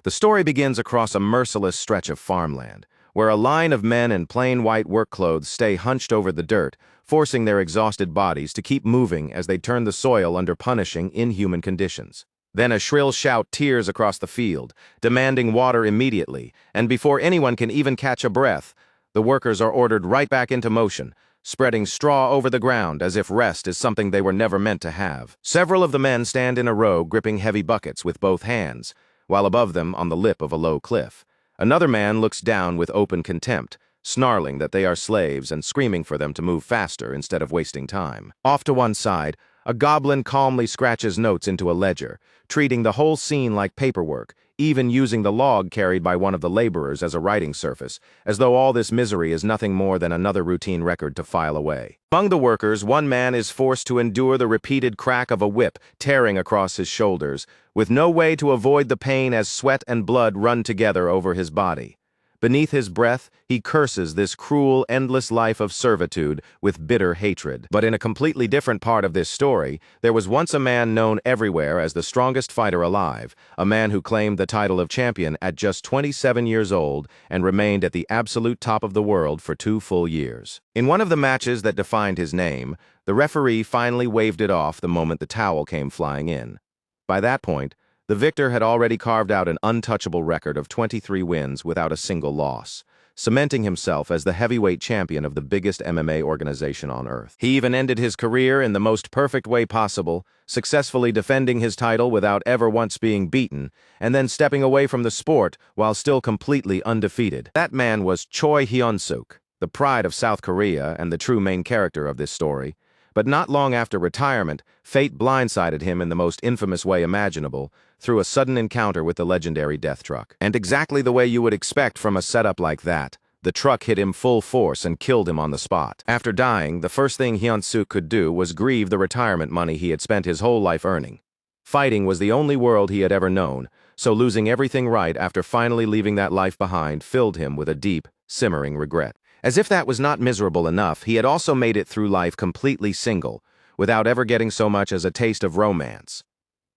The story begins across a merciless stretch of farmland, where a line of men in plain white work clothes stay hunched over the dirt, forcing their exhausted bodies to keep moving as they turn the soil under punishing, inhuman conditions. Then a shrill shout tears across the field, demanding water immediately, and before anyone can even catch a breath, the workers are ordered right back into motion, spreading straw over the ground as if rest is something they were never meant to have. Several of the men stand in a row gripping heavy buckets with both hands, while above them, on the lip of a low cliff, another man looks down with open contempt, snarling that they are slaves and screaming for them to move faster instead of wasting time. Off to one side, a goblin calmly scratches notes into a ledger, treating the whole scene like paperwork, even using the log carried by one of the laborers as a writing surface, as though all this misery is nothing more than another routine record to file away. Among the workers, one man is forced to endure the repeated crack of a whip tearing across his shoulders, with no way to avoid the pain as sweat and blood run together over his body. Beneath his breath, he curses this cruel, endless life of servitude with bitter hatred. But in a completely different part of this story, there was once a man known everywhere as the strongest fighter alive, a man who claimed the title of champion at just 27 years old and remained at the absolute top of the world for 2 full years. In one of the matches that defined his name, the referee finally waved it off the moment the towel came flying in. By that point, the victor had already carved out an untouchable record of 23 wins without a single loss, cementing himself as the heavyweight champion of the biggest MMA organization on earth. He even ended his career in the most perfect way possible, successfully defending his title without ever once being beaten, and then stepping away from the sport while still completely undefeated. That man was Choi Hyun-suk, the pride of South Korea and the true main character of this story. But not long after retirement, fate blindsided him in the most infamous way imaginable, through a sudden encounter with the legendary death truck. And exactly the way you would expect from a setup like that, the truck hit him full force and killed him on the spot. After dying, the first thing Hyun-suk could do was grieve the retirement money he had spent his whole life earning. Fighting was the only world he had ever known, so losing everything right after finally leaving that life behind filled him with a deep, simmering regret. As if that was not miserable enough, he had also made it through life completely single, without ever getting so much as a taste of romance.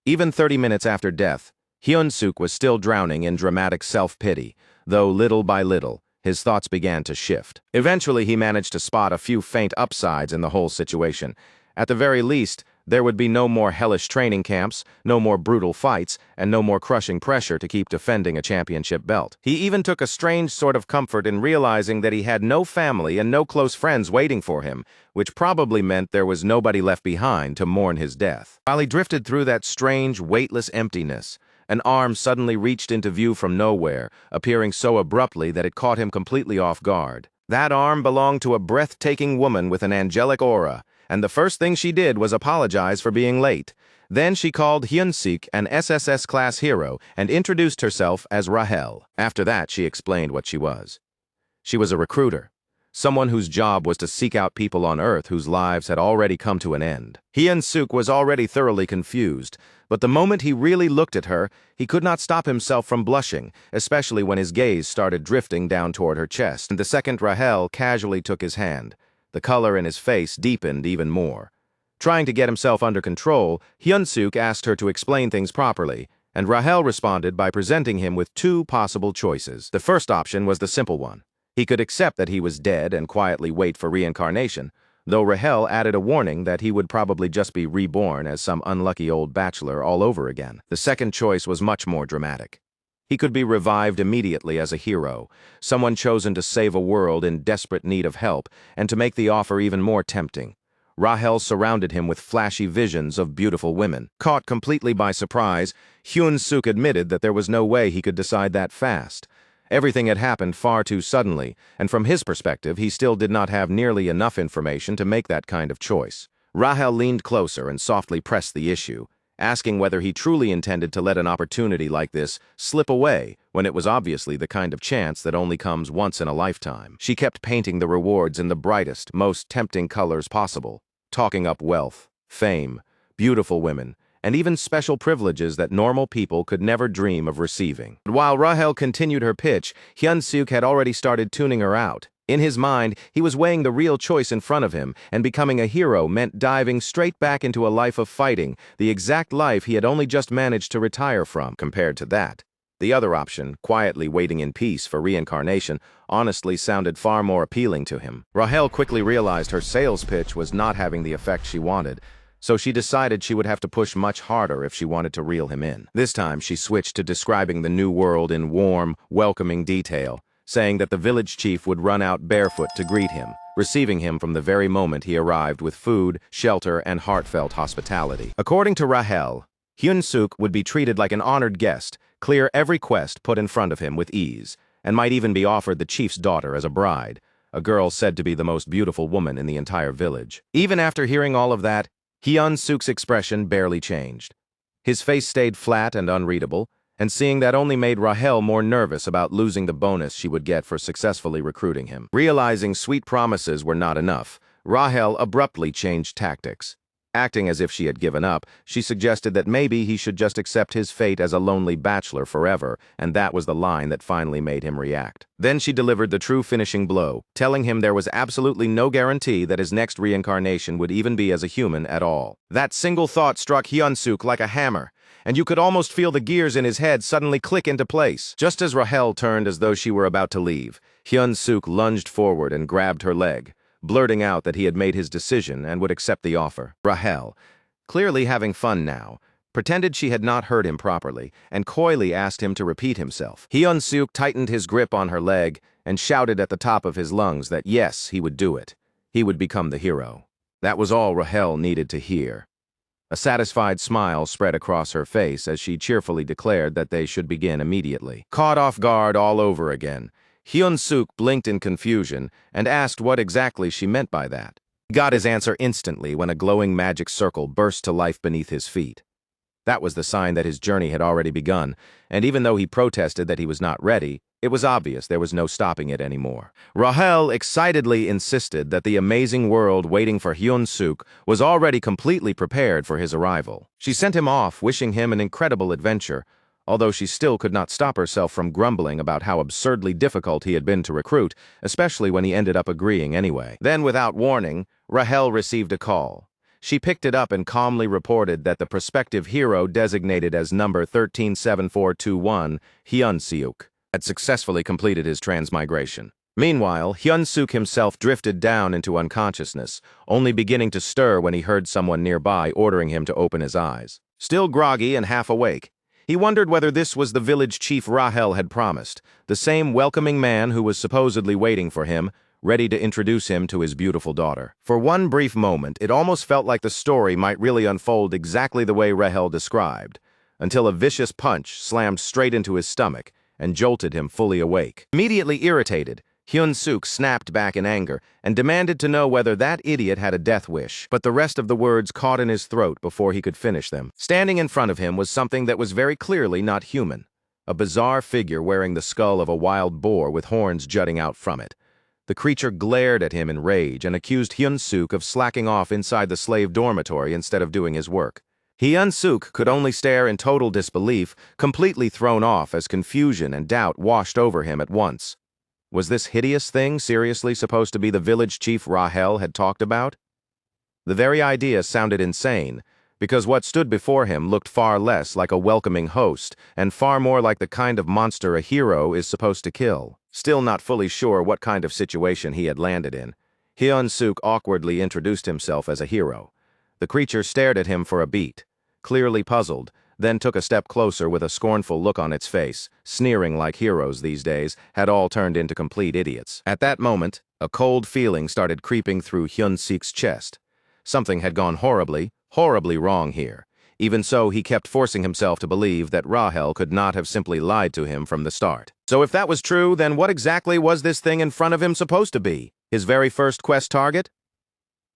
Even 30 minutes after death, Hyun-suk was still drowning in dramatic self-pity, though little by little, his thoughts began to shift. Eventually, he managed to spot a few faint upsides in the whole situation. At the very least, there would be no more hellish training camps, no more brutal fights, and no more crushing pressure to keep defending a championship belt. He even took a strange sort of comfort in realizing that he had no family and no close friends waiting for him, which probably meant there was nobody left behind to mourn his death. While he drifted through that strange, weightless emptiness, an arm suddenly reached into view from nowhere, appearing so abruptly that it caught him completely off guard. That arm belonged to a breathtaking woman with an angelic aura, and the first thing she did was apologize for being late. Then she called Hyun-suk an SSS-class hero and introduced herself as Rahel. After that, she explained what she was. She was a recruiter, someone whose job was to seek out people on Earth whose lives had already come to an end. Hyun-suk was already thoroughly confused, but the moment he really looked at her, he could not stop himself from blushing, especially when his gaze started drifting down toward her chest. And the second Rahel casually took his hand. The color in his face deepened even more. Trying to get himself under control, Hyun-suk asked her to explain things properly, and Rahel responded by presenting him with 2 possible choices. The first option was the simple one. He could accept that he was dead and quietly wait for reincarnation, though Rahel added a warning that he would probably just be reborn as some unlucky old bachelor all over again. The second choice was much more dramatic. He could be revived immediately as a hero, someone chosen to save a world in desperate need of help, and to make the offer even more tempting. Rahel surrounded him with flashy visions of beautiful women. Caught completely by surprise, Hyun-suk admitted that there was no way he could decide that fast. Everything had happened far too suddenly, and from his perspective, he still did not have nearly enough information to make that kind of choice. Rahel leaned closer and softly pressed the issue, asking whether he truly intended to let an opportunity like this slip away when it was obviously the kind of chance that only comes once in a lifetime. She kept painting the rewards in the brightest, most tempting colors possible, talking up wealth, fame, beautiful women, and even special privileges that normal people could never dream of receiving. But while Rahel continued her pitch, Hyun-suk had already started tuning her out. In his mind, he was weighing the real choice in front of him, and becoming a hero meant diving straight back into a life of fighting, the exact life he had only just managed to retire from. Compared to that, The other option, quietly waiting in peace for reincarnation, honestly sounded far more appealing to him. Rahel quickly realized her sales pitch was not having the effect she wanted, so she decided she would have to push much harder if she wanted to reel him in. This time, she switched to describing the new world in warm, welcoming detail, saying that the village chief would run out barefoot to greet him, receiving him from the very moment he arrived with food, shelter, and heartfelt hospitality. According to Rahel, Hyun-suk would be treated like an honored guest, clear every quest put in front of him with ease, and might even be offered the chief's daughter as a bride, a girl said to be the most beautiful woman in the entire village. Even after hearing all of that, Hyun-suk's expression barely changed. His face stayed flat and unreadable, and seeing that only made Rahel more nervous about losing the bonus she would get for successfully recruiting him. Realizing sweet promises were not enough, Rahel abruptly changed tactics. Acting as if she had given up, she suggested that maybe he should just accept his fate as a lonely bachelor forever, and that was the line that finally made him react. Then she delivered the true finishing blow, telling him there was absolutely no guarantee that his next reincarnation would even be as a human at all. That single thought struck Hyun-suk like a hammer, and you could almost feel the gears in his head suddenly click into place. Just as Rahel turned as though she were about to leave, Hyun-suk lunged forward and grabbed her leg, blurting out that he had made his decision and would accept the offer. Rahel, clearly having fun now, pretended she had not heard him properly and coyly asked him to repeat himself. Hyun-suk tightened his grip on her leg and shouted at the top of his lungs that yes, he would do it. He would become the hero. That was all Rahel needed to hear. A satisfied smile spread across her face as she cheerfully declared that they should begin immediately. Caught off guard all over again, Hyun-suk blinked in confusion and asked what exactly she meant by that. He got his answer instantly when a glowing magic circle burst to life beneath his feet. That was the sign that his journey had already begun, and even though he protested that he was not ready, it was obvious there was no stopping it anymore. Rahel excitedly insisted that the amazing world waiting for Hyun-suk was already completely prepared for his arrival. She sent him off, wishing him an incredible adventure, although she still could not stop herself from grumbling about how absurdly difficult he had been to recruit, especially when he ended up agreeing anyway. Then, without warning, Rahel received a call. She picked it up and calmly reported that the prospective hero designated as number 137421, Hyun-suk, had successfully completed his transmigration. Meanwhile, Hyun-suk himself drifted down into unconsciousness, only beginning to stir when he heard someone nearby ordering him to open his eyes. Still groggy and half awake, he wondered whether this was the village chief Rahel had promised, the same welcoming man who was supposedly waiting for him, ready to introduce him to his beautiful daughter. For one brief moment, it almost felt like the story might really unfold exactly the way Rahel described, until a vicious punch slammed straight into his stomach and jolted him fully awake. Immediately irritated, Hyun-suk snapped back in anger and demanded to know whether that idiot had a death wish, but the rest of the words caught in his throat before he could finish them. Standing in front of him was something that was very clearly not human, a bizarre figure wearing the skull of a wild boar with horns jutting out from it. The creature glared at him in rage and accused Hyun-suk of slacking off inside the slave dormitory instead of doing his work. Hyun-suk could only stare in total disbelief, completely thrown off as confusion and doubt washed over him at once. Was this hideous thing seriously supposed to be the village chief Rahel had talked about? The very idea sounded insane, because what stood before him looked far less like a welcoming host and far more like the kind of monster a hero is supposed to kill. Still not fully sure what kind of situation he had landed in, Hyun-suk awkwardly introduced himself as a hero. The creature stared at him for a beat, clearly puzzled, then took a step closer with a scornful look on its face, sneering like heroes these days had all turned into complete idiots. At that moment, a cold feeling started creeping through Hyun-suk's chest. Something had gone horribly, horribly wrong here. Even so, he kept forcing himself to believe that Rahel could not have simply lied to him from the start. So if that was true, then what exactly was this thing in front of him supposed to be? His very first quest target?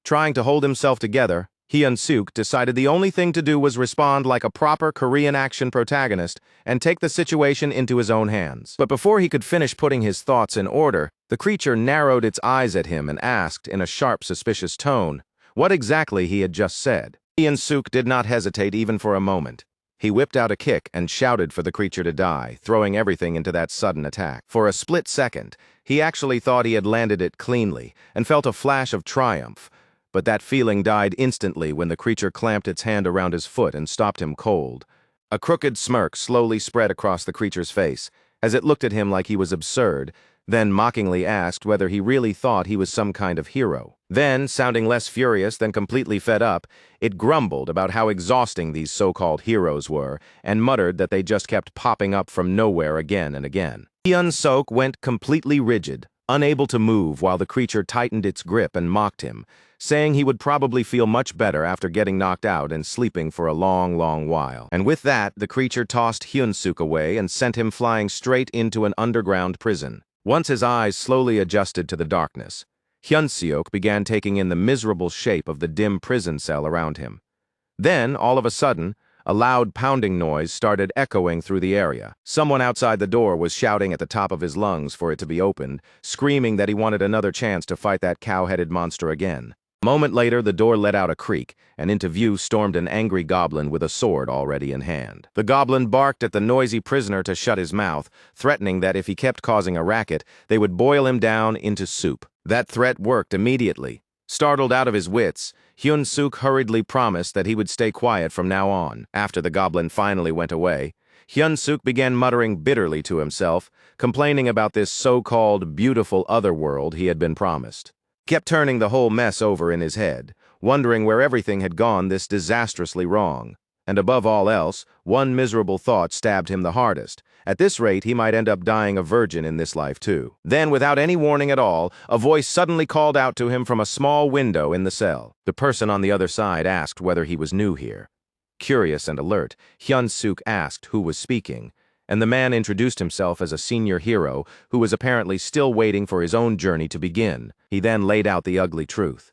Trying to hold himself together, Hyun-suk decided the only thing to do was respond like a proper Korean action protagonist and take the situation into his own hands. But before he could finish putting his thoughts in order, the creature narrowed its eyes at him and asked in a sharp, suspicious tone what exactly he had just said. Hyun-suk did not hesitate even for a moment. He whipped out a kick and shouted for the creature to die, throwing everything into that sudden attack. For a split second, he actually thought he had landed it cleanly and felt a flash of triumph, but that feeling died instantly when the creature clamped its hand around his foot and stopped him cold. A crooked smirk slowly spread across the creature's face, as it looked at him like he was absurd, then mockingly asked whether he really thought he was some kind of hero. Then, sounding less furious than completely fed up, it grumbled about how exhausting these so-called heroes were, and muttered that they just kept popping up from nowhere again and again. Hyun-Suk went completely rigid, unable to move while the creature tightened its grip and mocked him, saying he would probably feel much better after getting knocked out and sleeping for a long, long while. And with that, the creature tossed Hyun-Suk away and sent him flying straight into an underground prison. Once his eyes slowly adjusted to the darkness, Hyun-Suk began taking in the miserable shape of the dim prison cell around him. Then, all of a sudden, a loud pounding noise started echoing through the area. Someone outside the door was shouting at the top of his lungs for it to be opened, screaming that he wanted another chance to fight that cow-headed monster again. A moment later, the door let out a creak, and into view stormed an angry goblin with a sword already in hand. The goblin barked at the noisy prisoner to shut his mouth, threatening that if he kept causing a racket, they would boil him down into soup. That threat worked immediately. Startled out of his wits, Hyun-Suk hurriedly promised that he would stay quiet from now on. After the goblin finally went away, Hyun-Suk began muttering bitterly to himself, complaining about this so-called beautiful other world he had been promised. He kept turning the whole mess over in his head, wondering where everything had gone this disastrously wrong. And above all else, one miserable thought stabbed him the hardest. At this rate, he might end up dying a virgin in this life too. Then, without any warning at all, a voice suddenly called out to him from a small window in the cell. The person on the other side asked whether he was new here. Curious and alert, Hyun-Suk asked who was speaking, and the man introduced himself as a senior hero who was apparently still waiting for his own journey to begin. He then laid out the ugly truth.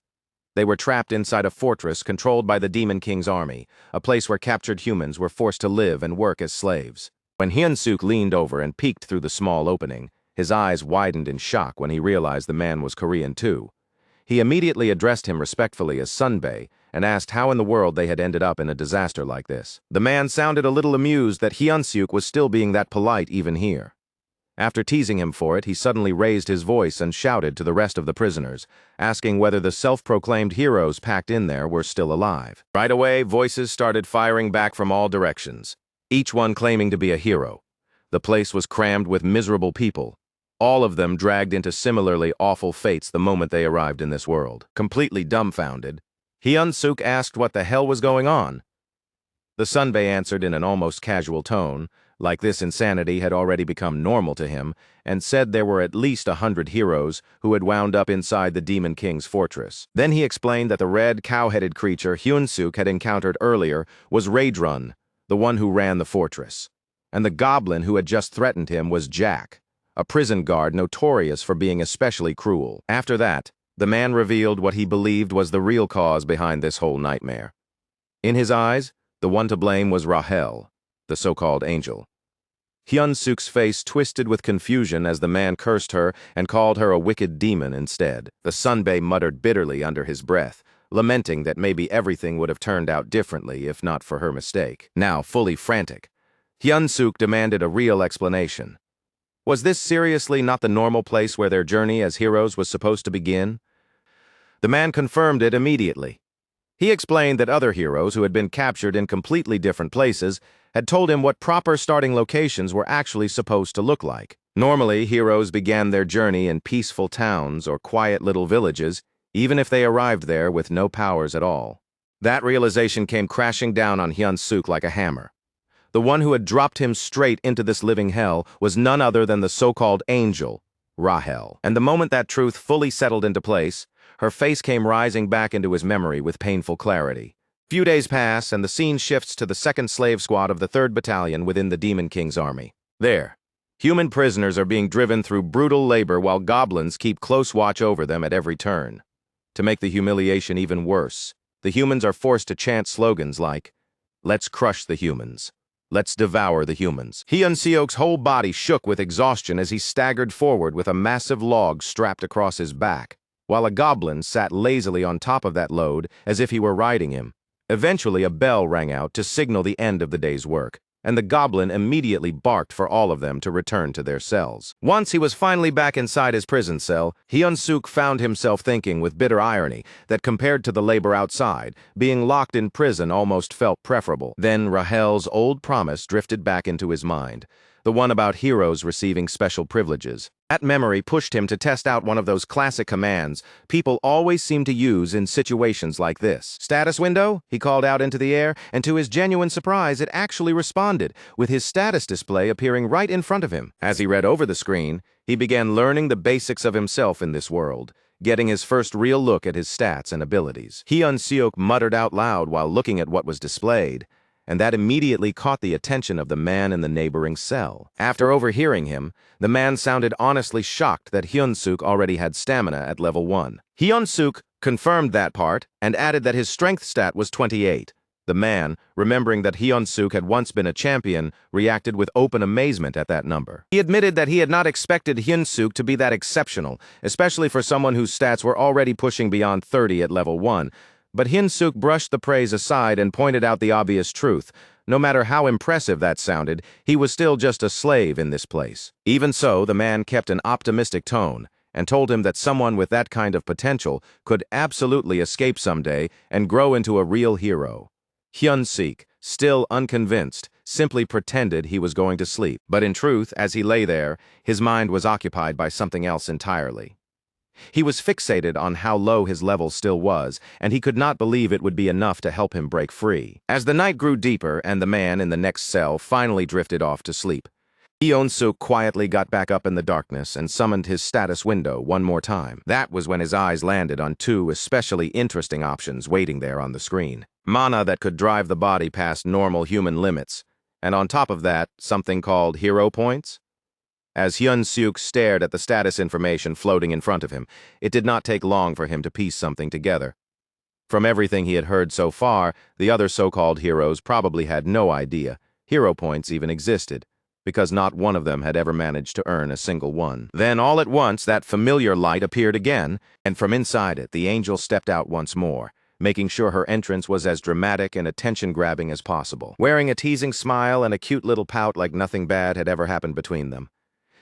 They were trapped inside a fortress controlled by the Demon King's army, a place where captured humans were forced to live and work as slaves. When Hyun-Suk leaned over and peeked through the small opening, his eyes widened in shock when he realized the man was Korean too. He immediately addressed him respectfully as Sunbae and asked how in the world they had ended up in a disaster like this. The man sounded a little amused that Hyun-Suk was still being that polite even here. After teasing him for it, he suddenly raised his voice and shouted to the rest of the prisoners, asking whether the self-proclaimed heroes packed in there were still alive. Right away, voices started firing back from all directions, each one claiming to be a hero. The place was crammed with miserable people, all of them dragged into similarly awful fates the moment they arrived in this world. Completely dumbfounded, Hyun-Suk asked what the hell was going on. The Sunbae answered in an almost casual tone, like this insanity had already become normal to him, and said there were at least 100 heroes who had wound up inside the Demon King's fortress. Then he explained that the red, cow-headed creature Hyun-Suk had encountered earlier was Raedrun, the one who ran the fortress, and the goblin who had just threatened him was Jack, a prison guard notorious for being especially cruel. After that, the man revealed what he believed was the real cause behind this whole nightmare. In his eyes, the one to blame was Rahel, the so-called angel. Hyun-Suk's face twisted with confusion as the man cursed her and called her a wicked demon instead. The Sunbae muttered bitterly under his breath, lamenting that maybe everything would have turned out differently if not for her mistake. Now, fully frantic, Hyun-Suk demanded a real explanation. Was this seriously not the normal place where their journey as heroes was supposed to begin? The man confirmed it immediately. He explained that other heroes who had been captured in completely different places had told him what proper starting locations were actually supposed to look like. Normally, heroes began their journey in peaceful towns or quiet little villages, even if they arrived there with no powers at all. That realization came crashing down on Hyun-Suk like a hammer. The one who had dropped him straight into this living hell was none other than the so-called angel, Rahel. And the moment that truth fully settled into place, her face came rising back into his memory with painful clarity. Few days pass, and the scene shifts to the 2nd Slave Squad of the 3rd Battalion within the Demon King's army. There, human prisoners are being driven through brutal labor while goblins keep close watch over them at every turn. To make the humiliation even worse, the humans are forced to chant slogans like, "Let's crush the humans. Let's devour the humans." Hyun-Suk's whole body shook with exhaustion as he staggered forward with a massive log strapped across his back, while a goblin sat lazily on top of that load as if he were riding him. Eventually, a bell rang out to signal the end of the day's work. and the goblin immediately barked for all of them to return to their cells. Once he was finally back inside his prison cell, Hyun-suk found himself thinking with bitter irony that compared to the labor outside, being locked in prison almost felt preferable. Then Rahel's old promise drifted back into his mind, the one about heroes receiving special privileges. That memory pushed him to test out one of those classic commands people always seem to use in situations like this. "Status window?" he called out into the air, and to his genuine surprise, it actually responded, with his status display appearing right in front of him. As he read over the screen, he began learning the basics of himself in this world, getting his first real look at his stats and abilities. Hyun-suk muttered out loud while looking at what was displayed, and that immediately caught the attention of the man in the neighboring cell. After overhearing him, the man sounded honestly shocked that Hyun-suk already had stamina at level 1. Hyun-suk confirmed that part and added that his strength stat was 28. The man, remembering that Hyun-suk had once been a champion, reacted with open amazement at that number. He admitted that he had not expected Hyun-suk to be that exceptional, especially for someone whose stats were already pushing beyond 30 at level 1, but Hyun-suk brushed the praise aside and pointed out the obvious truth. No matter how impressive that sounded, he was still just a slave in this place. Even so, the man kept an optimistic tone and told him that someone with that kind of potential could absolutely escape someday and grow into a real hero. Hyun-suk, still unconvinced, simply pretended he was going to sleep. But in truth, as he lay there, his mind was occupied by something else entirely. He was fixated on how low his level still was, and he could not believe it would be enough to help him break free. As the night grew deeper and the man in the next cell finally drifted off to sleep, Hyun-suk quietly got back up in the darkness and summoned his status window one more time. That was when his eyes landed on two especially interesting options waiting there on the screen. Mana that could drive the body past normal human limits, and on top of that, something called hero points. As Hyun-suk stared at the status information floating in front of him, it did not take long for him to piece something together. From everything he had heard so far, the other so-called heroes probably had no idea hero points even existed, because not one of them had ever managed to earn a single one. Then all at once that familiar light appeared again, and from inside it the angel stepped out once more, making sure her entrance was as dramatic and attention-grabbing as possible. Wearing a teasing smile and a cute little pout like nothing bad had ever happened between them,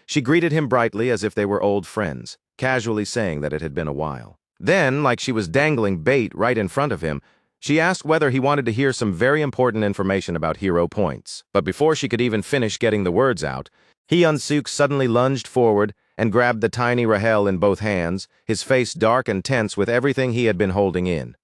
she greeted him brightly as if they were old friends, casually saying that it had been a while. Then, like she was dangling bait right in front of him, she asked whether he wanted to hear some very important information about hero points. But before she could even finish getting the words out, Hyun-suk suddenly lunged forward and grabbed the tiny Rahel in both hands, his face dark and tense with everything he had been holding in.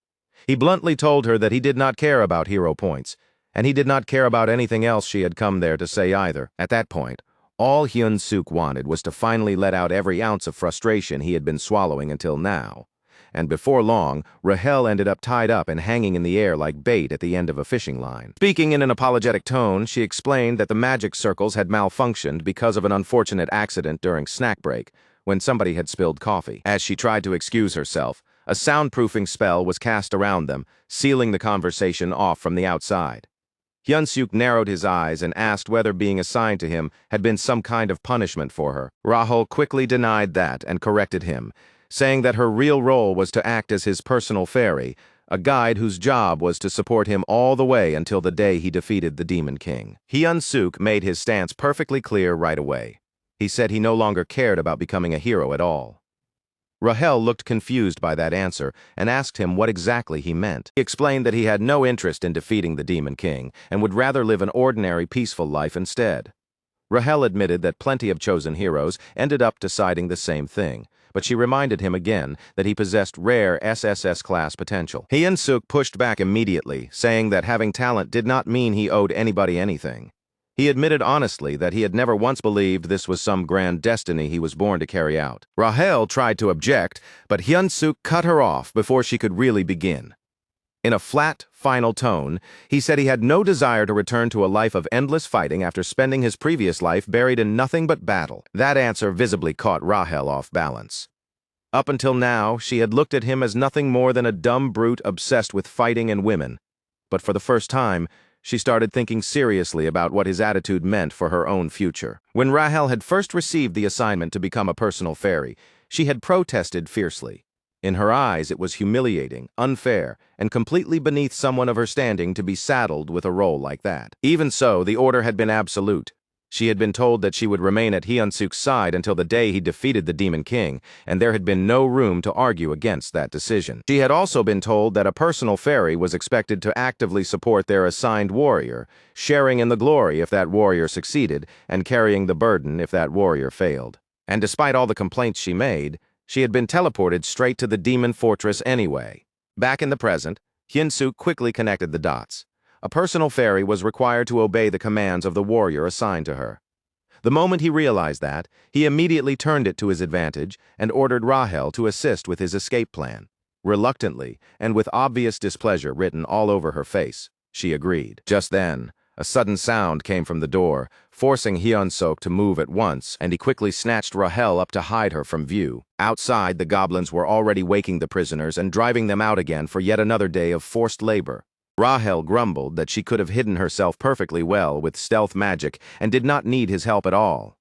He bluntly told her that he did not care about hero points, and he did not care about anything else she had come there to say either. At that point, all Hyun-suk wanted was to finally let out every ounce of frustration he had been swallowing until now. And before long, Rahel ended up tied up and hanging in the air like bait at the end of a fishing line. Speaking in an apologetic tone, she explained that the magic circles had malfunctioned because of an unfortunate accident during snack break, when somebody had spilled coffee. As she tried to excuse herself, a soundproofing spell was cast around them, sealing the conversation off from the outside. Hyun-suk narrowed his eyes and asked whether being assigned to him had been some kind of punishment for her. Rahul quickly denied that and corrected him, saying that her real role was to act as his personal fairy, a guide whose job was to support him all the way until the day he defeated the Demon King. Hyun-suk made his stance perfectly clear right away. He said he no longer cared about becoming a hero at all. Rahel looked confused by that answer and asked him what exactly he meant. He explained that he had no interest in defeating the Demon King and would rather live an ordinary, peaceful life instead. Rahel admitted that plenty of chosen heroes ended up deciding the same thing, but she reminded him again that he possessed rare SSS-class potential. Hyun-suk pushed back immediately, saying that having talent did not mean he owed anybody anything. He admitted honestly that he had never once believed this was some grand destiny he was born to carry out. Rahel tried to object, but Hyun-suk cut her off before she could really begin. In a flat, final tone, he said he had no desire to return to a life of endless fighting after spending his previous life buried in nothing but battle. That answer visibly caught Rahel off balance. Up until now, she had looked at him as nothing more than a dumb brute obsessed with fighting and women. But for the first time, she started thinking seriously about what his attitude meant for her own future. When Rahel had first received the assignment to become a personal fairy, she had protested fiercely. In her eyes, it was humiliating, unfair, and completely beneath someone of her standing to be saddled with a role like that. Even so, the order had been absolute. She had been told that she would remain at Hyun-suk's side until the day he defeated the Demon King, and there had been no room to argue against that decision. She had also been told that a personal fairy was expected to actively support their assigned warrior, sharing in the glory if that warrior succeeded, and carrying the burden if that warrior failed. And despite all the complaints she made, she had been teleported straight to the demon fortress anyway. Back in the present, Hyun-suk quickly connected the dots. A personal fairy was required to obey the commands of the warrior assigned to her. The moment he realized that, he immediately turned it to his advantage and ordered Rahel to assist with his escape plan. Reluctantly, and with obvious displeasure written all over her face, she agreed. Just then, a sudden sound came from the door, forcing Hyun-suk to move at once, and he quickly snatched Rahel up to hide her from view. Outside, the goblins were already waking the prisoners and driving them out again for yet another day of forced labor. Rahel grumbled that she could have hidden herself perfectly well with stealth magic and did not need his help at all.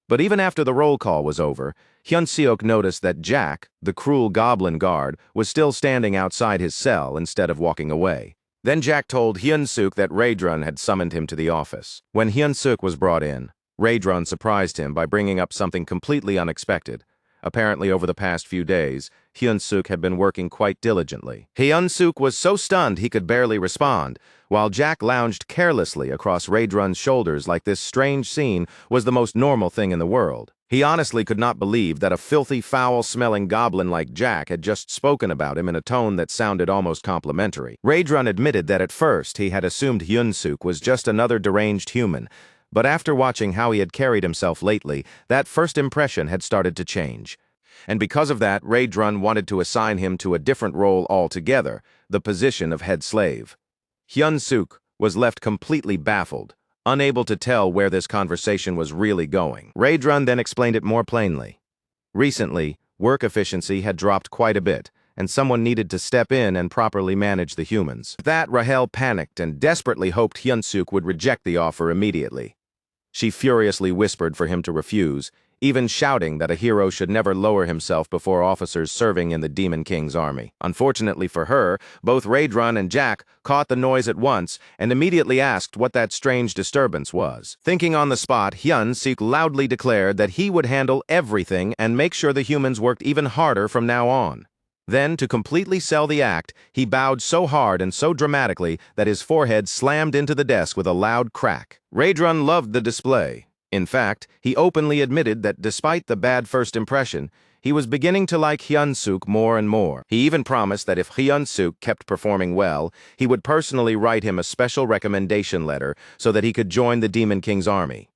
But even after the roll call was over, Hyun-suk noticed that Jack, the cruel goblin guard, was still standing outside his cell instead of walking away. Then Jack told Hyun-suk that Raedrun had summoned him to the office. When Hyun-suk was brought in, Raedrun surprised him by bringing up something completely unexpected. Apparently, over the past few days, Hyun-suk had been working quite diligently. Hyun-suk was so stunned he could barely respond, while Jack lounged carelessly across Raedrun's shoulders like this strange scene was the most normal thing in the world. He honestly could not believe that a filthy, foul-smelling goblin like Jack had just spoken about him in a tone that sounded almost complimentary. Raedrun admitted that at first he had assumed Hyun-suk was just another deranged human, but after watching how he had carried himself lately, that first impression had started to change. And because of that, Raedrun wanted to assign him to a different role altogether, the position of head slave. Hyun-suk was left completely baffled, unable to tell where this conversation was really going. Raedrun then explained it more plainly. Recently, work efficiency had dropped quite a bit, and someone needed to step in and properly manage the humans. With that, Rahel panicked and desperately hoped Hyun-suk would reject the offer immediately. She furiously whispered for him to refuse, even shouting that a hero should never lower himself before officers serving in the Demon King's army. Unfortunately for her, both Raedrun and Jack caught the noise at once and immediately asked what that strange disturbance was. Thinking on the spot, Hyun-suk loudly declared that he would handle everything and make sure the humans worked even harder from now on. Then, to completely sell the act, he bowed so hard and so dramatically that his forehead slammed into the desk with a loud crack. Raedrun loved the display. In fact, he openly admitted that despite the bad first impression, he was beginning to like Hyun-suk more and more. He even promised that if Hyun-suk kept performing well, he would personally write him a special recommendation letter so that he could join the Demon King's army.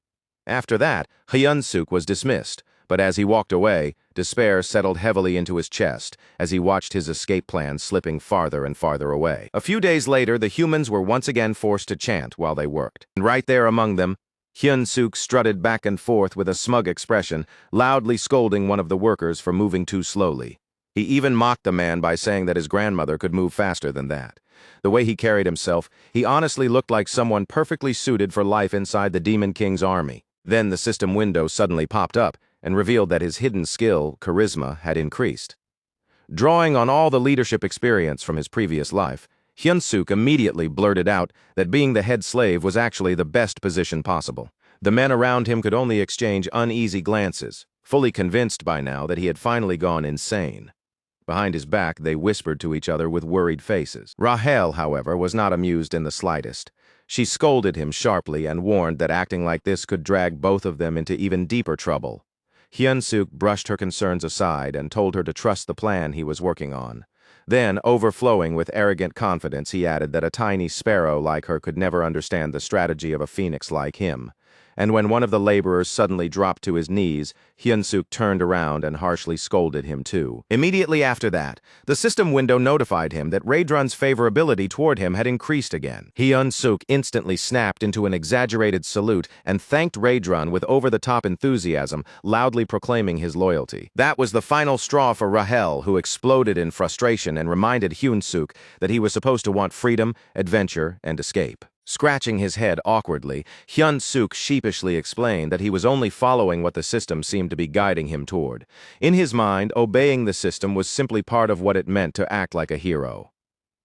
After that, Hyun-suk was dismissed, but as he walked away, despair settled heavily into his chest as he watched his escape plan slipping farther and farther away. A few days later, the humans were once again forced to chant while they worked. And right there among them, Hyun-suk strutted back and forth with a smug expression, loudly scolding one of the workers for moving too slowly. He even mocked the man by saying that his grandmother could move faster than that. The way he carried himself, he honestly looked like someone perfectly suited for life inside the Demon King's army. Then the system window suddenly popped up and revealed that his hidden skill, charisma, had increased. Drawing on all the leadership experience from his previous life, Hyun-suk immediately blurted out that being the head slave was actually the best position possible. The men around him could only exchange uneasy glances, fully convinced by now that he had finally gone insane. Behind his back, they whispered to each other with worried faces. Rahel, however, was not amused in the slightest. She scolded him sharply and warned that acting like this could drag both of them into even deeper trouble. Hyun-suk brushed her concerns aside and told her to trust the plan he was working on. Then, overflowing with arrogant confidence, he added that a tiny sparrow like her could never understand the strategy of a phoenix like him. And when one of the laborers suddenly dropped to his knees, Hyun-suk turned around and harshly scolded him too. Immediately after that, the system window notified him that Raedrun's favorability toward him had increased again. Hyun-suk instantly snapped into an exaggerated salute and thanked Raedrun with over-the-top enthusiasm, loudly proclaiming his loyalty. That was the final straw for Rahel, who exploded in frustration and reminded Hyun-suk that he was supposed to want freedom, adventure, and escape. Scratching his head awkwardly, Hyun-suk sheepishly explained that he was only following what the system seemed to be guiding him toward. In his mind, obeying the system was simply part of what it meant to act like a hero.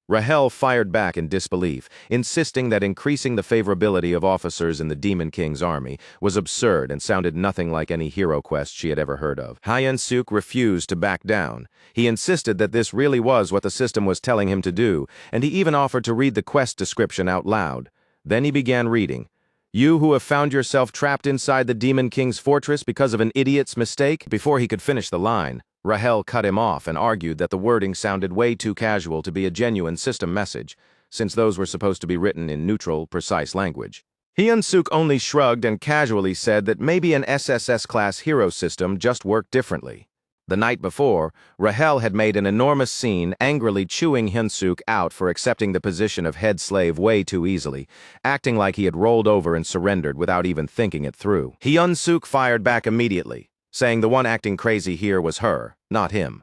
Rahel fired back in disbelief, insisting that increasing the favorability of officers in the Demon King's army was absurd and sounded nothing like any hero quest she had ever heard of. Hyun-suk refused to back down. He insisted that this really was what the system was telling him to do, and he even offered to read the quest description out loud. Then he began reading. "You who have found yourself trapped inside the Demon King's fortress because of an idiot's mistake?" Before he could finish the line, Rahel cut him off and argued that the wording sounded way too casual to be a genuine system message, since those were supposed to be written in neutral, precise language. Hyun-suk only shrugged and casually said that maybe an SSS-class hero system just worked differently. The night before, Rahel had made an enormous scene, angrily chewing Hyun-suk out for accepting the position of head slave way too easily, acting like he had rolled over and surrendered without even thinking it through. Hyun-suk fired back immediately, saying the one acting crazy here was her, not him.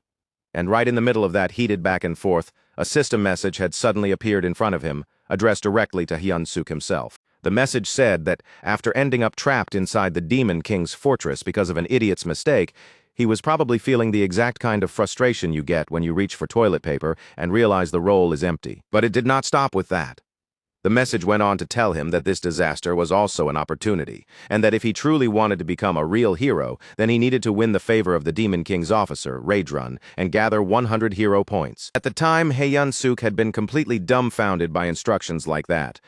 And right in the middle of that heated back and forth, a system message had suddenly appeared in front of him, addressed directly to Hyun-suk himself. The message said that, after ending up trapped inside the Demon King's fortress because of an idiot's mistake, he was probably feeling the exact kind of frustration you get when you reach for toilet paper and realize the roll is empty. But it did not stop with that. The message went on to tell him that this disaster was also an opportunity, and that if he truly wanted to become a real hero, then he needed to win the favor of the Demon King's officer, Raedrun, and gather 100 hero points. At the time, Hyun-suk had been completely dumbfounded by instructions like that.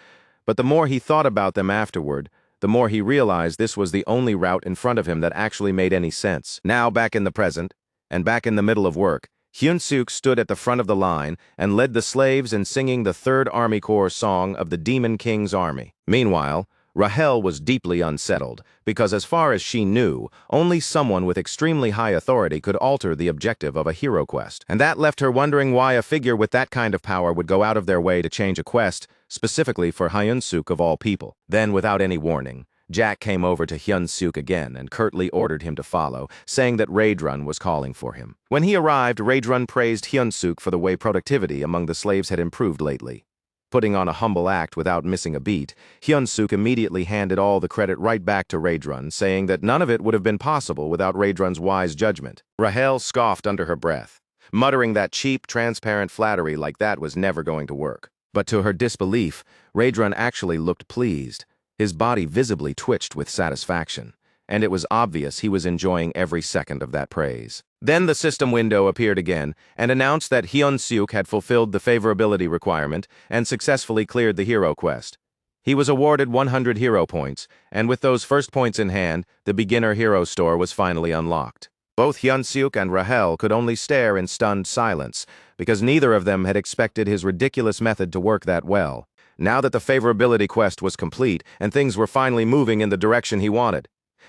But the more he thought about them afterward, the more he realized this was the only route in front of him that actually made any sense. Now, back in the present, and back in the middle of work, Hyun-suk stood at the front of the line and led the slaves in singing the 3rd Army Corps song of the Demon King's army. Meanwhile, Rahel was deeply unsettled, because as far as she knew, only someone with extremely high authority could alter the objective of a hero quest. And that left her wondering why a figure with that kind of power would go out of their way to change a quest, specifically for Hyun-suk of all people. Then, without any warning, Jack came over to Hyun-suk again and curtly ordered him to follow, saying that Raedrun was calling for him. When he arrived, Raedrun praised Hyun-suk for the way productivity among the slaves had improved lately. Putting on a humble act without missing a beat, Hyun-suk immediately handed all the credit right back to Raedrun, saying that none of it would have been possible without Raedrun's wise judgment. Rahel scoffed under her breath, muttering that cheap, transparent flattery like that was never going to work. But to her disbelief, Raedrun actually looked pleased. His body visibly twitched with satisfaction, and it was obvious he was enjoying every second of that praise. Then the system window appeared again and announced that Hyun-suk had fulfilled the favorability requirement and successfully cleared the hero quest. He was awarded 100 hero points, and with those first points in hand, the beginner hero store was finally unlocked. Both Hyun-suk and Rahel could only stare in stunned silence, because neither of them had expected his ridiculous method to work that well. Now that the favorability quest was complete and things were finally moving in the direction he wanted,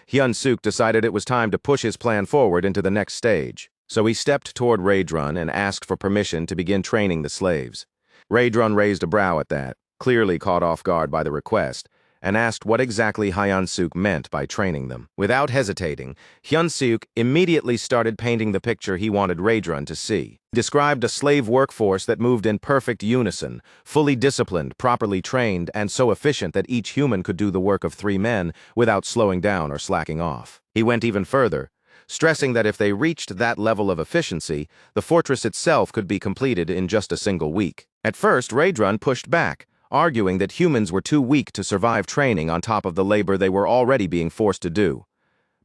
Hyun-suk decided it was time to push his plan forward into the next stage. So he stepped toward Raedrun and asked for permission to begin training the slaves. Raedrun raised a brow at that, clearly caught off guard by the request, and asked what exactly Hyun-suk meant by training them. Without hesitating, Hyun-suk immediately started painting the picture he wanted Raedrun to see. He described a slave workforce that moved in perfect unison, fully disciplined, properly trained, and so efficient that each human could do the work of 3 men without slowing down or slacking off. He went even further, stressing that if they reached that level of efficiency, the fortress itself could be completed in just a single week. At first, Raedrun pushed back, arguing that humans were too weak to survive training on top of the labor they were already being forced to do.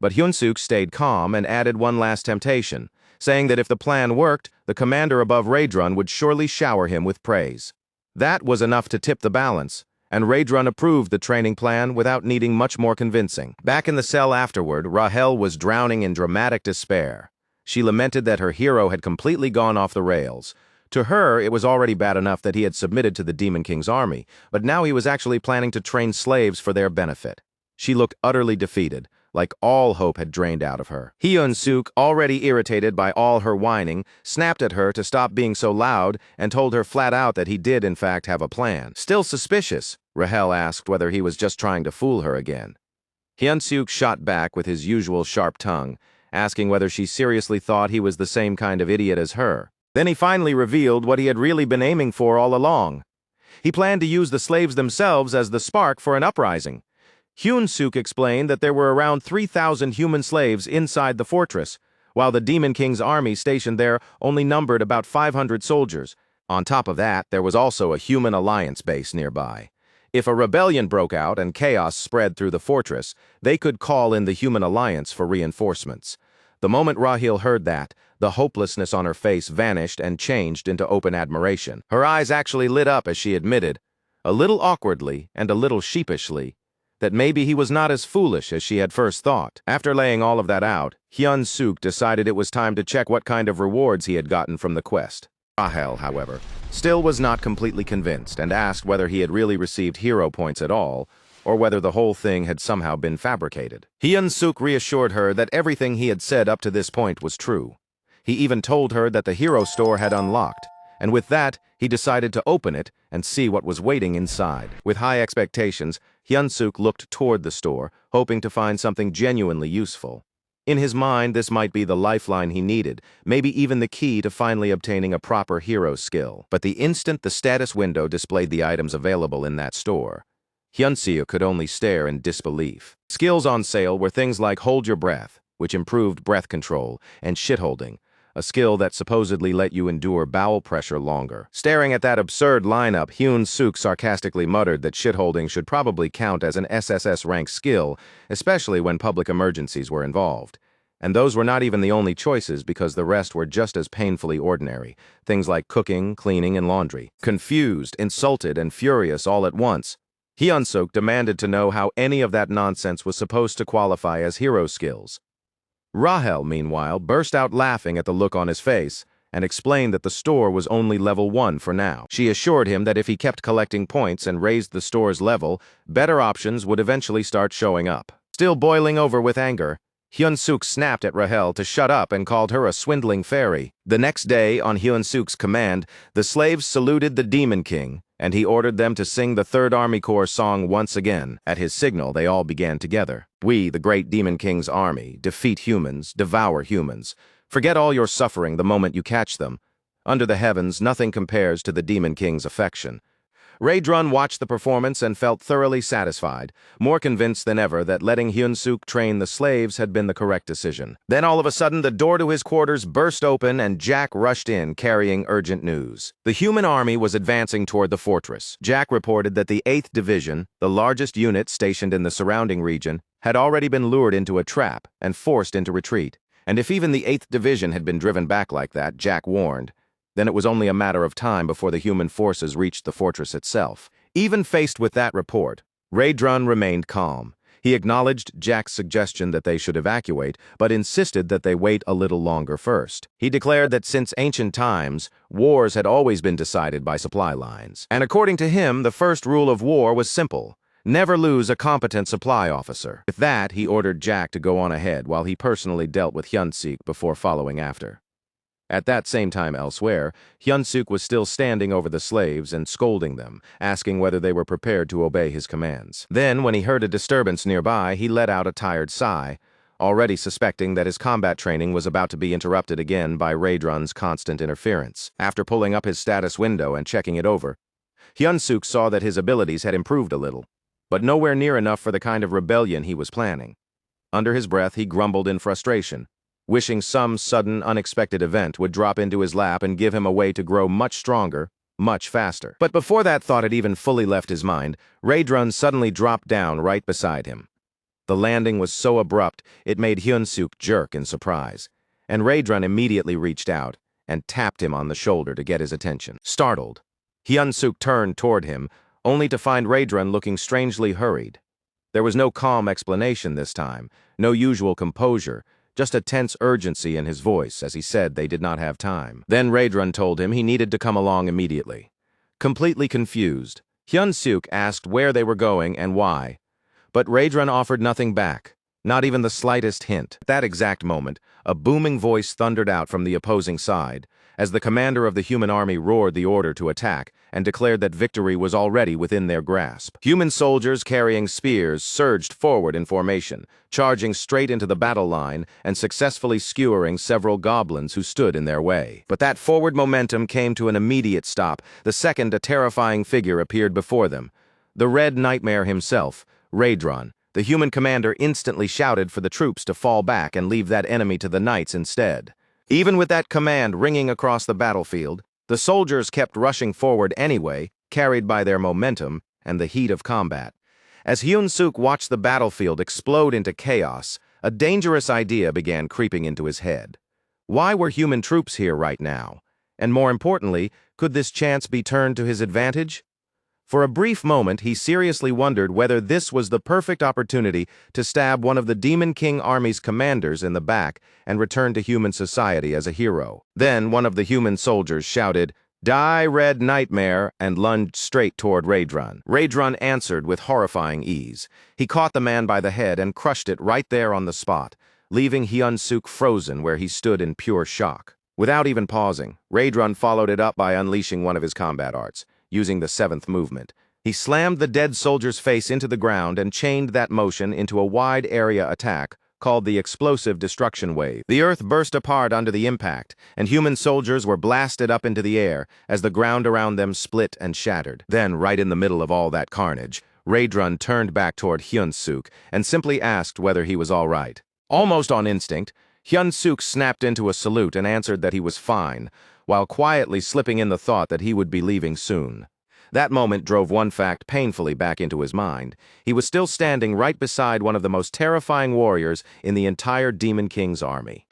But Hyun-suk stayed calm and added one last temptation, saying that if the plan worked, the commander above Raedrun would surely shower him with praise. That was enough to tip the balance, and Raedrun approved the training plan without needing much more convincing. Back in the cell afterward, Rahel was drowning in dramatic despair. She lamented that her hero had completely gone off the rails. To her, it was already bad enough that he had submitted to the Demon King's army, but now he was actually planning to train slaves for their benefit. She looked utterly defeated, like all hope had drained out of her. Hyun-suk, already irritated by all her whining, snapped at her to stop being so loud and told her flat out that he did in fact have a plan. Still suspicious, Rahel asked whether he was just trying to fool her again. Hyun-suk shot back with his usual sharp tongue, asking whether she seriously thought he was the same kind of idiot as her. Then he finally revealed what he had really been aiming for all along. He planned to use the slaves themselves as the spark for an uprising. Hyun-suk explained that there were around 3,000 human slaves inside the fortress, while the Demon King's army stationed there only numbered about 500 soldiers. On top of that, there was also a human alliance base nearby. If a rebellion broke out and chaos spread through the fortress, they could call in the human alliance for reinforcements. The moment Rahil heard that, the hopelessness on her face vanished and changed into open admiration. Her eyes actually lit up as she admitted, a little awkwardly and a little sheepishly, that maybe he was not as foolish as she had first thought. After laying all of that out, Hyun-suk decided it was time to check what kind of rewards he had gotten from the quest. Rahel, however, still was not completely convinced and asked whether he had really received hero points at all, or whether the whole thing had somehow been fabricated. Hyun-suk reassured her that everything he had said up to this point was true. He even told her that the hero store had unlocked, and with that, he decided to open it and see what was waiting inside. With high expectations, Hyun-suk looked toward the store, hoping to find something genuinely useful. In his mind, this might be the lifeline he needed, maybe even the key to finally obtaining a proper hero skill. But the instant the status window displayed the items available in that store, Hyun-suk could only stare in disbelief. Skills on sale were things like Hold Your Breath, which improved breath control, and Shitholding, a skill that supposedly let you endure bowel pressure longer. Staring at that absurd lineup, Hyun-suk sarcastically muttered that shitholding should probably count as an SSS-rank skill, especially when public emergencies were involved. And those were not even the only choices, because the rest were just as painfully ordinary, things like cooking, cleaning, and laundry. Confused, insulted, and furious all at once, Hyun-suk demanded to know how any of that nonsense was supposed to qualify as hero skills. Rahel, meanwhile, burst out laughing at the look on his face and explained that the store was only level 1 for now. She assured him that if he kept collecting points and raised the store's level, better options would eventually start showing up. Still boiling over with anger, Hyun-suk snapped at Rahel to shut up and called her a swindling fairy. The next day, on Hyun-suk's command, the slaves saluted the Demon King, and he ordered them to sing the Third Army Corps song once again. At his signal, they all began together. We, the great Demon King's army, defeat humans, devour humans. Forget all your suffering the moment you catch them. Under the heavens, nothing compares to the Demon King's affection. Rae-drun watched the performance and felt thoroughly satisfied, more convinced than ever that letting Hyun-suk train the slaves had been the correct decision. Then all of a sudden, the door to his quarters burst open and Jack rushed in, carrying urgent news. The human army was advancing toward the fortress. Jack reported that the 8th Division, the largest unit stationed in the surrounding region, had already been lured into a trap and forced into retreat. And if even the 8th Division had been driven back like that, Jack warned, then it was only a matter of time before the human forces reached the fortress itself. Even faced with that report, Rae-drun remained calm. He acknowledged Jack's suggestion that they should evacuate, but insisted that they wait a little longer first. He declared that since ancient times, wars had always been decided by supply lines. And according to him, the first rule of war was simple: never lose a competent supply officer. With that, he ordered Jack to go on ahead while he personally dealt with Hyun-suk before following after. At that same time elsewhere, Hyun-suk was still standing over the slaves and scolding them, asking whether they were prepared to obey his commands. Then, when he heard a disturbance nearby, he let out a tired sigh, already suspecting that his combat training was about to be interrupted again by Rae-drun's constant interference. After pulling up his status window and checking it over, Hyun-suk saw that his abilities had improved a little, but nowhere near enough for the kind of rebellion he was planning. Under his breath, he grumbled in frustration, wishing some sudden, unexpected event would drop into his lap and give him a way to grow much stronger, much faster. But before that thought had even fully left his mind, Rae-drun suddenly dropped down right beside him. The landing was so abrupt, it made Hyun-suk jerk in surprise, and Rae-drun immediately reached out and tapped him on the shoulder to get his attention. Startled, Hyun-suk turned toward him, only to find Rae-drun looking strangely hurried. There was no calm explanation this time, no usual composure, just a tense urgency in his voice as he said they did not have time. Then Rae-drun told him he needed to come along immediately. Completely confused, Hyun-suk asked where they were going and why, but Rae-drun offered nothing back, Not even the slightest hint. At that exact moment, a booming voice thundered out from the opposing side, as the commander of the human army roared the order to attack and declared that victory was already within their grasp. Human soldiers carrying spears surged forward in formation, charging straight into the battle line and successfully skewering several goblins who stood in their way. But that forward momentum came to an immediate stop the second a terrifying figure appeared before them. The Red Nightmare himself, Raedron. The human commander instantly shouted for the troops to fall back and leave that enemy to the knights instead. Even with that command ringing across the battlefield, the soldiers kept rushing forward anyway, carried by their momentum and the heat of combat. As Hyun-suk watched the battlefield explode into chaos, a dangerous idea began creeping into his head. Why were human troops here right now? And more importantly, could this chance be turned to his advantage? For a brief moment, he seriously wondered whether this was the perfect opportunity to stab one of the Demon King Army's commanders in the back and return to human society as a hero. Then one of the human soldiers shouted, "Die, Red Nightmare," and lunged straight toward Raedron. Raedron answered with horrifying ease. He caught the man by the head and crushed it right there on the spot, leaving Hyun-suk frozen where he stood in pure shock. Without even pausing, Raedron followed it up by unleashing one of his combat arts. Using the seventh movement, he slammed the dead soldier's face into the ground and chained that motion into a wide-area attack called the Explosive Destruction Wave. The earth burst apart under the impact, and human soldiers were blasted up into the air as the ground around them split and shattered. Then, right in the middle of all that carnage, Raedron turned back toward Hyun-suk and simply asked whether he was all right. Almost on instinct, Hyun-suk snapped into a salute and answered that he was fine, while quietly slipping in the thought that he would be leaving soon. That moment drove one fact painfully back into his mind. He was still standing right beside one of the most terrifying warriors in the entire Demon King's army.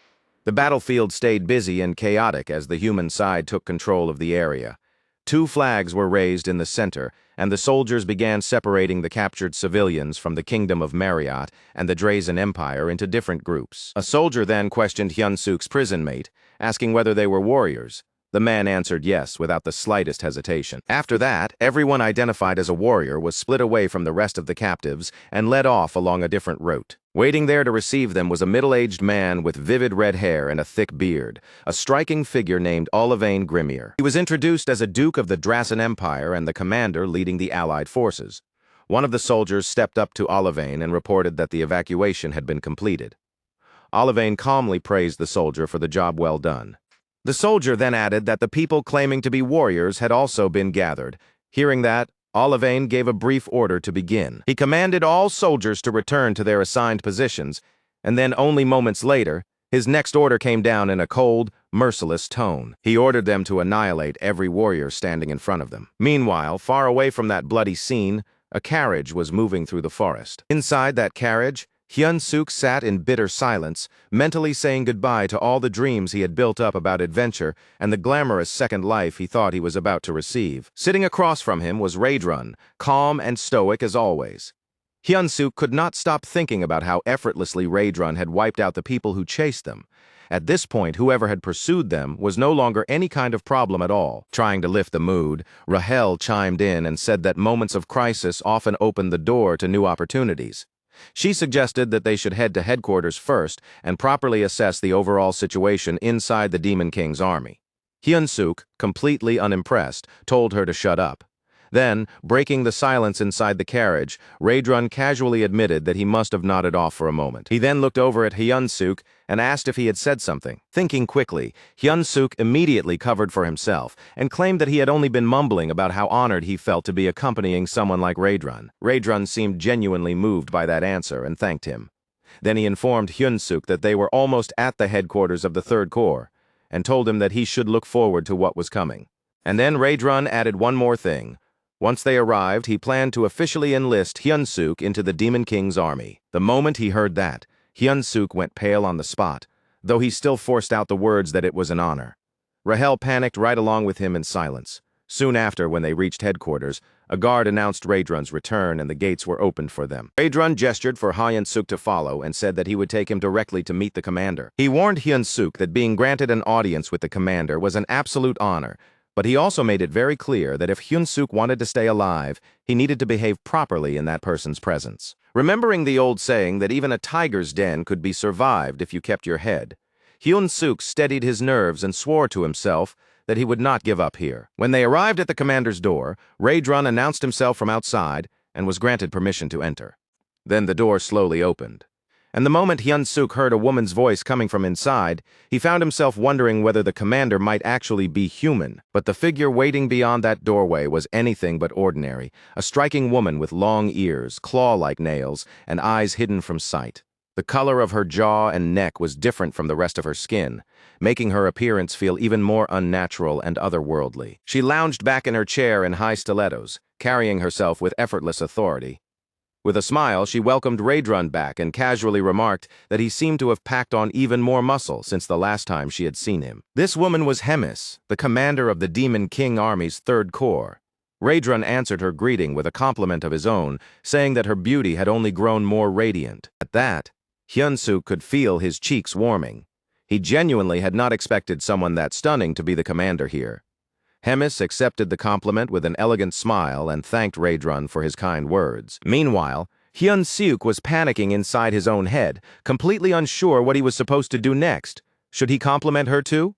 The battlefield stayed busy and chaotic as the human side took control of the area. 2 flags were raised in the center, and the soldiers began separating the captured civilians from the Kingdom of Marriott and the Drazen Empire into different groups. A soldier then questioned Hyun-suk's prison mate, asking whether they were warriors. The man answered yes without the slightest hesitation. After that, everyone identified as a warrior was split away from the rest of the captives and led off along a different route. Waiting there to receive them was a middle-aged man with vivid red hair and a thick beard, a striking figure named Olivane Grimmier. He was introduced as a duke of the Drazen Empire and the commander leading the allied forces. One of the soldiers stepped up to Olivane and reported that the evacuation had been completed. Olivane calmly praised the soldier for the job well done. The soldier then added that the people claiming to be warriors had also been gathered. Hearing that, Olivane gave a brief order to begin. He commanded all soldiers to return to their assigned positions, and then only moments later, his next order came down in a cold, merciless tone. He ordered them to annihilate every warrior standing in front of them. Meanwhile, far away from that bloody scene, a carriage was moving through the forest. Inside that carriage, Hyun-suk sat in bitter silence, mentally saying goodbye to all the dreams he had built up about adventure and the glamorous second life he thought he was about to receive. Sitting across from him was Raedron, calm and stoic as always. Hyun-suk could not stop thinking about how effortlessly Raedron had wiped out the people who chased them. At this point, whoever had pursued them was no longer any kind of problem at all. Trying to lift the mood, Rahel chimed in and said that moments of crisis often open the door to new opportunities. She suggested that they should head to headquarters first and properly assess the overall situation inside the Demon King's army. Hyun-suk, completely unimpressed, told her to shut up. Then, breaking the silence inside the carriage, Raedron casually admitted that he must have nodded off for a moment. He then looked over at Hyun-suk and asked if he had said something. Thinking quickly, Hyun-suk immediately covered for himself and claimed that he had only been mumbling about how honored he felt to be accompanying someone like Raedron. Raedron seemed genuinely moved by that answer and thanked him. Then he informed Hyun-suk that they were almost at the headquarters of the Third Corps and told him that he should look forward to what was coming. And then Raedron added one more thing. Once they arrived, he planned to officially enlist Hyun-suk into the Demon King's army. The moment he heard that, Hyun-suk went pale on the spot, though he still forced out the words that it was an honor. Rahel panicked right along with him in silence. Soon after, when they reached headquarters, a guard announced Raedron's return and the gates were opened for them. Raedron gestured for Hyun-suk to follow and said that he would take him directly to meet the commander. He warned Hyun-suk that being granted an audience with the commander was an absolute honor, but he also made it very clear that if Hyun-suk wanted to stay alive, he needed to behave properly in that person's presence. Remembering the old saying that even a tiger's den could be survived if you kept your head, Hyun-suk steadied his nerves and swore to himself that he would not give up here. When they arrived at the commander's door, Rae-drun announced himself from outside and was granted permission to enter. Then the door slowly opened. And the moment Hyun-suk heard a woman's voice coming from inside, he found himself wondering whether the commander might actually be human. But the figure waiting beyond that doorway was anything but ordinary, a striking woman with long ears, claw-like nails, and eyes hidden from sight. The color of her jaw and neck was different from the rest of her skin, making her appearance feel even more unnatural and otherworldly. She lounged back in her chair in high stilettos, carrying herself with effortless authority. With a smile, she welcomed Rae-drun back and casually remarked that he seemed to have packed on even more muscle since the last time she had seen him. This woman was Hemis, the commander of the Demon King Army's 3rd Corps. Rae-drun answered her greeting with a compliment of his own, saying that her beauty had only grown more radiant. At that, Hyun-suk could feel his cheeks warming. He genuinely had not expected someone that stunning to be the commander here. Hemis accepted the compliment with an elegant smile and thanked Rae-drun for his kind words. Meanwhile, Hyun-suk was panicking inside his own head, completely unsure what he was supposed to do next. Should he compliment her too?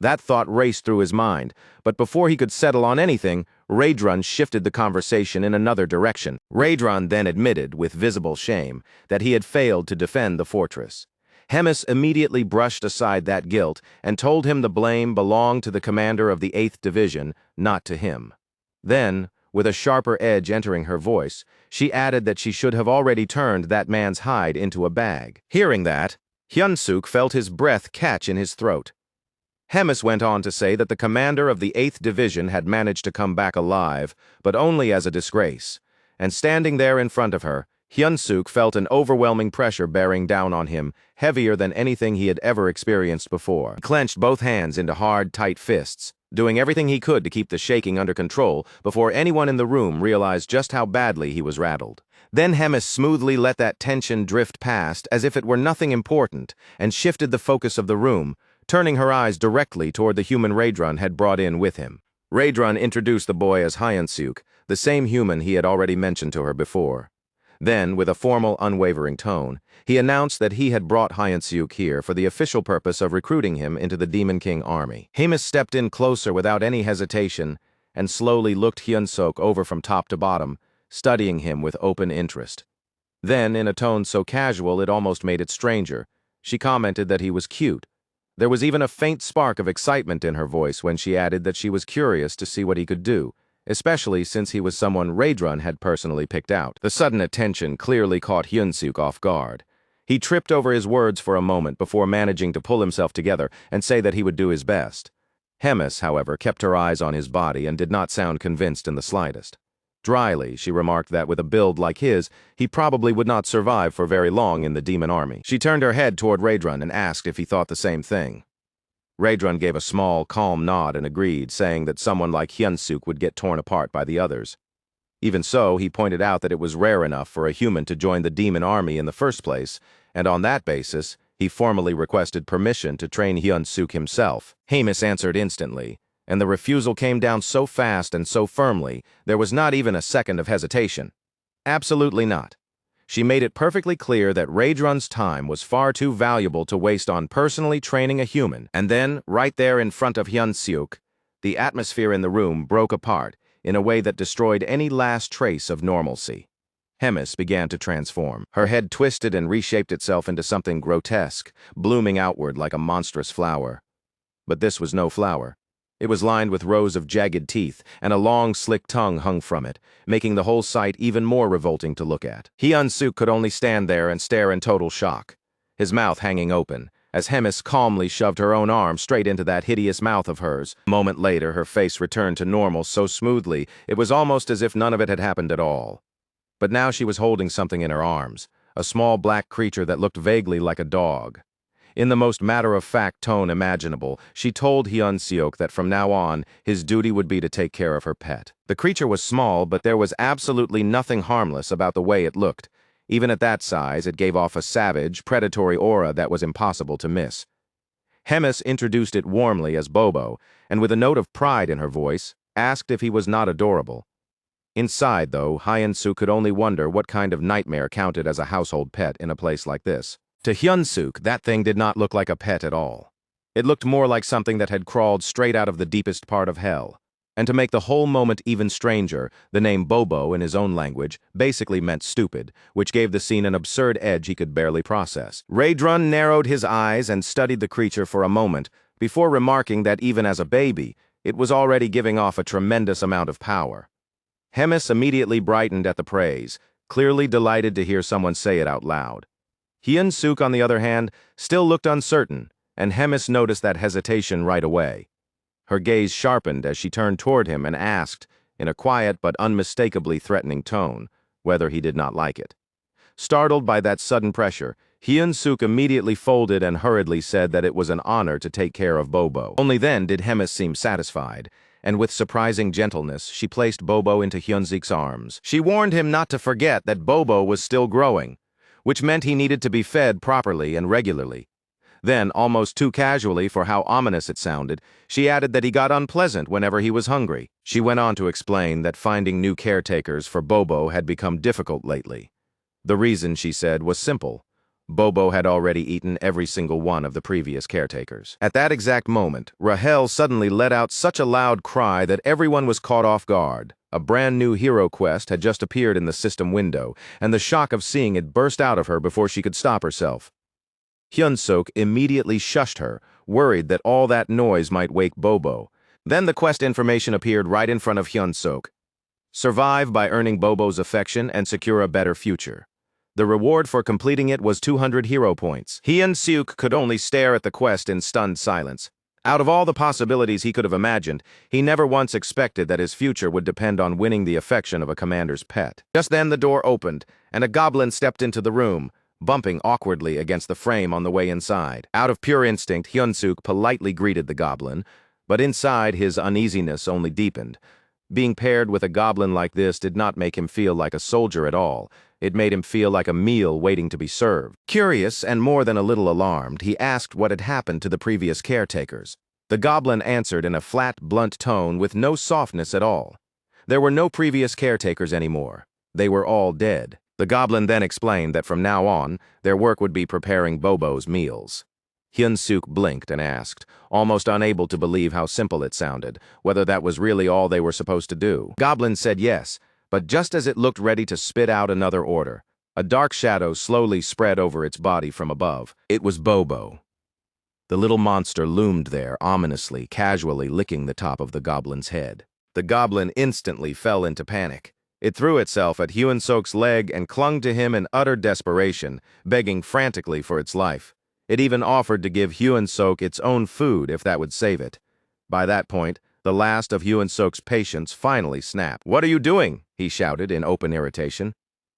That thought raced through his mind, but before he could settle on anything, Rae-drun shifted the conversation in another direction. Rae-drun then admitted, with visible shame, that he had failed to defend the fortress. Hemis immediately brushed aside that guilt and told him the blame belonged to the commander of the 8th Division, not to him. Then, with a sharper edge entering her voice, she added that she should have already turned that man's hide into a bag. Hearing that, Hyun-suk felt his breath catch in his throat. Hemis went on to say that the commander of the 8th Division had managed to come back alive, but only as a disgrace. And standing there in front of her, Hyun-suk felt an overwhelming pressure bearing down on him, heavier than anything he had ever experienced before. He clenched both hands into hard, tight fists, doing everything he could to keep the shaking under control before anyone in the room realized just how badly he was rattled. Then Hemis smoothly let that tension drift past as if it were nothing important and shifted the focus of the room, turning her eyes directly toward the human Rae-drun had brought in with him. Rae-drun introduced the boy as Hyun-suk, the same human he had already mentioned to her before. Then, with a formal, unwavering tone, he announced that he had brought Hyun-suk here for the official purpose of recruiting him into the Demon King Army. Hemis stepped in closer without any hesitation and slowly looked Hyun-suk over from top to bottom, studying him with open interest. Then, in a tone so casual it almost made it stranger, she commented that he was cute. There was even a faint spark of excitement in her voice when she added that she was curious to see what he could do, especially since he was someone Rae-drun had personally picked out. The sudden attention clearly caught Hyun-suk off guard. He tripped over his words for a moment before managing to pull himself together and say that he would do his best. Hemis, however, kept her eyes on his body and did not sound convinced in the slightest. Dryly, she remarked that with a build like his, he probably would not survive for very long in the demon army. She turned her head toward Rae-drun and asked if he thought the same thing. Rae-drun gave a small, calm nod and agreed, saying that someone like Hyun-suk would get torn apart by the others. Even so, he pointed out that it was rare enough for a human to join the demon army in the first place, and on that basis, he formally requested permission to train Hyun-suk himself. Hemis answered instantly, and the refusal came down so fast and so firmly, there was not even a second of hesitation. Absolutely not. She made it perfectly clear that Rae-drun's time was far too valuable to waste on personally training a human. And then, right there in front of Hyun-suk, the atmosphere in the room broke apart in a way that destroyed any last trace of normalcy. Hemis began to transform. Her head twisted and reshaped itself into something grotesque, blooming outward like a monstrous flower. But this was no flower. It was lined with rows of jagged teeth, and a long, slick tongue hung from it, making the whole sight even more revolting to look at. Hyun-suk could only stand there and stare in total shock, his mouth hanging open, as Hemis calmly shoved her own arm straight into that hideous mouth of hers. A moment later, her face returned to normal so smoothly, it was almost as if none of it had happened at all. But now she was holding something in her arms, a small black creature that looked vaguely like a dog. In the most matter-of-fact tone imaginable, she told Hyun-suk that from now on, his duty would be to take care of her pet. The creature was small, but there was absolutely nothing harmless about the way it looked. Even at that size, it gave off a savage, predatory aura that was impossible to miss. Hemis introduced it warmly as Bobo, and with a note of pride in her voice, asked if he was not adorable. Inside, though, Hyun-suk could only wonder what kind of nightmare counted as a household pet in a place like this. To Hyun-suk, that thing did not look like a pet at all. It looked more like something that had crawled straight out of the deepest part of hell. And to make the whole moment even stranger, the name Bobo in his own language basically meant stupid, which gave the scene an absurd edge he could barely process. Raedrun narrowed his eyes and studied the creature for a moment, before remarking that even as a baby, it was already giving off a tremendous amount of power. Hemis immediately brightened at the praise, clearly delighted to hear someone say it out loud. Hyun-suk, on the other hand, still looked uncertain, and Hemis noticed that hesitation right away. Her gaze sharpened as she turned toward him and asked, in a quiet but unmistakably threatening tone, whether he did not like it. Startled by that sudden pressure, Hyun-suk immediately folded and hurriedly said that it was an honor to take care of Bobo. Only then did Hemis seem satisfied, and with surprising gentleness, she placed Bobo into Hyun-suk's arms. She warned him not to forget that Bobo was still growing, which meant he needed to be fed properly and regularly. Then, almost too casually for how ominous it sounded, she added that he got unpleasant whenever he was hungry. She went on to explain that finding new caretakers for Bobo had become difficult lately. The reason, she said, was simple. Bobo had already eaten every single one of the previous caretakers. At that exact moment, Rahel suddenly let out such a loud cry that everyone was caught off guard. A brand new hero quest had just appeared in the system window, and the shock of seeing it burst out of her before she could stop herself. Hyun-suk immediately shushed her, worried that all that noise might wake Bobo. Then the quest information appeared right in front of Hyun-suk. Survive by earning Bobo's affection and secure a better future. The reward for completing it was 200 hero points. Hyun-suk could only stare at the quest in stunned silence. Out of all the possibilities he could have imagined, he never once expected that his future would depend on winning the affection of a commander's pet. Just then the door opened, and a goblin stepped into the room, bumping awkwardly against the frame on the way inside. Out of pure instinct, Hyun-suk politely greeted the goblin, but inside his uneasiness only deepened. Being paired with a goblin like this did not make him feel like a soldier at all. It made him feel like a meal waiting to be served. Curious and more than a little alarmed, he asked what had happened to the previous caretakers. The goblin answered in a flat, blunt tone with no softness at all. There were no previous caretakers anymore. They were all dead. The goblin then explained that from now on, their work would be preparing Bobo's meals. Hyun-suk blinked and asked, almost unable to believe how simple it sounded, whether that was really all they were supposed to do. Goblin said yes, but just as it looked ready to spit out another order, a dark shadow slowly spread over its body from above. It was Bobo. The little monster loomed there, ominously, casually licking the top of the goblin's head. The goblin instantly fell into panic. It threw itself at Hyun-suk's leg and clung to him in utter desperation, begging frantically for its life. It even offered to give Hyun-suk its own food if that would save it. By that point, the last of Hyun-suk's patience finally snapped. "What are you doing?" he shouted in open irritation.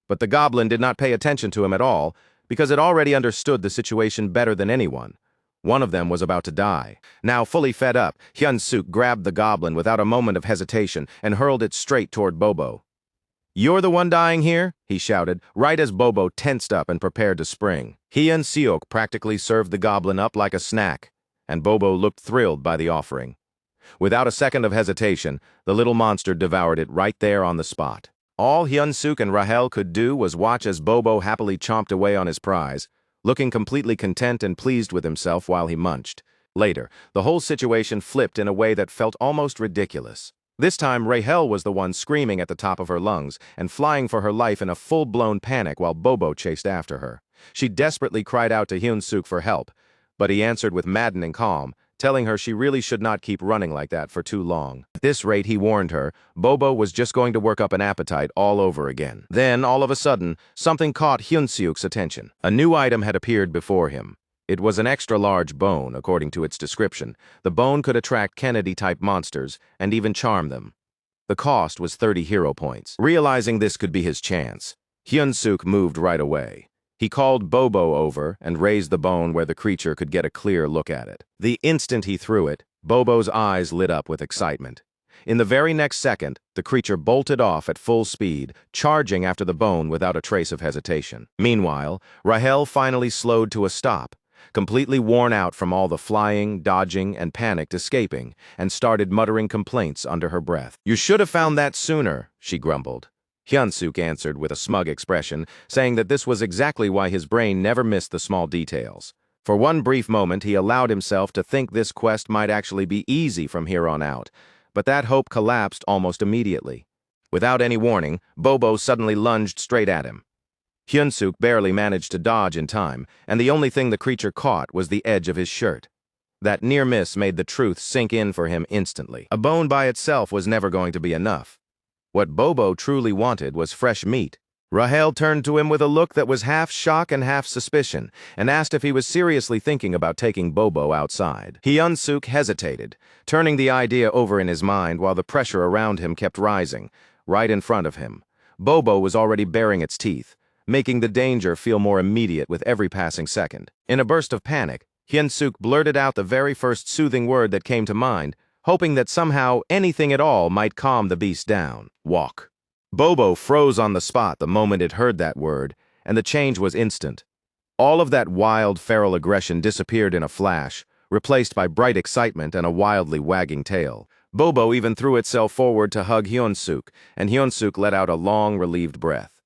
But the goblin did not pay attention to him at all, because it already understood the situation better than anyone. One of them was about to die. Now, fully fed up, Hyun-suk grabbed the goblin without a moment of hesitation and hurled it straight toward Bobo. "You're the one dying here?" he shouted, right as Bobo tensed up and prepared to spring. Hyun-suk practically served the goblin up like a snack, and Bobo looked thrilled by the offering. Without a second of hesitation, the little monster devoured it right there on the spot. All Hyun-suk and Rahel could do was watch as Bobo happily chomped away on his prize, looking completely content and pleased with himself while he munched. Later, the whole situation flipped in a way that felt almost ridiculous. This time, Rahel was the one screaming at the top of her lungs and flying for her life in a full-blown panic while Bobo chased after her. She desperately cried out to Hyun-suk for help, but he answered with maddening calm, telling her she really should not keep running like that for too long. At this rate, he warned her, Bobo was just going to work up an appetite all over again. Then, all of a sudden, something caught Hyun-suk's attention. A new item had appeared before him. It was an extra-large bone, according to its description. The bone could attract Kennedy-type monsters and even charm them. The cost was 30 hero points. Realizing this could be his chance, Hyun-suk moved right away. He called Bobo over and raised the bone where the creature could get a clear look at it. The instant he threw it, Bobo's eyes lit up with excitement. In the very next second, the creature bolted off at full speed, charging after the bone without a trace of hesitation. Meanwhile, Rahel finally slowed to a stop, completely worn out from all the flying, dodging, and panicked escaping, and started muttering complaints under her breath. "You should have found that sooner," she grumbled. Hyunsuk answered with a smug expression, saying that this was exactly why his brain never missed the small details. For one brief moment, he allowed himself to think this quest might actually be easy from here on out, but that hope collapsed almost immediately. Without any warning, Bobo suddenly lunged straight at him. Hyunsuk barely managed to dodge in time, and the only thing the creature caught was the edge of his shirt. That near miss made the truth sink in for him instantly. A bone by itself was never going to be enough. What Bobo truly wanted was fresh meat. Rahel turned to him with a look that was half shock and half suspicion, and asked if he was seriously thinking about taking Bobo outside. Hyunsuk hesitated, turning the idea over in his mind while the pressure around him kept rising. Right in front of him, Bobo was already baring its teeth, making the danger feel more immediate with every passing second. In a burst of panic, Hyunsuk blurted out the very first soothing word that came to mind, hoping that somehow anything at all might calm the beast down. "Walk." Bobo froze on the spot the moment it heard that word, and the change was instant. All of that wild, feral aggression disappeared in a flash, replaced by bright excitement and a wildly wagging tail. Bobo even threw itself forward to hug Hyunsuk, and Hyunsuk let out a long, relieved breath.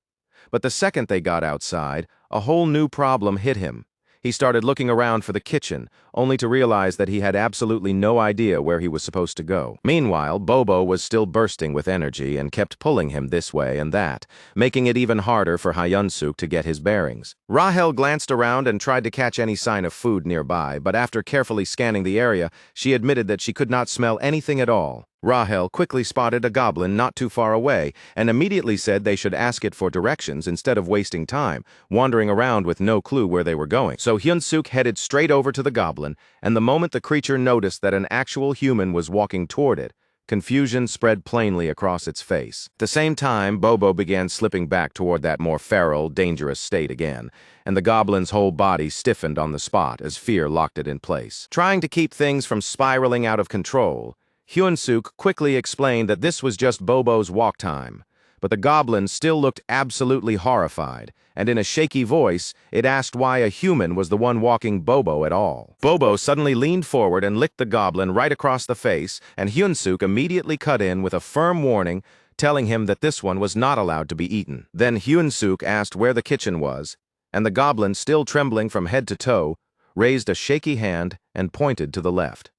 But the second they got outside, a whole new problem hit him. He started looking around for the kitchen, only to realize that he had absolutely no idea where he was supposed to go. Meanwhile, Bobo was still bursting with energy and kept pulling him this way and that, making it even harder for Hyunsuk to get his bearings. Rahel glanced around and tried to catch any sign of food nearby, but after carefully scanning the area, she admitted that she could not smell anything at all. Rahel quickly spotted a goblin not too far away and immediately said they should ask it for directions instead of wasting time, wandering around with no clue where they were going. So Hyunsuk headed straight over to the goblin, and the moment the creature noticed that an actual human was walking toward it, confusion spread plainly across its face. At the same time, Bobo began slipping back toward that more feral, dangerous state again, and the goblin's whole body stiffened on the spot as fear locked it in place. Trying to keep things from spiraling out of control, Hyunsuk quickly explained that this was just Bobo's walk time, but the goblin still looked absolutely horrified, and in a shaky voice, it asked why a human was the one walking Bobo at all. Bobo suddenly leaned forward and licked the goblin right across the face, and Hyunsuk immediately cut in with a firm warning, telling him that this one was not allowed to be eaten. Then Hyunsuk asked where the kitchen was, and the goblin, still trembling from head to toe, raised a shaky hand and pointed to the left.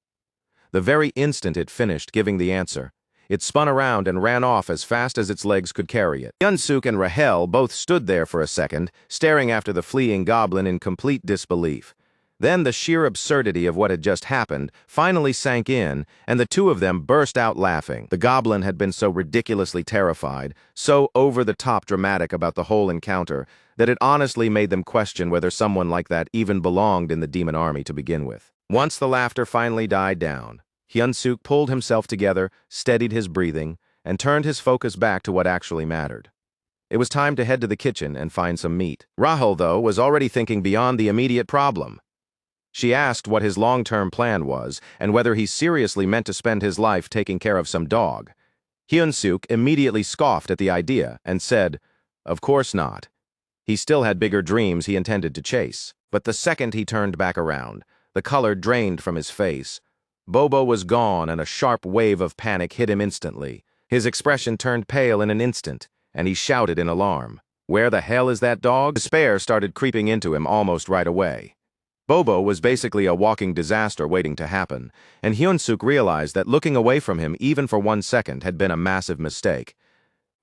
The very instant it finished giving the answer, it spun around and ran off as fast as its legs could carry it. Hyunsuk and Rahel both stood there for a second, staring after the fleeing goblin in complete disbelief. Then the sheer absurdity of what had just happened finally sank in, and the two of them burst out laughing. The goblin had been so ridiculously terrified, so over-the-top dramatic about the whole encounter, that it honestly made them question whether someone like that even belonged in the demon army to begin with. Once the laughter finally died down, Hyunsuk pulled himself together, steadied his breathing, and turned his focus back to what actually mattered. It was time to head to the kitchen and find some meat. Rahel, though, was already thinking beyond the immediate problem. She asked what his long-term plan was and whether he seriously meant to spend his life taking care of some dog. Hyunsuk immediately scoffed at the idea and said, "Of course not." He still had bigger dreams he intended to chase. But the second he turned back around, the color drained from his face. Bobo was gone, and a sharp wave of panic hit him instantly. His expression turned pale in an instant, and he shouted in alarm, "Where the hell is that dog?" Despair started creeping into him almost right away. Bobo was basically a walking disaster waiting to happen, and Hyunsuk realized that looking away from him even for 1 second had been a massive mistake.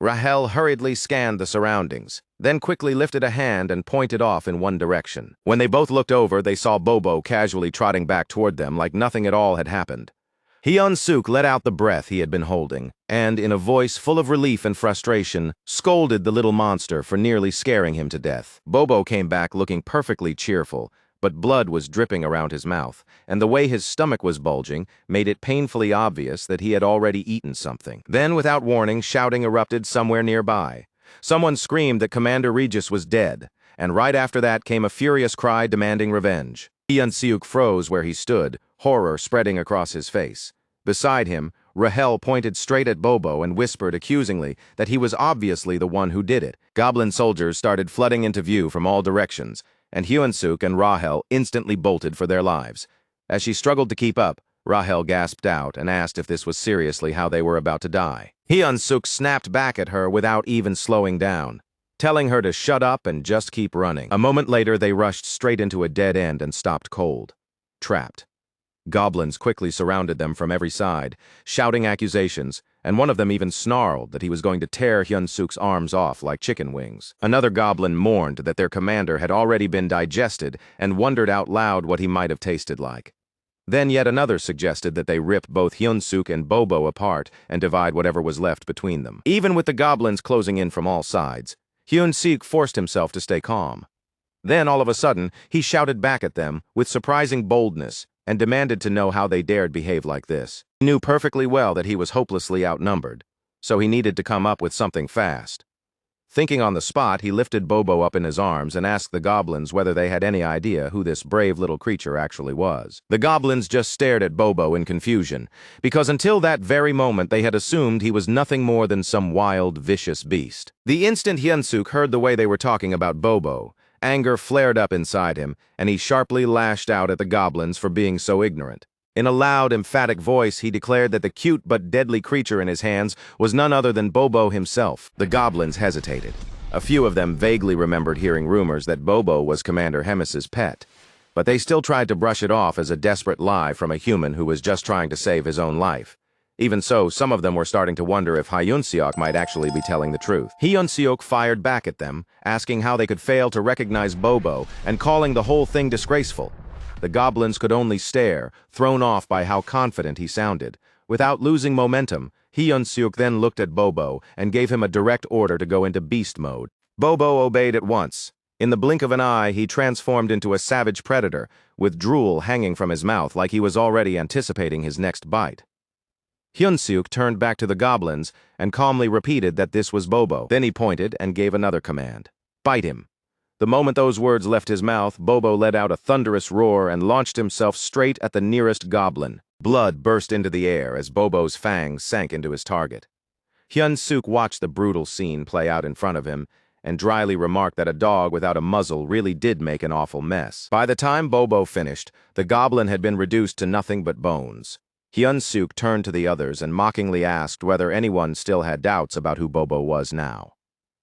Rahel hurriedly scanned the surroundings, then quickly lifted a hand and pointed off in one direction. When they both looked over, they saw Bobo casually trotting back toward them like nothing at all had happened. Hyunsuk let out the breath he had been holding, and, in a voice full of relief and frustration, scolded the little monster for nearly scaring him to death. Bobo came back looking perfectly cheerful, but blood was dripping around his mouth, and the way his stomach was bulging made it painfully obvious that he had already eaten something. Then, without warning, shouting erupted somewhere nearby. Someone screamed that Commander Regis was dead, and right after that came a furious cry demanding revenge. Hyunsuk froze where he stood, horror spreading across his face. Beside him, Rahel pointed straight at Bobo and whispered accusingly that he was obviously the one who did it. Goblin soldiers started flooding into view from all directions, and Hyun-suk and Rahel instantly bolted for their lives. As she struggled to keep up, Rahel gasped out and asked if this was seriously how they were about to die. Hyun-suk snapped back at her without even slowing down, telling her to shut up and just keep running. A moment later, they rushed straight into a dead end and stopped cold. Trapped. Goblins quickly surrounded them from every side, shouting accusations, and one of them even snarled that he was going to tear Hyun-suk's arms off like chicken wings. Another goblin mourned that their commander had already been digested and wondered out loud what he might have tasted like. Then yet another suggested that they rip both Hyun-suk and Bobo apart and divide whatever was left between them. Even with the goblins closing in from all sides, Hyun-suk forced himself to stay calm. Then, all of a sudden, he shouted back at them with surprising boldness and demanded to know how they dared behave like this. He knew perfectly well that he was hopelessly outnumbered, so he needed to come up with something fast. Thinking on the spot, he lifted Bobo up in his arms and asked the goblins whether they had any idea who this brave little creature actually was. The goblins just stared at Bobo in confusion, because until that very moment they had assumed he was nothing more than some wild, vicious beast. The instant Hyun-suk heard the way they were talking about Bobo, anger flared up inside him, and he sharply lashed out at the goblins for being so ignorant. In a loud, emphatic voice, he declared that the cute but deadly creature in his hands was none other than Bobo himself. The goblins hesitated. A few of them vaguely remembered hearing rumors that Bobo was Commander Hemis's pet, but they still tried to brush it off as a desperate lie from a human who was just trying to save his own life. Even so, some of them were starting to wonder if Hyun-suk might actually be telling the truth. Hyun-suk fired back at them, asking how they could fail to recognize Bobo and calling the whole thing disgraceful. The goblins could only stare, thrown off by how confident he sounded. Without losing momentum, Hyun-suk then looked at Bobo and gave him a direct order to go into beast mode. Bobo obeyed at once. In the blink of an eye, he transformed into a savage predator, with drool hanging from his mouth like he was already anticipating his next bite. Hyun-suk turned back to the goblins and calmly repeated that this was Bobo. Then he pointed and gave another command. Bite him. The moment those words left his mouth, Bobo let out a thunderous roar and launched himself straight at the nearest goblin. Blood burst into the air as Bobo's fangs sank into his target. Hyun-suk watched the brutal scene play out in front of him and dryly remarked that a dog without a muzzle really did make an awful mess. By the time Bobo finished, the goblin had been reduced to nothing but bones. Hyun-suk turned to the others and mockingly asked whether anyone still had doubts about who Bobo was now.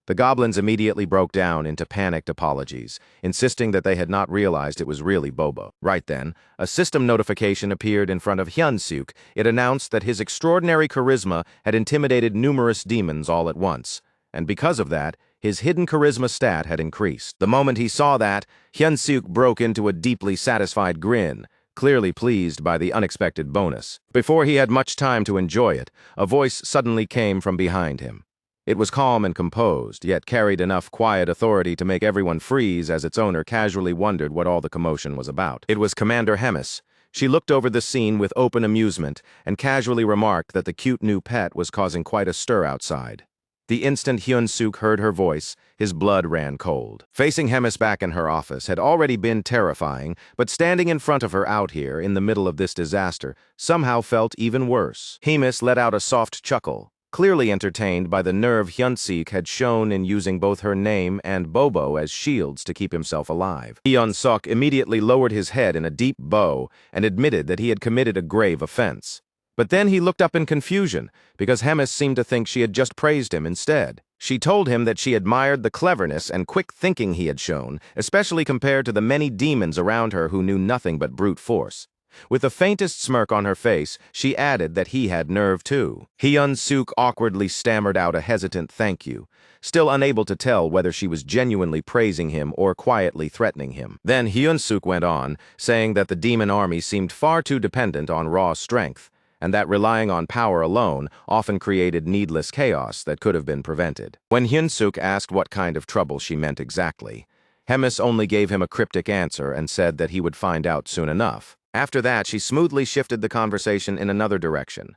The goblins immediately broke down into panicked apologies, insisting that they had not realized it was really Bobo. Right then, a system notification appeared in front of Hyun-suk. It announced that his extraordinary charisma had intimidated numerous demons all at once, and because of that, his hidden charisma stat had increased. The moment he saw that, Hyun-suk broke into a deeply satisfied grin, clearly pleased by the unexpected bonus. Before he had much time to enjoy it, a voice suddenly came from behind him. It was calm and composed, yet carried enough quiet authority to make everyone freeze as its owner casually wondered what all the commotion was about. It was Commander Hemis. She looked over the scene with open amusement and casually remarked that the cute new pet was causing quite a stir outside. The instant Hyun-suk heard her voice, his blood ran cold. Facing Hemis back in her office had already been terrifying, but standing in front of her out here in the middle of this disaster somehow felt even worse. Hemis let out a soft chuckle, clearly entertained by the nerve Hyun-suk had shown in using both her name and Bobo as shields to keep himself alive. Hyun-suk immediately lowered his head in a deep bow and admitted that he had committed a grave offense. But then he looked up in confusion, because Hemis seemed to think she had just praised him instead. She told him that she admired the cleverness and quick thinking he had shown, especially compared to the many demons around her who knew nothing but brute force. With the faintest smirk on her face, she added that he had nerve too. Hyun-suk awkwardly stammered out a hesitant thank you, still unable to tell whether she was genuinely praising him or quietly threatening him. Then Hyun-suk went on, saying that the demon army seemed far too dependent on raw strength, and that relying on power alone often created needless chaos that could have been prevented. When Hyun-suk asked what kind of trouble she meant exactly, Hemis only gave him a cryptic answer and said that he would find out soon enough. After that, she smoothly shifted the conversation in another direction.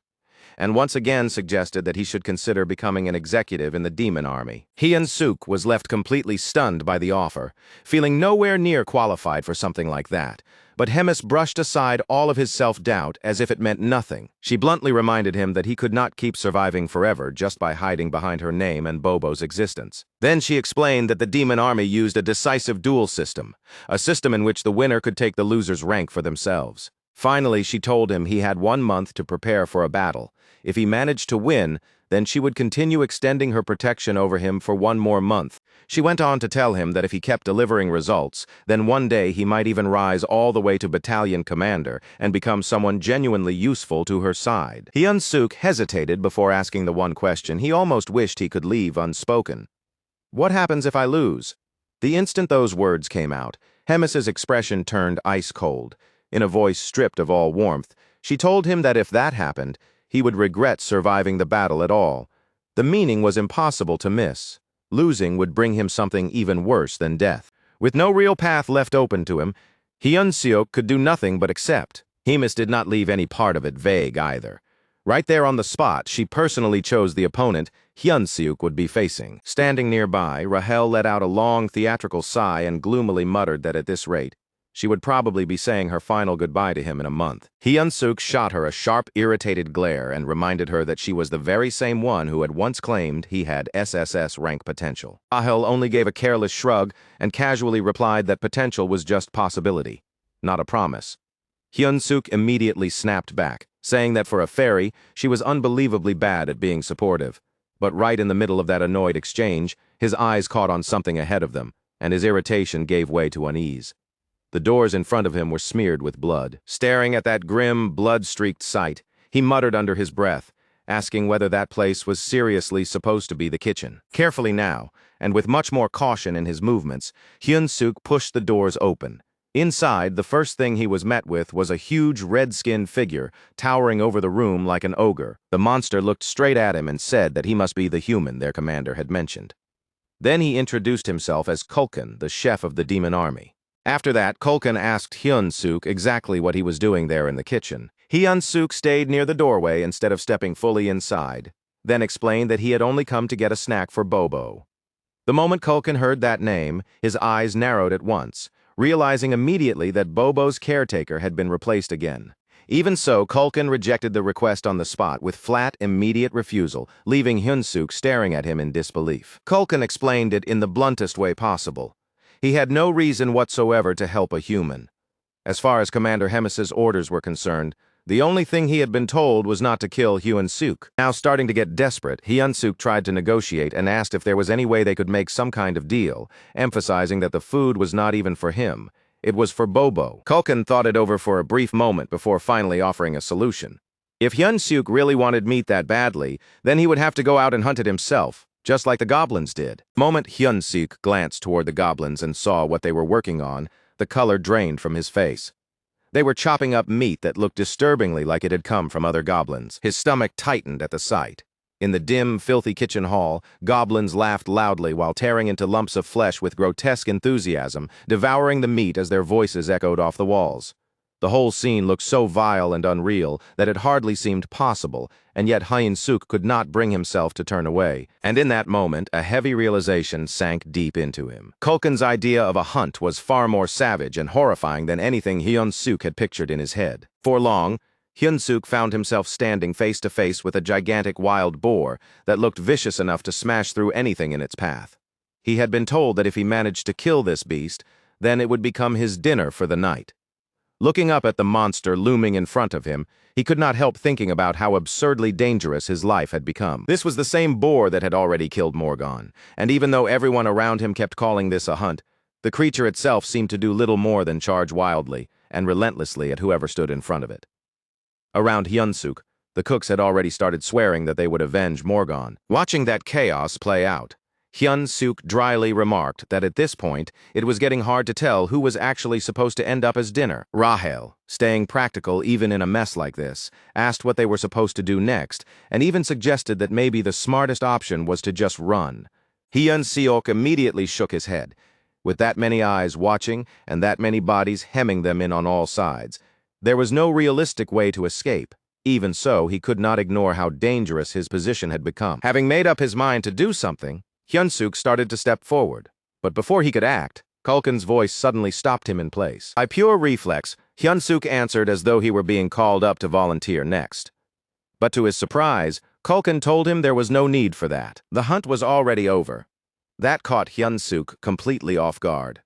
and once again suggested that he should consider becoming an executive in the demon army. Hyun-suk was left completely stunned by the offer, feeling nowhere near qualified for something like that. But Hemis brushed aside all of his self-doubt as if it meant nothing. She bluntly reminded him that he could not keep surviving forever just by hiding behind her name and Bobo's existence. Then she explained that the demon army used a decisive duel system, a system in which the winner could take the loser's rank for themselves. Finally, she told him he had 1 month to prepare for a battle. If he managed to win, then she would continue extending her protection over him for 1 more month. She went on to tell him that if he kept delivering results, then one day he might even rise all the way to battalion commander and become someone genuinely useful to her side. Hyun-suk hesitated before asking the one question he almost wished he could leave unspoken. "What happens if I lose?" The instant those words came out, Hemis's expression turned ice cold. In a voice stripped of all warmth, she told him that if that happened, he would regret surviving the battle at all. The meaning was impossible to miss. Losing would bring him something even worse than death. With no real path left open to him, Hyun-suk could do nothing but accept. Hemis did not leave any part of it vague either. Right there on the spot, she personally chose the opponent Hyun-suk would be facing. Standing nearby, Rahel let out a long theatrical sigh and gloomily muttered that at this rate, she would probably be saying her final goodbye to him in a month. Hyun-suk shot her a sharp, irritated glare and reminded her that she was the very same one who had once claimed he had SSS rank potential. Rahel only gave a careless shrug and casually replied that potential was just possibility, not a promise. Hyun-suk immediately snapped back, saying that for a fairy, she was unbelievably bad at being supportive. But right in the middle of that annoyed exchange, his eyes caught on something ahead of them, and his irritation gave way to unease. The doors in front of him were smeared with blood. Staring at that grim, blood-streaked sight, he muttered under his breath, asking whether that place was seriously supposed to be the kitchen. Carefully now, and with much more caution in his movements, Hyun-suk pushed the doors open. Inside, the first thing he was met with was a huge red-skinned figure towering over the room like an ogre. The monster looked straight at him and said that he must be the human their commander had mentioned. Then he introduced himself as Kulkin, the chef of the demon army. After that, Kulkin asked Hyun-suk exactly what he was doing there in the kitchen. Hyun-suk stayed near the doorway instead of stepping fully inside, then explained that he had only come to get a snack for Bobo. The moment Kulkin heard that name, his eyes narrowed at once, realizing immediately that Bobo's caretaker had been replaced again. Even so, Kulkin rejected the request on the spot with flat, immediate refusal, leaving Hyun-suk staring at him in disbelief. Kulkin explained it in the bluntest way possible. He had no reason whatsoever to help a human. As far as Commander Hemis's orders were concerned, the only thing he had been told was not to kill Hyun-suk. Now starting to get desperate, Hyun-suk tried to negotiate and asked if there was any way they could make some kind of deal, emphasizing that the food was not even for him. It was for Bobo. Kulkin thought it over for a brief moment before finally offering a solution. If Hyun-suk really wanted meat that badly, then he would have to go out and hunt it himself, just like the goblins did. The moment Hyun-suk glanced toward the goblins and saw what they were working on, the color drained from his face. They were chopping up meat that looked disturbingly like it had come from other goblins. His stomach tightened at the sight. In the dim, filthy kitchen hall, goblins laughed loudly while tearing into lumps of flesh with grotesque enthusiasm, devouring the meat as their voices echoed off the walls. The whole scene looked so vile and unreal that it hardly seemed possible, and yet Hyun-suk could not bring himself to turn away. And in that moment, a heavy realization sank deep into him. Kulkin's idea of a hunt was far more savage and horrifying than anything Hyun-suk had pictured in his head. For long, Hyun-suk found himself standing face to face with a gigantic wild boar that looked vicious enough to smash through anything in its path. He had been told that if he managed to kill this beast, then it would become his dinner for the night. Looking up at the monster looming in front of him, he could not help thinking about how absurdly dangerous his life had become. This was the same boar that had already killed Morgan, and even though everyone around him kept calling this a hunt, the creature itself seemed to do little more than charge wildly and relentlessly at whoever stood in front of it. Around Hyun-suk, the cooks had already started swearing that they would avenge Morgan. Watching that chaos play out, Hyun-suk dryly remarked that at this point, it was getting hard to tell who was actually supposed to end up as dinner. Rahel, staying practical even in a mess like this, asked what they were supposed to do next, and even suggested that maybe the smartest option was to just run. Hyun-suk immediately shook his head. With that many eyes watching and that many bodies hemming them in on all sides, there was no realistic way to escape. Even so, he could not ignore how dangerous his position had become. Having made up his mind to do something, Hyun-suk started to step forward. But before he could act, Kulkin's voice suddenly stopped him in place. By pure reflex, Hyun-suk answered as though he were being called up to volunteer next. But to his surprise, Kulkin told him there was no need for that. The hunt was already over. That caught Hyun-suk completely off guard.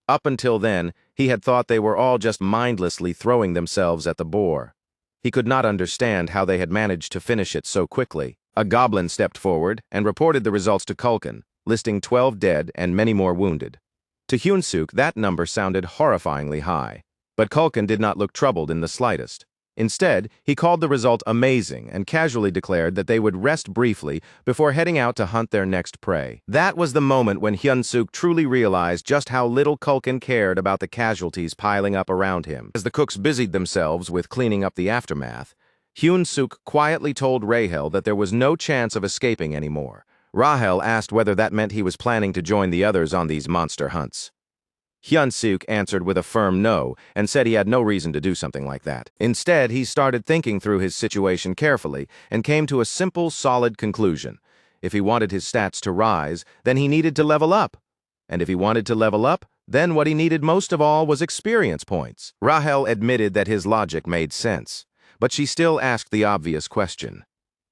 Up until then, he had thought they were all just mindlessly throwing themselves at the boar. He could not understand how they had managed to finish it so quickly. A goblin stepped forward and reported the results to Kulkin, listing 12 dead and many more wounded. To Hyun-suk, that number sounded horrifyingly high, but Kulkin did not look troubled in the slightest. Instead, he called the result amazing and casually declared that they would rest briefly before heading out to hunt their next prey. That was the moment when Hyun-suk truly realized just how little Kulkin cared about the casualties piling up around him. As the cooks busied themselves with cleaning up the aftermath, Hyun-suk quietly told Rahel that there was no chance of escaping anymore. Rahel asked whether that meant he was planning to join the others on these monster hunts. Hyun-suk answered with a firm no and said he had no reason to do something like that. Instead, he started thinking through his situation carefully and came to a simple, solid conclusion. If he wanted his stats to rise, then he needed to level up. And if he wanted to level up, then what he needed most of all was experience points. Rahel admitted that his logic made sense, but she still asked the obvious question.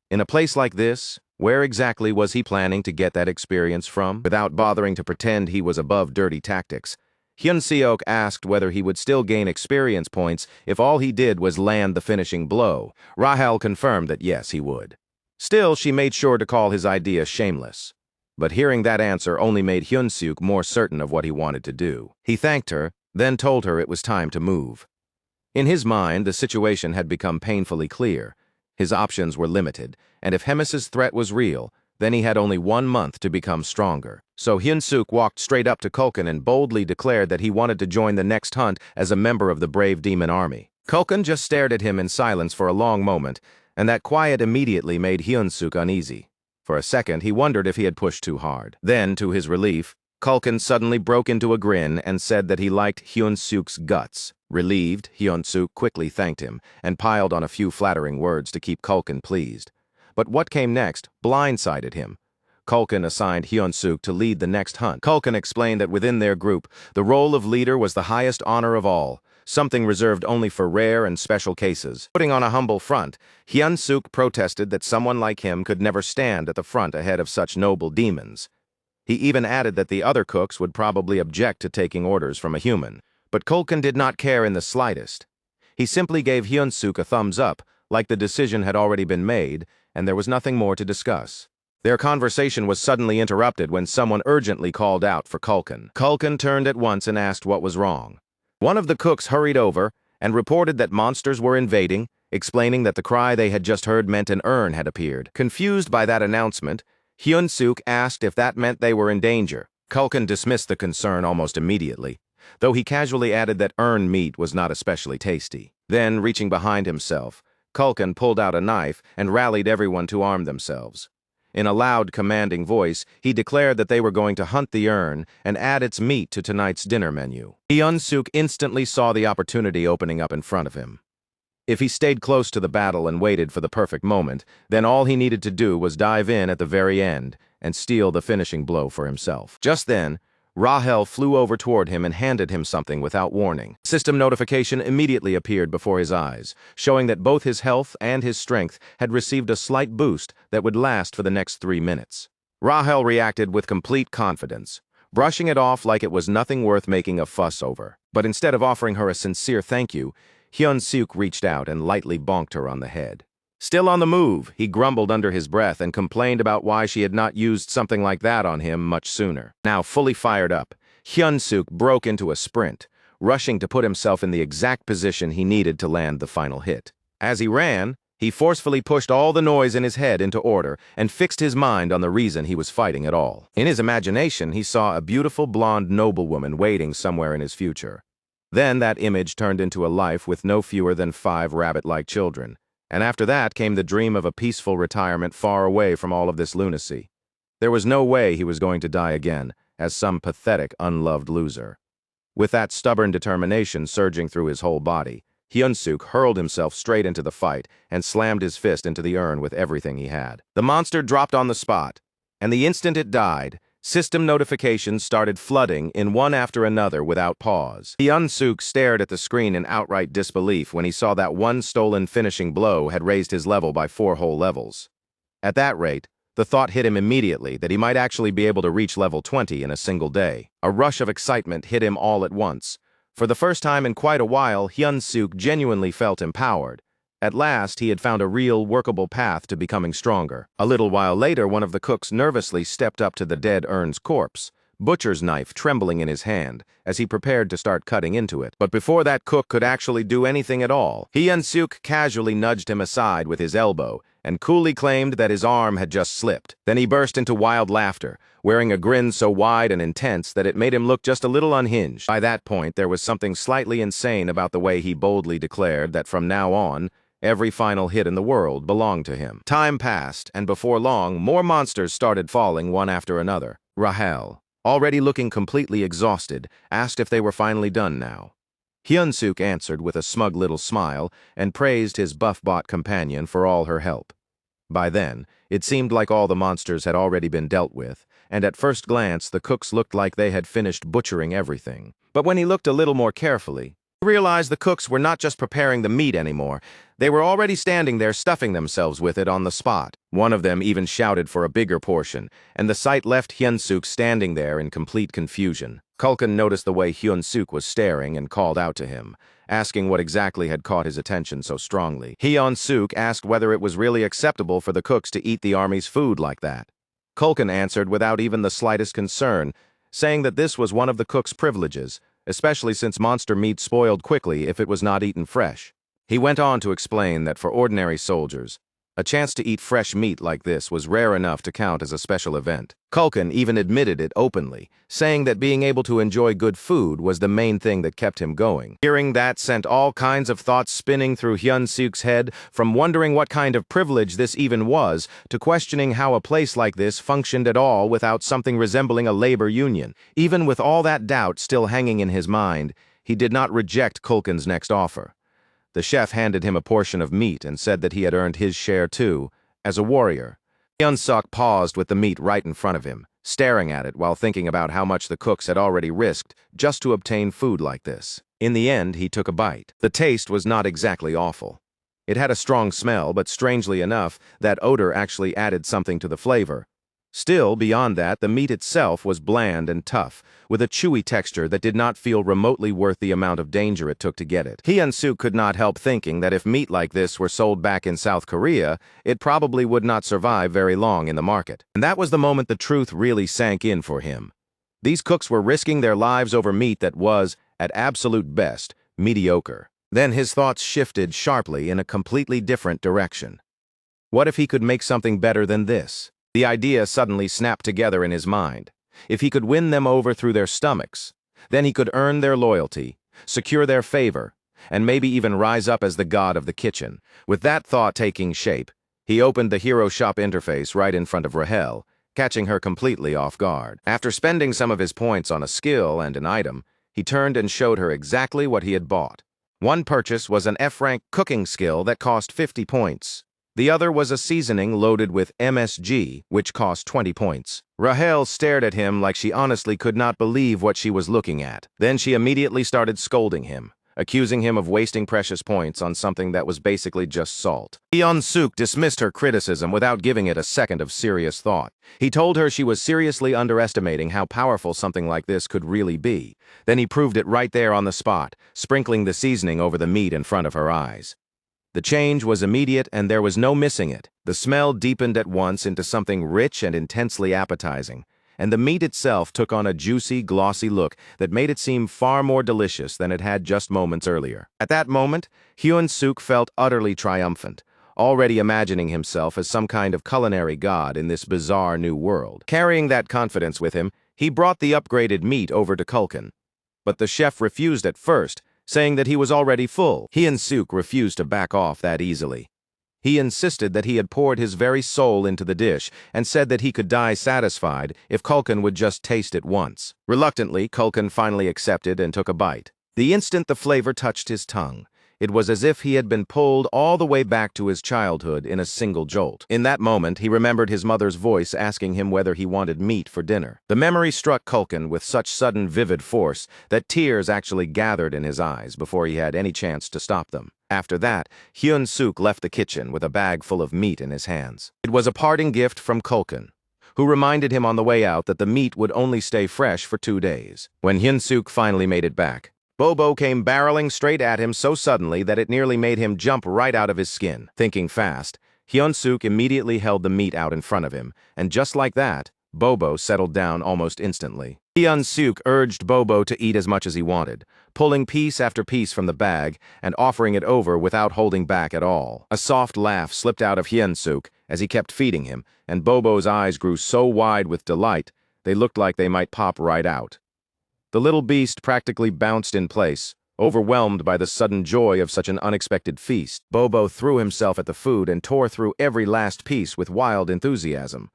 In a place like this, where exactly was he planning to get that experience from? Without bothering to pretend he was above dirty tactics, Hyun-suk asked whether he would still gain experience points if all he did was land the finishing blow. Rahel confirmed that yes, he would. Still, she made sure to call his idea shameless. But hearing that answer only made Hyun-suk more certain of what he wanted to do. He thanked her, then told her it was time to move. In his mind, the situation had become painfully clear. His options were limited, and if Hemis's threat was real, then he had only 1 month to become stronger. So Hyun-suk walked straight up to Kulkin and boldly declared that he wanted to join the next hunt as a member of the brave demon army. Kulkin just stared at him in silence for a long moment, and that quiet immediately made Hyun-suk uneasy. For a second, he wondered if he had pushed too hard. Then, to his relief, Kulkin suddenly broke into a grin and said that he liked Hyun-suk's guts. Relieved, Hyun-suk quickly thanked him and piled on a few flattering words to keep Kulkin pleased. But what came next blindsided him. Kulkin assigned Hyun-suk to lead the next hunt. Kulkin explained that within their group, the role of leader was the highest honor of all, something reserved only for rare and special cases. Putting on a humble front, Hyun-suk protested that someone like him could never stand at the front ahead of such noble demons. He even added that the other cooks would probably object to taking orders from a human. But Kulkin did not care in the slightest. He simply gave Hyun-suk a thumbs up, like the decision had already been made, and there was nothing more to discuss. Their conversation was suddenly interrupted when someone urgently called out for Kulkin. Kulkin turned at once and asked what was wrong. One of the cooks hurried over and reported that monsters were invading, explaining that the cry they had just heard meant an urn had appeared. Confused by that announcement, Hyun-suk asked if that meant they were in danger. Kulkin dismissed the concern almost immediately, though he casually added that urn meat was not especially tasty. Then, reaching behind himself, Kulkin pulled out a knife and rallied everyone to arm themselves. In a loud, commanding voice, he declared that they were going to hunt the urn and add its meat to tonight's dinner menu. Hyun-suk instantly saw the opportunity opening up in front of him. If he stayed close to the battle and waited for the perfect moment, then all he needed to do was dive in at the very end and steal the finishing blow for himself. Just then, Rahel flew over toward him and handed him something without warning. System notification immediately appeared before his eyes, showing that both his health and his strength had received a slight boost that would last for the next 3 minutes. Rahel reacted with complete confidence, brushing it off like it was nothing worth making a fuss over. But instead of offering her a sincere thank you, Hyun-suk reached out and lightly bonked her on the head. Still on the move, he grumbled under his breath and complained about why she had not used something like that on him much sooner. Now fully fired up, Hyun-suk broke into a sprint, rushing to put himself in the exact position he needed to land the final hit. As he ran, he forcefully pushed all the noise in his head into order and fixed his mind on the reason he was fighting at all. In his imagination, he saw a beautiful blonde noblewoman waiting somewhere in his future. Then that image turned into a life with no fewer than 5 rabbit-like children. And after that came the dream of a peaceful retirement far away from all of this lunacy. There was no way he was going to die again, as some pathetic, unloved loser. With that stubborn determination surging through his whole body, Hyun-suk hurled himself straight into the fight and slammed his fist into the urn with everything he had. The monster dropped on the spot, and the instant it died, system notifications started flooding in one after another without pause. Hyun-suk stared at the screen in outright disbelief when he saw that one stolen finishing blow had raised his level by 4 whole levels. At that rate, the thought hit him immediately that he might actually be able to reach level 20 in a single day. A rush of excitement hit him all at once. For the first time in quite a while, Hyun-suk genuinely felt empowered. At last, he had found a real, workable path to becoming stronger. A little while later, one of the cooks nervously stepped up to the dead urn's corpse, butcher's knife trembling in his hand, as he prepared to start cutting into it. But before that cook could actually do anything at all, Hyun-suk casually nudged him aside with his elbow and coolly claimed that his arm had just slipped. Then he burst into wild laughter, wearing a grin so wide and intense that it made him look just a little unhinged. By that point, there was something slightly insane about the way he boldly declared that from now on, every final hit in the world belonged to him. Time passed, and before long, more monsters started falling one after another. Rahel, already looking completely exhausted, asked if they were finally done now. Hyun-suk answered with a smug little smile and praised his buff-bot companion for all her help. By then, it seemed like all the monsters had already been dealt with, and at first glance the cooks looked like they had finished butchering everything. But when he looked a little more carefully, he realized the cooks were not just preparing the meat anymore. They were already standing there stuffing themselves with it on the spot. One of them even shouted for a bigger portion, and the sight left Hyun-suk standing there in complete confusion. Culkin noticed the way Hyun-suk was staring and called out to him, asking what exactly had caught his attention so strongly. Hyun-suk asked whether it was really acceptable for the cooks to eat the army's food like that. Culkin answered without even the slightest concern, saying that this was one of the cook's privileges, especially since monster meat spoiled quickly if it was not eaten fresh. He went on to explain that for ordinary soldiers, a chance to eat fresh meat like this was rare enough to count as a special event. Culkin even admitted it openly, saying that being able to enjoy good food was the main thing that kept him going. Hearing that sent all kinds of thoughts spinning through Hyun-suk's head, from wondering what kind of privilege this even was, to questioning how a place like this functioned at all without something resembling a labor union. Even with all that doubt still hanging in his mind, he did not reject Culkin's next offer. The chef handed him a portion of meat and said that he had earned his share too, as a warrior. Hyun-suk paused with the meat right in front of him, staring at it while thinking about how much the cooks had already risked just to obtain food like this. In the end, he took a bite. The taste was not exactly awful. It had a strong smell, but strangely enough, that odor actually added something to the flavor. Still, beyond that, the meat itself was bland and tough, with a chewy texture that did not feel remotely worth the amount of danger it took to get it. Hyun-suk could not help thinking that if meat like this were sold back in South Korea, it probably would not survive very long in the market. And that was the moment the truth really sank in for him. These cooks were risking their lives over meat that was, at absolute best, mediocre. Then his thoughts shifted sharply in a completely different direction. What if he could make something better than this? The idea suddenly snapped together in his mind. If he could win them over through their stomachs, then he could earn their loyalty, secure their favor, and maybe even rise up as the god of the kitchen. With that thought taking shape, he opened the Hero Shop interface right in front of Rahel, catching her completely off guard. After spending some of his points on a skill and an item, he turned and showed her exactly what he had bought. One purchase was an F-rank cooking skill that cost 50 points. The other was a seasoning loaded with MSG, which cost 20 points. Rahel stared at him like she honestly could not believe what she was looking at. Then she immediately started scolding him, accusing him of wasting precious points on something that was basically just salt. Hyun-suk dismissed her criticism without giving it a second of serious thought. He told her she was seriously underestimating how powerful something like this could really be. Then he proved it right there on the spot, sprinkling the seasoning over the meat in front of her eyes. The change was immediate and there was no missing it. The smell deepened at once into something rich and intensely appetizing, and the meat itself took on a juicy, glossy look that made it seem far more delicious than it had just moments earlier. At that moment, Hyun-suk felt utterly triumphant, already imagining himself as some kind of culinary god in this bizarre new world. Carrying that confidence with him, he brought the upgraded meat over to Culkin. But the chef refused at first, saying that he was already full. Hyun-suk refused to back off that easily. He insisted that he had poured his very soul into the dish and said that he could die satisfied if Culkin would just taste it once. Reluctantly, Culkin finally accepted and took a bite. The instant the flavor touched his tongue, It was as if he had been pulled all the way back to his childhood in a single jolt. In that moment, he remembered his mother's voice asking him whether he wanted meat for dinner. The memory struck Culkin with such sudden, vivid force that tears actually gathered in his eyes before he had any chance to stop them. After that, Hyun-suk left the kitchen with a bag full of meat in his hands. It was a parting gift from Culkin, who reminded him on the way out that the meat would only stay fresh for 2 days. When Hyun-suk finally made it back, Bobo came barreling straight at him so suddenly that it nearly made him jump right out of his skin. Thinking fast, Hyun-suk immediately held the meat out in front of him, and just like that, Bobo settled down almost instantly. Hyun-suk urged Bobo to eat as much as he wanted, pulling piece after piece from the bag and offering it over without holding back at all. A soft laugh slipped out of Hyun-suk as he kept feeding him, and Bobo's eyes grew so wide with delight they looked like they might pop right out. The little beast practically bounced in place, overwhelmed by the sudden joy of such an unexpected feast. Bobo threw himself at the food and tore through every last piece with wild enthusiasm.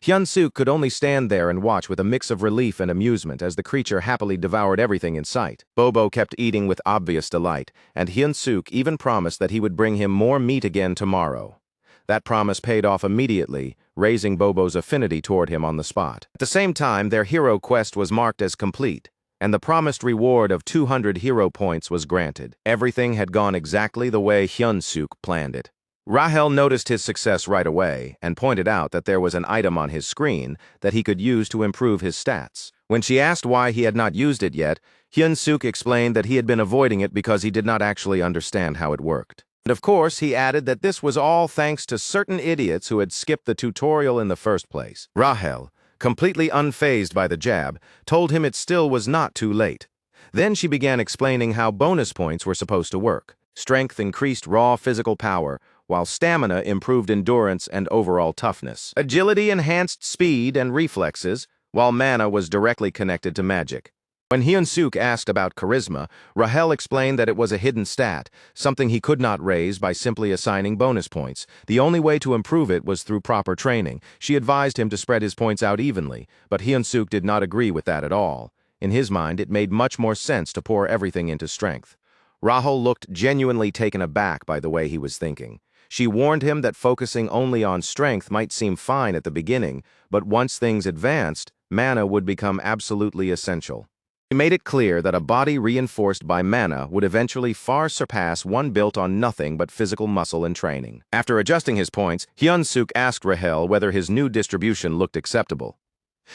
Hyun-suk could only stand there and watch with a mix of relief and amusement as the creature happily devoured everything in sight. Bobo kept eating with obvious delight, and Hyun-suk even promised that he would bring him more meat again tomorrow. That promise paid off immediately, raising Bobo's affinity toward him on the spot. At the same time, their hero quest was marked as complete, and the promised reward of 200 hero points was granted. Everything had gone exactly the way Hyun-suk planned it. Rahel noticed his success right away and pointed out that there was an item on his screen that he could use to improve his stats. When she asked why he had not used it yet, Hyun-suk explained that he had been avoiding it because he did not actually understand how it worked. And of course, he added that this was all thanks to certain idiots who had skipped the tutorial in the first place. Rahel, completely unfazed by the jab, told him it still was not too late. Then she began explaining how bonus points were supposed to work. Strength increased raw physical power, while stamina improved endurance and overall toughness. Agility enhanced speed and reflexes, while mana was directly connected to magic. When Hyun-suk asked about charisma, Rahel explained that it was a hidden stat, something he could not raise by simply assigning bonus points. The only way to improve it was through proper training. She advised him to spread his points out evenly, but Hyun-suk did not agree with that at all. In his mind, it made much more sense to pour everything into strength. Rahel looked genuinely taken aback by the way he was thinking. She warned him that focusing only on strength might seem fine at the beginning, but once things advanced, mana would become absolutely essential. He made it clear that a body reinforced by mana would eventually far surpass one built on nothing but physical muscle and training. After adjusting his points, Hyun-suk asked Rahel whether his new distribution looked acceptable.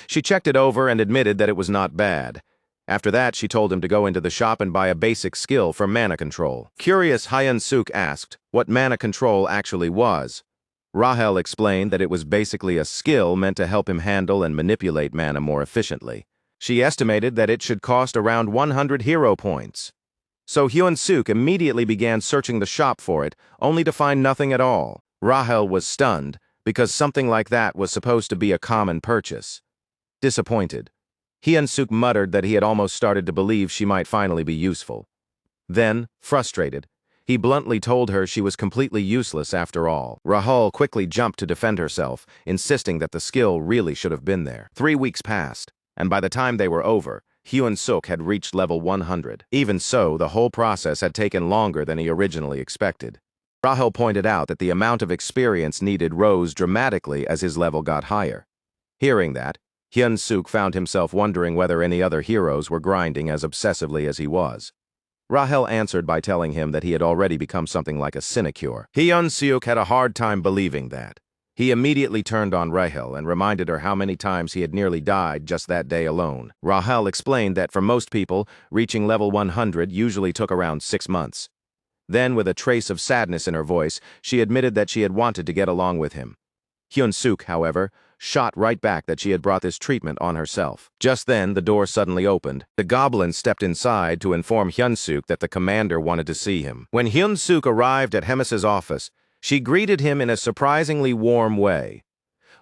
She checked it over and admitted that it was not bad. After that, she told him to go into the shop and buy a basic skill for mana control. Curious, Hyun-suk asked what mana control actually was. Rahel explained that it was basically a skill meant to help him handle and manipulate mana more efficiently. She estimated that it should cost around 100 hero points. So Hyun-suk immediately began searching the shop for it, only to find nothing at all. Rahel was stunned, because something like that was supposed to be a common purchase. Disappointed, Hyun-suk muttered that he had almost started to believe she might finally be useful. Then, frustrated, he bluntly told her she was completely useless after all. Rahel quickly jumped to defend herself, insisting that the skill really should have been there. 3 weeks passed, and by the time they were over, Hyun-suk had reached level 100. Even so, the whole process had taken longer than he originally expected. Rahel pointed out that the amount of experience needed rose dramatically as his level got higher. Hearing that, Hyun-suk found himself wondering whether any other heroes were grinding as obsessively as he was. Rahel answered by telling him that he had already become something like a sinecure. Hyun-suk had a hard time believing that. He immediately turned on Rahel and reminded her how many times he had nearly died just that day alone. Rahel explained that for most people, reaching level 100 usually took around 6 months. Then, with a trace of sadness in her voice, she admitted that she had wanted to get along with him. Hyun-suk, however, shot right back that she had brought this treatment on herself. Just then, the door suddenly opened. The goblin stepped inside to inform Hyun-suk that the commander wanted to see him. When Hyun-suk arrived at Hemis's office, she greeted him in a surprisingly warm way.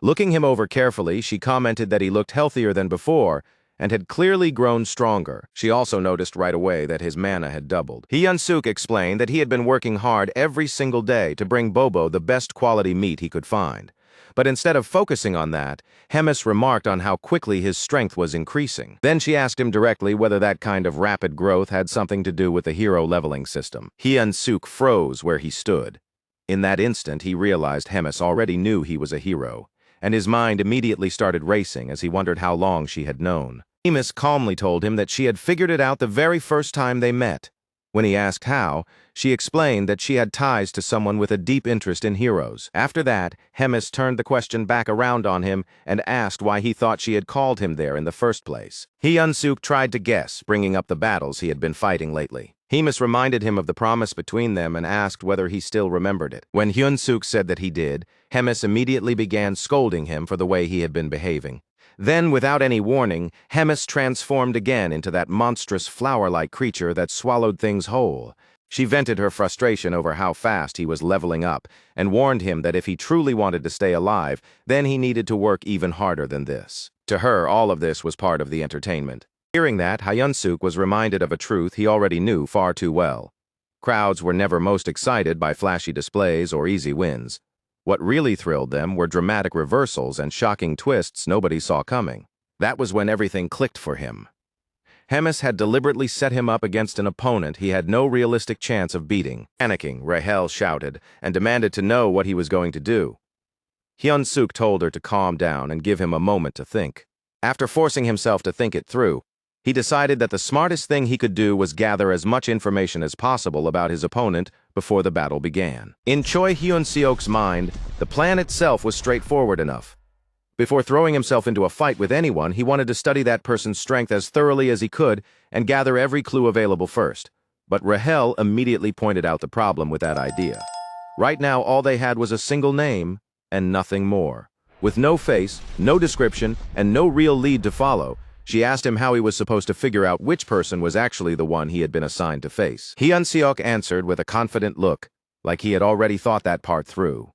Looking him over carefully, she commented that he looked healthier than before and had clearly grown stronger. She also noticed right away that his mana had doubled. Hyun-suk explained that he had been working hard every single day to bring Bobo the best quality meat he could find. But instead of focusing on that, Hemis remarked on how quickly his strength was increasing. Then she asked him directly whether that kind of rapid growth had something to do with the hero leveling system. Hyun-suk froze where he stood. In that instant, he realized Hemis already knew he was a hero, and his mind immediately started racing as he wondered how long she had known. Hemis calmly told him that she had figured it out the very first time they met. When he asked how, she explained that she had ties to someone with a deep interest in heroes. After that, Hemis turned the question back around on him and asked why he thought she had called him there in the first place. Hyun-suk tried to guess, bringing up the battles he had been fighting lately. Hemis reminded him of the promise between them and asked whether he still remembered it. When Hyun-suk said that he did, Hemis immediately began scolding him for the way he had been behaving. Then, without any warning, Hemis transformed again into that monstrous flower-like creature that swallowed things whole. She vented her frustration over how fast he was leveling up and warned him that if he truly wanted to stay alive, then he needed to work even harder than this. To her, all of this was part of the entertainment. Hearing that, Hyun-suk was reminded of a truth he already knew far too well. Crowds were never most excited by flashy displays or easy wins. What really thrilled them were dramatic reversals and shocking twists nobody saw coming. That was when everything clicked for him. Hemis had deliberately set him up against an opponent he had no realistic chance of beating. Panicking, Rahel shouted and demanded to know what he was going to do. Hyun-suk told her to calm down and give him a moment to think. After forcing himself to think it through, he decided that the smartest thing he could do was gather as much information as possible about his opponent before the battle began. In Choi Hyun-seok's mind, the plan itself was straightforward enough. Before throwing himself into a fight with anyone, he wanted to study that person's strength as thoroughly as he could and gather every clue available first. But Rahel immediately pointed out the problem with that idea. Right now, all they had was a single name and nothing more. With no face, no description, and no real lead to follow, she asked him how he was supposed to figure out which person was actually the one he had been assigned to face. Hyun-seok answered with a confident look, like he had already thought that part through.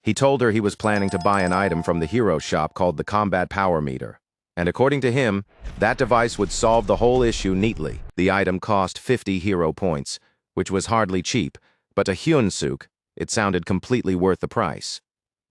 He told her he was planning to buy an item from the hero shop called the Combat Power Meter. And according to him, that device would solve the whole issue neatly. The item cost 50 hero points, which was hardly cheap, but to Hyun-suk, it sounded completely worth the price.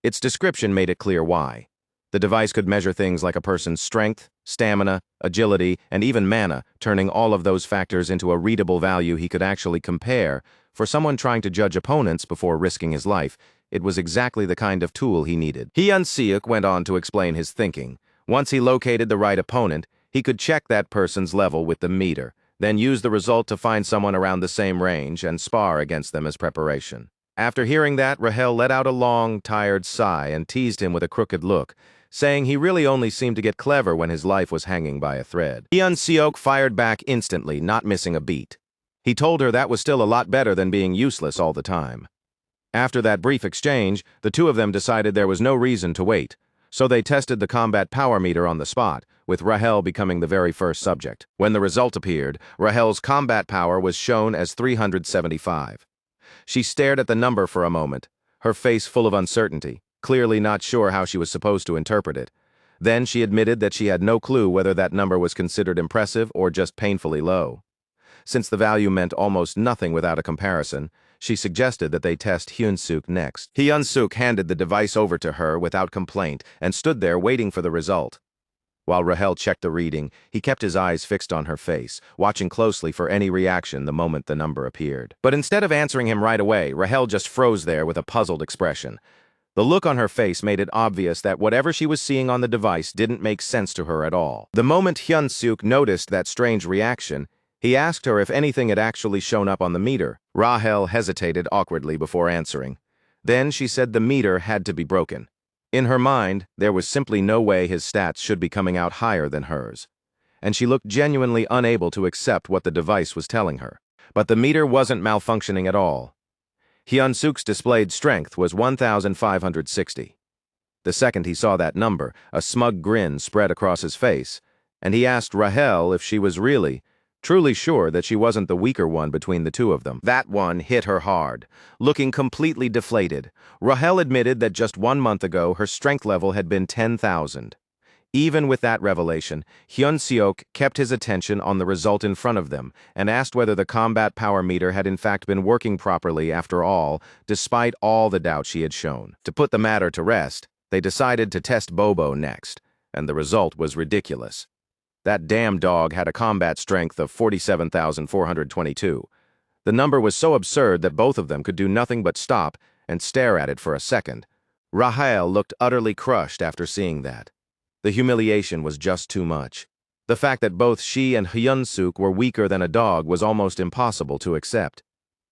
Its description made it clear why. The device could measure things like a person's strength, stamina, agility, and even mana, turning all of those factors into a readable value he could actually compare. For someone trying to judge opponents before risking his life, it was exactly the kind of tool he needed. Hyun-seok went on to explain his thinking. Once he located the right opponent, he could check that person's level with the meter, then use the result to find someone around the same range and spar against them as preparation. After hearing that, Rahel let out a long, tired sigh and teased him with a crooked look, saying he really only seemed to get clever when his life was hanging by a thread. Hyun-seok fired back instantly, not missing a beat. He told her that was still a lot better than being useless all the time. After that brief exchange, the two of them decided there was no reason to wait, so they tested the combat power meter on the spot, with Rahel becoming the very first subject. When the result appeared, Rahel's combat power was shown as 375. She stared at the number for a moment, her face full of uncertainty, clearly not sure how she was supposed to interpret it. Then she admitted that she had no clue whether that number was considered impressive or just painfully low. Since the value meant almost nothing without a comparison, she suggested that they test Hyun-suk next. Hyun-suk handed the device over to her without complaint and stood there waiting for the result. While Rahel checked the reading, he kept his eyes fixed on her face, watching closely for any reaction the moment the number appeared. But instead of answering him right away, Rahel just froze there with a puzzled expression. The look on her face made it obvious that whatever she was seeing on the device didn't make sense to her at all. The moment Hyun-suk noticed that strange reaction, he asked her if anything had actually shown up on the meter. Rahel hesitated awkwardly before answering. Then she said the meter had to be broken. In her mind, there was simply no way his stats should be coming out higher than hers. And she looked genuinely unable to accept what the device was telling her. But the meter wasn't malfunctioning at all. Hyun-suk's displayed strength was 1,560. The second he saw that number, a smug grin spread across his face, and he asked Rahel if she was really, truly sure that she wasn't the weaker one between the two of them. That one hit her hard. Looking completely deflated, Rahel admitted that just 1 month ago her strength level had been 10,000. Even with that revelation, Hyun-seok kept his attention on the result in front of them and asked whether the combat power meter had in fact been working properly after all, despite all the doubt she had shown. To put the matter to rest, They decided to test Bobo next, and the result was ridiculous. That damn dog had a combat strength of 47,422. The number was so absurd that both of them could do nothing but stop and stare at it for a second. Rahel looked utterly crushed after seeing that. The humiliation was just too much. The fact that both she and Hyun-suk were weaker than a dog was almost impossible to accept.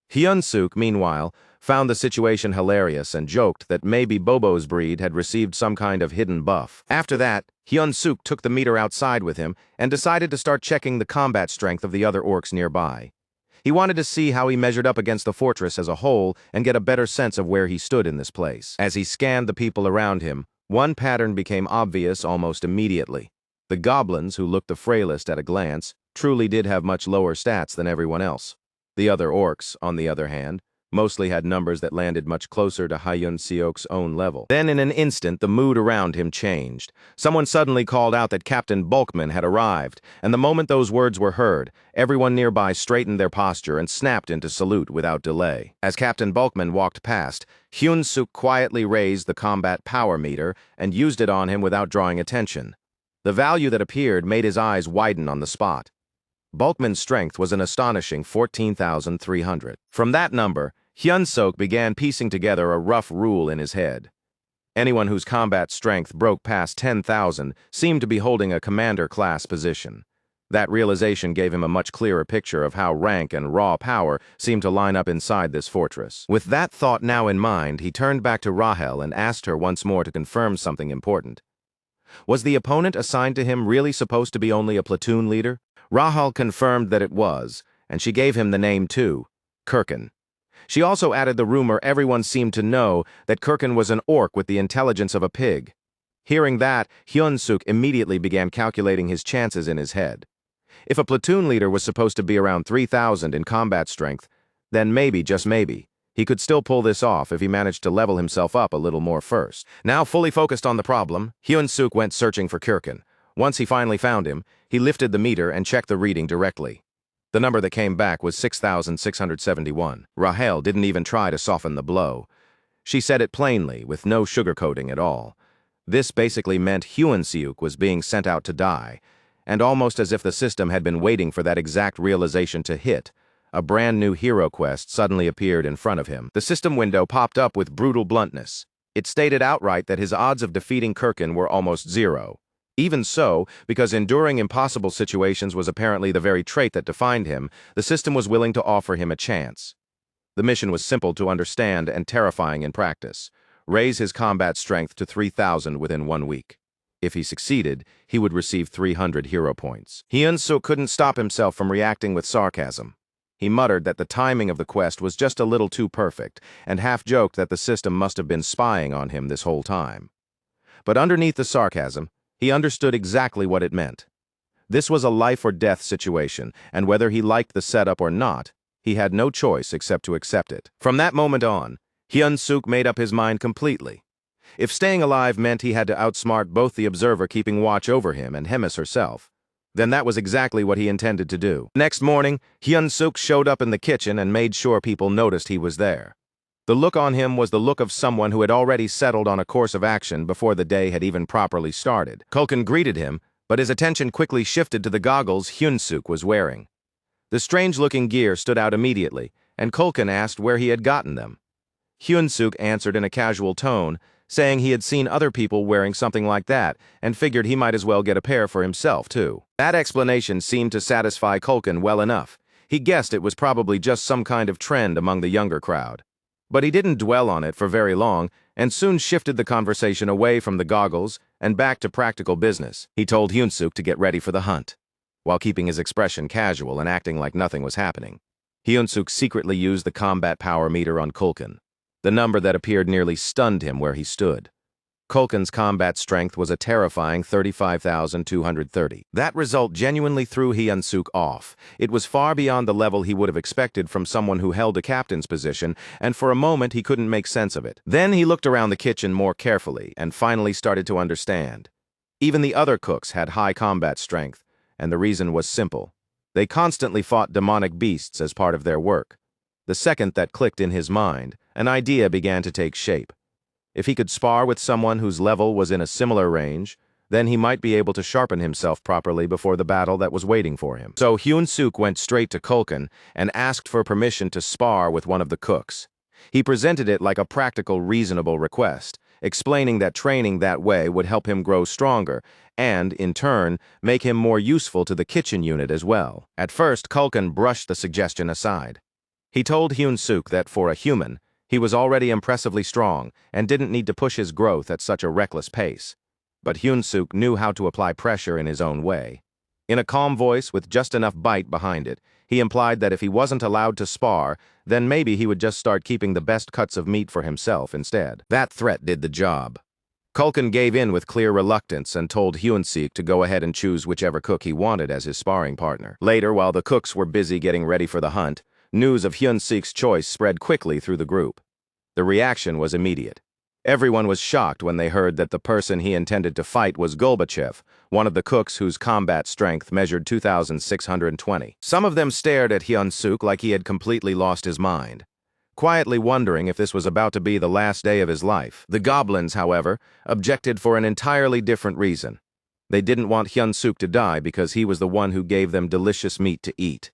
Hyun-suk, meanwhile, found the situation hilarious and joked that maybe Bobo's breed had received some kind of hidden buff. After that, Hyun-suk took the meter outside with him and decided to start checking the combat strength of the other orcs nearby. He wanted to see how he measured up against the fortress as a whole and get a better sense of where he stood in this place. As he scanned the people around him, one pattern became obvious almost immediately. The goblins, who looked the frailest at a glance, truly did have much lower stats than everyone else. The other orcs, on the other hand, mostly had numbers that landed much closer to Hyun-seok's own level. Then in an instant, the mood around him changed. Someone suddenly called out that Captain Bulkman had arrived, and the moment those words were heard, everyone nearby straightened their posture and snapped into salute without delay. As Captain Bulkman walked past, Hyun-suk quietly raised the combat power meter and used it on him without drawing attention. The value that appeared made his eyes widen on the spot. Bulkman's strength was an astonishing 14,300. From that number, Hyun-suk began piecing together a rough rule in his head. Anyone whose combat strength broke past 10,000 seemed to be holding a commander-class position. That realization gave him a much clearer picture of how rank and raw power seemed to line up inside this fortress. With that thought now in mind, he turned back to Rahel and asked her once more to confirm something important. Was the opponent assigned to him really supposed to be only a platoon leader? Rahel confirmed that it was, and she gave him the name too, Kirkin. She also added the rumor everyone seemed to know that Kirkin was an orc with the intelligence of a pig. Hearing that, Hyun-suk immediately began calculating his chances in his head. If a platoon leader was supposed to be around 3,000 in combat strength, then maybe, just maybe, he could still pull this off if he managed to level himself up a little more first. Now fully focused on the problem, Hyun-suk went searching for Kirkin. Once he finally found him, he lifted the meter and checked the reading directly. The number that came back was 6,671. Rahel didn't even try to soften the blow. She said it plainly, with no sugarcoating at all. This basically meant Hyun-suk was being sent out to die, and almost as if the system had been waiting for that exact realization to hit, a brand new hero quest suddenly appeared in front of him. The system window popped up with brutal bluntness. It stated outright that his odds of defeating Kirkin were almost zero. Even so, because enduring impossible situations was apparently the very trait that defined him, the system was willing to offer him a chance. The mission was simple to understand and terrifying in practice. Raise his combat strength to 3,000 within 1 week. If he succeeded, he would receive 300 hero points. Hyun-suk couldn't stop himself from reacting with sarcasm. He muttered that the timing of the quest was just a little too perfect, and half-joked that the system must have been spying on him this whole time. But underneath the sarcasm, he understood exactly what it meant. This was a life-or-death situation, and whether he liked the setup or not, he had no choice except to accept it. From that moment on, Hyun-suk made up his mind completely. If staying alive meant he had to outsmart both the observer keeping watch over him and Hemis herself, then that was exactly what he intended to do. Next morning, Hyun-suk showed up in the kitchen and made sure people noticed he was there. The look on him was the look of someone who had already settled on a course of action before the day had even properly started. Culkin greeted him, but his attention quickly shifted to the goggles Hyun-suk was wearing. The strange-looking gear stood out immediately, and Culkin asked where he had gotten them. Hyun-suk answered in a casual tone, saying he had seen other people wearing something like that and figured he might as well get a pair for himself, too. That explanation seemed to satisfy Culkin well enough. He guessed it was probably just some kind of trend among the younger crowd. But he didn't dwell on it for very long and soon shifted the conversation away from the goggles and back to practical business. He told Hyun-suk to get ready for the hunt, while keeping his expression casual and acting like nothing was happening. Hyun-suk secretly used the combat power meter on Culkin. The number that appeared nearly stunned him where he stood. Culkin's combat strength was a terrifying 35,230. That result genuinely threw Hyun-suk off. It was far beyond the level he would have expected from someone who held a captain's position, and for a moment he couldn't make sense of it. Then he looked around the kitchen more carefully and finally started to understand. Even the other cooks had high combat strength, and the reason was simple. They constantly fought demonic beasts as part of their work. The second that clicked in his mind, an idea began to take shape. If he could spar with someone whose level was in a similar range, then he might be able to sharpen himself properly before the battle that was waiting for him. So Hyun-suk went straight to Kulkin and asked for permission to spar with one of the cooks. He presented it like a practical, reasonable request, explaining that training that way would help him grow stronger and, in turn, make him more useful to the kitchen unit as well. At first, Kulkin brushed the suggestion aside. He told Hyun-suk that for a human, he was already impressively strong and didn't need to push his growth at such a reckless pace. But Hyun-suk knew how to apply pressure in his own way. In a calm voice with just enough bite behind it, he implied that if he wasn't allowed to spar, then maybe he would just start keeping the best cuts of meat for himself instead. That threat did the job. Kulkin gave in with clear reluctance and told Hyun-suk to go ahead and choose whichever cook he wanted as his sparring partner. Later, while the cooks were busy getting ready for the hunt, news of Hyun-suk's choice spread quickly through the group. The reaction was immediate. Everyone was shocked when they heard that the person he intended to fight was Gorbachev, one of the cooks whose combat strength measured 2,620. Some of them stared at Hyun-suk like he had completely lost his mind, quietly wondering if this was about to be the last day of his life. The goblins, however, objected for an entirely different reason. They didn't want Hyun-suk to die because he was the one who gave them delicious meat to eat.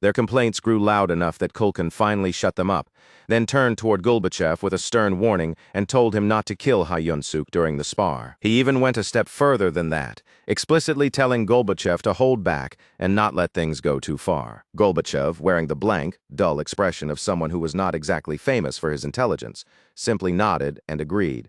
Their complaints grew loud enough that Kulkin finally shut them up, then turned toward Gorbachev with a stern warning and told him not to kill Hyun-suk during the spar. He even went a step further than that, explicitly telling Gorbachev to hold back and not let things go too far. Gorbachev, wearing the blank, dull expression of someone who was not exactly famous for his intelligence, simply nodded and agreed.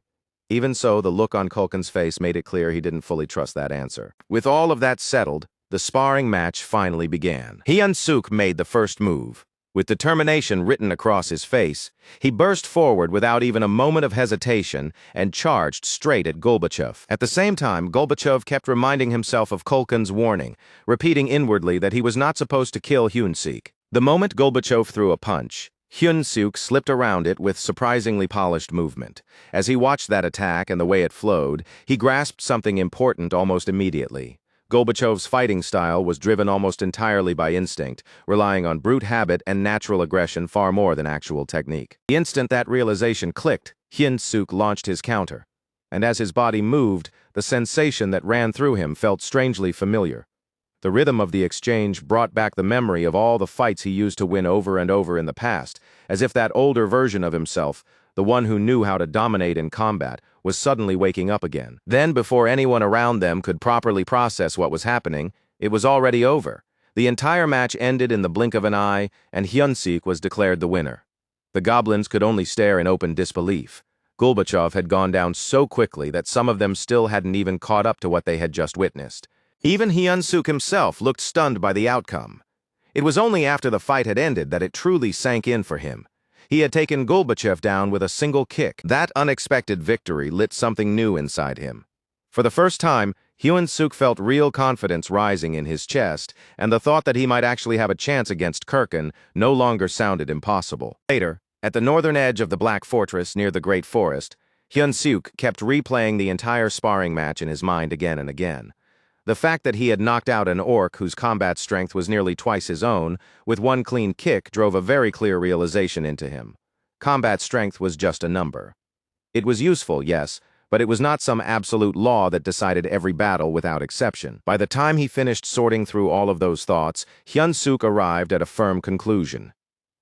Even so, the look on Kulkin's face made it clear he didn't fully trust that answer. With all of that settled, the sparring match finally began. Hyun-suk made the first move. With determination written across his face, he burst forward without even a moment of hesitation and charged straight at Gorbachev. At the same time, Gorbachev kept reminding himself of Kulkin's warning, repeating inwardly that he was not supposed to kill Hyun-suk. The moment Gorbachev threw a punch, Hyun-suk slipped around it with surprisingly polished movement. As he watched that attack and the way it flowed, he grasped something important almost immediately. Gorbachev's fighting style was driven almost entirely by instinct, relying on brute habit and natural aggression far more than actual technique. The instant that realization clicked, Hyun-suk launched his counter. And as his body moved, the sensation that ran through him felt strangely familiar. The rhythm of the exchange brought back the memory of all the fights he used to win over and over in the past, as if that older version of himself, the one who knew how to dominate in combat, was suddenly waking up again. Then, before anyone around them could properly process what was happening, it was already over. The entire match ended in the blink of an eye, and Hyun-suk was declared the winner. The goblins could only stare in open disbelief. Gorbachev had gone down so quickly that some of them still hadn't even caught up to what they had just witnessed. Even Hyun-suk himself looked stunned by the outcome. It was only after the fight had ended that it truly sank in for him. He had taken Gorbachev down with a single kick. That unexpected victory lit something new inside him. For the first time, Hyun-suk felt real confidence rising in his chest, and the thought that he might actually have a chance against Kulkin no longer sounded impossible. Later, at the northern edge of the Black Fortress near the Great Forest, Hyun-suk kept replaying the entire sparring match in his mind again and again. The fact that he had knocked out an orc whose combat strength was nearly twice his own, with one clean kick, drove a very clear realization into him. Combat strength was just a number. It was useful, yes, but it was not some absolute law that decided every battle without exception. By the time he finished sorting through all of those thoughts, Hyun-suk arrived at a firm conclusion.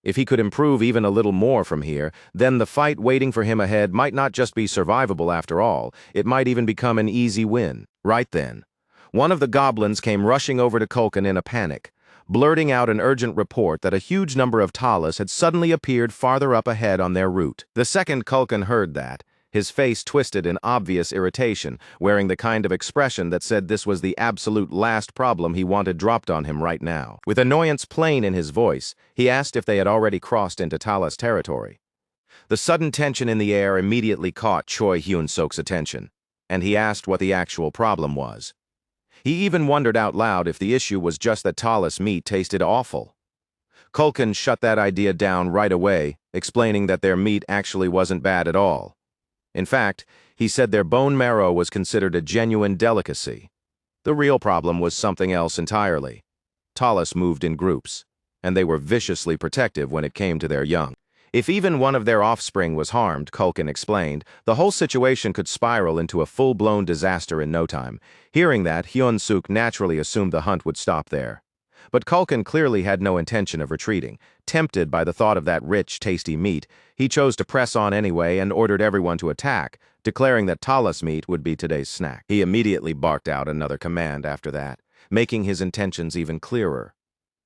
If he could improve even a little more from here, then the fight waiting for him ahead might not just be survivable after all, it might even become an easy win. Right then, one of the goblins came rushing over to Kulkin in a panic, blurting out an urgent report that a huge number of talis had suddenly appeared farther up ahead on their route. The second Kulkin heard that, his face twisted in obvious irritation, wearing the kind of expression that said this was the absolute last problem he wanted dropped on him right now. With annoyance plain in his voice, he asked if they had already crossed into talis territory. The sudden tension in the air immediately caught Choi Hyun-suk's attention, and he asked what the actual problem was. He even wondered out loud if the issue was just that talis meat tasted awful. Kulkin shut that idea down right away, explaining that their meat actually wasn't bad at all. In fact, he said their bone marrow was considered a genuine delicacy. The real problem was something else entirely. Talis moved in groups, and they were viciously protective when it came to their young. If even one of their offspring was harmed, Culkin explained, the whole situation could spiral into a full-blown disaster in no time. Hearing that, Hyun-suk naturally assumed the hunt would stop there. But Culkin clearly had no intention of retreating. Tempted by the thought of that rich, tasty meat, he chose to press on anyway and ordered everyone to attack, declaring that talis meat would be today's snack. He immediately barked out another command after that, making his intentions even clearer.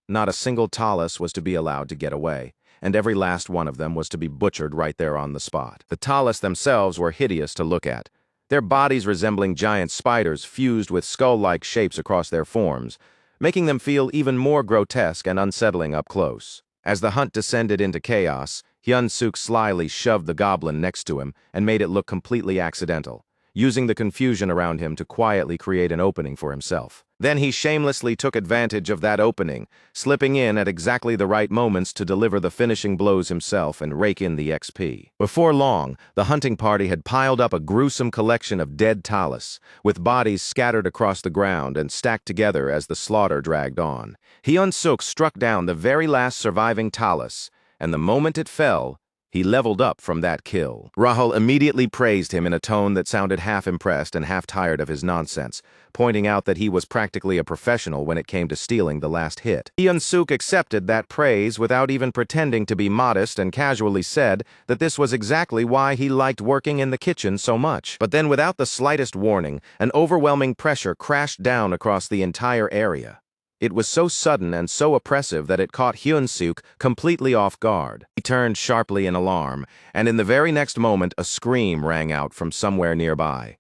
Not a single talis was to be allowed to get away, and every last one of them was to be butchered right there on the spot. The talis themselves were hideous to look at, their bodies resembling giant spiders fused with skull-like shapes across their forms, making them feel even more grotesque and unsettling up close. As the hunt descended into chaos, Hyun-suk slyly shoved the goblin next to him and made it look completely accidental, using the confusion around him to quietly create an opening for himself. Then he shamelessly took advantage of that opening, slipping in at exactly the right moments to deliver the finishing blows himself and rake in the XP. Before long, the hunting party had piled up a gruesome collection of dead talis, with bodies scattered across the ground and stacked together as the slaughter dragged on. Hyun-suk struck down the very last surviving talis, and the moment it fell, he leveled up from that kill. Rahul immediately praised him in a tone that sounded half impressed and half tired of his nonsense, pointing out that he was practically a professional when it came to stealing the last hit. Hyun-suk accepted that praise without even pretending to be modest and casually said that this was exactly why he liked working in the kitchen so much. But then without the slightest warning, an overwhelming pressure crashed down across the entire area. It was so sudden and so oppressive that it caught Hyun-suk completely off guard. He turned sharply in alarm, and in the very next moment a scream rang out from somewhere nearby.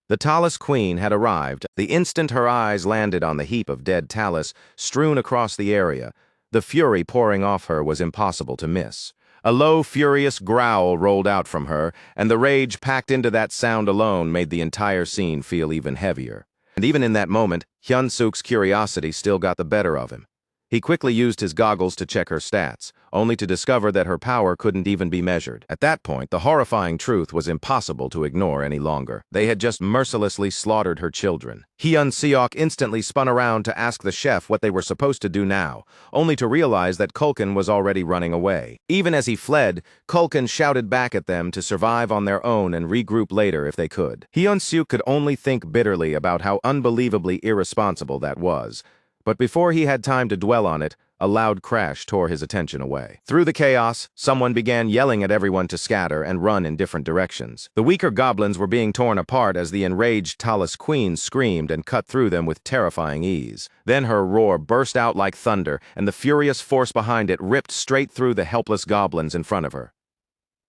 The talis queen had arrived. The instant her eyes landed on the heap of dead talis strewn across the area, the fury pouring off her was impossible to miss. A low, furious growl rolled out from her, and the rage packed into that sound alone made the entire scene feel even heavier. And even in that moment, Hyun-suk's curiosity still got the better of him. He quickly used his goggles to check her stats, only to discover that her power couldn't even be measured. At that point, the horrifying truth was impossible to ignore any longer. They had just mercilessly slaughtered her children. Hyun-seok instantly spun around to ask the chef what they were supposed to do now, only to realize that Culkin was already running away. Even as he fled, Culkin shouted back at them to survive on their own and regroup later if they could. Hyun-suk could only think bitterly about how unbelievably irresponsible that was. But before he had time to dwell on it, a loud crash tore his attention away. Through the chaos, someone began yelling at everyone to scatter and run in different directions. The weaker goblins were being torn apart as the enraged talis queen screamed and cut through them with terrifying ease. Then her roar burst out like thunder, and the furious force behind it ripped straight through the helpless goblins in front of her.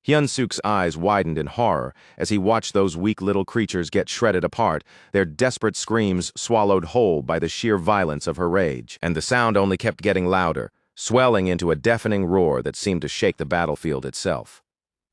Hyun-suk's eyes widened in horror as he watched those weak little creatures get shredded apart, their desperate screams swallowed whole by the sheer violence of her rage. And the sound only kept getting louder, swelling into a deafening roar that seemed to shake the battlefield itself.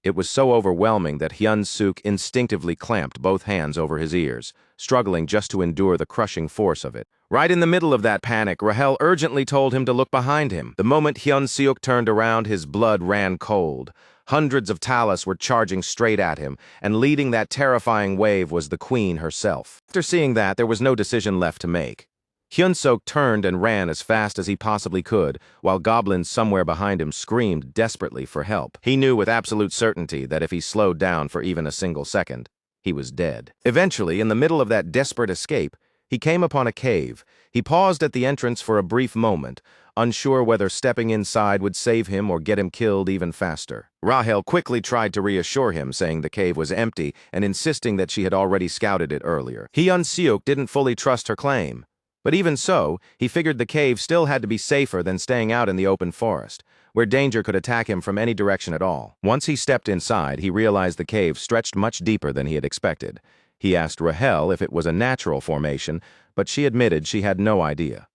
It was so overwhelming that Hyun-suk instinctively clamped both hands over his ears, struggling just to endure the crushing force of it. Right in the middle of that panic, Rahel urgently told him to look behind him. The moment Hyun-suk turned around, his blood ran cold. Hundreds of talis were charging straight at him, and leading that terrifying wave was the queen herself. After seeing that, there was no decision left to make. Hyun-suk turned and ran as fast as he possibly could, while goblins somewhere behind him screamed desperately for help. He knew with absolute certainty that if he slowed down for even a single second, he was dead. Eventually, in the middle of that desperate escape, he came upon a cave. He paused at the entrance for a brief moment, unsure whether stepping inside would save him or get him killed even faster. Rahel quickly tried to reassure him, saying the cave was empty and insisting that she had already scouted it earlier. Hyun-suk didn't fully trust her claim. But even so, he figured the cave still had to be safer than staying out in the open forest, where danger could attack him from any direction at all. Once he stepped inside, he realized the cave stretched much deeper than he had expected. He asked Rahel if it was a natural formation, but she admitted she had no idea.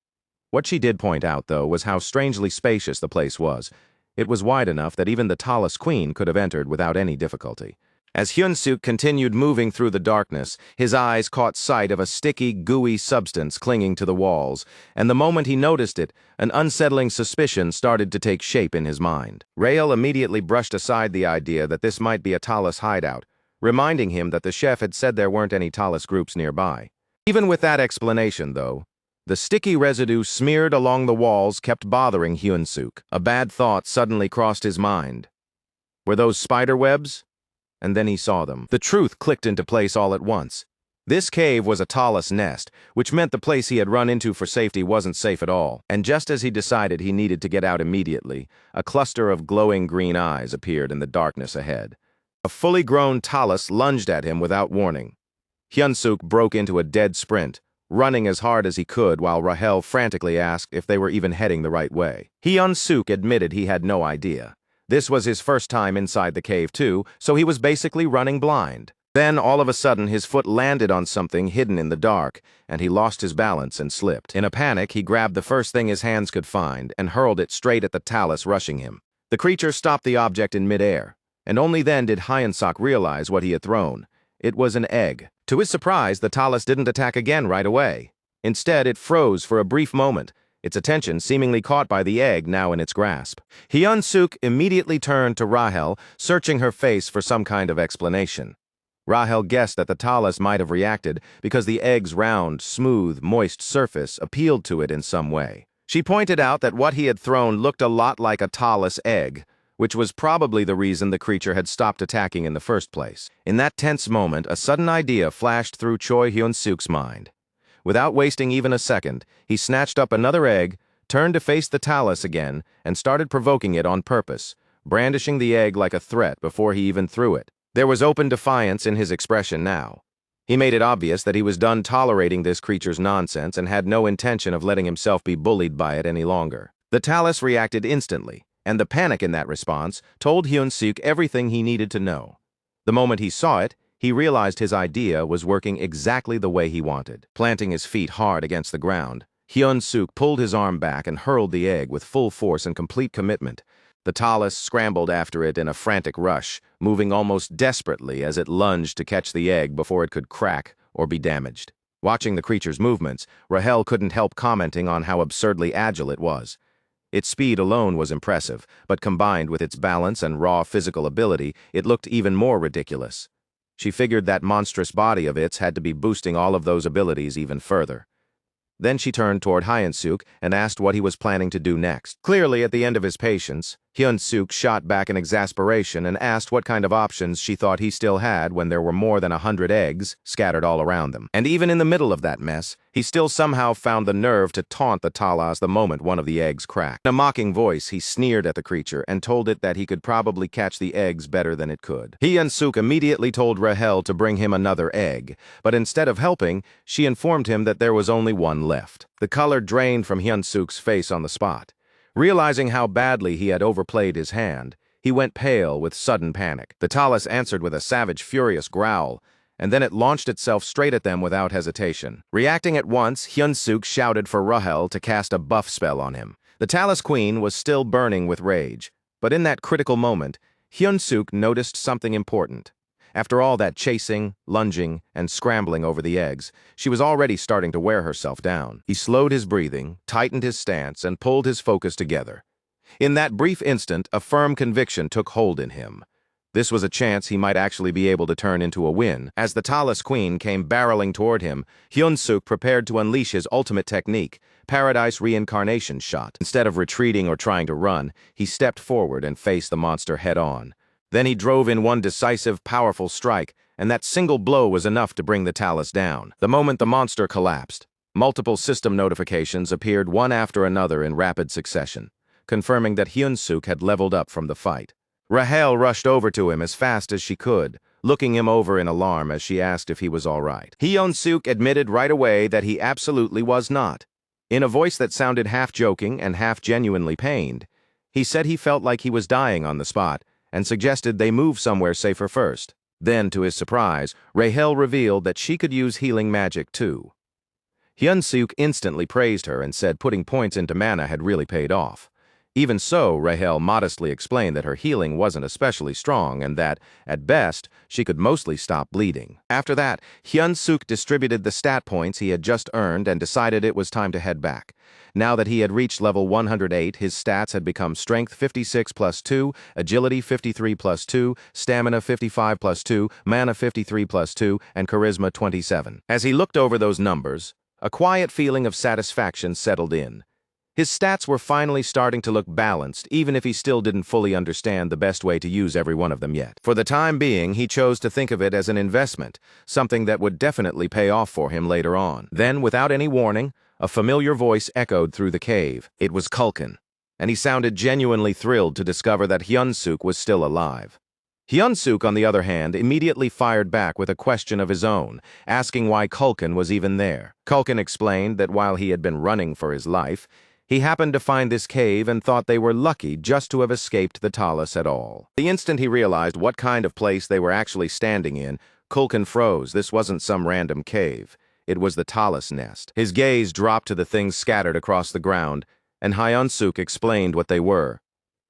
What she did point out, though, was how strangely spacious the place was. It was wide enough that even the talis queen could have entered without any difficulty. As Hyun-suk continued moving through the darkness, his eyes caught sight of a sticky, gooey substance clinging to the walls, and the moment he noticed it, an unsettling suspicion started to take shape in his mind. Rahel immediately brushed aside the idea that this might be a talis hideout, reminding him that the chef had said there weren't any talis groups nearby. Even with that explanation, though, The sticky residue smeared along the walls kept bothering Hyun-suk. A bad thought suddenly crossed his mind. Were those spider webs? And then he saw them. The truth clicked into place all at once. This cave was a talis nest, which meant the place he had run into for safety wasn't safe at all. And just as he decided he needed to get out immediately, a cluster of glowing green eyes appeared in the darkness ahead. A fully grown talis lunged at him without warning. Hyun-suk broke into a dead sprint, running as hard as he could while Rahel frantically asked if they were even heading the right way. Hyun-suk admitted he had no idea. This was his first time inside the cave too, so he was basically running blind. Then, all of a sudden, his foot landed on something hidden in the dark, and he lost his balance and slipped. In a panic, he grabbed the first thing his hands could find and hurled it straight at the talis rushing him. The creature stopped the object in midair, and only then did Hyun-suk realize what he had thrown. It was an egg. To his surprise, the talis didn't attack again right away. Instead, it froze for a brief moment, its attention seemingly caught by the egg now in its grasp. Hyun-suk immediately turned to Rahel, searching her face for some kind of explanation. Rahel guessed that the talis might have reacted because the egg's round, smooth, moist surface appealed to it in some way. She pointed out that what he had thrown looked a lot like a talis egg, which was probably the reason the creature had stopped attacking in the first place. In that tense moment, a sudden idea flashed through Choi Hyun-suk's mind. Without wasting even a second, he snatched up another egg, turned to face the talis again, and started provoking it on purpose, brandishing the egg like a threat before he even threw it. There was open defiance in his expression now. He made it obvious that he was done tolerating this creature's nonsense and had no intention of letting himself be bullied by it any longer. The talis reacted instantly, and the panic in that response told Hyun-suk everything he needed to know. The moment he saw it, he realized his idea was working exactly the way he wanted. Planting his feet hard against the ground, Hyun-suk pulled his arm back and hurled the egg with full force and complete commitment. The talis scrambled after it in a frantic rush, moving almost desperately as it lunged to catch the egg before it could crack or be damaged. Watching the creature's movements, Rahel couldn't help commenting on how absurdly agile it was. Its speed alone was impressive, but combined with its balance and raw physical ability, it looked even more ridiculous. She figured that monstrous body of its had to be boosting all of those abilities even further. Then she turned toward Hyun-suk and asked what he was planning to do next. Clearly, at the end of his patience, Hyun-suk shot back in exasperation and asked what kind of options she thought he still had when there were more than 100 eggs scattered all around them. And even in the middle of that mess, he still somehow found the nerve to taunt the talis the moment one of the eggs cracked. In a mocking voice, he sneered at the creature and told it that he could probably catch the eggs better than it could. Hyun-suk immediately told Rahel to bring him another egg, but instead of helping, she informed him that there was only one left. The color drained from Hyun-suk's face on the spot. Realizing how badly he had overplayed his hand, he went pale with sudden panic. The talis answered with a savage, furious growl, and then it launched itself straight at them without hesitation. Reacting at once, Hyun-suk shouted for Rahel to cast a buff spell on him. The talis queen was still burning with rage, but in that critical moment, Hyun-suk noticed something important. After all that chasing, lunging, and scrambling over the eggs, she was already starting to wear herself down. He slowed his breathing, tightened his stance, and pulled his focus together. In that brief instant, a firm conviction took hold in him. This was a chance he might actually be able to turn into a win. As the talis queen came barreling toward him, Hyun-suk prepared to unleash his ultimate technique, Paradise Reincarnation Shot. Instead of retreating or trying to run, he stepped forward and faced the monster head-on. Then he drove in one decisive, powerful strike, and that single blow was enough to bring the talis down. The moment the monster collapsed, multiple system notifications appeared one after another in rapid succession, confirming that Hyun-suk had leveled up from the fight. Rahel rushed over to him as fast as she could, looking him over in alarm as she asked if he was all right. Hyun-suk admitted right away that he absolutely was not. In a voice that sounded half joking and half genuinely pained, he said he felt like he was dying on the spot, and suggested they move somewhere safer first. Then, to his surprise, Rahel revealed that she could use healing magic too. Hyun-suk instantly praised her and said putting points into mana had really paid off. Even so, Rahel modestly explained that her healing wasn't especially strong and that, at best, she could mostly stop bleeding. After that, Hyun-suk distributed the stat points he had just earned and decided it was time to head back. Now that he had reached level 108, his stats had become Strength 56 plus 2, Agility 53 plus 2, Stamina 55 plus 2, Mana 53 plus 2, and Charisma 27. As he looked over those numbers, A quiet feeling of satisfaction settled in. His stats were finally starting to look balanced, even if he still didn't fully understand the best way to use every one of them yet. For the time being, he chose to think of it as an investment, something that would definitely pay off for him later on. Then, without any warning, a familiar voice echoed through the cave. It was Culkin, and he sounded genuinely thrilled to discover that Hyun-suk was still alive. Hyun-suk, on the other hand, immediately fired back with a question of his own, asking why Culkin was even there. Culkin explained that while he had been running for his life, he happened to find this cave and thought they were lucky just to have escaped the talis at all. The instant he realized what kind of place they were actually standing in, Culkin froze. This wasn't some random cave. It was the talis nest. His gaze dropped to the things scattered across the ground, and Hyun-suk explained what they were.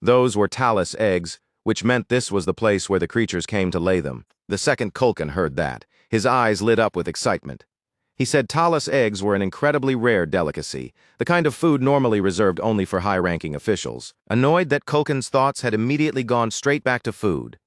Those were talis eggs, which meant this was the place where the creatures came to lay them. The second Culkin heard that, his eyes lit up with excitement. He said talis eggs were an incredibly rare delicacy, the kind of food normally reserved only for high-ranking officials. Annoyed that Culkin's thoughts had immediately gone straight back to food,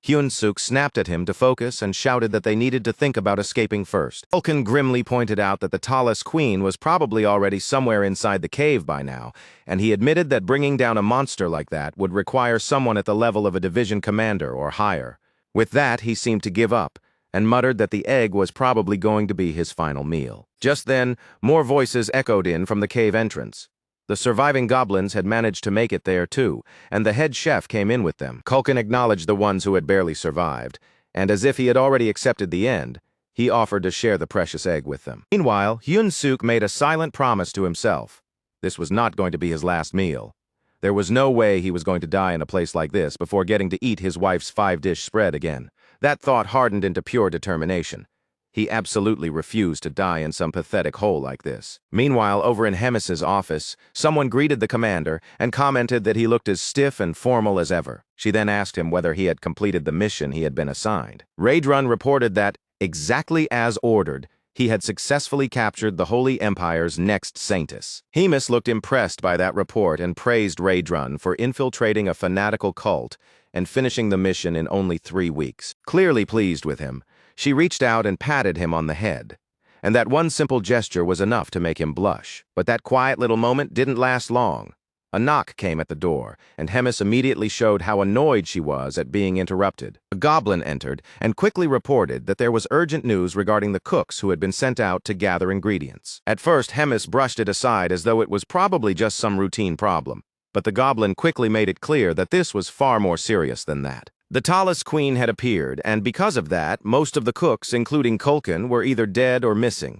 Hyun-suk snapped at him to focus and shouted that they needed to think about escaping first. Culkin grimly pointed out that the talis queen was probably already somewhere inside the cave by now, and he admitted that bringing down a monster like that would require someone at the level of a division commander or higher. With that, he seemed to give up, and muttered that the egg was probably going to be his final meal. Just then, more voices echoed in from the cave entrance. The surviving goblins had managed to make it there too, and the head chef came in with them. Culkin acknowledged the ones who had barely survived, and as if he had already accepted the end, he offered to share the precious egg with them. Meanwhile, Hyun-suk made a silent promise to himself. This was not going to be his last meal. There was no way he was going to die in a place like this before getting to eat his wife's 5-dish spread again. That thought hardened into pure determination. He absolutely refused to die in some pathetic hole like this. Meanwhile, over in Hemis's office, someone greeted the commander and commented that he looked as stiff and formal as ever. She then asked him whether he had completed the mission he had been assigned. Raedrun reported that, exactly as ordered, he had successfully captured the Holy Empire's next saintess. Hemis looked impressed by that report and praised Raedrun for infiltrating a fanatical cult and finishing the mission in only 3 weeks. Clearly pleased with him, she reached out and patted him on the head, and that one simple gesture was enough to make him blush. But that quiet little moment didn't last long. A knock came at the door, and Hemis immediately showed how annoyed she was at being interrupted. A goblin entered and quickly reported that there was urgent news regarding the cooks who had been sent out to gather ingredients. At first, Hemis brushed it aside as though it was probably just some routine problem, but the goblin quickly made it clear that this was far more serious than that. The talis queen had appeared, and because of that, most of the cooks, including Culkin, were either dead or missing.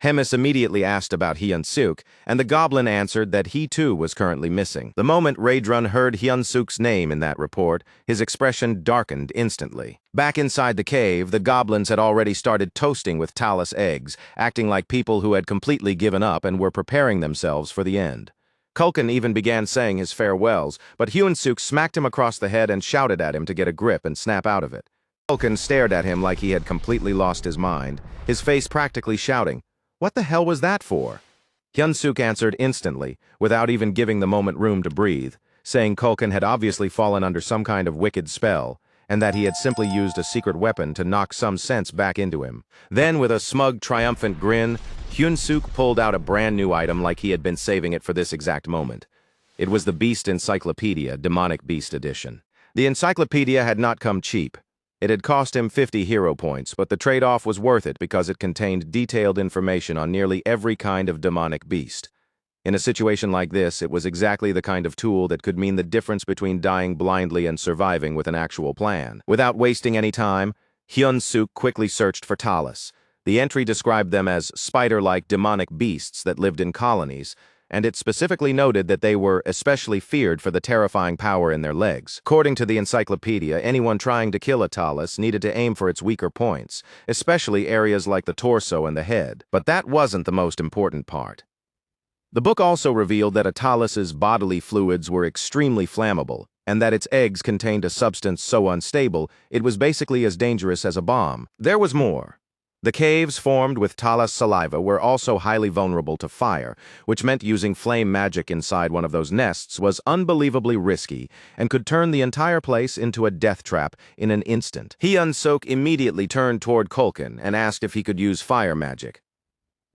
Hemis immediately asked about Hyun-suk, and the goblin answered that he too was currently missing. The moment Raedrun heard Hyun-suk's name in that report, his expression darkened instantly. Back inside the cave, the goblins had already started toasting with talis eggs, acting like people who had completely given up and were preparing themselves for the end. Culkin even began saying his farewells, but Hyun-suk smacked him across the head and shouted at him to get a grip and snap out of it. Culkin stared at him like he had completely lost his mind, his face practically shouting, "What the hell was that for?" Hyun-suk answered instantly, without even giving the moment room to breathe, saying Culkin had obviously fallen under some kind of wicked spell, and that he had simply used a secret weapon to knock some sense back into him. Then, with a smug, triumphant grin, Hyun-suk pulled out a brand new item like he had been saving it for this exact moment. It was the Beast Encyclopedia, Demonic Beast Edition. The encyclopedia had not come cheap. It had cost him 50 hero points, but the trade-off was worth it because it contained detailed information on nearly every kind of demonic beast. In a situation like this, it was exactly the kind of tool that could mean the difference between dying blindly and surviving with an actual plan. Without wasting any time, Hyun-suk quickly searched for talis. The entry described them as spider-like demonic beasts that lived in colonies, and it specifically noted that they were especially feared for the terrifying power in their legs. According to the encyclopedia, anyone trying to kill a talis needed to aim for its weaker points, especially areas like the torso and the head. But that wasn't the most important part. The book also revealed that a talis's bodily fluids were extremely flammable, and that its eggs contained a substance so unstable it was basically as dangerous as a bomb. There was more. The caves formed with talis saliva were also highly vulnerable to fire, which meant using flame magic inside one of those nests was unbelievably risky and could turn the entire place into a death trap in an instant. Hyun-suk immediately turned toward Culkin and asked if he could use fire magic.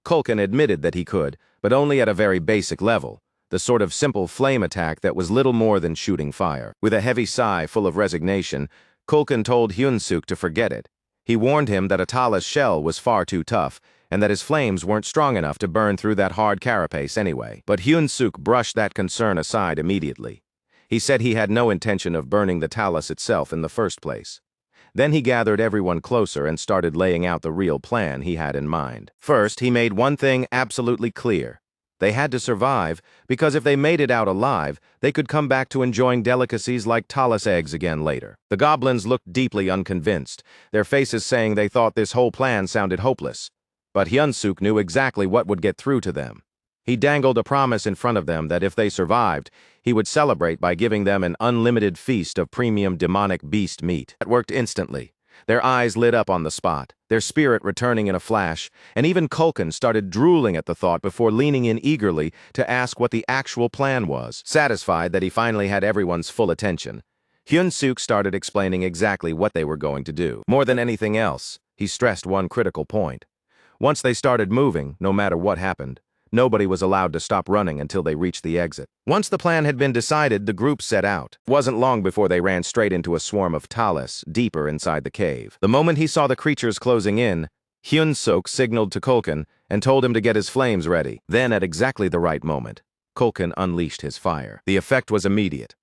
Culkin admitted that he could, but only at a very basic level, the sort of simple flame attack that was little more than shooting fire. With a heavy sigh full of resignation, Culkin told Hyun-suk to forget it. He warned him that a talis shell was far too tough, and that his flames weren't strong enough to burn through that hard carapace anyway. But Hyun-suk brushed that concern aside immediately. He said he had no intention of burning the talis itself in the first place. Then he gathered everyone closer and started laying out the real plan he had in mind. First, he made one thing absolutely clear. They had to survive, because if they made it out alive, they could come back to enjoying delicacies like talis eggs again later. The goblins looked deeply unconvinced, their faces saying they thought this whole plan sounded hopeless. But Hyun-suk knew exactly what would get through to them. He dangled a promise in front of them that if they survived, he would celebrate by giving them an unlimited feast of premium demonic beast meat. It worked instantly. Their eyes lit up on the spot, their spirit returning in a flash, and even Culkin started drooling at the thought before leaning in eagerly to ask what the actual plan was. Satisfied that he finally had everyone's full attention, Hyun-suk started explaining exactly what they were going to do. More than anything else, he stressed one critical point. Once they started moving, no matter what happened, nobody was allowed to stop running until they reached the exit. Once the plan had been decided, the group set out. It wasn't long before they ran straight into a swarm of talis, deeper inside the cave. The moment he saw the creatures closing in, Hyun-suk signaled to Culkin and told him to get his flames ready. Then, at exactly the right moment, Culkin unleashed his fire. The effect was immediate.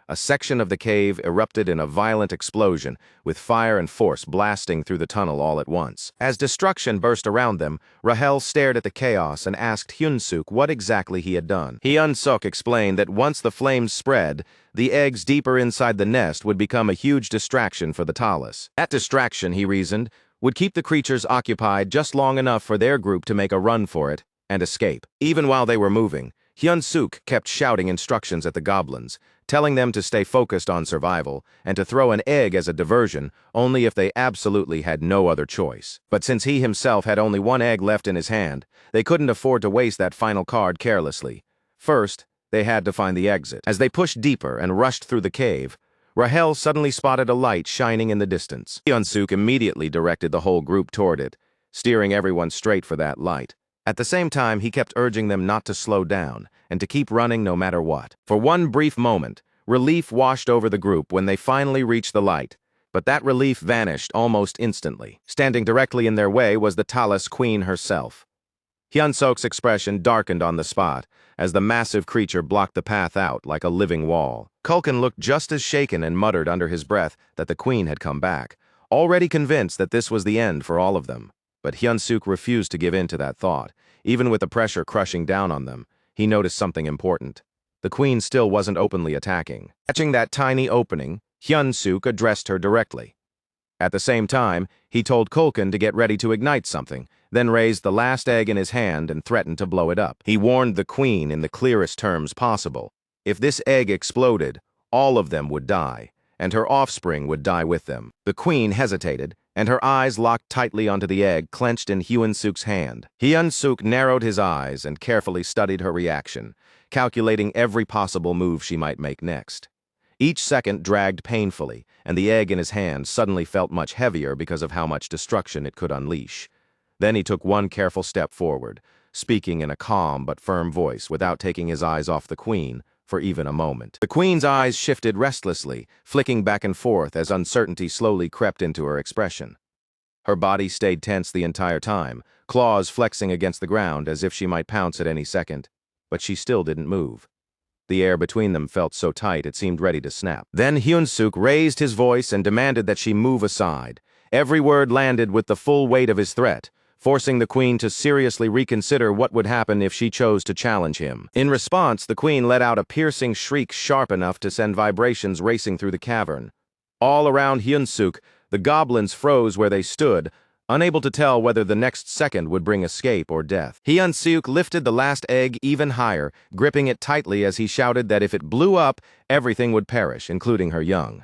A section of the cave erupted in a violent explosion, with fire and force blasting through the tunnel all at once. As destruction burst around them, Rahel stared at the chaos and asked Hyun-suk what exactly he had done. Hyun-suk explained that once the flames spread, the eggs deeper inside the nest would become a huge distraction for the talis. That distraction, he reasoned, would keep the creatures occupied just long enough for their group to make a run for it and escape. Even while they were moving, Hyun-suk kept shouting instructions at the goblins, telling them to stay focused on survival and to throw an egg as a diversion only if they absolutely had no other choice. But since he himself had only one egg left in his hand, they couldn't afford to waste that final card carelessly. First, they had to find the exit. As they pushed deeper and rushed through the cave, Rahel suddenly spotted a light shining in the distance. Hyun-suk immediately directed the whole group toward it, steering everyone straight for that light. At the same time, he kept urging them not to slow down and to keep running no matter what. For one brief moment, relief washed over the group when they finally reached the light, but that relief vanished almost instantly. Standing directly in their way was the talis queen herself. Hyun-suk's expression darkened on the spot as the massive creature blocked the path out like a living wall. Culkin looked just as shaken and muttered under his breath that the queen had come back, already convinced that this was the end for all of them. But Hyun-suk refused to give in to that thought. Even with the pressure crushing down on them, he noticed something important. The queen still wasn't openly attacking. Catching that tiny opening, Hyun-suk addressed her directly. At the same time, he told Culkin to get ready to ignite something, then raised the last egg in his hand and threatened to blow it up. He warned the queen in the clearest terms possible. If this egg exploded, all of them would die, and her offspring would die with them. The queen hesitated, and her eyes locked tightly onto the egg clenched in Hyun-suk's hand. Hyun-suk narrowed his eyes and carefully studied her reaction, calculating every possible move she might make next. Each second dragged painfully, and the egg in his hand suddenly felt much heavier because of how much destruction it could unleash. Then he took one careful step forward, speaking in a calm but firm voice without taking his eyes off the queen for even a moment. The queen's eyes shifted restlessly, flicking back and forth as uncertainty slowly crept into her expression. Her body stayed tense the entire time, claws flexing against the ground as if she might pounce at any second. But she still didn't move. The air between them felt so tight it seemed ready to snap. Then Hyun-suk raised his voice and demanded that she move aside. Every word landed with the full weight of his threat, forcing the queen to seriously reconsider what would happen if she chose to challenge him. In response, the queen let out a piercing shriek sharp enough to send vibrations racing through the cavern. All around Hyun-suk, the goblins froze where they stood, unable to tell whether the next second would bring escape or death. Hyun-suk lifted the last egg even higher, gripping it tightly as he shouted that if it blew up, everything would perish, including her young.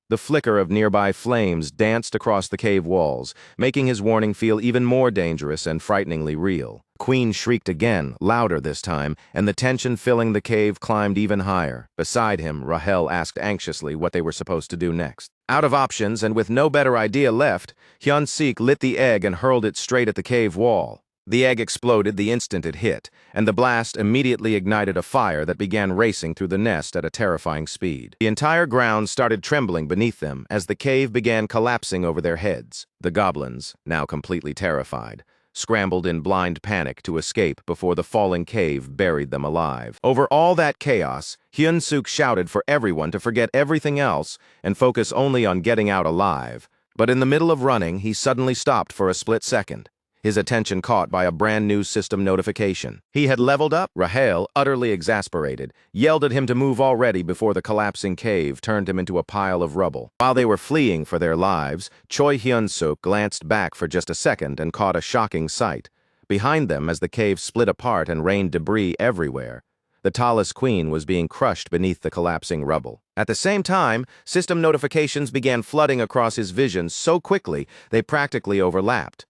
The flicker of nearby flames danced across the cave walls, making his warning feel even more dangerous and frighteningly real. Queen shrieked again, louder this time, and the tension filling the cave climbed even higher. Beside him, Rahel asked anxiously what they were supposed to do next. Out of options and with no better idea left, Hyun-suk lit the egg and hurled it straight at the cave wall. The egg exploded the instant it hit, and the blast immediately ignited a fire that began racing through the nest at a terrifying speed. The entire ground started trembling beneath them as the cave began collapsing over their heads. The goblins, now completely terrified, scrambled in blind panic to escape before the falling cave buried them alive. Over all that chaos, Hyun-suk shouted for everyone to forget everything else and focus only on getting out alive. But in the middle of running, he suddenly stopped for a split second, his attention caught by a brand new system notification. He had leveled up. Rahel, utterly exasperated, yelled at him to move already before the collapsing cave turned him into a pile of rubble. While they were fleeing for their lives, Choi Hyun-suk glanced back for just a second and caught a shocking sight. Behind them, as the cave split apart and rained debris everywhere, the Talis Queen was being crushed beneath the collapsing rubble. At the same time, system notifications began flooding across his vision so quickly they practically overlapped.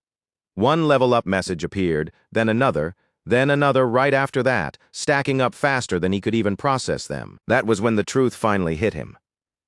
One level-up message appeared, then another right after that, stacking up faster than he could even process them. That was when the truth finally hit him.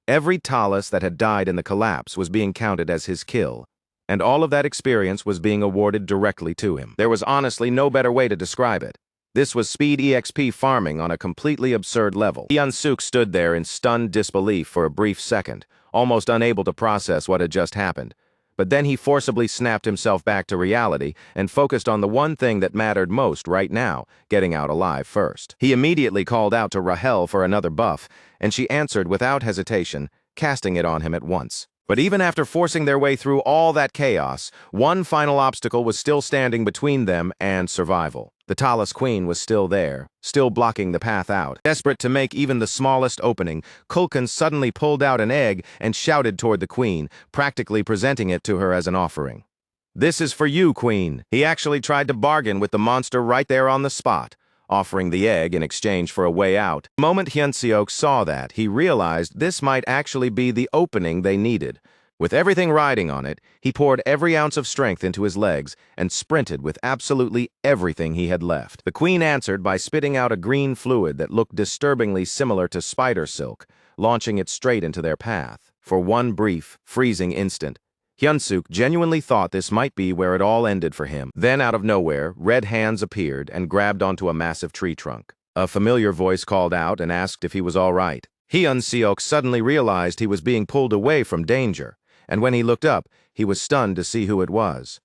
Every Talis that had died in the collapse was being counted as his kill, and all of that experience was being awarded directly to him. There was honestly no better way to describe it. This was speed EXP farming on a completely absurd level. Hyun-suk stood there in stunned disbelief for a brief second, almost unable to process what had just happened. But then he forcibly snapped himself back to reality and focused on the one thing that mattered most right now, getting out alive first. He immediately called out to Rahel for another buff, and she answered without hesitation, casting it on him at once. But even after forcing their way through all that chaos, one final obstacle was still standing between them and survival. The Talis Queen was still there, still blocking the path out. Desperate to make even the smallest opening, Kulkin suddenly pulled out an egg and shouted toward the Queen, practically presenting it to her as an offering. "This is for you, Queen." He actually tried to bargain with the monster right there on the spot, offering the egg in exchange for a way out. The moment Hyun-suk saw that, he realized this might actually be the opening they needed. With everything riding on it, he poured every ounce of strength into his legs and sprinted with absolutely everything he had left. The Queen answered by spitting out a green fluid that looked disturbingly similar to spider silk, launching it straight into their path. For one brief, freezing instant, Hyun-suk genuinely thought this might be where it all ended for him. Then, out of nowhere, red hands appeared and grabbed onto a massive tree trunk. A familiar voice called out and asked if he was all right. Hyun-suk suddenly realized he was being pulled away from danger, and when he looked up, he was stunned to see who it was.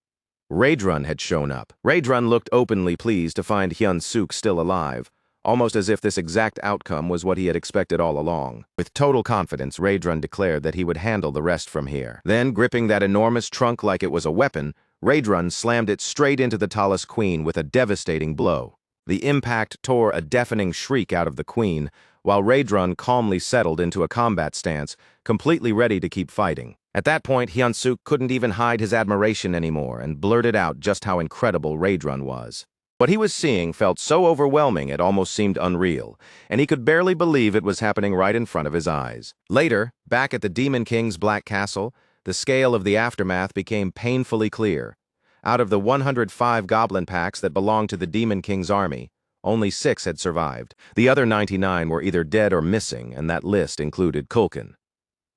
Raedrun had shown up. Raedrun looked openly pleased to find Hyun-suk still alive, almost as if this exact outcome was what he had expected all along. With total confidence, Raedrun declared that he would handle the rest from here. Then, gripping that enormous trunk like it was a weapon, Raedrun slammed it straight into the Talis Queen with a devastating blow. The impact tore a deafening shriek out of the Queen, while Raedrun calmly settled into a combat stance, completely ready to keep fighting. At that point, Hyun-suk couldn't even hide his admiration anymore and blurted out just how incredible Raedrun was. What he was seeing felt so overwhelming it almost seemed unreal, and he could barely believe it was happening right in front of his eyes. Later, back at the Demon King's Black Castle, the scale of the aftermath became painfully clear. Out of the 105 goblin packs that belonged to the Demon King's army, only 6 had survived. The other 99 were either dead or missing, and that list included Kulkin.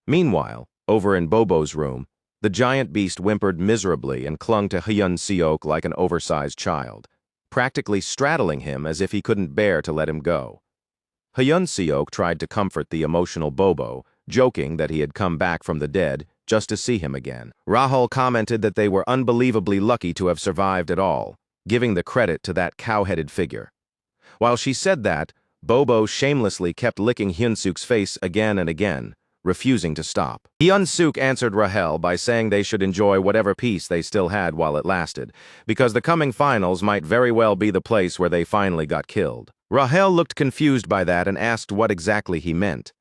Meanwhile, over in Bobo's room, the giant beast whimpered miserably and clung to Hyun-suk like an oversized child, practically straddling him as if he couldn't bear to let him go. Hyun-suk tried to comfort the emotional Bobo, joking that he had come back from the dead just to see him again. Rahul commented that they were unbelievably lucky to have survived at all, giving the credit to that cow-headed figure. While she said that, Bobo shamelessly kept licking Hyun-suk's face again and again, refusing to stop. Hyun-suk answered Rahel by saying they should enjoy whatever peace they still had while it lasted, because the coming finals might very well be the place where they finally got killed. Rahel looked confused by that and asked what exactly he meant.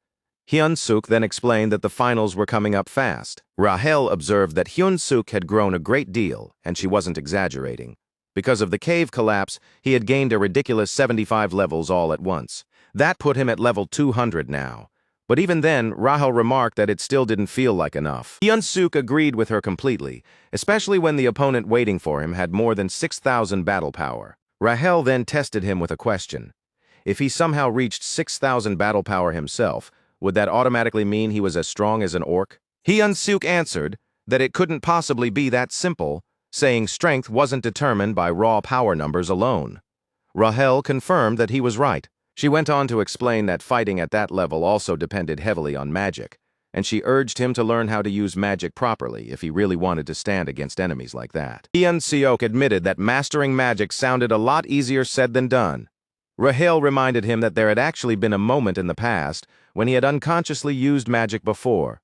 Hyun-suk then explained that the finals were coming up fast. Rahel observed that Hyun-suk had grown a great deal, and she wasn't exaggerating. Because of the cave collapse, he had gained a ridiculous 75 levels all at once. That put him at level 200 now. But even then, Rahel remarked that it still didn't feel like enough. Hyun-suk agreed with her completely, especially when the opponent waiting for him had more than 6,000 battle power. Rahel then tested him with a question. If he somehow reached 6,000 battle power himself, would that automatically mean he was as strong as an orc? Hyun-suk answered that it couldn't possibly be that simple, saying strength wasn't determined by raw power numbers alone. Rahel confirmed that he was right. She went on to explain that fighting at that level also depended heavily on magic, and she urged him to learn how to use magic properly if he really wanted to stand against enemies like that. Hyun-seok admitted that mastering magic sounded a lot easier said than done. Rahel reminded him that there had actually been a moment in the past when he had unconsciously used magic before.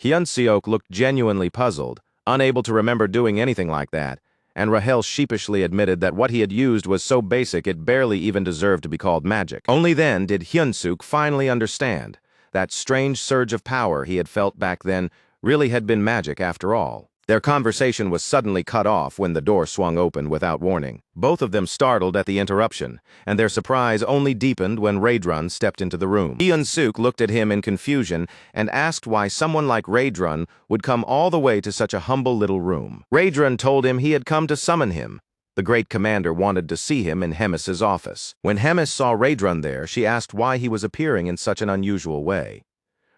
Hyun-seok looked genuinely puzzled, unable to remember doing anything like that, and Rahel sheepishly admitted that what he had used was so basic it barely even deserved to be called magic. Only then did Hyun-seok finally understand that strange surge of power he had felt back then really had been magic after all. Their conversation was suddenly cut off when the door swung open without warning. Both of them startled at the interruption, and their surprise only deepened when Raedrun stepped into the room. Hyun-seok looked at him in confusion and asked why someone like Raedrun would come all the way to such a humble little room. Raedrun told him he had come to summon him. The great commander wanted to see him in Hemis's office. When Hemis saw Raedrun there, she asked why he was appearing in such an unusual way.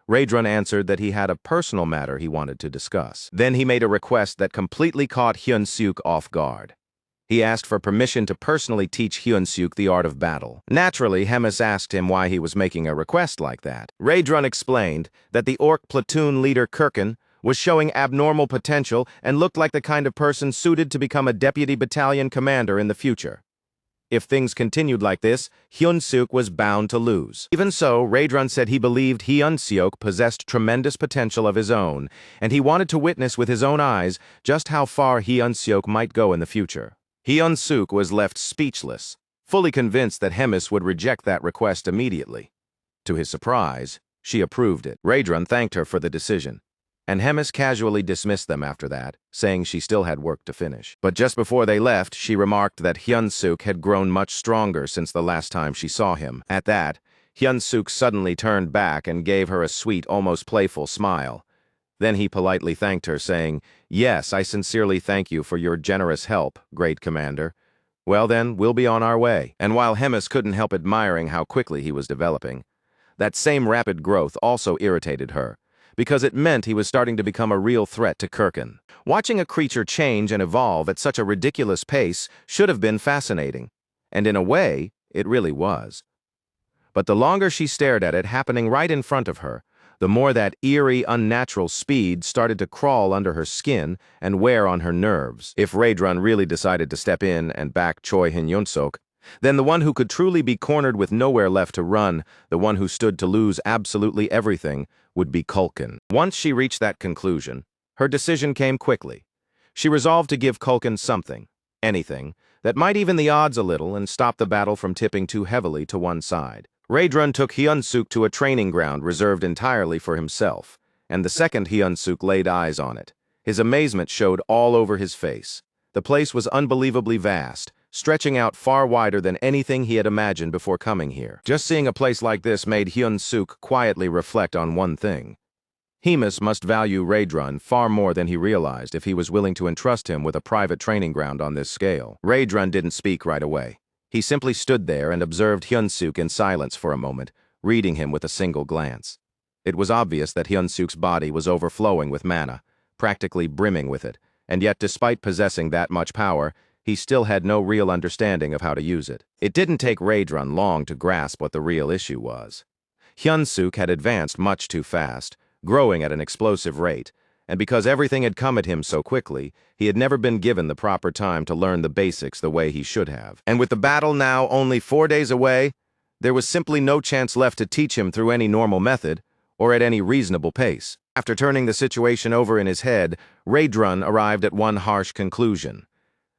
Raedrun answered that he had a personal matter he wanted to discuss. Then he made a request that completely caught Hyun-seok off guard. He asked for permission to personally teach Hyun-seok the art of battle. Naturally, Hemis asked him why he was making a request like that. Raedrun explained that the orc platoon leader Kirkin was showing abnormal potential and looked like the kind of person suited to become a deputy battalion commander in the future. If things continued like this, Hyun-seok was bound to lose. Even so, Raedrun said he believed Hyun-seok possessed tremendous potential of his own, and he wanted to witness with his own eyes just how far Hyun-seok might go in the future. Hyun-seok was left speechless, fully convinced that Hemis would reject that request immediately. To his surprise, she approved it. Raedrun thanked her for the decision, and Hemis casually dismissed them after that, saying she still had work to finish. But just before they left, she remarked that Hyun-seok had grown much stronger since the last time she saw him. At that, Hyun-seok suddenly turned back and gave her a sweet, almost playful smile. Then he politely thanked her, saying, "Yes, I sincerely thank you for your generous help, great commander. Well then, we'll be on our way." And while Hemis couldn't help admiring how quickly he was developing, that same rapid growth also irritated her, because it meant he was starting to become a real threat to Kirkin. Watching a creature change and evolve at such a ridiculous pace should have been fascinating, and in a way, it really was. But the longer she stared at it happening right in front of her, the more that eerie, unnatural speed started to crawl under her skin and wear on her nerves. If Raedrun really decided to step in and back Choi Hyun-seok, then the one who could truly be cornered with nowhere left to run, the one who stood to lose absolutely everything, would be Culkin. Once she reached that conclusion, her decision came quickly. She resolved to give Culkin something, anything, that might even the odds a little and stop the battle from tipping too heavily to one side. Raedrun took Hyun-seok to a training ground reserved entirely for himself, and the second Hyun-seok laid eyes on it, his amazement showed all over his face. The place was unbelievably vast, stretching out far wider than anything he had imagined before coming here. Just seeing a place like this made Hyun-seok quietly reflect on one thing. Hemis must value Raedrun far more than he realized if he was willing to entrust him with a private training ground on this scale. Raedrun didn't speak right away. He simply stood there and observed Hyun-seok in silence for a moment, reading him with a single glance. It was obvious that Hyun-seok's body was overflowing with mana, practically brimming with it, and yet despite possessing that much power, he still had no real understanding of how to use it. It didn't take Raedrun long to grasp what the real issue was. Hyun-seok had advanced much too fast, growing at an explosive rate, and because everything had come at him so quickly, he had never been given the proper time to learn the basics the way he should have. And with the battle now only 4 days away, there was simply no chance left to teach him through any normal method, or at any reasonable pace. After turning the situation over in his head, Raedrun arrived at one harsh conclusion.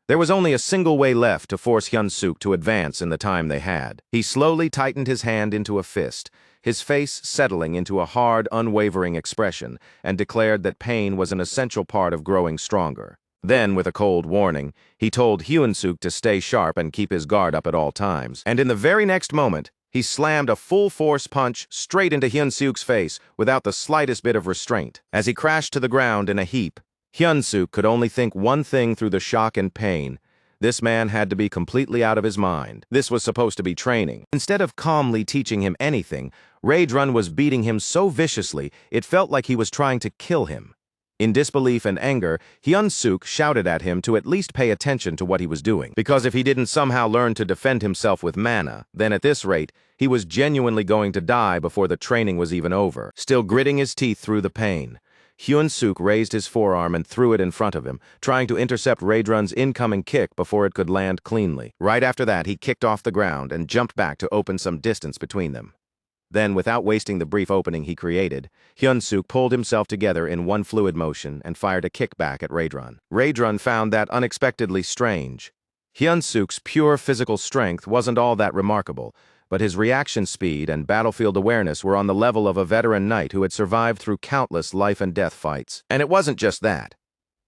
There was only a single way left to force Hyun-seok to advance in the time they had. He slowly tightened his hand into a fist, his face settling into a hard, unwavering expression, and declared that pain was an essential part of growing stronger. Then, with a cold warning, he told Hyun-seok to stay sharp and keep his guard up at all times. And in the very next moment, he slammed a full-force punch straight into Hyun-seok's face without the slightest bit of restraint. As he crashed to the ground in a heap, Hyun-seok could only think one thing through the shock and pain. This man had to be completely out of his mind. This was supposed to be training. Instead of calmly teaching him anything, Raedrun was beating him so viciously it felt like he was trying to kill him. In disbelief and anger, Hyun-suk shouted at him to at least pay attention to what he was doing, because if he didn't somehow learn to defend himself with mana, then at this rate, he was genuinely going to die before the training was even over. Still gritting his teeth through the pain, Hyun-suk raised his forearm and threw it in front of him, trying to intercept Raedrun's incoming kick before it could land cleanly. Right after that, he kicked off the ground and jumped back to open some distance between them. Then, without wasting the brief opening he created, Hyun-suk pulled himself together in one fluid motion and fired a kick back at Raedrun. Raedrun found that unexpectedly strange. Hyun-suk's pure physical strength wasn't all that remarkable, but his reaction speed and battlefield awareness were on the level of a veteran knight who had survived through countless life-and-death fights. And it wasn't just that.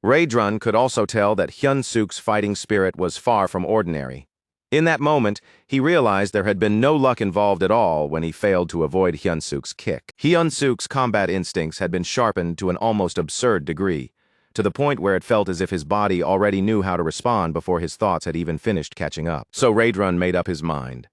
Raedrun could also tell that Hyun-suk's fighting spirit was far from ordinary. In that moment, he realized there had been no luck involved at all when he failed to avoid Hyun-suk's kick. Hyun-suk's combat instincts had been sharpened to an almost absurd degree, to the point where it felt as if his body already knew how to respond before his thoughts had even finished catching up. So Raedrun made up his mind.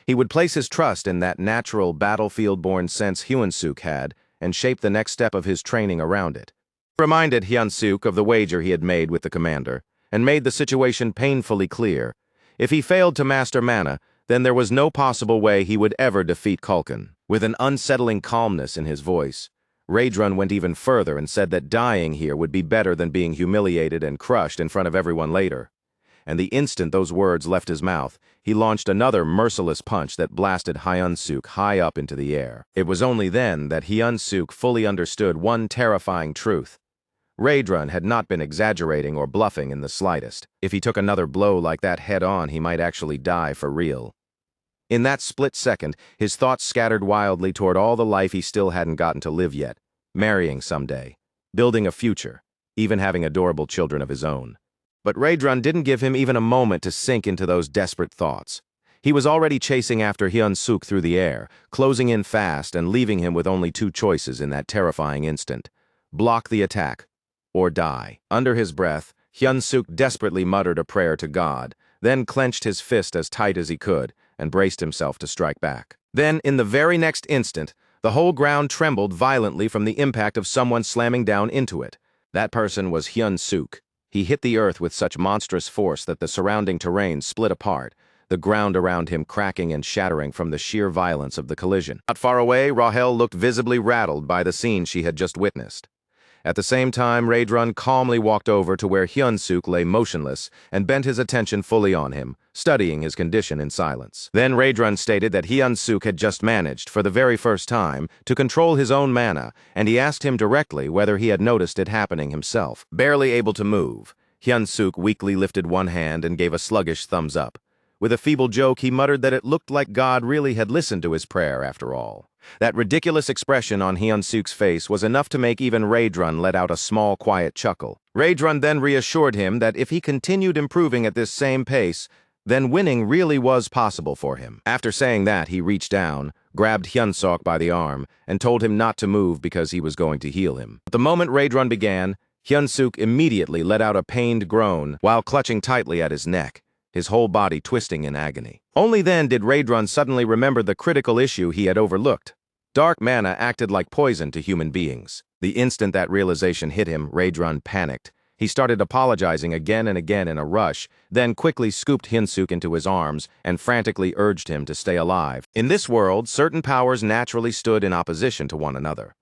He would place his trust in that natural battlefield-born sense Hyun-suk had and shape the next step of his training around it. He reminded Hyun-suk of the wager he had made with the commander and made the situation painfully clear. If he failed to master mana, then there was no possible way he would ever defeat Culkin. With an unsettling calmness in his voice, Raedrun went even further and said that dying here would be better than being humiliated and crushed in front of everyone later. And the instant those words left his mouth, he launched another merciless punch that blasted Hyun-suk high up into the air. It was only then that Hyun-suk fully understood one terrifying truth. Raedrun had not been exaggerating or bluffing in the slightest. If he took another blow like that head-on, he might actually die for real. In that split second, his thoughts scattered wildly toward all the life he still hadn't gotten to live yet, marrying someday, building a future, even having adorable children of his own. But Raedrun didn't give him even a moment to sink into those desperate thoughts. He was already chasing after Hyun-suk through the air, closing in fast and leaving him with only two choices in that terrifying instant: block the attack or die. Under his breath, Hyun-suk desperately muttered a prayer to God, then clenched his fist as tight as he could and braced himself to strike back. Then, in the very next instant, the whole ground trembled violently from the impact of someone slamming down into it. That person was Hyun-suk. He hit the earth with such monstrous force that the surrounding terrain split apart, the ground around him cracking and shattering from the sheer violence of the collision. Not far away, Rahel looked visibly rattled by the scene she had just witnessed. At the same time, Raedrun calmly walked over to where Hyun-suk lay motionless and bent his attention fully on him, studying his condition in silence. Then Raedrun stated that Hyun-suk had just managed, for the very first time, to control his own mana, and he asked him directly whether he had noticed it happening himself. Barely able to move, Hyun-suk weakly lifted one hand and gave a sluggish thumbs up. With a feeble joke, he muttered that it looked like God really had listened to his prayer after all. That ridiculous expression on Hyun-suk's face was enough to make even Raedrun let out a small, quiet chuckle. Raedrun then reassured him that if he continued improving at this same pace, then winning really was possible for him. After saying that, he reached down, grabbed Hyun-suk by the arm, and told him not to move because he was going to heal him. But the moment Raedrun began, Hyun-suk immediately let out a pained groan while clutching tightly at his neck, his whole body twisting in agony. Only then did Raedrun suddenly remember the critical issue he had overlooked. Dark mana acted like poison to human beings. The instant that realization hit him, Raedrun panicked. He started apologizing again and again in a rush, then quickly scooped Hyun-suk into his arms and frantically urged him to stay alive. In this world, certain powers naturally stood in opposition to one another.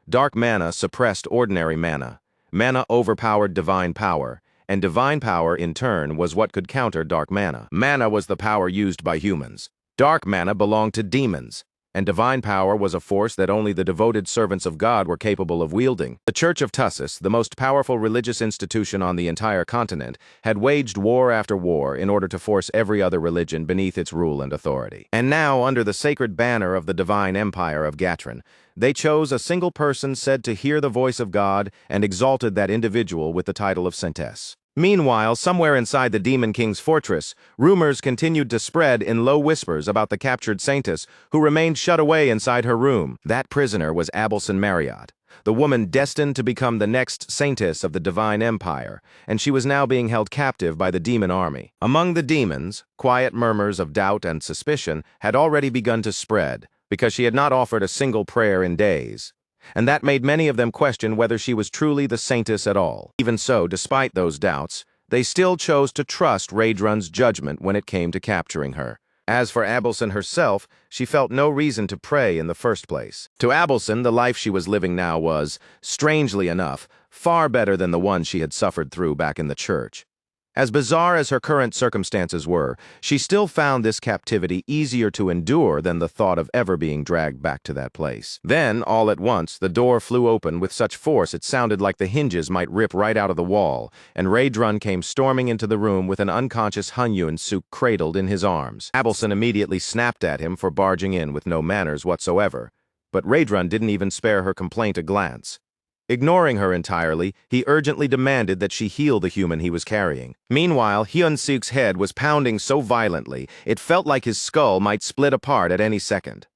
Dark mana suppressed ordinary mana. Mana overpowered divine power, and divine power, in turn, was what could counter dark mana. Mana was the power used by humans. Dark mana belonged to demons, and divine power was a force that only the devoted servants of God were capable of wielding. The Church of Tussis, the most powerful religious institution on the entire continent, had waged war after war in order to force every other religion beneath its rule and authority. And now, under the sacred banner of the divine empire of Gatrin, they chose a single person said to hear the voice of God and exalted that individual with the title of Saintess. Meanwhile, somewhere inside the Demon King's fortress, rumors continued to spread in low whispers about the captured Saintess, who remained shut away inside her room. That prisoner was Abelson Marriott, the woman destined to become the next Saintess of the Divine Empire, and she was now being held captive by the demon army. Among the demons, quiet murmurs of doubt and suspicion had already begun to spread, because she had not offered a single prayer in days. and that made many of them question whether she was truly the saintess at all. Even so, despite those doubts, they still chose to trust Raedrun's judgment when it came to capturing her. As for Abelson herself, she felt no reason to pray in the first place. To Abelson, the life she was living now was, strangely enough, far better than the one she had suffered through back in the church. As bizarre as her current circumstances were, she still found this captivity easier to endure than the thought of ever being dragged back to that place. Then, all at once, the door flew open with such force it sounded like the hinges might rip right out of the wall, and Raedrun came storming into the room with an unconscious Hyun-Suk cradled in his arms. Abelson immediately snapped at him for barging in with no manners whatsoever, but Raedrun didn't even spare her complaint a glance. Ignoring her entirely, he urgently demanded that she heal the human he was carrying. Meanwhile, Hyun-Suk's head was pounding so violently, it felt like his skull might split apart at any second.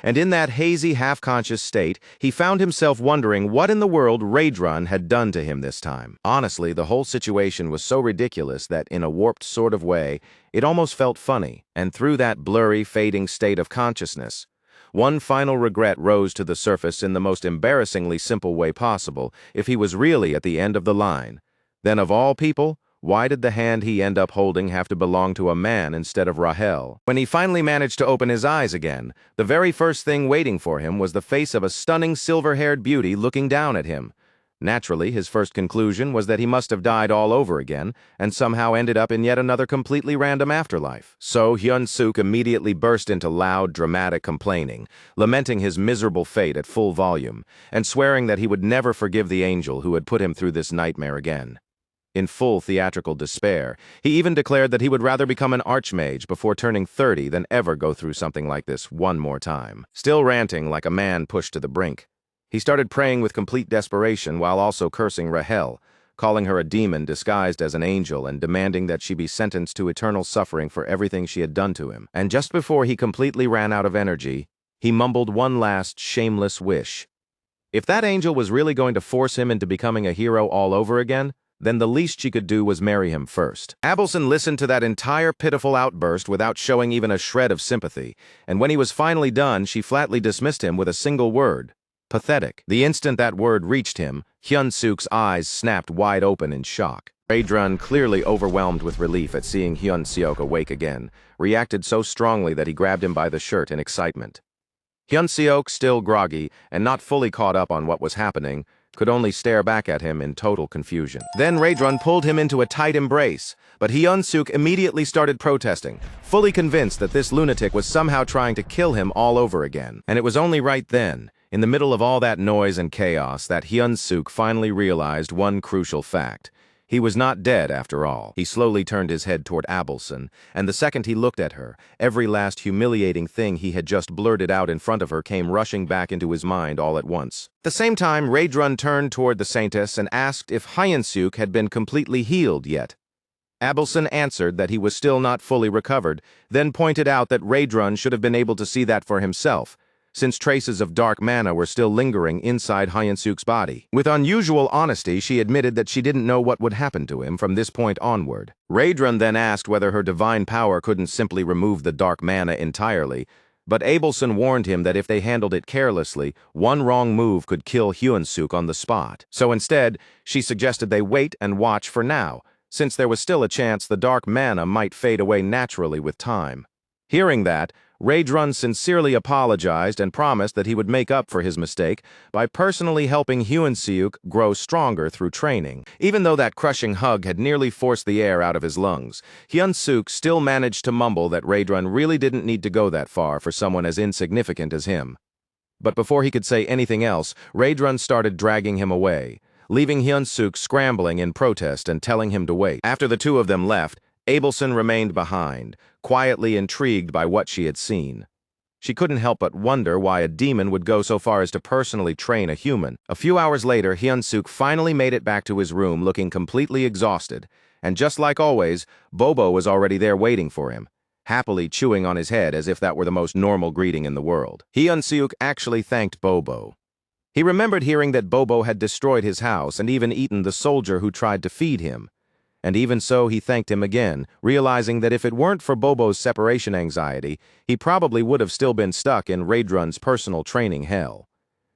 And in that hazy, half-conscious state, he found himself wondering what in the world Raedrun had done to him this time. Honestly, the whole situation was so ridiculous that, in a warped sort of way, it almost felt funny. And through that blurry, fading state of consciousness, one final regret rose to the surface in the most embarrassingly simple way possible. If he was really at the end of the line, then of all people, why did the hand he ended up holding have to belong to a man instead of Rahel? When he finally managed to open his eyes again, the very first thing waiting for him was the face of a stunning silver-haired beauty looking down at him. Naturally, his first conclusion was that he must have died all over again and somehow ended up in yet another completely random afterlife. So Hyun-Suk immediately burst into loud, dramatic complaining, lamenting his miserable fate at full volume, and swearing that he would never forgive the angel who had put him through this nightmare again. In full theatrical despair, he even declared that he would rather become an archmage before turning 30 than ever go through something like this one more time. Still ranting like a man pushed to the brink, he started praying with complete desperation while also cursing Rahel, calling her a demon disguised as an angel and demanding that she be sentenced to eternal suffering for everything she had done to him. And just before he completely ran out of energy, he mumbled one last shameless wish. If that angel was really going to force him into becoming a hero all over again, then the least she could do was marry him first. Abelson listened to that entire pitiful outburst without showing even a shred of sympathy, and when he was finally done, she flatly dismissed him with a single word: pathetic. The instant that word reached him, Hyun-Suk's eyes snapped wide open in shock. Raedrun, clearly overwhelmed with relief at seeing Hyun-Suk awake again, reacted so strongly that he grabbed him by the shirt in excitement. Hyun-Suk, still groggy and not fully caught up on what was happening, could only stare back at him in total confusion. Then Raedrun pulled him into a tight embrace, but Hyun-Suk immediately started protesting, fully convinced that this lunatic was somehow trying to kill him all over again. And it was only right then, in the middle of all that noise and chaos, that Hyun-Suk finally realized one crucial fact. He was not dead after all. He slowly turned his head toward Abelson, and the second he looked at her, every last humiliating thing he had just blurted out in front of her came rushing back into his mind all at once. At the same time, Raedrun turned toward the saintess and asked if Hyun-Suk had been completely healed yet. Abelson answered that he was still not fully recovered, then pointed out that Raedrun should have been able to see that for himself, since traces of dark mana were still lingering inside Hyun-Suk's body. With unusual honesty, she admitted that she didn't know what would happen to him from this point onward. Raedrun then asked whether her divine power couldn't simply remove the dark mana entirely, but Abelson warned him that if they handled it carelessly, one wrong move could kill Hyun-Suk on the spot. So instead, she suggested they wait and watch for now, since there was still a chance the dark mana might fade away naturally with time. Hearing that, Raedrun sincerely apologized and promised that he would make up for his mistake by personally helping Hyun-Suk grow stronger through training. Even though that crushing hug had nearly forced the air out of his lungs, Hyun-Suk still managed to mumble that Raedrun really didn't need to go that far for someone as insignificant as him. But before he could say anything else, Raedrun started dragging him away, leaving Hyun-Suk scrambling in protest and telling him to wait. After the two of them left, Abelson remained behind, quietly intrigued by what she had seen. She couldn't help but wonder why a demon would go so far as to personally train a human. A few hours later, Hyun-Suk finally made it back to his room looking completely exhausted, and just like always, Bobo was already there waiting for him, happily chewing on his head as if that were the most normal greeting in the world. Hyun-Suk actually thanked Bobo. He remembered hearing that Bobo had destroyed his house and even eaten the soldier who tried to feed him. And even so, he thanked him again, realizing that if it weren't for Bobo's separation anxiety, he probably would have still been stuck in Raedrun's personal training hell.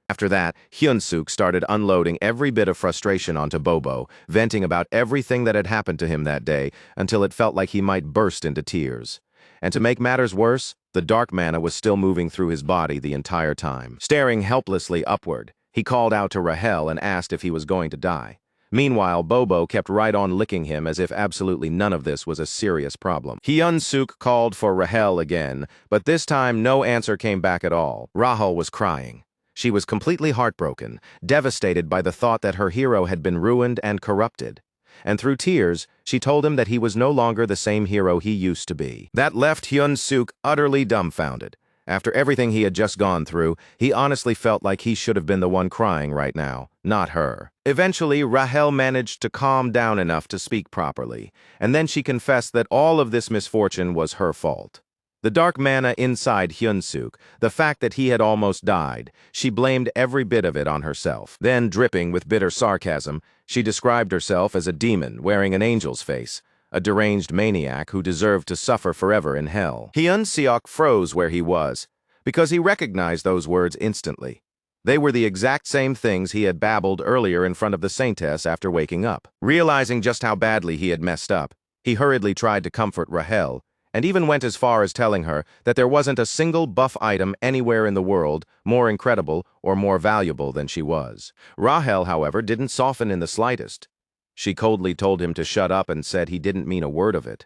After that, Hyun-suk started unloading every bit of frustration onto Bobo, venting about everything that had happened to him that day until it felt like he might burst into tears. And to make matters worse, the dark mana was still moving through his body the entire time. Staring helplessly upward, he called out to Rahel and asked if he was going to die. Meanwhile, Bobo kept right on licking him as if absolutely none of this was a serious problem. Hyun-suk called for Rahel again, but this time no answer came back at all. Rahel was crying. She was completely heartbroken, devastated by the thought that her hero had been ruined and corrupted. And through tears, she told him that he was no longer the same hero he used to be. That left Hyun-suk utterly dumbfounded. After everything he had just gone through, he honestly felt like he should have been the one crying right now, not her. Eventually, Rahel managed to calm down enough to speak properly, and then she confessed that all of this misfortune was her fault. The dark mana inside Hyun-suk, the fact that he had almost died, she blamed every bit of it on herself. Then, dripping with bitter sarcasm, she described herself as a demon wearing an angel's face, a deranged maniac who deserved to suffer forever in hell. Hyun-suk froze where he was, because he recognized those words instantly. They were the exact same things he had babbled earlier in front of the saintess after waking up. Realizing just how badly he had messed up, he hurriedly tried to comfort Rahel, and even went as far as telling her that there wasn't a single buff item anywhere in the world more incredible or more valuable than she was. Rahel, however, didn't soften in the slightest. She coldly told him to shut up and said he didn't mean a word of it.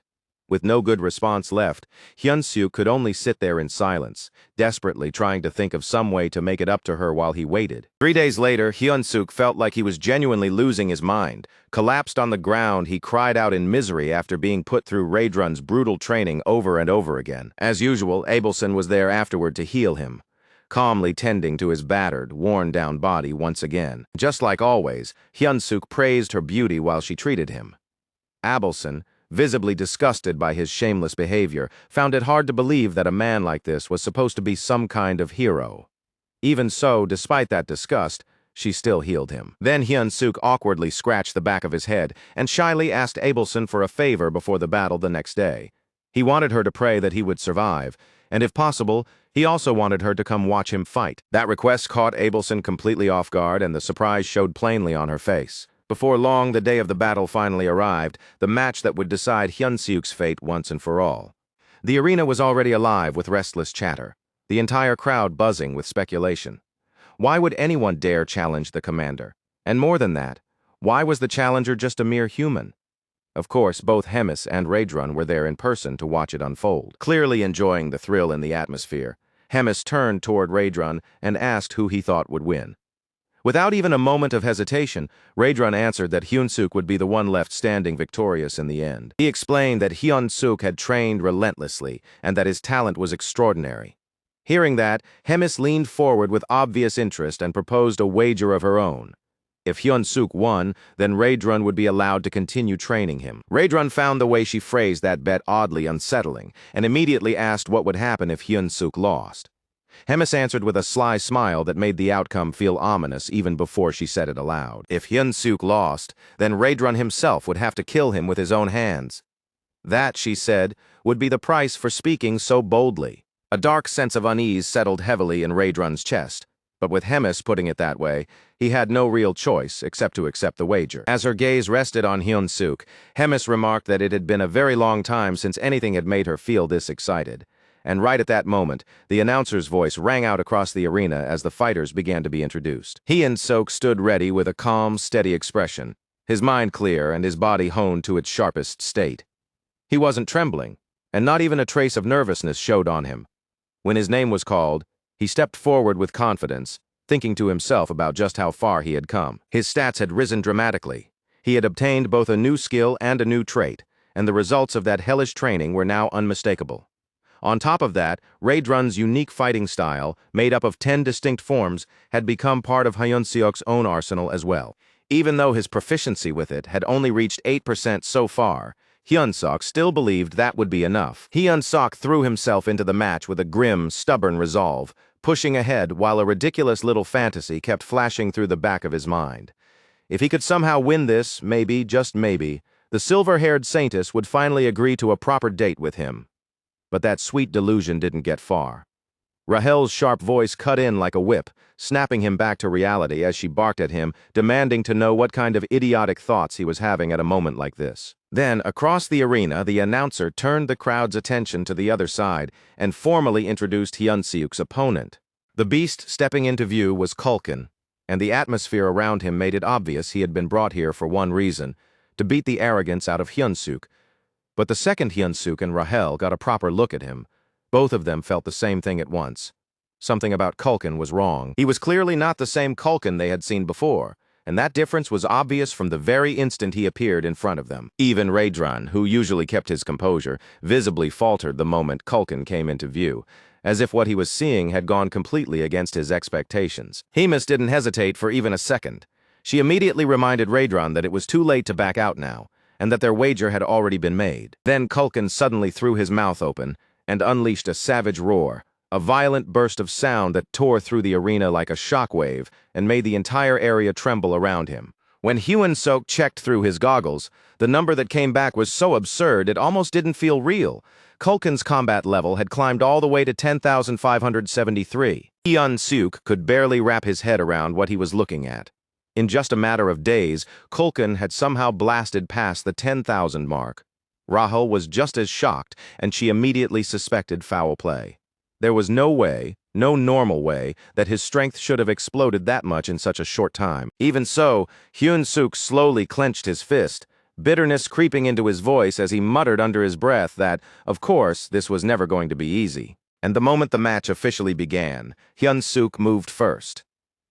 With no good response left, Hyun-suk could only sit there in silence, desperately trying to think of some way to make it up to her while he waited. 3 days later, Hyun-suk felt like he was genuinely losing his mind. Collapsed on the ground, he cried out in misery after being put through Raedrun's brutal training over and over again. As usual, Abelson was there afterward to heal him, calmly tending to his battered, worn-down body once again. Just like always, Hyun-suk praised her beauty while she treated him. Abelson, visibly disgusted by his shameless behavior, found it hard to believe that a man like this was supposed to be some kind of hero. Even so, despite that disgust, she still healed him. Then Hyun-suk awkwardly scratched the back of his head and shyly asked Abelson for a favor before the battle the next day. He wanted her to pray that he would survive, and if possible, he also wanted her to come watch him fight. That request caught Abelson completely off guard, and the surprise showed plainly on her face. Before long, the day of the battle finally arrived, the match that would decide Hyun-suk's fate once and for all. The arena was already alive with restless chatter, the entire crowd buzzing with speculation. Why would anyone dare challenge the commander? And more than that, why was the challenger just a mere human? Of course, both Hemis and Raedrun were there in person to watch it unfold. Clearly enjoying the thrill in the atmosphere, Hemis turned toward Raedrun and asked who he thought would win. Without even a moment of hesitation, Raedrun answered that Hyun-suk would be the one left standing victorious in the end. He explained that Hyun-suk had trained relentlessly and that his talent was extraordinary. Hearing that, Hemis leaned forward with obvious interest and proposed a wager of her own. If Hyun-suk won, then Raedrun would be allowed to continue training him. Raedrun found the way she phrased that bet oddly unsettling and immediately asked what would happen if Hyun-suk lost. Hemis answered with a sly smile that made the outcome feel ominous even before she said it aloud. If Hyun-suk lost, then Raedrun himself would have to kill him with his own hands. That, she said, would be the price for speaking so boldly. A dark sense of unease settled heavily in Raedrun's chest, but with Hemis putting it that way, he had no real choice except to accept the wager. As her gaze rested on Hyun-suk, Hemis remarked that it had been a very long time since anything had made her feel this excited. And right at that moment, the announcer's voice rang out across the arena as the fighters began to be introduced. Hyun-suk stood ready with a calm, steady expression, his mind clear and his body honed to its sharpest state. He wasn't trembling, and not even a trace of nervousness showed on him. When his name was called, he stepped forward with confidence, thinking to himself about just how far he had come. His stats had risen dramatically. He had obtained both a new skill and a new trait, and the results of that hellish training were now unmistakable. On top of that, Raedrun's unique fighting style, made up of 10 distinct forms, had become part of Hyun-suk's own arsenal as well. Even though his proficiency with it had only reached 8% so far, Hyun-suk still believed that would be enough. Hyun-suk threw himself into the match with a grim, stubborn resolve, pushing ahead while a ridiculous little fantasy kept flashing through the back of his mind. If he could somehow win this, maybe, just maybe, the silver-haired saintess would finally agree to a proper date with him. But that sweet delusion didn't get far. Rahel's sharp voice cut in like a whip, snapping him back to reality as she barked at him, demanding to know what kind of idiotic thoughts he was having at a moment like this. Then, across the arena, the announcer turned the crowd's attention to the other side and formally introduced Hyun-seok's opponent. The beast stepping into view was Culkin, and the atmosphere around him made it obvious he had been brought here for one reason, to beat the arrogance out of Hyun-seok. But the second Hyun-seok and Rahel got a proper look at him. Both of them felt the same thing at once. Something about Culkin was wrong. He was clearly not the same Culkin they had seen before, and that difference was obvious from the very instant he appeared in front of them. Even Raedran, who usually kept his composure, visibly faltered the moment Culkin came into view, as if what he was seeing had gone completely against his expectations. Hemis didn't hesitate for even a second. She immediately reminded Raedran that it was too late to back out now, and that their wager had already been made. Then Culkin suddenly threw his mouth open and unleashed a savage roar, a violent burst of sound that tore through the arena like a shockwave and made the entire area tremble around him. When Hyun-seok checked through his goggles, the number that came back was so absurd it almost didn't feel real. Culkin's combat level had climbed all the way to 10,573. Hyun-seok could barely wrap his head around what he was looking at. In just a matter of days, Culkin had somehow blasted past the 10,000 mark. Rahel was just as shocked, and she immediately suspected foul play. There was no way, no normal way, that his strength should have exploded that much in such a short time. Even so, Hyun-seok slowly clenched his fist, bitterness creeping into his voice as he muttered under his breath that, of course, this was never going to be easy. And the moment the match officially began, Hyun-seok moved first.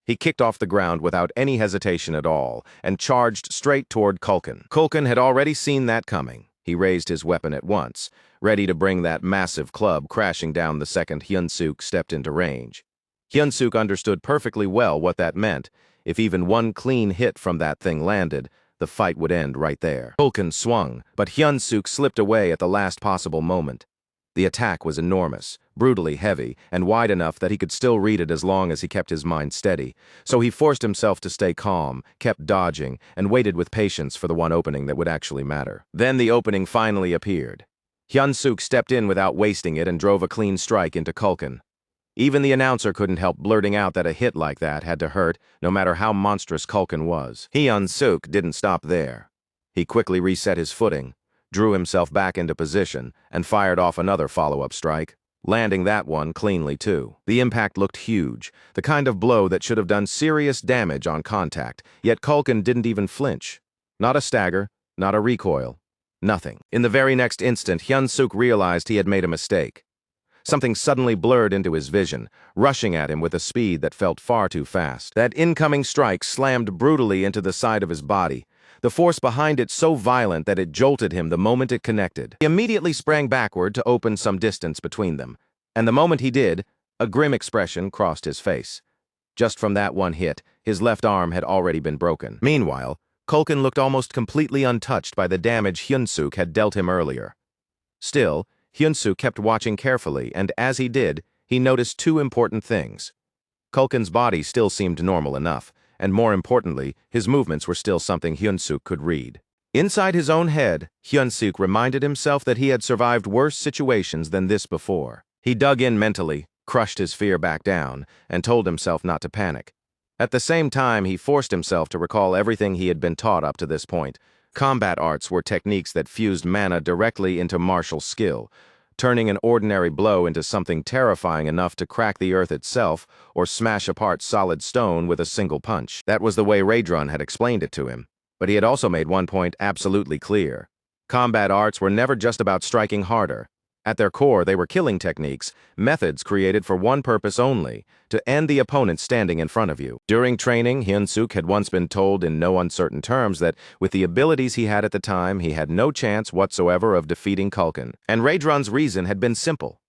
He kicked off the ground without any hesitation at all and charged straight toward Culkin. Culkin had already seen that coming. He raised his weapon at once, ready to bring that massive club crashing down the second Hyun-seok stepped into range. Hyun-seok understood perfectly well what that meant. If even one clean hit from that thing landed, the fight would end right there. Culkin swung, but Hyun-seok slipped away at the last possible moment. The attack was enormous, brutally heavy, and wide enough that he could still read it as long as he kept his mind steady. So he forced himself to stay calm, kept dodging, and waited with patience for the one opening that would actually matter. Then the opening finally appeared. Hyun-seok stepped in without wasting it and drove a clean strike into Culkin. Even the announcer couldn't help blurting out that a hit like that had to hurt, no matter how monstrous Culkin was. Hyun-seok didn't stop there. He quickly reset his footing, drew himself back into position, and fired off another follow-up strike, landing that one cleanly too. The impact looked huge, the kind of blow that should have done serious damage on contact, yet Culkin didn't even flinch. Not a stagger, not a recoil, nothing. In the very next instant, Hyun-seok realized he had made a mistake. Something suddenly blurred into his vision, rushing at him with a speed that felt far too fast. That incoming strike slammed brutally into the side of his body, the force behind it so violent that it jolted him the moment it connected. He immediately sprang backward to open some distance between them, and the moment he did, a grim expression crossed his face. Just from that one hit, his left arm had already been broken. Meanwhile, Culkin looked almost completely untouched by the damage Hyun-seok had dealt him earlier. Still, Hyun-seok kept watching carefully, and as he did, he noticed two important things. Culkin's body still seemed normal enough, and more importantly, his movements were still something Hyun-seok could read. Inside his own head, Hyun-seok reminded himself that he had survived worse situations than this before. He dug in mentally, crushed his fear back down, and told himself not to panic. At the same time, he forced himself to recall everything he had been taught up to this point. Combat arts were techniques that fused mana directly into martial skill, turning an ordinary blow into something terrifying enough to crack the earth itself or smash apart solid stone with a single punch. That was the way Raedran had explained it to him. But he had also made one point absolutely clear. Combat arts were never just about striking harder. At their core, they were killing techniques, methods created for one purpose only, to end the opponent standing in front of you. During training, Hyun-seok had once been told in no uncertain terms that, with the abilities he had at the time, he had no chance whatsoever of defeating Culkin. And Raedran's reason had been simple.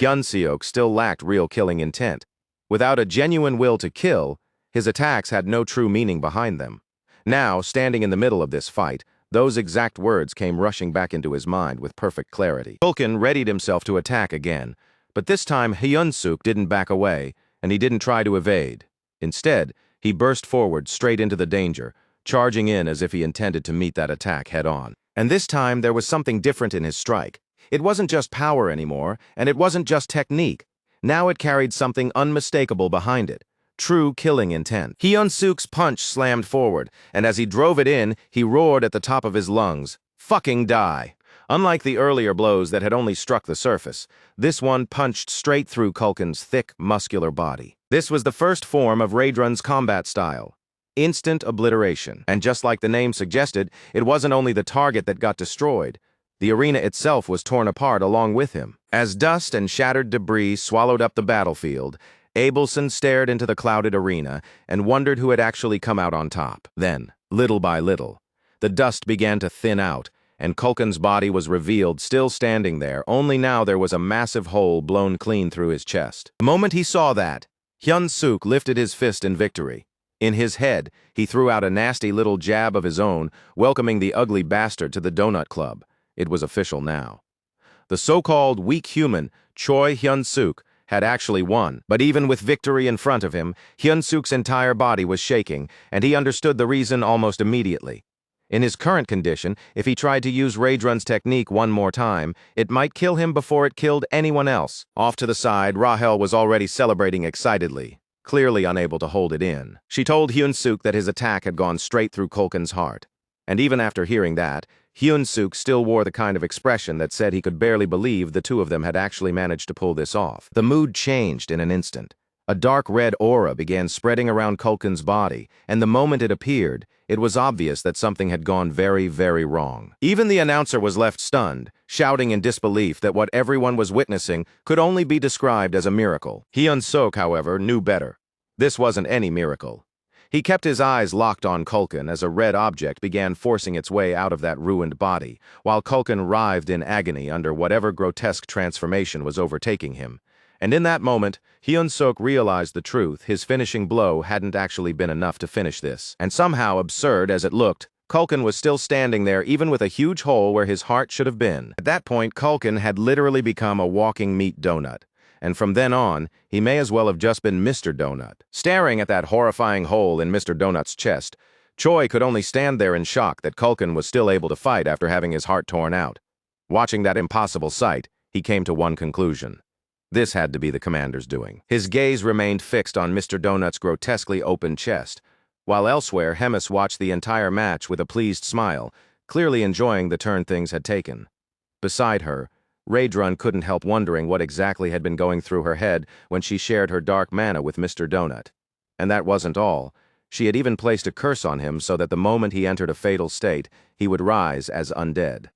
Hyun-seok still lacked real killing intent. Without a genuine will to kill, his attacks had no true meaning behind them. Now, standing in the middle of this fight, those exact words came rushing back into his mind with perfect clarity. Culkin readied himself to attack again, but this time Hyun-seok didn't back away, and he didn't try to evade. Instead, he burst forward straight into the danger, charging in as if he intended to meet that attack head-on. And this time, there was something different in his strike. It wasn't just power anymore, and it wasn't just technique. Now it carried something unmistakable behind it. True killing intent. Hyun-suk's punch slammed forward, and as he drove it in, he roared at the top of his lungs, "Fucking die!" Unlike the earlier blows that had only struck the surface, this one punched straight through Culkin's thick, muscular body. This was the first form of Raedrun's combat style. Instant obliteration. And just like the name suggested, it wasn't only the target that got destroyed. The arena itself was torn apart along with him. As dust and shattered debris swallowed up the battlefield, Abelson stared into the clouded arena and wondered who had actually come out on top. Then, little by little, the dust began to thin out, and Culkin's body was revealed still standing there, only now there was a massive hole blown clean through his chest. The moment he saw that, Hyun-suk lifted his fist in victory. In his head, he threw out a nasty little jab of his own, welcoming the ugly bastard to the Donut Club. It was official now. The so-called weak human, Choi Hyun-suk, had actually won, but even with victory in front of him, Hyun-suk's entire body was shaking, and he understood the reason almost immediately. In his current condition, if he tried to use Raedrun's technique one more time, it might kill him before it killed anyone else. Off to the side, Rahel was already celebrating excitedly, clearly unable to hold it in. She told Hyun-suk that his attack had gone straight through Culkin's heart. And even after hearing that, Hyun-suk still wore the kind of expression that said he could barely believe the two of them had actually managed to pull this off. The mood changed in an instant. A dark red aura began spreading around Culkin's body, and the moment it appeared, it was obvious that something had gone very, very wrong. Even the announcer was left stunned, shouting in disbelief that what everyone was witnessing could only be described as a miracle. Hyun-suk, however, knew better. This wasn't any miracle. He kept his eyes locked on Culkin as a red object began forcing its way out of that ruined body, while Culkin writhed in agony under whatever grotesque transformation was overtaking him. And in that moment, Hyun-suk realized the truth. His finishing blow hadn't actually been enough to finish this. And somehow, absurd as it looked, Culkin was still standing there even with a huge hole where his heart should have been. At that point, Culkin had literally become a walking meat donut. And from then on, he may as well have just been Mr. Donut. Staring at that horrifying hole in Mr. Donut's chest, Choi could only stand there in shock that Culkin was still able to fight after having his heart torn out. Watching that impossible sight, he came to one conclusion. This had to be the commander's doing. His gaze remained fixed on Mr. Donut's grotesquely open chest, while elsewhere Hemis watched the entire match with a pleased smile, clearly enjoying the turn things had taken. Beside her, Raedrun couldn't help wondering what exactly had been going through her head when she shared her dark mana with Mr. Donut. And that wasn't all. She had even placed a curse on him so that the moment he entered a fatal state, he would rise as undead.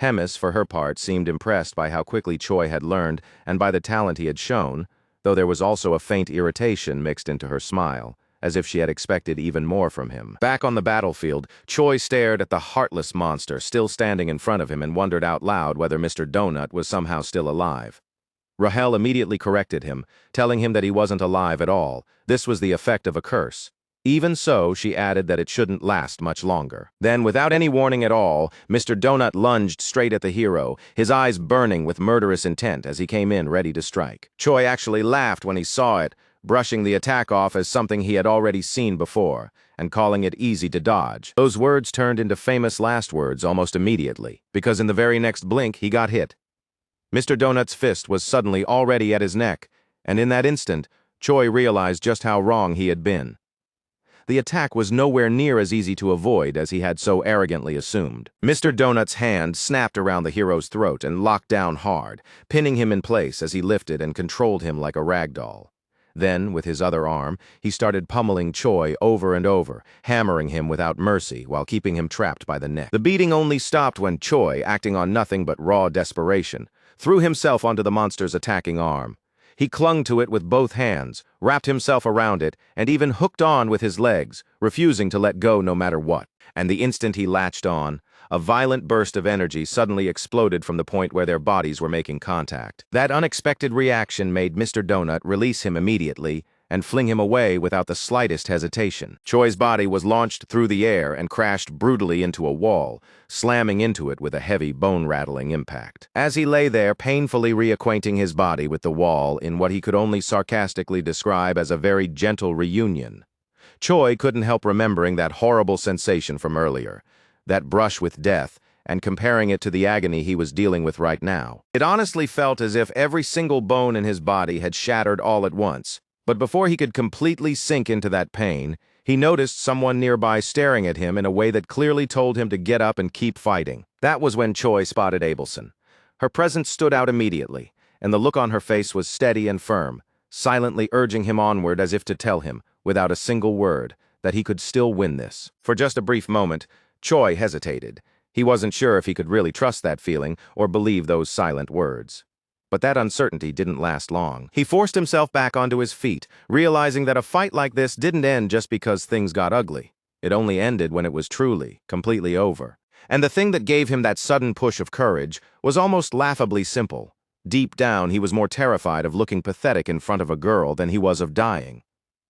Hemis, for her part, seemed impressed by how quickly Choi had learned and by the talent he had shown, though there was also a faint irritation mixed into her smile, as if she had expected even more from him. Back on the battlefield, Choi stared at the heartless monster still standing in front of him and wondered out loud whether Mr. Donut was somehow still alive. Rahel immediately corrected him, telling him that he wasn't alive at all. This was the effect of a curse. Even so, she added that it shouldn't last much longer. Then, without any warning at all, Mr. Donut lunged straight at the hero, his eyes burning with murderous intent as he came in ready to strike. Choi actually laughed when he saw it, brushing the attack off as something he had already seen before, and calling it easy to dodge. Those words turned into famous last words almost immediately, because in the very next blink he got hit. Mr. Donut's fist was suddenly already at his neck, and in that instant, Choi realized just how wrong he had been. The attack was nowhere near as easy to avoid as he had so arrogantly assumed. Mr. Donut's hand snapped around the hero's throat and locked down hard, pinning him in place as he lifted and controlled him like a rag doll. Then, with his other arm, he started pummeling Choi over and over, hammering him without mercy while keeping him trapped by the neck. The beating only stopped when Choi, acting on nothing but raw desperation, threw himself onto the monster's attacking arm. He clung to it with both hands, wrapped himself around it, and even hooked on with his legs, refusing to let go no matter what. And the instant he latched on, a violent burst of energy suddenly exploded from the point where their bodies were making contact. That unexpected reaction made Mr. Donut release him immediately and fling him away without the slightest hesitation. Choi's body was launched through the air and crashed brutally into a wall, slamming into it with a heavy bone-rattling impact. As he lay there, painfully reacquainting his body with the wall in what he could only sarcastically describe as a very gentle reunion, Choi couldn't help remembering that horrible sensation from earlier, that brush with death, and comparing it to the agony he was dealing with right now. It honestly felt as if every single bone in his body had shattered all at once. But before he could completely sink into that pain, he noticed someone nearby staring at him in a way that clearly told him to get up and keep fighting. That was when Choi spotted Abelson. Her presence stood out immediately, and the look on her face was steady and firm, silently urging him onward as if to tell him, without a single word, that he could still win this. For just a brief moment, Choi hesitated. He wasn't sure if he could really trust that feeling or believe those silent words. But that uncertainty didn't last long. He forced himself back onto his feet, realizing that a fight like this didn't end just because things got ugly. It only ended when it was truly, completely over. And the thing that gave him that sudden push of courage was almost laughably simple. Deep down, he was more terrified of looking pathetic in front of a girl than he was of dying.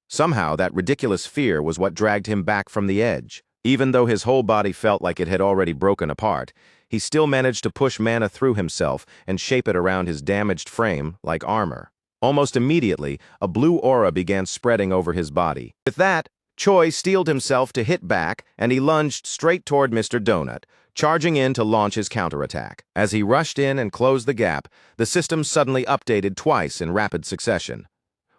Somehow, that ridiculous fear was what dragged him back from the edge. Even though his whole body felt like it had already broken apart, he still managed to push mana through himself and shape it around his damaged frame like armor. Almost immediately, a blue aura began spreading over his body. With that, Choi steeled himself to hit back, and he lunged straight toward Mr. Donut, charging in to launch his counterattack. As he rushed in and closed the gap, the system suddenly updated twice in rapid succession.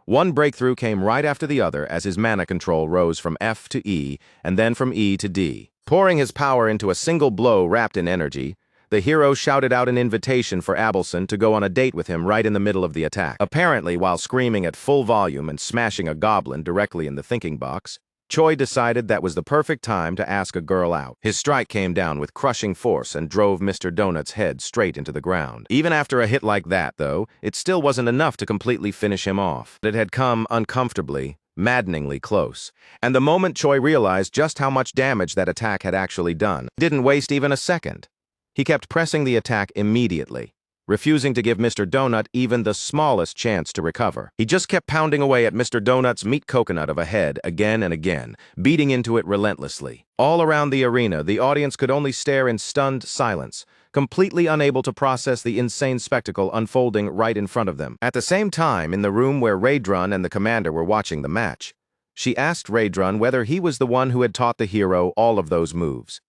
One breakthrough came right after the other as his mana control rose from F to E and then from E to D. Pouring his power into a single blow wrapped in energy, the hero shouted out an invitation for Abelson to go on a date with him right in the middle of the attack. Apparently, while screaming at full volume and smashing a goblin directly in the thinking box, Choi decided that was the perfect time to ask a girl out. His strike came down with crushing force and drove Mr. Donut's head straight into the ground. Even after a hit like that, though, it still wasn't enough to completely finish him off. It had come uncomfortably, maddeningly close. And the moment Choi realized just how much damage that attack had actually done, he didn't waste even a second. He kept pressing the attack immediately, refusing to give Mr. Donut even the smallest chance to recover. He just kept pounding away at Mr. Donut's meat coconut of a head again and again, beating into it relentlessly. All around the arena, the audience could only stare in stunned silence, completely unable to process the insane spectacle unfolding right in front of them. At the same time, in the room where Raydrun and the commander were watching the match, she asked Raydrun whether he was the one who had taught the hero all of those moves.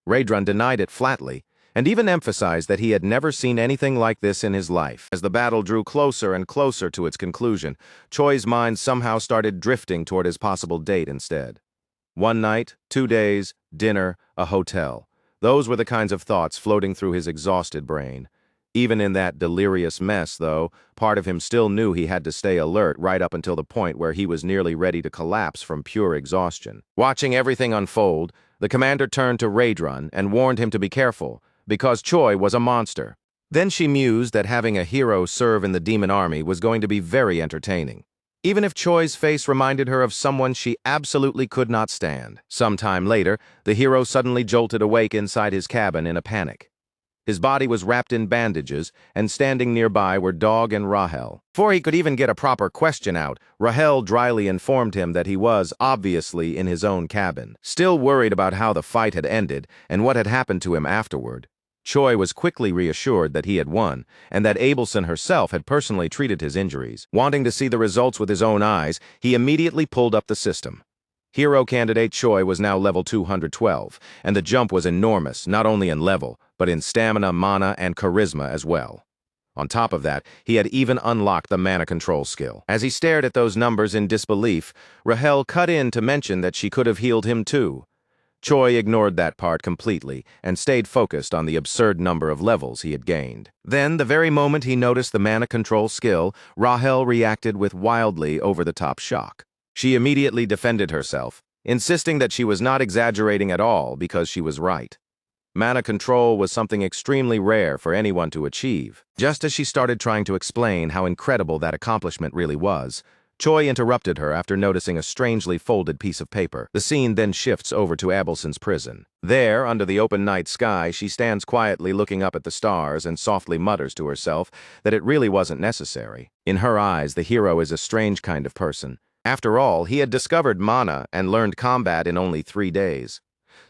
Raydrun denied it flatly, and even emphasized that he had never seen anything like this in his life. As the battle drew closer and closer to its conclusion, Choi's mind somehow started drifting toward his possible date instead. One night, 2 days, dinner, a hotel. Those were the kinds of thoughts floating through his exhausted brain. Even in that delirious mess, though, part of him still knew he had to stay alert right up until the point where he was nearly ready to collapse from pure exhaustion. Watching everything unfold, the commander turned to Raydrun and warned him to be careful, because Choi was a monster. Then she mused that having a hero serve in the demon army was going to be very entertaining, even if Choi's face reminded her of someone she absolutely could not stand. Sometime later, the hero suddenly jolted awake inside his cabin in a panic. His body was wrapped in bandages, and standing nearby were Dog and Rahel. Before he could even get a proper question out, Rahel dryly informed him that he was, obviously, in his own cabin. Still worried about how the fight had ended and what had happened to him afterward, Choi was quickly reassured that he had won, and that Abelson herself had personally treated his injuries. Wanting to see the results with his own eyes, he immediately pulled up the system. Hero candidate Choi was now level 212, and the jump was enormous, not only in level, but in stamina, mana, and charisma as well. On top of that, he had even unlocked the mana control skill. As he stared at those numbers in disbelief, Rahel cut in to mention that she could have healed him too. Choi ignored that part completely and stayed focused on the absurd number of levels he had gained. Then, the very moment he noticed the mana control skill, Rahel reacted with wildly over-the-top shock. She immediately defended herself, insisting that she was not exaggerating at all because she was right. Mana control was something extremely rare for anyone to achieve. Just as she started trying to explain how incredible that accomplishment really was, Choi interrupted her after noticing a strangely folded piece of paper. The scene then shifts over to Abelson's prison. There, under the open night sky, she stands quietly looking up at the stars and softly mutters to herself that it really wasn't necessary. In her eyes, the hero is a strange kind of person. After all, he had discovered mana and learned combat in only 3 days,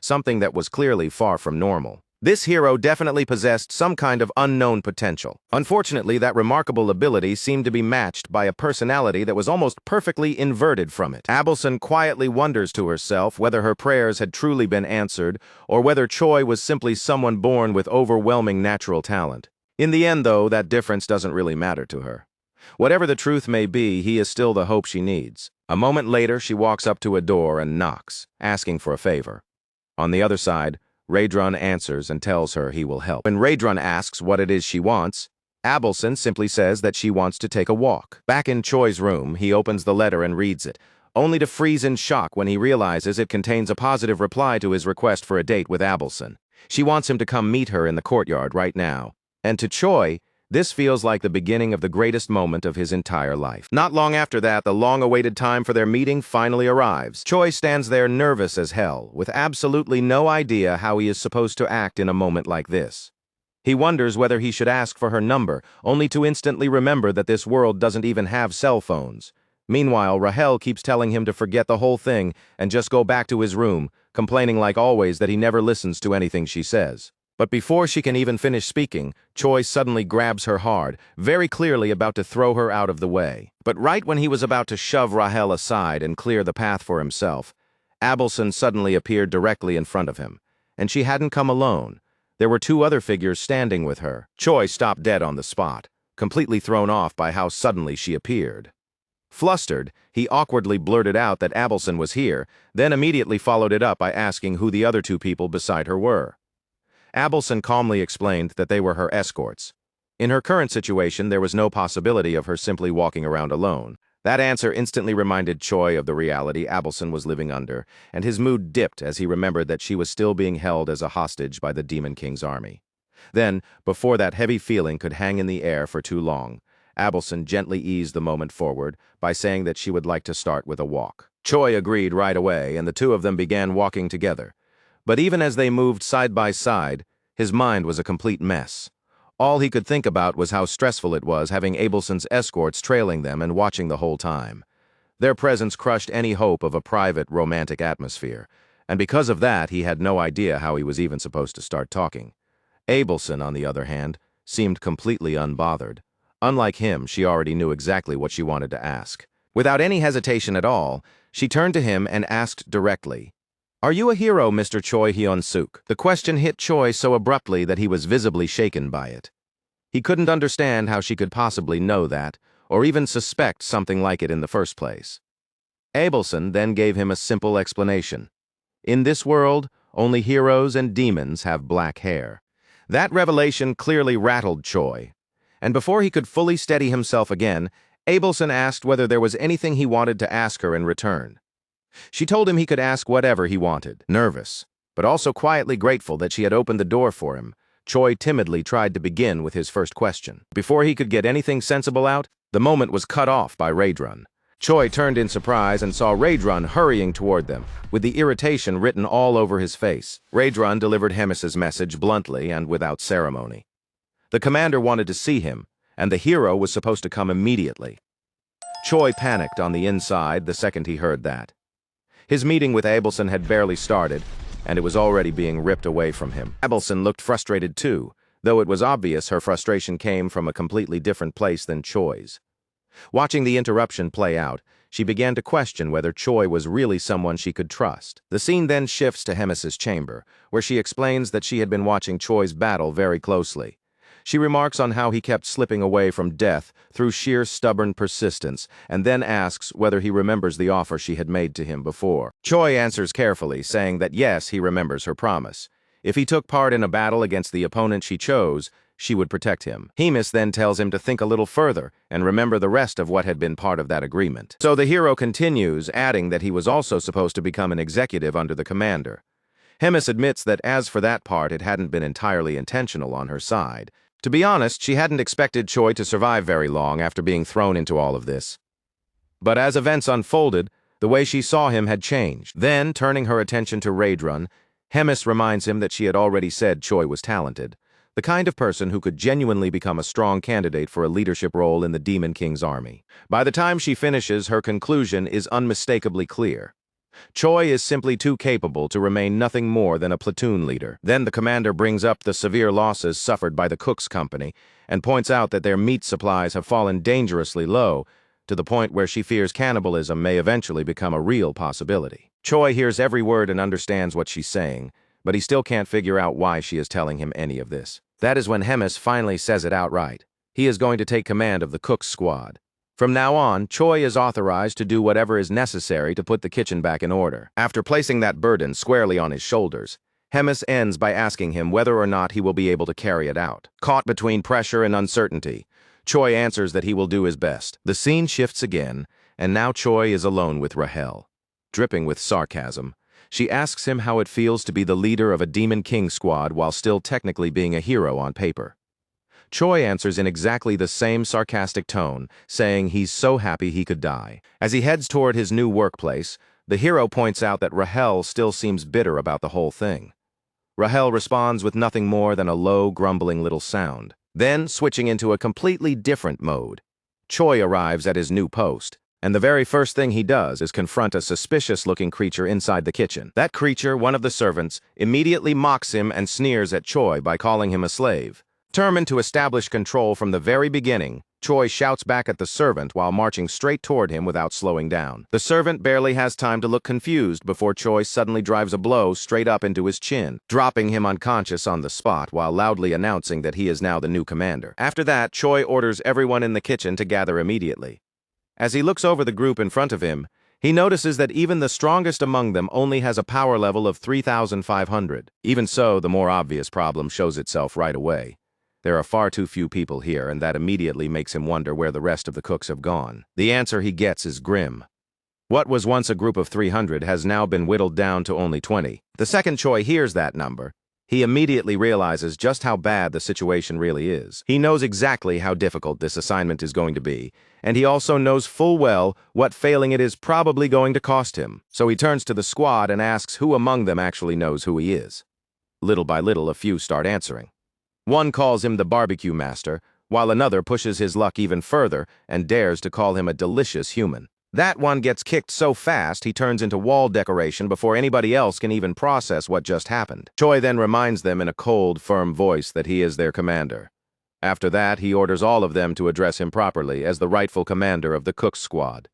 something that was clearly far from normal. This hero definitely possessed some kind of unknown potential. Unfortunately, that remarkable ability seemed to be matched by a personality that was almost perfectly inverted from it. Abelson quietly wonders to herself whether her prayers had truly been answered, or whether Choi was simply someone born with overwhelming natural talent. In the end, though, that difference doesn't really matter to her. Whatever the truth may be, he is still the hope she needs. A moment later, she walks up to a door and knocks, asking for a favor. On the other side, Raedrun answers and tells her he will help. When Raedrun asks what it is she wants, Abelson simply says that she wants to take a walk. Back in Choi's room, he opens the letter and reads it, only to freeze in shock when he realizes it contains a positive reply to his request for a date with Abelson. She wants him to come meet her in the courtyard right now. And to Choi, this feels like the beginning of the greatest moment of his entire life. Not long after that, the long-awaited time for their meeting finally arrives. Choi stands there nervous as hell, with absolutely no idea how he is supposed to act in a moment like this. He wonders whether he should ask for her number, only to instantly remember that this world doesn't even have cell phones. Meanwhile, Rahel keeps telling him to forget the whole thing and just go back to his room, complaining like always that he never listens to anything she says. But before she can even finish speaking, Choi suddenly grabs her hard, very clearly about to throw her out of the way. But right when he was about to shove Rahel aside and clear the path for himself, Abelson suddenly appeared directly in front of him. And she hadn't come alone. There were two other figures standing with her. Choi stopped dead on the spot, completely thrown off by how suddenly she appeared. Flustered, he awkwardly blurted out that Abelson was here, then immediately followed it up by asking who the other two people beside her were. Abelson calmly explained that they were her escorts. In her current situation, there was no possibility of her simply walking around alone. That answer instantly reminded Choi of the reality Abelson was living under, and his mood dipped as he remembered that she was still being held as a hostage by the Demon King's army. Then, before that heavy feeling could hang in the air for too long, Abelson gently eased the moment forward by saying that she would like to start with a walk. Choi agreed right away, and the two of them began walking together. But even as they moved side by side, his mind was a complete mess. All he could think about was how stressful it was having Abelson's escorts trailing them and watching the whole time. Their presence crushed any hope of a private, romantic atmosphere, and because of that, he had no idea how he was even supposed to start talking. Abelson, on the other hand, seemed completely unbothered. Unlike him, she already knew exactly what she wanted to ask. Without any hesitation at all, she turned to him and asked directly, "Are you a hero, Mr. Choi Hyun-suk?" The question hit Choi so abruptly that he was visibly shaken by it. He couldn't understand how she could possibly know that, or even suspect something like it in the first place. Abelson then gave him a simple explanation. In this world, only heroes and demons have black hair. That revelation clearly rattled Choi, and before he could fully steady himself again, Abelson asked whether there was anything he wanted to ask her in return. She told him he could ask whatever he wanted. Nervous, but also quietly grateful that she had opened the door for him, Choi timidly tried to begin with his first question. Before he could get anything sensible out, the moment was cut off by Raedrun. Choi turned in surprise and saw Raedrun hurrying toward them, with the irritation written all over his face. Raedrun delivered Hemis's message bluntly and without ceremony. The commander wanted to see him, and the hero was supposed to come immediately. Choi panicked on the inside the second he heard that. His meeting with Abelson had barely started, and it was already being ripped away from him. Abelson looked frustrated too, though it was obvious her frustration came from a completely different place than Choi's. Watching the interruption play out, she began to question whether Choi was really someone she could trust. The scene then shifts to Hemis's chamber, where she explains that she had been watching Choi's battle very closely. She remarks on how he kept slipping away from death through sheer stubborn persistence, and then asks whether he remembers the offer she had made to him before. Choi answers carefully, saying that yes, he remembers her promise. If he took part in a battle against the opponent she chose, she would protect him. Hemis then tells him to think a little further and remember the rest of what had been part of that agreement. So the hero continues, adding that he was also supposed to become an executive under the commander. Hemis admits that as for that part, it hadn't been entirely intentional on her side. To be honest, she hadn't expected Choi to survive very long after being thrown into all of this. But as events unfolded, the way she saw him had changed. Then, turning her attention to Raedrun, Hemis reminds him that she had already said Choi was talented, the kind of person who could genuinely become a strong candidate for a leadership role in the Demon King's army. By the time she finishes, her conclusion is unmistakably clear. Choi is simply too capable to remain nothing more than a platoon leader. Then the commander brings up the severe losses suffered by the Cook's company and points out that their meat supplies have fallen dangerously low, to the point where she fears cannibalism may eventually become a real possibility. Choi hears every word and understands what she's saying, but he still can't figure out why she is telling him any of this. That is when Hemis finally says it outright. He is going to take command of the Cook's squad. From now on, Choi is authorized to do whatever is necessary to put the kitchen back in order. After placing that burden squarely on his shoulders, Hemis ends by asking him whether or not he will be able to carry it out. Caught between pressure and uncertainty, Choi answers that he will do his best. The scene shifts again, and now Choi is alone with Rahel. Dripping with sarcasm, she asks him how it feels to be the leader of a Demon King squad while still technically being a hero on paper. Choi answers in exactly the same sarcastic tone, saying he's so happy he could die. As he heads toward his new workplace, the hero points out that Rahel still seems bitter about the whole thing. Rahel responds with nothing more than a low, grumbling little sound. Then, switching into a completely different mode, Choi arrives at his new post, and the very first thing he does is confront a suspicious-looking creature inside the kitchen. That creature, one of the servants, immediately mocks him and sneers at Choi by calling him a slave. Determined to establish control from the very beginning, Choi shouts back at the servant while marching straight toward him without slowing down. The servant barely has time to look confused before Choi suddenly drives a blow straight up into his chin, dropping him unconscious on the spot while loudly announcing that he is now the new commander. After that, Choi orders everyone in the kitchen to gather immediately. As he looks over the group in front of him, he notices that even the strongest among them only has a power level of 3,500. Even so, the more obvious problem shows itself right away. There are far too few people here, and that immediately makes him wonder where the rest of the cooks have gone. The answer he gets is grim. What was once a group of 300 has now been whittled down to only 20. The second Choi hears that number, he immediately realizes just how bad the situation really is. He knows exactly how difficult this assignment is going to be, and he also knows full well what failing it is probably going to cost him. So he turns to the squad and asks who among them actually knows who he is. Little by little, a few start answering. One calls him the barbecue master, while another pushes his luck even further and dares to call him a delicious human. That one gets kicked so fast he turns into wall decoration before anybody else can even process what just happened. Choi then reminds them in a cold, firm voice that he is their commander. After that, he orders all of them to address him properly as the rightful commander of the Cook's squad.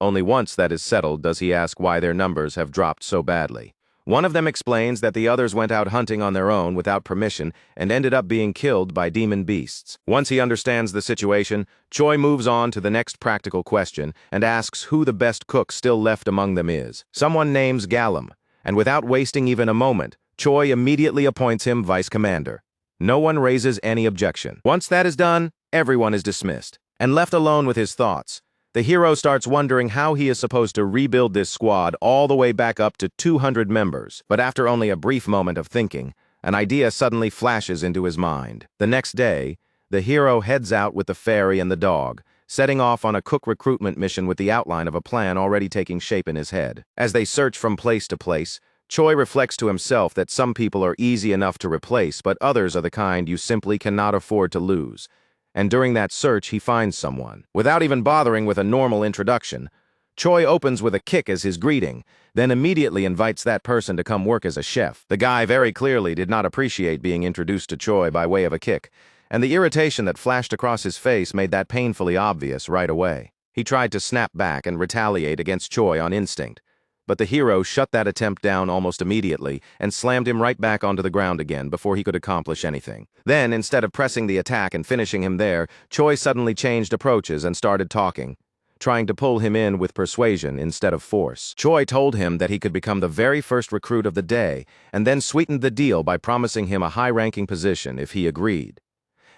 Only once that is settled does he ask why their numbers have dropped so badly. One of them explains that the others went out hunting on their own without permission and ended up being killed by demon beasts. Once he understands the situation, Choi moves on to the next practical question and asks who the best cook still left among them is. Someone names Gallum, and without wasting even a moment, Choi immediately appoints him vice commander. No one raises any objection. Once that is done, everyone is dismissed. And left alone with his thoughts, the hero starts wondering how he is supposed to rebuild this squad all the way back up to 200 members. But after only a brief moment of thinking, an idea suddenly flashes into his mind. The next day, the hero heads out with the fairy and the dog, setting off on a cook recruitment mission with the outline of a plan already taking shape in his head. As they search from place to place, Choi reflects to himself that some people are easy enough to replace, but others are the kind you simply cannot afford to lose. And during that search, he finds someone. Without even bothering with a normal introduction, Choi opens with a kick as his greeting, then immediately invites that person to come work as a chef. The guy very clearly did not appreciate being introduced to Choi by way of a kick, and the irritation that flashed across his face made that painfully obvious right away. He tried to snap back and retaliate against Choi on instinct, but the hero shut that attempt down almost immediately and slammed him right back onto the ground again before he could accomplish anything. Then, instead of pressing the attack and finishing him there, Choi suddenly changed approaches and started talking, trying to pull him in with persuasion instead of force. Choi told him that he could become the very first recruit of the day, and then sweetened the deal by promising him a high-ranking position if he agreed.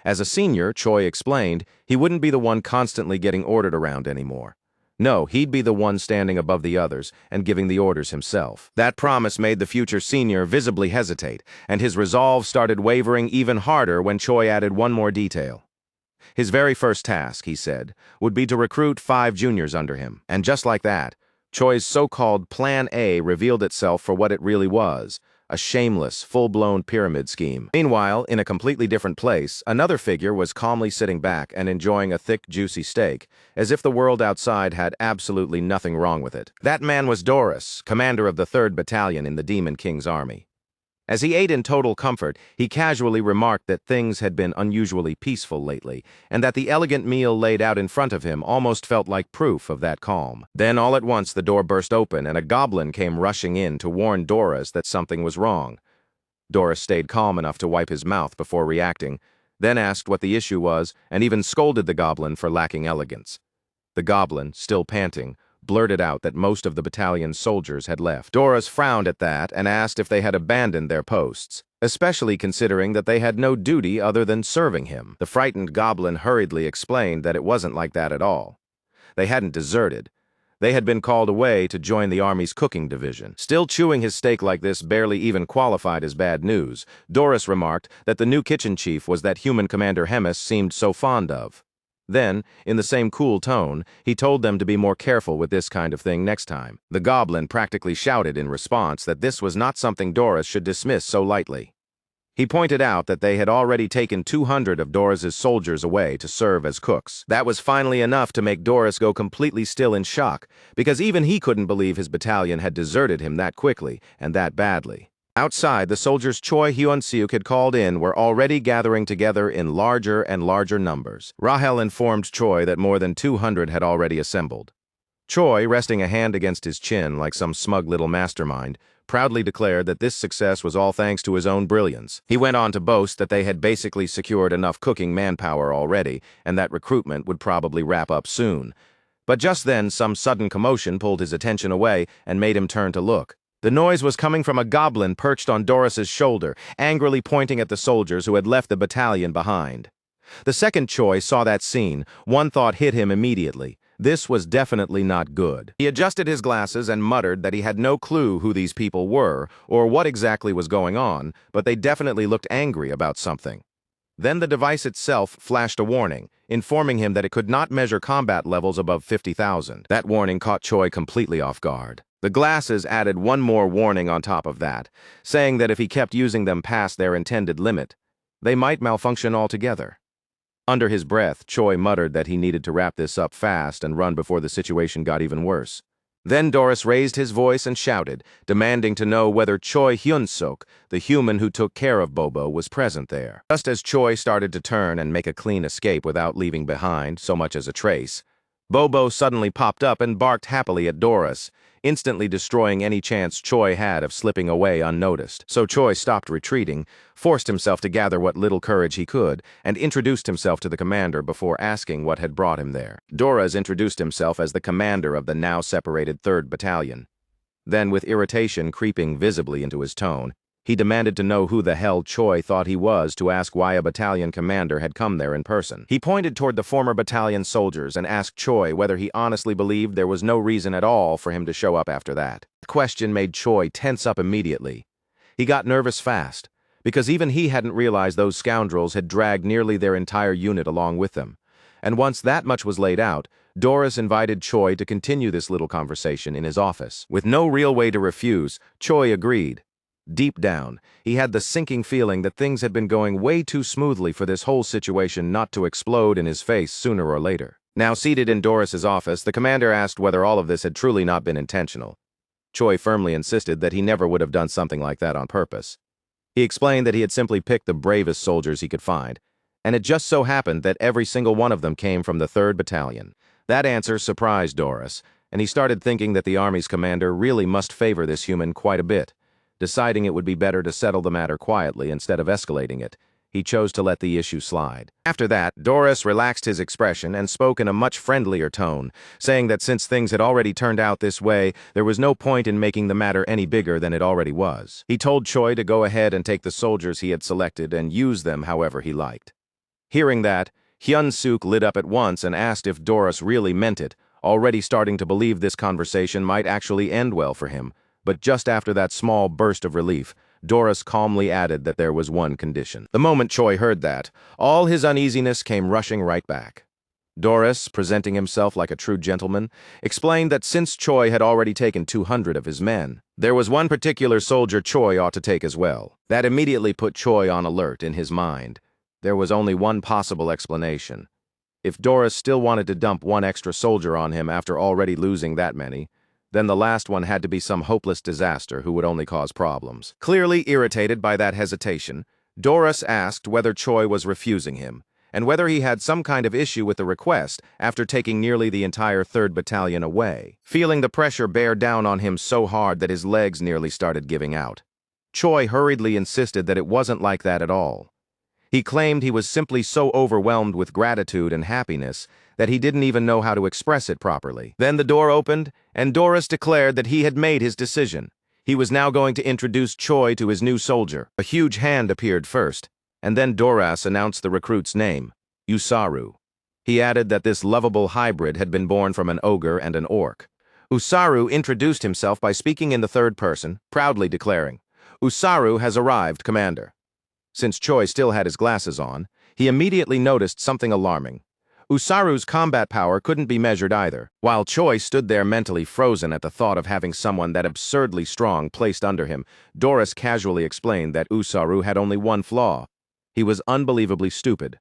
As a senior, Choi explained, he wouldn't be the one constantly getting ordered around anymore. No, he'd be the one standing above the others and giving the orders himself. That promise made the future senior visibly hesitate, and his resolve started wavering even harder when Choi added one more detail. His very first task, he said, would be to recruit 5 juniors under him. And just like that, Choi's so-called Plan A revealed itself for what it really was, a shameless, full-blown pyramid scheme. Meanwhile, in a completely different place, another figure was calmly sitting back and enjoying a thick, juicy steak, as if the world outside had absolutely nothing wrong with it. That man was Doris, commander of the 3rd Battalion in the Demon King's army. As he ate in total comfort, he casually remarked that things had been unusually peaceful lately, and that the elegant meal laid out in front of him almost felt like proof of that calm. Then all at once the door burst open and a goblin came rushing in to warn Doris that something was wrong. Doris stayed calm enough to wipe his mouth before reacting, then asked what the issue was and even scolded the goblin for lacking elegance. The goblin, still panting, blurted out that most of the battalion's soldiers had left. Doris frowned at that and asked if they had abandoned their posts, especially considering that they had no duty other than serving him. The frightened goblin hurriedly explained that it wasn't like that at all. They hadn't deserted. They had been called away to join the army's cooking division. Still chewing his steak like this barely even qualified as bad news, Doris remarked that the new kitchen chief was that human Commander Hemis seemed so fond of. Then, in the same cool tone, he told them to be more careful with this kind of thing next time. The goblin practically shouted in response that this was not something Doris should dismiss so lightly. He pointed out that they had already taken 200 of Doris's soldiers away to serve as cooks. That was finally enough to make Doris go completely still in shock, because even he couldn't believe his battalion had deserted him that quickly and that badly. Outside, the soldiers Choi Hyun-seok had called in were already gathering together in larger and larger numbers. Rahel informed Choi that more than 200 had already assembled. Choi, resting a hand against his chin like some smug little mastermind, proudly declared that this success was all thanks to his own brilliance. He went on to boast that they had basically secured enough cooking manpower already, and that recruitment would probably wrap up soon. But just then, some sudden commotion pulled his attention away and made him turn to look. The noise was coming from a goblin perched on Doris's shoulder, angrily pointing at the soldiers who had left the battalion behind. The second Choi saw that scene. One thought hit him immediately. This was definitely not good. He adjusted his glasses and muttered that he had no clue who these people were or what exactly was going on, but they definitely looked angry about something. Then the device itself flashed a warning, informing him that it could not measure combat levels above 50,000. That warning caught Choi completely off guard. The glasses added one more warning on top of that, saying that if he kept using them past their intended limit, they might malfunction altogether. Under his breath, Choi muttered that he needed to wrap this up fast and run before the situation got even worse. Then Doris raised his voice and shouted, demanding to know whether Choi Hyun-seok, the human who took care of Bobo, was present there. Just as Choi started to turn and make a clean escape without leaving behind so much as a trace, Bobo suddenly popped up and barked happily at Doris, instantly destroying any chance Choi had of slipping away unnoticed. So Choi stopped retreating, forced himself to gather what little courage he could, and introduced himself to the commander before asking what had brought him there. Doris introduced himself as the commander of the now separated 3rd Battalion. Then, with irritation creeping visibly into his tone, he demanded to know who the hell Choi thought he was to ask why a battalion commander had come there in person. He pointed toward the former battalion soldiers and asked Choi whether he honestly believed there was no reason at all for him to show up after that. The question made Choi tense up immediately. He got nervous fast, because even he hadn't realized those scoundrels had dragged nearly their entire unit along with them. And once that much was laid out, Doris invited Choi to continue this little conversation in his office. With no real way to refuse, Choi agreed. Deep down, he had the sinking feeling that things had been going way too smoothly for this whole situation not to explode in his face sooner or later. Now seated in Doris's office, the commander asked whether all of this had truly not been intentional. Choi firmly insisted that he never would have done something like that on purpose. He explained that he had simply picked the bravest soldiers he could find, and it just so happened that every single one of them came from the 3rd Battalion. That answer surprised Doris, and he started thinking that the army's commander really must favor this human quite a bit. Deciding it would be better to settle the matter quietly instead of escalating it, he chose to let the issue slide. After that, Doris relaxed his expression and spoke in a much friendlier tone, saying that since things had already turned out this way, there was no point in making the matter any bigger than it already was. He told Choi to go ahead and take the soldiers he had selected and use them however he liked. Hearing that, Hyun-seok lit up at once and asked if Doris really meant it, already starting to believe this conversation might actually end well for him. But just after that small burst of relief, Doris calmly added that there was one condition. The moment Choi heard that, all his uneasiness came rushing right back. Doris, presenting himself like a true gentleman, explained that since Choi had already taken 200 of his men, there was one particular soldier Choi ought to take as well. That immediately put Choi on alert in his mind. There was only one possible explanation. If Doris still wanted to dump one extra soldier on him after already losing that many, then the last one had to be some hopeless disaster who would only cause problems. Clearly irritated by that hesitation, Doris asked whether Choi was refusing him, and whether he had some kind of issue with the request after taking nearly the entire 3rd Battalion away, feeling the pressure bear down on him so hard that his legs nearly started giving out. Choi hurriedly insisted that it wasn't like that at all. He claimed he was simply so overwhelmed with gratitude and happiness that he didn't even know how to express it properly. Then the door opened, and Doris declared that he had made his decision. He was now going to introduce Choi to his new soldier. A huge hand appeared first, and then Doras announced the recruit's name, Usaru. He added that this lovable hybrid had been born from an ogre and an orc. Usaru introduced himself by speaking in the 3rd person, proudly declaring, "Usaru has arrived, Commander." Since Choi still had his glasses on, he immediately noticed something alarming. Usaru's combat power couldn't be measured either. While Choi stood there mentally frozen at the thought of having someone that absurdly strong placed under him, Doris casually explained that Usaru had only one flaw. He was unbelievably stupid.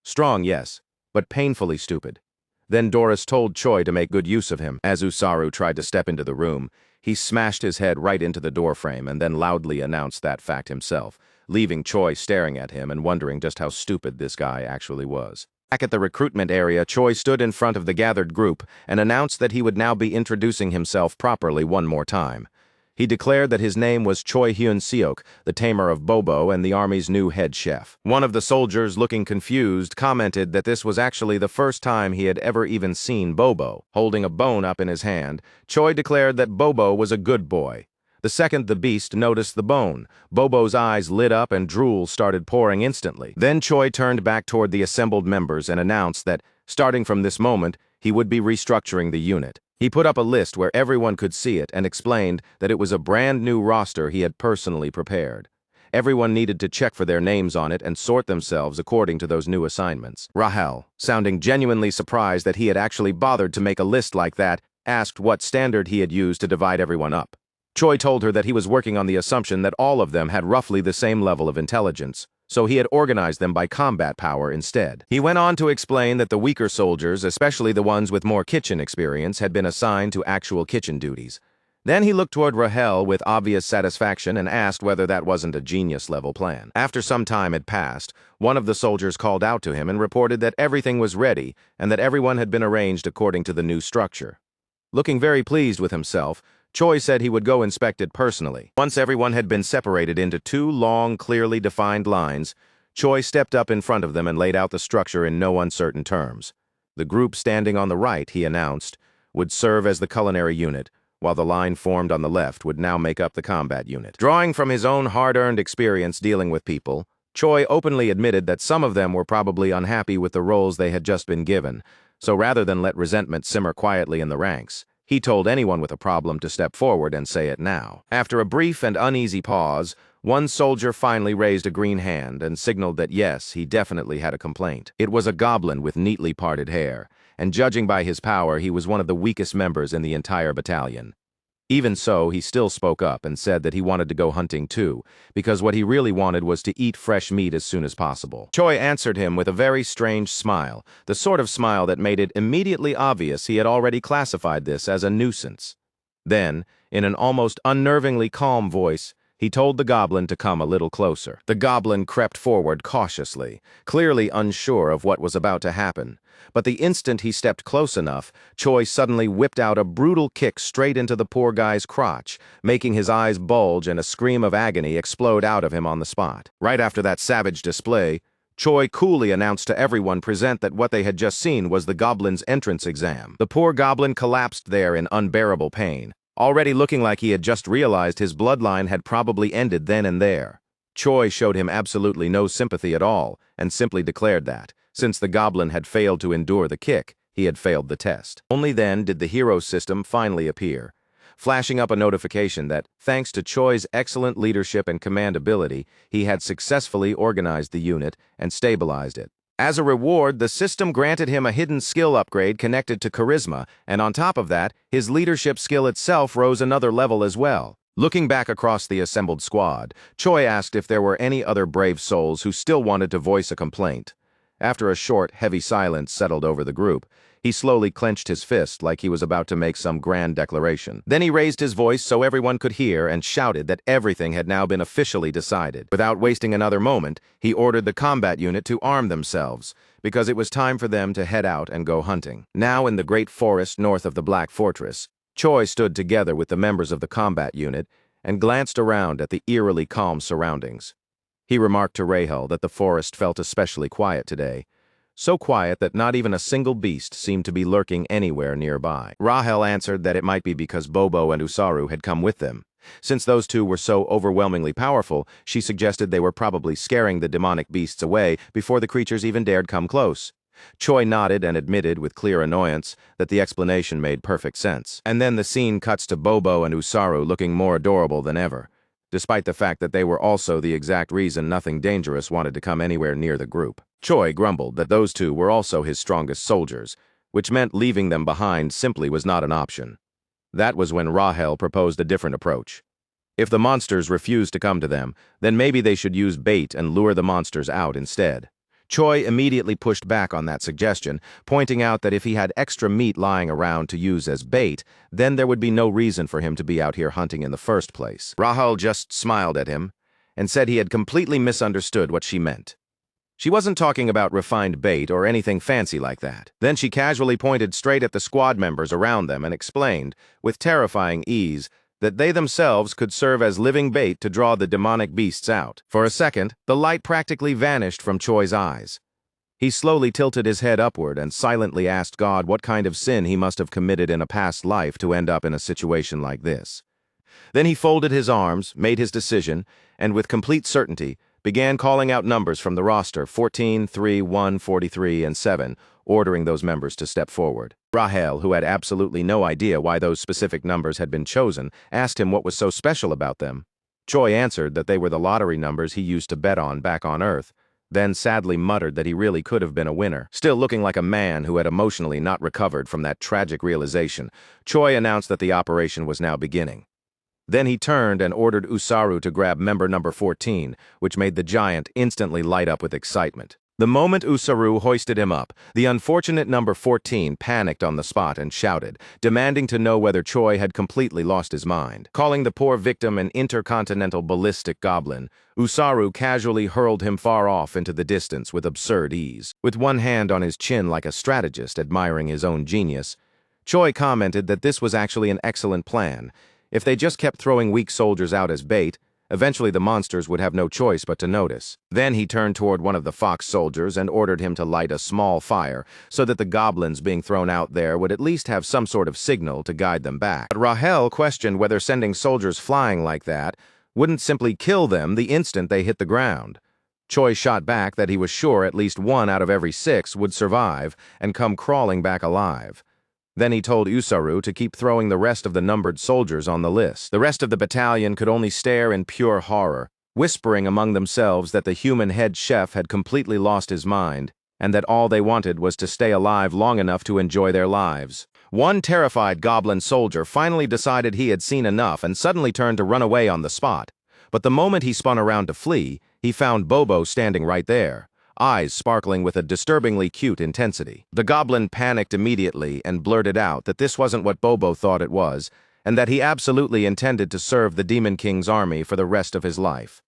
Strong, yes, but painfully stupid. Then Doris told Choi to make good use of him. As Usaru tried to step into the room, he smashed his head right into the doorframe and then loudly announced that fact himself, leaving Choi staring at him and wondering just how stupid this guy actually was. Back at the recruitment area, Choi stood in front of the gathered group and announced that he would now be introducing himself properly one more time. He declared that his name was Choi Hyun-seok, the tamer of Bobo and the army's new head chef. One of the soldiers, looking confused, commented that this was actually the first time he had ever even seen Bobo. Holding a bone up in his hand, Choi declared that Bobo was a good boy. The second the beast noticed the bone, Bobo's eyes lit up and drool started pouring instantly. Then Choi turned back toward the assembled members and announced that, starting from this moment, he would be restructuring the unit. He put up a list where everyone could see it and explained that it was a brand new roster he had personally prepared. Everyone needed to check for their names on it and sort themselves according to those new assignments. Rahel, sounding genuinely surprised that he had actually bothered to make a list like that, asked what standard he had used to divide everyone up. Choi told her that he was working on the assumption that all of them had roughly the same level of intelligence, so he had organized them by combat power instead. He went on to explain that the weaker soldiers, especially the ones with more kitchen experience, had been assigned to actual kitchen duties. Then he looked toward Rahel with obvious satisfaction and asked whether that wasn't a genius-level plan. After some time had passed, one of the soldiers called out to him and reported that everything was ready and that everyone had been arranged according to the new structure. Looking very pleased with himself, Choi said he would go inspect it personally. Once everyone had been separated into 2 long, clearly defined lines, Choi stepped up in front of them and laid out the structure in no uncertain terms. The group standing on the right, he announced, would serve as the culinary unit, while the line formed on the left would now make up the combat unit. Drawing from his own hard-earned experience dealing with people, Choi openly admitted that some of them were probably unhappy with the roles they had just been given, so rather than let resentment simmer quietly in the ranks, he told anyone with a problem to step forward and say it now. After a brief and uneasy pause, one soldier finally raised a green hand and signaled that yes, he definitely had a complaint. It was a goblin with neatly parted hair, and judging by his power, he was one of the weakest members in the entire battalion. Even so, he still spoke up and said that he wanted to go hunting too, because what he really wanted was to eat fresh meat as soon as possible. Choi answered him with a very strange smile, the sort of smile that made it immediately obvious he had already classified this as a nuisance. Then, in an almost unnervingly calm voice, he told the goblin to come a little closer. The goblin crept forward cautiously, clearly unsure of what was about to happen. But the instant he stepped close enough, Choi suddenly whipped out a brutal kick straight into the poor guy's crotch, making his eyes bulge and a scream of agony explode out of him on the spot. Right after that savage display, Choi coolly announced to everyone present that what they had just seen was the goblin's entrance exam. The poor goblin collapsed there in unbearable pain, already looking like he had just realized his bloodline had probably ended then and there. Choi showed him absolutely no sympathy at all and simply declared that, since the goblin had failed to endure the kick, he had failed the test. Only then did the hero system finally appear, flashing up a notification that, thanks to Choi's excellent leadership and command ability, he had successfully organized the unit and stabilized it. As a reward, the system granted him a hidden skill upgrade connected to charisma, and on top of that, his leadership skill itself rose another level as well. Looking back across the assembled squad, Choi asked if there were any other brave souls who still wanted to voice a complaint. After a short, heavy silence settled over the group, he slowly clenched his fist like he was about to make some grand declaration. Then he raised his voice so everyone could hear and shouted that everything had now been officially decided. Without wasting another moment, he ordered the combat unit to arm themselves, because it was time for them to head out and go hunting. Now in the great forest north of the Black Fortress, Choi stood together with the members of the combat unit and glanced around at the eerily calm surroundings. He remarked to Rahel that the forest felt especially quiet today, so quiet that not even a single beast seemed to be lurking anywhere nearby. Rahel answered that it might be because Bobo and Usaru had come with them. Since those two were so overwhelmingly powerful, she suggested they were probably scaring the demonic beasts away before the creatures even dared come close. Choi nodded and admitted with clear annoyance that the explanation made perfect sense. And then the scene cuts to Bobo and Usaru looking more adorable than ever, despite the fact that they were also the exact reason nothing dangerous wanted to come anywhere near the group. Choi grumbled that those two were also his strongest soldiers, which meant leaving them behind simply was not an option. That was when Rahel proposed a different approach. If the monsters refused to come to them, then maybe they should use bait and lure the monsters out instead. Choi immediately pushed back on that suggestion, pointing out that if he had extra meat lying around to use as bait, then there would be no reason for him to be out here hunting in the first place. Rahel just smiled at him and said he had completely misunderstood what she meant. She wasn't talking about refined bait or anything fancy like that. Then she casually pointed straight at the squad members around them and explained, with terrifying ease, that they themselves could serve as living bait to draw the demonic beasts out. For a second, the light practically vanished from Choi's eyes. He slowly tilted his head upward and silently asked God what kind of sin he must have committed in a past life to end up in a situation like this. Then he folded his arms, made his decision, and with complete certainty, began calling out numbers from the roster 14, 3, 1, 43, and 7, ordering those members to step forward. Rahel, who had absolutely no idea why those specific numbers had been chosen, asked him what was so special about them. Choi answered that they were the lottery numbers he used to bet on back on Earth, then sadly muttered that he really could have been a winner. Still looking like a man who had emotionally not recovered from that tragic realization, Choi announced that the operation was now beginning. Then he turned and ordered Usaru to grab member number 14, which made the giant instantly light up with excitement. The moment Usaru hoisted him up, the unfortunate number 14 panicked on the spot and shouted, demanding to know whether Choi had completely lost his mind. Calling the poor victim an intercontinental ballistic goblin, Usaru casually hurled him far off into the distance with absurd ease. With one hand on his chin like a strategist admiring his own genius, Choi commented that this was actually an excellent plan. If they just kept throwing weak soldiers out as bait, eventually the monsters would have no choice but to notice. Then he turned toward one of the fox soldiers and ordered him to light a small fire so that the goblins being thrown out there would at least have some sort of signal to guide them back. But Rahel questioned whether sending soldiers flying like that wouldn't simply kill them the instant they hit the ground. Choi shot back that he was sure at least 1 out of every 6 would survive and come crawling back alive. Then he told Usaru to keep throwing the rest of the numbered soldiers on the list. The rest of the battalion could only stare in pure horror, whispering among themselves that the human head chef had completely lost his mind, and that all they wanted was to stay alive long enough to enjoy their lives. One terrified goblin soldier finally decided he had seen enough and suddenly turned to run away on the spot. But the moment he spun around to flee, he found Bobo standing right there, eyes sparkling with a disturbingly cute intensity. The goblin panicked immediately and blurted out that this wasn't what Bobo thought it was, and that he absolutely intended to serve the Demon King's army for the rest of his life.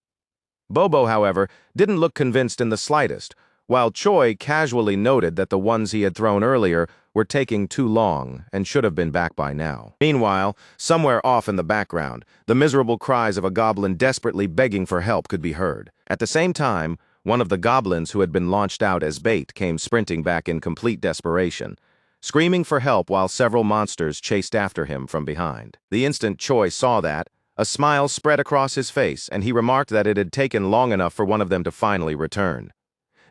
Bobo, however, didn't look convinced in the slightest, while Choi casually noted that the ones he had thrown earlier were taking too long and should have been back by now. Meanwhile, somewhere off in the background, the miserable cries of a goblin desperately begging for help could be heard. At the same time, one of the goblins who had been launched out as bait came sprinting back in complete desperation, screaming for help while several monsters chased after him from behind. The instant Choi saw that, a smile spread across his face, and he remarked that it had taken long enough for one of them to finally return.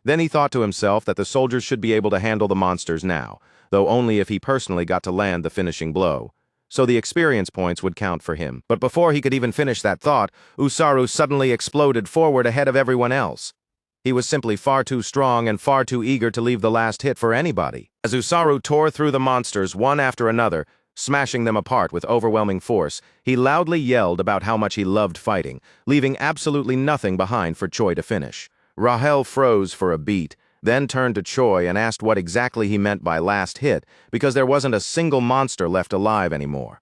Then he thought to himself that the soldiers should be able to handle the monsters now, though only if he personally got to land the finishing blow. So the experience points would count for him. But before he could even finish that thought, Usaru suddenly exploded forward ahead of everyone else. He was simply far too strong and far too eager to leave the last hit for anybody. As Usaru tore through the monsters one after another, smashing them apart with overwhelming force, he loudly yelled about how much he loved fighting, leaving absolutely nothing behind for Choi to finish. Rahel froze for a beat, then turned to Choi and asked what exactly he meant by last hit, because there wasn't a single monster left alive anymore.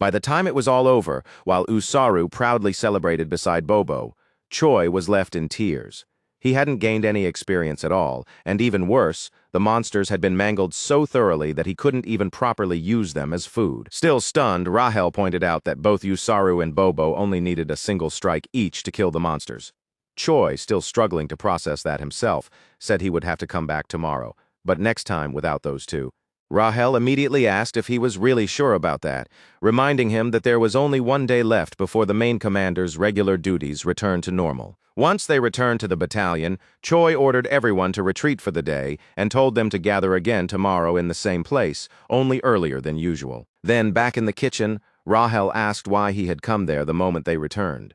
By the time it was all over, while Usaru proudly celebrated beside Bobo, Choi was left in tears. He hadn't gained any experience at all, and even worse, the monsters had been mangled so thoroughly that he couldn't even properly use them as food. Still stunned, Rahel pointed out that both Usaru and Bobo only needed a single strike each to kill the monsters. Choi, still struggling to process that himself, said he would have to come back tomorrow, but next time without those two. Rahel immediately asked if he was really sure about that, reminding him that there was only one day left before the main commander's regular duties returned to normal. Once they returned to the battalion, Choi ordered everyone to retreat for the day and told them to gather again tomorrow in the same place, only earlier than usual. Then, back in the kitchen, Rahel asked why he had come there the moment they returned.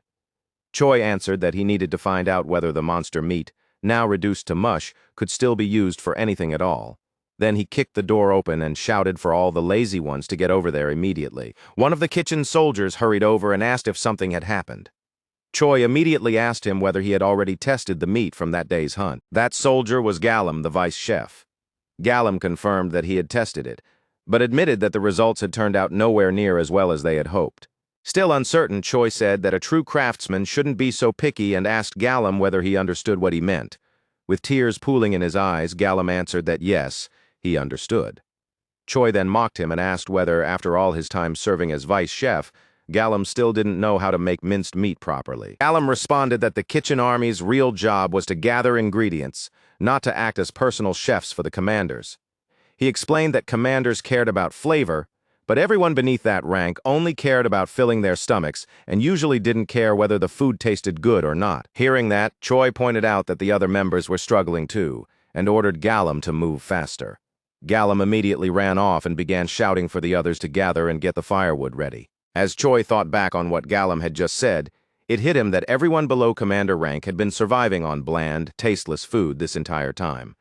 Choi answered that he needed to find out whether the monster meat, now reduced to mush, could still be used for anything at all. Then he kicked the door open and shouted for all the lazy ones to get over there immediately. One of the kitchen soldiers hurried over and asked if something had happened. Choi immediately asked him whether he had already tested the meat from that day's hunt. That soldier was Gallum, the vice chef. Gallum confirmed that he had tested it, but admitted that the results had turned out nowhere near as well as they had hoped. Still uncertain, Choi said that a true craftsman shouldn't be so picky and asked Gallum whether he understood what he meant. With tears pooling in his eyes, Gallum answered that yes, he understood. Choi then mocked him and asked whether, after all his time serving as vice chef, Gallum still didn't know how to make minced meat properly. Gallum responded that the kitchen army's real job was to gather ingredients, not to act as personal chefs for the commanders. He explained that commanders cared about flavor, but everyone beneath that rank only cared about filling their stomachs and usually didn't care whether the food tasted good or not. Hearing that, Choi pointed out that the other members were struggling too, and ordered Gallum to move faster. Gallum immediately ran off and began shouting for the others to gather and get the firewood ready. As Choi thought back on what Gallum had just said, it hit him that everyone below commander rank had been surviving on bland, tasteless food this entire time.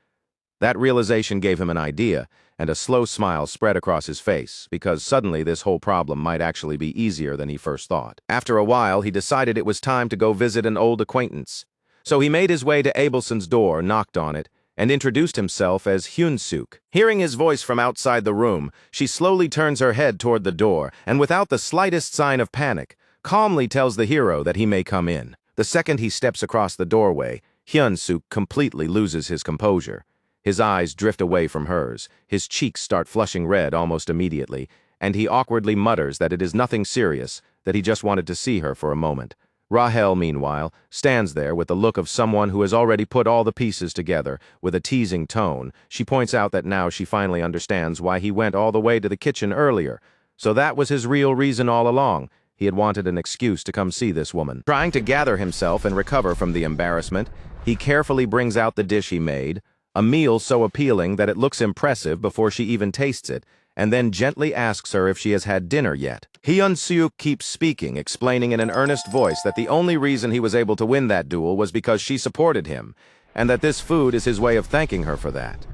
That realization gave him an idea, and a slow smile spread across his face, because suddenly this whole problem might actually be easier than he first thought. After a while, he decided it was time to go visit an old acquaintance. So he made his way to Abelson's door, knocked on it, and introduced himself as Hyun-suk. Hearing his voice from outside the room, she slowly turns her head toward the door, and without the slightest sign of panic, calmly tells the hero that he may come in. The second he steps across the doorway, Hyun-suk completely loses his composure. His eyes drift away from hers, his cheeks start flushing red almost immediately, and he awkwardly mutters that it is nothing serious, that he just wanted to see her for a moment. Rahel, meanwhile, stands there with the look of someone who has already put all the pieces together. With a teasing tone, she points out that now she finally understands why he went all the way to the kitchen earlier. So that was his real reason all along. He had wanted an excuse to come see this woman. Trying to gather himself and recover from the embarrassment, he carefully brings out the dish he made, a meal so appealing that it looks impressive before she even tastes it, and then gently asks her if she has had dinner yet. Hyun-suk keeps speaking, explaining in an earnest voice that the only reason he was able to win that duel was because she supported him, and that this food is his way of thanking her for that.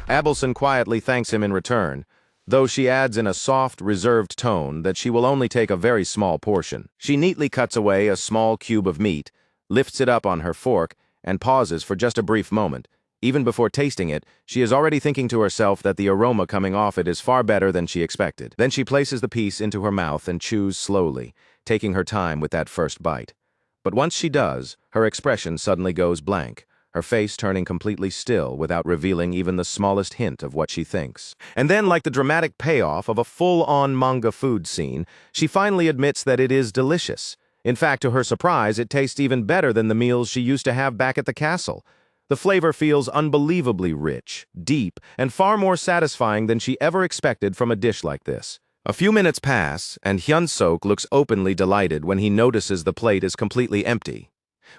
Abelson quietly thanks him in return, though she adds in a soft, reserved tone that she will only take a very small portion. She neatly cuts away a small cube of meat, lifts it up on her fork, and pauses for just a brief moment. Even before tasting it, she is already thinking to herself that the aroma coming off it is far better than she expected. Then she places the piece into her mouth and chews slowly, taking her time with that first bite. But once she does, her expression suddenly goes blank, her face turning completely still without revealing even the smallest hint of what she thinks. And then, like the dramatic payoff of a full-on manga food scene, she finally admits that it is delicious. In fact, to her surprise, it tastes even better than the meals she used to have back at the castle. The flavor feels unbelievably rich, deep, and far more satisfying than she ever expected from a dish like this. A few minutes pass, and Hyun-suk looks openly delighted when he notices the plate is completely empty.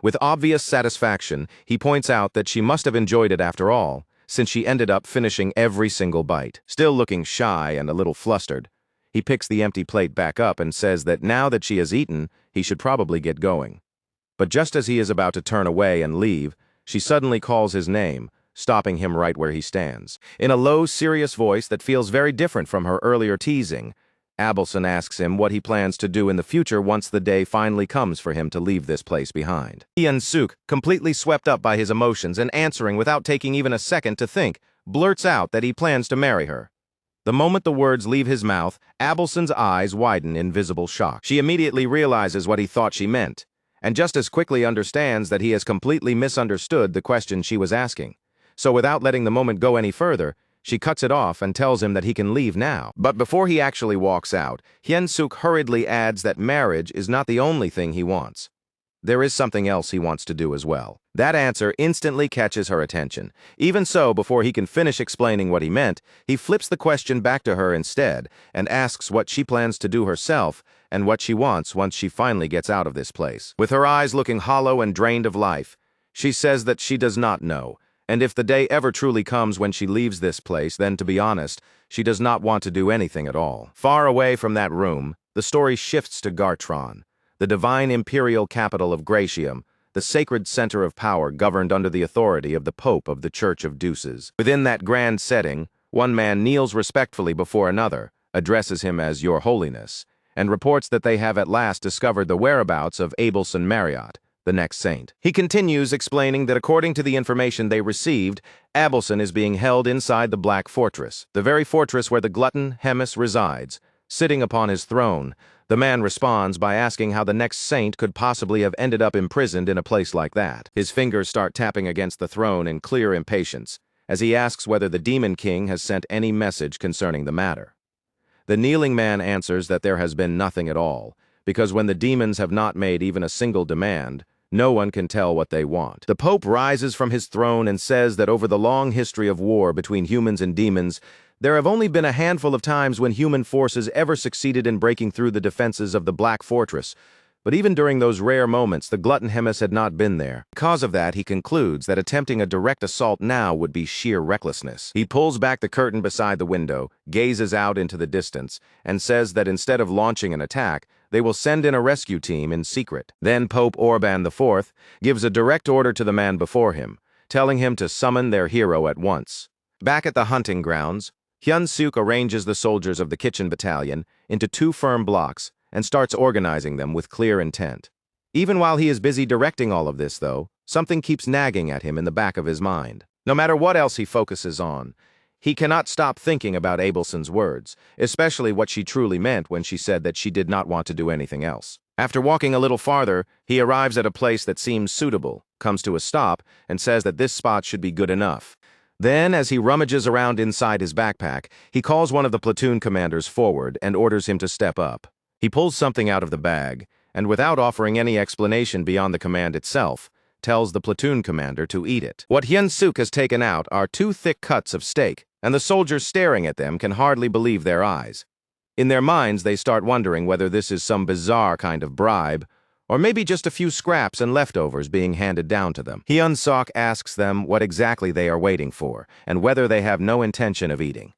With obvious satisfaction, he points out that she must have enjoyed it after all, since she ended up finishing every single bite. Still looking shy and a little flustered, he picks the empty plate back up and says that now that she has eaten, he should probably get going. But just as he is about to turn away and leave, she suddenly calls his name, stopping him right where he stands. In a low, serious voice that feels very different from her earlier teasing, Abelson asks him what he plans to do in the future once the day finally comes for him to leave this place behind. Hyun-suk, completely swept up by his emotions and answering without taking even a second to think, blurts out that he plans to marry her. The moment the words leave his mouth, Abelson's eyes widen in visible shock. She immediately realizes what he thought she meant, and just as quickly understands that he has completely misunderstood the question she was asking. So without letting the moment go any further, she cuts it off and tells him that he can leave now. But before he actually walks out, Hyun-suk hurriedly adds that marriage is not the only thing he wants. There is something else he wants to do as well. That answer instantly catches her attention. Even so, before he can finish explaining what he meant, he flips the question back to her instead and asks what she plans to do herself and what she wants once she finally gets out of this place. With her eyes looking hollow and drained of life, she says that she does not know, and if the day ever truly comes when she leaves this place, then to be honest, she does not want to do anything at all. Far away from that room, the story shifts to Gartron, the divine imperial capital of Gratium, the sacred center of power governed under the authority of the Pope of the Church of Deuces. Within that grand setting, one man kneels respectfully before another, addresses him as Your Holiness, and reports that they have at last discovered the whereabouts of Abelson Marriott, the next saint. He continues explaining that according to the information they received, Abelson is being held inside the Black Fortress, the very fortress where the glutton Hemis resides, sitting upon his throne. The man responds by asking how the next saint could possibly have ended up imprisoned in a place like that. His fingers start tapping against the throne in clear impatience, as he asks whether the Demon King has sent any message concerning the matter. The kneeling man answers that there has been nothing at all, because when the demons have not made even a single demand, no one can tell what they want. The Pope rises from his throne and says that over the long history of war between humans and demons, there have only been a handful of times when human forces ever succeeded in breaking through the defenses of the Black Fortress, but even during those rare moments, the glutton Hemis had not been there. Because of that, he concludes that attempting a direct assault now would be sheer recklessness. He pulls back the curtain beside the window, gazes out into the distance, and says that instead of launching an attack, they will send in a rescue team in secret. Then Pope Orban IV gives a direct order to the man before him, telling him to summon their hero at once. Back at the hunting grounds, Hyun-suk arranges the soldiers of the kitchen battalion into 2 firm blocks and starts organizing them with clear intent. Even while he is busy directing all of this, though, something keeps nagging at him in the back of his mind. No matter what else he focuses on, he cannot stop thinking about Abelson's words, especially what she truly meant when she said that she did not want to do anything else. After walking a little farther, he arrives at a place that seems suitable, comes to a stop, and says that this spot should be good enough. Then, as he rummages around inside his backpack, he calls one of the platoon commanders forward and orders him to step up. He pulls something out of the bag, and without offering any explanation beyond the command itself, tells the platoon commander to eat it. What Hyun-suk has taken out are 2 thick cuts of steak, and the soldiers staring at them can hardly believe their eyes. In their minds, they start wondering whether this is some bizarre kind of bribe, or maybe just a few scraps and leftovers being handed down to them. Hyun-suk asks them what exactly they are waiting for, and whether they have no intention of eating.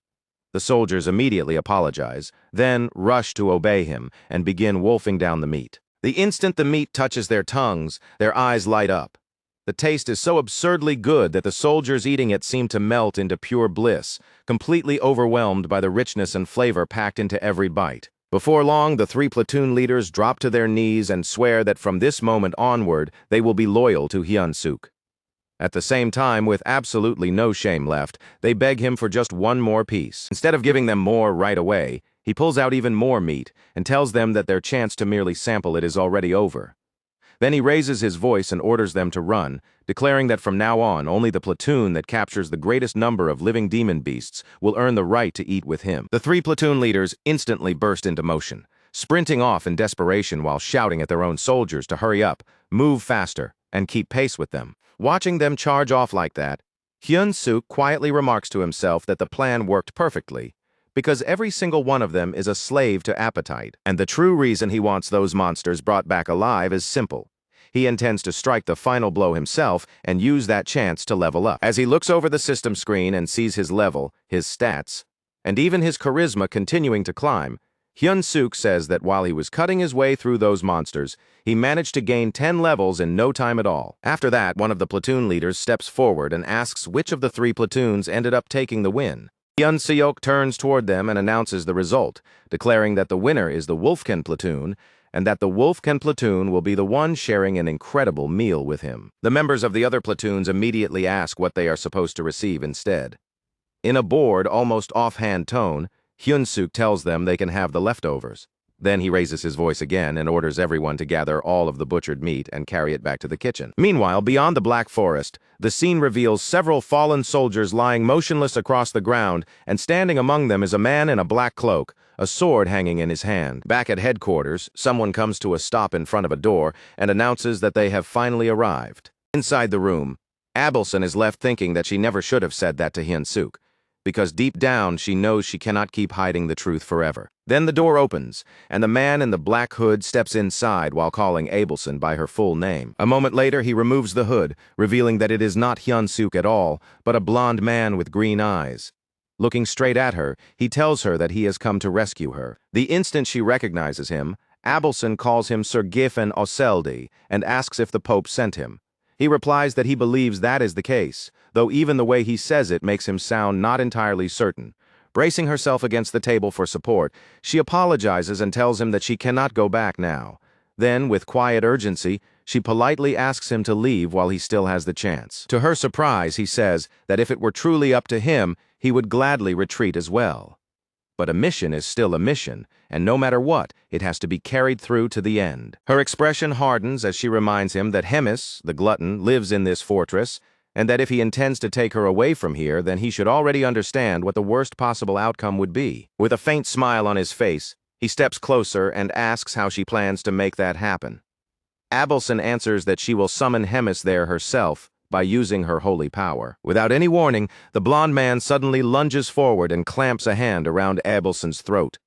The soldiers immediately apologize, then rush to obey him and begin wolfing down the meat. The instant the meat touches their tongues, their eyes light up. The taste is so absurdly good that the soldiers eating it seem to melt into pure bliss, completely overwhelmed by the richness and flavor packed into every bite. Before long, the 3 platoon leaders drop to their knees and swear that from this moment onward, they will be loyal to Hyun-suk. At the same time, with absolutely no shame left, they beg him for just 1 more piece. Instead of giving them more right away, he pulls out even more meat and tells them that their chance to merely sample it is already over. Then he raises his voice and orders them to run, declaring that from now on, only the platoon that captures the greatest number of living demon beasts will earn the right to eat with him. The 3 platoon leaders instantly burst into motion, sprinting off in desperation while shouting at their own soldiers to hurry up, move faster, and keep pace with them. Watching them charge off like that, Hyun-suk quietly remarks to himself that the plan worked perfectly, because every single one of them is a slave to appetite, and the true reason he wants those monsters brought back alive is simple. He intends to strike the final blow himself and use that chance to level up. As he looks over the system screen and sees his level, his stats, and even his charisma continuing to climb, Hyun-suk says that while he was cutting his way through those monsters, he managed to gain 10 levels in no time at all. After that, one of the platoon leaders steps forward and asks which of the 3 platoons ended up taking the win. Hyun-seok turns toward them and announces the result, declaring that the winner is the Wolfkin platoon, and that the Wolfkin platoon will be the one sharing an incredible meal with him. The members of the other platoons immediately ask what they are supposed to receive instead. In a bored, almost offhand tone, Hyun-suk tells them they can have the leftovers. Then he raises his voice again and orders everyone to gather all of the butchered meat and carry it back to the kitchen. Meanwhile, beyond the Black Forest, the scene reveals several fallen soldiers lying motionless across the ground, and standing among them is a man in a black cloak, a sword hanging in his hand. Back at headquarters, someone comes to a stop in front of a door and announces that they have finally arrived. Inside the room, Abelson is left thinking that she never should have said that to Hyun-suk, because deep down she knows she cannot keep hiding the truth forever. Then the door opens, and the man in the black hood steps inside while calling Abelson by her full name. A moment later, he removes the hood, revealing that it is not Hyun-suk at all, but a blonde man with green eyes. Looking straight at her, he tells her that he has come to rescue her. The instant she recognizes him, Abelson calls him Sir Giffen Oselde and asks if the Pope sent him. He replies that he believes that is the case, though even the way he says it makes him sound not entirely certain. Bracing herself against the table for support, she apologizes and tells him that she cannot go back now. Then, with quiet urgency, she politely asks him to leave while he still has the chance. To her surprise, he says that if it were truly up to him, he would gladly retreat as well. But a mission is still a mission, and no matter what, it has to be carried through to the end. Her expression hardens as she reminds him that Hemis, the glutton, lives in this fortress, and that if he intends to take her away from here, then he should already understand what the worst possible outcome would be. With a faint smile on his face, he steps closer and asks how she plans to make that happen. Abelson answers that she will summon Hemis there herself by using her holy power. Without any warning, the blonde man suddenly lunges forward and clamps a hand around Abelson's throat.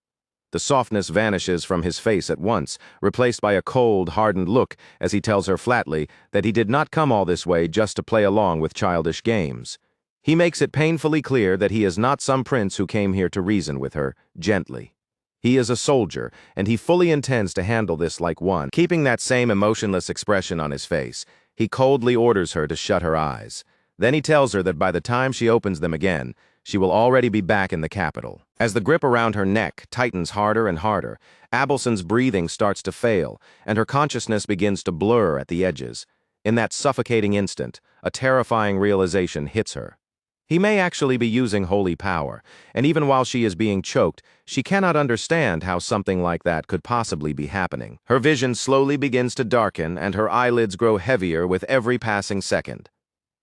The softness vanishes from his face at once, replaced by a cold, hardened look as he tells her flatly that he did not come all this way just to play along with childish games. He makes it painfully clear that he is not some prince who came here to reason with her, gently. He is a soldier, and he fully intends to handle this like one. Keeping that same emotionless expression on his face, he coldly orders her to shut her eyes. Then he tells her that by the time she opens them again, she will already be back in the capital. As the grip around her neck tightens harder and harder, Abelson's breathing starts to fail, and her consciousness begins to blur at the edges. In that suffocating instant, a terrifying realization hits her. He may actually be using holy power, and even while she is being choked, she cannot understand how something like that could possibly be happening. Her vision slowly begins to darken, and her eyelids grow heavier with every passing second.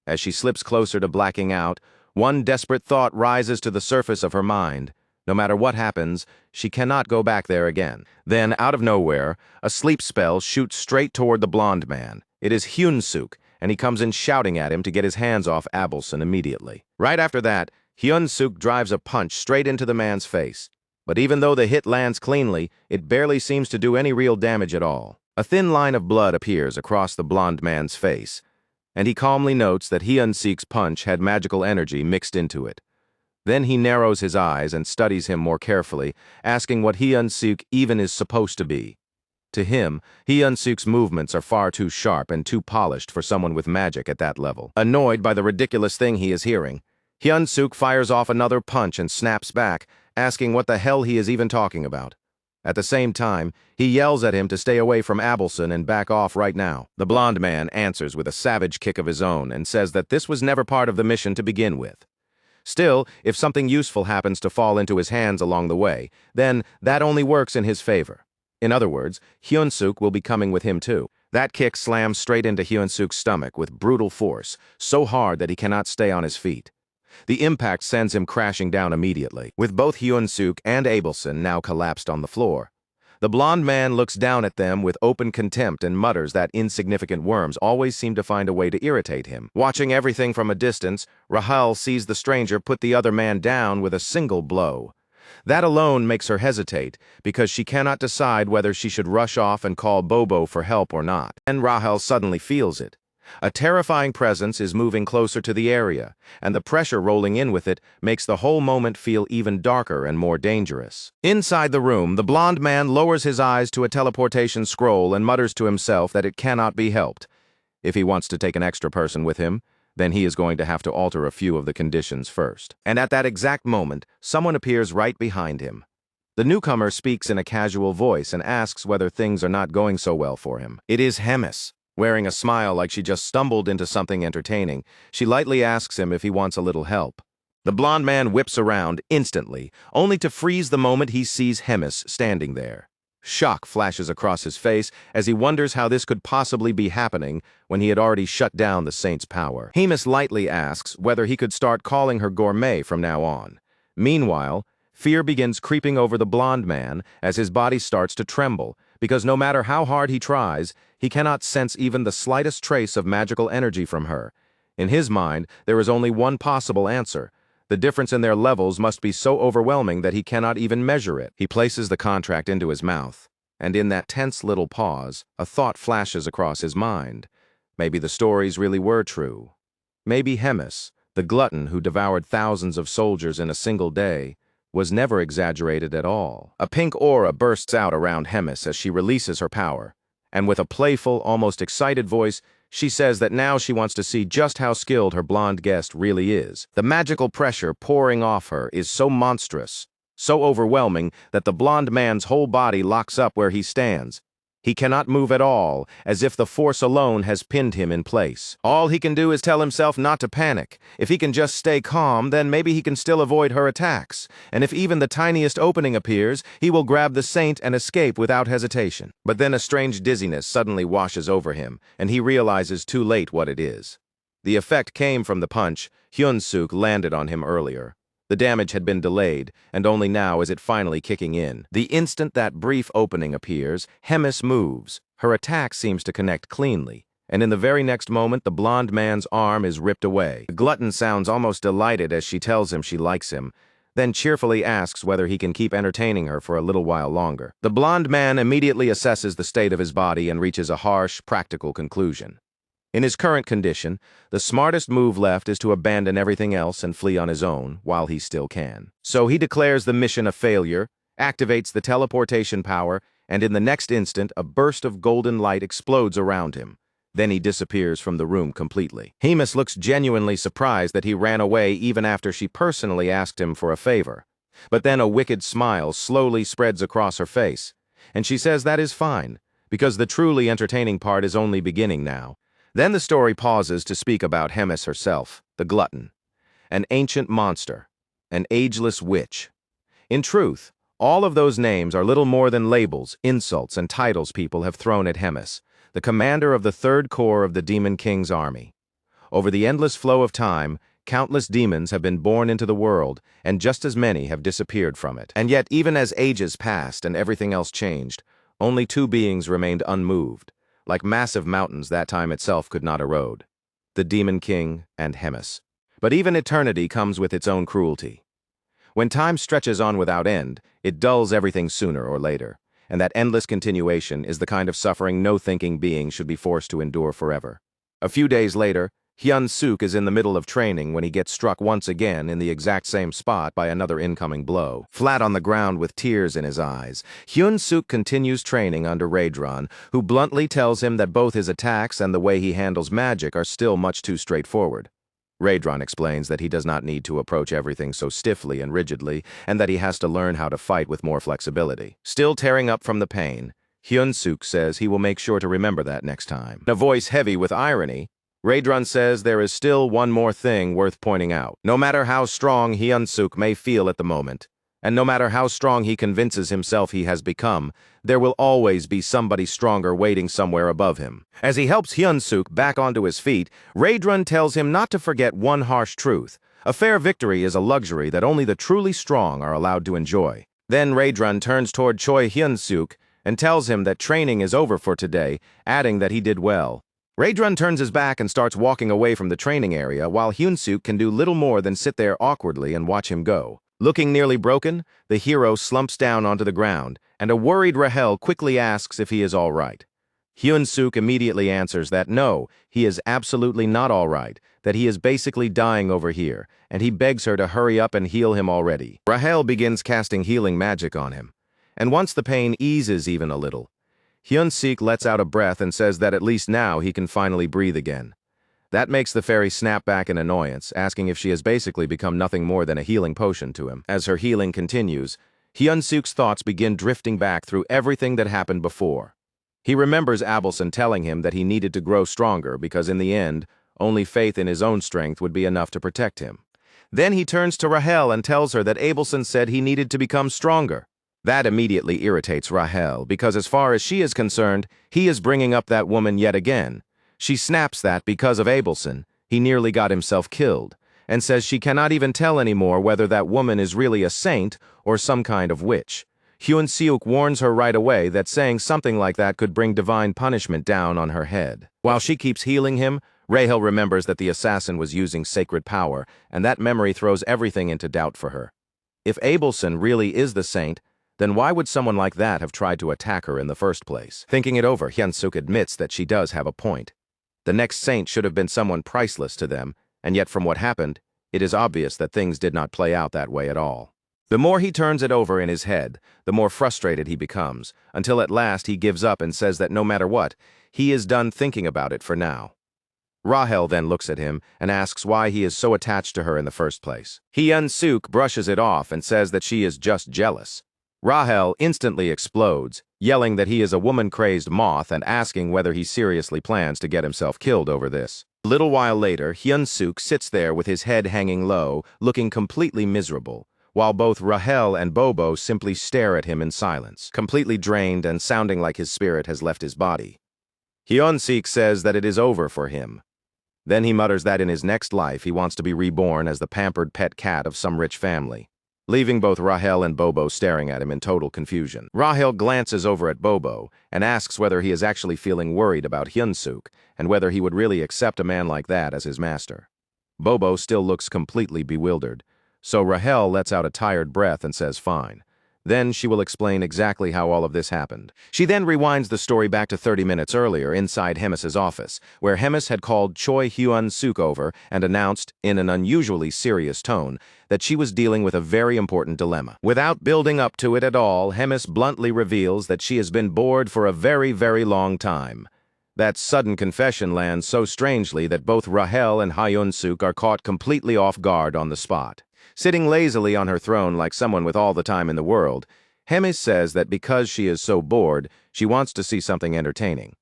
As she slips closer to blacking out, one desperate thought rises to the surface of her mind. No matter what happens, she cannot go back there again. Then, out of nowhere, a sleep spell shoots straight toward the blonde man. It is Hyun-suk, and he comes in shouting at him to get his hands off Abelson immediately. Right after that, Hyun-suk drives a punch straight into the man's face. But even though the hit lands cleanly, it barely seems to do any real damage at all. A thin line of blood appears across the blonde man's face, and he calmly notes that Hyun-suk's punch had magical energy mixed into it. Then he narrows his eyes and studies him more carefully, asking what Hyun-suk even is supposed to be. To him, Hyun-suk's movements are far too sharp and too polished for someone with magic at that level. Annoyed by the ridiculous thing he is hearing, Hyun-suk fires off another punch and snaps back, asking what the hell he is even talking about. At the same time, he yells at him to stay away from Abelson and back off right now. The blonde man answers with a savage kick of his own and says that this was never part of the mission to begin with. Still, if something useful happens to fall into his hands along the way, then that only works in his favor. In other words, Hyun-suk will be coming with him too. That kick slams straight into Hyun-suk's stomach with brutal force, so hard that he cannot stay on his feet. The impact sends him crashing down immediately, with both Hyun-suk and Abelson now collapsed on the floor. The blonde man looks down at them with open contempt and mutters that insignificant worms always seem to find a way to irritate him. Watching everything from a distance, Rahel sees the stranger put the other man down with a single blow. That alone makes her hesitate, because she cannot decide whether she should rush off and call Bobo for help or not. And Rahel suddenly feels it. A terrifying presence is moving closer to the area, and the pressure rolling in with it makes the whole moment feel even darker and more dangerous. Inside the room, the blond man lowers his eyes to a teleportation scroll and mutters to himself that it cannot be helped. If he wants to take an extra person with him, then he is going to have to alter a few of the conditions first. And at that exact moment, someone appears right behind him. The newcomer speaks in a casual voice and asks whether things are not going so well for him. It is Hemis. Wearing a smile like she just stumbled into something entertaining, she lightly asks him if he wants a little help. The blond man whips around instantly, only to freeze the moment he sees Hemis standing there. Shock flashes across his face as he wonders how this could possibly be happening when he had already shut down the saint's power. Hemis lightly asks whether he could start calling her gourmet from now on. Meanwhile, fear begins creeping over the blond man as his body starts to tremble, because no matter how hard he tries, he cannot sense even the slightest trace of magical energy from her. In his mind, there is only one possible answer. The difference in their levels must be so overwhelming that he cannot even measure it. He places the contract into his mouth, and in that tense little pause, a thought flashes across his mind. Maybe the stories really were true. Maybe Hemis, the glutton who devoured thousands of soldiers in a single day, was never exaggerated at all. A pink aura bursts out around Hemis as she releases her power, and with a playful, almost excited voice, she says that now she wants to see just how skilled her blonde guest really is. The magical pressure pouring off her is so monstrous, so overwhelming that the blonde man's whole body locks up where he stands. He cannot move at all, as if the force alone has pinned him in place. All he can do is tell himself not to panic. If he can just stay calm, then maybe he can still avoid her attacks. And if even the tiniest opening appears, he will grab the saint and escape without hesitation. But then a strange dizziness suddenly washes over him, and he realizes too late what it is. The effect came from the punch Hyun-suk landed on him earlier. The damage had been delayed, and only now is it finally kicking in. The instant that brief opening appears, Hemis moves. Her attack seems to connect cleanly, and in the very next moment, the blond man's arm is ripped away. The glutton sounds almost delighted as she tells him she likes him, then cheerfully asks whether he can keep entertaining her for a little while longer. The blond man immediately assesses the state of his body and reaches a harsh, practical conclusion. In his current condition, the smartest move left is to abandon everything else and flee on his own while he still can. So he declares the mission a failure, activates the teleportation power, and in the next instant, a burst of golden light explodes around him. Then he disappears from the room completely. Hemis looks genuinely surprised that he ran away even after she personally asked him for a favor. But then a wicked smile slowly spreads across her face, and she says that is fine, because the truly entertaining part is only beginning now. Then the story pauses to speak about Hemis herself, the glutton, an ancient monster, an ageless witch. In truth, all of those names are little more than labels, insults, and titles people have thrown at Hemis, the commander of the Third Corps of the Demon King's army. Over the endless flow of time, countless demons have been born into the world, and just as many have disappeared from it. And yet, even as ages passed and everything else changed, only two beings remained unmoved. Like massive mountains that time itself could not erode, the Demon King and Hemis. But even eternity comes with its own cruelty. When time stretches on without end, it dulls everything sooner or later, and that endless continuation is the kind of suffering no thinking being should be forced to endure forever. A few days later, Hyun-suk is in the middle of training when he gets struck once again in the exact same spot by another incoming blow. Flat on the ground with tears in his eyes, Hyun-suk continues training under Raedron, who bluntly tells him that both his attacks and the way he handles magic are still much too straightforward. Raedron explains that he does not need to approach everything so stiffly and rigidly, and that he has to learn how to fight with more flexibility. Still tearing up from the pain, Hyun-suk says he will make sure to remember that next time. In a voice heavy with irony, Raedron says there is still one more thing worth pointing out. No matter how strong Hyun-suk may feel at the moment, and no matter how strong he convinces himself he has become, there will always be somebody stronger waiting somewhere above him. As he helps Hyun-suk back onto his feet, Raedron tells him not to forget one harsh truth. A fair victory is a luxury that only the truly strong are allowed to enjoy. Then Raedron turns toward Choi Hyun-suk and tells him that training is over for today, adding that he did well. Raedron turns his back and starts walking away from the training area while Hyun-suk can do little more than sit there awkwardly and watch him go. Looking nearly broken, the hero slumps down onto the ground, and a worried Rahel quickly asks if he is all right. Hyun-suk immediately answers that no, he is absolutely not all right, that he is basically dying over here, and he begs her to hurry up and heal him already. Rahel begins casting healing magic on him, and once the pain eases even a little, Hyun-suk lets out a breath and says that at least now he can finally breathe again. That makes the fairy snap back in annoyance, asking if she has basically become nothing more than a healing potion to him. As her healing continues, Hyun-suk's thoughts begin drifting back through everything that happened before. He remembers Abelson telling him that he needed to grow stronger because in the end, only faith in his own strength would be enough to protect him. Then he turns to Rahel and tells her that Abelson said he needed to become stronger. That immediately irritates Rahel because as far as she is concerned, he is bringing up that woman yet again. She snaps that because of Abelson, he nearly got himself killed, and says she cannot even tell anymore whether that woman is really a saint or some kind of witch. Hyun-suk warns her right away that saying something like that could bring divine punishment down on her head. While she keeps healing him, Rahel remembers that the assassin was using sacred power, and that memory throws everything into doubt for her. If Abelson really is the saint, then why would someone like that have tried to attack her in the first place? Thinking it over, Hyun-suk admits that she does have a point. The next saint should have been someone priceless to them, and yet from what happened, it is obvious that things did not play out that way at all. The more he turns it over in his head, the more frustrated he becomes, until at last he gives up and says that no matter what, he is done thinking about it for now. Rahel then looks at him and asks why he is so attached to her in the first place. Hyun-suk brushes it off and says that she is just jealous. Rahel instantly explodes, yelling that he is a woman-crazed moth and asking whether he seriously plans to get himself killed over this. A little while later, Hyun-suk sits there with his head hanging low, looking completely miserable, while both Rahel and Bobo simply stare at him in silence, completely drained and sounding like his spirit has left his body. Hyun-suk says that it is over for him. Then he mutters that in his next life he wants to be reborn as the pampered pet cat of some rich family, leaving both Rahel and Bobo staring at him in total confusion. Rahel glances over at Bobo and asks whether he is actually feeling worried about Hyun-suk and whether he would really accept a man like that as his master. Bobo still looks completely bewildered, so Rahel lets out a tired breath and says fine. Then she will explain exactly how all of this happened. She then rewinds the story back to 30 minutes earlier inside Hemis's office, where Hemis had called Choi Hyun-suk over and announced, in an unusually serious tone, that she was dealing with a very important dilemma. Without building up to it at all, Hemis bluntly reveals that she has been bored for a very, very long time. That sudden confession lands so strangely that both Rahel and Hyun-suk are caught completely off guard on the spot. Sitting lazily on her throne like someone with all the time in the world, Hemis says that because she is so bored, she wants to see something entertaining.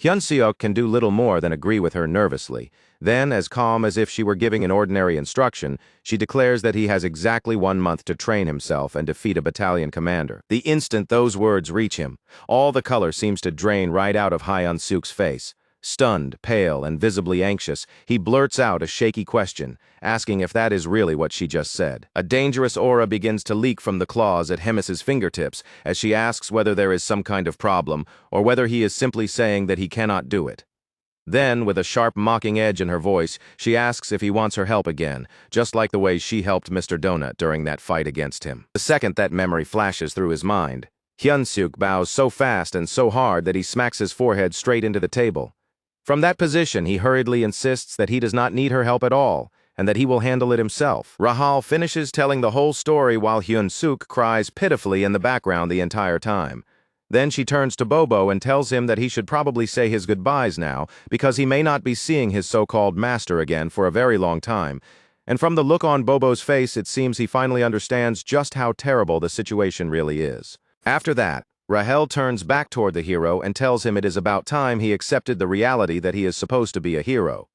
Hyun-suk can do little more than agree with her nervously. Then, as calm as if she were giving an ordinary instruction, she declares that he has exactly 1 month to train himself and defeat a battalion commander. The instant those words reach him, all the color seems to drain right out of Hyun-suk's face. Stunned, pale, and visibly anxious, he blurts out a shaky question, asking if that is really what she just said. A dangerous aura begins to leak from the claws at Hemis's fingertips as she asks whether there is some kind of problem or whether he is simply saying that he cannot do it. Then, with a sharp mocking edge in her voice, she asks if he wants her help again, just like the way she helped Mr. Donut during that fight against him. The second that memory flashes through his mind, Hyun-suk bows so fast and so hard that he smacks his forehead straight into the table. From that position, he hurriedly insists that he does not need her help at all, and that he will handle it himself. Rahel finishes telling the whole story while Hyun-suk cries pitifully in the background the entire time. Then she turns to Bobo and tells him that he should probably say his goodbyes now, because he may not be seeing his so-called master again for a very long time. And from the look on Bobo's face, it seems he finally understands just how terrible the situation really is. After that, Rahel turns back toward the hero and tells him it is about time he accepted the reality that he is supposed to be a hero.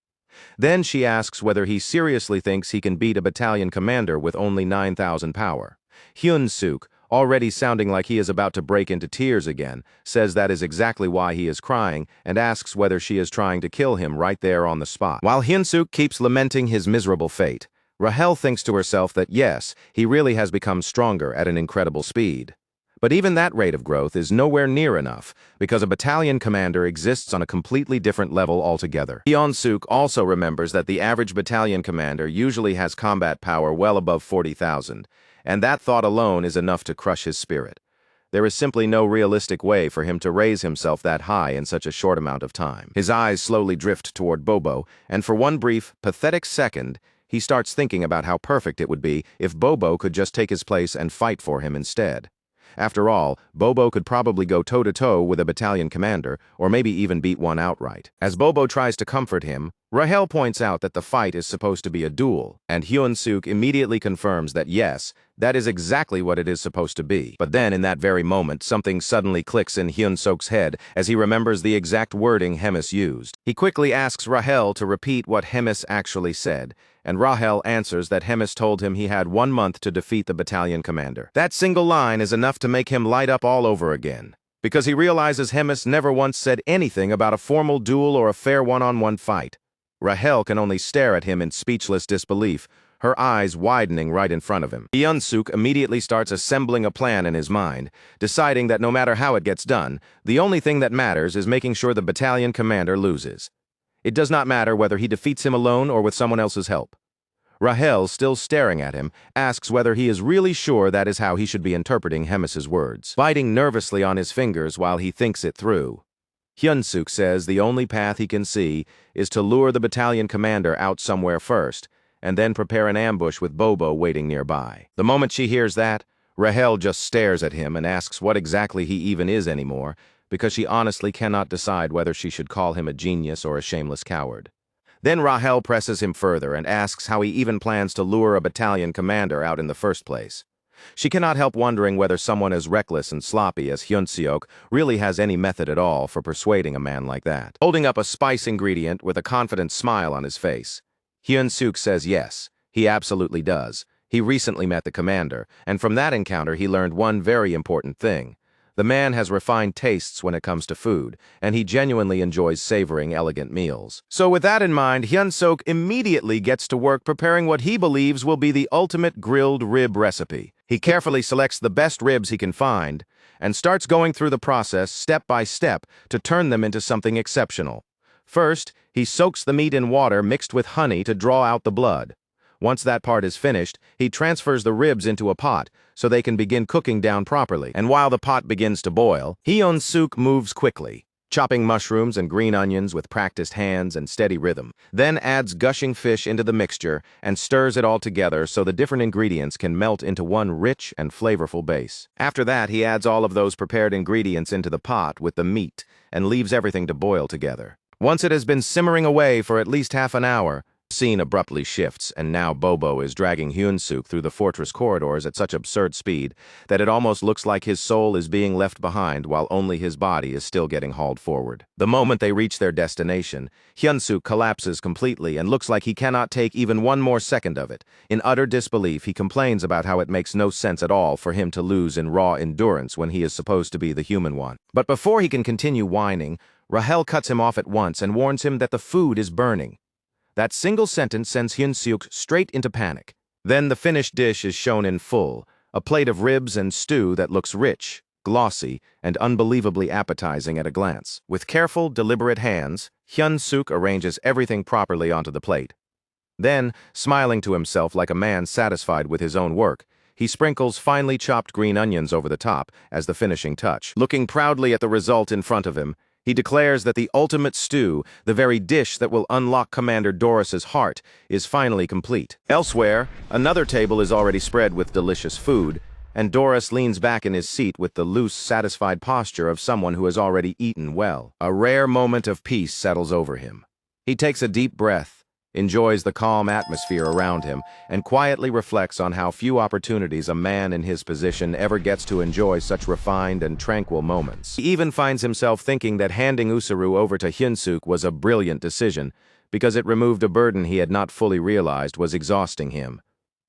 Then she asks whether he seriously thinks he can beat a battalion commander with only 9,000 power. Hyun-suk, already sounding like he is about to break into tears again, says that is exactly why he is crying and asks whether she is trying to kill him right there on the spot. While Hyun-suk keeps lamenting his miserable fate, Rahel thinks to herself that yes, he really has become stronger at an incredible speed. But even that rate of growth is nowhere near enough, because a battalion commander exists on a completely different level altogether. Hyun-suk also remembers that the average battalion commander usually has combat power well above 40,000, and that thought alone is enough to crush his spirit. There is simply no realistic way for him to raise himself that high in such a short amount of time. His eyes slowly drift toward Bobo, and for one brief, pathetic second, he starts thinking about how perfect it would be if Bobo could just take his place and fight for him instead. After all, Bobo could probably go toe-to-toe with a battalion commander, or maybe even beat one outright. As Bobo tries to comfort him, Rahel points out that the fight is supposed to be a duel, and Hyun-suk immediately confirms that yes, that is exactly what it is supposed to be. But then, in that very moment, something suddenly clicks in Hyun-suk's head as he remembers the exact wording Hemis used. He quickly asks Rahel to repeat what Hemis actually said, and Rahel answers that Hemis told him he had 1 month to defeat the battalion commander. That single line is enough to make him light up all over again, because he realizes Hemis never once said anything about a formal duel or a fair one-on-one fight. Rahel can only stare at him in speechless disbelief, her eyes widening right in front of him. Hyun-suk immediately starts assembling a plan in his mind, deciding that no matter how it gets done, the only thing that matters is making sure the battalion commander loses. It does not matter whether he defeats him alone or with someone else's help. Rahel, still staring at him, asks whether he is really sure that is how he should be interpreting Hemis's words, biting nervously on his fingers while he thinks it through. Hyun-suk says the only path he can see is to lure the battalion commander out somewhere first, and then prepare an ambush with Bobo waiting nearby. The moment she hears that, Rahel just stares at him and asks what exactly he even is anymore, because she honestly cannot decide whether she should call him a genius or a shameless coward. Then Rahel presses him further and asks how he even plans to lure a battalion commander out in the first place. She cannot help wondering whether someone as reckless and sloppy as Hyun-suk really has any method at all for persuading a man like that. Holding up a spice ingredient with a confident smile on his face, Hyun-suk says yes, he absolutely does. He recently met the commander, and from that encounter he learned one very important thing. The man has refined tastes when it comes to food, and he genuinely enjoys savoring elegant meals. So with that in mind, Hyun-suk immediately gets to work preparing what he believes will be the ultimate grilled rib recipe. He carefully selects the best ribs he can find, and starts going through the process step by step to turn them into something exceptional. First, he soaks the meat in water mixed with honey to draw out the blood. Once that part is finished, he transfers the ribs into a pot so they can begin cooking down properly. And while the pot begins to boil, Hyun-suk moves quickly, chopping mushrooms and green onions with practiced hands and steady rhythm. Then adds gushing fish into the mixture and stirs it all together so the different ingredients can melt into one rich and flavorful base. After that, he adds all of those prepared ingredients into the pot with the meat and leaves everything to boil together. Once it has been simmering away for at least half an hour, the scene abruptly shifts, and now Bobo is dragging Hyun-suk through the fortress corridors at such absurd speed that it almost looks like his soul is being left behind while only his body is still getting hauled forward. The moment they reach their destination, Hyun-suk collapses completely and looks like he cannot take even one more second of it. In utter disbelief, he complains about how it makes no sense at all for him to lose in raw endurance when he is supposed to be the human one. But before he can continue whining, Rahel cuts him off at once and warns him that the food is burning. That single sentence sends Hyun-suk straight into panic. Then the finished dish is shown in full, a plate of ribs and stew that looks rich, glossy, and unbelievably appetizing at a glance. With careful, deliberate hands, Hyun-suk arranges everything properly onto the plate. Then, smiling to himself like a man satisfied with his own work, he sprinkles finely chopped green onions over the top as the finishing touch. Looking proudly at the result in front of him, he declares that the ultimate stew, the very dish that will unlock Commander Doris's heart, is finally complete. Elsewhere, another table is already spread with delicious food, and Doris leans back in his seat with the loose, satisfied posture of someone who has already eaten well. A rare moment of peace settles over him. He takes a deep breath, enjoys the calm atmosphere around him, and quietly reflects on how few opportunities a man in his position ever gets to enjoy such refined and tranquil moments. He even finds himself thinking that handing Usaru over to Hyun-suk was a brilliant decision, because it removed a burden he had not fully realized was exhausting him.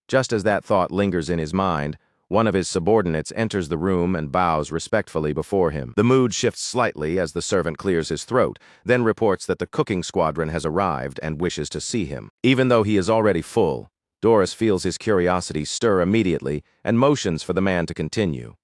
Just as that thought lingers in his mind, one of his subordinates enters the room and bows respectfully before him. The mood shifts slightly as the servant clears his throat, then reports that the cooking squadron has arrived and wishes to see him. Even though he is already full, Doris feels his curiosity stir immediately and motions for the man to continue.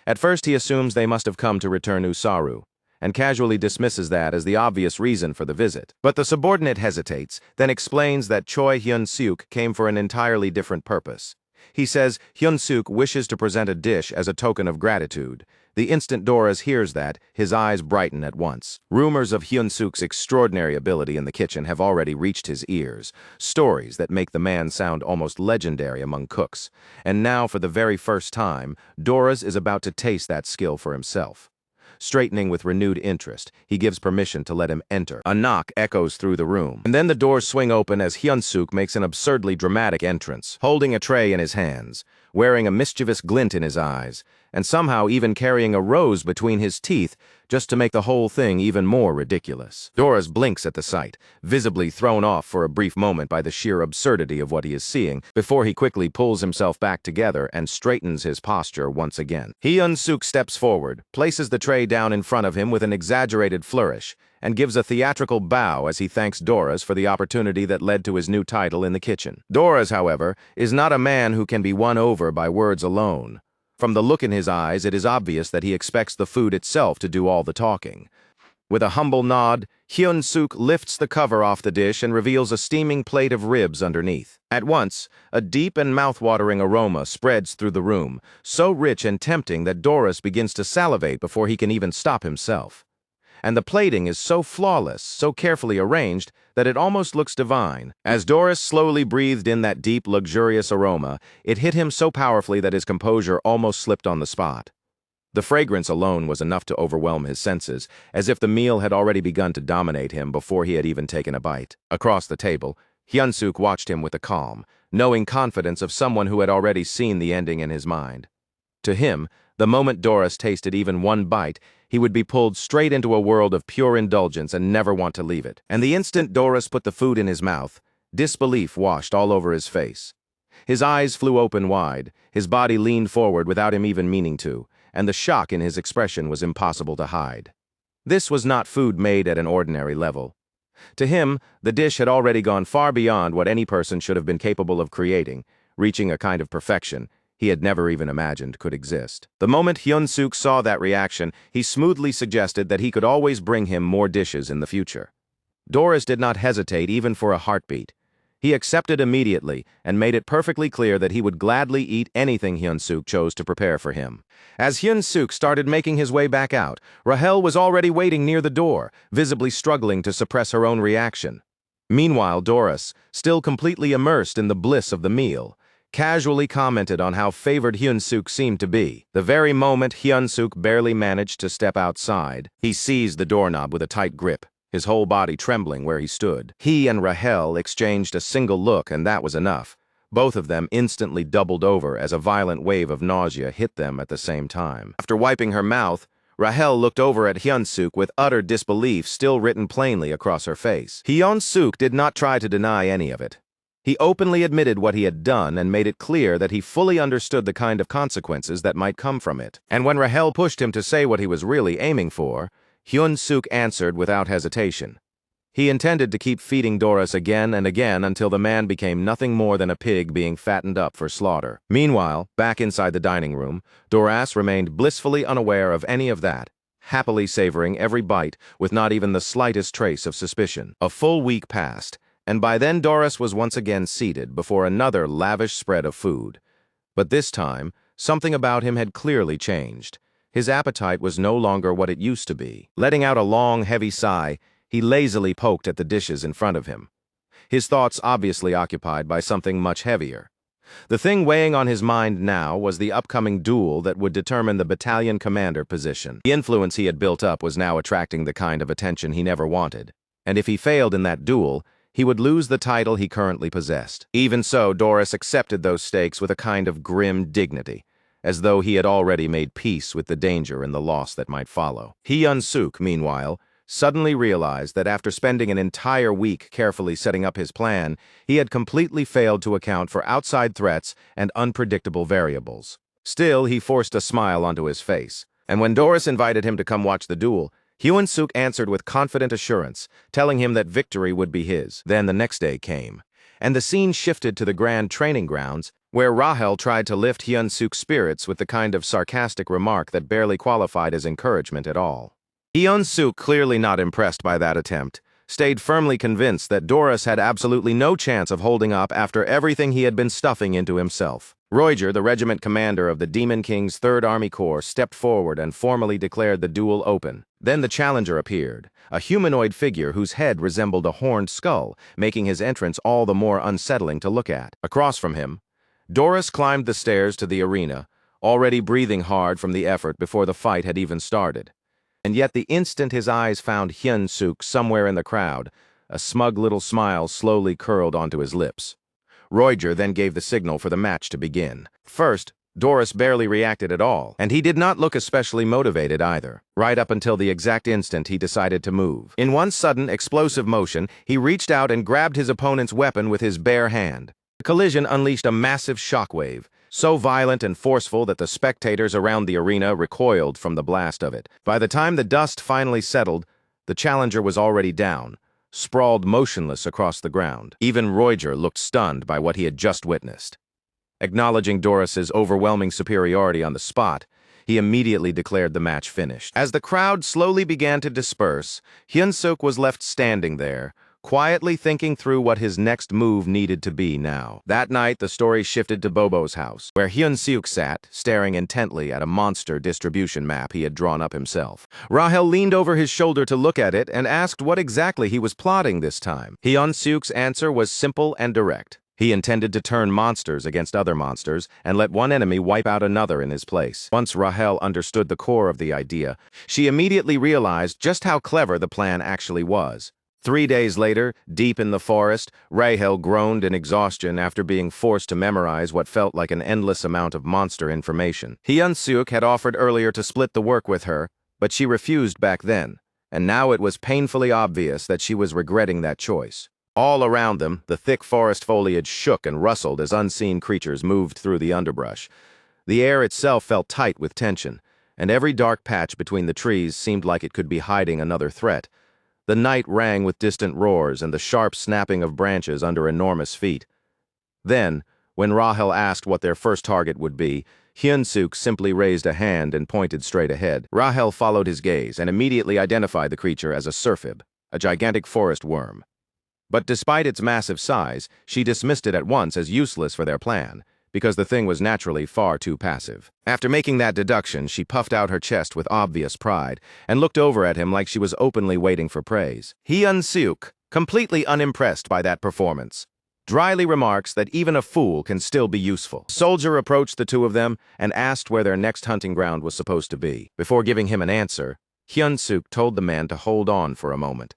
At first he assumes they must have come to return Usaru, and casually dismisses that as the obvious reason for the visit. But the subordinate hesitates, then explains that Choi Hyun-suk came for an entirely different purpose. He says Hyun-suk wishes to present a dish as a token of gratitude, The instant Doris hears that, his eyes brighten at once. Rumors of Hyun-suk's extraordinary ability in the kitchen have already reached his ears, stories that make the man sound almost legendary among cooks. And now, for the very first time, Doris is about to taste that skill for himself. Straightening with renewed interest, he gives permission to let him enter. A knock echoes through the room, and then the doors swing open as Hyun-suk makes an absurdly dramatic entrance, holding a tray in his hands, wearing a mischievous glint in his eyes, and somehow even carrying a rose between his teeth just to make the whole thing even more ridiculous. Doris blinks at the sight, visibly thrown off for a brief moment by the sheer absurdity of what he is seeing, before he quickly pulls himself back together and straightens his posture once again. Hyun-suk steps forward, places the tray down in front of him with an exaggerated flourish, and gives a theatrical bow as he thanks Doris for the opportunity that led to his new title in the kitchen. Doris, however, is not a man who can be won over by words alone. From the look in his eyes, it is obvious that he expects the food itself to do all the talking. With a humble nod, Hyun-suk lifts the cover off the dish and reveals a steaming plate of ribs underneath. At once, a deep and mouth-watering aroma spreads through the room, so rich and tempting that Doris begins to salivate before he can even stop himself. And the plating is so flawless, so carefully arranged, that it almost looks divine. As Doris slowly breathed in that deep, luxurious aroma, it hit him so powerfully that his composure almost slipped on the spot. The fragrance alone was enough to overwhelm his senses, as if the meal had already begun to dominate him before he had even taken a bite. Across the table, Hyun-suk watched him with a calm, knowing confidence of someone who had already seen the ending in his mind. To him, the moment Doris tasted even one bite, he would be pulled straight into a world of pure indulgence and never want to leave it. And the instant Doris put the food in his mouth, disbelief washed all over his face. His eyes flew open wide, his body leaned forward without him even meaning to, and the shock in his expression was impossible to hide. This was not food made at an ordinary level. To him, the dish had already gone far beyond what any person should have been capable of creating, reaching a kind of perfection he had never even imagined could exist. The moment Hyun-suk saw that reaction, he smoothly suggested that he could always bring him more dishes in the future. Doris did not hesitate even for a heartbeat. He accepted immediately and made it perfectly clear that he would gladly eat anything Hyun-suk chose to prepare for him. As Hyun-suk started making his way back out, Rahel was already waiting near the door, visibly struggling to suppress her own reaction. Meanwhile, Doris, still completely immersed in the bliss of the meal, casually commented on how favored Hyun-suk seemed to be. The very moment Hyun-suk barely managed to step outside, he seized the doorknob with a tight grip, his whole body trembling where he stood. He and Rahel exchanged a single look, and that was enough. Both of them instantly doubled over as a violent wave of nausea hit them at the same time. After wiping her mouth, Rahel looked over at Hyun-suk with utter disbelief still written plainly across her face. Hyun-suk did not try to deny any of it. He openly admitted what he had done and made it clear that he fully understood the kind of consequences that might come from it. And when Rahel pushed him to say what he was really aiming for, Hyun-suk answered without hesitation. He intended to keep feeding Doris again and again until the man became nothing more than a pig being fattened up for slaughter. Meanwhile, back inside the dining room, Doris remained blissfully unaware of any of that, happily savoring every bite with not even the slightest trace of suspicion. A full week passed, and by then Doris was once again seated before another lavish spread of food. But this time, something about him had clearly changed. His appetite was no longer what it used to be. Letting out a long, heavy sigh, he lazily poked at the dishes in front of him, his thoughts obviously occupied by something much heavier. The thing weighing on his mind now was the upcoming duel that would determine the battalion commander position. The influence he had built up was now attracting the kind of attention he never wanted, and if he failed in that duel, he would lose the title he currently possessed. Even so, Doris accepted those stakes with a kind of grim dignity, as though he had already made peace with the danger and the loss that might follow. Hyun-suk, meanwhile, suddenly realized that after spending an entire week carefully setting up his plan, he had completely failed to account for outside threats and unpredictable variables. Still, he forced a smile onto his face, and when Doris invited him to come watch the duel, Hyun-suk answered with confident assurance, telling him that victory would be his. Then the next day came, and the scene shifted to the grand training grounds, where Rahel tried to lift Hyun-suk's spirits with the kind of sarcastic remark that barely qualified as encouragement at all. Hyun-suk, clearly not impressed by that attempt, stayed firmly convinced that Doris had absolutely no chance of holding up after everything he had been stuffing into himself. Roger, the regiment commander of the Demon King's 3rd Army Corps, stepped forward and formally declared the duel open. Then the challenger appeared, a humanoid figure whose head resembled a horned skull, making his entrance all the more unsettling to look at. Across from him, Doris climbed the stairs to the arena, already breathing hard from the effort before the fight had even started. And yet the instant his eyes found Hyun-suk somewhere in the crowd, a smug little smile slowly curled onto his lips. Roger then gave the signal for the match to begin. First, Doris barely reacted at all, and he did not look especially motivated either, right up until the exact instant he decided to move. In one sudden, explosive motion, he reached out and grabbed his opponent's weapon with his bare hand. The collision unleashed a massive shockwave, so violent and forceful that the spectators around the arena recoiled from the blast of it. By the time the dust finally settled, the challenger was already down, sprawled motionless across the ground. Even Roger looked stunned by what he had just witnessed. Acknowledging Doris's overwhelming superiority on the spot, he immediately declared the match finished. As the crowd slowly began to disperse, Hyun-suk was left standing there, quietly thinking through what his next move needed to be now. That night, the story shifted to Bobo's house, where Hyun-suk sat, staring intently at a monster distribution map he had drawn up himself. Rahel leaned over his shoulder to look at it and asked what exactly he was plotting this time. Hyun-suk's answer was simple and direct. He intended to turn monsters against other monsters and let one enemy wipe out another in his place. Once Rahel understood the core of the idea, she immediately realized just how clever the plan actually was. 3 days later, deep in the forest, Rahel groaned in exhaustion after being forced to memorize what felt like an endless amount of monster information. Hyun-suk had offered earlier to split the work with her, but she refused back then, and now it was painfully obvious that she was regretting that choice. All around them, the thick forest foliage shook and rustled as unseen creatures moved through the underbrush. The air itself felt tight with tension, and every dark patch between the trees seemed like it could be hiding another threat. The night rang with distant roars and the sharp snapping of branches under enormous feet. Then, when Rahel asked what their first target would be, Hyun-suk simply raised a hand and pointed straight ahead. Rahel followed his gaze and immediately identified the creature as a surfib, a gigantic forest worm. But despite its massive size, she dismissed it at once as useless for their plan, because the thing was naturally far too passive. After making that deduction, she puffed out her chest with obvious pride and looked over at him like she was openly waiting for praise. Hyun-suk, completely unimpressed by that performance, dryly remarks that even a fool can still be useful. A soldier approached the two of them and asked where their next hunting ground was supposed to be. Before giving him an answer, Hyun-suk told the man to hold on for a moment.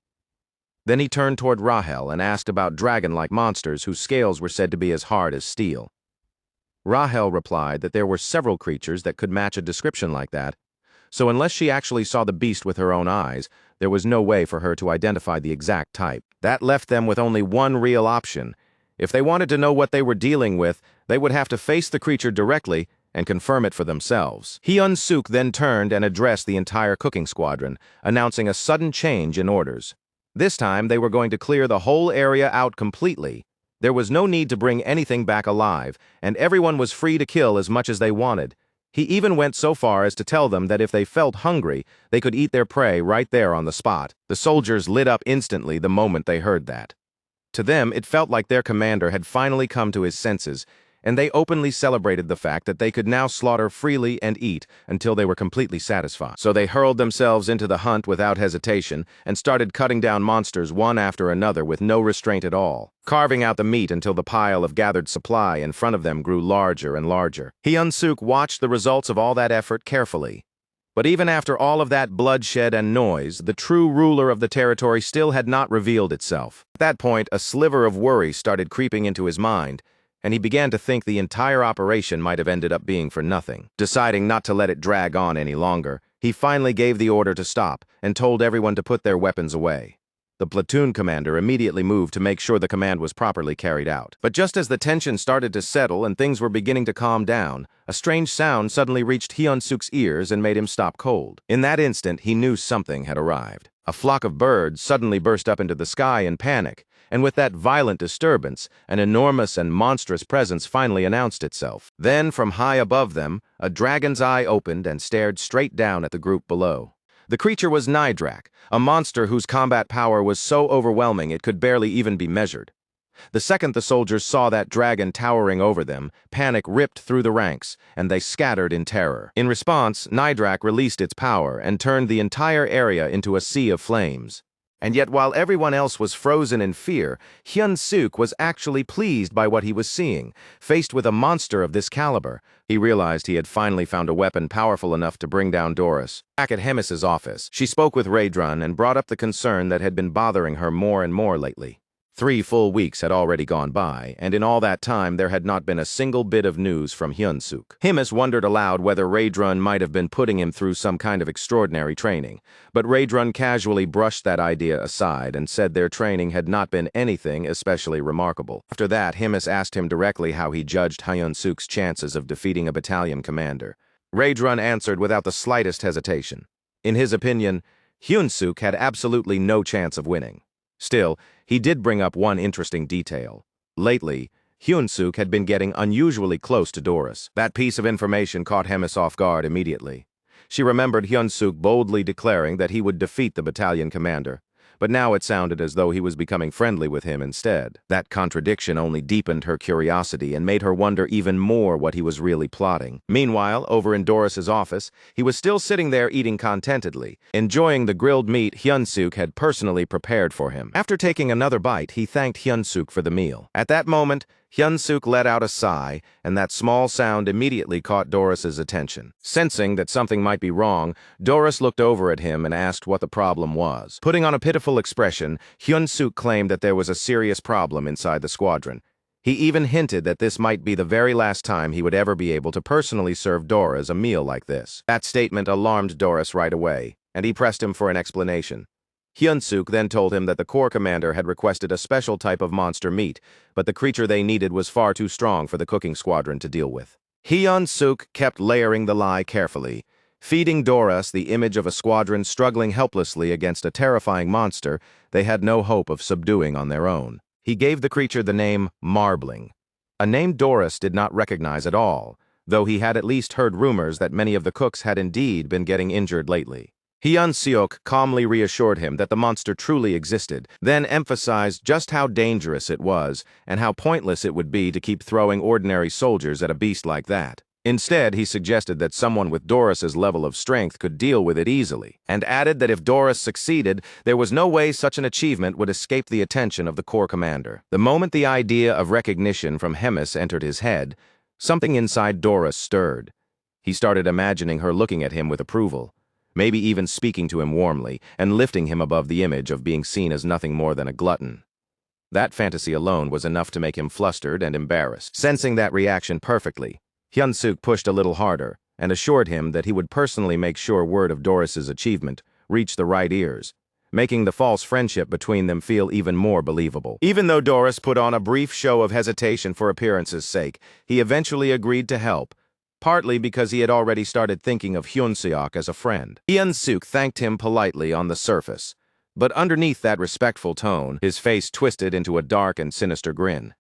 Then he turned toward Rahel and asked about dragon-like monsters whose scales were said to be as hard as steel. Rahel replied that there were several creatures that could match a description like that, so unless she actually saw the beast with her own eyes, there was no way for her to identify the exact type. That left them with only one real option. If they wanted to know what they were dealing with, they would have to face the creature directly and confirm it for themselves. Hyun-suk then turned and addressed the entire cooking squadron, announcing a sudden change in orders. This time, they were going to clear the whole area out completely. There was no need to bring anything back alive, and everyone was free to kill as much as they wanted. He even went so far as to tell them that if they felt hungry, they could eat their prey right there on the spot. The soldiers lit up instantly the moment they heard that. To them, it felt like their commander had finally come to his senses, and they openly celebrated the fact that they could now slaughter freely and eat until they were completely satisfied. So they hurled themselves into the hunt without hesitation and started cutting down monsters one after another with no restraint at all, carving out the meat until the pile of gathered supply in front of them grew larger and larger. Hyun-suk watched the results of all that effort carefully. But even after all of that bloodshed and noise, the true ruler of the territory still had not revealed itself. At that point, a sliver of worry started creeping into his mind, and he began to think the entire operation might have ended up being for nothing. Deciding not to let it drag on any longer, he finally gave the order to stop and told everyone to put their weapons away. The platoon commander immediately moved to make sure the command was properly carried out. But just as the tension started to settle and things were beginning to calm down, a strange sound suddenly reached Hyun-suk's ears and made him stop cold. In that instant, he knew something had arrived. A flock of birds suddenly burst up into the sky in panic, and with that violent disturbance, an enormous and monstrous presence finally announced itself. Then, from high above them, a dragon's eye opened and stared straight down at the group below. The creature was Nidrak, a monster whose combat power was so overwhelming it could barely even be measured. The second the soldiers saw that dragon towering over them, panic ripped through the ranks, and they scattered in terror. In response, Nidrak released its power and turned the entire area into a sea of flames. And yet while everyone else was frozen in fear, Hyun-suk was actually pleased by what he was seeing. Faced with a monster of this caliber, he realized he had finally found a weapon powerful enough to bring down Doris. Back at Hemis's office, she spoke with Raedrun and brought up the concern that had been bothering her more and more lately. 3 full weeks had already gone by, and in all that time there had not been a single bit of news from Hyun-suk. Hemis wondered aloud whether Raedrun might have been putting him through some kind of extraordinary training, but Raedrun casually brushed that idea aside and said their training had not been anything especially remarkable. After that, Hemis asked him directly how he judged Hyun-suk's chances of defeating a battalion commander. Raedrun answered without the slightest hesitation. In his opinion, Hyun-suk had absolutely no chance of winning. Still, he did bring up one interesting detail. Lately, Hyun-suk had been getting unusually close to Doris. That piece of information caught Hemis off guard immediately. She remembered Hyun-suk boldly declaring that he would defeat the battalion commander, but now it sounded as though he was becoming friendly with him instead. That contradiction only deepened her curiosity and made her wonder even more what he was really plotting. Meanwhile, over in Doris's office, he was still sitting there eating contentedly, enjoying the grilled meat Hyun-suk had personally prepared for him. After taking another bite, he thanked Hyun-suk for the meal. At that moment, Hyun-suk let out a sigh, and that small sound immediately caught Doris's attention. Sensing that something might be wrong, Doris looked over at him and asked what the problem was. Putting on a pitiful expression, Hyun-suk claimed that there was a serious problem inside the squadron. He even hinted that this might be the very last time he would ever be able to personally serve Doris a meal like this. That statement alarmed Doris right away, and he pressed him for an explanation. Hyun-suk then told him that the corps commander had requested a special type of monster meat, but the creature they needed was far too strong for the cooking squadron to deal with. Hyun-suk kept layering the lie carefully, feeding Doris the image of a squadron struggling helplessly against a terrifying monster they had no hope of subduing on their own. He gave the creature the name Marbling, a name Doris did not recognize at all, though he had at least heard rumors that many of the cooks had indeed been getting injured lately. Hyun-suk calmly reassured him that the monster truly existed, then emphasized just how dangerous it was and how pointless it would be to keep throwing ordinary soldiers at a beast like that. Instead, he suggested that someone with Doris's level of strength could deal with it easily, and added that if Doris succeeded, there was no way such an achievement would escape the attention of the corps commander. The moment the idea of recognition from Hemis entered his head, something inside Doris stirred. He started imagining her looking at him with approval, maybe even speaking to him warmly, and lifting him above the image of being seen as nothing more than a glutton. That fantasy alone was enough to make him flustered and embarrassed. Sensing that reaction perfectly, Hyun-suk pushed a little harder and assured him that he would personally make sure word of Doris's achievement reached the right ears, making the false friendship between them feel even more believable. Even though Doris put on a brief show of hesitation for appearance's sake, he eventually agreed to help, partly because he had already started thinking of Hyun-suk as a friend. Hyun-suk thanked him politely on the surface, but underneath that respectful tone, his face twisted into a dark and sinister grin.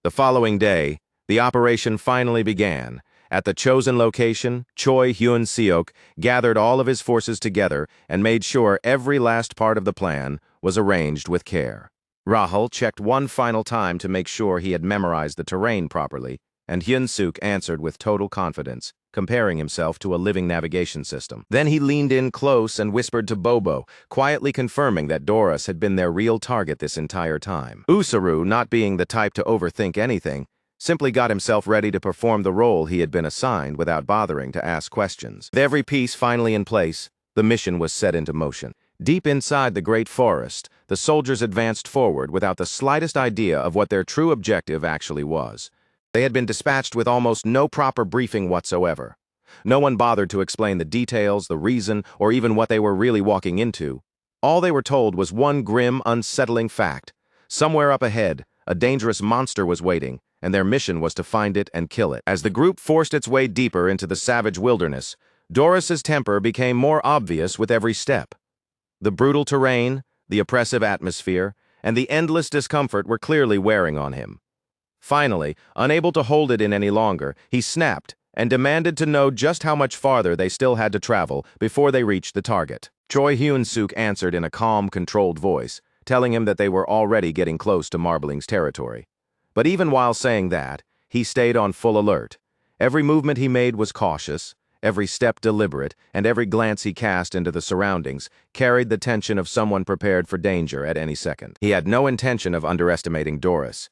The following day, the operation finally began. At the chosen location, Choi Hyun-suk gathered all of his forces together and made sure every last part of the plan was arranged with care. Rahul checked one final time to make sure he had memorized the terrain properly, and Hyun-suk answered with total confidence, comparing himself to a living navigation system. Then he leaned in close and whispered to Bobo, quietly confirming that Doris had been their real target this entire time. Usaru, not being the type to overthink anything, simply got himself ready to perform the role he had been assigned without bothering to ask questions. With every piece finally in place, the mission was set into motion. Deep inside the great forest, the soldiers advanced forward without the slightest idea of what their true objective actually was. They had been dispatched with almost no proper briefing whatsoever. No one bothered to explain the details, the reason, or even what they were really walking into. All they were told was one grim, unsettling fact. Somewhere up ahead, a dangerous monster was waiting, and their mission was to find it and kill it. As the group forced its way deeper into the savage wilderness, Doris's temper became more obvious with every step. The brutal terrain, the oppressive atmosphere, and the endless discomfort were clearly wearing on him. Finally, unable to hold it in any longer, he snapped and demanded to know just how much farther they still had to travel before they reached the target. Choi Hyun-suk answered in a calm, controlled voice, telling him that they were already getting close to Marbling's territory. But even while saying that, he stayed on full alert. Every movement he made was cautious, every step deliberate, and every glance he cast into the surroundings carried the tension of someone prepared for danger at any second. He had no intention of underestimating Doris.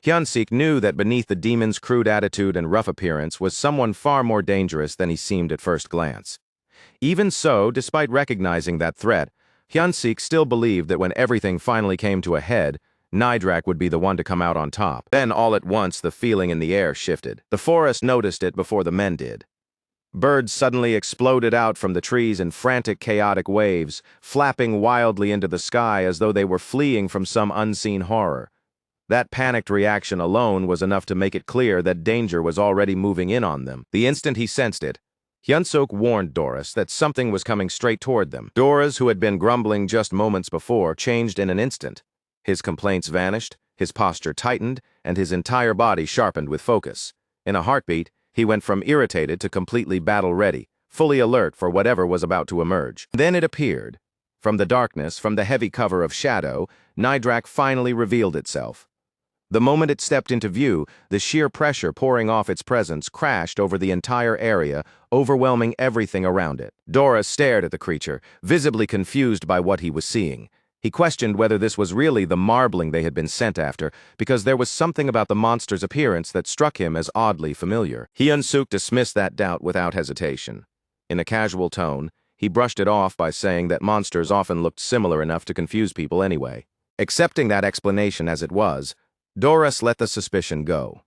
Hyun-sik knew that beneath the demon's crude attitude and rough appearance was someone far more dangerous than he seemed at first glance. Even so, despite recognizing that threat, Hyun-sik still believed that when everything finally came to a head, Nidrak would be the one to come out on top. Then, all at once, the feeling in the air shifted. The forest noticed it before the men did. Birds suddenly exploded out from the trees in frantic, chaotic waves, flapping wildly into the sky as though they were fleeing from some unseen horror. That panicked reaction alone was enough to make it clear that danger was already moving in on them. The instant he sensed it, Hyun-suk warned Doris that something was coming straight toward them. Doris, who had been grumbling just moments before, changed in an instant. His complaints vanished, his posture tightened, and his entire body sharpened with focus. In a heartbeat, he went from irritated to completely battle-ready, fully alert for whatever was about to emerge. Then it appeared. From the darkness, from the heavy cover of shadow, Nidrak finally revealed itself. The moment it stepped into view, the sheer pressure pouring off its presence crashed over the entire area, overwhelming everything around it. Doris stared at the creature, visibly confused by what he was seeing. He questioned whether this was really the Marbling they had been sent after, because there was something about the monster's appearance that struck him as oddly familiar. Hyun-suk dismissed that doubt without hesitation. In a casual tone, he brushed it off by saying that monsters often looked similar enough to confuse people anyway. Accepting that explanation as it was, Doris let the suspicion go.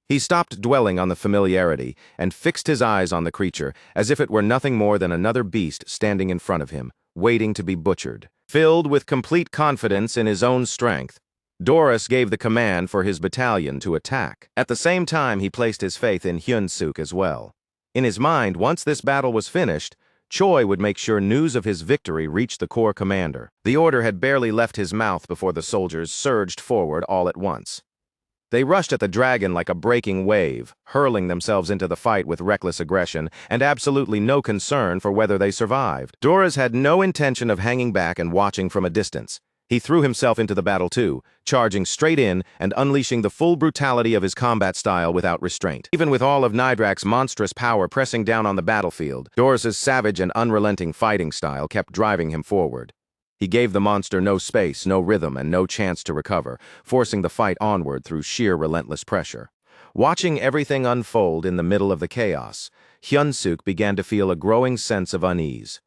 He stopped dwelling on the familiarity and fixed his eyes on the creature as if it were nothing more than another beast standing in front of him, waiting to be butchered. Filled with complete confidence in his own strength, Doris gave the command for his battalion to attack. At the same time, he placed his faith in Hyun-suk as well. In his mind, once this battle was finished, Choi would make sure news of his victory reached the corps commander. The order had barely left his mouth before the soldiers surged forward all at once. They rushed at the dragon like a breaking wave, hurling themselves into the fight with reckless aggression and absolutely no concern for whether they survived. Doris had no intention of hanging back and watching from a distance. He threw himself into the battle too, charging straight in and unleashing the full brutality of his combat style without restraint. Even with all of Nidrak's monstrous power pressing down on the battlefield, Doris's savage and unrelenting fighting style kept driving him forward. He gave the monster no space, no rhythm, and no chance to recover, forcing the fight onward through sheer relentless pressure. Watching everything unfold in the middle of the chaos, Hyun-suk began to feel a growing sense of unease.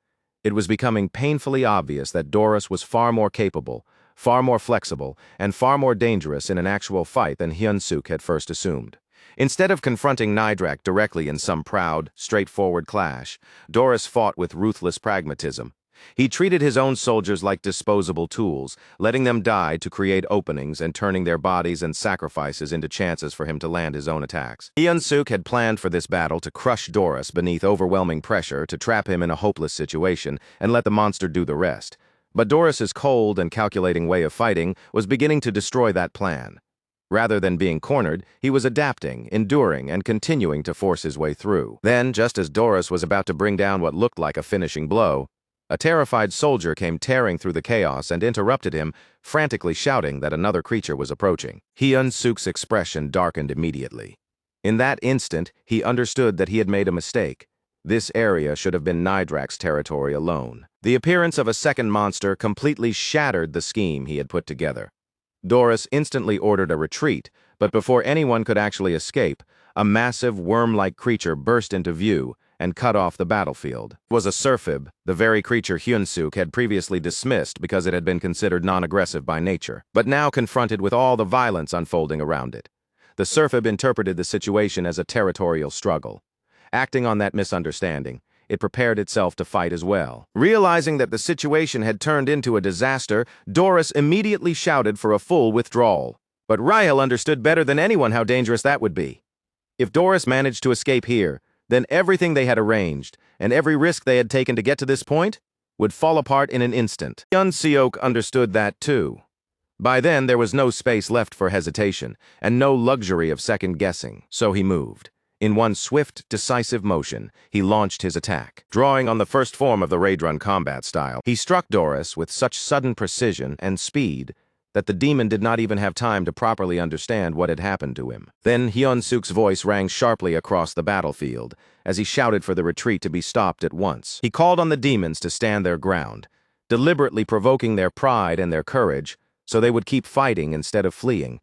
It was becoming painfully obvious that Doris was far more capable, far more flexible, and far more dangerous in an actual fight than Hyun-suk had first assumed. Instead of confronting Nidrak directly in some proud, straightforward clash, Doris fought with ruthless pragmatism. He treated his own soldiers like disposable tools, letting them die to create openings and turning their bodies and sacrifices into chances for him to land his own attacks. Hyun-suk had planned for this battle to crush Doris beneath overwhelming pressure, to trap him in a hopeless situation, and let the monster do the rest. But Doris's cold and calculating way of fighting was beginning to destroy that plan. Rather than being cornered, he was adapting, enduring, and continuing to force his way through. Then, just as Doris was about to bring down what looked like a finishing blow, a terrified soldier came tearing through the chaos and interrupted him, frantically shouting that another creature was approaching. Hyun-suk's expression darkened immediately. In that instant, he understood that he had made a mistake. This area should have been Nidrak's territory alone. The appearance of a second monster completely shattered the scheme he had put together. Doris instantly ordered a retreat, but before anyone could actually escape, a massive worm-like creature burst into view and cut off the battlefield. It was a Surfib, the very creature Hyun-suk had previously dismissed because it had been considered non-aggressive by nature, but now confronted with all the violence unfolding around it. The Surfib interpreted the situation as a territorial struggle. Acting on that misunderstanding, it prepared itself to fight as well. Realizing that the situation had turned into a disaster, Doris immediately shouted for a full withdrawal. But Rahel understood better than anyone how dangerous that would be. If Doris managed to escape here, then everything they had arranged, and every risk they had taken to get to this point, would fall apart in an instant. Hyun-suk understood that too. By then, there was no space left for hesitation, and no luxury of second-guessing, so he moved. In one swift, decisive motion, he launched his attack. Drawing on the first form of the raid-run combat style, he struck Doris with such sudden precision and speed that the demon did not even have time to properly understand what had happened to him. Then Hyun-suk's voice rang sharply across the battlefield as he shouted for the retreat to be stopped at once. He called on the demons to stand their ground, deliberately provoking their pride and their courage so they would keep fighting instead of fleeing.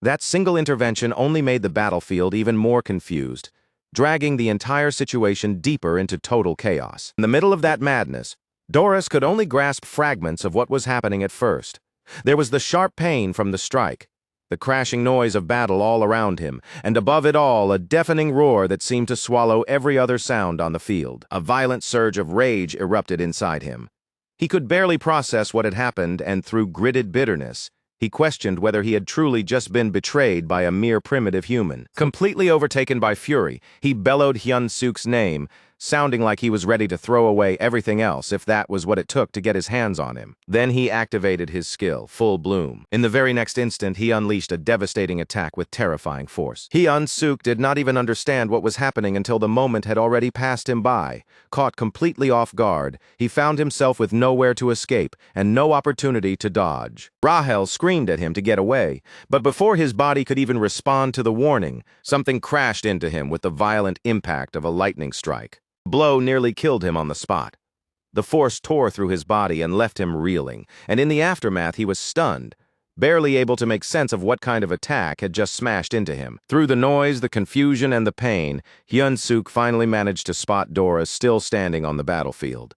That single intervention only made the battlefield even more confused, dragging the entire situation deeper into total chaos. In the middle of that madness, Doris could only grasp fragments of what was happening at first. There was the sharp pain from the strike, the crashing noise of battle all around him, and above it all, a deafening roar that seemed to swallow every other sound on the field. A violent surge of rage erupted inside him. He could barely process what had happened, and through gritted bitterness, he questioned whether he had truly just been betrayed by a mere primitive human. Completely overtaken by fury, he bellowed Hyun-suk's name, sounding like he was ready to throw away everything else if that was what it took to get his hands on him. Then he activated his skill, full bloom. In the very next instant, he unleashed a devastating attack with terrifying force. Hyun-suk did not even understand what was happening until the moment had already passed him by. Caught completely off guard, he found himself with nowhere to escape and no opportunity to dodge. Rahel screamed at him to get away, but before his body could even respond to the warning, something crashed into him with the violent impact of a lightning strike. The blow nearly killed him on the spot. The force tore through his body and left him reeling, and in the aftermath he was stunned, barely able to make sense of what kind of attack had just smashed into him. Through the noise, the confusion, and the pain, Hyun-suk finally managed to spot Doris still standing on the battlefield.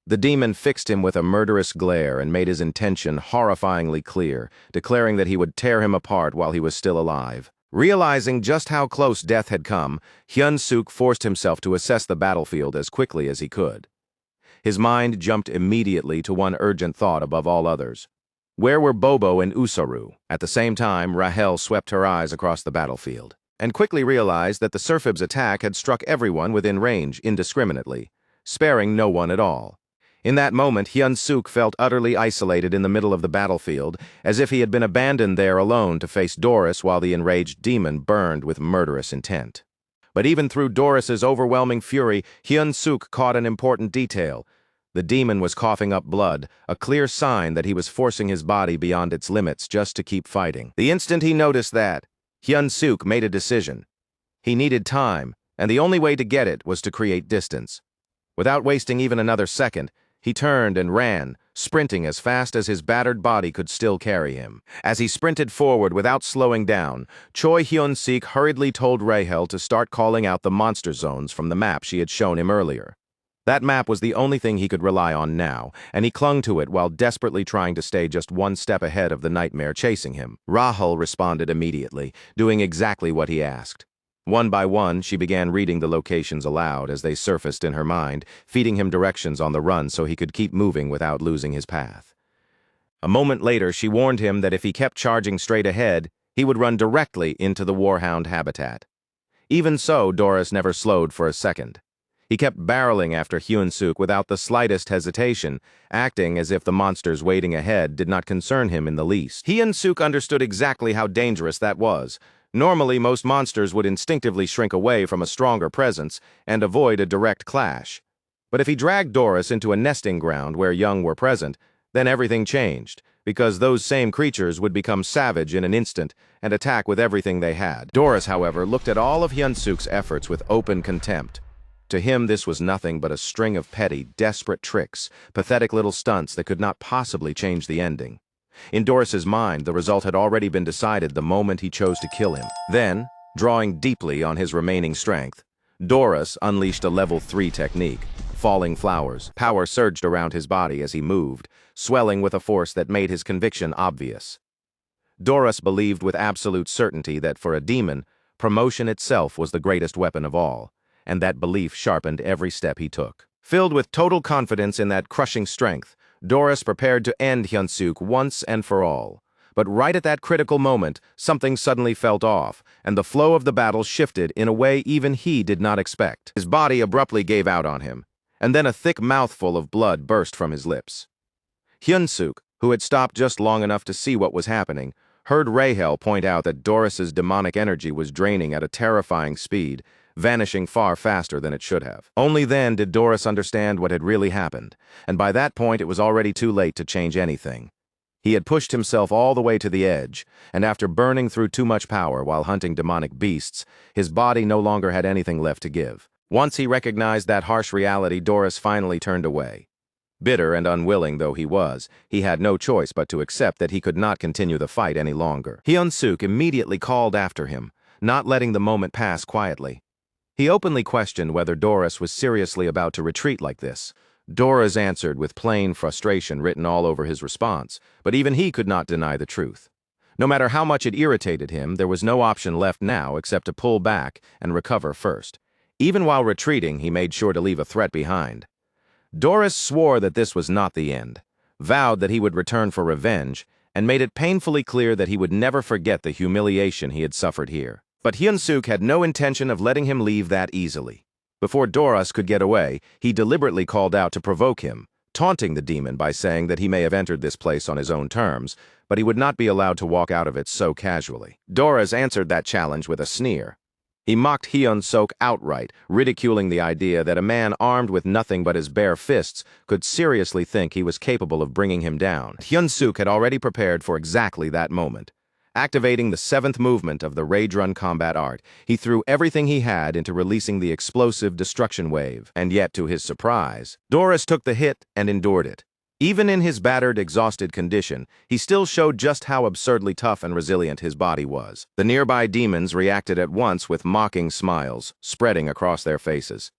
The demon fixed him with a murderous glare and made his intention horrifyingly clear, declaring that he would tear him apart while he was still alive. Realizing just how close death had come, Hyun-suk forced himself to assess the battlefield as quickly as he could. His mind jumped immediately to one urgent thought above all others. Where were Bobo and Usaru? At the same time, Rahel swept her eyes across the battlefield, and quickly realized that the Serphib's attack had struck everyone within range indiscriminately, sparing no one at all. In that moment, Hyun-suk felt utterly isolated in the middle of the battlefield, as if he had been abandoned there alone to face Doris while the enraged demon burned with murderous intent. But even through Doris's overwhelming fury, Hyun-suk caught an important detail. The demon was coughing up blood, a clear sign that he was forcing his body beyond its limits just to keep fighting. The instant he noticed that, Hyun-suk made a decision. He needed time, and the only way to get it was to create distance. Without wasting even another second, he turned and ran, sprinting as fast as his battered body could still carry him. As he sprinted forward without slowing down, Choi Hyun-sik hurriedly told Rahel to start calling out the monster zones from the map she had shown him earlier. That map was the only thing he could rely on now, and he clung to it while desperately trying to stay just one step ahead of the nightmare chasing him. Rahel responded immediately, doing exactly what he asked. One by one, she began reading the locations aloud as they surfaced in her mind, feeding him directions on the run so he could keep moving without losing his path. A moment later, she warned him that if he kept charging straight ahead, he would run directly into the warhound habitat. Even so, Doris never slowed for a second. He kept barreling after Hyun-suk without the slightest hesitation, acting as if the monsters waiting ahead did not concern him in the least. Hyun-suk understood exactly how dangerous that was. Normally, most monsters would instinctively shrink away from a stronger presence and avoid a direct clash. But if he dragged Doris into a nesting ground where young were present, then everything changed, because those same creatures would become savage in an instant and attack with everything they had. Doris, however, looked at all of Hyun-suk's efforts with open contempt. To him, this was nothing but a string of petty, desperate tricks, pathetic little stunts that could not possibly change the ending. In Doris's mind, the result had already been decided the moment he chose to kill him. Then, drawing deeply on his remaining strength, Doris unleashed a level 3 technique, falling flowers. Power surged around his body as he moved, swelling with a force that made his conviction obvious. Doris believed with absolute certainty that for a demon, promotion itself was the greatest weapon of all, and that belief sharpened every step he took. Filled with total confidence in that crushing strength, Doris prepared to end Hyun-suk once and for all. But right at that critical moment, something suddenly felt off, and the flow of the battle shifted in a way even he did not expect. His body abruptly gave out on him, and then a thick mouthful of blood burst from his lips. Hyun-suk, who had stopped just long enough to see what was happening, heard Rahel point out that Doris's demonic energy was draining at a terrifying speed, vanishing far faster than it should have. Only then did Doris understand what had really happened, and by that point it was already too late to change anything. He had pushed himself all the way to the edge, and after burning through too much power while hunting demonic beasts, his body no longer had anything left to give. Once he recognized that harsh reality, Doris finally turned away. Bitter and unwilling though he was, he had no choice but to accept that he could not continue the fight any longer. Hyun-suk immediately called after him, not letting the moment pass quietly. He openly questioned whether Doris was seriously about to retreat like this. Doris answered with plain frustration written all over his response, but even he could not deny the truth. No matter how much it irritated him, there was no option left now except to pull back and recover first. Even while retreating, he made sure to leave a threat behind. Doris swore that this was not the end, vowed that he would return for revenge, and made it painfully clear that he would never forget the humiliation he had suffered here. But Hyun-suk had no intention of letting him leave that easily. Before Doris could get away, he deliberately called out to provoke him, taunting the demon by saying that he may have entered this place on his own terms, but he would not be allowed to walk out of it so casually. Doris answered that challenge with a sneer. He mocked Hyun-suk outright, ridiculing the idea that a man armed with nothing but his bare fists could seriously think he was capable of bringing him down. Hyun-suk had already prepared for exactly that moment. Activating the 7th movement of the Raidrun combat art, he threw everything he had into releasing the explosive destruction wave. And yet, to his surprise, Doris took the hit and endured it. Even in his battered, exhausted condition, he still showed just how absurdly tough and resilient his body was. The nearby demons reacted at once with mocking smiles, spreading across their faces.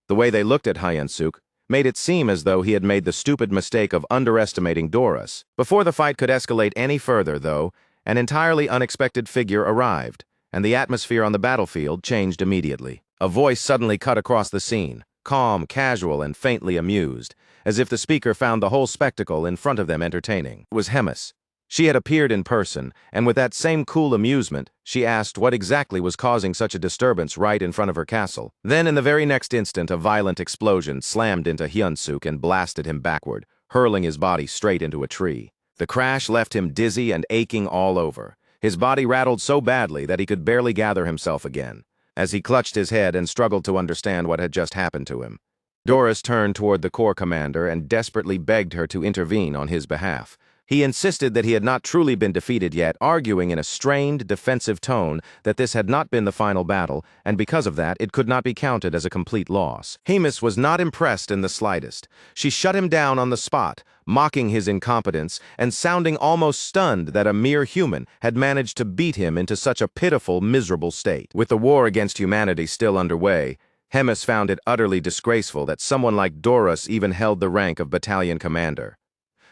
The way they looked at Hyun-suk made it seem as though he had made the stupid mistake of underestimating Doris. Before the fight could escalate any further, though, an entirely unexpected figure arrived, and the atmosphere on the battlefield changed immediately. A voice suddenly cut across the scene, calm, casual, and faintly amused, as if the speaker found the whole spectacle in front of them entertaining. It was Hemis. She had appeared in person, and with that same cool amusement, she asked what exactly was causing such a disturbance right in front of her castle. Then, in the very next instant, a violent explosion slammed into Hyun-suk and blasted him backward, hurling his body straight into a tree. The crash left him dizzy and aching all over. His body rattled so badly that he could barely gather himself again, as he clutched his head and struggled to understand what had just happened to him. Doris turned toward the corps commander and desperately begged her to intervene on his behalf. He insisted that he had not truly been defeated yet, arguing in a strained, defensive tone that this had not been the final battle, and because of that, it could not be counted as a complete loss. Hemis was not impressed in the slightest. She shut him down on the spot, mocking his incompetence and sounding almost stunned that a mere human had managed to beat him into such a pitiful, miserable state. With the war against humanity still underway, Hemis found it utterly disgraceful that someone like Doris even held the rank of battalion commander.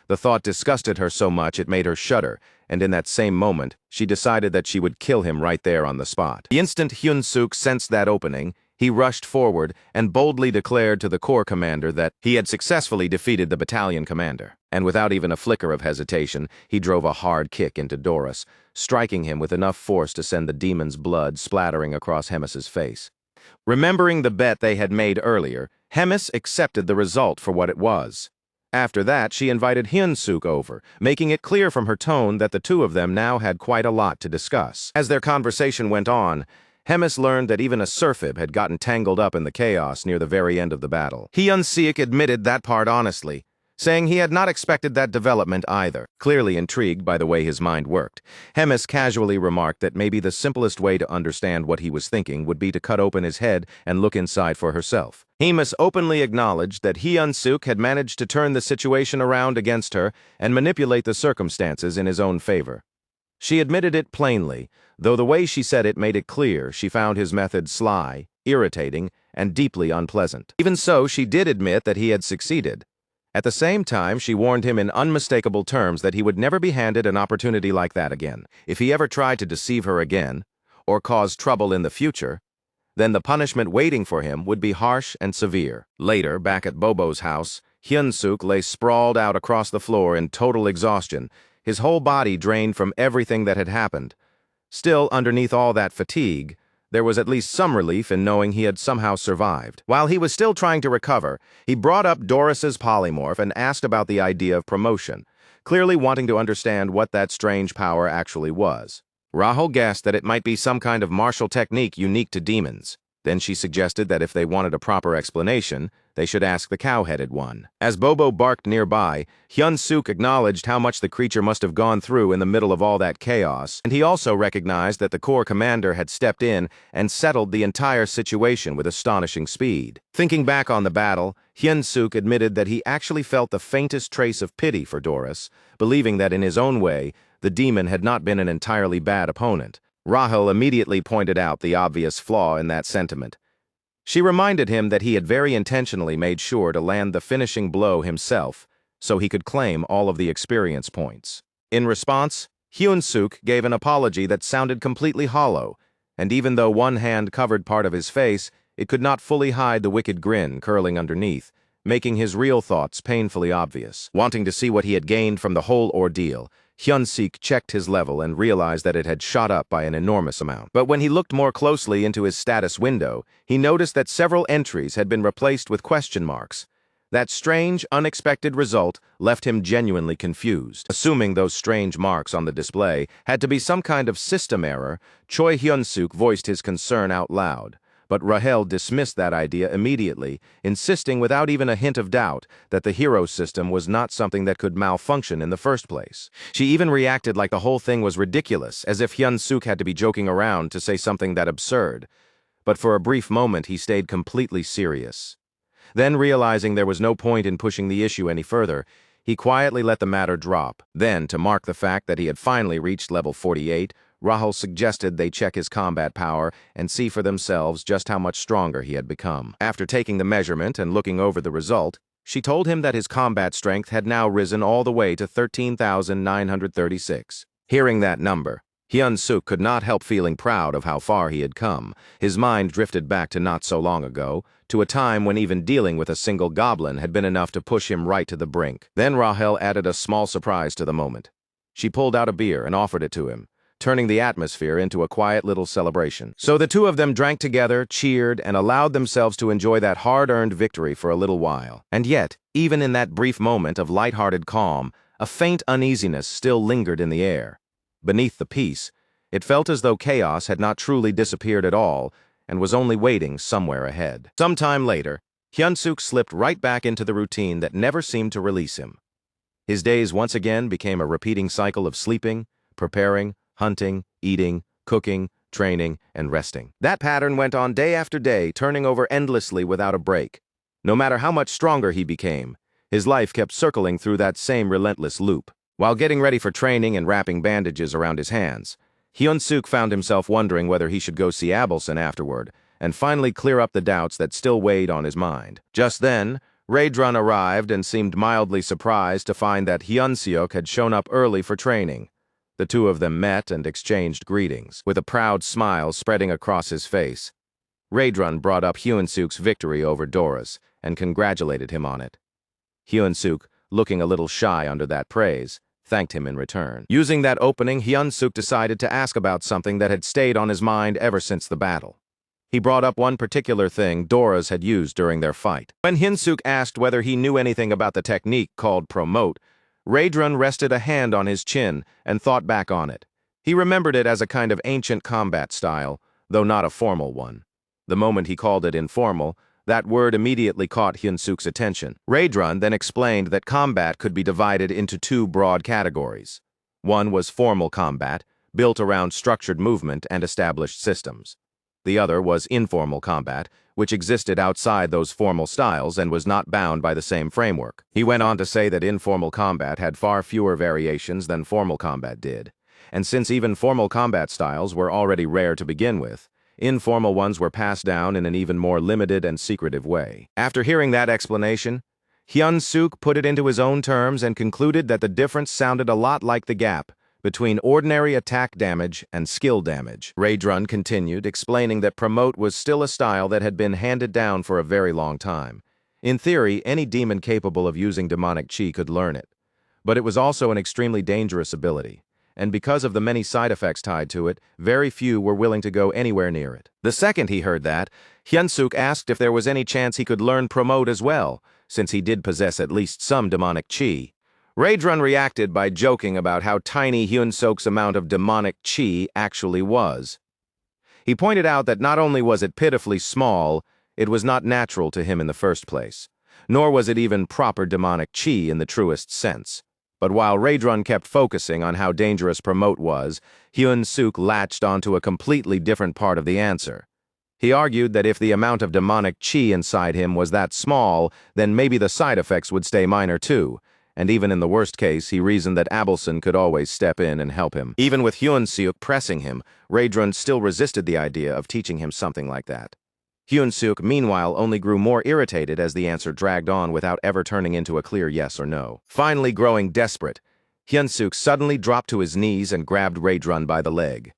The thought disgusted her so much it made her shudder, and in that same moment, she decided that she would kill him right there on the spot. The instant Hyun-suk sensed that opening, he rushed forward and boldly declared to the corps commander that he had successfully defeated the battalion commander. And without even a flicker of hesitation, he drove a hard kick into Doris, striking him with enough force to send the demon's blood splattering across Hemis's face. Remembering the bet they had made earlier, Hemis accepted the result for what it was. After that, she invited Hyun-suk over, making it clear from her tone that the two of them now had quite a lot to discuss. As their conversation went on, Hemis learned that even a serfib had gotten tangled up in the chaos near the very end of the battle. Hyun-suk admitted that part honestly, saying he had not expected that development either. Clearly intrigued by the way his mind worked, Hemis casually remarked that maybe the simplest way to understand what he was thinking would be to cut open his head and look inside for herself. Hemis openly acknowledged that Hyun-suk had managed to turn the situation around against her and manipulate the circumstances in his own favor. She admitted it plainly, though the way she said it made it clear she found his method sly, irritating, and deeply unpleasant. Even so, she did admit that he had succeeded. At the same time, she warned him in unmistakable terms that he would never be handed an opportunity like that again. If he ever tried to deceive her again, or cause trouble in the future, then the punishment waiting for him would be harsh and severe. Later, back at Bobo's house, Hyun-suk lay sprawled out across the floor in total exhaustion, his whole body drained from everything that had happened. Still, underneath all that fatigue, there was at least some relief in knowing he had somehow survived. While he was still trying to recover, he brought up Doris's polymorph and asked about the idea of promotion, clearly wanting to understand what that strange power actually was. Rahul guessed that it might be some kind of martial technique unique to demons. Then she suggested that if they wanted a proper explanation, they should ask the cow-headed one. As Bobo barked nearby, Hyun-suk acknowledged how much the creature must have gone through in the middle of all that chaos, and he also recognized that the Corps commander had stepped in and settled the entire situation with astonishing speed. Thinking back on the battle, Hyun-suk admitted that he actually felt the faintest trace of pity for Doris, believing that in his own way, the demon had not been an entirely bad opponent. Rahul immediately pointed out the obvious flaw in that sentiment. She reminded him that he had very intentionally made sure to land the finishing blow himself, so he could claim all of the experience points. In response, Hyun-suk gave an apology that sounded completely hollow, and even though one hand covered part of his face, it could not fully hide the wicked grin curling underneath, making his real thoughts painfully obvious. Wanting to see what he had gained from the whole ordeal, Hyun-suk checked his level and realized that it had shot up by an enormous amount. But when he looked more closely into his status window, he noticed that several entries had been replaced with question marks. That strange, unexpected result left him genuinely confused. Assuming those strange marks on the display had to be some kind of system error, Choi Hyun-suk voiced his concern out loud. But Rahel dismissed that idea immediately, insisting without even a hint of doubt that the hero system was not something that could malfunction in the first place. She even reacted like the whole thing was ridiculous, as if Hyun-suk had to be joking around to say something that absurd. But for a brief moment he stayed completely serious. Then, realizing there was no point in pushing the issue any further, he quietly let the matter drop. Then, to mark the fact that he had finally reached level 48, Rahul suggested they check his combat power and see for themselves just how much stronger he had become. After taking the measurement and looking over the result, she told him that his combat strength had now risen all the way to 13,936. Hearing that number, Hyun-suk could not help feeling proud of how far he had come. His mind drifted back to not so long ago, to a time when even dealing with a single goblin had been enough to push him right to the brink. Then Rahel added a small surprise to the moment. She pulled out a beer and offered it to him, turning the atmosphere into a quiet little celebration. So the two of them drank together, cheered, and allowed themselves to enjoy that hard-earned victory for a little while. And yet, even in that brief moment of light-hearted calm, a faint uneasiness still lingered in the air. Beneath the peace, it felt as though chaos had not truly disappeared at all and was only waiting somewhere ahead. Sometime later, Hyun-suk slipped right back into the routine that never seemed to release him. His days once again became a repeating cycle of sleeping, preparing, hunting, eating, cooking, training, and resting. That pattern went on day after day, turning over endlessly without a break. No matter how much stronger he became, his life kept circling through that same relentless loop. While getting ready for training and wrapping bandages around his hands, Hyun-suk found himself wondering whether he should go see Abelson afterward and finally clear up the doubts that still weighed on his mind. Just then, Raedrun arrived and seemed mildly surprised to find that Hyun-suk had shown up early for training. The two of them met and exchanged greetings, with a proud smile spreading across his face. Raedrun brought up Hyun-suk's victory over Doris and congratulated him on it. Hyun-suk, looking a little shy under that praise, thanked him in return. Using that opening, Hyun-suk decided to ask about something that had stayed on his mind ever since the battle. He brought up one particular thing Doris had used during their fight. When Hyun-suk asked whether he knew anything about the technique called promote, Raedrun rested a hand on his chin and thought back on it. He remembered it as a kind of ancient combat style, though not a formal one. The moment he called it informal, that word immediately caught Hyun-suk's attention. Raedrun then explained that combat could be divided into two broad categories. One was formal combat, built around structured movement and established systems. The other was informal combat, which existed outside those formal styles and was not bound by the same framework. He went on to say that informal combat had far fewer variations than formal combat did, and since even formal combat styles were already rare to begin with, informal ones were passed down in an even more limited and secretive way. After hearing that explanation, Hyun-suk put it into his own terms and concluded that the difference sounded a lot like the gap between ordinary attack damage and skill damage. Raedrun continued, explaining that promote was still a style that had been handed down for a very long time. In theory, any demon capable of using demonic chi could learn it. But it was also an extremely dangerous ability, and because of the many side effects tied to it, very few were willing to go anywhere near it. The second he heard that, Hyun-suk asked if there was any chance he could learn promote as well, since he did possess at least some demonic chi. Raedrun reacted by joking about how tiny Hyunsuk's amount of demonic chi actually was. He pointed out that not only was it pitifully small, it was not natural to him in the first place, nor was it even proper demonic chi in the truest sense. But while Raedrun kept focusing on how dangerous promote was, Hyunsuk latched onto a completely different part of the answer. He argued that if the amount of demonic chi inside him was that small, then maybe the side effects would stay minor too, and even in the worst case, he reasoned that Abelson could always step in and help him. Even with Hyunsuk pressing him, Raedrun still resisted the idea of teaching him something like that. Hyunsuk, meanwhile, only grew more irritated as the answer dragged on without ever turning into a clear yes or no. Finally growing desperate, Hyunsuk suddenly dropped to his knees and grabbed Raedrun by the leg.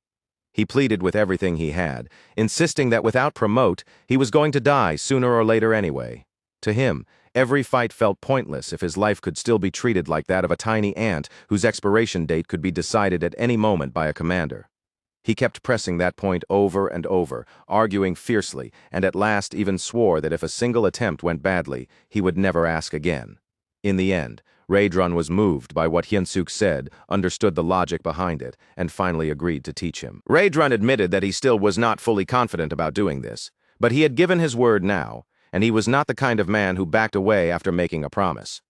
He pleaded with everything he had, insisting that without promote, he was going to die sooner or later anyway. To him, every fight felt pointless if his life could still be treated like that of a tiny ant whose expiration date could be decided at any moment by a commander. He kept pressing that point over and over, arguing fiercely, and at last even swore that if a single attempt went badly, he would never ask again. In the end, Raedrun was moved by what Hyunsuk said, understood the logic behind it, and finally agreed to teach him. Raedrun admitted that he still was not fully confident about doing this, but he had given his word now, and he was not the kind of man who backed away after making a promise.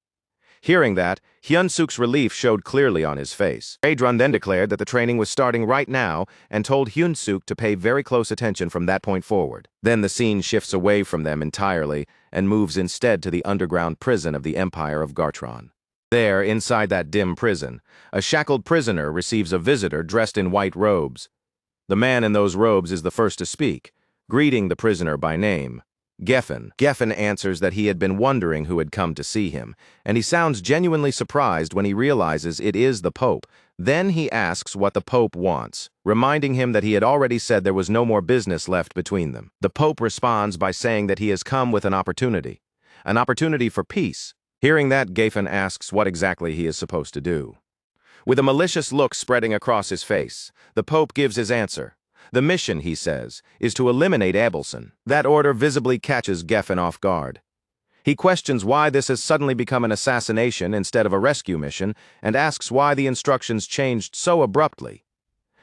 Hearing that, Hyunsuk's relief showed clearly on his face. Raedrun then declared that the training was starting right now and told Hyunsuk to pay very close attention from that point forward. Then the scene shifts away from them entirely and moves instead to the underground prison of the Empire of Gartron. There, inside that dim prison, a shackled prisoner receives a visitor dressed in white robes. The man in those robes is the first to speak, greeting the prisoner by name. Geffen. Geffen answers that he had been wondering who had come to see him, and he sounds genuinely surprised when he realizes it is the Pope. Then he asks what the Pope wants, reminding him that he had already said there was no more business left between them. The Pope responds by saying that he has come with an opportunity for peace. Hearing that, Geffen asks what exactly he is supposed to do. With a malicious look spreading across his face, the Pope gives his answer. The mission, he says, is to eliminate Abelson. That order visibly catches Geffen off guard. He questions why this has suddenly become an assassination instead of a rescue mission, and asks why the instructions changed so abruptly.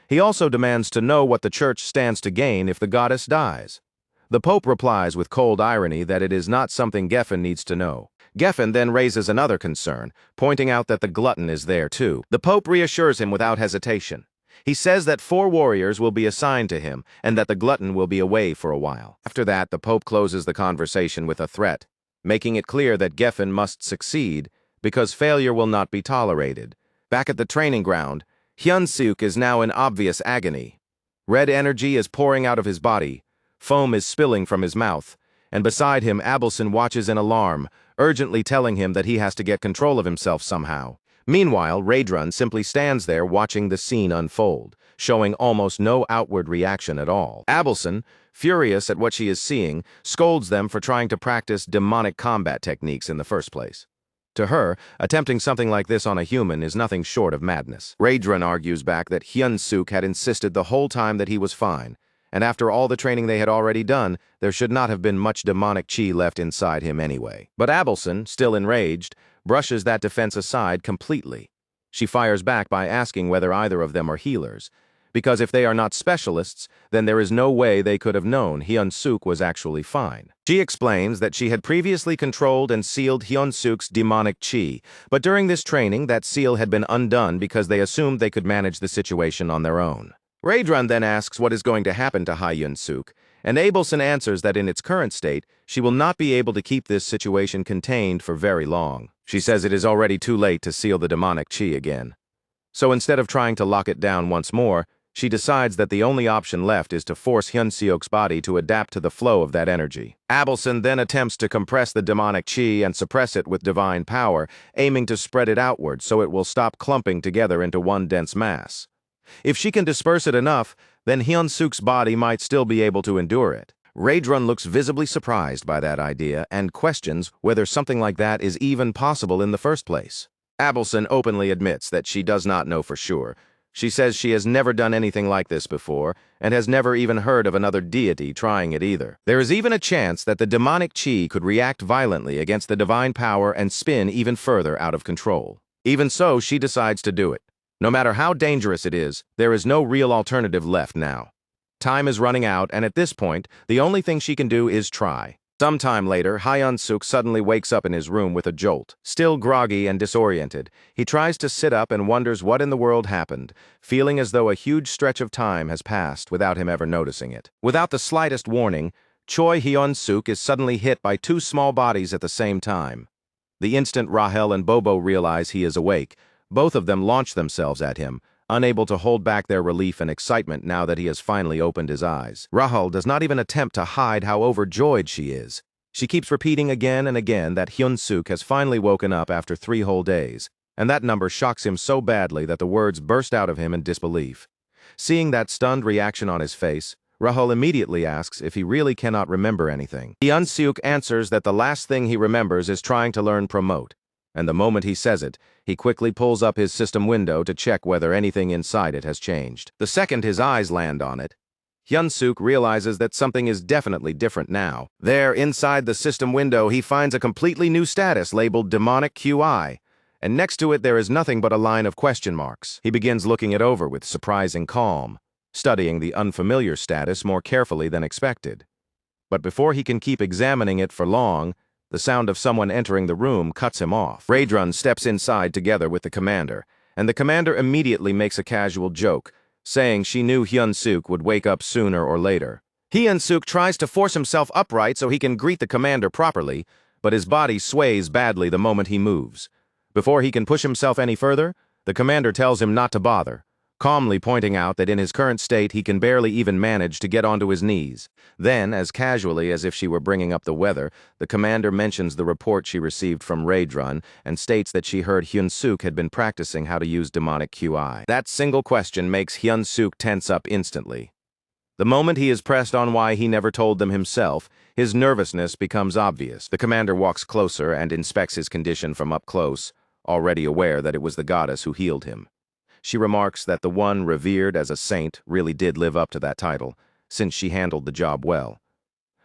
He also demands to know what the Church stands to gain if the goddess dies. The Pope replies with cold irony that it is not something Geffen needs to know. Geffen then raises another concern, pointing out that the glutton is there too. The Pope reassures him without hesitation. He says that 4 warriors will be assigned to him and that the glutton will be away for a while. After that, the Pope closes the conversation with a threat, making it clear that Geffen must succeed because failure will not be tolerated. Back at the training ground, Hyunsuk is now in obvious agony. Red energy is pouring out of his body, foam is spilling from his mouth, and beside him Abelson watches in alarm, urgently telling him that he has to get control of himself somehow. Meanwhile, Raedrun simply stands there watching the scene unfold, showing almost no outward reaction at all. Abelson, furious at what she is seeing, scolds them for trying to practice demonic combat techniques in the first place. To her, attempting something like this on a human is nothing short of madness. Raedrun argues back that Hyunsuk had insisted the whole time that he was fine, and after all the training they had already done, there should not have been much demonic chi left inside him anyway. But Abelson, still enraged, brushes that defense aside completely. She fires back by asking whether either of them are healers, because if they are not specialists, then there is no way they could have known Hyunsuk was actually fine. She explains that she had previously controlled and sealed Hyunsuk's demonic chi, but during this training that seal had been undone because they assumed they could manage the situation on their own. Raedrun then asks what is going to happen to Hyunsuk, and Abelson answers that in its current state, she will not be able to keep this situation contained for very long. She says it is already too late to seal the demonic chi again. So instead of trying to lock it down once more, she decides that the only option left is to force Hyunsuk's body to adapt to the flow of that energy. Abelson then attempts to compress the demonic chi and suppress it with divine power, aiming to spread it outward so it will stop clumping together into one dense mass. If she can disperse it enough, then Hyunsuk's body might still be able to endure it. Raedrun looks visibly surprised by that idea and questions whether something like that is even possible in the first place. Abelson openly admits that she does not know for sure. She says she has never done anything like this before and has never even heard of another deity trying it either. There is even a chance that the demonic chi could react violently against the divine power and spin even further out of control. Even so, she decides to do it. No matter how dangerous it is, there is no real alternative left now. Time is running out, and at this point, the only thing she can do is try. Sometime later, Hyun-suk suddenly wakes up in his room with a jolt. Still groggy and disoriented, he tries to sit up and wonders what in the world happened, feeling as though a huge stretch of time has passed without him ever noticing it. Without the slightest warning, Choi Hyun-suk is suddenly hit by two small bodies at the same time. The instant Rahel and Bobo realize he is awake, both of them launch themselves at him, unable to hold back their relief and excitement now that he has finally opened his eyes. Rahel does not even attempt to hide how overjoyed she is. She keeps repeating again and again that Hyun-suk has finally woken up after 3 whole days, and that number shocks him so badly that the words burst out of him in disbelief. Seeing that stunned reaction on his face, Rahel immediately asks if he really cannot remember anything. Hyun-suk answers that the last thing he remembers is trying to learn promote, and the moment he says it, he quickly pulls up his system window to check whether anything inside it has changed. The second his eyes land on it, Hyun-suk realizes that something is definitely different now. There, inside the system window, he finds a completely new status labeled Demonic QI, and next to it there is nothing but a line of question marks. He begins looking it over with surprising calm, studying the unfamiliar status more carefully than expected. But before he can keep examining it for long, the sound of someone entering the room cuts him off. Raedrun steps inside together with the commander, and the commander immediately makes a casual joke, saying she knew Hyun-suk would wake up sooner or later. Hyun-suk tries to force himself upright so he can greet the commander properly, but his body sways badly the moment he moves. Before he can push himself any further, the commander tells him not to bother, calmly pointing out that in his current state he can barely even manage to get onto his knees. Then, as casually as if she were bringing up the weather, the commander mentions the report she received from Raedrun and states that she heard Hyun-suk had been practicing how to use demonic QI. That single question makes Hyun-suk tense up instantly. The moment he is pressed on why he never told them himself, his nervousness becomes obvious. The commander walks closer and inspects his condition from up close, already aware that it was the goddess who healed him. She remarks that the one revered as a saint really did live up to that title, since she handled the job well.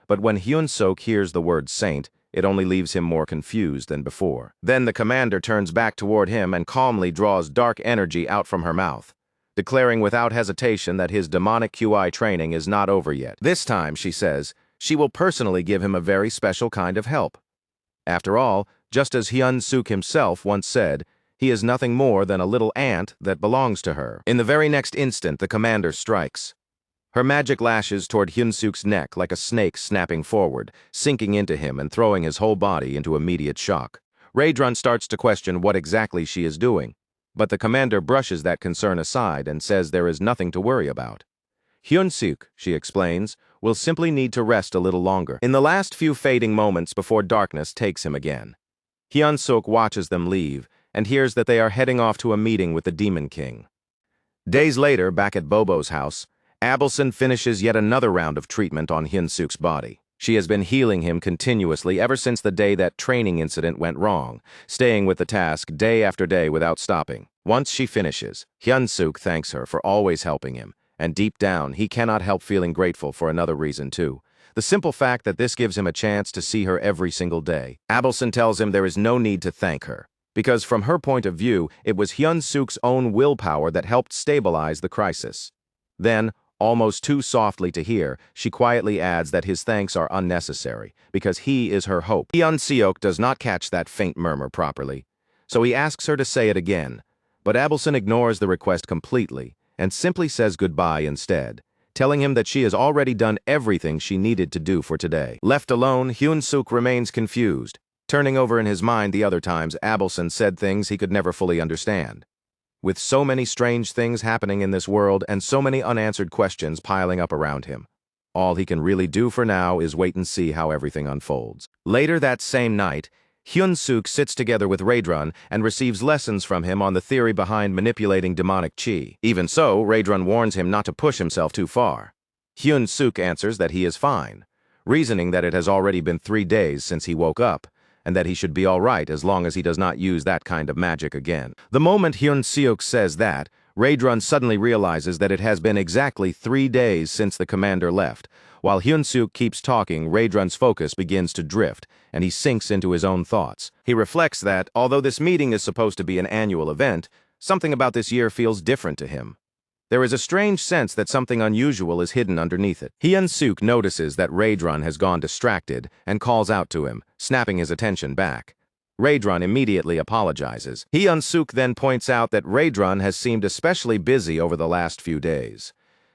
But when Hyun-suk hears the word saint, it only leaves him more confused than before. Then the commander turns back toward him and calmly draws dark energy out from her mouth, declaring without hesitation that his demonic QI training is not over yet. This time, she says, she will personally give him a very special kind of help. After all, just as Hyun-suk himself once said, he is nothing more than a little ant that belongs to her. In the very next instant, the commander strikes. Her magic lashes toward Hyun-suk's neck like a snake snapping forward, sinking into him and throwing his whole body into immediate shock. Raedrun starts to question what exactly she is doing, but the commander brushes that concern aside and says there is nothing to worry about. Hyun-suk, she explains, will simply need to rest a little longer. In the last few fading moments before darkness takes him again, Hyun-suk watches them leave and hears that they are heading off to a meeting with the Demon King. Days later, back at Bobo's house, Abelson finishes yet another round of treatment on Hyun-suk's body. She has been healing him continuously ever since the day that training incident went wrong, staying with the task day after day without stopping. Once she finishes, Hyun-suk thanks her for always helping him, and deep down, he cannot help feeling grateful for another reason too. The simple fact that this gives him a chance to see her every single day. Abelson tells him there is no need to thank her, because from her point of view, it was Hyun-suk's own willpower that helped stabilize the crisis. Then, almost too softly to hear, she quietly adds that his thanks are unnecessary, because he is her hope. Hyun-suk does not catch that faint murmur properly, so he asks her to say it again, but Abelson ignores the request completely and simply says goodbye instead, telling him that she has already done everything she needed to do for today. Left alone, Hyun-suk remains confused, turning over in his mind the other times Abelson said things he could never fully understand. With so many strange things happening in this world and so many unanswered questions piling up around him, all he can really do for now is wait and see how everything unfolds. Later that same night, Hyun-suk sits together with Raedrun and receives lessons from him on the theory behind manipulating demonic chi. Even so, Raedrun warns him not to push himself too far. Hyun-suk answers that he is fine, reasoning that it has already been 3 days since he woke up, and that he should be all right as long as he does not use that kind of magic again. The moment Hyun-suk says that, Raedrun suddenly realizes that it has been exactly 3 days since the commander left, While Hyun-suk keeps talking, Raedrun's focus begins to drift, and he sinks into his own thoughts. He reflects that, although this meeting is supposed to be an annual event, something about this year feels different to him. There is a strange sense that something unusual is hidden underneath it. Hyun-suk notices that Raedrun has gone distracted and calls out to him, snapping his attention back. Raedrun immediately apologizes. Hyun-suk then points out that Raedrun has seemed especially busy over the last few days.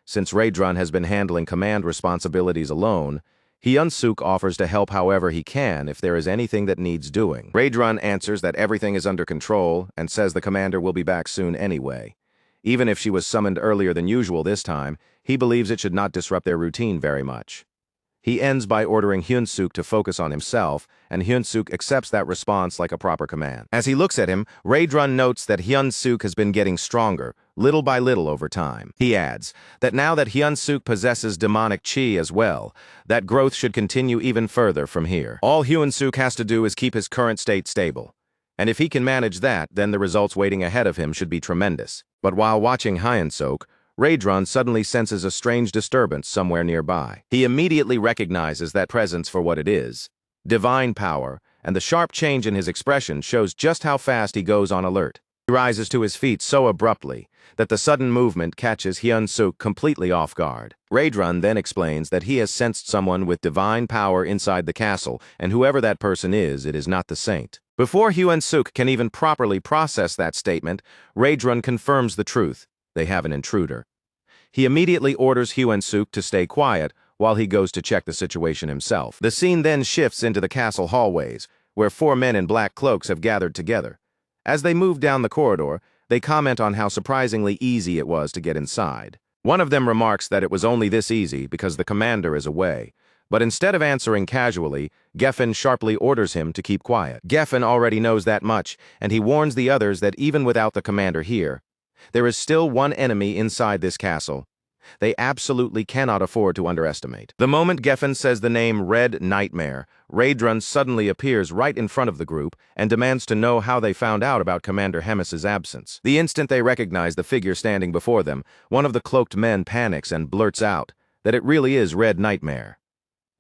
Since Raedrun has been handling command responsibilities alone, Hyun-suk offers to help however he can if there is anything that needs doing. Raedrun answers that everything is under control and says the commander will be back soon anyway. Even if she was summoned earlier than usual this time, he believes it should not disrupt their routine very much. He ends by ordering Hyun-suk to focus on himself, and Hyun-suk accepts that response like a proper command. As he looks at him, Raedrun notes that Hyun-suk has been getting stronger, little by little over time. He adds that now that Hyun-suk possesses demonic chi as well, that growth should continue even further from here. All Hyun-suk has to do is keep his current state stable. And if he can manage that, then the results waiting ahead of him should be tremendous. But while watching Hyun-suk, Raedrun suddenly senses a strange disturbance somewhere nearby. He immediately recognizes that presence for what it is, divine power, and the sharp change in his expression shows just how fast he goes on alert. He rises to his feet so abruptly that the sudden movement catches Hyun-suk completely off guard. Raedrun then explains that he has sensed someone with divine power inside the castle, and whoever that person is, it is not the saint. Before Hyun-suk can even properly process that statement, Raedrun confirms the truth. They have an intruder. He immediately orders Hyun-suk to stay quiet while he goes to check the situation himself. The scene then shifts into the castle hallways, where 4 men in black cloaks have gathered together. As they move down the corridor, they comment on how surprisingly easy it was to get inside. One of them remarks that it was only this easy because the commander is away. But instead of answering casually, Geffen sharply orders him to keep quiet. Geffen already knows that much, and he warns the others that even without the commander here, there is still one enemy inside this castle. They absolutely cannot afford to underestimate. The moment Geffen says the name Red Nightmare, Raedrun suddenly appears right in front of the group and demands to know how they found out about Commander Hemis's absence. The instant they recognize the figure standing before them, one of the cloaked men panics and blurts out that it really is Red Nightmare.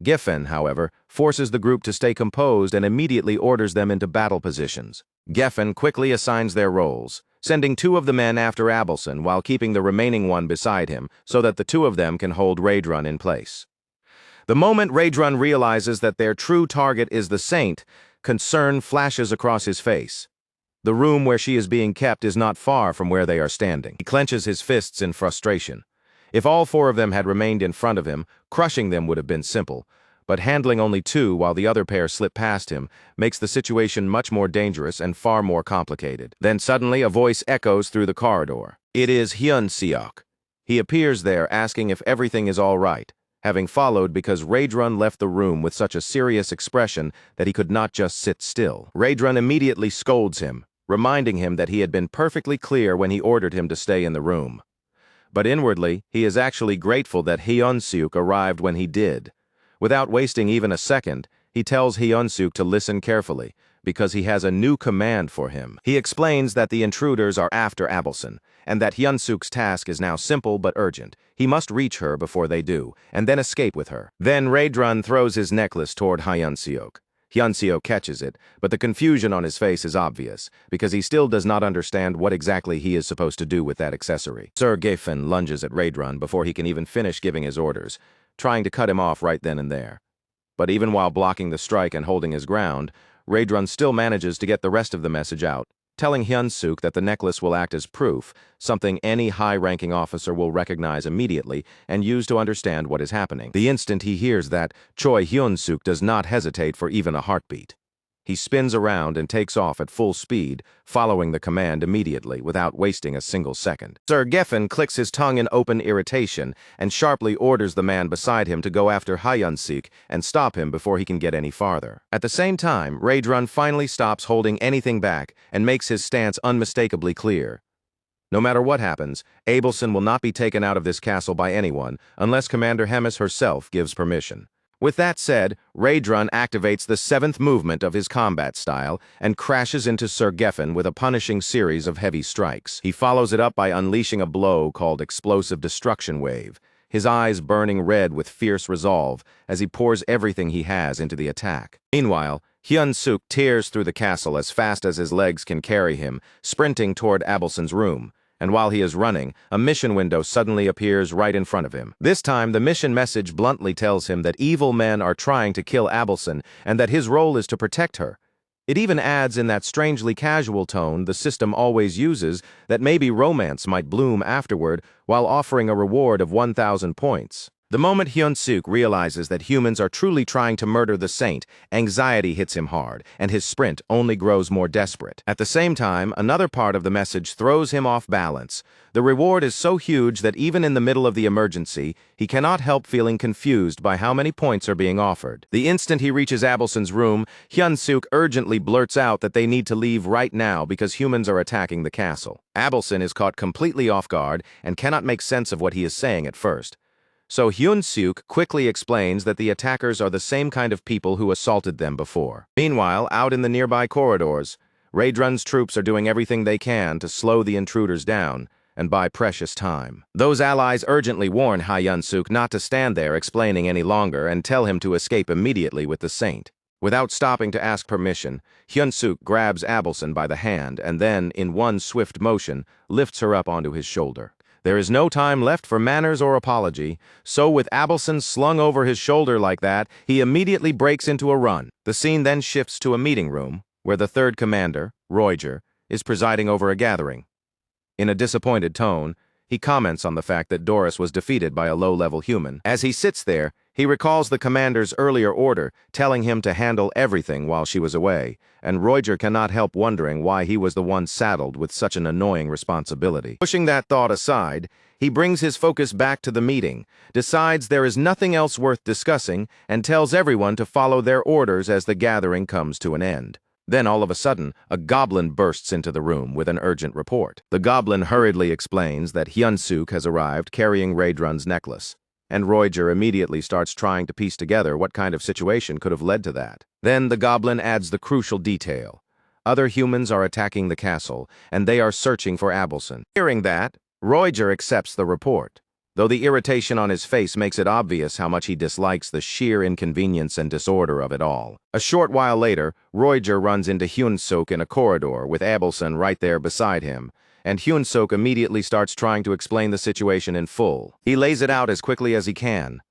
Geffen, however, forces the group to stay composed and immediately orders them into battle positions. Geffen quickly assigns their roles, sending 2 of the men after Abelson while keeping the remaining one beside him so that the 2 of them can hold Raedrun in place. The moment Raedrun realizes that their true target is the saint, concern flashes across his face. The room where she is being kept is not far from where they are standing. He clenches his fists in frustration. If all 4 of them had remained in front of him, crushing them would have been simple. But handling only 2 while the other pair slip past him makes the situation much more dangerous and far more complicated. Then suddenly a voice echoes through the corridor. It is Hyun-suk. He appears there asking if everything is all right, having followed because Raedrun left the room with such a serious expression that he could not just sit still. Raedrun immediately scolds him, reminding him that he had been perfectly clear when he ordered him to stay in the room. But inwardly, he is actually grateful that Hyun-suk arrived when he did. Without wasting even a second, he tells Hyun-suk to listen carefully, because he has a new command for him. He explains that the intruders are after Abelson, and that Hyun-suk's task is now simple but urgent. He must reach her before they do, and then escape with her. Then Raedrun throws his necklace toward Hyun-suk. Hyun-suk catches it, but the confusion on his face is obvious, because he still does not understand what exactly he is supposed to do with that accessory. Sir Geffen lunges at Raedrun before he can even finish giving his orders, trying to cut him off right then and there. But even while blocking the strike and holding his ground, Raedrun still manages to get the rest of the message out, telling Hyun-suk that the necklace will act as proof, something any high-ranking officer will recognize immediately and use to understand what is happening. The instant he hears that, Choi Hyun-suk does not hesitate for even a heartbeat. He spins around and takes off at full speed, following the command immediately without wasting a single second. Sir Geffen clicks his tongue in open irritation and sharply orders the man beside him to go after Hyun-suk and stop him before he can get any farther. At the same time, Raedrun finally stops holding anything back and makes his stance unmistakably clear. No matter what happens, Abelson will not be taken out of this castle by anyone unless Commander Hemis herself gives permission. With that said, Raedrun activates the 7th movement of his combat style and crashes into Sir Geffen with a punishing series of heavy strikes. He follows it up by unleashing a blow called Explosive Destruction Wave, his eyes burning red with fierce resolve as he pours everything he has into the attack. Meanwhile, Hyun-suk tears through the castle as fast as his legs can carry him, sprinting toward Abelson's room. And while he is running, a mission window suddenly appears right in front of him. This time, the mission message bluntly tells him that evil men are trying to kill Abelson and that his role is to protect her. It even adds in that strangely casual tone the system always uses that maybe romance might bloom afterward while offering a reward of 1,000 points. The moment Hyun-suk realizes that humans are truly trying to murder the saint, anxiety hits him hard, and his sprint only grows more desperate. At the same time, another part of the message throws him off balance. The reward is so huge that even in the middle of the emergency, he cannot help feeling confused by how many points are being offered. The instant he reaches Abelson's room, Hyun-suk urgently blurts out that they need to leave right now because humans are attacking the castle. Abelson is caught completely off guard and cannot make sense of what he is saying at first. So Hyun-suk quickly explains that the attackers are the same kind of people who assaulted them before. Meanwhile, out in the nearby corridors, Raedrun's troops are doing everything they can to slow the intruders down and buy precious time. Those allies urgently warn Hyun-suk not to stand there explaining any longer and tell him to escape immediately with the saint. Without stopping to ask permission, Hyun-suk grabs Abelson by the hand and then, in one swift motion, lifts her up onto his shoulder. There is no time left for manners or apology, so with Abelson slung over his shoulder like that, he immediately breaks into a run. The scene then shifts to a meeting room, where the third commander, Roiger, is presiding over a gathering. In a disappointed tone, he comments on the fact that Doris was defeated by a low-level human. As he sits there, he recalls the commander's earlier order, telling him to handle everything while she was away, and Roiger cannot help wondering why he was the one saddled with such an annoying responsibility. Pushing that thought aside, he brings his focus back to the meeting, decides there is nothing else worth discussing, and tells everyone to follow their orders as the gathering comes to an end. Then, all of a sudden, a goblin bursts into the room with an urgent report. The goblin hurriedly explains that Hyun-suk has arrived carrying Raedrun's necklace, and Roiger immediately starts trying to piece together what kind of situation could have led to that. Then the goblin adds the crucial detail. Other humans are attacking the castle, and they are searching for Abelson. Hearing that, Roiger accepts the report, though the irritation on his face makes it obvious how much he dislikes the sheer inconvenience and disorder of it all. A short while later, Roiger runs into Hyun-suk in a corridor with Abelson right there beside him, and Hyun-suk immediately starts trying to explain the situation in full. He lays it out as quickly as he can.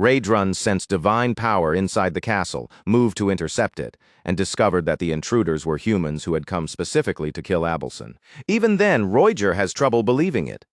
Raedrun sensed divine power inside the castle, moved to intercept it, and discovered that the intruders were humans who had come specifically to kill Abelson. Even then, Roiger has trouble believing it.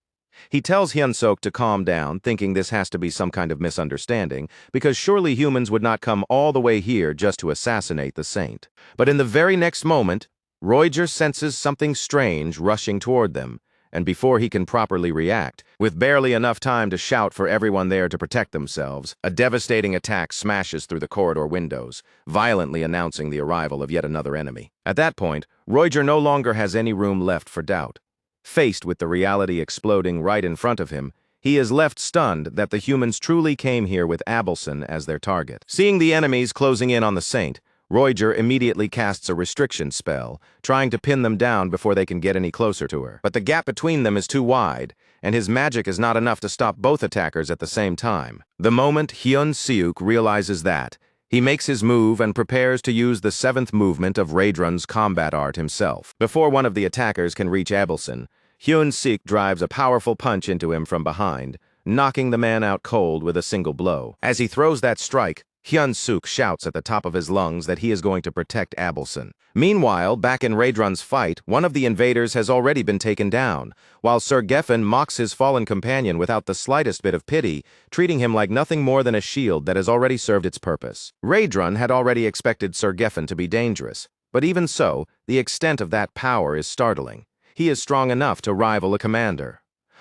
He tells Hyun-suk to calm down, thinking this has to be some kind of misunderstanding, because surely humans would not come all the way here just to assassinate the saint. But in the very next moment, Roiger senses something strange rushing toward them, and before he can properly react, with barely enough time to shout for everyone there to protect themselves, a devastating attack smashes through the corridor windows, violently announcing the arrival of yet another enemy. At that point, Roiger no longer has any room left for doubt. Faced with the reality exploding right in front of him, he is left stunned that the humans truly came here with Abelson as their target. Seeing the enemies closing in on the saint, Roiger immediately casts a restriction spell, trying to pin them down before they can get any closer to her. But the gap between them is too wide, and his magic is not enough to stop both attackers at the same time. The moment Hyun-suk realizes that, he makes his move and prepares to use the 7th movement of Raedrun's combat art himself. Before one of the attackers can reach Abelson, Hyun-suk drives a powerful punch into him from behind, knocking the man out cold with a single blow. As he throws that strike, Hyun-suk shouts at the top of his lungs that he is going to protect Abelson. Meanwhile, back in Raedrun's fight, one of the invaders has already been taken down, while Sir Geffen mocks his fallen companion without the slightest bit of pity, treating him like nothing more than a shield that has already served its purpose. Raedrun had already expected Sir Geffen to be dangerous, but even so, the extent of that power is startling. He is strong enough to rival a commander.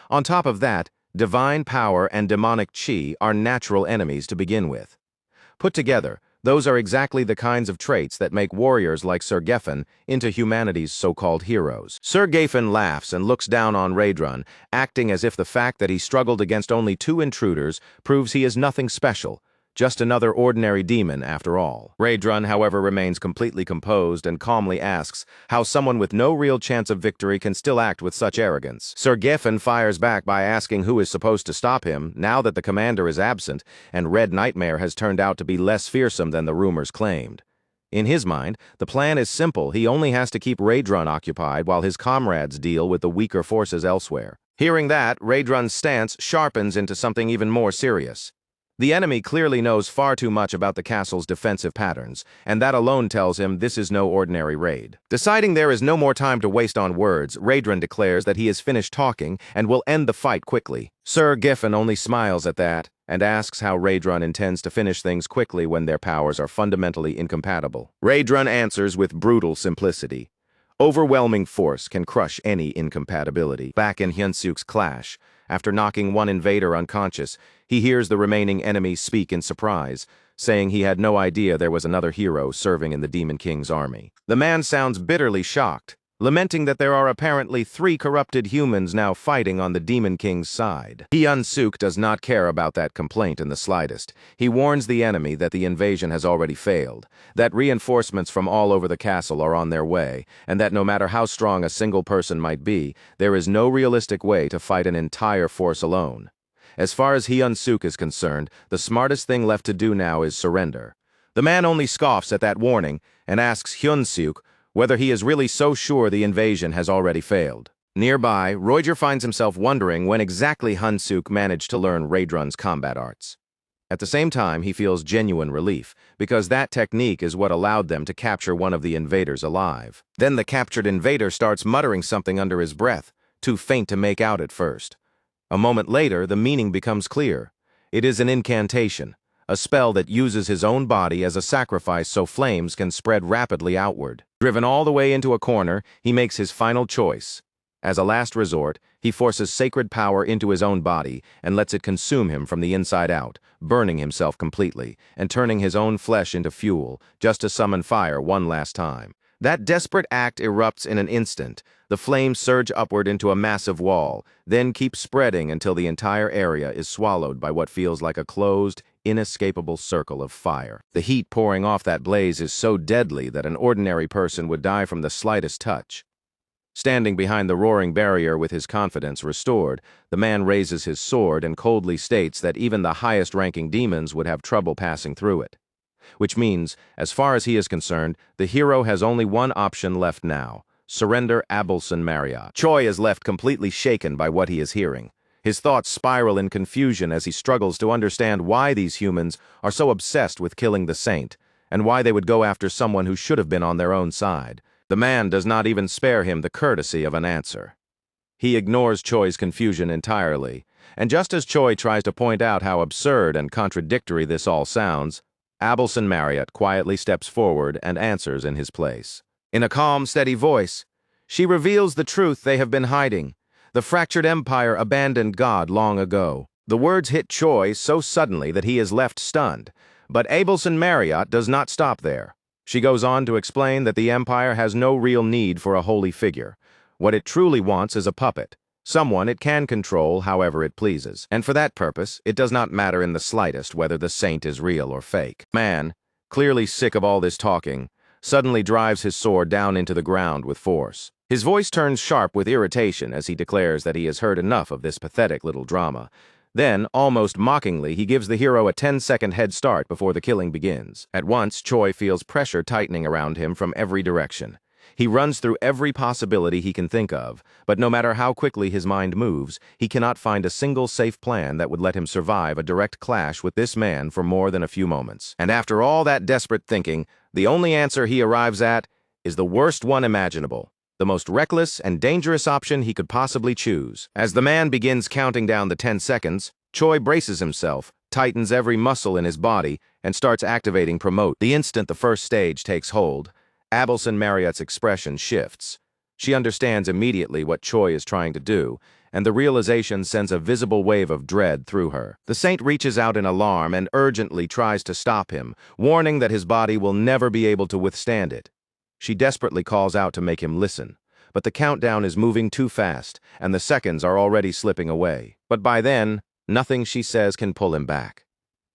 On top of that, divine power and demonic chi are natural enemies to begin with. Put together, those are exactly the kinds of traits that make warriors like Sir Geffen into humanity's so-called heroes. Sir Geffen laughs and looks down on Raedrun, acting as if the fact that he struggled against only 2 intruders proves he is nothing special, just another ordinary demon after all. Raedrun, however, remains completely composed and calmly asks how someone with no real chance of victory can still act with such arrogance. Sir Giffen fires back by asking who is supposed to stop him now that the commander is absent and Red Nightmare has turned out to be less fearsome than the rumors claimed. In his mind, the plan is simple. He only has to keep Raedrun occupied while his comrades deal with the weaker forces elsewhere. Hearing that, Raedrun's stance sharpens into something even more serious. The enemy clearly knows far too much about the castle's defensive patterns, and that alone tells him this is no ordinary raid. Deciding there is no more time to waste on words, Raedrun declares that he has finished talking and will end the fight quickly. Sir Giffen only smiles at that and asks how Raedrun intends to finish things quickly when their powers are fundamentally incompatible. Raedrun answers with brutal simplicity. Overwhelming force can crush any incompatibility. Back in Hyunsuk's clash, after knocking one invader unconscious, he hears the remaining enemy speak in surprise, saying he had no idea there was another hero serving in the Demon King's army. The man sounds bitterly shocked, lamenting that there are apparently 3 corrupted humans now fighting on the Demon King's side. Hyunsuk does not care about that complaint in the slightest. He warns the enemy that the invasion has already failed, that reinforcements from all over the castle are on their way, and that no matter how strong a single person might be, there is no realistic way to fight an entire force alone. As far as Hyunsuk is concerned, the smartest thing left to do now is surrender. The man only scoffs at that warning and asks Hyunsuk whether he is really so sure the invasion has already failed. Nearby, Roger finds himself wondering when exactly Hyunsuk managed to learn Raedrun's combat arts. At the same time, he feels genuine relief, because that technique is what allowed them to capture one of the invaders alive. Then the captured invader starts muttering something under his breath, too faint to make out at first. A moment later, the meaning becomes clear. It is an incantation, a spell that uses his own body as a sacrifice so flames can spread rapidly outward. Driven all the way into a corner, he makes his final choice. As a last resort, he forces sacred power into his own body and lets it consume him from the inside out, burning himself completely and turning his own flesh into fuel, just to summon fire one last time. That desperate act erupts in an instant. The flames surge upward into a massive wall, then keep spreading until the entire area is swallowed by what feels like a closed, inescapable circle of fire. The heat pouring off that blaze is so deadly that an ordinary person would die from the slightest touch. Standing behind the roaring barrier with his confidence restored, the man raises his sword and coldly states that even the highest-ranking demons would have trouble passing through it. Which means, as far as he is concerned, the hero has only one option left now: surrender Demons-Manhwa. Choi is left completely shaken by what he is hearing. His thoughts spiral in confusion as he struggles to understand why these humans are so obsessed with killing the saint, and why they would go after someone who should have been on their own side. The man does not even spare him the courtesy of an answer. He ignores Choi's confusion entirely, and just as Choi tries to point out how absurd and contradictory this all sounds, Demons-Manhwa quietly steps forward and answers in his place. In a calm, steady voice, she reveals the truth they have been hiding. The fractured empire abandoned God long ago. The words hit Choi so suddenly that he is left stunned, but Demons-Manhwa does not stop there. She goes on to explain that the empire has no real need for a holy figure. What it truly wants is a puppet, someone it can control however it pleases. And for that purpose, it does not matter in the slightest whether the saint is real or fake. Man, clearly sick of all this talking, suddenly drives his sword down into the ground with force. His voice turns sharp with irritation as he declares that he has heard enough of this pathetic little drama. Then, almost mockingly, he gives the hero a 10-second head start before the killing begins. At once, Choi feels pressure tightening around him from every direction. He runs through every possibility he can think of, but no matter how quickly his mind moves, he cannot find a single safe plan that would let him survive a direct clash with this man for more than a few moments. And after all that desperate thinking, the only answer he arrives at is the worst one imaginable, the most reckless and dangerous option he could possibly choose. As the man begins counting down the 10 seconds, Choi braces himself, tightens every muscle in his body, and starts activating Promote. The instant the first stage takes hold, Demons-Manhwa's expression shifts. She understands immediately what Choi is trying to do, and the realization sends a visible wave of dread through her. The saint reaches out in alarm and urgently tries to stop him, warning that his body will never be able to withstand it. She desperately calls out to make him listen, but the countdown is moving too fast, and the seconds are already slipping away. But by then, nothing she says can pull him back.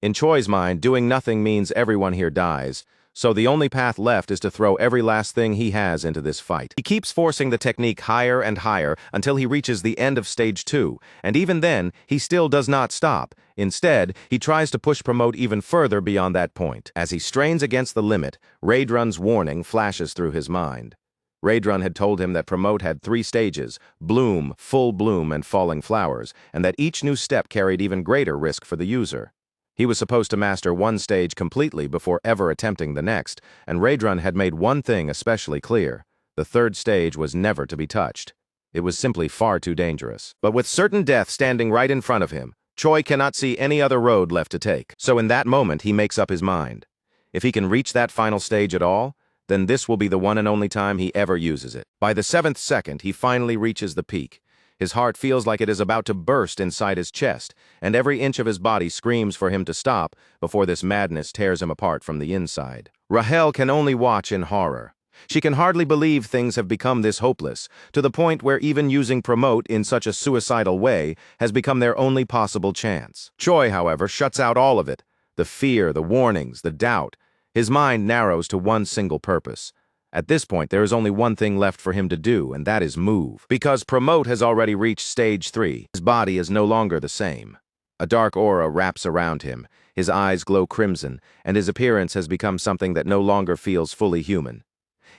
In Choi's mind, doing nothing means everyone here dies, so the only path left is to throw every last thing he has into this fight. He keeps forcing the technique higher and higher until he reaches the end of stage 2, and even then, he still does not stop. Instead, he tries to push Promote even further beyond that point. As he strains against the limit, Raedrun's warning flashes through his mind. Raedrun had told him that Promote had 3 stages: bloom, full bloom, and falling flowers, and that each new step carried even greater risk for the user. He was supposed to master one stage completely before ever attempting the next, and Raedrun had made one thing especially clear: the 3rd stage was never to be touched. It was simply far too dangerous. But with certain death standing right in front of him, Choi cannot see any other road left to take. So in that moment, he makes up his mind. If he can reach that final stage at all, then this will be the one and only time he ever uses it. By the 7th second, he finally reaches the peak. His heart feels like it is about to burst inside his chest, and every inch of his body screams for him to stop before this madness tears him apart from the inside. Rahel can only watch in horror. She can hardly believe things have become this hopeless, to the point where even using Promote in such a suicidal way has become their only possible chance. Choi, however, shuts out all of it: the fear, the warnings, the doubt. His mind narrows to one single purpose. At this point, there is only one thing left for him to do, and that is move. Because Promote has already reached stage 3, his body is no longer the same. A dark aura wraps around him, his eyes glow crimson, and his appearance has become something that no longer feels fully human.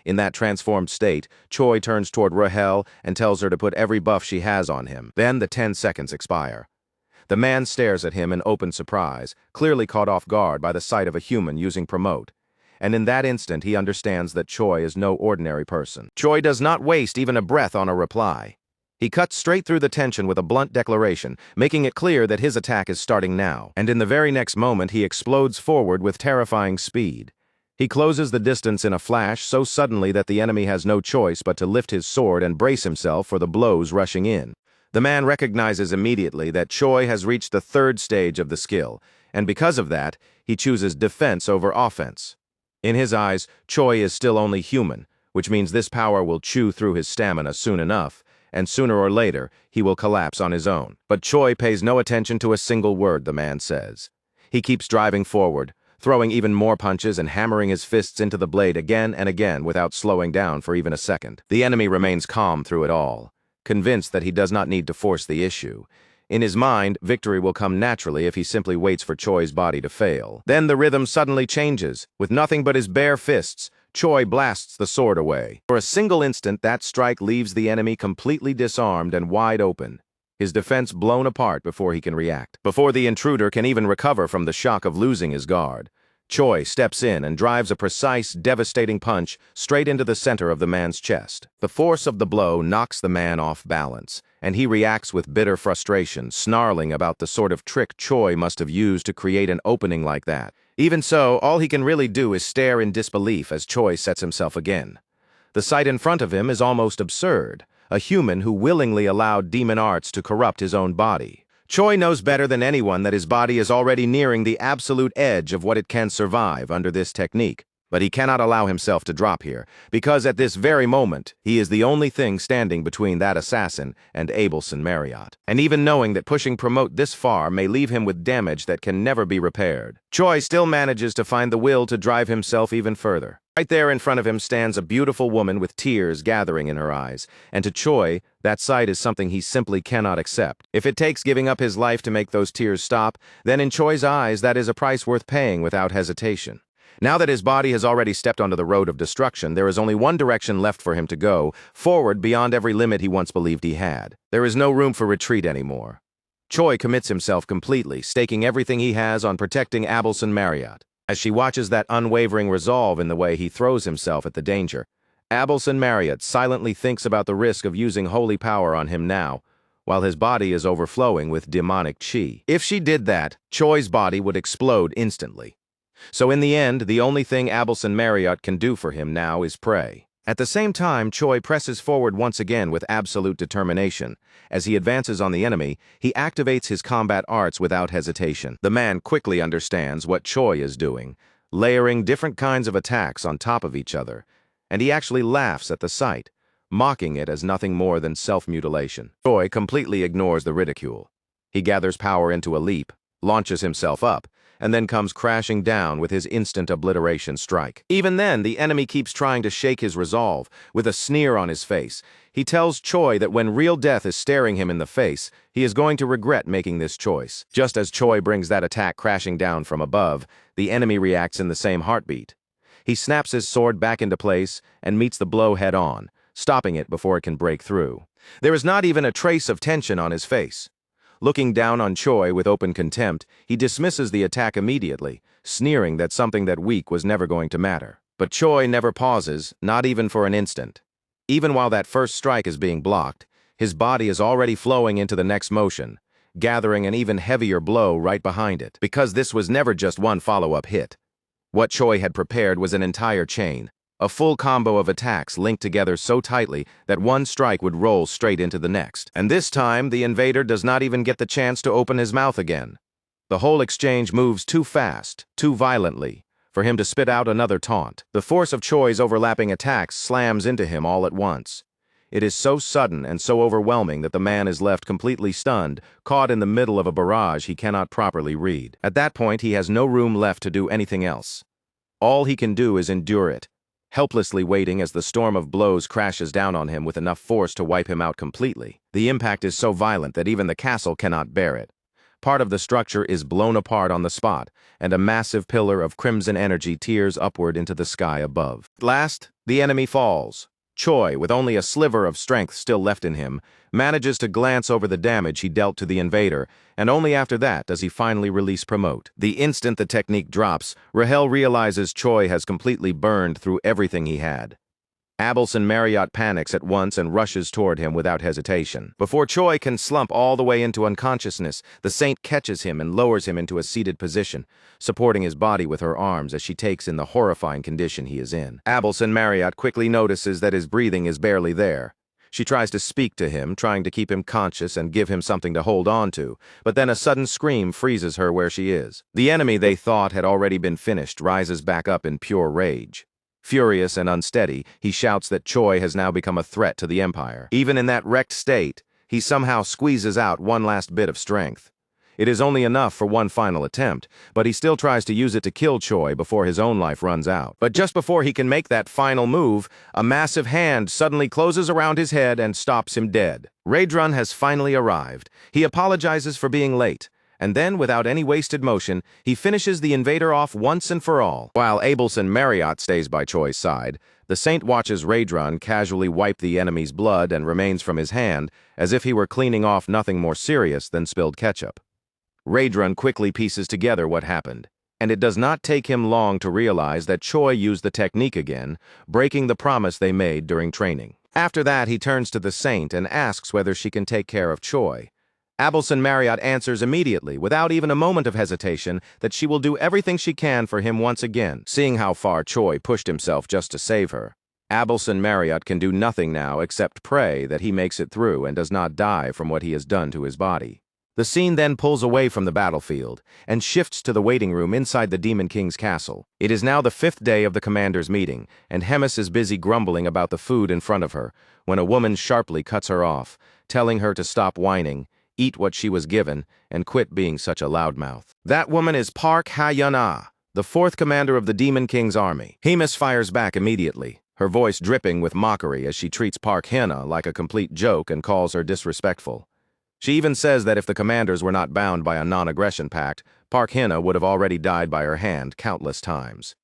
In that transformed state, Choi turns toward Rahel and tells her to put every buff she has on him. Then the 10 seconds expire. The man stares at him in open surprise, clearly caught off guard by the sight of a human using Promote. And in that instant, he understands that Choi is no ordinary person. Choi does not waste even a breath on a reply. He cuts straight through the tension with a blunt declaration, making it clear that his attack is starting now. And in the very next moment, he explodes forward with terrifying speed. He closes the distance in a flash so suddenly that the enemy has no choice but to lift his sword and brace himself for the blows rushing in. The man recognizes immediately that Choi has reached the 3rd stage of the skill, and because of that, he chooses defense over offense. In his eyes, Choi is still only human, which means this power will chew through his stamina soon enough, and sooner or later, he will collapse on his own. But Choi pays no attention to a single word the man says. He keeps driving forward, throwing even more punches and hammering his fists into the blade again and again without slowing down for even a second. The enemy remains calm through it all, convinced that he does not need to force the issue. In his mind, victory will come naturally if he simply waits for Choi's body to fail. Then the rhythm suddenly changes. With nothing but his bare fists, Choi blasts the sword away. For a single instant, that strike leaves the enemy completely disarmed and wide open, his defense blown apart before he can react. Before the intruder can even recover from the shock of losing his guard, Choi steps in and drives a precise, devastating punch straight into the center of the man's chest. The force of the blow knocks the man off balance, and he reacts with bitter frustration, snarling about the sort of trick Choi must have used to create an opening like that. Even so, all he can really do is stare in disbelief as Choi sets himself again. The sight in front of him is almost absurd: a human who willingly allowed demon arts to corrupt his own body. Choi knows better than anyone that his body is already nearing the absolute edge of what it can survive under this technique. But he cannot allow himself to drop here, because at this very moment, he is the only thing standing between that assassin and Abelson Marriott. And even knowing that pushing Promote this far may leave him with damage that can never be repaired, Choi still manages to find the will to drive himself even further. Right there in front of him stands a beautiful woman with tears gathering in her eyes, and to Choi, that sight is something he simply cannot accept. If it takes giving up his life to make those tears stop, then in Choi's eyes, that is a price worth paying without hesitation. Now that his body has already stepped onto the road of destruction, there is only one direction left for him to go, forward beyond every limit he once believed he had. There is no room for retreat anymore. Choi commits himself completely, staking everything he has on protecting Abelson Marriott. As she watches that unwavering resolve in the way he throws himself at the danger, Abelson Marriott silently thinks about the risk of using holy power on him now, while his body is overflowing with demonic chi. If she did that, Choi's body would explode instantly. So in the end, the only thing Abelson Marriott can do for him now is pray. At the same time, Choi presses forward once again with absolute determination. As he advances on the enemy, he activates his combat arts without hesitation. The man quickly understands what Choi is doing, layering different kinds of attacks on top of each other, and he actually laughs at the sight, mocking it as nothing more than self-mutilation. Choi completely ignores the ridicule. He gathers power into a leap, launches himself up, and then comes crashing down with his instant obliteration strike. Even then, the enemy keeps trying to shake his resolve. With a sneer on his face, he tells Choi that when real death is staring him in the face, he is going to regret making this choice. Just as Choi brings that attack crashing down from above, the enemy reacts in the same heartbeat. He snaps his sword back into place and meets the blow head-on, stopping it before it can break through. There is not even a trace of tension on his face. Looking down on Choi with open contempt, he dismisses the attack immediately, sneering that something that weak was never going to matter. But Choi never pauses, not even for an instant. Even while that first strike is being blocked, his body is already flowing into the next motion, gathering an even heavier blow right behind it. Because this was never just one follow-up hit. What Choi had prepared was an entire chain, a full combo of attacks linked together so tightly that one strike would roll straight into the next. And this time, the invader does not even get the chance to open his mouth again. The whole exchange moves too fast, too violently, for him to spit out another taunt. The force of Choi's overlapping attacks slams into him all at once. It is so sudden and so overwhelming that the man is left completely stunned, caught in the middle of a barrage he cannot properly read. At that point, he has no room left to do anything else. All he can do is endure it, helplessly waiting as the storm of blows crashes down on him with enough force to wipe him out completely. The impact is so violent that even the castle cannot bear it. Part of the structure is blown apart on the spot, and a massive pillar of crimson energy tears upward into the sky above. At last, the enemy falls. Choi, with only a sliver of strength still left in him, manages to glance over the damage he dealt to the invader, and only after that does he finally release Promote. The instant the technique drops, Rahel realizes Choi has completely burned through everything he had. Abelson-Marriott panics at once and rushes toward him without hesitation. Before Choi can slump all the way into unconsciousness, the saint catches him and lowers him into a seated position, supporting his body with her arms as she takes in the horrifying condition he is in. Abelson-Marriott quickly notices that his breathing is barely there. She tries to speak to him, trying to keep him conscious and give him something to hold on to, but then a sudden scream freezes her where she is. The enemy they thought had already been finished rises back up in pure rage. Furious and unsteady, he shouts that Choi has now become a threat to the Empire. Even in that wrecked state, he somehow squeezes out one last bit of strength. It is only enough for one final attempt, but he still tries to use it to kill Choi before his own life runs out. But just before he can make that final move, a massive hand suddenly closes around his head and stops him dead. Raedrun has finally arrived. He apologizes for being late, and then, without any wasted motion, he finishes the invader off once and for all. While Abelson-Marriott stays by Choi's side, the saint watches Raedrun casually wipe the enemy's blood and remains from his hand, as if he were cleaning off nothing more serious than spilled ketchup. Raedrun quickly pieces together what happened, and it does not take him long to realize that Choi used the technique again, breaking the promise they made during training. After that, he turns to the saint and asks whether she can take care of Choi. Abelson-Marriott answers immediately, without even a moment of hesitation, that she will do everything she can for him once again. Seeing how far Choi pushed himself just to save her, Abelson-Marriott can do nothing now except pray that he makes it through and does not die from what he has done to his body. The scene then pulls away from the battlefield and shifts to the waiting room inside the Demon King's castle. It is now the 5th day of the commander's meeting, and Hemis is busy grumbling about the food in front of her, when a woman sharply cuts her off, telling her to stop whining, eat what she was given, and quit being such a loudmouth. That woman is Park Ha-Yun-Ah, the 4th commander of the Demon King's army. Hemis fires back immediately, her voice dripping with mockery as she treats Park Ha-Yun-Ah like a complete joke and calls her disrespectful. She even says that if the commanders were not bound by a non-aggression pact, Park Ha-Yun-Ah would have already died by her hand countless times.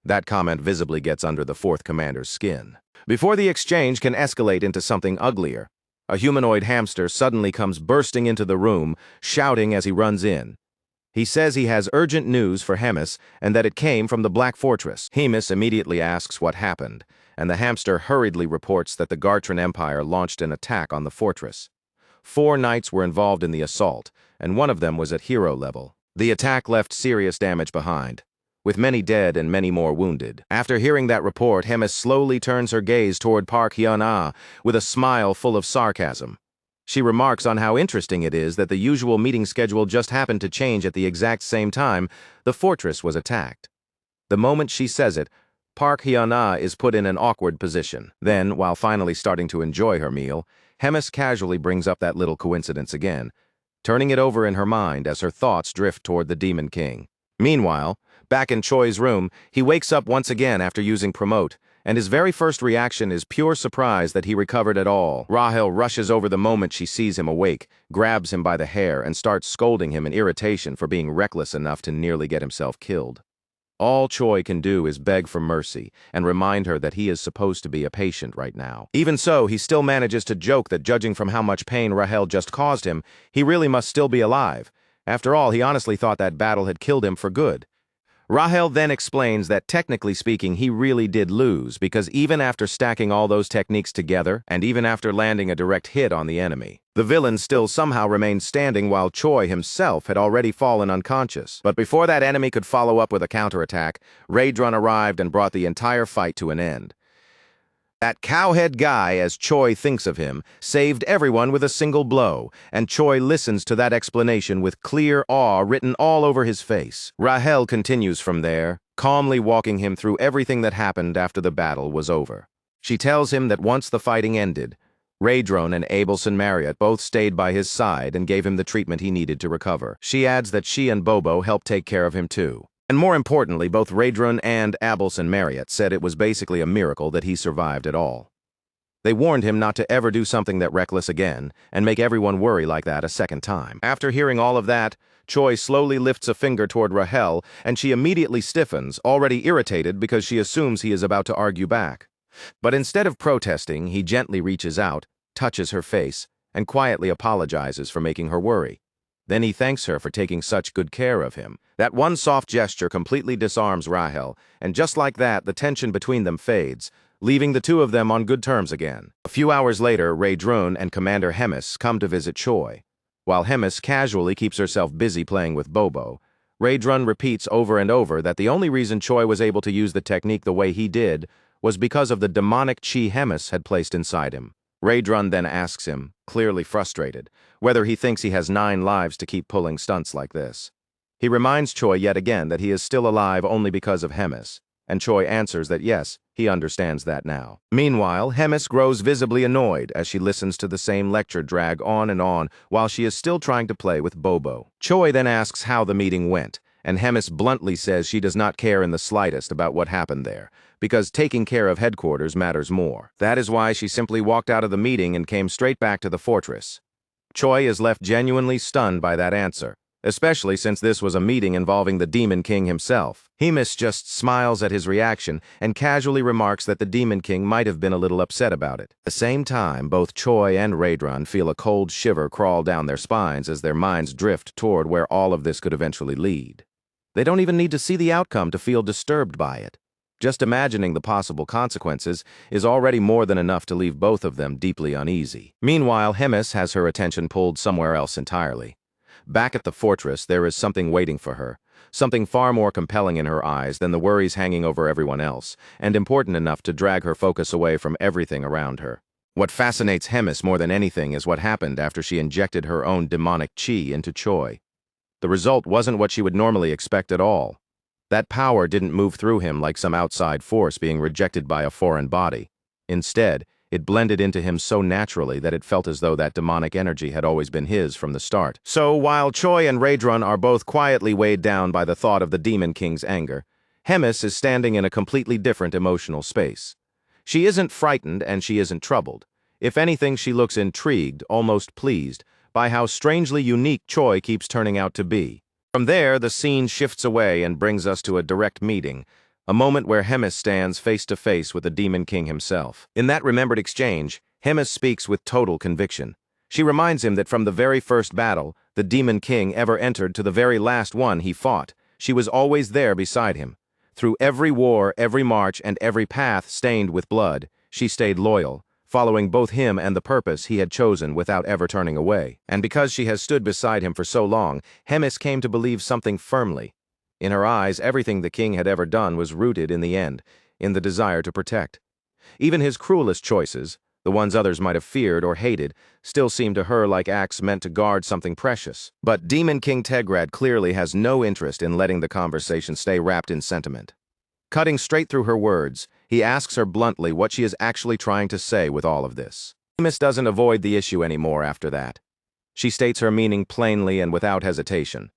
That comment visibly gets under the 4th commander's skin. Before the exchange can escalate into something uglier, a humanoid hamster suddenly comes bursting into the room, shouting as he runs in. He says he has urgent news for Hemis and that it came from the Black Fortress. Hemis immediately asks what happened, and the hamster hurriedly reports that the Gartran Empire launched an attack on the fortress. 4 knights were involved in the assault, and one of them was at hero level. The attack left serious damage behind, with many dead and many more wounded. After hearing that report, Hemis slowly turns her gaze toward Park Ha-Yun-Ah with a smile full of sarcasm. She remarks on how interesting it is that the usual meeting schedule just happened to change at the exact same time the fortress was attacked. The moment she says it, Park Ha-Yun-Ah is put in an awkward position. Then, while finally starting to enjoy her meal, Hemis casually brings up that little coincidence again, turning it over in her mind as her thoughts drift toward the Demon King. Meanwhile, back in Choi's room, he wakes up once again after using Promote, and his very first reaction is pure surprise that he recovered at all. Rahel rushes over the moment she sees him awake, grabs him by the hair, and starts scolding him in irritation for being reckless enough to nearly get himself killed. All Choi can do is beg for mercy and remind her that he is supposed to be a patient right now. Even so, he still manages to joke that judging from how much pain Rahel just caused him, he really must still be alive. After all, he honestly thought that battle had killed him for good. Rahel then explains that technically speaking, he really did lose because even after stacking all those techniques together, and even after landing a direct hit on the enemy, the villain still somehow remained standing while Choi himself had already fallen unconscious. But before that enemy could follow up with a counterattack, Raedrun arrived and brought the entire fight to an end. That cowhead guy, as Choi thinks of him, saved everyone with a single blow, and Choi listens to that explanation with clear awe written all over his face. Rahel continues from there, calmly walking him through everything that happened after the battle was over. She tells him that once the fighting ended, Raedrun and Demons-Manhwa both stayed by his side and gave him the treatment he needed to recover. She adds that she and Bobo helped take care of him too. And more importantly, both Raedrun and Demons-Manhwa said it was basically a miracle that he survived at all. They warned him not to ever do something that reckless again and make everyone worry like that a second time. After hearing all of that, Choi slowly lifts a finger toward Rahel, and she immediately stiffens, already irritated because she assumes he is about to argue back. But instead of protesting, he gently reaches out, touches her face, and quietly apologizes for making her worry. Then he thanks her for taking such good care of him. That one soft gesture completely disarms Rahel, and just like that, the tension between them fades, leaving the two of them on good terms again. A few hours later, Raedrun and Commander Hemis come to visit Choi. While Hemis casually keeps herself busy playing with Bobo, Raedrun repeats over and over that the only reason Choi was able to use the technique the way he did was because of the demonic chi Hemis had placed inside him. Raedrun then asks him, clearly frustrated, whether he thinks he has 9 lives to keep pulling stunts like this. He reminds Choi yet again that he is still alive only because of Hemis, and Choi answers that yes, he understands that now. Meanwhile, Hemis grows visibly annoyed as she listens to the same lecture drag on while she is still trying to play with Bobo. Choi then asks how the meeting went, and Hemis bluntly says she does not care in the slightest about what happened there, because taking care of headquarters matters more. That is why she simply walked out of the meeting and came straight back to the fortress. Choi is left genuinely stunned by that answer, especially since this was a meeting involving the Demon King himself. Hemis just smiles at his reaction and casually remarks that the Demon King might have been a little upset about it. At the same time, both Choi and Raedrun feel a cold shiver crawl down their spines as their minds drift toward where all of this could eventually lead. They don't even need to see the outcome to feel disturbed by it. Just imagining the possible consequences is already more than enough to leave both of them deeply uneasy. Meanwhile, Hemis has her attention pulled somewhere else entirely. Back at the fortress, there is something waiting for her, something far more compelling in her eyes than the worries hanging over everyone else, and important enough to drag her focus away from everything around her. What fascinates Hemis more than anything is what happened after she injected her own demonic chi into Choi. The result wasn't what she would normally expect at all. That power didn't move through him like some outside force being rejected by a foreign body. Instead, it blended into him so naturally that it felt as though that demonic energy had always been his from the start. So, while Choi and Raedrun are both quietly weighed down by the thought of the Demon King's anger, Hemis is standing in a completely different emotional space. She isn't frightened and she isn't troubled. If anything, she looks intrigued, almost pleased, by how strangely unique Choi keeps turning out to be. From there, the scene shifts away and brings us to a direct meeting, a moment where Hemis stands face to face with the Demon King himself. In that remembered exchange, Hemis speaks with total conviction. She reminds him that from the very first battle the Demon King ever entered to the very last one he fought, she was always there beside him. Through every war, every march, and every path stained with blood, she stayed loyal, following both him and the purpose he had chosen without ever turning away. And because she has stood beside him for so long, Hemis came to believe something firmly. In her eyes, everything the king had ever done was rooted in the end, in the desire to protect. Even his cruelest choices, the ones others might have feared or hated, still seemed to her like acts meant to guard something precious. But Demon King Tegrad clearly has no interest in letting the conversation stay wrapped in sentiment. Cutting straight through her words, he asks her bluntly what she is actually trying to say with all of this. Hemis doesn't avoid the issue anymore after that. She states her meaning plainly and without hesitation.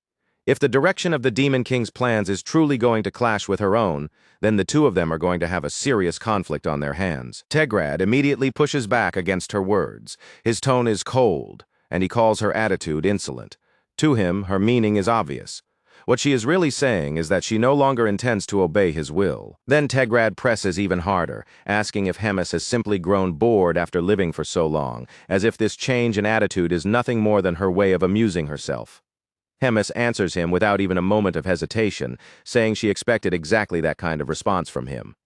If the direction of the Demon King's plans is truly going to clash with her own, then the two of them are going to have a serious conflict on their hands. Tegrad immediately pushes back against her words. His tone is cold, and he calls her attitude insolent. To him, her meaning is obvious. What she is really saying is that she no longer intends to obey his will. Then Tegrad presses even harder, asking if Hemis has simply grown bored after living for so long, as if this change in attitude is nothing more than her way of amusing herself. Hemis answers him without even a moment of hesitation, saying she expected exactly that kind of response from him.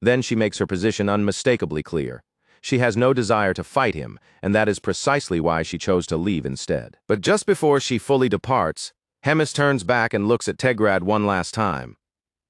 Then she makes her position unmistakably clear. She has no desire to fight him, and that is precisely why she chose to leave instead. But just before she fully departs, Hemis turns back and looks at Tegrad one last time.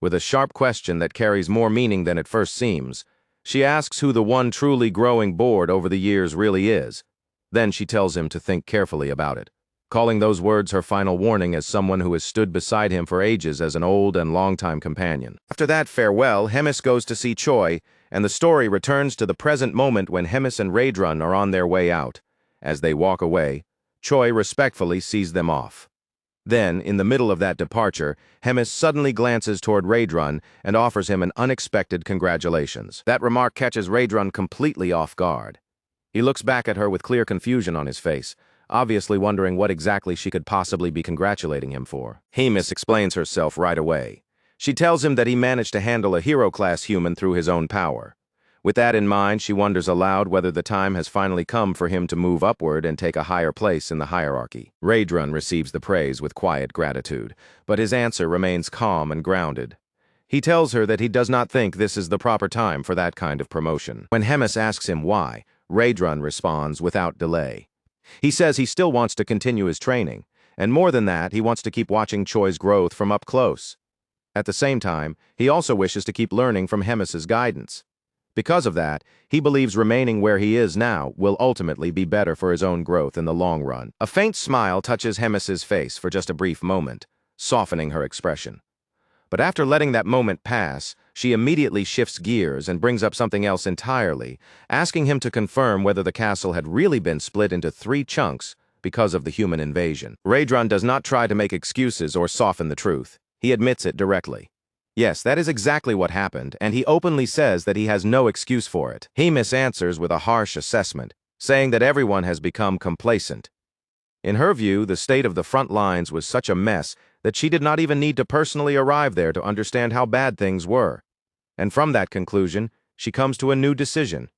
With a sharp question that carries more meaning than it first seems, she asks who the one truly growing bored over the years really is. Then she tells him to think carefully about it, calling those words her final warning as someone who has stood beside him for ages as an old and longtime companion. After that farewell, Hemis goes to see Choi, and the story returns to the present moment when Hemis and Raedrun are on their way out. As they walk away, Choi respectfully sees them off. Then, in the middle of that departure, Hemis suddenly glances toward Raedrun and offers him an unexpected congratulations. That remark catches Raedrun completely off guard. He looks back at her with clear confusion on his face, obviously wondering what exactly she could possibly be congratulating him for. Hemis explains herself right away. She tells him that he managed to handle a hero-class human through his own power. With that in mind, she wonders aloud whether the time has finally come for him to move upward and take a higher place in the hierarchy. Raedrun receives the praise with quiet gratitude, but his answer remains calm and grounded. He tells her that he does not think this is the proper time for that kind of promotion. When Hemis asks him why, Raedrun responds without delay. He says he still wants to continue his training, and more than that, he wants to keep watching Choi's growth from up close. At the same time, he also wishes to keep learning from Hemis's guidance. Because of that, he believes remaining where he is now will ultimately be better for his own growth in the long run. A faint smile touches Hemis's face for just a brief moment, softening her expression. But after letting that moment pass, she immediately shifts gears and brings up something else entirely, asking him to confirm whether the castle had really been split into 3 chunks because of the human invasion. Raedrun does not try to make excuses or soften the truth. He admits it directly. Yes, that is exactly what happened, and he openly says that he has no excuse for it. Hemis answers with a harsh assessment, saying that everyone has become complacent. In her view, the state of the front lines was such a mess that she did not even need to personally arrive there to understand how bad things were. And from that conclusion, she comes to a new decision.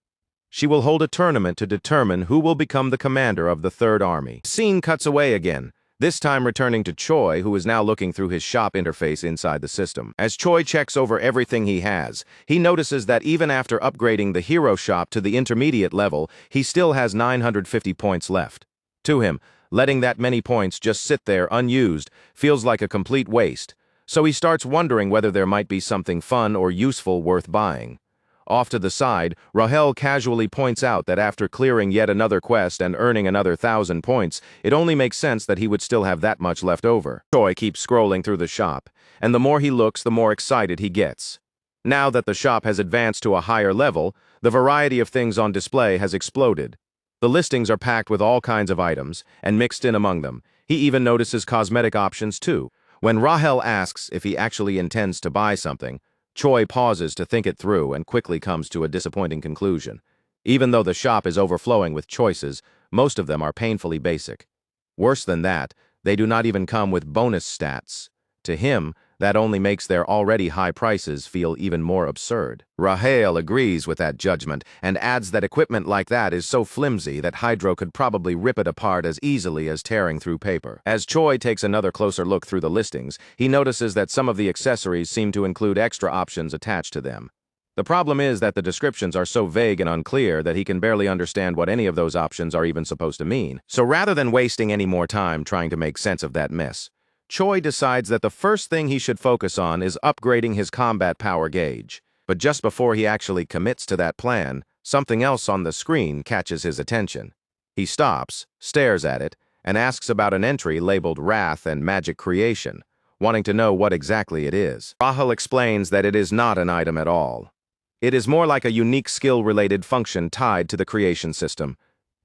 She will hold a tournament to determine who will become the commander of the Third Army. Scene cuts away again, this time returning to Choi, who is now looking through his shop interface inside the system. As Choi checks over everything he has, he notices that even after upgrading the hero shop to the intermediate level, he still has 950 points left. To him, letting that many points just sit there unused feels like a complete waste, so he starts wondering whether there might be something fun or useful worth buying. Off to the side, Rahel casually points out that after clearing yet another quest and earning another 1,000 points, it only makes sense that he would still have that much left over. Choi keeps scrolling through the shop, and the more he looks, the more excited he gets. Now that the shop has advanced to a higher level, the variety of things on display has exploded. The listings are packed with all kinds of items, and mixed in among them, he even notices cosmetic options too. When Rahel asks if he actually intends to buy something, Choi pauses to think it through and quickly comes to a disappointing conclusion. Even though the shop is overflowing with choices, most of them are painfully basic. Worse than that, they do not even come with bonus stats. To him, that only makes their already high prices feel even more absurd. Rahel agrees with that judgment and adds that equipment like that is so flimsy that Hydro could probably rip it apart as easily as tearing through paper. As Choi takes another closer look through the listings, he notices that some of the accessories seem to include extra options attached to them. The problem is that the descriptions are so vague and unclear that he can barely understand what any of those options are even supposed to mean. So rather than wasting any more time trying to make sense of that mess, Choi decides that the first thing he should focus on is upgrading his combat power gauge. But just before he actually commits to that plan, something else on the screen catches his attention. He stops, stares at it, and asks about an entry labeled Wrath and Magic Creation, wanting to know what exactly it is. Rahel explains that it is not an item at all. It is more like a unique skill-related function tied to the creation system.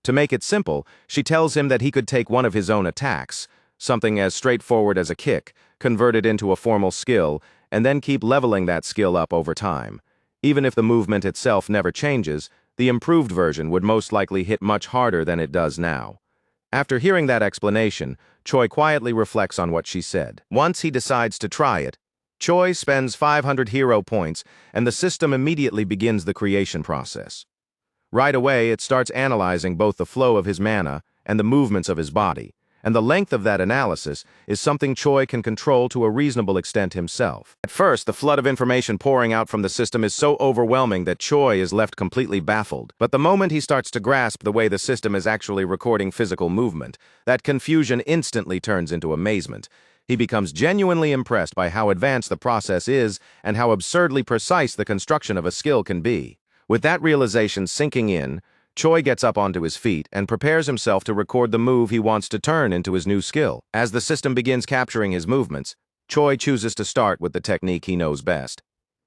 To make it simple, she tells him that he could take one of his own attacks, something as straightforward as a kick, convert it into a formal skill, and then keep leveling that skill up over time. Even if the movement itself never changes, the improved version would most likely hit much harder than it does now. After hearing that explanation, Choi quietly reflects on what she said. Once he decides to try it, Choi spends 500 hero points, and the system immediately begins the creation process. Right away, it starts analyzing both the flow of his mana and the movements of his body, and the length of that analysis is something Choi can control to a reasonable extent himself. At first, the flood of information pouring out from the system is so overwhelming that Choi is left completely baffled. But the moment he starts to grasp the way the system is actually recording physical movement, that confusion instantly turns into amazement. He becomes genuinely impressed by how advanced the process is and how absurdly precise the construction of a skill can be. With that realization sinking in, Choi gets up onto his feet and prepares himself to record the move he wants to turn into his new skill. As the system begins capturing his movements, Choi chooses to start with the technique he knows best.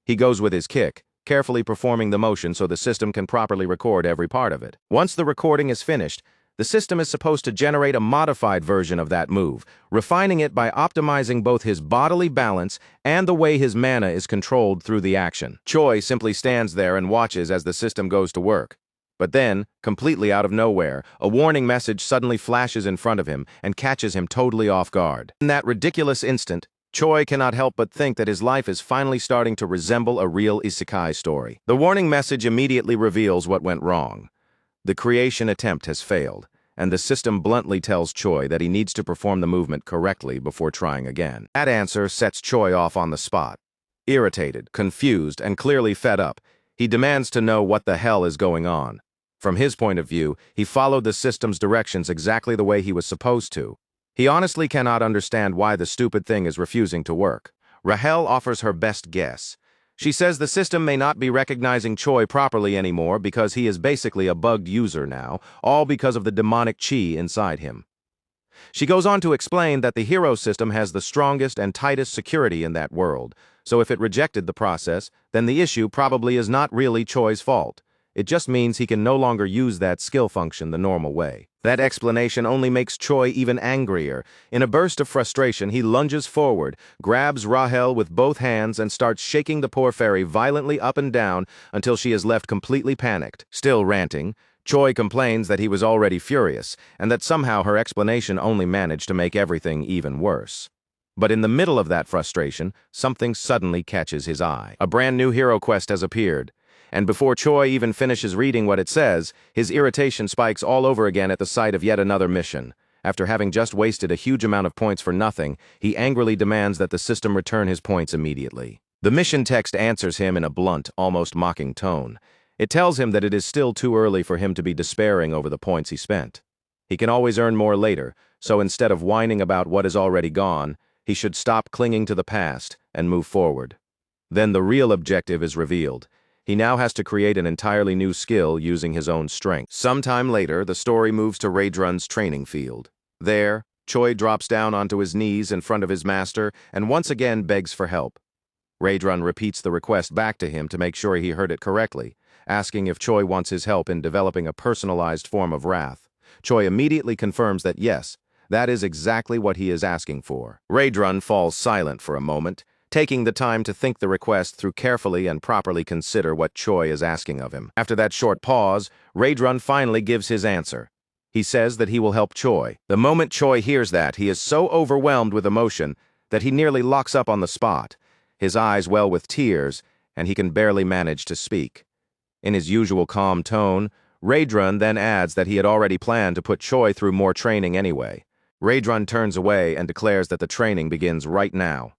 He goes with his kick, carefully performing the motion so the system can properly record every part of it. Once the recording is finished, the system is supposed to generate a modified version of that move, refining it by optimizing both his bodily balance and the way his mana is controlled through the action. Choi simply stands there and watches as the system goes to work. But then, completely out of nowhere, a warning message suddenly flashes in front of him and catches him totally off guard. In that ridiculous instant, Choi cannot help but think that his life is finally starting to resemble a real isekai story. The warning message immediately reveals what went wrong. The creation attempt has failed, and the system bluntly tells Choi that he needs to perform the movement correctly before trying again. That answer sets Choi off on the spot. Irritated, confused, and clearly fed up, he demands to know what the hell is going on. From his point of view, he followed the system's directions exactly the way he was supposed to. He honestly cannot understand why the stupid thing is refusing to work. Rahel offers her best guess. She says the system may not be recognizing Choi properly anymore because he is basically a bugged user now, all because of the demonic chi inside him. She goes on to explain that the hero system has the strongest and tightest security in that world, so if it rejected the process, then the issue probably is not really Choi's fault. It just means he can no longer use that skill function the normal way. That explanation only makes Choi even angrier. In a burst of frustration, he lunges forward, grabs Rahel with both hands, and starts shaking the poor fairy violently up and down until she is left completely panicked. Still ranting, Choi complains that he was already furious, and that somehow her explanation only managed to make everything even worse. But in the middle of that frustration, something suddenly catches his eye. A brand new hero quest has appeared. And before Choi even finishes reading what it says, his irritation spikes all over again at the sight of yet another mission. After having just wasted a huge amount of points for nothing, he angrily demands that the system return his points immediately. The mission text answers him in a blunt, almost mocking tone. It tells him that it is still too early for him to be despairing over the points he spent. He can always earn more later, so instead of whining about what is already gone, he should stop clinging to the past and move forward. Then the real objective is revealed. He now has to create an entirely new skill using his own strength. Sometime later, the story moves to Raedrun's training field. There, Choi drops down onto his knees in front of his master and once again begs for help. Raedrun repeats the request back to him to make sure he heard it correctly, asking if Choi wants his help in developing a personalized form of wrath. Choi immediately confirms that yes, that is exactly what he is asking for. Raedrun falls silent for a moment, taking the time to think the request through carefully and properly consider what Choi is asking of him. After that short pause, Raedrun finally gives his answer. He says that he will help Choi. The moment Choi hears that, he is so overwhelmed with emotion that he nearly locks up on the spot. His eyes well with tears, and he can barely manage to speak. In his usual calm tone, Raedrun then adds that he had already planned to put Choi through more training anyway. Raedrun turns away and declares that the training begins right now.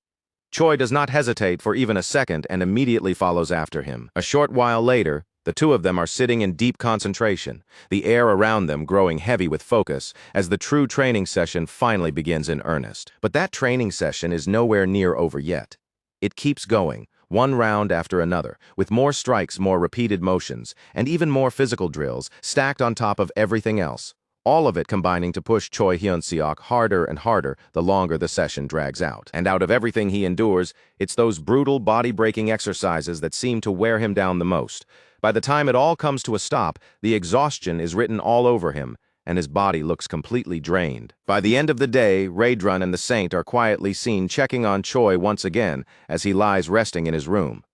Choi does not hesitate for even a second and immediately follows after him. A short while later, the two of them are sitting in deep concentration, the air around them growing heavy with focus as the true training session finally begins in earnest. But that training session is nowhere near over yet. It keeps going, one round after another, with more strikes, more repeated motions, and even more physical drills stacked on top of everything else. All of it combining to push Choi Hyun-seok harder and harder the longer the session drags out. And out of everything he endures, it's those brutal body-breaking exercises that seem to wear him down the most. By the time it all comes to a stop, the exhaustion is written all over him, and his body looks completely drained. By the end of the day, Raedrun and the Saint are quietly seen checking on Choi once again as he lies resting in his room.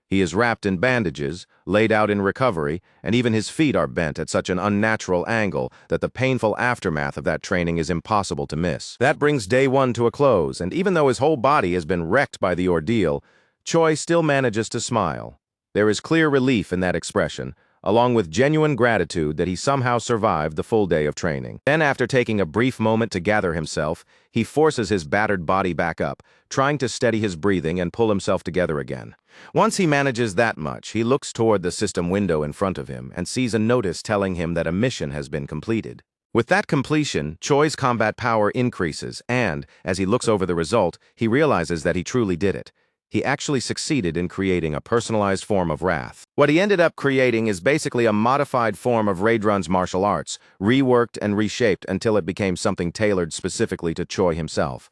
He is wrapped in bandages, laid out in recovery, and even his feet are bent at such an unnatural angle that the painful aftermath of that training is impossible to miss. That brings day one to a close, and even though his whole body has been wrecked by the ordeal, Choi still manages to smile. There is clear relief in that expression, along with genuine gratitude that he somehow survived the full day of training. Then, after taking a brief moment to gather himself, he forces his battered body back up, trying to steady his breathing and pull himself together again. Once he manages that much, he looks toward the system window in front of him and sees a notice telling him that a mission has been completed. With that completion, Choi's combat power increases, and, as he looks over the result, he realizes that he truly did it. He actually succeeded in creating a personalized form of wrath. What he ended up creating is basically a modified form of Raedrun's martial arts, reworked and reshaped until it became something tailored specifically to Choi himself.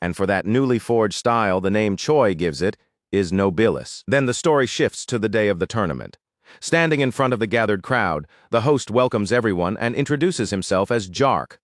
And for that newly forged style, the name Choi gives it is Nobilis. Then the story shifts to the day of the tournament. Standing in front of the gathered crowd, the host welcomes everyone and introduces himself as Jark.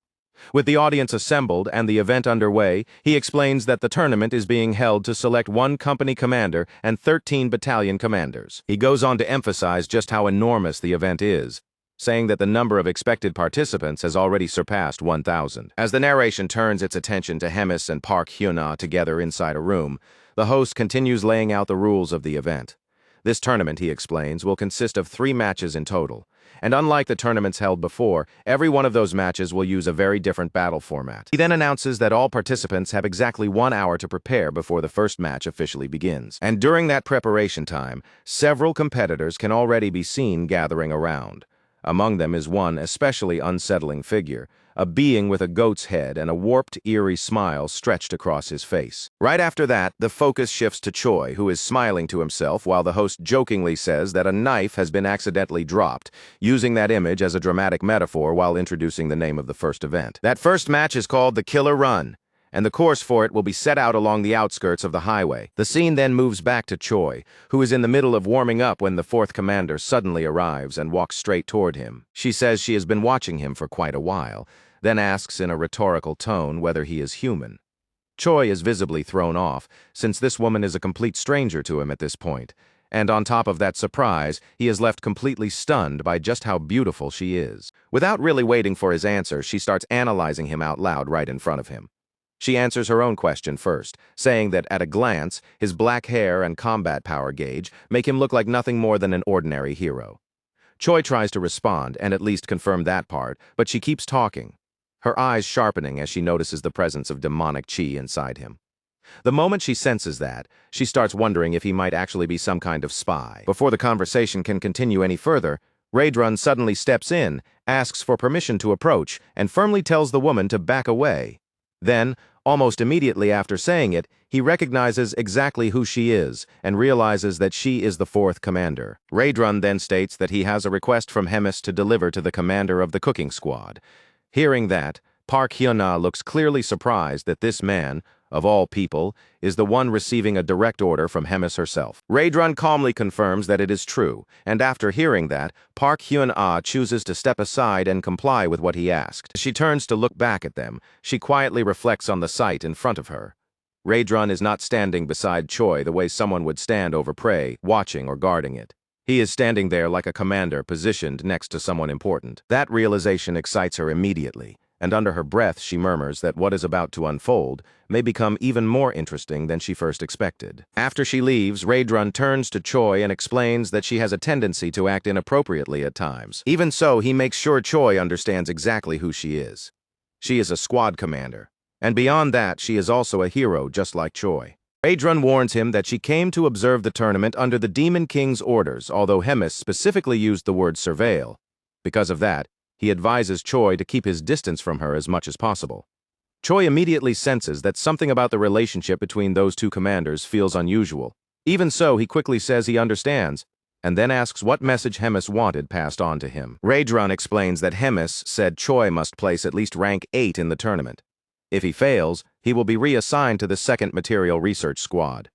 With the audience assembled and the event underway, he explains that the tournament is being held to select one company commander and 13 battalion commanders. He goes on to emphasize just how enormous the event is, saying that the number of expected participants has already surpassed 1,000. As the narration turns its attention to Hemis and Park Hyuna together inside a room, the host continues laying out the rules of the event. This tournament, he explains, will consist of 3 matches in total. And unlike the tournaments held before, every one of those matches will use a very different battle format. He then announces that all participants have exactly 1 hour to prepare before the first match officially begins. And during that preparation time, several competitors can already be seen gathering around. Among them is one especially unsettling figure, a being with a goat's head and a warped, eerie smile stretched across his face. Right after that, the focus shifts to Choi, who is smiling to himself while the host jokingly says that a knife has been accidentally dropped, using that image as a dramatic metaphor while introducing the name of the first event. That first match is called the Killer Run, and the course for it will be set out along the outskirts of the highway. The scene then moves back to Choi, who is in the middle of warming up when the 4th commander suddenly arrives and walks straight toward him. She says she has been watching him for quite a while, then asks in a rhetorical tone whether he is human. Choi is visibly thrown off, since this woman is a complete stranger to him at this point, and on top of that surprise, he is left completely stunned by just how beautiful she is. Without really waiting for his answer, she starts analyzing him out loud right in front of him. She answers her own question first, saying that at a glance, his black hair and combat power gauge make him look like nothing more than an ordinary hero. Choi tries to respond and at least confirm that part, but she keeps talking, her eyes sharpening as she notices the presence of demonic chi inside him. The moment she senses that, she starts wondering if he might actually be some kind of spy. Before the conversation can continue any further, Raedrun suddenly steps in, asks for permission to approach, and firmly tells the woman to back away. Then, almost immediately after saying it, he recognizes exactly who she is and realizes that she is the 4th commander. Raedrun then states that he has a request from Hemis to deliver to the commander of the cooking squad. Hearing that, Park Hyuna looks clearly surprised that this man, of all people, is the one receiving a direct order from Hemis herself. Raedrun calmly confirms that it is true, and after hearing that, Park Hyuna chooses to step aside and comply with what he asked. As she turns to look back at them, she quietly reflects on the sight in front of her. Raedrun is not standing beside Choi the way someone would stand over prey, watching or guarding it. He is standing there like a commander positioned next to someone important. That realization excites her immediately, and under her breath she murmurs that what is about to unfold may become even more interesting than she first expected. After she leaves, Raedrun turns to Choi and explains that she has a tendency to act inappropriately at times. Even so, he makes sure Choi understands exactly who she is. She is a squad commander, and beyond that, she is also a hero just like Choi. Raedrun warns him that she came to observe the tournament under the Demon King's orders, although Hemis specifically used the word surveil. Because of that, he advises Choi to keep his distance from her as much as possible. Choi immediately senses that something about the relationship between those two commanders feels unusual. Even so, he quickly says he understands, and then asks what message Hemis wanted passed on to him. Raedrun explains that Hemis said Choi must place at least rank 8 in the tournament. If he fails, he will be reassigned to the 2nd Material Research Squad.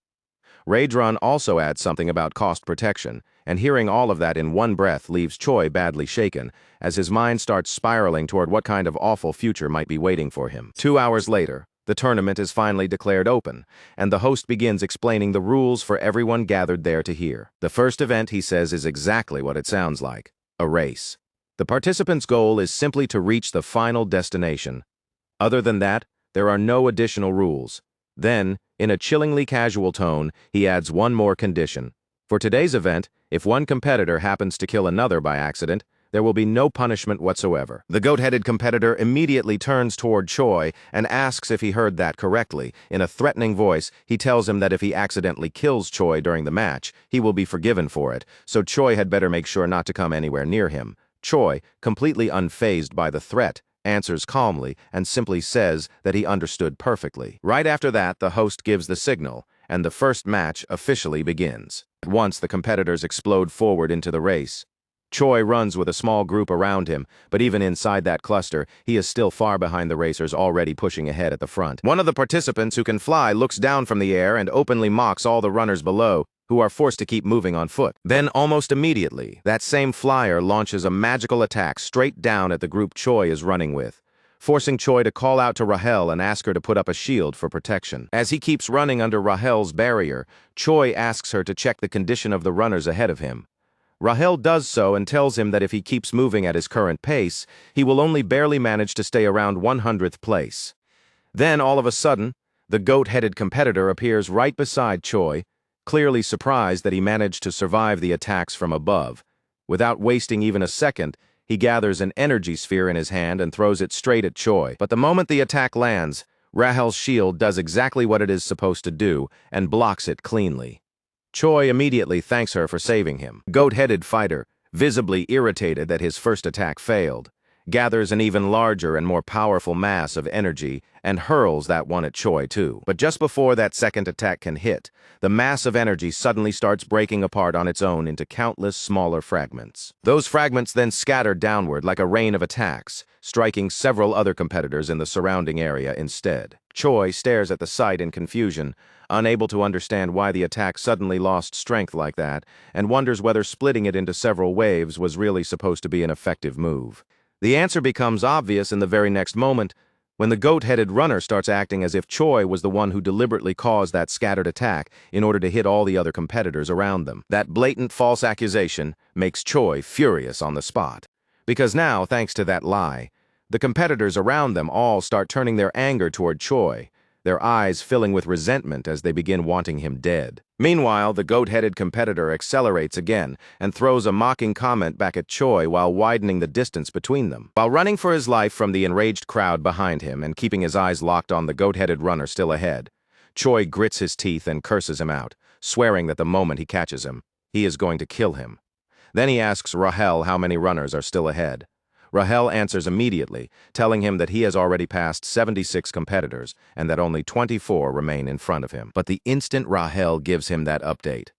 Raedrun also adds something about cost protection, and hearing all of that in one breath leaves Choi badly shaken, as his mind starts spiraling toward what kind of awful future might be waiting for him. 2 hours later, the tournament is finally declared open, and the host begins explaining the rules for everyone gathered there to hear. The first event, he says, is exactly what it sounds like: a race. The participants' goal is simply to reach the final destination. Other than that, there are no additional rules. Then, in a chillingly casual tone, he adds one more condition. For today's event, if one competitor happens to kill another by accident, there will be no punishment whatsoever. The goat-headed competitor immediately turns toward Choi and asks if he heard that correctly. In a threatening voice, he tells him that if he accidentally kills Choi during the match, he will be forgiven for it, so Choi had better make sure not to come anywhere near him. Choi, completely unfazed by the threat, answers calmly and simply says that he understood perfectly. Right after that, the host gives the signal, and the first match officially begins. At once, the competitors explode forward into the race. Choi runs with a small group around him, but even inside that cluster, he is still far behind the racers already pushing ahead at the front. One of the participants who can fly looks down from the air and openly mocks all the runners below, who are forced to keep moving on foot. Then, almost immediately, that same flyer launches a magical attack straight down at the group Choi is running with, forcing Choi to call out to Rahel and ask her to put up a shield for protection. As he keeps running under Rahel's barrier, Choi asks her to check the condition of the runners ahead of him. Rahel does so and tells him that if he keeps moving at his current pace, he will only barely manage to stay around 100th place. Then, all of a sudden, the goat-headed competitor appears right beside Choi, clearly surprised that he managed to survive the attacks from above. Without wasting even a second, he gathers an energy sphere in his hand and throws it straight at Choi. But the moment the attack lands, Rahel's shield does exactly what it is supposed to do and blocks it cleanly. Choi immediately thanks her for saving him. Goat-headed fighter, visibly irritated that his first attack failed, gathers an even larger and more powerful mass of energy and hurls that one at Choi too. But just before that second attack can hit, the mass of energy suddenly starts breaking apart on its own into countless smaller fragments. Those fragments then scatter downward like a rain of attacks, striking several other competitors in the surrounding area instead. Choi stares at the sight in confusion, unable to understand why the attack suddenly lost strength like that, and wonders whether splitting it into several waves was really supposed to be an effective move. The answer becomes obvious in the very next moment, when the goat-headed runner starts acting as if Choi was the one who deliberately caused that scattered attack in order to hit all the other competitors around them. That blatant false accusation makes Choi furious on the spot. Because now, thanks to that lie, the competitors around them all start turning their anger toward Choi, their eyes filling with resentment as they begin wanting him dead. Meanwhile, the goat-headed competitor accelerates again and throws a mocking comment back at Choi while widening the distance between them. While running for his life from the enraged crowd behind him and keeping his eyes locked on the goat-headed runner still ahead, Choi grits his teeth and curses him out, swearing that the moment he catches him, he is going to kill him. Then he asks Rahel how many runners are still ahead. Rahel answers immediately, telling him that he has already passed 76 competitors and that only 24 remain in front of him. But the instant Rahel gives him that update,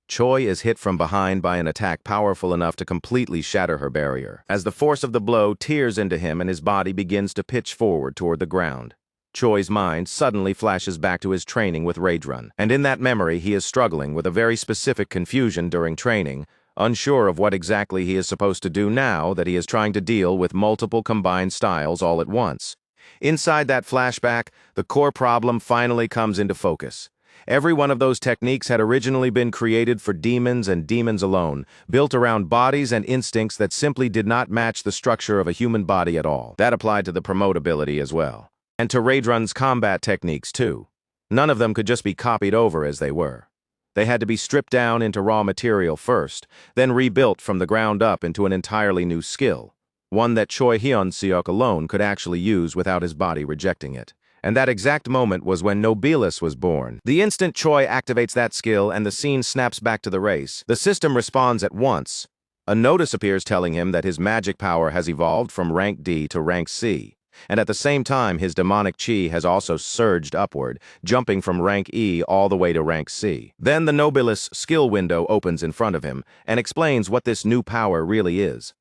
Choi is hit from behind by an attack powerful enough to completely shatter her barrier. As the force of the blow tears into him and his body begins to pitch forward toward the ground, Choi's mind suddenly flashes back to his training with Rage Run. And in that memory, he is struggling with a very specific confusion during training, unsure of what exactly he is supposed to do now that he is trying to deal with multiple combined styles all at once. Inside that flashback, the core problem finally comes into focus. Every one of those techniques had originally been created for demons and demons alone, built around bodies and instincts that simply did not match the structure of a human body at all. That applied to the promote ability as well. And to Rage Run's combat techniques too. None of them could just be copied over as they were. They had to be stripped down into raw material first, then rebuilt from the ground up into an entirely new skill, one that Choi Hyun-seok alone could actually use without his body rejecting it. And that exact moment was when Nobilis was born. The instant Choi activates that skill and the scene snaps back to the race, the system responds at once. A notice appears telling him that his magic power has evolved from rank D to rank C. And at the same time, his demonic chi has also surged upward, jumping from rank E all the way to rank C. Then the Nobilis skill window opens in front of him and explains what this new power really is.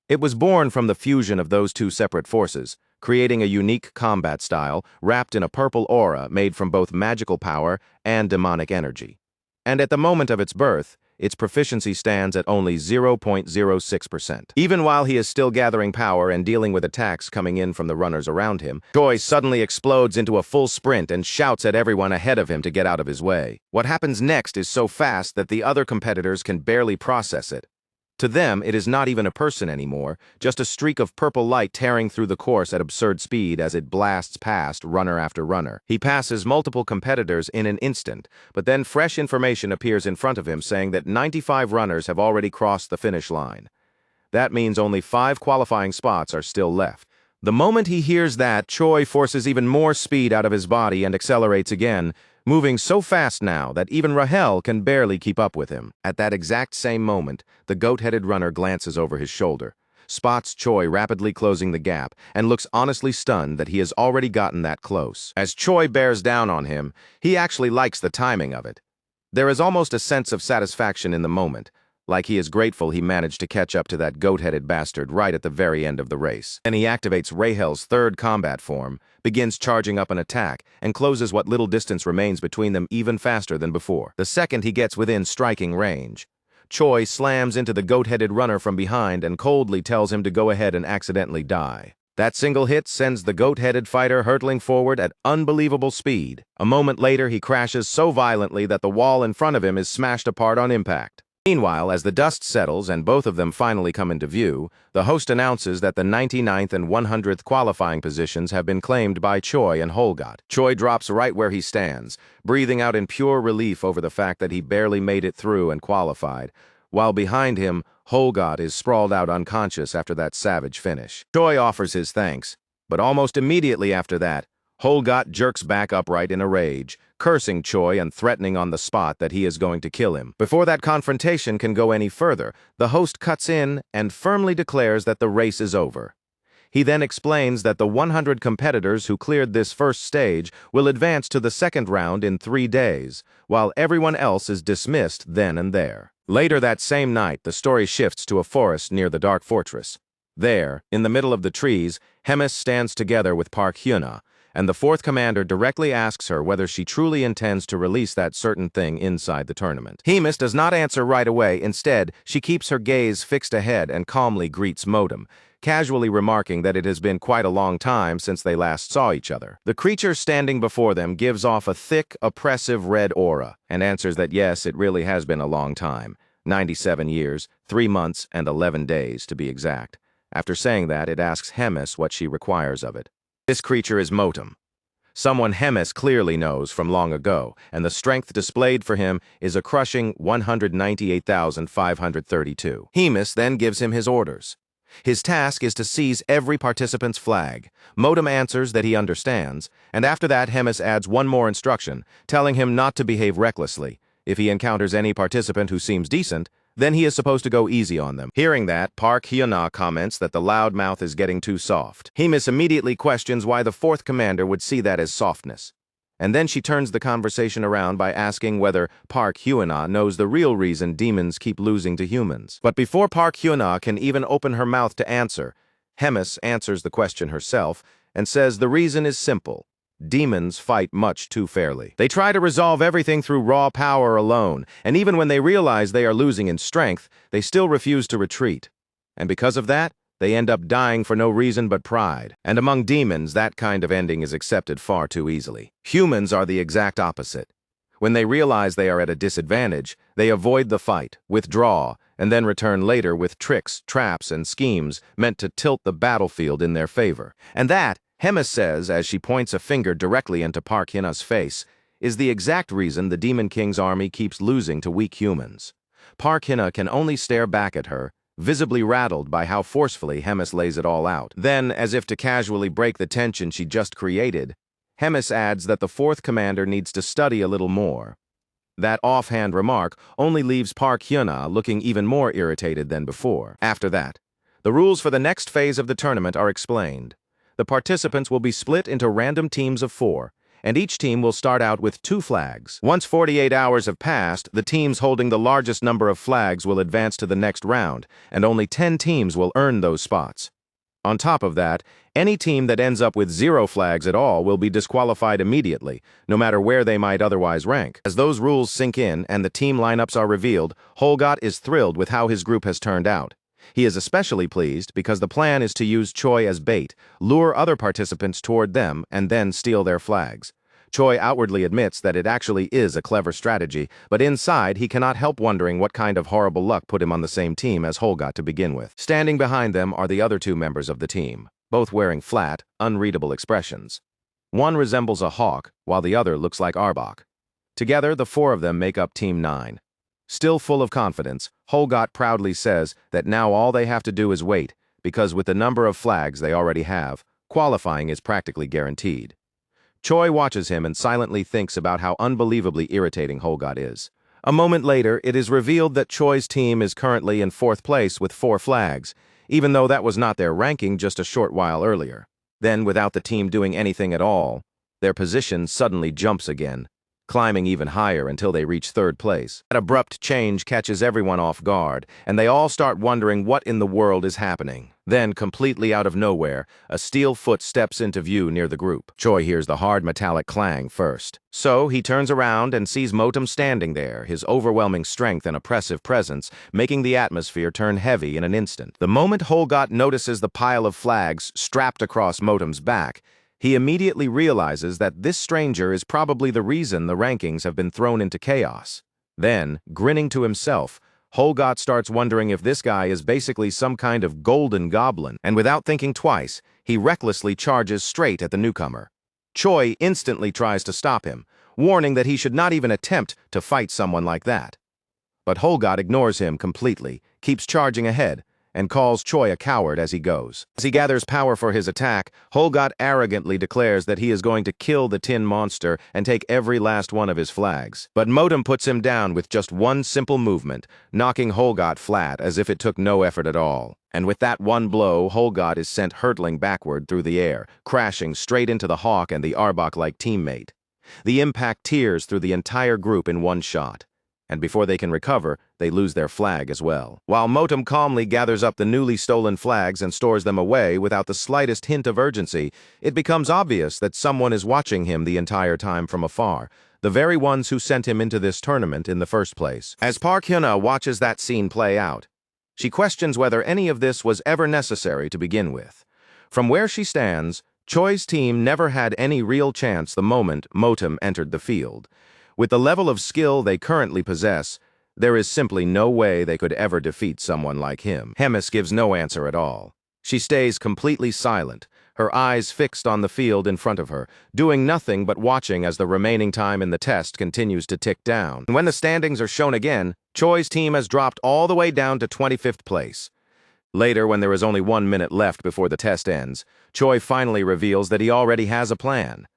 It was born from the fusion of those two separate forces, creating a unique combat style wrapped in a purple aura made from both magical power and demonic energy. And at the moment of its birth, its proficiency stands at only 0.06%. Even while he is still gathering power and dealing with attacks coming in from the runners around him, Choi suddenly explodes into a full sprint and shouts at everyone ahead of him to get out of his way. What happens next is so fast that the other competitors can barely process it. To them, it is not even a person anymore, just a streak of purple light tearing through the course at absurd speed as it blasts past runner after runner. He passes multiple competitors in an instant, but then fresh information appears in front of him saying that 95 runners have already crossed the finish line. That means only 5 qualifying spots are still left. The moment he hears that, Choi forces even more speed out of his body and accelerates again, moving so fast now that even Rahel can barely keep up with him. At that exact same moment, the goat-headed runner glances over his shoulder, spots Choi rapidly closing the gap, and looks honestly stunned that he has already gotten that close. As Choi bears down on him, he actually likes the timing of it. There is almost a sense of satisfaction in the moment, like he is grateful he managed to catch up to that goat-headed bastard right at the very end of the race. Then he activates Rahel's third combat form, begins charging up an attack, and closes what little distance remains between them even faster than before. The second he gets within striking range, Choi slams into the goat-headed runner from behind and coldly tells him to go ahead and accidentally die. That single hit sends the goat-headed fighter hurtling forward at unbelievable speed. A moment later, he crashes so violently that the wall in front of him is smashed apart on impact. Meanwhile, as the dust settles and both of them finally come into view, the host announces that the 99th and 100th qualifying positions have been claimed by Choi and Holgot. Choi drops right where he stands, breathing out in pure relief over the fact that he barely made it through and qualified, while behind him, Holgot is sprawled out unconscious after that savage finish. Choi offers his thanks, but almost immediately after that, Holgot jerks back upright in a rage, cursing Choi and threatening on the spot that he is going to kill him. Before that confrontation can go any further, the host cuts in and firmly declares that the race is over. He then explains that the 100 competitors who cleared this first stage will advance to the second round in 3 days, while everyone else is dismissed then and there. Later that same night, the story shifts to a forest near the Dark Fortress. There, in the middle of the trees, Hemis stands together with Park Hyuna, and the fourth commander directly asks her whether she truly intends to release that certain thing inside the tournament. Hemis does not answer right away. Instead, she keeps her gaze fixed ahead and calmly greets Modem, casually remarking that it has been quite a long time since they last saw each other. The creature standing before them gives off a thick, oppressive red aura, and answers that yes, it really has been a long time. 97 years, 3 months, and 11 days, to be exact. After saying that, it asks Hemis what she requires of it. This creature is Motem, someone Hemis clearly knows from long ago, and the strength displayed for him is a crushing 198,532. Hemis then gives him his orders. His task is to seize every participant's flag. Motem answers that he understands, and after that Hemis adds one more instruction, telling him not to behave recklessly. If he encounters any participant who seems decent, then he is supposed to go easy on them. Hearing that, Park Hyuna comments that the loudmouth is getting too soft. Hemis immediately questions why the fourth commander would see that as softness. And then she turns the conversation around by asking whether Park Hyuna knows the real reason demons keep losing to humans. But before Park Hyuna can even open her mouth to answer, Hemis answers the question herself and says the reason is simple. Demons fight much too fairly. They try to resolve everything through raw power alone, and even when they realize they are losing in strength, they still refuse to retreat. And because of that, they end up dying for no reason but pride. And among demons, that kind of ending is accepted far too easily. Humans are the exact opposite. When they realize they are at a disadvantage, they avoid the fight, withdraw, and then return later with tricks, traps, and schemes meant to tilt the battlefield in their favor. And that, Hemis says as she points a finger directly into Park Hyuna's face, is the exact reason the Demon King's army keeps losing to weak humans. Park Hyuna can only stare back at her, visibly rattled by how forcefully Hemis lays it all out. Then, as if to casually break the tension she just created, Hemis adds that the fourth commander needs to study a little more. That offhand remark only leaves Park Hyuna looking even more irritated than before. After that, the rules for the next phase of the tournament are explained. The participants will be split into random teams of 4, and each team will start out with 2 flags. Once 48 hours have passed, the teams holding the largest number of flags will advance to the next round, and only 10 teams will earn those spots. On top of that, any team that ends up with 0 flags at all will be disqualified immediately, no matter where they might otherwise rank. As those rules sink in and the team lineups are revealed, Holgot is thrilled with how his group has turned out. He is especially pleased because the plan is to use Choi as bait, lure other participants toward them, and then steal their flags. Choi outwardly admits that it actually is a clever strategy, but inside he cannot help wondering what kind of horrible luck put him on the same team as Holgot to begin with. Standing behind them are the other 2 members of the team, both wearing flat, unreadable expressions. One resembles a hawk, while the other looks like Arbok. Together, the 4 of them make up Team 9. Still full of confidence, Holgot proudly says that now all they have to do is wait, because with the number of flags they already have, qualifying is practically guaranteed. Choi watches him and silently thinks about how unbelievably irritating Holgot is. A moment later, it is revealed that Choi's team is currently in 4th place with 4 flags, even though that was not their ranking just a short while earlier. Then, without the team doing anything at all, their position suddenly jumps again, climbing even higher until they reach 3rd place. That abrupt change catches everyone off guard, and they all start wondering what in the world is happening. Then, completely out of nowhere, a steel foot steps into view near the group. Choi hears the hard metallic clang first. So, he turns around and sees Motem standing there, his overwhelming strength and oppressive presence, making the atmosphere turn heavy in an instant. The moment Holgot notices the pile of flags strapped across Motem's back, he immediately realizes that this stranger is probably the reason the rankings have been thrown into chaos. Then, grinning to himself, Holgot starts wondering if this guy is basically some kind of golden goblin, and without thinking twice, he recklessly charges straight at the newcomer. Choi instantly tries to stop him, warning that he should not even attempt to fight someone like that. But Holgot ignores him completely, keeps charging ahead, and calls Choi a coward as he goes. As he gathers power for his attack, Holgot arrogantly declares that he is going to kill the tin monster and take every last one of his flags. But Motem puts him down with just one simple movement, knocking Holgot flat as if it took no effort at all. And with that one blow, Holgot is sent hurtling backward through the air, crashing straight into the hawk and the Arbok-like teammate. The impact tears through the entire group in one shot. And before they can recover, they lose their flag as well. While Motem calmly gathers up the newly stolen flags and stores them away without the slightest hint of urgency, it becomes obvious that someone is watching him the entire time from afar, the very ones who sent him into this tournament in the first place. As Park Hyuna watches that scene play out, she questions whether any of this was ever necessary to begin with. From where she stands, Choi's team never had any real chance the moment Motem entered the field. With the level of skill they currently possess, there is simply no way they could ever defeat someone like him. Hemis gives no answer at all. She stays completely silent, her eyes fixed on the field in front of her, doing nothing but watching as the remaining time in the test continues to tick down. And when the standings are shown again, Choi's team has dropped all the way down to 25th place. Later, when there is only 1 minute left before the test ends, Choi finally reveals that he already has a plan.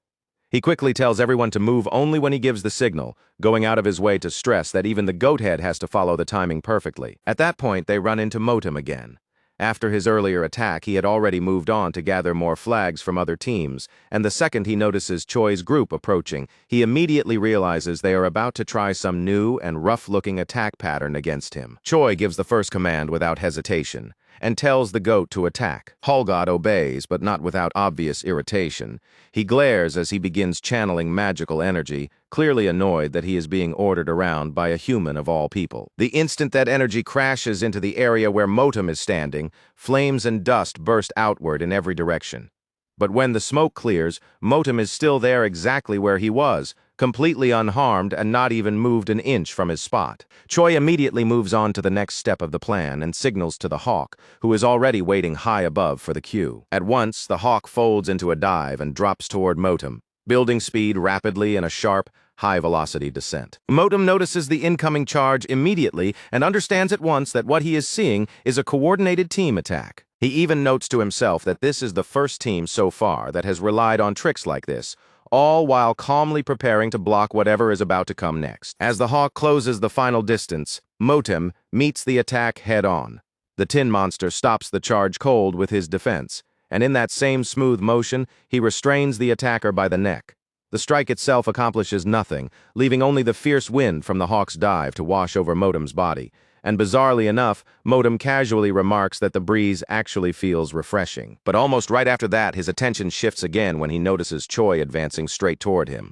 He quickly tells everyone to move only when he gives the signal, going out of his way to stress that even the goat head has to follow the timing perfectly. At that point, they run into Motem again. After his earlier attack, he had already moved on to gather more flags from other teams, and the second he notices Choi's group approaching, he immediately realizes they are about to try some new and rough-looking attack pattern against him. Choi gives the first command without hesitation, and tells the goat to attack. Holgot obeys, but not without obvious irritation. He glares as he begins channeling magical energy, clearly annoyed that he is being ordered around by a human of all people. The instant that energy crashes into the area where Motem is standing, flames and dust burst outward in every direction. But when the smoke clears, Motem is still there exactly where he was, completely unharmed and not even moved an inch from his spot. Choi immediately moves on to the next step of the plan and signals to the hawk, who is already waiting high above for the cue. At once, the hawk folds into a dive and drops toward Motem, building speed rapidly in a sharp, high-velocity descent. Motem notices the incoming charge immediately and understands at once that what he is seeing is a coordinated team attack. He even notes to himself that this is the first team so far that has relied on tricks like this, all while calmly preparing to block whatever is about to come next. As the hawk closes the final distance, Motem meets the attack head-on. The tin monster stops the charge cold with his defense, and in that same smooth motion, he restrains the attacker by the neck. The strike itself accomplishes nothing, leaving only the fierce wind from the hawk's dive to wash over Motem's body, and bizarrely enough, Modem casually remarks that the breeze actually feels refreshing. But almost right after that, his attention shifts again when he notices Choi advancing straight toward him.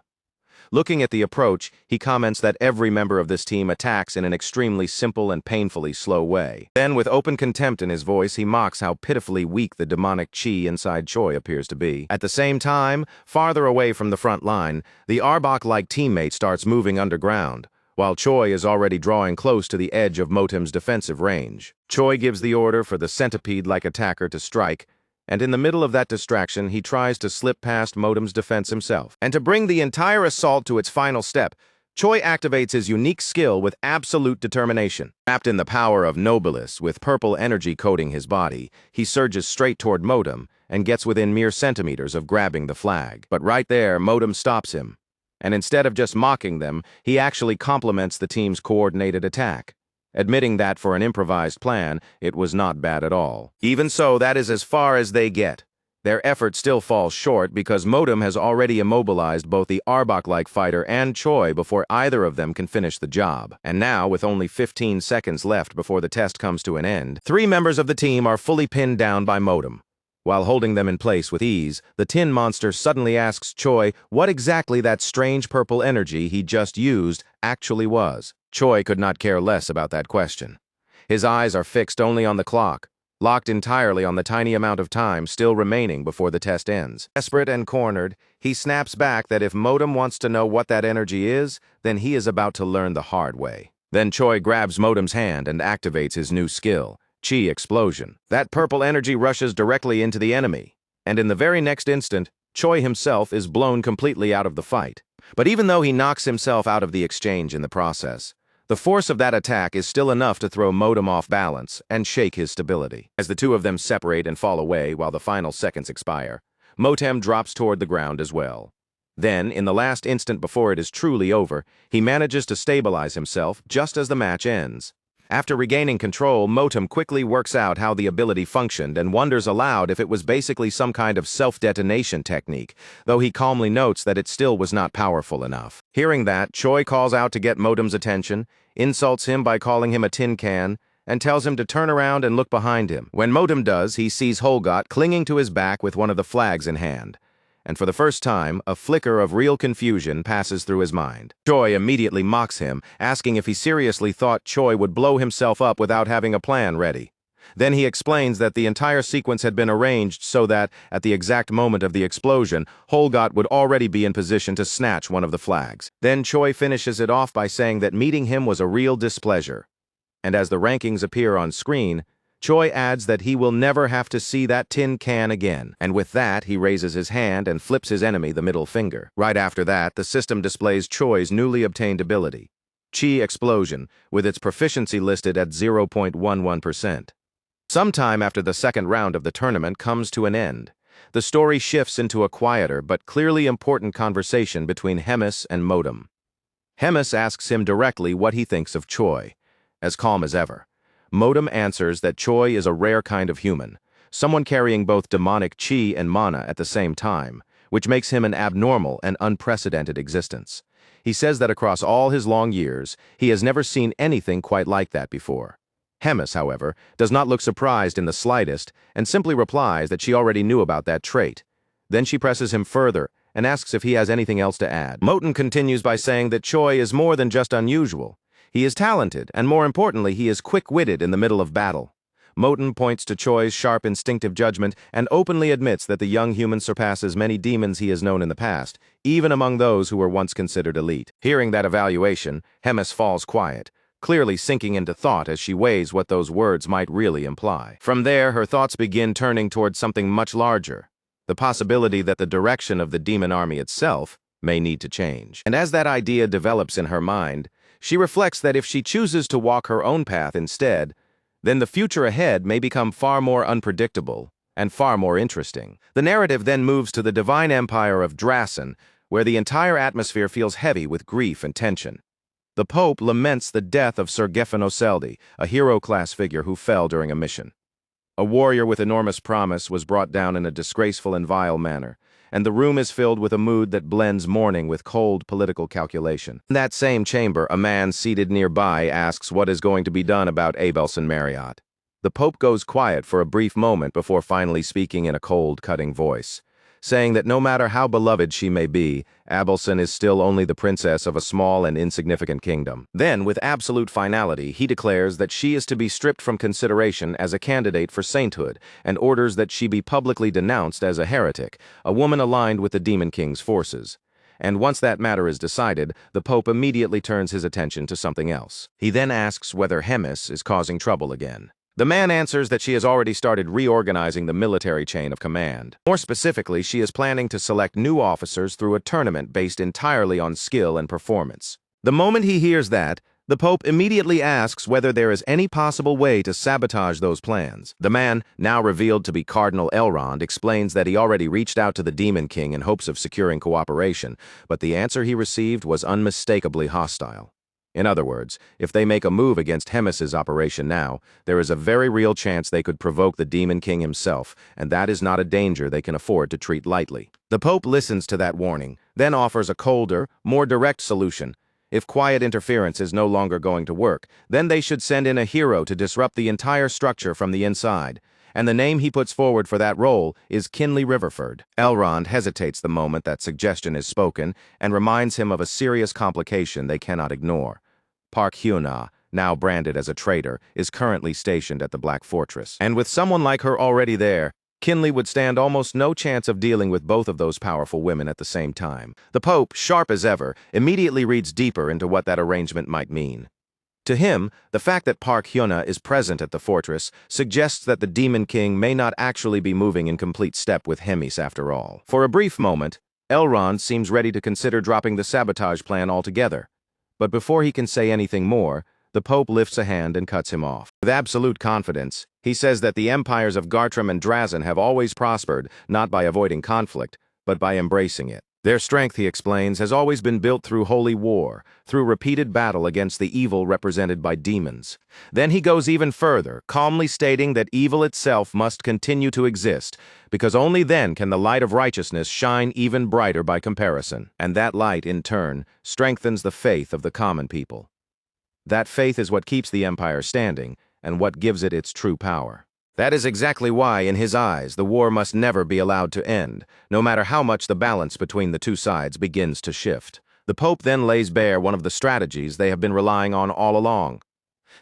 Looking at the approach, he comments that every member of this team attacks in an extremely simple and painfully slow way. Then, with open contempt in his voice, he mocks how pitifully weak the demonic chi inside Choi appears to be. At the same time, farther away from the front line, the Arbok-like teammate starts moving underground, while Choi is already drawing close to the edge of Motem's defensive range. Choi gives the order for the centipede-like attacker to strike, and in the middle of that distraction, he tries to slip past Motem's defense himself. And to bring the entire assault to its final step, Choi activates his unique skill with absolute determination. Wrapped in the power of Nobilis, with purple energy coating his body, he surges straight toward Motem and gets within mere centimeters of grabbing the flag. But right there, Motem stops him, and instead of just mocking them, he actually compliments the team's coordinated attack, admitting that for an improvised plan, it was not bad at all. Even so, that is as far as they get. Their effort still falls short because Motem has already immobilized both the Arbok-like fighter and Choi before either of them can finish the job. And now, with only 15 seconds left before the test comes to an end, 3 members of the team are fully pinned down by Motem. While holding them in place with ease, the tin monster suddenly asks Choi what exactly that strange purple energy he just used actually was. Choi could not care less about that question. His eyes are fixed only on the clock, locked entirely on the tiny amount of time still remaining before the test ends. Desperate and cornered, he snaps back that if Motem wants to know what that energy is, then he is about to learn the hard way. Then Choi grabs Motem's hand and activates his new skill, Chi Explosion. That purple energy rushes directly into the enemy, and in the very next instant, Choi himself is blown completely out of the fight. But even though he knocks himself out of the exchange in the process, the force of that attack is still enough to throw Motem off balance and shake his stability. As the two of them separate and fall away while the final seconds expire, Motem drops toward the ground as well. Then, in the last instant before it is truly over, he manages to stabilize himself just as the match ends. After regaining control, Motem quickly works out how the ability functioned and wonders aloud if it was basically some kind of self-detonation technique, though he calmly notes that it still was not powerful enough. Hearing that, Choi calls out to get Motem's attention, insults him by calling him a tin can, and tells him to turn around and look behind him. When Motem does, he sees Holgot clinging to his back with one of the flags in hand. And for the first time, a flicker of real confusion passes through his mind. Choi immediately mocks him, asking if he seriously thought Choi would blow himself up without having a plan ready. Then he explains that the entire sequence had been arranged so that, at the exact moment of the explosion, Holgot would already be in position to snatch one of the flags. Then Choi finishes it off by saying that meeting him was a real displeasure. And as the rankings appear on screen, Choi adds that he will never have to see that tin can again, and with that, he raises his hand and flips his enemy the middle finger. Right after that, the system displays Choi's newly obtained ability, Chi Explosion, with its proficiency listed at 0.11%. Sometime after the second round of the tournament comes to an end, the story shifts into a quieter but clearly important conversation between Hemis and Motem. Hemis asks him directly what he thinks of Choi, as calm as ever. Motem answers that Choi is a rare kind of human, someone carrying both demonic chi and mana at the same time, which makes him an abnormal and unprecedented existence. He says that across all his long years, he has never seen anything quite like that before. Hemis, however, does not look surprised in the slightest and simply replies that she already knew about that trait. Then she presses him further and asks if he has anything else to add. Motem continues by saying that Choi is more than just unusual. He is talented, and more importantly, he is quick-witted in the middle of battle. Motem points to Choi's sharp instinctive judgment and openly admits that the young human surpasses many demons he has known in the past, even among those who were once considered elite. Hearing that evaluation, Hemis falls quiet, clearly sinking into thought as she weighs what those words might really imply. From there, her thoughts begin turning towards something much larger, the possibility that the direction of the demon army itself may need to change. And as that idea develops in her mind, she reflects that if she chooses to walk her own path instead, then the future ahead may become far more unpredictable and far more interesting. The narrative then moves to the divine empire of Drasen, where the entire atmosphere feels heavy with grief and tension. The Pope laments the death of Sir Gefanoseldi, a hero-class figure who fell during a mission. A warrior with enormous promise was brought down in a disgraceful and vile manner, and the room is filled with a mood that blends mourning with cold political calculation. In that same chamber, a man seated nearby asks what is going to be done about Abelson Marriott. The Pope goes quiet for a brief moment before finally speaking in a cold, cutting voice, saying that no matter how beloved she may be, Abelson is still only the princess of a small and insignificant kingdom. Then, with absolute finality, he declares that she is to be stripped from consideration as a candidate for sainthood and orders that she be publicly denounced as a heretic, a woman aligned with the Demon King's forces. And once that matter is decided, the Pope immediately turns his attention to something else. He then asks whether Hemis is causing trouble again. The man answers that she has already started reorganizing the military chain of command. More specifically, she is planning to select new officers through a tournament based entirely on skill and performance. The moment he hears that, the Pope immediately asks whether there is any possible way to sabotage those plans. The man, now revealed to be Cardinal Elrond, explains that he already reached out to the Demon King in hopes of securing cooperation, but the answer he received was unmistakably hostile. In other words, if they make a move against Hemis's operation now, there is a very real chance they could provoke the Demon King himself, and that is not a danger they can afford to treat lightly. The Pope listens to that warning, then offers a colder, more direct solution. If quiet interference is no longer going to work, then they should send in a hero to disrupt the entire structure from the inside. And the name he puts forward for that role is Kinley Riverford. Elrond hesitates the moment that suggestion is spoken and reminds him of a serious complication they cannot ignore. Park Hyuna, now branded as a traitor, is currently stationed at the Black Fortress. And with someone like her already there, Kinley would stand almost no chance of dealing with both of those powerful women at the same time. The Pope, sharp as ever, immediately reads deeper into what that arrangement might mean. To him, the fact that Park Hyuna is present at the fortress suggests that the Demon King may not actually be moving in complete step with Hemis after all. For a brief moment, Elrond seems ready to consider dropping the sabotage plan altogether. But before he can say anything more, the Pope lifts a hand and cuts him off. With absolute confidence, he says that the empires of Gartrim and Drazin have always prospered, not by avoiding conflict, but by embracing it. Their strength, he explains, has always been built through holy war, through repeated battle against the evil represented by demons. Then he goes even further, calmly stating that evil itself must continue to exist, because only then can the light of righteousness shine even brighter by comparison. And that light, in turn, strengthens the faith of the common people. That faith is what keeps the empire standing, and what gives it its true power. That is exactly why, in his eyes, the war must never be allowed to end, no matter how much the balance between the two sides begins to shift. The Pope then lays bare one of the strategies they have been relying on all along.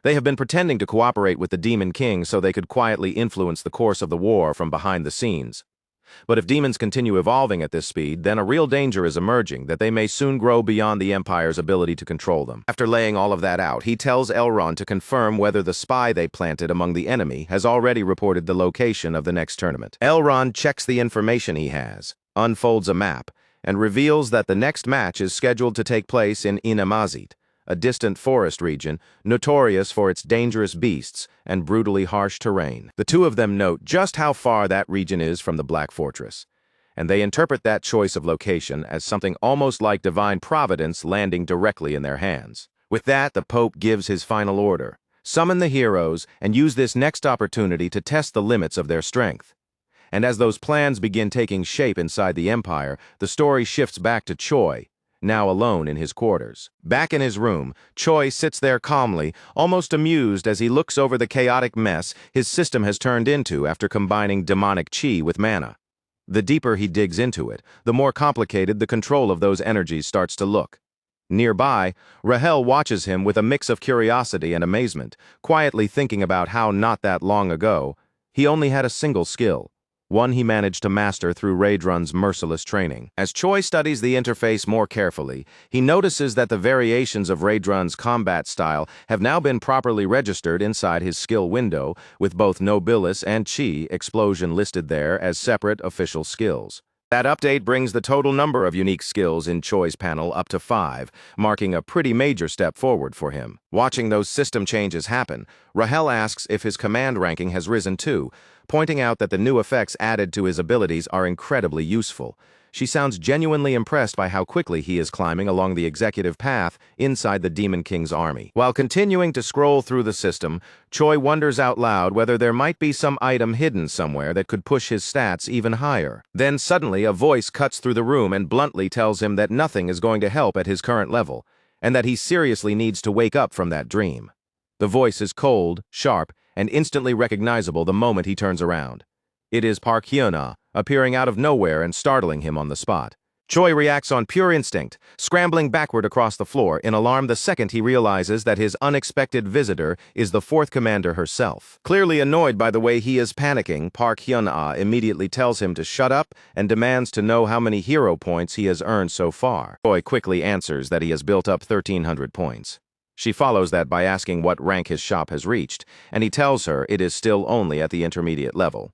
They have been pretending to cooperate with the Demon King so they could quietly influence the course of the war from behind the scenes. But if demons continue evolving at this speed, then a real danger is emerging that they may soon grow beyond the Empire's ability to control them. After laying all of that out, he tells Elrond to confirm whether the spy they planted among the enemy has already reported the location of the next tournament. Elrond checks the information he has, unfolds a map, and reveals that the next match is scheduled to take place in Inamazit, a distant forest region notorious for its dangerous beasts and brutally harsh terrain. The two of them note just how far that region is from the Black Fortress, and they interpret that choice of location as something almost like divine providence landing directly in their hands. With that, the Pope gives his final order: summon the heroes and use this next opportunity to test the limits of their strength. And as those plans begin taking shape inside the Empire, the story shifts back to Choi, now alone in his quarters. Back in his room, Choi sits there calmly, almost amused as he looks over the chaotic mess his system has turned into after combining demonic chi with mana. The deeper he digs into it, the more complicated the control of those energies starts to look. Nearby, Rahel watches him with a mix of curiosity and amazement, quietly thinking about how not that long ago, he only had a single skill, one he managed to master through Raedrun's merciless training. As Choi studies the interface more carefully, he notices that the variations of Raedrun's combat style have now been properly registered inside his skill window, with both Nobilis and Chi Explosion listed there as separate official skills. That update brings the total number of unique skills in Choi's panel up to 5, marking a pretty major step forward for him. Watching those system changes happen, Rahel asks if his command ranking has risen too, pointing out that the new effects added to his abilities are incredibly useful. She sounds genuinely impressed by how quickly he is climbing along the executive path inside the Demon King's army. While continuing to scroll through the system, Choi wonders out loud whether there might be some item hidden somewhere that could push his stats even higher. Then suddenly a voice cuts through the room and bluntly tells him that nothing is going to help at his current level, and that he seriously needs to wake up from that dream. The voice is cold, sharp, and instantly recognizable the moment he turns around. It is Park Hyuna, appearing out of nowhere and startling him on the spot. Choi reacts on pure instinct, scrambling backward across the floor in alarm the second he realizes that his unexpected visitor is the fourth commander herself. Clearly annoyed by the way he is panicking, Park Hyuna immediately tells him to shut up and demands to know how many hero points he has earned so far. Choi quickly answers that he has built up 1,300 points. She follows that by asking what rank his shop has reached, and he tells her it is still only at the intermediate level.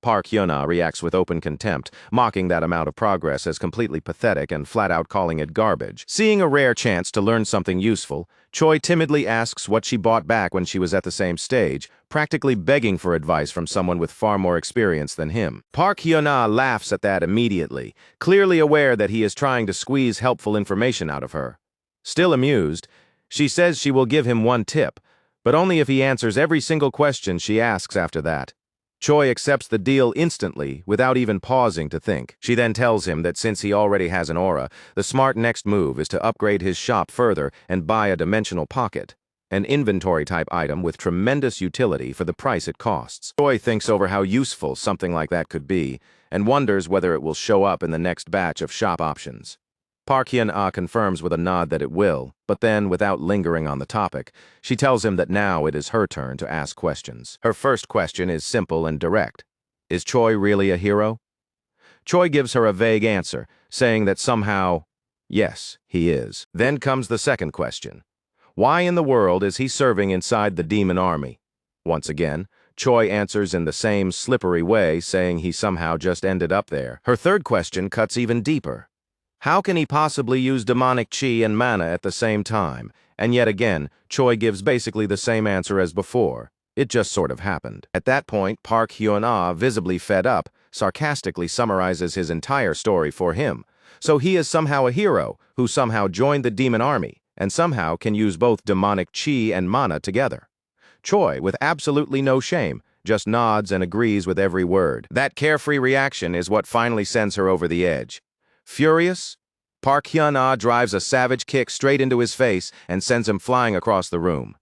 Park Hyuna reacts with open contempt, mocking that amount of progress as completely pathetic and flat-out calling it garbage. Seeing a rare chance to learn something useful, Choi timidly asks what she bought back when she was at the same stage, practically begging for advice from someone with far more experience than him. Park Hyuna laughs at that immediately, clearly aware that he is trying to squeeze helpful information out of her. Still amused, she says she will give him one tip, but only if he answers every single question she asks after that. Choi accepts the deal instantly, without even pausing to think. She then tells him that since he already has an aura, the smart next move is to upgrade his shop further and buy a dimensional pocket, an inventory-type item with tremendous utility for the price it costs. Choi thinks over how useful something like that could be, and wonders whether it will show up in the next batch of shop options. Park Hyun-ah confirms with a nod that it will, but then, without lingering on the topic, she tells him that now it is her turn to ask questions. Her first question is simple and direct. Is Choi really a hero? Choi gives her a vague answer, saying that somehow, yes, he is. Then comes the second question. Why in the world is he serving inside the demon army? Once again, Choi answers in the same slippery way, saying he somehow just ended up there. Her third question cuts even deeper. How can he possibly use demonic chi and mana at the same time? And yet again, Choi gives basically the same answer as before. It just sort of happened. At that point, Park Hyun-ah, visibly fed up, sarcastically summarizes his entire story for him. So he is somehow a hero who somehow joined the demon army and somehow can use both demonic chi and mana together. Choi, with absolutely no shame, just nods and agrees with every word. That carefree reaction is what finally sends her over the edge. Furious, Park Hyun-ah drives a savage kick straight into his face and sends him flying across the room.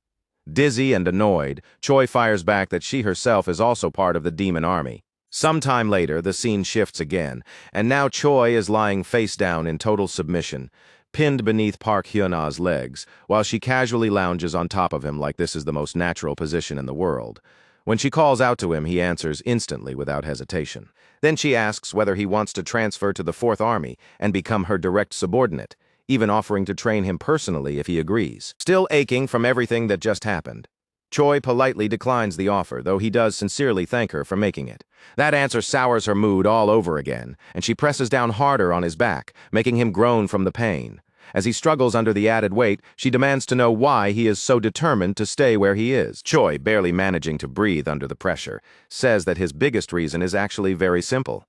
Dizzy and annoyed, Choi fires back that she herself is also part of the demon army. Sometime later, the scene shifts again, and now Choi is lying face down in total submission, pinned beneath Park Hyun-ah's legs, while she casually lounges on top of him like this is the most natural position in the world. When she calls out to him, he answers instantly without hesitation. Then she asks whether he wants to transfer to the Fourth Army and become her direct subordinate, even offering to train him personally if he agrees. Still aching from everything that just happened, Choi politely declines the offer, though he does sincerely thank her for making it. That answer sours her mood all over again, and she presses down harder on his back, making him groan from the pain. As he struggles under the added weight, she demands to know why he is so determined to stay where he is. Choi, barely managing to breathe under the pressure, says that his biggest reason is actually very simple.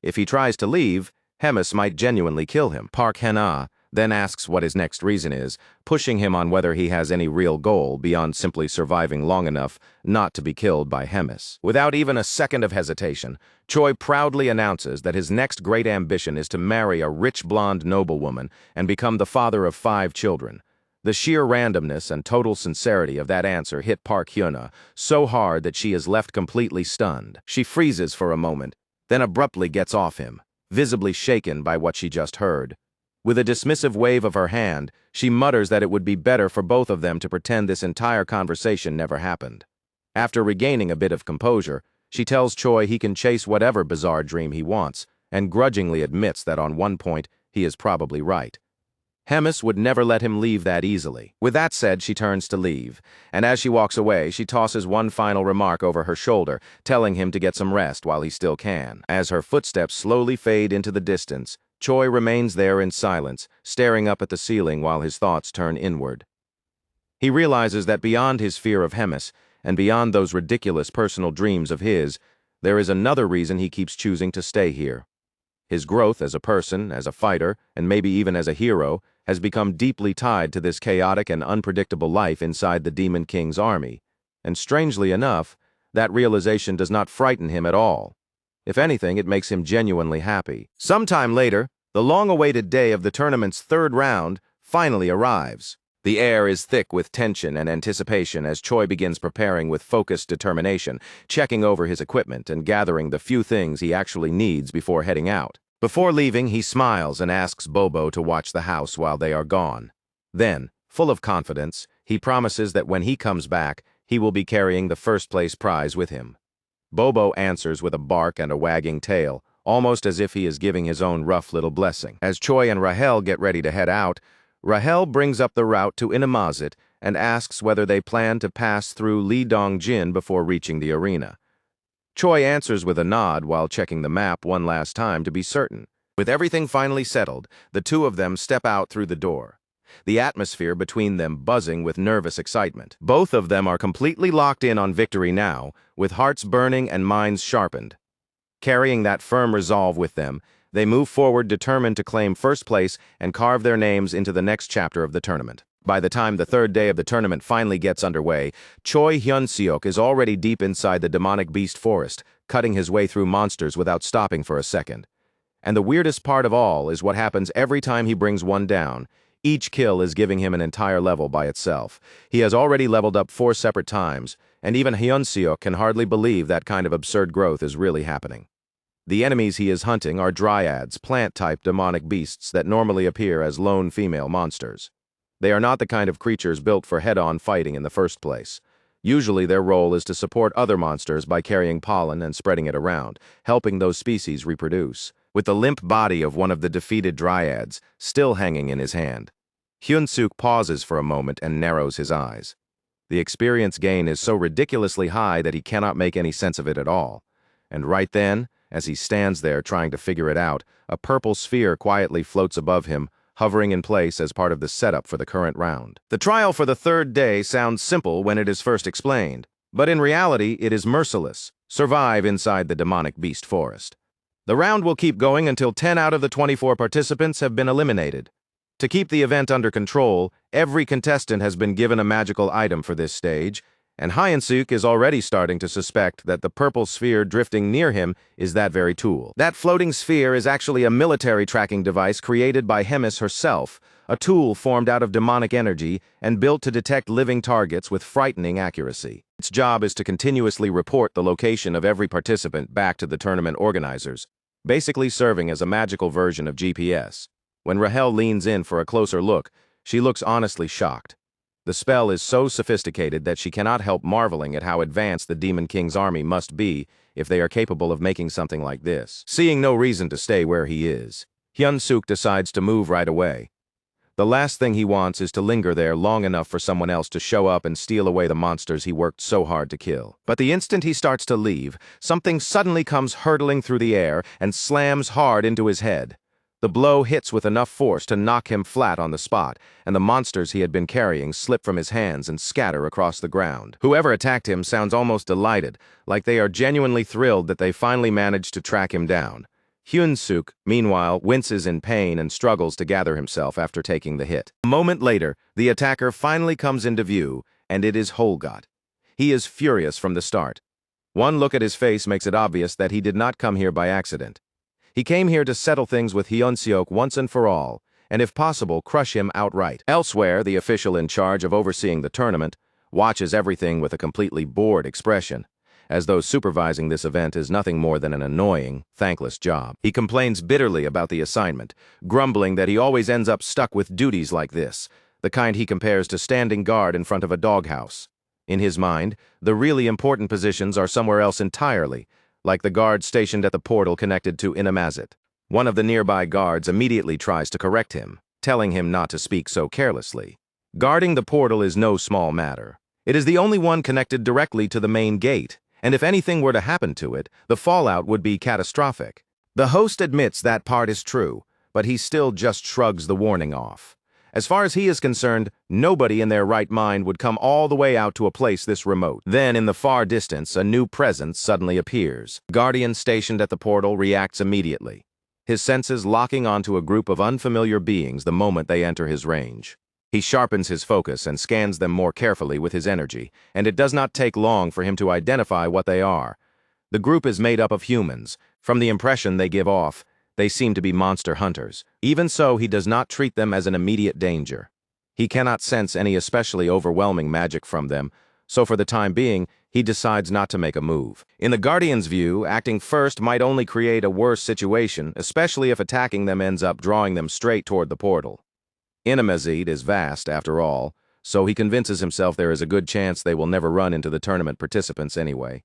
If he tries to leave, Hemis might genuinely kill him. Park Hyun-ah then asks what his next reason is, pushing him on whether he has any real goal beyond simply surviving long enough not to be killed by Hemis. Without even a second of hesitation, Choi proudly announces that his next great ambition is to marry a rich blonde noblewoman and become the father of 5 children. The sheer randomness and total sincerity of that answer hit Park Hyun-ah so hard that she is left completely stunned. She freezes for a moment, then abruptly gets off him, visibly shaken by what she just heard. With a dismissive wave of her hand, she mutters that it would be better for both of them to pretend this entire conversation never happened. After regaining a bit of composure, she tells Choi he can chase whatever bizarre dream he wants, and grudgingly admits that on one point he is probably right. Hemis would never let him leave that easily. With that said, she turns to leave, and as she walks away, she tosses one final remark over her shoulder, telling him to get some rest while he still can. As her footsteps slowly fade into the distance, Choi remains there in silence, staring up at the ceiling while his thoughts turn inward. He realizes that beyond his fear of Hemis, and beyond those ridiculous personal dreams of his, there is another reason he keeps choosing to stay here. His growth as a person, as a fighter, and maybe even as a hero, has become deeply tied to this chaotic and unpredictable life inside the Demon King's army. And strangely enough, that realization does not frighten him at all. If anything, it makes him genuinely happy. Sometime later, the long-awaited day of the tournament's third round finally arrives. The air is thick with tension and anticipation as Choi begins preparing with focused determination, checking over his equipment and gathering the few things he actually needs before heading out. Before leaving, he smiles and asks Bobo to watch the house while they are gone. Then, full of confidence, he promises that when he comes back, he will be carrying the first-place prize with him. Bobo answers with a bark and a wagging tail, almost as if he is giving his own rough little blessing. As Choi and Rahel get ready to head out, Rahel brings up the route to Inamazit and asks whether they plan to pass through Lee Dong-jin before reaching the arena. Choi answers with a nod while checking the map one last time to be certain. With everything finally settled, the two of them step out through the door, the atmosphere between them buzzing with nervous excitement. Both of them are completely locked in on victory now, with hearts burning and minds sharpened. Carrying that firm resolve with them, they move forward determined to claim first place and carve their names into the next chapter of the tournament. By the time the third day of the tournament finally gets underway, Choi Hyun-seok is already deep inside the demonic beast forest, cutting his way through monsters without stopping for a second. And the weirdest part of all is what happens every time he brings one down. Each kill is giving him an entire level by itself. He has already leveled up 4 separate times, and even Hyun-seok can hardly believe that kind of absurd growth is really happening. The enemies he is hunting are dryads, plant-type demonic beasts that normally appear as lone female monsters. They are not the kind of creatures built for head-on fighting in the first place. Usually their role is to support other monsters by carrying pollen and spreading it around, helping those species reproduce. With the limp body of one of the defeated dryads still hanging in his hand, Hyun-seok pauses for a moment and narrows his eyes. The experience gain is so ridiculously high that he cannot make any sense of it at all. And right then, as he stands there trying to figure it out, a purple sphere quietly floats above him, hovering in place as part of the setup for the current round. The trial for the third day sounds simple when it is first explained, but in reality it is merciless. Survive inside the demonic beast forest. The round will keep going until 10 out of the 24 participants have been eliminated. To keep the event under control, every contestant has been given a magical item for this stage, and Hyun-seok is already starting to suspect that the purple sphere drifting near him is that very tool. That floating sphere is actually a military tracking device created by Hemis herself, a tool formed out of demonic energy and built to detect living targets with frightening accuracy. Its job is to continuously report the location of every participant back to the tournament organizers, basically serving as a magical version of GPS. When Rahel leans in for a closer look, she looks honestly shocked. The spell is so sophisticated that she cannot help marveling at how advanced the Demon King's army must be if they are capable of making something like this. Seeing no reason to stay where he is, Hyun-seok decides to move right away. The last thing he wants is to linger there long enough for someone else to show up and steal away the monsters he worked so hard to kill. But the instant he starts to leave, something suddenly comes hurtling through the air and slams hard into his head. The blow hits with enough force to knock him flat on the spot, and the monsters he had been carrying slip from his hands and scatter across the ground. Whoever attacked him sounds almost delighted, like they are genuinely thrilled that they finally managed to track him down. Hyun-seok, meanwhile, winces in pain and struggles to gather himself after taking the hit. A moment later, the attacker finally comes into view, and it is Holgot. He is furious from the start. One look at his face makes it obvious that he did not come here by accident. He came here to settle things with Hyun-seok once and for all, and if possible, crush him outright. Elsewhere, the official in charge of overseeing the tournament watches everything with a completely bored expression, as though supervising this event is nothing more than an annoying, thankless job. He complains bitterly about the assignment, grumbling that he always ends up stuck with duties like this, the kind he compares to standing guard in front of a doghouse. In his mind, the really important positions are somewhere else entirely, like the guard stationed at the portal connected to Inamazit. One of the nearby guards immediately tries to correct him, telling him not to speak so carelessly. Guarding the portal is no small matter. It is the only one connected directly to the main gate, and if anything were to happen to it, the fallout would be catastrophic. The host admits that part is true, but he still just shrugs the warning off. As far as he is concerned, nobody in their right mind would come all the way out to a place this remote. Then, in the far distance, a new presence suddenly appears. The guardian stationed at the portal reacts immediately. his senses locking onto a group of unfamiliar beings the moment they enter his range. He sharpens his focus and scans them more carefully with his energy, and it does not take long for him to identify what they are. The group is made up of humans. From the impression they give off, they seem to be monster hunters. Even so, he does not treat them as an immediate danger. He cannot sense any especially overwhelming magic from them, so for the time being, he decides not to make a move. In the Guardian's view, acting first might only create a worse situation, especially if attacking them ends up drawing them straight toward the portal. Inimazid is vast, after all, so he convinces himself there is a good chance they will never run into the tournament participants anyway.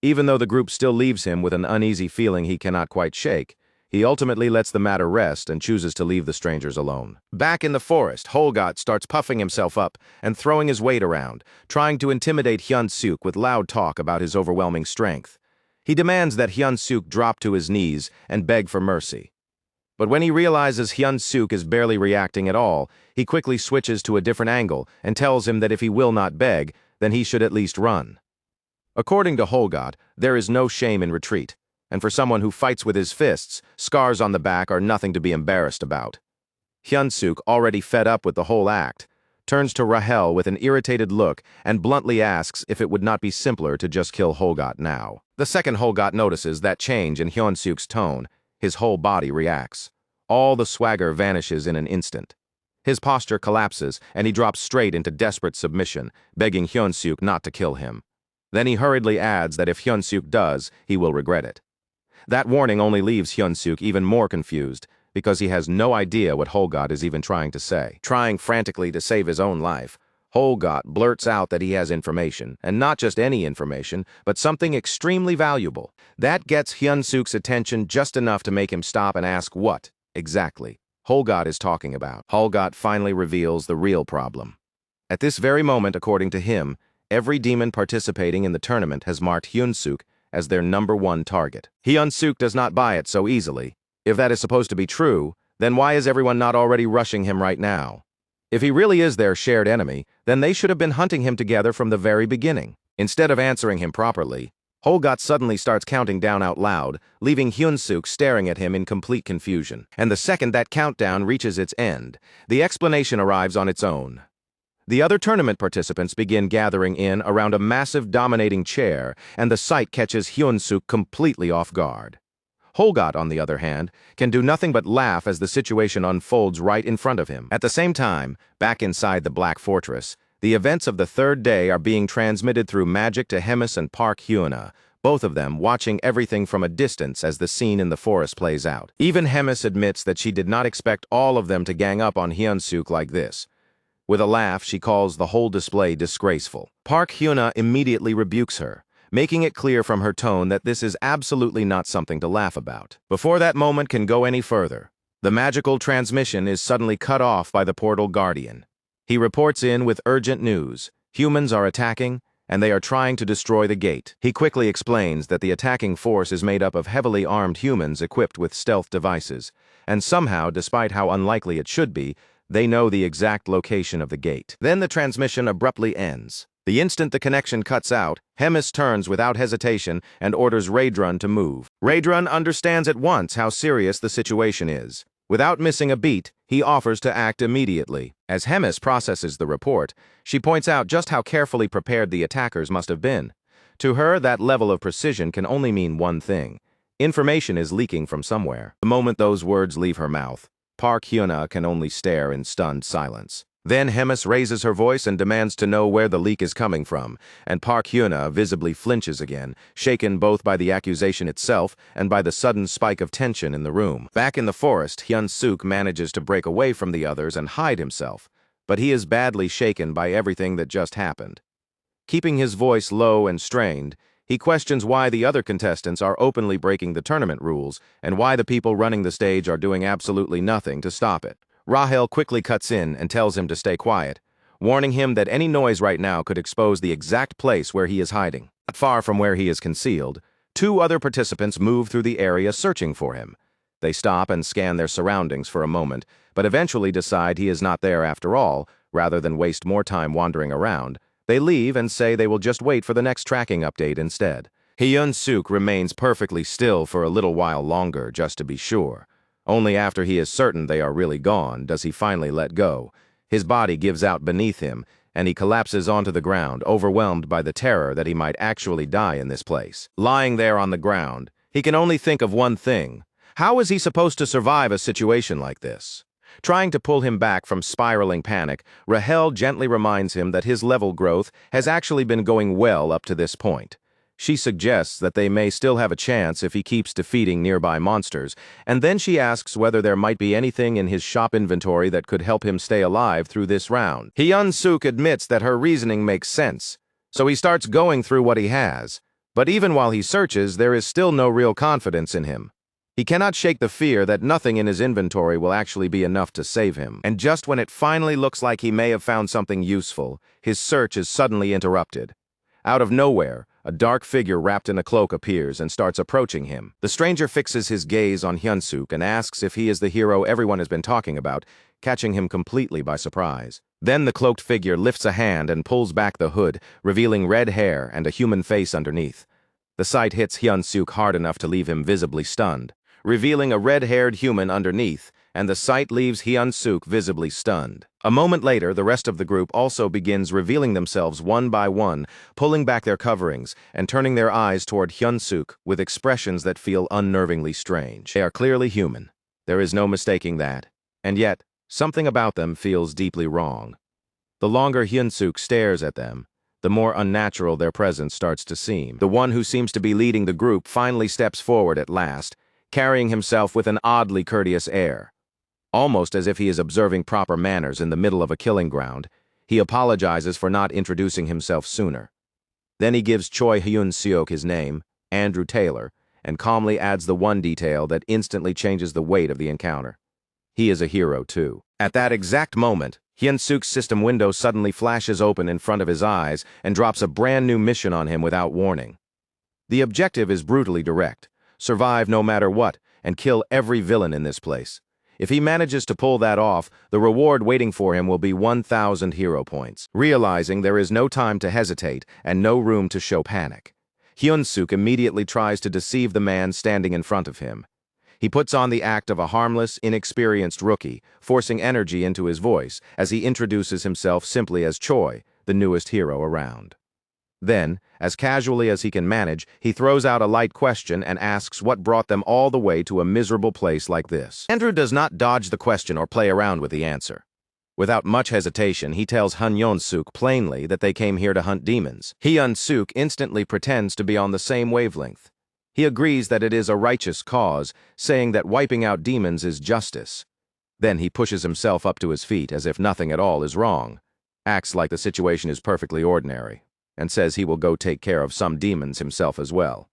Even though the group still leaves him with an uneasy feeling he cannot quite shake, he ultimately lets the matter rest and chooses to leave the strangers alone. Back in the forest, Holgot starts puffing himself up and throwing his weight around, trying to intimidate Hyun-Suk with loud talk about his overwhelming strength. He demands that Hyun-Suk drop to his knees and beg for mercy. But when he realizes Hyun-Suk is barely reacting at all, he quickly switches to a different angle and tells him that if he will not beg, then he should at least run. According to Holgot, there is no shame in retreat, and for someone who fights with his fists, scars on the back are nothing to be embarrassed about. Hyun-Suk, already fed up with the whole act, turns to Rahel with an irritated look and bluntly asks if it would not be simpler to just kill Holgot now. The second Holgot notices that change in Hyun-Suk's tone, his whole body reacts. All the swagger vanishes in an instant. His posture collapses and he drops straight into desperate submission, begging Hyun-Suk not to kill him. Then he hurriedly adds that if Hyun-Suk does, he will regret it. That warning only leaves Hyun-Suk even more confused, because he has no idea what Holgot is even trying to say. Trying frantically to save his own life, Holgot blurts out that he has information, and not just any information, but something extremely valuable. That gets Hyun-Suk's attention just enough to make him stop and ask what, exactly, Holgot is talking about. Holgot finally reveals the real problem. At this very moment, according to him, every demon participating in the tournament has marked Hyun-Suk as their #1 target. Hyun-Suk does not buy it so easily. If that is supposed to be true, then why is everyone not already rushing him right now? If he really is their shared enemy, then they should have been hunting him together from the very beginning. Instead of answering him properly, Holgot suddenly starts counting down out loud, leaving Hyun-Suk staring at him in complete confusion. And the second that countdown reaches its end, the explanation arrives on its own. The other tournament participants begin gathering in around a massive dominating chair, and the sight catches Hyun-Suk completely off guard. Holgot, on the other hand, can do nothing but laugh as the situation unfolds right in front of him. At the same time, back inside the Black Fortress, the events of the third day are being transmitted through magic to Hemis and Park Hyuna, both of them watching everything from a distance as the scene in the forest plays out. Even Hemis admits that she did not expect all of them to gang up on Hyun-Suk like this. With a laugh, she calls the whole display disgraceful. Park Hyuna immediately rebukes her, making it clear from her tone that this is absolutely not something to laugh about. Before that moment can go any further, the magical transmission is suddenly cut off by the portal guardian. He reports in with urgent news. Humans are attacking, and they are trying to destroy the gate. He quickly explains that the attacking force is made up of heavily armed humans equipped with stealth devices, and somehow, despite how unlikely it should be, they know the exact location of the gate. Then the transmission abruptly ends. The instant the connection cuts out, Hemis turns without hesitation and orders Raedrun to move. Raedrun understands at once how serious the situation is. Without missing a beat, he offers to act immediately. As Hemis processes the report, she points out just how carefully prepared the attackers must have been. To her, that level of precision can only mean one thing. Information is leaking from somewhere. The moment those words leave her mouth, Park Hyuna can only stare in stunned silence. Then Hemis raises her voice and demands to know where the leak is coming from, and Park Hyuna visibly flinches again, shaken both by the accusation itself and by the sudden spike of tension in the room. Back in the forest, Hyun-Suk manages to break away from the others and hide himself, but he is badly shaken by everything that just happened. Keeping his voice low and strained, he questions why the other contestants are openly breaking the tournament rules and why the people running the stage are doing absolutely nothing to stop it. Rahel quickly cuts in and tells him to stay quiet, warning him that any noise right now could expose the exact place where he is hiding. Not far from where he is concealed, 2 other participants move through the area searching for him. They stop and scan their surroundings for a moment, but eventually decide he is not there after all. Rather than waste more time wandering around, they leave and say they will just wait for the next tracking update instead. Hyun-Suk remains perfectly still for a little while longer just to be sure. Only after he is certain they are really gone does he finally let go. His body gives out beneath him, and he collapses onto the ground, overwhelmed by the terror that he might actually die in this place. Lying there on the ground, he can only think of one thing. How is he supposed to survive a situation like this? Trying to pull him back from spiraling panic, Rahel gently reminds him that his level growth has actually been going well up to this point. She suggests that they may still have a chance if he keeps defeating nearby monsters, and then she asks whether there might be anything in his shop inventory that could help him stay alive through this round. Hyun-suk admits that her reasoning makes sense, so he starts going through what he has. But even while he searches, there is still no real confidence in him. He cannot shake the fear that nothing in his inventory will actually be enough to save him. And just when it finally looks like he may have found something useful, his search is suddenly interrupted. Out of nowhere, a dark figure wrapped in a cloak appears and starts approaching him. The stranger fixes his gaze on Hyun-suk and asks if he is the hero everyone has been talking about, catching him completely by surprise. Then the cloaked figure lifts a hand and pulls back the hood, revealing red hair and a human face underneath. The sight hits Hyun-suk hard enough to leave him visibly stunned, revealing a red-haired human underneath, and the sight leaves Hyun-suk visibly stunned. A moment later, the rest of the group also begins revealing themselves one by one, pulling back their coverings and turning their eyes toward Hyun-suk with expressions that feel unnervingly strange. They are clearly human. There is no mistaking that. And yet, something about them feels deeply wrong. The longer Hyun-suk stares at them, the more unnatural their presence starts to seem. The one who seems to be leading the group finally steps forward at last, carrying himself with an oddly courteous air. Almost as if he is observing proper manners in the middle of a killing ground, he apologizes for not introducing himself sooner. Then he gives Choi Hyun-seok his name, Andrew Taylor, and calmly adds the one detail that instantly changes the weight of the encounter. He is a hero, too. At that exact moment, Hyun-suk's system window suddenly flashes open in front of his eyes and drops a brand new mission on him without warning. The objective is brutally direct: survive no matter what, and kill every villain in this place. If he manages to pull that off, the reward waiting for him will be 1,000 hero points. Realizing there is no time to hesitate and no room to show panic, Hyun-suk immediately tries to deceive the man standing in front of him. He puts on the act of a harmless, inexperienced rookie, forcing energy into his voice as he introduces himself simply as Choi, the newest hero around. Then, as casually as he can manage, he throws out a light question and asks what brought them all the way to a miserable place like this. Andrew does not dodge the question or play around with the answer. Without much hesitation, he tells Hyun-suk plainly that they came here to hunt demons. Hyun-suk instantly pretends to be on the same wavelength. He agrees that it is a righteous cause, saying that wiping out demons is justice. Then he pushes himself up to his feet as if nothing at all is wrong, acts like the situation is perfectly ordinary, and says he will go take care of some demons himself as well.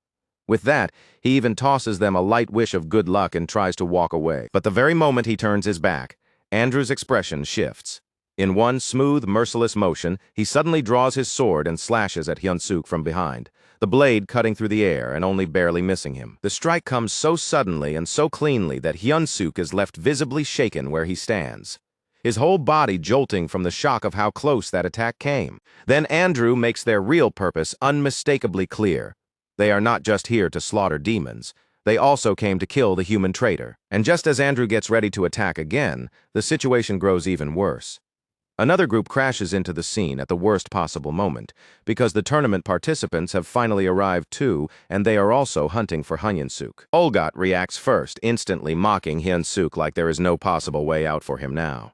With that, he even tosses them a light wish of good luck and tries to walk away. But the very moment he turns his back, Andrew's expression shifts. In one smooth, merciless motion, he suddenly draws his sword and slashes at Hyun-suk from behind, the blade cutting through the air and only barely missing him. The strike comes so suddenly and so cleanly that Hyun-suk is left visibly shaken where he stands, his whole body jolting from the shock of how close that attack came. Then Andrew makes their real purpose unmistakably clear. They are not just here to slaughter demons. They also came to kill the human traitor. And just as Andrew gets ready to attack again, the situation grows even worse. Another group crashes into the scene at the worst possible moment, because the tournament participants have finally arrived too, and they are also hunting for Hyun-suk. Olgat reacts first, instantly mocking Hyun-suk like there is no possible way out for him now.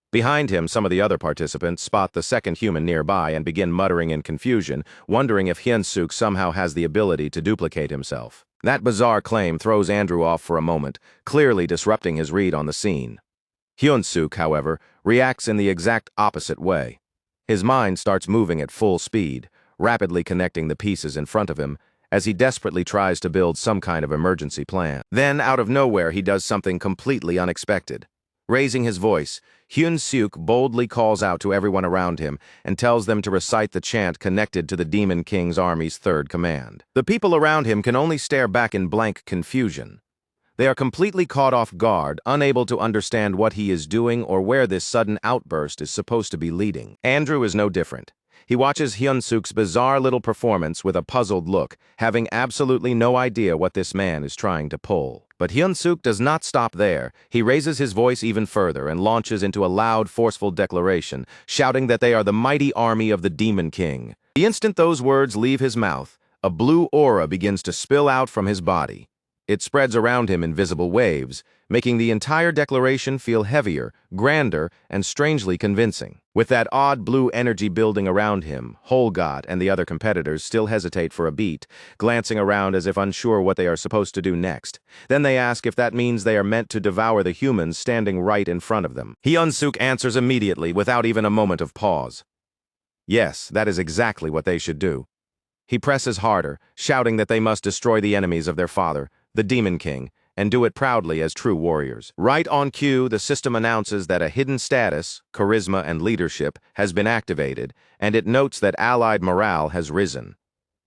Behind him, some of the other participants spot the second human nearby and begin muttering in confusion, wondering if Hyun-suk somehow has the ability to duplicate himself. That bizarre claim throws Andrew off for a moment, clearly disrupting his read on the scene. Hyun-suk, however, reacts in the exact opposite way. His mind starts moving at full speed, rapidly connecting the pieces in front of him as he desperately tries to build some kind of emergency plan. Then, out of nowhere, he does something completely unexpected. Raising his voice, Hyun-suk boldly calls out to everyone around him and tells them to recite the chant connected to the Demon King's army's third command. The people around him can only stare back in blank confusion. They are completely caught off guard, unable to understand what he is doing or where this sudden outburst is supposed to be leading. Andrew is no different. He watches Hyun-suk's bizarre little performance with a puzzled look, having absolutely no idea what this man is trying to pull. But Hyun-suk does not stop there. He raises his voice even further and launches into a loud, forceful declaration, shouting that they are the mighty army of the Demon King. The instant those words leave his mouth, a blue aura begins to spill out from his body. It spreads around him in visible waves, making the entire declaration feel heavier, grander, and strangely convincing. With that odd blue energy building around him, Holgot and the other competitors still hesitate for a beat, glancing around as if unsure what they are supposed to do next. Then they ask if that means they are meant to devour the humans standing right in front of them. Hyun-suk answers immediately, without even a moment of pause. Yes, that is exactly what they should do. He presses harder, shouting that they must destroy the enemies of their father, the Demon King, and do it proudly as true warriors. Right on cue, the system announces that a hidden status, charisma, and leadership has been activated, and it notes that allied morale has risen.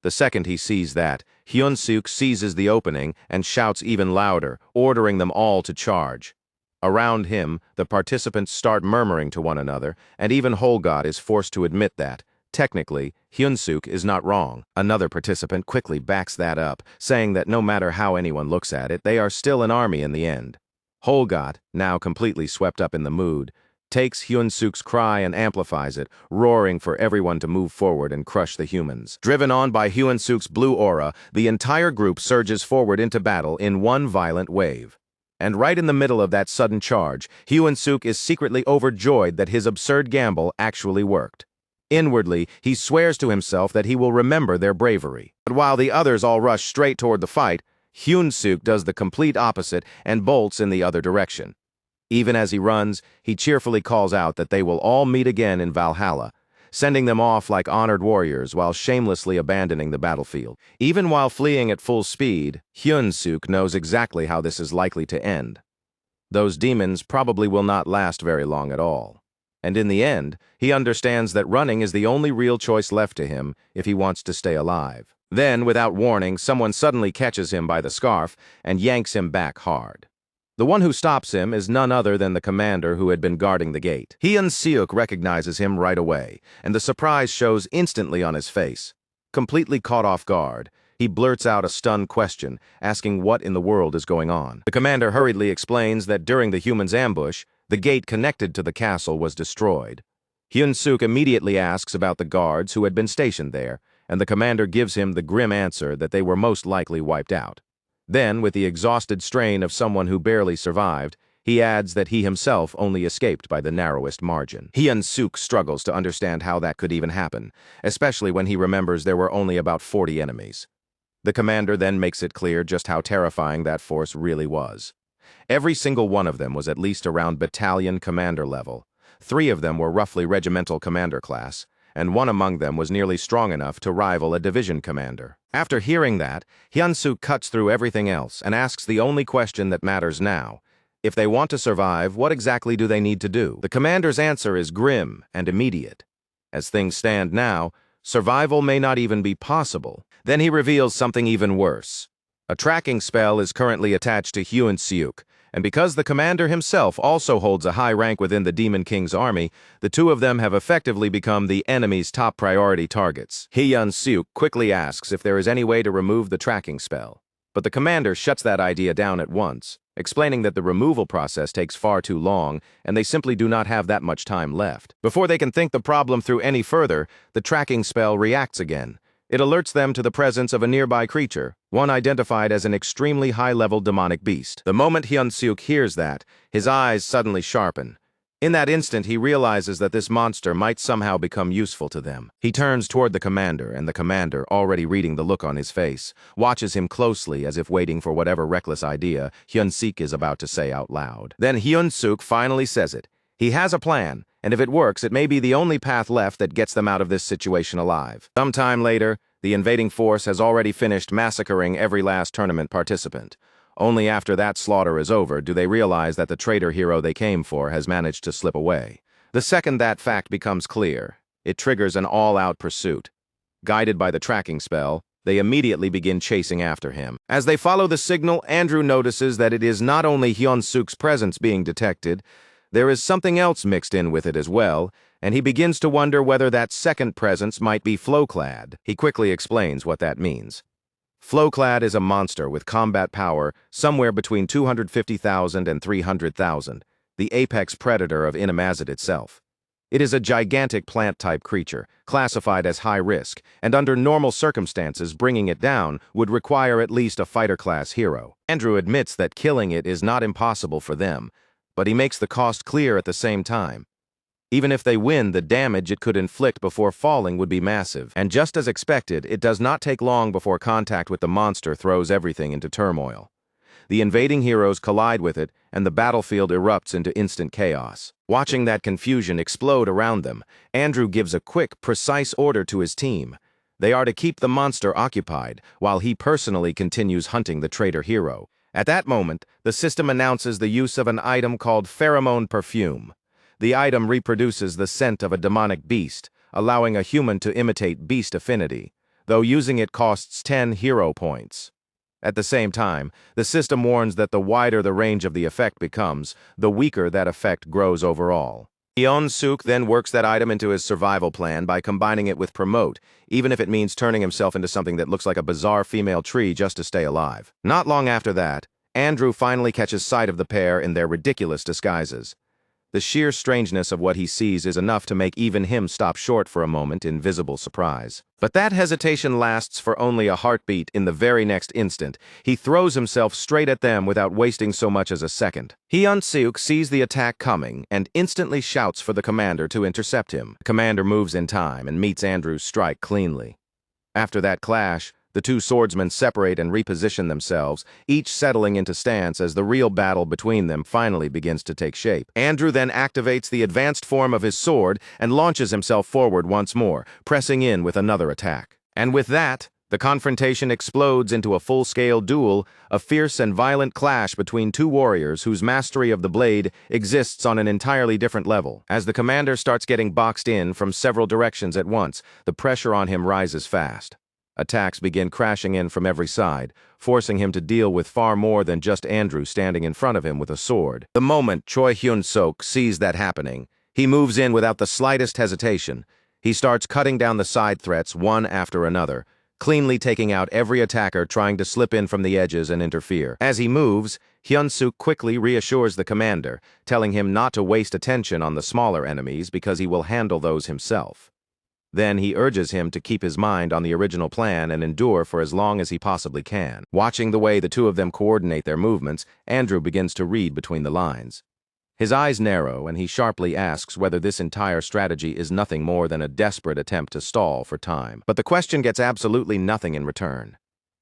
The second he sees that, Hyun-suk seizes the opening and shouts even louder, ordering them all to charge. Around him, the participants start murmuring to one another, and even Holgot is forced to admit that, technically, Hyun-suk is not wrong. Another participant quickly backs that up, saying that no matter how anyone looks at it, they are still an army in the end. Holgot, now completely swept up in the mood, takes Hyun-suk's cry and amplifies it, roaring for everyone to move forward and crush the humans. Driven on by Hyun-suk's blue aura, the entire group surges forward into battle in one violent wave. And right in the middle of that sudden charge, Hyun-suk is secretly overjoyed that his absurd gamble actually worked. Inwardly, he swears to himself that he will remember their bravery. But while the others all rush straight toward the fight, Hyun-suk does the complete opposite and bolts in the other direction. Even as he runs, he cheerfully calls out that they will all meet again in Valhalla, sending them off like honored warriors while shamelessly abandoning the battlefield. Even while fleeing at full speed, Hyun-suk knows exactly how this is likely to end. Those demons probably will not last very long at all. And in the end, he understands that running is the only real choice left to him if he wants to stay alive. Then, without warning, someone suddenly catches him by the scarf and yanks him back hard. The one who stops him is none other than the commander who had been guarding the gate. Hyun-suk recognizes him right away, and the surprise shows instantly on his face. Completely caught off guard, he blurts out a stunned question, asking what in the world is going on. The commander hurriedly explains that during the humans' ambush, the gate connected to the castle was destroyed. Hyun-suk immediately asks about the guards who had been stationed there, and the commander gives him the grim answer that they were most likely wiped out. Then, with the exhausted strain of someone who barely survived, he adds that he himself only escaped by the narrowest margin. Hyun-suk struggles to understand how that could even happen, especially when he remembers there were only about 40 enemies. The commander then makes it clear just how terrifying that force really was. Every single one of them was at least around battalion commander level. 3 of them were roughly regimental commander class, and one among them was nearly strong enough to rival a division commander. After hearing that, Hyun-suk cuts through everything else and asks the only question that matters now. If they want to survive, what exactly do they need to do? The commander's answer is grim and immediate. As things stand now, survival may not even be possible. Then he reveals something even worse. A tracking spell is currently attached to Hyun-suk, and because the commander himself also holds a high rank within the Demon King's army, the two of them have effectively become the enemy's top priority targets. Hyun-suk quickly asks if there is any way to remove the tracking spell, but the commander shuts that idea down at once, explaining that the removal process takes far too long and they simply do not have that much time left. Before they can think the problem through any further, the tracking spell reacts again. It alerts them to the presence of a nearby creature, one identified as an extremely high-level demonic beast. The moment Hyun-suk hears that, his eyes suddenly sharpen. In that instant, he realizes that this monster might somehow become useful to them. He turns toward the commander, and the commander, already reading the look on his face, watches him closely as if waiting for whatever reckless idea Hyun-suk is about to say out loud. Then Hyun-suk finally says it. He has a plan, and if it works, it may be the only path left that gets them out of this situation alive. Sometime later, the invading force has already finished massacring every last tournament participant. Only after that slaughter is over do they realize that the traitor hero they came for has managed to slip away. The second that fact becomes clear, it triggers an all-out pursuit. Guided by the tracking spell, they immediately begin chasing after him. As they follow the signal, Andrew notices that it is not only Hyun-suk's presence being detected, there is something else mixed in with it as well, and he begins to wonder whether that second presence might be flow-clad. He quickly explains what that means. Flowclad is a monster with combat power somewhere between 250,000 and 300,000, the apex predator of Inamazet itself. It is a gigantic plant-type creature, classified as high risk, and under normal circumstances bringing it down would require at least a fighter-class hero. Andrew admits that killing it is not impossible for them, but he makes the cost clear at the same time. Even if they win, the damage it could inflict before falling would be massive, and just as expected, it does not take long before contact with the monster throws everything into turmoil. The invading heroes collide with it, and the battlefield erupts into instant chaos. Watching that confusion explode around them, Andrew gives a quick, precise order to his team. They are to keep the monster occupied, while he personally continues hunting the traitor hero. At that moment, the system announces the use of an item called pheromone perfume. The item reproduces the scent of a demonic beast, allowing a human to imitate beast affinity, though using it costs 10 hero points. At the same time, the system warns that the wider the range of the effect becomes, the weaker that effect grows overall. Hyun-suk then works that item into his survival plan by combining it with promote, even if it means turning himself into something that looks like a bizarre female tree just to stay alive. Not long after that, Andrew finally catches sight of the pair in their ridiculous disguises. The sheer strangeness of what he sees is enough to make even him stop short for a moment in visible surprise. But that hesitation lasts for only a heartbeat. In the very next instant, he throws himself straight at them without wasting so much as a second. Hyun-suk sees the attack coming and instantly shouts for the commander to intercept him. The commander moves in time and meets Andrew's strike cleanly. After that clash, the two swordsmen separate and reposition themselves, each settling into stance as the real battle between them finally begins to take shape. Andrew then activates the advanced form of his sword and launches himself forward once more, pressing in with another attack. And with that, the confrontation explodes into a full-scale duel, a fierce and violent clash between two warriors whose mastery of the blade exists on an entirely different level. As the commander starts getting boxed in from several directions at once, the pressure on him rises fast. Attacks begin crashing in from every side, forcing him to deal with far more than just Andrew standing in front of him with a sword. The moment Choi Hyun-suk sees that happening, he moves in without the slightest hesitation. He starts cutting down the side threats one after another, cleanly taking out every attacker trying to slip in from the edges and interfere. As he moves, Hyun-suk quickly reassures the commander, telling him not to waste attention on the smaller enemies because he will handle those himself. Then he urges him to keep his mind on the original plan and endure for as long as he possibly can. Watching the way the two of them coordinate their movements, Andrew begins to read between the lines. His eyes narrow, and he sharply asks whether this entire strategy is nothing more than a desperate attempt to stall for time. But the question gets absolutely nothing in return.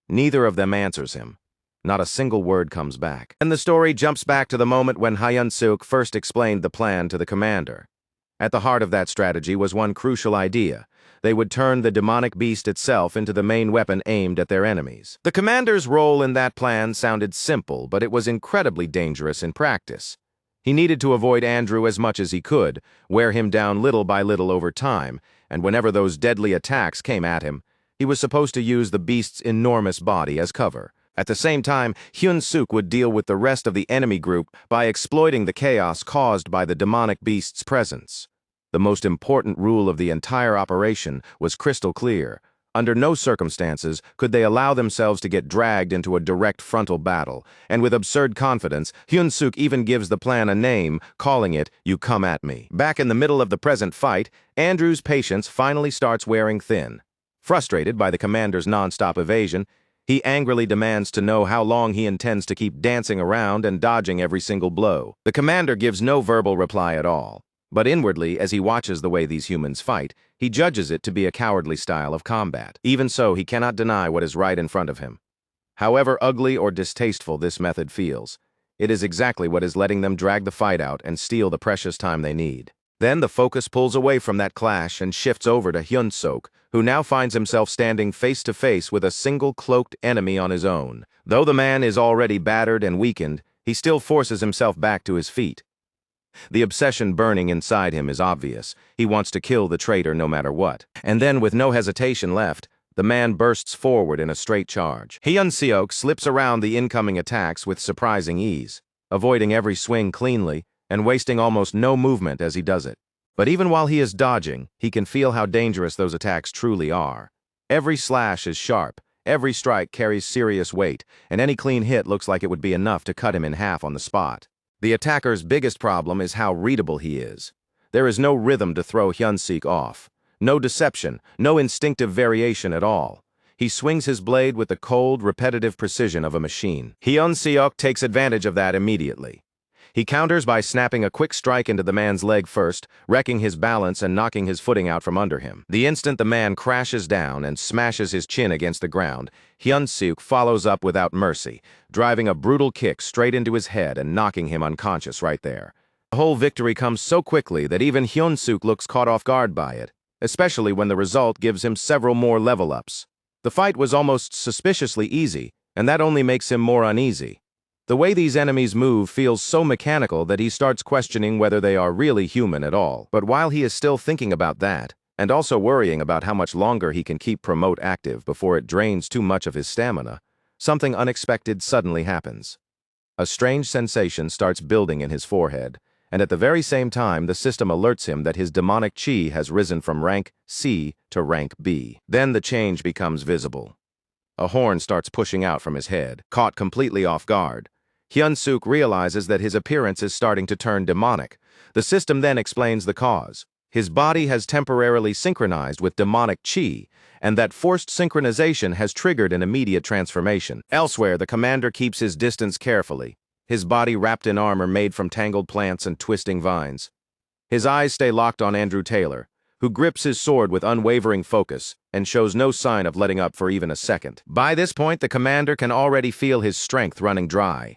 Neither of them answers him. Not a single word comes back. And the story jumps back to the moment when Hyun-suk first explained the plan to the commander. At the heart of that strategy was one crucial idea. They would turn the demonic beast itself into the main weapon aimed at their enemies. The commander's role in that plan sounded simple, but it was incredibly dangerous in practice. He needed to avoid Andrew as much as he could, wear him down little by little over time, and whenever those deadly attacks came at him, he was supposed to use the beast's enormous body as cover. At the same time, Hyun-suk would deal with the rest of the enemy group by exploiting the chaos caused by the demonic beast's presence. The most important rule of the entire operation was crystal clear. Under no circumstances could they allow themselves to get dragged into a direct frontal battle, and with absurd confidence, Hyun-suk even gives the plan a name, calling it, "You Come At Me." Back in the middle of the present fight, Andrew's patience finally starts wearing thin. Frustrated by the commander's non-stop evasion, he angrily demands to know how long he intends to keep dancing around and dodging every single blow. The commander gives no verbal reply at all, but inwardly, as he watches the way these humans fight, he judges it to be a cowardly style of combat. Even so, he cannot deny what is right in front of him. However ugly or distasteful this method feels, it is exactly what is letting them drag the fight out and steal the precious time they need. Then the focus pulls away from that clash and shifts over to Hyun-suk, who now finds himself standing face to face with a single cloaked enemy on his own. Though the man is already battered and weakened, he still forces himself back to his feet. The obsession burning inside him is obvious. He wants to kill the traitor no matter what. And then, with no hesitation left, the man bursts forward in a straight charge. Hyun-suk slips around the incoming attacks with surprising ease, avoiding every swing cleanly and wasting almost no movement as he does it. But even while he is dodging, he can feel how dangerous those attacks truly are. Every slash is sharp, Every strike carries serious weight, and any clean hit looks like it would be enough to cut him in half on the spot. The attacker's biggest problem is how readable he is. There is no rhythm to throw Hyun-sik off. No deception, no instinctive variation at all. He swings his blade with the cold, repetitive precision of a machine. Hyun-seok takes advantage of that immediately. He counters by snapping a quick strike into the man's leg first, wrecking his balance and knocking his footing out from under him. The instant the man crashes down and smashes his chin against the ground, Hyun-sik follows up without mercy, driving a brutal kick straight into his head and knocking him unconscious right there. The whole victory comes so quickly that even Hyun-sik looks caught off guard by it, especially when the result gives him several more level-ups. The fight was almost suspiciously easy, and that only makes him more uneasy. The way these enemies move feels so mechanical that he starts questioning whether they are really human at all. But while he is still thinking about that, and also worrying about how much longer he can keep Promote active before it drains too much of his stamina, something unexpected suddenly happens. A strange sensation starts building in his forehead, and at the very same time the system alerts him that his demonic chi has risen from rank C to rank B. Then the change becomes visible. A horn starts pushing out from his head, caught completely off guard. Hyun-sik realizes that his appearance is starting to turn demonic. The system then explains the cause. His body has temporarily synchronized with demonic chi, and that forced synchronization has triggered an immediate transformation. Elsewhere, the commander keeps his distance carefully, his body wrapped in armor made from tangled plants and twisting vines. His eyes stay locked on Andrew Taylor, who grips his sword with unwavering focus and shows no sign of letting up for even a second. By this point, the commander can already feel his strength running dry.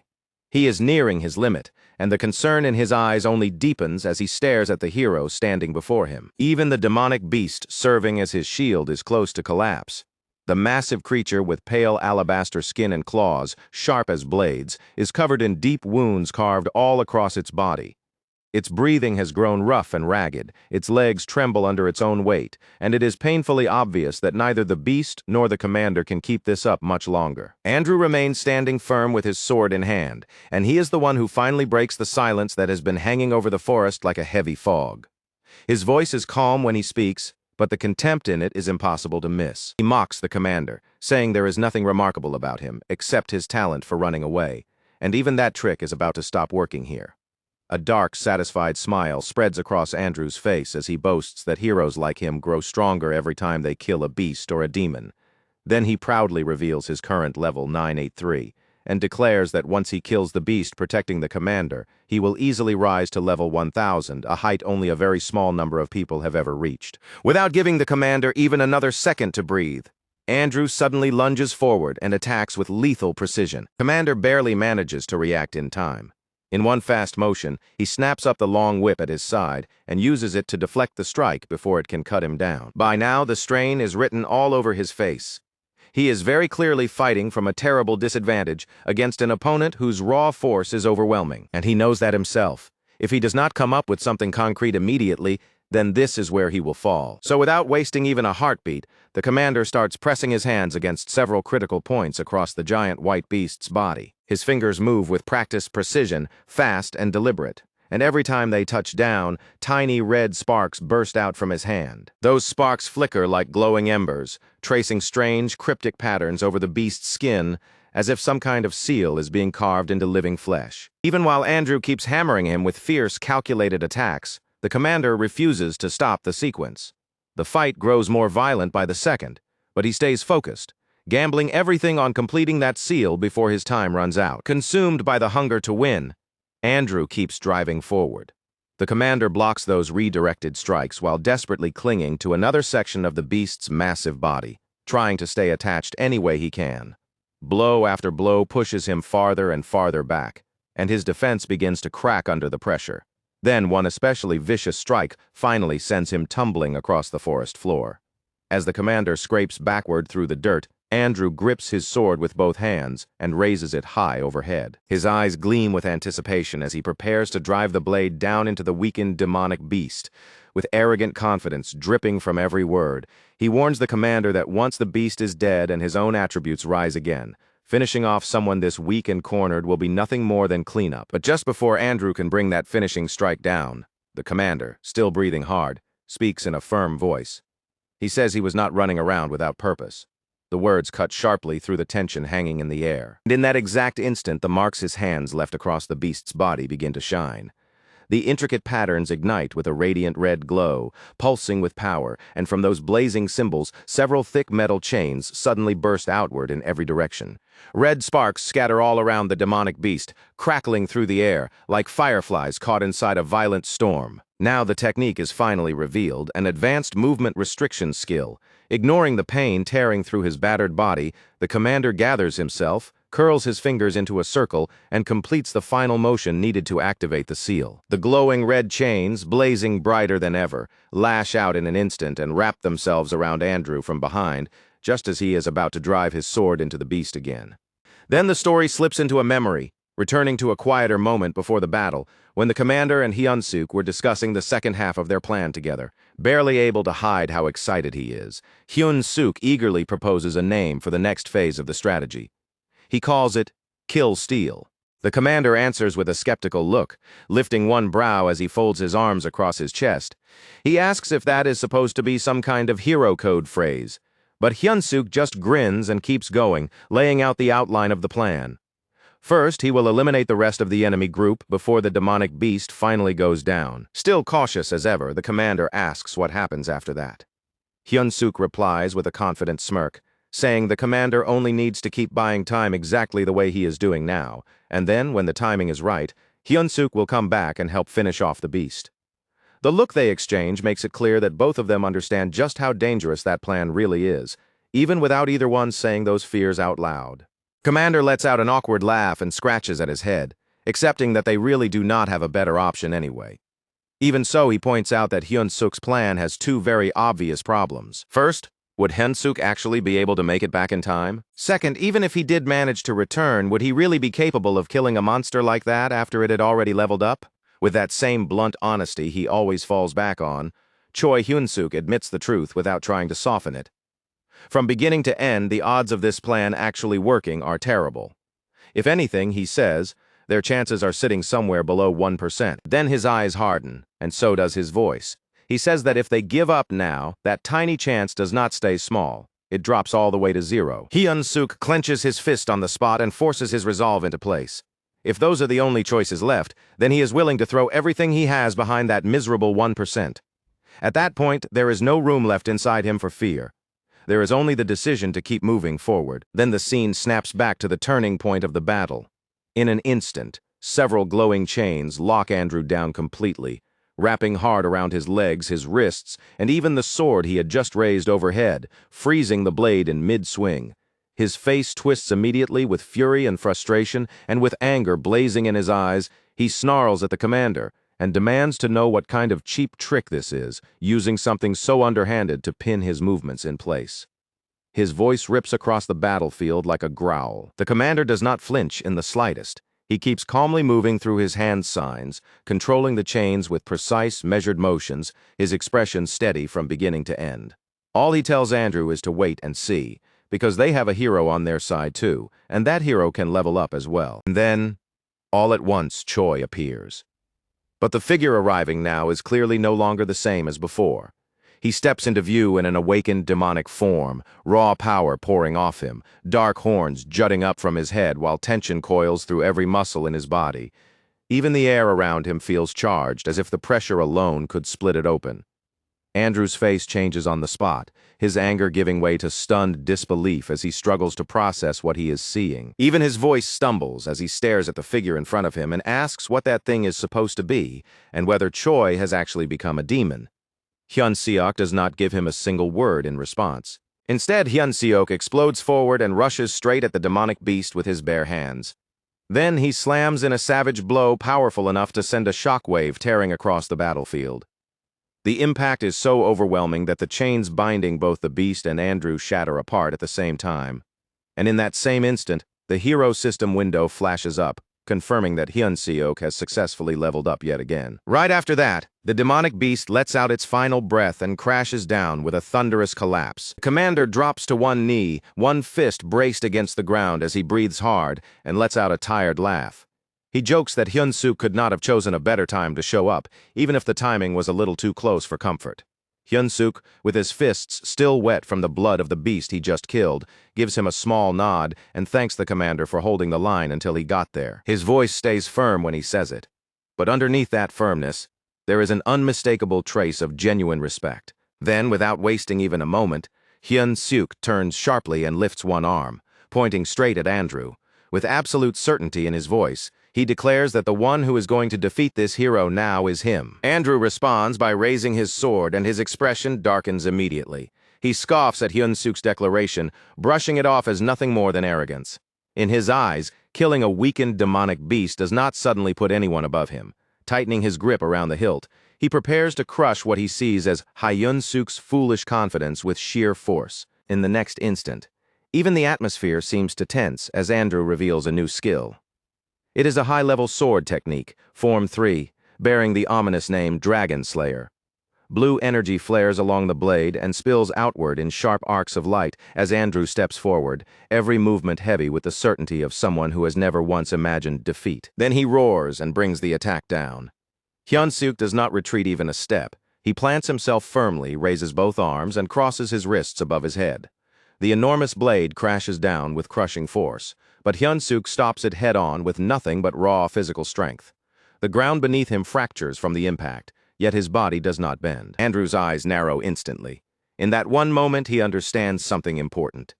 He is nearing his limit, and the concern in his eyes only deepens as he stares at the hero standing before him. Even the demonic beast serving as his shield is close to collapse. The massive creature with pale alabaster skin and claws, sharp as blades, is covered in deep wounds carved all across its body. Its breathing has grown rough and ragged, its legs tremble under its own weight, and it is painfully obvious that neither the beast nor the commander can keep this up much longer. Andrew remains standing firm with his sword in hand, and he is the one who finally breaks the silence that has been hanging over the forest like a heavy fog. His voice is calm when he speaks, but the contempt in it is impossible to miss. He mocks the commander, saying there is nothing remarkable about him, except his talent for running away, and even that trick is about to stop working here. A dark, satisfied smile spreads across Andrew's face as he boasts that heroes like him grow stronger every time they kill a beast or a demon. Then he proudly reveals his current level 983, and declares that once he kills the beast protecting the commander, he will easily rise to level 1000, a height only a very small number of people have ever reached. Without giving the commander even another second to breathe, Andrew suddenly lunges forward and attacks with lethal precision. Commander barely manages to react in time. In one fast motion, he snaps up the long whip at his side and uses it to deflect the strike before it can cut him down. By now, the strain is written all over his face. He is very clearly fighting from a terrible disadvantage against an opponent whose raw force is overwhelming, and he knows that himself. If he does not come up with something concrete immediately, then this is where he will fall. So without wasting even a heartbeat, the commander starts pressing his hands against several critical points across the giant white beast's body. His fingers move with practiced precision, fast and deliberate, and every time they touch down, tiny red sparks burst out from his hand. Those sparks flicker like glowing embers, tracing strange, cryptic patterns over the beast's skin, as if some kind of seal is being carved into living flesh. Even while Andrew keeps hammering him with fierce, calculated attacks, the commander refuses to stop the sequence. The fight grows more violent by the second, but he stays focused, gambling everything on completing that seal before his time runs out. Consumed by the hunger to win, Andrew keeps driving forward. The commander blocks those redirected strikes while desperately clinging to another section of the beast's massive body, trying to stay attached any way he can. Blow after blow pushes him farther and farther back, and his defense begins to crack under the pressure. Then one especially vicious strike finally sends him tumbling across the forest floor. As the commander scrapes backward through the dirt, Andrew grips his sword with both hands and raises it high overhead. His eyes gleam with anticipation as he prepares to drive the blade down into the weakened demonic beast. With arrogant confidence dripping from every word, he warns the commander that once the beast is dead and his own attributes rise again, finishing off someone this weak and cornered will be nothing more than cleanup. But just before Andrew can bring that finishing strike down, the commander, still breathing hard, speaks in a firm voice. He says he was not running around without purpose. The words cut sharply through the tension hanging in the air. And in that exact instant, the marks his hands left across the beast's body begin to shine. The intricate patterns ignite with a radiant red glow, pulsing with power, and from those blazing symbols, several thick metal chains suddenly burst outward in every direction. Red sparks scatter all around the demonic beast, crackling through the air, like fireflies caught inside a violent storm. Now the technique is finally revealed, an advanced movement restriction skill. Ignoring the pain tearing through his battered body, the commander gathers himself, curls his fingers into a circle, and completes the final motion needed to activate the seal. The glowing red chains, blazing brighter than ever, lash out in an instant and wrap themselves around Andrew from behind, just as he is about to drive his sword into the beast again. Then the story slips into a memory, returning to a quieter moment before the battle, when the commander and Hyun-suk were discussing the second half of their plan together. Barely able to hide how excited he is, Hyun-suk eagerly proposes a name for the next phase of the strategy. He calls it Kill Steal. The commander answers with a skeptical look, lifting one brow as he folds his arms across his chest. He asks if that is supposed to be some kind of hero code phrase, but Hyun-suk just grins and keeps going, laying out the outline of the plan. First, he will eliminate the rest of the enemy group before the demonic beast finally goes down. Still cautious as ever, the commander asks what happens after that. Hyun-suk replies with a confident smirk, saying the commander only needs to keep buying time exactly the way he is doing now, and then, when the timing is right, Hyun-suk will come back and help finish off the beast. The look they exchange makes it clear that both of them understand just how dangerous that plan really is, even without either one saying those fears out loud. Commander lets out an awkward laugh and scratches at his head, accepting that they really do not have a better option anyway. Even so, he points out that Hyun-suk's plan has two very obvious problems. First, would Hyun-suk actually be able to make it back in time? Second, even if he did manage to return, would he really be capable of killing a monster like that after it had already leveled up? With that same blunt honesty he always falls back on, Choi Hyun-suk admits the truth without trying to soften it. From beginning to end, the odds of this plan actually working are terrible. If anything, he says, their chances are sitting somewhere below 1%. Then his eyes harden, and so does his voice. He says that if they give up now, that tiny chance does not stay small. It drops all the way to zero. Hyun-suk clenches his fist on the spot and forces his resolve into place. If those are the only choices left, then he is willing to throw everything he has behind that miserable 1%. At that point, there is no room left inside him for fear. There is only the decision to keep moving forward. Then the scene snaps back to the turning point of the battle. In an instant, several glowing chains lock Andrew down completely, wrapping hard around his legs, his wrists, and even the sword he had just raised overhead, freezing the blade in mid-swing. His face twists immediately with fury and frustration, and with anger blazing in his eyes, he snarls at the commander and demands to know what kind of cheap trick this is, using something so underhanded to pin his movements in place. His voice rips across the battlefield like a growl. The commander does not flinch in the slightest. He keeps calmly moving through his hand signs, controlling the chains with precise, measured motions, his expression steady from beginning to end. All he tells Andrew is to wait and see, because they have a hero on their side too, and that hero can level up as well. And then, all at once, Choi appears. But the figure arriving now is clearly no longer the same as before. He steps into view in an awakened demonic form, raw power pouring off him, dark horns jutting up from his head while tension coils through every muscle in his body. Even the air around him feels charged, as if the pressure alone could split it open. Andrew's face changes on the spot, his anger giving way to stunned disbelief as he struggles to process what he is seeing. Even his voice stumbles as he stares at the figure in front of him and asks what that thing is supposed to be, and whether Choi has actually become a demon. Hyun-seok does not give him a single word in response. Instead, Hyun-seok explodes forward and rushes straight at the demonic beast with his bare hands. Then he slams in a savage blow powerful enough to send a shockwave tearing across the battlefield. The impact is so overwhelming that the chains binding both the beast and Andrew shatter apart at the same time. And in that same instant, the hero system window flashes up, confirming that Hyun-seok has successfully leveled up yet again. Right after that, the demonic beast lets out its final breath and crashes down with a thunderous collapse. The commander drops to one knee, one fist braced against the ground as he breathes hard and lets out a tired laugh. He jokes that Hyun-suk could not have chosen a better time to show up, even if the timing was a little too close for comfort. Hyun-suk, with his fists still wet from the blood of the beast he just killed, gives him a small nod and thanks the commander for holding the line until he got there. His voice stays firm when he says it. But underneath that firmness, there is an unmistakable trace of genuine respect. Then, without wasting even a moment, Hyun-suk turns sharply and lifts one arm, pointing straight at Andrew. With absolute certainty in his voice, he declares that the one who is going to defeat this hero now is him. Andrew responds by raising his sword, and his expression darkens immediately. He scoffs at Hyun-suk's declaration, brushing it off as nothing more than arrogance. In his eyes, killing a weakened demonic beast does not suddenly put anyone above him. Tightening his grip around the hilt, he prepares to crush what he sees as Hyun-suk's foolish confidence with sheer force. In the next instant, even the atmosphere seems to tense as Andrew reveals a new skill. It is a high-level sword technique, Form 3, bearing the ominous name Dragon Slayer. Blue energy flares along the blade and spills outward in sharp arcs of light as Andrew steps forward, every movement heavy with the certainty of someone who has never once imagined defeat. Then he roars and brings the attack down. Hyun-suk does not retreat even a step. He plants himself firmly, raises both arms, and crosses his wrists above his head. The enormous blade crashes down with crushing force, but Hyun-suk stops it head-on with nothing but raw physical strength. The ground beneath him fractures from the impact, yet his body does not bend. Andrew's eyes narrow instantly. In that one moment, he understands something important.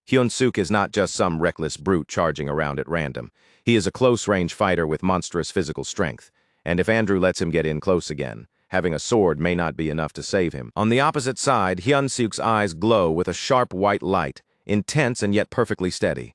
Hyun-suk is not just some reckless brute charging around at random. He is a close-range fighter with monstrous physical strength, and if Andrew lets him get in close again, having a sword may not be enough to save him. On the opposite side, Hyun-suk's eyes glow with a sharp white light, intense and yet perfectly steady.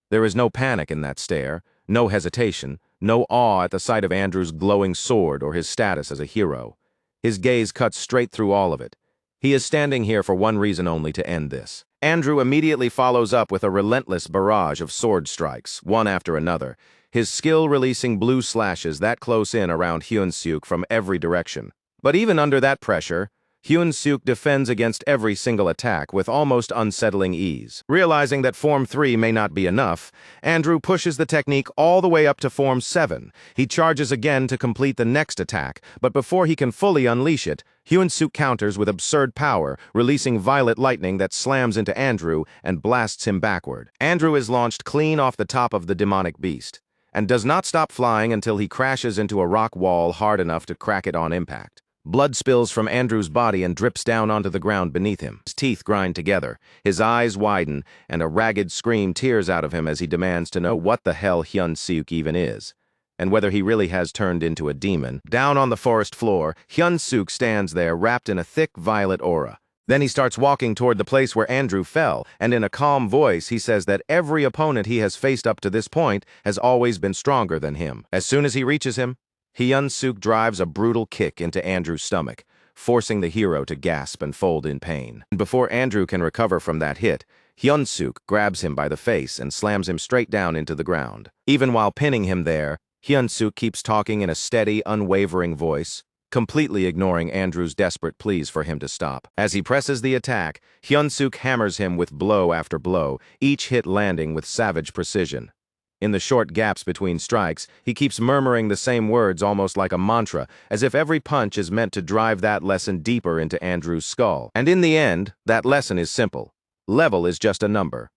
There is no panic in that stare, no hesitation, no awe at the sight of Andrew's glowing sword or his status as a hero. His gaze cuts straight through all of it. He is standing here for one reason only: to end this. Andrew immediately follows up with a relentless barrage of sword strikes, one after another, his skill releasing blue slashes that close in around Hyun-suk from every direction. But even under that pressure, Hyun-suk defends against every single attack with almost unsettling ease. Realizing that Form 3 may not be enough, Andrew pushes the technique all the way up to Form 7. He charges again to complete the next attack, but before he can fully unleash it, Hyun-suk counters with absurd power, releasing violet lightning that slams into Andrew and blasts him backward. Andrew is launched clean off the top of the demonic beast, and does not stop flying until he crashes into a rock wall hard enough to crack it on impact. Blood spills from Andrew's body and drips down onto the ground beneath him. His teeth grind together, his eyes widen, and a ragged scream tears out of him as he demands to know what the hell Hyun-suk even is, and whether he really has turned into a demon. Down on the forest floor, Hyun-suk stands there wrapped in a thick violet aura. Then he starts walking toward the place where Andrew fell, and in a calm voice he says that every opponent he has faced up to this point has always been stronger than him. As soon as he reaches him, Hyun-suk drives a brutal kick into Andrew's stomach, forcing the hero to gasp and fold in pain. Before Andrew can recover from that hit, Hyun-suk grabs him by the face and slams him straight down into the ground. Even while pinning him there, Hyun-suk keeps talking in a steady, unwavering voice, completely ignoring Andrew's desperate pleas for him to stop. As he presses the attack, Hyun-suk hammers him with blow after blow, each hit landing with savage precision. In the short gaps between strikes, he keeps murmuring the same words almost like a mantra, as if every punch is meant to drive that lesson deeper into Andrew's skull. And in the end, that lesson is simple. Level is just a number.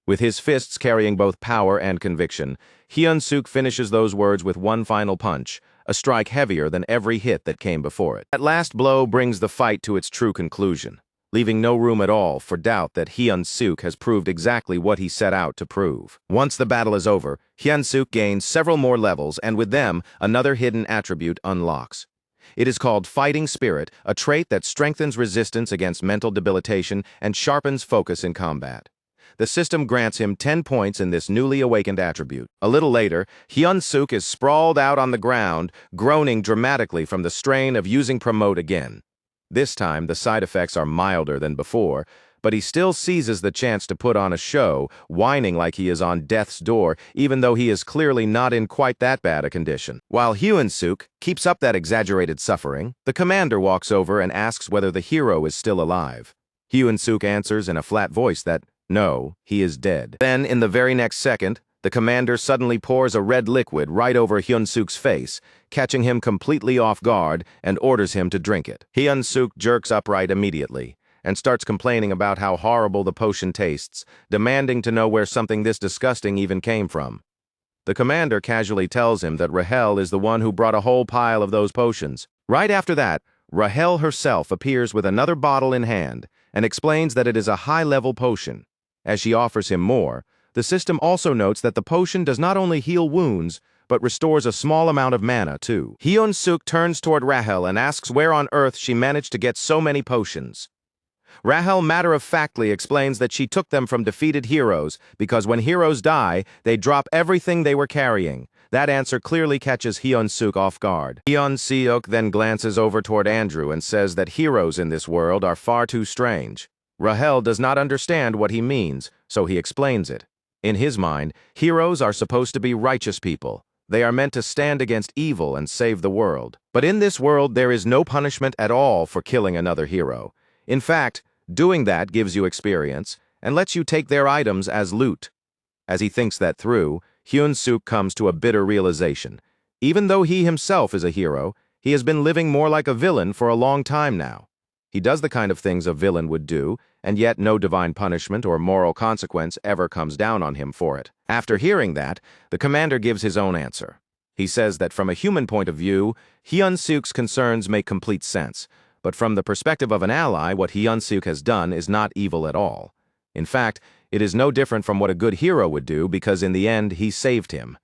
With his fists carrying both power and conviction, Hyun-suk finishes those words with one final punch, a strike heavier than every hit that came before it. That last blow brings the fight to its true conclusion, leaving no room at all for doubt that Hyun-suk has proved exactly what he set out to prove. Once the battle is over, Hyun-suk gains several more levels, and with them, another hidden attribute unlocks. It is called Fighting Spirit, a trait that strengthens resistance against mental debilitation and sharpens focus in combat. The system grants him 10 points in this newly awakened attribute. A little later, Hyun-suk is sprawled out on the ground, groaning dramatically from the strain of using promote again. This time, the side effects are milder than before, but he still seizes the chance to put on a show, whining like he is on death's door, even though he is clearly not in quite that bad a condition. While Hyun-suk keeps up that exaggerated suffering, the commander walks over and asks whether the hero is still alive. Hyun-suk answers in a flat voice that, no, he is dead. Then, in the very next second, The commander suddenly pours a red liquid right over Hyun-suk's face, catching him completely off guard and orders him to drink it. Hyun-suk jerks upright immediately and starts complaining about how horrible the potion tastes, demanding to know where something this disgusting even came from. The commander casually tells him that Rahel is the one who brought a whole pile of those potions. Right after that, Rahel herself appears with another bottle in hand and explains that it is a high-level potion. As she offers him more, the system also notes that the potion does not only heal wounds, but restores a small amount of mana, too. Hyun-suk turns toward Rahel and asks where on earth she managed to get so many potions. Rahel matter-of-factly explains that she took them from defeated heroes because when heroes die, they drop everything they were carrying. That answer clearly catches Hyun-suk off guard. Hyun-suk then glances over toward Andrew and says that heroes in this world are far too strange. Rahel does not understand what he means, so he explains it. In his mind, heroes are supposed to be righteous people. They are meant to stand against evil and save the world. But in this world, there is no punishment at all for killing another hero. In fact, doing that gives you experience and lets you take their items as loot. As he thinks that through, Hyun-suk comes to a bitter realization. Even though he himself is a hero, he has been living more like a villain for a long time now. He does the kind of things a villain would do, and yet no divine punishment or moral consequence ever comes down on him for it. After hearing that, the commander gives his own answer. He says that from a human point of view, Hyun-suk's concerns make complete sense. But from the perspective of an ally, what Hyun-suk has done is not evil at all. In fact, it is no different from what a good hero would do because in the end he saved him.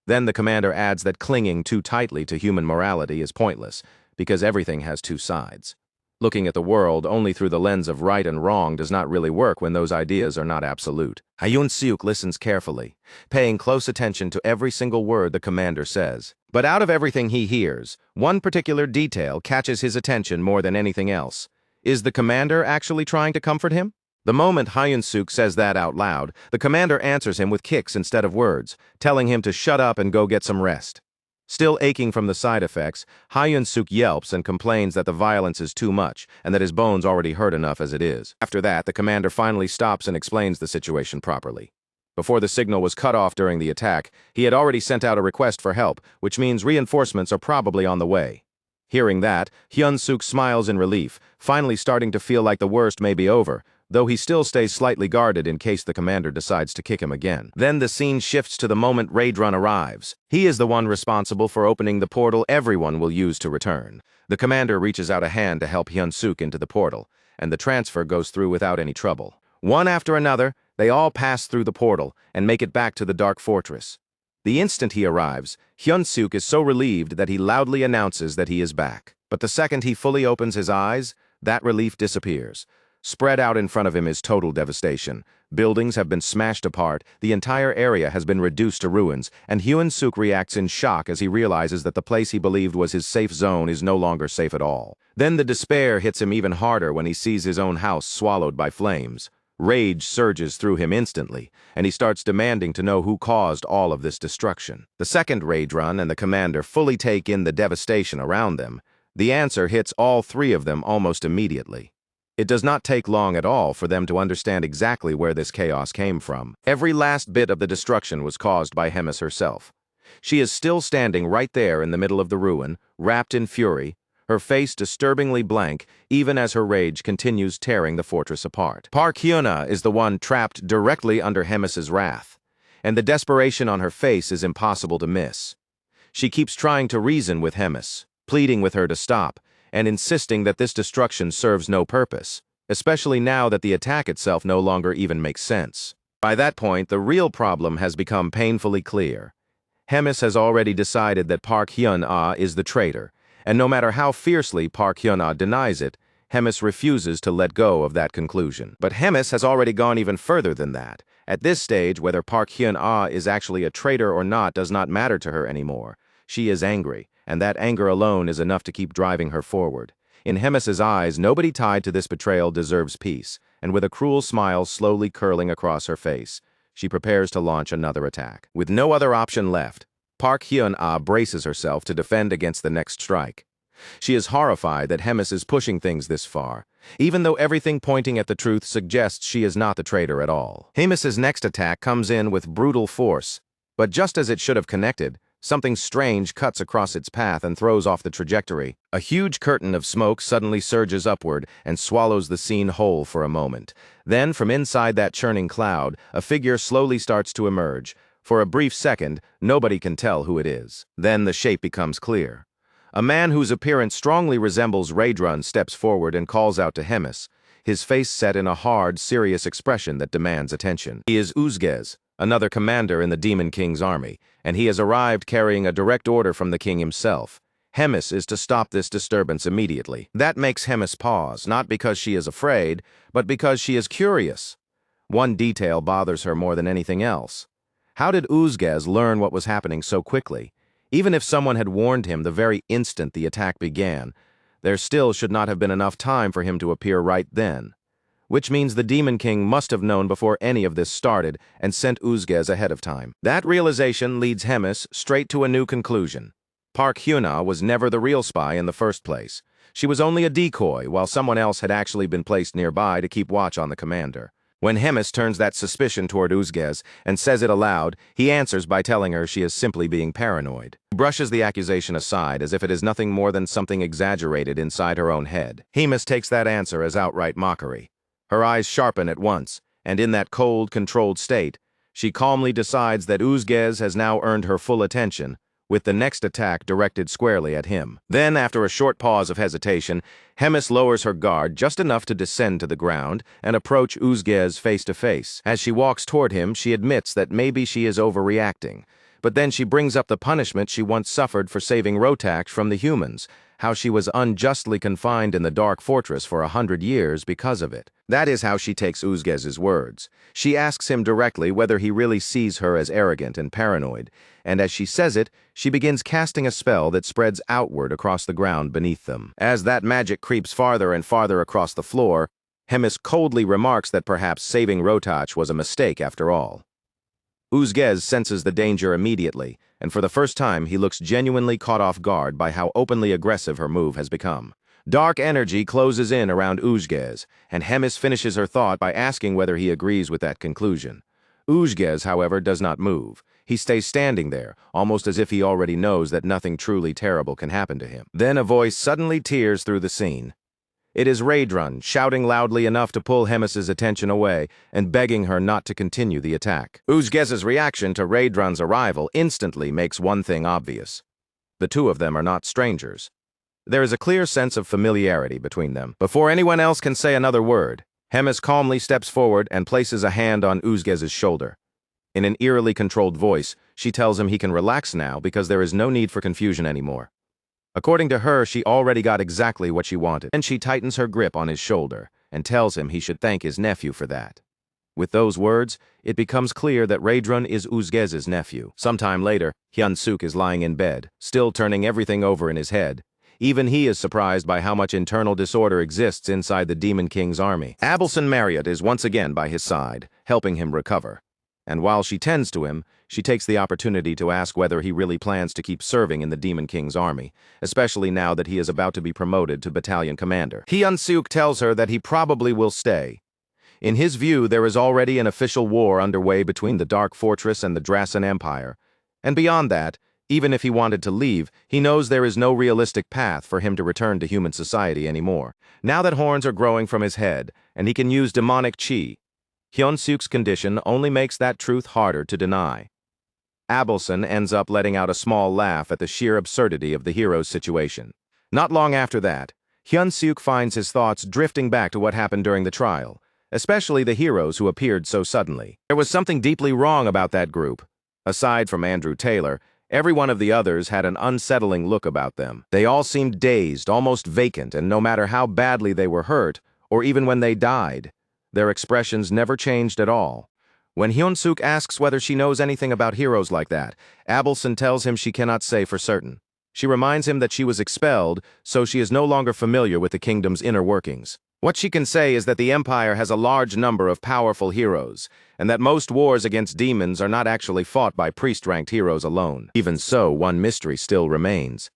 Then the commander adds that clinging too tightly to human morality is pointless because everything has two sides. Looking at the world only through the lens of right and wrong does not really work when those ideas are not absolute. Hyun-suk listens carefully, paying close attention to every single word the commander says. But out of everything he hears, one particular detail catches his attention more than anything else. Is the commander actually trying to comfort him? The moment Hyun-suk says that out loud, the commander answers him with kicks instead of words, telling him to shut up and go get some rest. Still aching from the side effects, Hyun-suk yelps and complains that the violence is too much and that his bones already hurt enough as it is. After that, the commander finally stops and explains the situation properly. Before the signal was cut off during the attack, he had already sent out a request for help, which means reinforcements are probably on the way. Hearing that, Hyun-suk smiles in relief, finally starting to feel like the worst may be over, though he still stays slightly guarded in case the commander decides to kick him again. Then the scene shifts to the moment Raidrun arrives. He is the one responsible for opening the portal everyone will use to return. The commander reaches out a hand to help Hyun-suk into the portal, and the transfer goes through without any trouble. One after another, they all pass through the portal and make it back to the Dark Fortress. The instant he arrives, Hyun-suk is so relieved that he loudly announces that he is back. But the second he fully opens his eyes, that relief disappears. Spread out in front of him is total devastation. Buildings have been smashed apart, the entire area has been reduced to ruins, and Hyun-suk reacts in shock as he realizes that the place he believed was his safe zone is no longer safe at all. Then the despair hits him even harder when he sees his own house swallowed by flames. Rage surges through him instantly, and he starts demanding to know who caused all of this destruction. The second Raidrun and the commander fully take in the devastation around them. The answer hits all three of them almost immediately. It does not take long at all for them to understand exactly where this chaos came from. Every last bit of the destruction was caused by Hemis herself. She is still standing right there in the middle of the ruin, wrapped in fury, her face disturbingly blank, even as her rage continues tearing the fortress apart. Park Hyuna is the one trapped directly under Hemis's wrath, and the desperation on her face is impossible to miss. She keeps trying to reason with Hemis, pleading with her to stop, and insisting that this destruction serves no purpose, especially now that the attack itself no longer even makes sense. By that point, the real problem has become painfully clear. Hemis has already decided that Park Hyun-ah is the traitor, and no matter how fiercely Park Hyun-ah denies it, Hemis refuses to let go of that conclusion. But Hemis has already gone even further than that. At this stage, whether Park Hyun-ah is actually a traitor or not does not matter to her anymore. She is angry, and that anger alone is enough to keep driving her forward. In Hemis's eyes, nobody tied to this betrayal deserves peace, and with a cruel smile slowly curling across her face, she prepares to launch another attack. With no other option left, Park Hyun-ah braces herself to defend against the next strike. She is horrified that Hemis is pushing things this far, even though everything pointing at the truth suggests she is not the traitor at all. Hemis's next attack comes in with brutal force, But just as it should have connected, something strange cuts across its path and throws off the trajectory. A huge curtain of smoke suddenly surges upward and swallows the scene whole for a moment. Then, from inside that churning cloud, a figure slowly starts to emerge. For a brief second, nobody can tell who it is. Then the shape becomes clear. A man whose appearance strongly resembles Raedrun steps forward and calls out to Hemis, his face set in a hard, serious expression that demands attention. He is Uzgez, another commander in the Demon King's army, and he has arrived carrying a direct order from the king himself. Hemis is to stop this disturbance immediately. That makes Hemis pause, not because she is afraid, but because she is curious. One detail bothers her more than anything else. How did Uzgez learn what was happening so quickly? Even if someone had warned him the very instant the attack began, there still should not have been enough time for him to appear right then. Which means the Demon King must have known before any of this started and sent Uzgez ahead of time. That realization leads Hemis straight to a new conclusion. Park Hyuna was never the real spy in the first place. She was only a decoy, while someone else had actually been placed nearby to keep watch on the commander. When Hemis turns that suspicion toward Uzgez and says it aloud, he answers by telling her she is simply being paranoid. He brushes the accusation aside as if it is nothing more than something exaggerated inside her own head. Hemis takes that answer as outright mockery. Her eyes sharpen at once, and in that cold, controlled state, she calmly decides that Uzgez has now earned her full attention, with the next attack directed squarely at him. Then, after a short pause of hesitation, Hemis lowers her guard just enough to descend to the ground and approach Uzgez face to face. As she walks toward him, she admits that maybe she is overreacting. But then she brings up the punishment she once suffered for saving Rotax from the humans, how she was unjustly confined in the Dark Fortress for 100 years because of it. That is how she takes Uzgez's words. She asks him directly whether he really sees her as arrogant and paranoid, and as she says it, she begins casting a spell that spreads outward across the ground beneath them. As that magic creeps farther and farther across the floor, Hemis coldly remarks that perhaps saving Rotax was a mistake after all. Uzgez senses the danger immediately, and for the first time he looks genuinely caught off guard by how openly aggressive her move has become. Dark energy closes in around Uzgez, and Hemis finishes her thought by asking whether he agrees with that conclusion. Uzgez, however, does not move. He stays standing there, almost as if he already knows that nothing truly terrible can happen to him. Then a voice suddenly tears through the scene. It is Raedrun, shouting loudly enough to pull Hemis's attention away and begging her not to continue the attack. Uzgez's reaction to Raedrun's arrival instantly makes one thing obvious. The two of them are not strangers. There is a clear sense of familiarity between them. Before anyone else can say another word, Hemis calmly steps forward and places a hand on Uzgez's shoulder. In an eerily controlled voice, she tells him he can relax now because there is no need for confusion anymore. According to her, she already got exactly what she wanted, and she tightens her grip on his shoulder and tells him he should thank his nephew for that. With those words, it becomes clear that Raedrun is Uzgez's nephew. Sometime later, Hyun-Suk is lying in bed, still turning everything over in his head. Even he is surprised by how much internal disorder exists inside the Demon King's army. Abelson Marriott is once again by his side, helping him recover. And while she tends to him, she takes the opportunity to ask whether he really plans to keep serving in the Demon King's army, especially now that he is about to be promoted to battalion commander. Hyun-Suk tells her that he probably will stay. In his view, there is already an official war underway between the Dark Fortress and the Drasan Empire. And beyond that, even if he wanted to leave, he knows there is no realistic path for him to return to human society anymore. Now that horns are growing from his head, and he can use demonic chi, Hyun-Suk's condition only makes that truth harder to deny. Abelson ends up letting out a small laugh at the sheer absurdity of the hero's situation. Not long after that, Hyun-Suk finds his thoughts drifting back to what happened during the trial, especially the heroes who appeared so suddenly. There was something deeply wrong about that group. Aside from Andrew Taylor, every one of the others had an unsettling look about them. They all seemed dazed, almost vacant, and no matter how badly they were hurt, or even when they died, their expressions never changed at all. When Hyun-Suk asks whether she knows anything about heroes like that, Abelson tells him she cannot say for certain. She reminds him that she was expelled, so she is no longer familiar with the kingdom's inner workings. What she can say is that the Empire has a large number of powerful heroes, and that most wars against demons are not actually fought by priest-ranked heroes alone. Even so, one mystery still remains.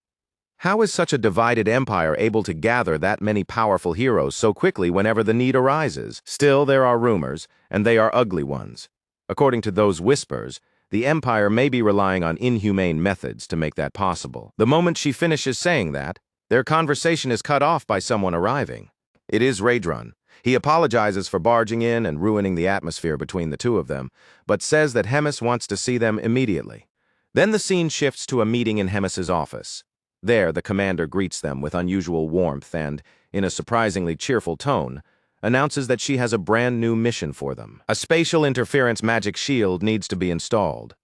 How is such a divided empire able to gather that many powerful heroes so quickly whenever the need arises? Still, there are rumors, and they are ugly ones. According to those whispers, The Empire may be relying on inhumane methods to make that possible. The moment she finishes saying that, their conversation is cut off by someone arriving. It is Raedrun. He apologizes for barging in and ruining the atmosphere between the two of them, but says that Hemis wants to see them immediately. Then the scene shifts to a meeting in Hemis's office. There, the commander greets them with unusual warmth and, in a surprisingly cheerful tone, announces that she has a brand new mission for them. A spatial interference magic shield needs to be installed.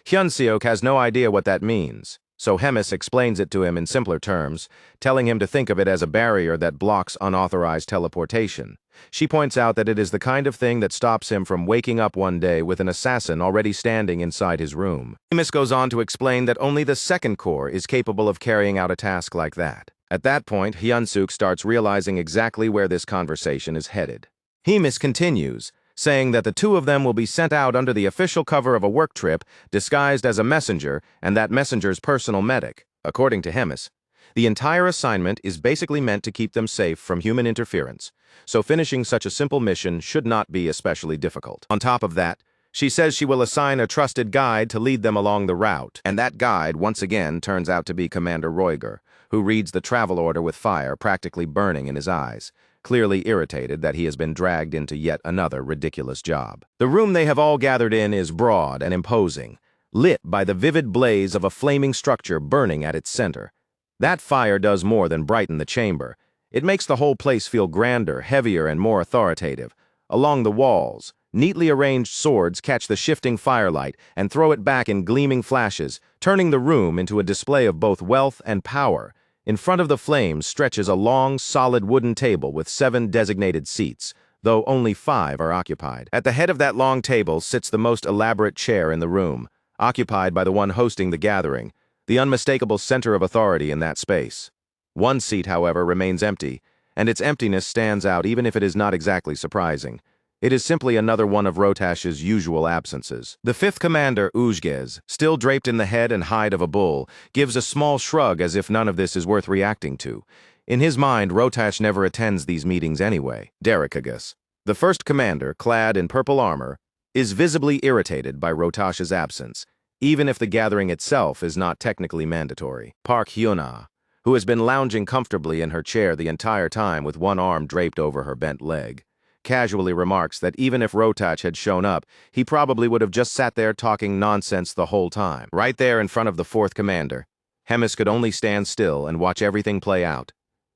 Hyun-seok has no idea what that means, so Hemis explains it to him in simpler terms, telling him to think of it as a barrier that blocks unauthorized teleportation. She points out that it is the kind of thing that stops him from waking up one day with an assassin already standing inside his room. Hemis goes on to explain that only the second core is capable of carrying out a task like that. At that point, Hyun-seok starts realizing exactly where this conversation is headed. Hemis continues, saying that the two of them will be sent out under the official cover of a work trip disguised as a messenger and that messenger's personal medic. According to Hemis, the entire assignment is basically meant to keep them safe from human interference, so finishing such a simple mission should not be especially difficult. On top of that, she says she will assign a trusted guide to lead them along the route, and that guide once again turns out to be Commander Roiger, who reads the travel order with fire practically burning in his eyes, clearly irritated that he has been dragged into yet another ridiculous job. The room they have all gathered in is broad and imposing, lit by the vivid blaze of a flaming structure burning at its center. That fire does more than brighten the chamber. It makes the whole place feel grander, heavier, and more authoritative. Along the walls, neatly arranged swords catch the shifting firelight and throw it back in gleaming flashes, turning the room into a display of both wealth and power. In front of the flames stretches a long, solid wooden table with 7 designated seats, though only 5 are occupied. At the head of that long table sits the most elaborate chair in the room, occupied by the one hosting the gathering, the unmistakable center of authority in that space. One seat, however, remains empty, and its emptiness stands out even if it is not exactly surprising. It is simply another one of Rotash's usual absences. The 5th commander, Ujgez, still draped in the head and hide of a bull, gives a small shrug as if none of this is worth reacting to. In his mind, Rotash never attends these meetings anyway. Derekagus, the 1st commander, clad in purple armor, is visibly irritated by Rotash's absence, even if the gathering itself is not technically mandatory. Park Hyuna, who has been lounging comfortably in her chair the entire time with one arm draped over her bent leg, casually remarks that even if Rotash had shown up, he probably would have just sat there talking nonsense the whole time. Right there in front of the 4th commander, Hemis could only stand still and watch everything play out.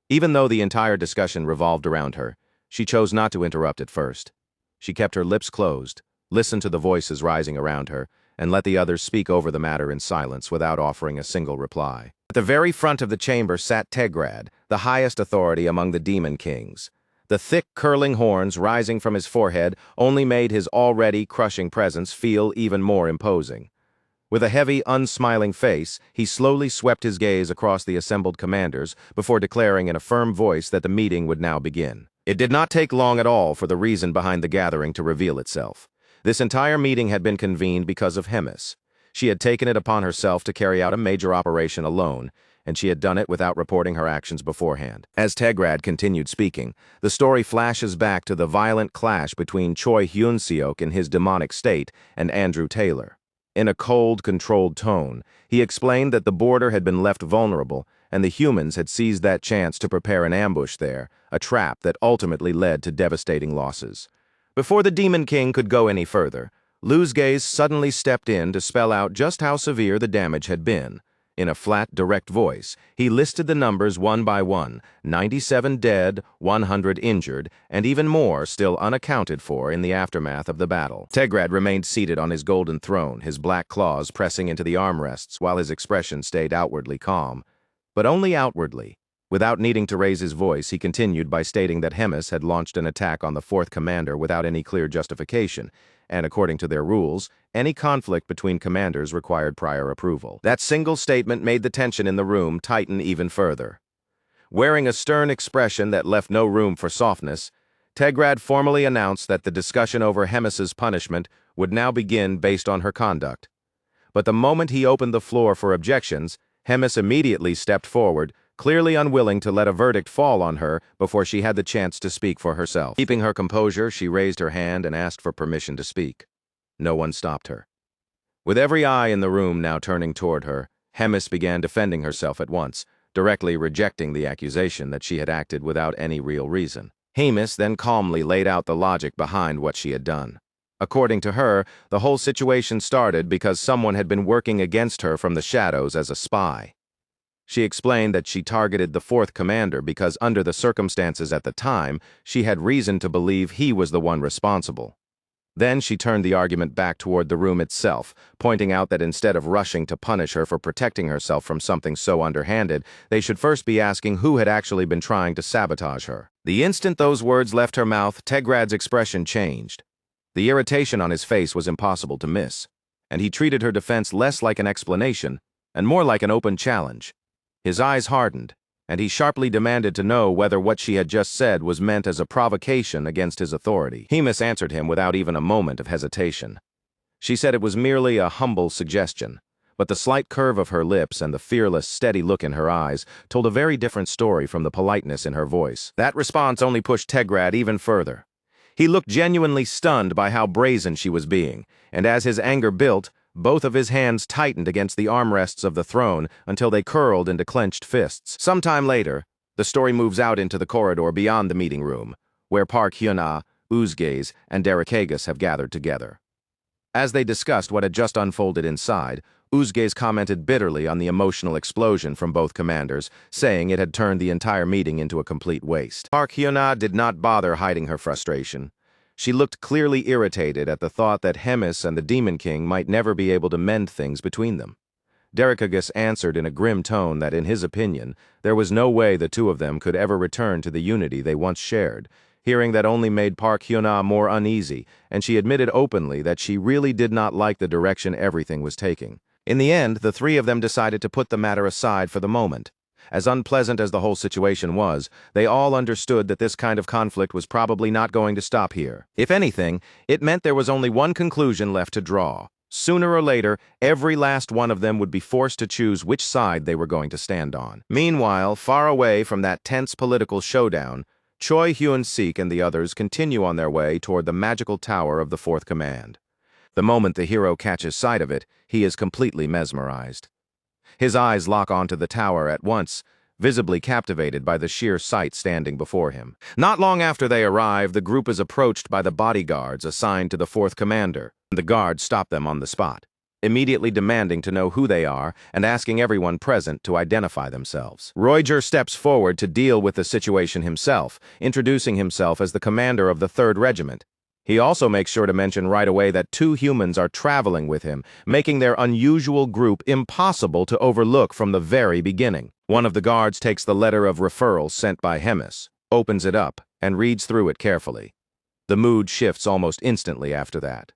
Even though the entire discussion revolved around her, she chose not to interrupt at first. She kept her lips closed, listened to the voices rising around her, and let the others speak over the matter in silence without offering a single reply. At the very front of the chamber sat Tegrad, the highest authority among the demon kings. The thick, curling horns rising from his forehead only made his already crushing presence feel even more imposing. With a heavy, unsmiling face, he slowly swept his gaze across the assembled commanders before declaring in a firm voice that the meeting would now begin. It did not take long at all for the reason behind the gathering to reveal itself. This entire meeting had been convened because of Hemis. She had taken it upon herself to carry out a major operation alone, and she had done it without reporting her actions beforehand. As Tegrad continued speaking, the story flashes back to the violent clash between Choi Hyun-seok in his demonic state and Andrew Taylor. In a cold, controlled tone, he explained that the border had been left vulnerable, and the humans had seized that chance to prepare an ambush there, a trap that ultimately led to devastating losses. Before the Demon King could go any further, Luzgaze suddenly stepped in to spell out just how severe the damage had been. In a flat, direct voice, he listed the numbers one by one, 97 dead, 100 injured, and even more still unaccounted for in the aftermath of the battle. Tegrad remained seated on his golden throne, his black claws pressing into the armrests while his expression stayed outwardly calm. But only outwardly. Without needing to raise his voice, he continued by stating that Hemis had launched an attack on the 4th commander without any clear justification, and according to their rules, any conflict between commanders required prior approval. That single statement made the tension in the room tighten even further. Wearing a stern expression that left no room for softness, Tegrad formally announced that the discussion over Hemis's punishment would now begin based on her conduct. But the moment he opened the floor for objections, Hemis immediately stepped forward, clearly unwilling to let a verdict fall on her before she had the chance to speak for herself. Keeping her composure, she raised her hand and asked for permission to speak. No one stopped her. With every eye in the room now turning toward her, Hemis began defending herself at once, directly rejecting the accusation that she had acted without any real reason. Hemis then calmly laid out the logic behind what she had done. According to her, the whole situation started because someone had been working against her from the shadows as a spy. She explained that she targeted the fourth commander because under the circumstances at the time, she had reason to believe he was the one responsible. Then she turned the argument back toward the room itself, pointing out that instead of rushing to punish her for protecting herself from something so underhanded, they should first be asking who had actually been trying to sabotage her. The instant those words left her mouth, Tegrad's expression changed. The irritation on his face was impossible to miss, and he treated her defense less like an explanation and more like an open challenge. His eyes hardened, and he sharply demanded to know whether what she had just said was meant as a provocation against his authority. Hemis answered him without even a moment of hesitation. She said it was merely a humble suggestion, but the slight curve of her lips and the fearless, steady look in her eyes told a very different story from the politeness in her voice. That response only pushed Tegrad even further. He looked genuinely stunned by how brazen she was being, and as his anger built, both of his hands tightened against the armrests of the throne until they curled into clenched fists. Sometime later, the story moves out into the corridor beyond the meeting room, where Park Hyuna, Uzgaze, and Derekagus have gathered together. As they discussed what had just unfolded inside, Uzgaze commented bitterly on the emotional explosion from both commanders, saying it had turned the entire meeting into a complete waste. Park Hyuna did not bother hiding her frustration. She looked clearly irritated at the thought that Hemis and the Demon King might never be able to mend things between them. Derekagus answered in a grim tone that, in his opinion, there was no way the two of them could ever return to the unity they once shared. Hearing that only made Park Hyuna more uneasy, and she admitted openly that she really did not like the direction everything was taking. In the end, the three of them decided to put the matter aside for the moment. As unpleasant as the whole situation was, they all understood that this kind of conflict was probably not going to stop here. If anything, it meant there was only one conclusion left to draw. Sooner or later, every last one of them would be forced to choose which side they were going to stand on. Meanwhile, far away from that tense political showdown, Choi Hyun-sik and the others continue on their way toward the magical tower of the Fourth Command. The moment the hero catches sight of it, he is completely mesmerized. His eyes lock onto the tower at once, visibly captivated by the sheer sight standing before him. Not long after they arrive, the group is approached by the bodyguards assigned to the fourth commander. The guards stop them on the spot, immediately demanding to know who they are and asking everyone present to identify themselves. Roiger steps forward to deal with the situation himself, introducing himself as the commander of the 3rd Regiment. He also makes sure to mention right away that 2 humans are traveling with him, making their unusual group impossible to overlook from the very beginning. One of the guards takes the letter of referral sent by Hemis, opens it up, and reads through it carefully. The mood shifts almost instantly after that.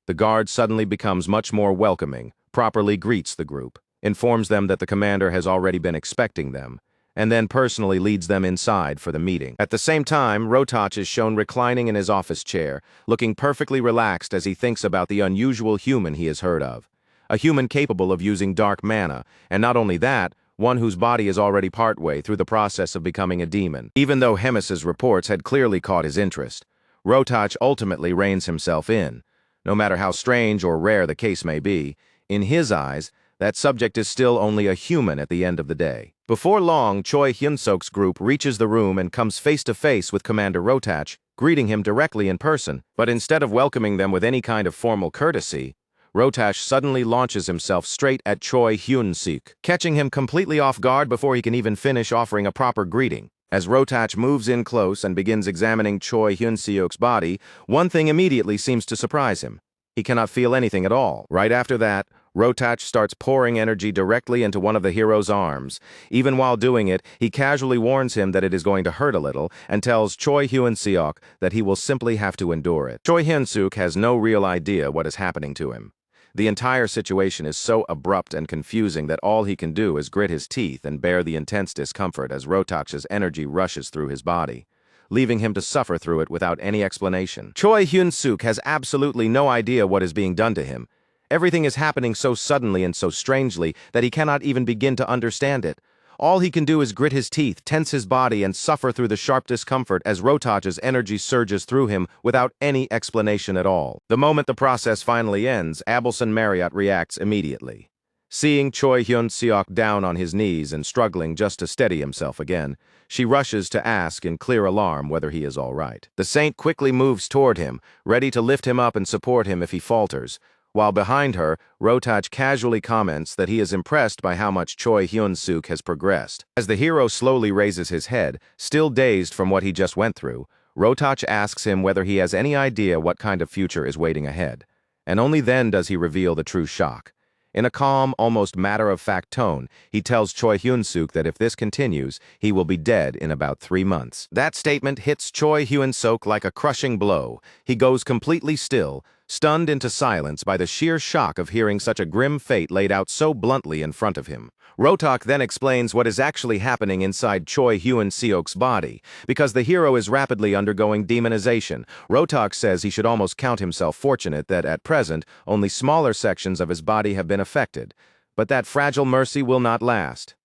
The guard suddenly becomes much more welcoming, properly greets the group, informs them that the commander has already been expecting them, and then personally leads them inside for the meeting. At the same time, Rotach is shown reclining in his office chair, looking perfectly relaxed as he thinks about the unusual human he has heard of. A human capable of using dark mana, and not only that, one whose body is already partway through the process of becoming a demon. Even though Hemis's reports had clearly caught his interest, Rotach ultimately reins himself in. No matter how strange or rare the case may be, in his eyes, that subject is still only a human at the end of the day. Before long, Choi Hyun-sok's group reaches the room and comes face to face with Commander Rotach, greeting him directly in person. But instead of welcoming them with any kind of formal courtesy, Rotach suddenly launches himself straight at Choi Hyun-sik, catching him completely off guard before he can even finish offering a proper greeting. As Rotach moves in close and begins examining Choi Hyun-sok's body, one thing immediately seems to surprise him. He cannot feel anything at all. Right after that, Rotach starts pouring energy directly into one of the hero's arms. Even while doing it, he casually warns him that it is going to hurt a little and tells Choi Hyun-suk that he will simply have to endure it. Choi Hyun-suk has no real idea what is happening to him. The entire situation is so abrupt and confusing that all he can do is grit his teeth and bear the intense discomfort as Rotach's energy rushes through his body, leaving him to suffer through it without any explanation. Choi Hyun-suk has absolutely no idea what is being done to him. Everything is happening so suddenly and so strangely that he cannot even begin to understand it. All he can do is grit his teeth, tense his body, and suffer through the sharp discomfort as Rotaj's energy surges through him without any explanation at all. The moment the process finally ends, Abelson Marriott reacts immediately. Seeing Choi Hyun-seok down on his knees and struggling just to steady himself again, she rushes to ask in clear alarm whether he is all right. The saint quickly moves toward him, ready to lift him up and support him if he falters, while behind her, Rotaj casually comments that he is impressed by how much Choi Hyun-seok has progressed. As the hero slowly raises his head, still dazed from what he just went through, Rotaj asks him whether he has any idea what kind of future is waiting ahead. And only then does he reveal the true shock. In a calm, almost matter-of-fact tone, he tells Choi Hyun-seok that if this continues, he will be dead in about 3 months. That statement hits Choi Hyun-seok like a crushing blow. He goes completely still, stunned into silence by the sheer shock of hearing such a grim fate laid out so bluntly in front of him. Rotak then explains what is actually happening inside Choi Hyun-seok's body. Because the hero is rapidly undergoing demonization, Rotak says he should almost count himself fortunate that at present only smaller sections of his body have been affected, but that fragile mercy will not last.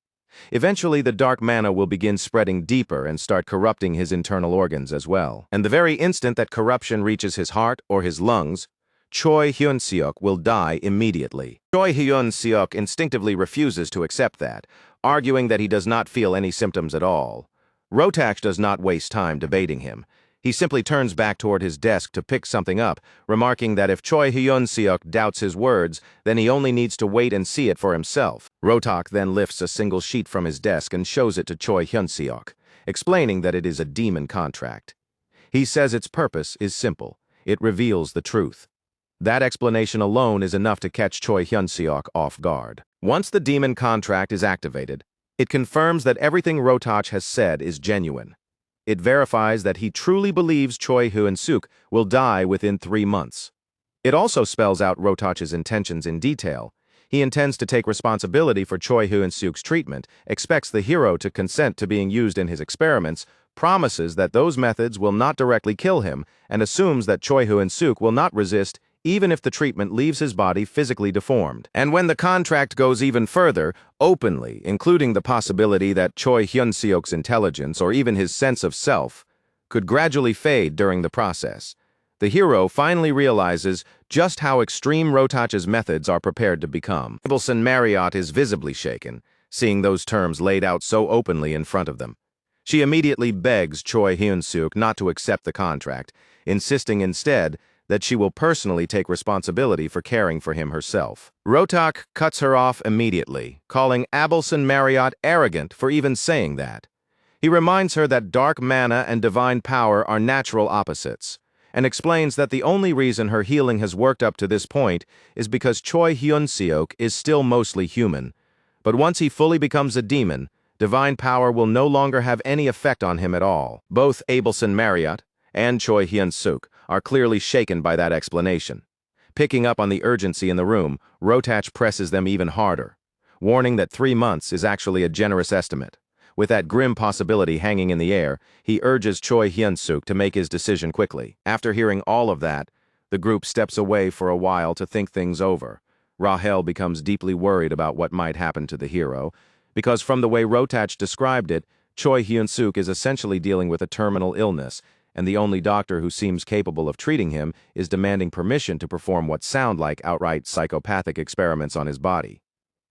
Eventually, the dark mana will begin spreading deeper and start corrupting his internal organs as well. And the very instant that corruption reaches his heart or his lungs, Choi Hyun-seok will die immediately. Choi Hyun-seok instinctively refuses to accept that, arguing that he does not feel any symptoms at all. Rotak does not waste time debating him. He simply turns back toward his desk to pick something up, remarking that if Choi Hyun-seok doubts his words, then he only needs to wait and see it for himself. Rotak then lifts a single sheet from his desk and shows it to Choi Hyun-seok, explaining that it is a demon contract. He says its purpose is simple. It reveals the truth. That explanation alone is enough to catch Choi Hyun-seok off guard. Once the demon contract is activated, it confirms that everything Rotak has said is genuine. It verifies that he truly believes Choi Hyun-seok will die within 3 months. It also spells out Rotak's intentions in detail. He intends to take responsibility for Choi Hyun-seok's treatment, expects the hero to consent to being used in his experiments, promises that those methods will not directly kill him, and assumes that Choi Hyun-seok will not resist even if the treatment leaves his body physically deformed. And when the contract goes even further, openly, including the possibility that Choi Hyun-seok's intelligence or even his sense of self could gradually fade during the process, the hero finally realizes just how extreme Rotak's methods are prepared to become. Abelson Marriott is visibly shaken, seeing those terms laid out so openly in front of them. She immediately begs Choi Hyun-seok not to accept the contract, insisting instead that she will personally take responsibility for caring for him herself. Rotak cuts her off immediately, calling Abelson Marriott arrogant for even saying that. He reminds her that dark mana and divine power are natural opposites, and explains that the only reason her healing has worked up to this point is because Choi Hyun-seok is still mostly human. But once he fully becomes a demon, divine power will no longer have any effect on him at all. Both Abelson Marriott and Choi Hyun-seok are clearly shaken by that explanation. Picking up on the urgency in the room, Rotak presses them even harder, warning that 3 months is actually a generous estimate. With that grim possibility hanging in the air, he urges Choi Hyun-seok to make his decision quickly. After hearing all of that, the group steps away for a while to think things over. Rahel becomes deeply worried about what might happen to the hero, because from the way Rotak described it, Choi Hyun-seok is essentially dealing with a terminal illness, and the only doctor who seems capable of treating him is demanding permission to perform what sound like outright psychopathic experiments on his body.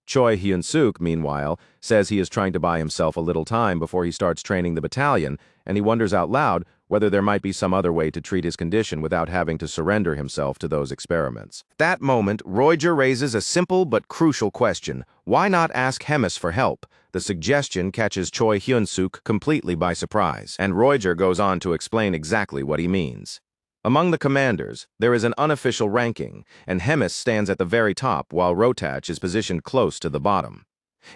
Choi Hyun-seok, meanwhile, says he is trying to buy himself a little time before he starts training the battalion, and he wonders out loud whether there might be some other way to treat his condition without having to surrender himself to those experiments. At that moment, Roger raises a simple but crucial question. Why not ask Hemis for help? The suggestion catches Choi Hyun-seok completely by surprise, and Roger goes on to explain exactly what he means. Among the commanders, there is an unofficial ranking, and Hemis stands at the very top while Rotak is positioned close to the bottom.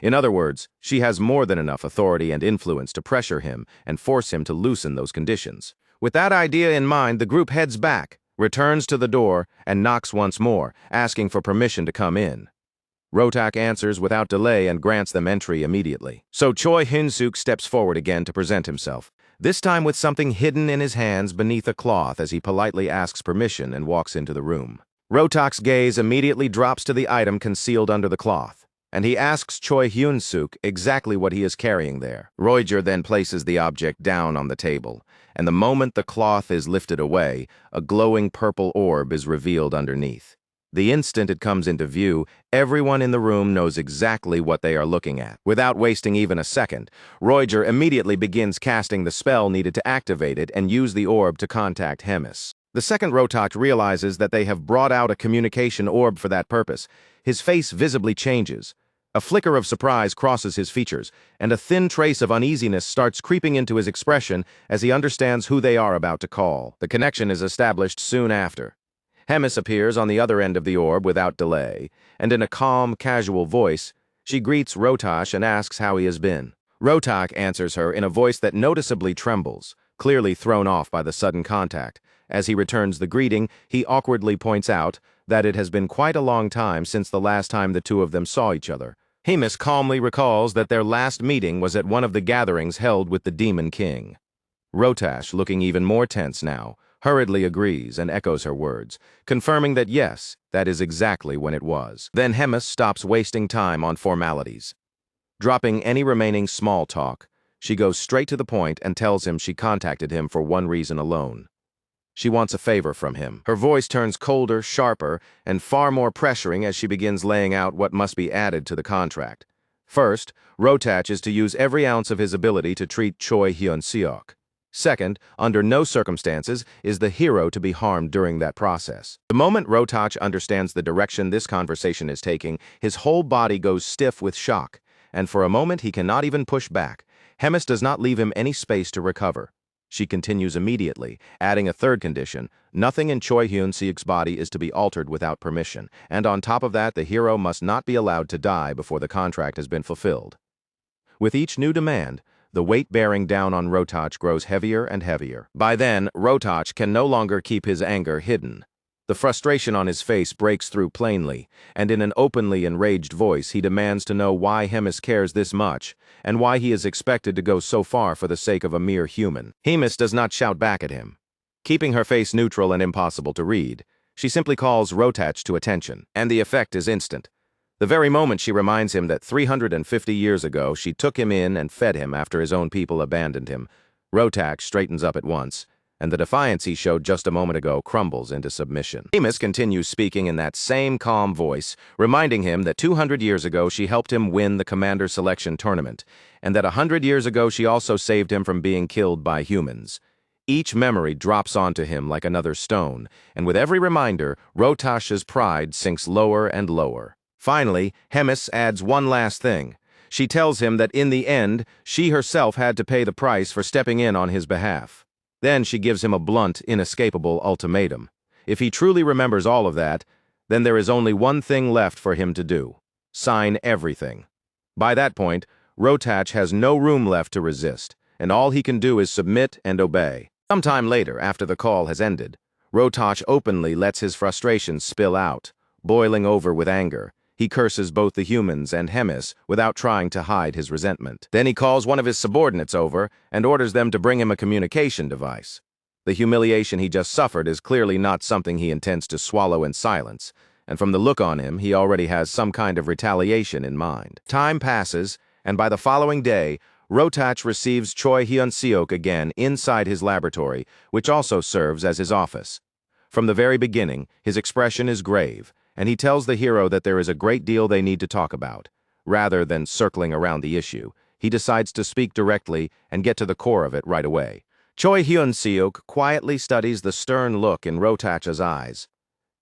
In other words, she has more than enough authority and influence to pressure him and force him to loosen those conditions. With that idea in mind, the group heads back, returns to the door, and knocks once more, asking for permission to come in. Rotak answers without delay and grants them entry immediately. So Choi Hyun-seok steps forward again to present himself, this time with something hidden in his hands beneath a cloth as he politely asks permission and walks into the room. Rotak's gaze immediately drops to the item concealed under the cloth, and he asks Choi Hyun-suk exactly what he is carrying there. Roijer then places the object down on the table, and the moment the cloth is lifted away, a glowing purple orb is revealed underneath. The instant it comes into view, everyone in the room knows exactly what they are looking at. Without wasting even a second, Roijer immediately begins casting the spell needed to activate it and use the orb to contact Hemis. The second Rotoch realizes that they have brought out a communication orb for that purpose. His face visibly changes. A flicker of surprise crosses his features, and a thin trace of uneasiness starts creeping into his expression as he understands who they are about to call. The connection is established soon after. Hemis appears on the other end of the orb without delay, and in a calm, casual voice, she greets Rotoch and asks how he has been. Rotoch answers her in a voice that noticeably trembles, clearly thrown off by the sudden contact. As he returns the greeting, he awkwardly points out that it has been quite a long time since the last time the two of them saw each other. Hemis calmly recalls that their last meeting was at one of the gatherings held with the Demon King. Rotoch, looking even more tense now, hurriedly agrees and echoes her words, confirming that yes, that is exactly when it was. Then Hemis stops wasting time on formalities. Dropping any remaining small talk, she goes straight to the point and tells him she contacted him for one reason alone. She wants a favor from him. Her voice turns colder, sharper, and far more pressuring as she begins laying out what must be added to the contract. First, Rotoch is to use every ounce of his ability to treat Choi Hyun-seok. Second, under no circumstances is the hero to be harmed during that process. The moment Rotoch understands the direction this conversation is taking, his whole body goes stiff with shock, and for a moment he cannot even push back. Hemis does not leave him any space to recover. She continues immediately, adding a third condition: nothing in Choi Hyun-seok's body is to be altered without permission, and on top of that, the hero must not be allowed to die before the contract has been fulfilled. With each new demand, the weight bearing down on Rotoch grows heavier and heavier. By then, Rotoch can no longer keep his anger hidden. The frustration on his face breaks through plainly, and in an openly enraged voice he demands to know why Hemis cares this much, and why he is expected to go so far for the sake of a mere human. Hemis does not shout back at him. Keeping her face neutral and impossible to read, she simply calls Rotoch to attention, and the effect is instant. The very moment she reminds him that 350 years ago she took him in and fed him after his own people abandoned him, Rotoch straightens up at once, and the defiance he showed just a moment ago crumbles into submission. Hemis continues speaking in that same calm voice, reminding him that 200 years ago she helped him win the commander selection tournament, and that 100 years ago she also saved him from being killed by humans. Each memory drops onto him like another stone, and with every reminder, Rotoch's pride sinks lower and lower. Finally, Hemis adds one last thing. She tells him that in the end, she herself had to pay the price for stepping in on his behalf. Then she gives him a blunt, inescapable ultimatum. If he truly remembers all of that, then there is only one thing left for him to do: sign everything. By that point, Rotoch has no room left to resist, and all he can do is submit and obey. Sometime later, after the call has ended, Rotoch openly lets his frustrations spill out, boiling over with anger. He curses both the humans and Hemis without trying to hide his resentment. Then he calls one of his subordinates over and orders them to bring him a communication device. The humiliation he just suffered is clearly not something he intends to swallow in silence, and from the look on him, he already has some kind of retaliation in mind. Time passes, and by the following day, Rotoch receives Choi Hyun-seok again inside his laboratory, which also serves as his office. From the very beginning, his expression is grave, and he tells the hero that there is a great deal they need to talk about. Rather than circling around the issue, he decides to speak directly and get to the core of it right away. Choi Hyun-seok quietly studies the stern look in Rotoch's eyes.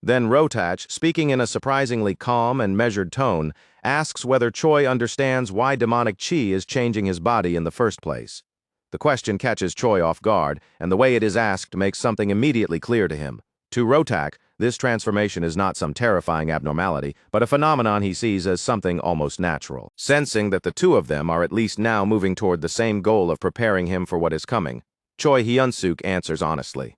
Then Rotoch, speaking in a surprisingly calm and measured tone, asks whether Choi understands why demonic chi is changing his body in the first place. The question catches Choi off guard, and the way it is asked makes something immediately clear to him. To Rotoch, this transformation is not some terrifying abnormality, but a phenomenon he sees as something almost natural. Sensing that the two of them are at least now moving toward the same goal of preparing him for what is coming, Choi Hyun-seok answers honestly.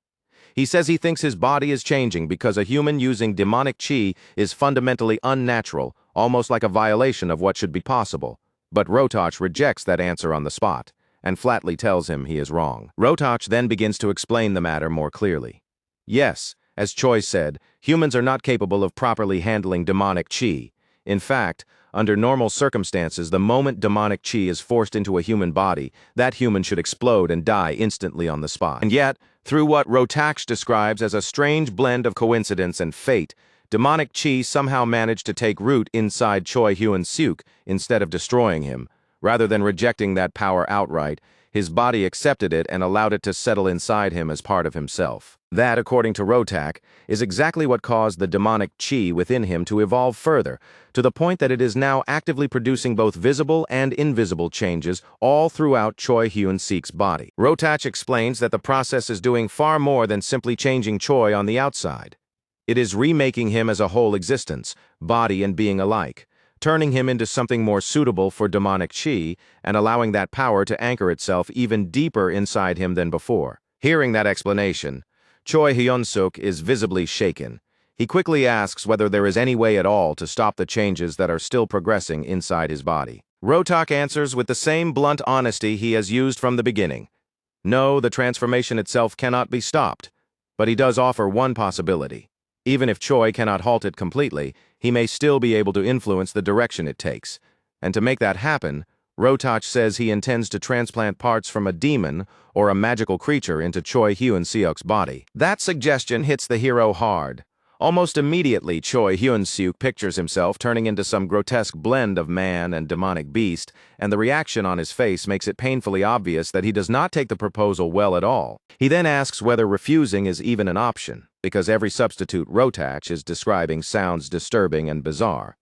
He says he thinks his body is changing because a human using demonic chi is fundamentally unnatural, almost like a violation of what should be possible. But Rotoch rejects that answer on the spot, and flatly tells him he is wrong. Rotoch then begins to explain the matter more clearly. Yes, as Choi said, humans are not capable of properly handling demonic chi. In fact, Under normal circumstances, the moment demonic chi is forced into a human body, that human should explode and die instantly on the spot. And yet, through what Rotaksh describes as a strange blend of coincidence and fate, demonic chi somehow managed to take root inside Choi Hyun-suk instead of destroying him. Rather than rejecting that power outright, his body accepted it and allowed it to settle inside him as part of himself. That, according to Rotak, is exactly what caused the demonic chi within him to evolve further, to the point that it is now actively producing both visible and invisible changes all throughout Choi Hyun-suk's body. Rotak explains that the process is doing far more than simply changing Choi on the outside. It is remaking him as a whole existence, body and being alike, turning him into something more suitable for demonic chi and allowing that power to anchor itself even deeper inside him than before. Hearing that explanation, Choi Hyun-suk is visibly shaken. He quickly asks whether there is any way at all to stop the changes that are still progressing inside his body. Rotak answers with the same blunt honesty he has used from the beginning. No, the transformation itself cannot be stopped, but he does offer one possibility. Even if Choi cannot halt it completely, he may still be able to influence the direction it takes. And to make that happen, Rotak says he intends to transplant parts from a demon or a magical creature into Choi Hyun-suk's body. That suggestion hits the hero hard. Almost immediately, Choi Hyun-suk pictures himself turning into some grotesque blend of man and demonic beast, and the reaction on his face makes it painfully obvious that he does not take the proposal well at all. He then asks whether refusing is even an option, because every substitute Rotak is describing sounds disturbing and bizarre.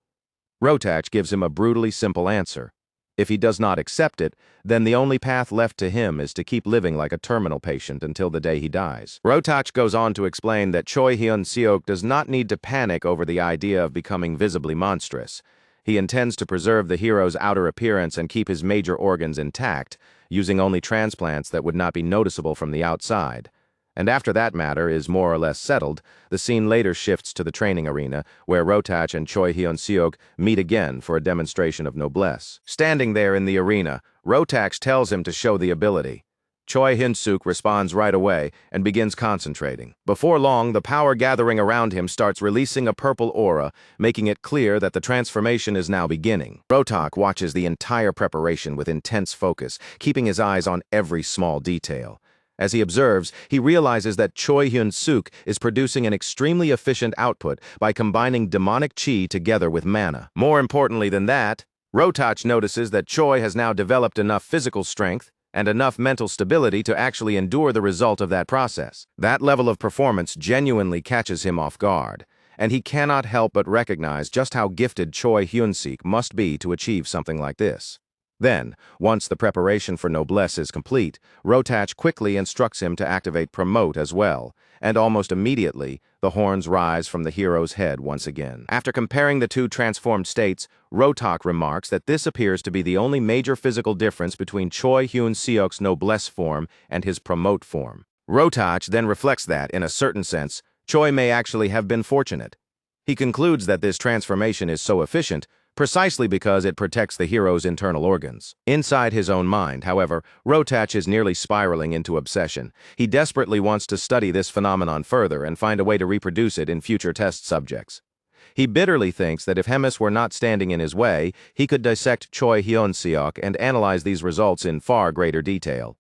Rotak gives him a brutally simple answer. If he does not accept it, then the only path left to him is to keep living like a terminal patient until the day he dies. Rotak goes on to explain that Choi Hyun-suk does not need to panic over the idea of becoming visibly monstrous. He intends to preserve the hero's outer appearance and keep his major organs intact, using only transplants that would not be noticeable from the outside. And after that matter is more or less settled, the scene later shifts to the training arena, where Rotak and Choi Hyun-suk meet again for a demonstration of noblesse. Standing there in the arena, Rotak tells him to show the ability. Choi Hyun-suk responds right away and begins concentrating. Before long, the power gathering around him starts releasing a purple aura, making it clear that the transformation is now beginning. Rotak watches the entire preparation with intense focus, keeping his eyes on every small detail. As he observes, he realizes that Choi Hyun-suk is producing an extremely efficient output by combining demonic chi together with mana. More importantly than that, Rotak notices that Choi has now developed enough physical strength and enough mental stability to actually endure the result of that process. That level of performance genuinely catches him off guard, and he cannot help but recognize just how gifted Choi Hyun-suk must be to achieve something like this. Then, once the preparation for noblesse is complete, Rotak quickly instructs him to activate promote as well, and almost immediately, the horns rise from the hero's head once again. After comparing the two transformed states, Rotak remarks that this appears to be the only major physical difference between Choi Hyun-suk's noblesse form and his promote form. Rotak then reflects that, in a certain sense, Choi may actually have been fortunate. He concludes that this transformation is so efficient precisely because it protects the hero's internal organs. Inside his own mind, however, Rotak is nearly spiraling into obsession. He desperately wants to study this phenomenon further and find a way to reproduce it in future test subjects. He bitterly thinks that if Hemis were not standing in his way, he could dissect Choi Hyun-suk and analyze these results in far greater detail.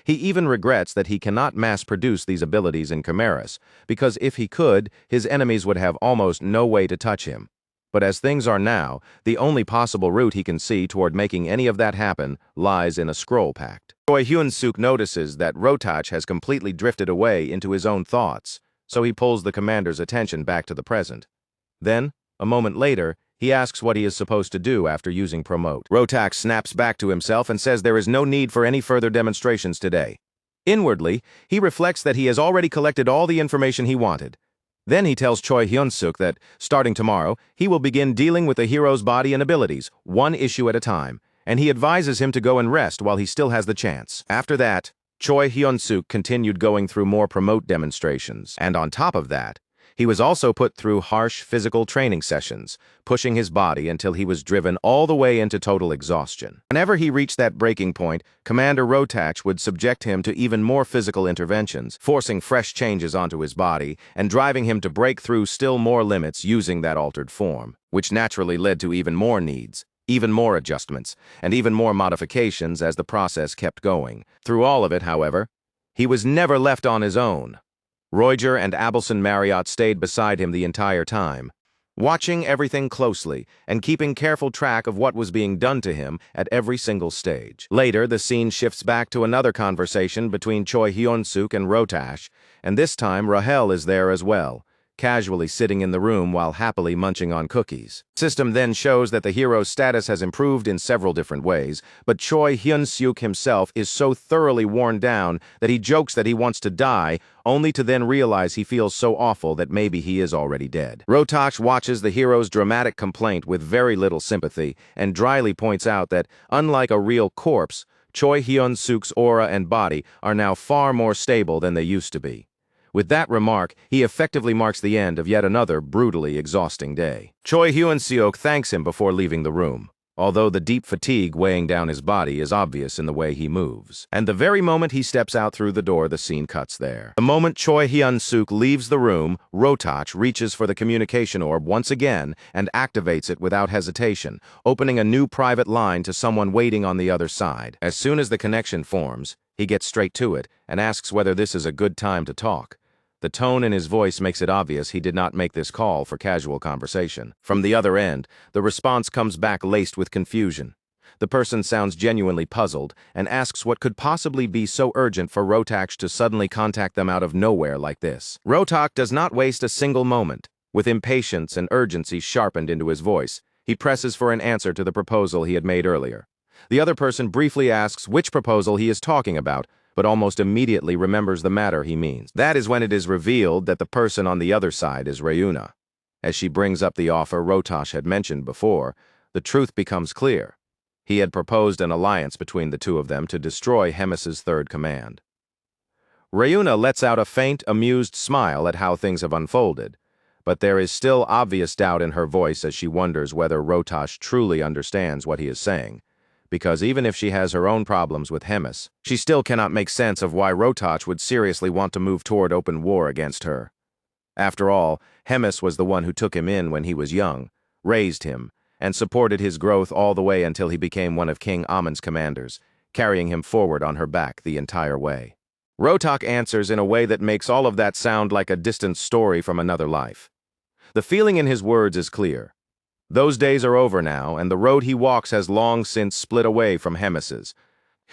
He even regrets that he cannot mass-produce these abilities in chimeras, because if he could, his enemies would have almost no way to touch him. But as things are now, the only possible route he can see toward making any of that happen lies in a scroll pact. Choi Hyun-suk notices that Rotak has completely drifted away into his own thoughts, so he pulls the commander's attention back to the present. Then, a moment later, he asks what he is supposed to do after using promote. Rotak snaps back to himself and says there is no need for any further demonstrations today. Inwardly, he reflects that he has already collected all the information he wanted. Then he tells Choi Hyun-suk that, starting tomorrow, he will begin dealing with the hero's body and abilities, one issue at a time, and he advises him to go and rest while he still has the chance. After that, Choi Hyun-suk continued going through more promote demonstrations, and on top of that, He was also put through harsh physical training sessions, pushing his body until he was driven all the way into total exhaustion. Whenever he reached that breaking point, Commander Rotach would subject him to even more physical interventions, forcing fresh changes onto his body and driving him to break through still more limits using that altered form, which naturally led to even more needs, even more adjustments, and even more modifications as the process kept going. Through all of it, however, he was never left on his own. Roger and Abelson Marriott stayed beside him the entire time, watching everything closely and keeping careful track of what was being done to him at every single stage. Later, the scene shifts back to another conversation between Choi Hyun-suk and Rotash, and this time Rahel is there as well, casually sitting in the room while happily munching on cookies. The system then shows that the hero's status has improved in several different ways, but Choi Hyun-suk himself is so thoroughly worn down that he jokes that he wants to die, only to then realize he feels so awful that maybe he is already dead. Rotosh watches the hero's dramatic complaint with very little sympathy and dryly points out that, unlike a real corpse, Choi Hyun-suk's aura and body are now far more stable than they used to be. With that remark, he effectively marks the end of yet another brutally exhausting day. Choi Hyun-suk thanks him before leaving the room, although the deep fatigue weighing down his body is obvious in the way he moves. And the very moment he steps out through the door, the scene cuts there. The moment Choi Hyun-suk leaves the room, Rotoch reaches for the communication orb once again and activates it without hesitation, opening a new private line to someone waiting on the other side. As soon as the connection forms, he gets straight to it and asks whether this is a good time to talk. The tone in his voice makes it obvious he did not make this call for casual conversation. From the other end, the response comes back laced with confusion. The person sounds genuinely puzzled and asks what could possibly be so urgent for Rotak to suddenly contact them out of nowhere like this. Rotak does not waste a single moment. With impatience and urgency sharpened into his voice, he presses for an answer to the proposal he had made earlier. The other person briefly asks which proposal he is talking about, but almost immediately remembers the matter he means. That is when it is revealed that the person on the other side is Rayuna. As she brings up the offer Rotosh had mentioned before, the truth becomes clear. He had proposed an alliance between the two of them to destroy Hemis's third command. Rayuna lets out a faint, amused smile at how things have unfolded, but there is still obvious doubt in her voice as she wonders whether Rotosh truly understands what he is saying. Because even if she has her own problems with Hemis, she still cannot make sense of why Rotoch would seriously want to move toward open war against her. After all, Hemis was the one who took him in when he was young, raised him, and supported his growth all the way until he became one of King Amun's commanders, carrying him forward on her back the entire way. Rotoch answers in a way that makes all of that sound like a distant story from another life. The feeling in his words is clear. Those days are over now, and the road he walks has long since split away from Hemis's.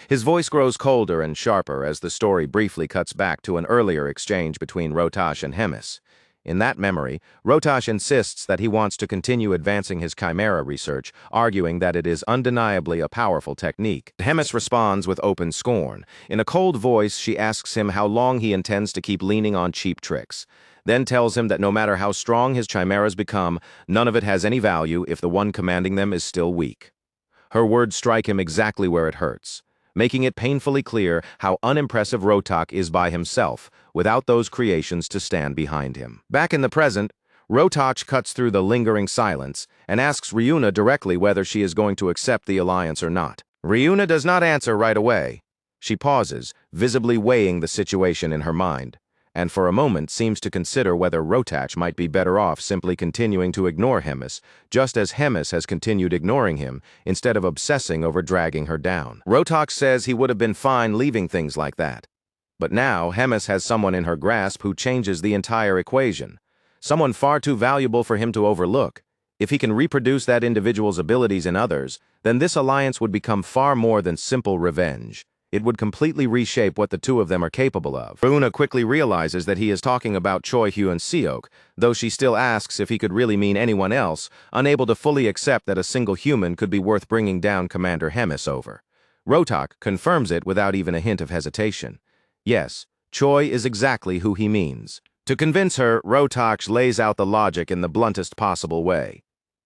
His voice grows colder and sharper as the story briefly cuts back to an earlier exchange between Rotosh and Hemis. In that memory, Rotosh insists that he wants to continue advancing his chimera research, arguing that it is undeniably a powerful technique. Hemis responds with open scorn. In a cold voice, she asks him how long he intends to keep leaning on cheap tricks, then tells him that no matter how strong his chimeras become, none of it has any value if the one commanding them is still weak. Her words strike him exactly where it hurts, making it painfully clear how unimpressive Rotak is by himself, without those creations to stand behind him. Back in the present, Rotak cuts through the lingering silence and asks Ryuna directly whether she is going to accept the alliance or not. Ryuna does not answer right away. She pauses, visibly weighing the situation in her mind, and for a moment seems to consider whether Rotak might be better off simply continuing to ignore Hemis, just as Hemis has continued ignoring him, instead of obsessing over dragging her down. Rotak says he would have been fine leaving things like that. But now Hemis has someone in her grasp who changes the entire equation, someone far too valuable for him to overlook. If he can reproduce that individual's abilities in others, then this alliance would become far more than simple revenge. It would completely reshape what the two of them are capable of. Ryuna quickly realizes that he is talking about Choi Hyun-suk, though she still asks if he could really mean anyone else, unable to fully accept that a single human could be worth bringing down Commander Hemis over. Rotak confirms it without even a hint of hesitation. Yes, Choi is exactly who he means. To convince her, Rotak lays out the logic in the bluntest possible way.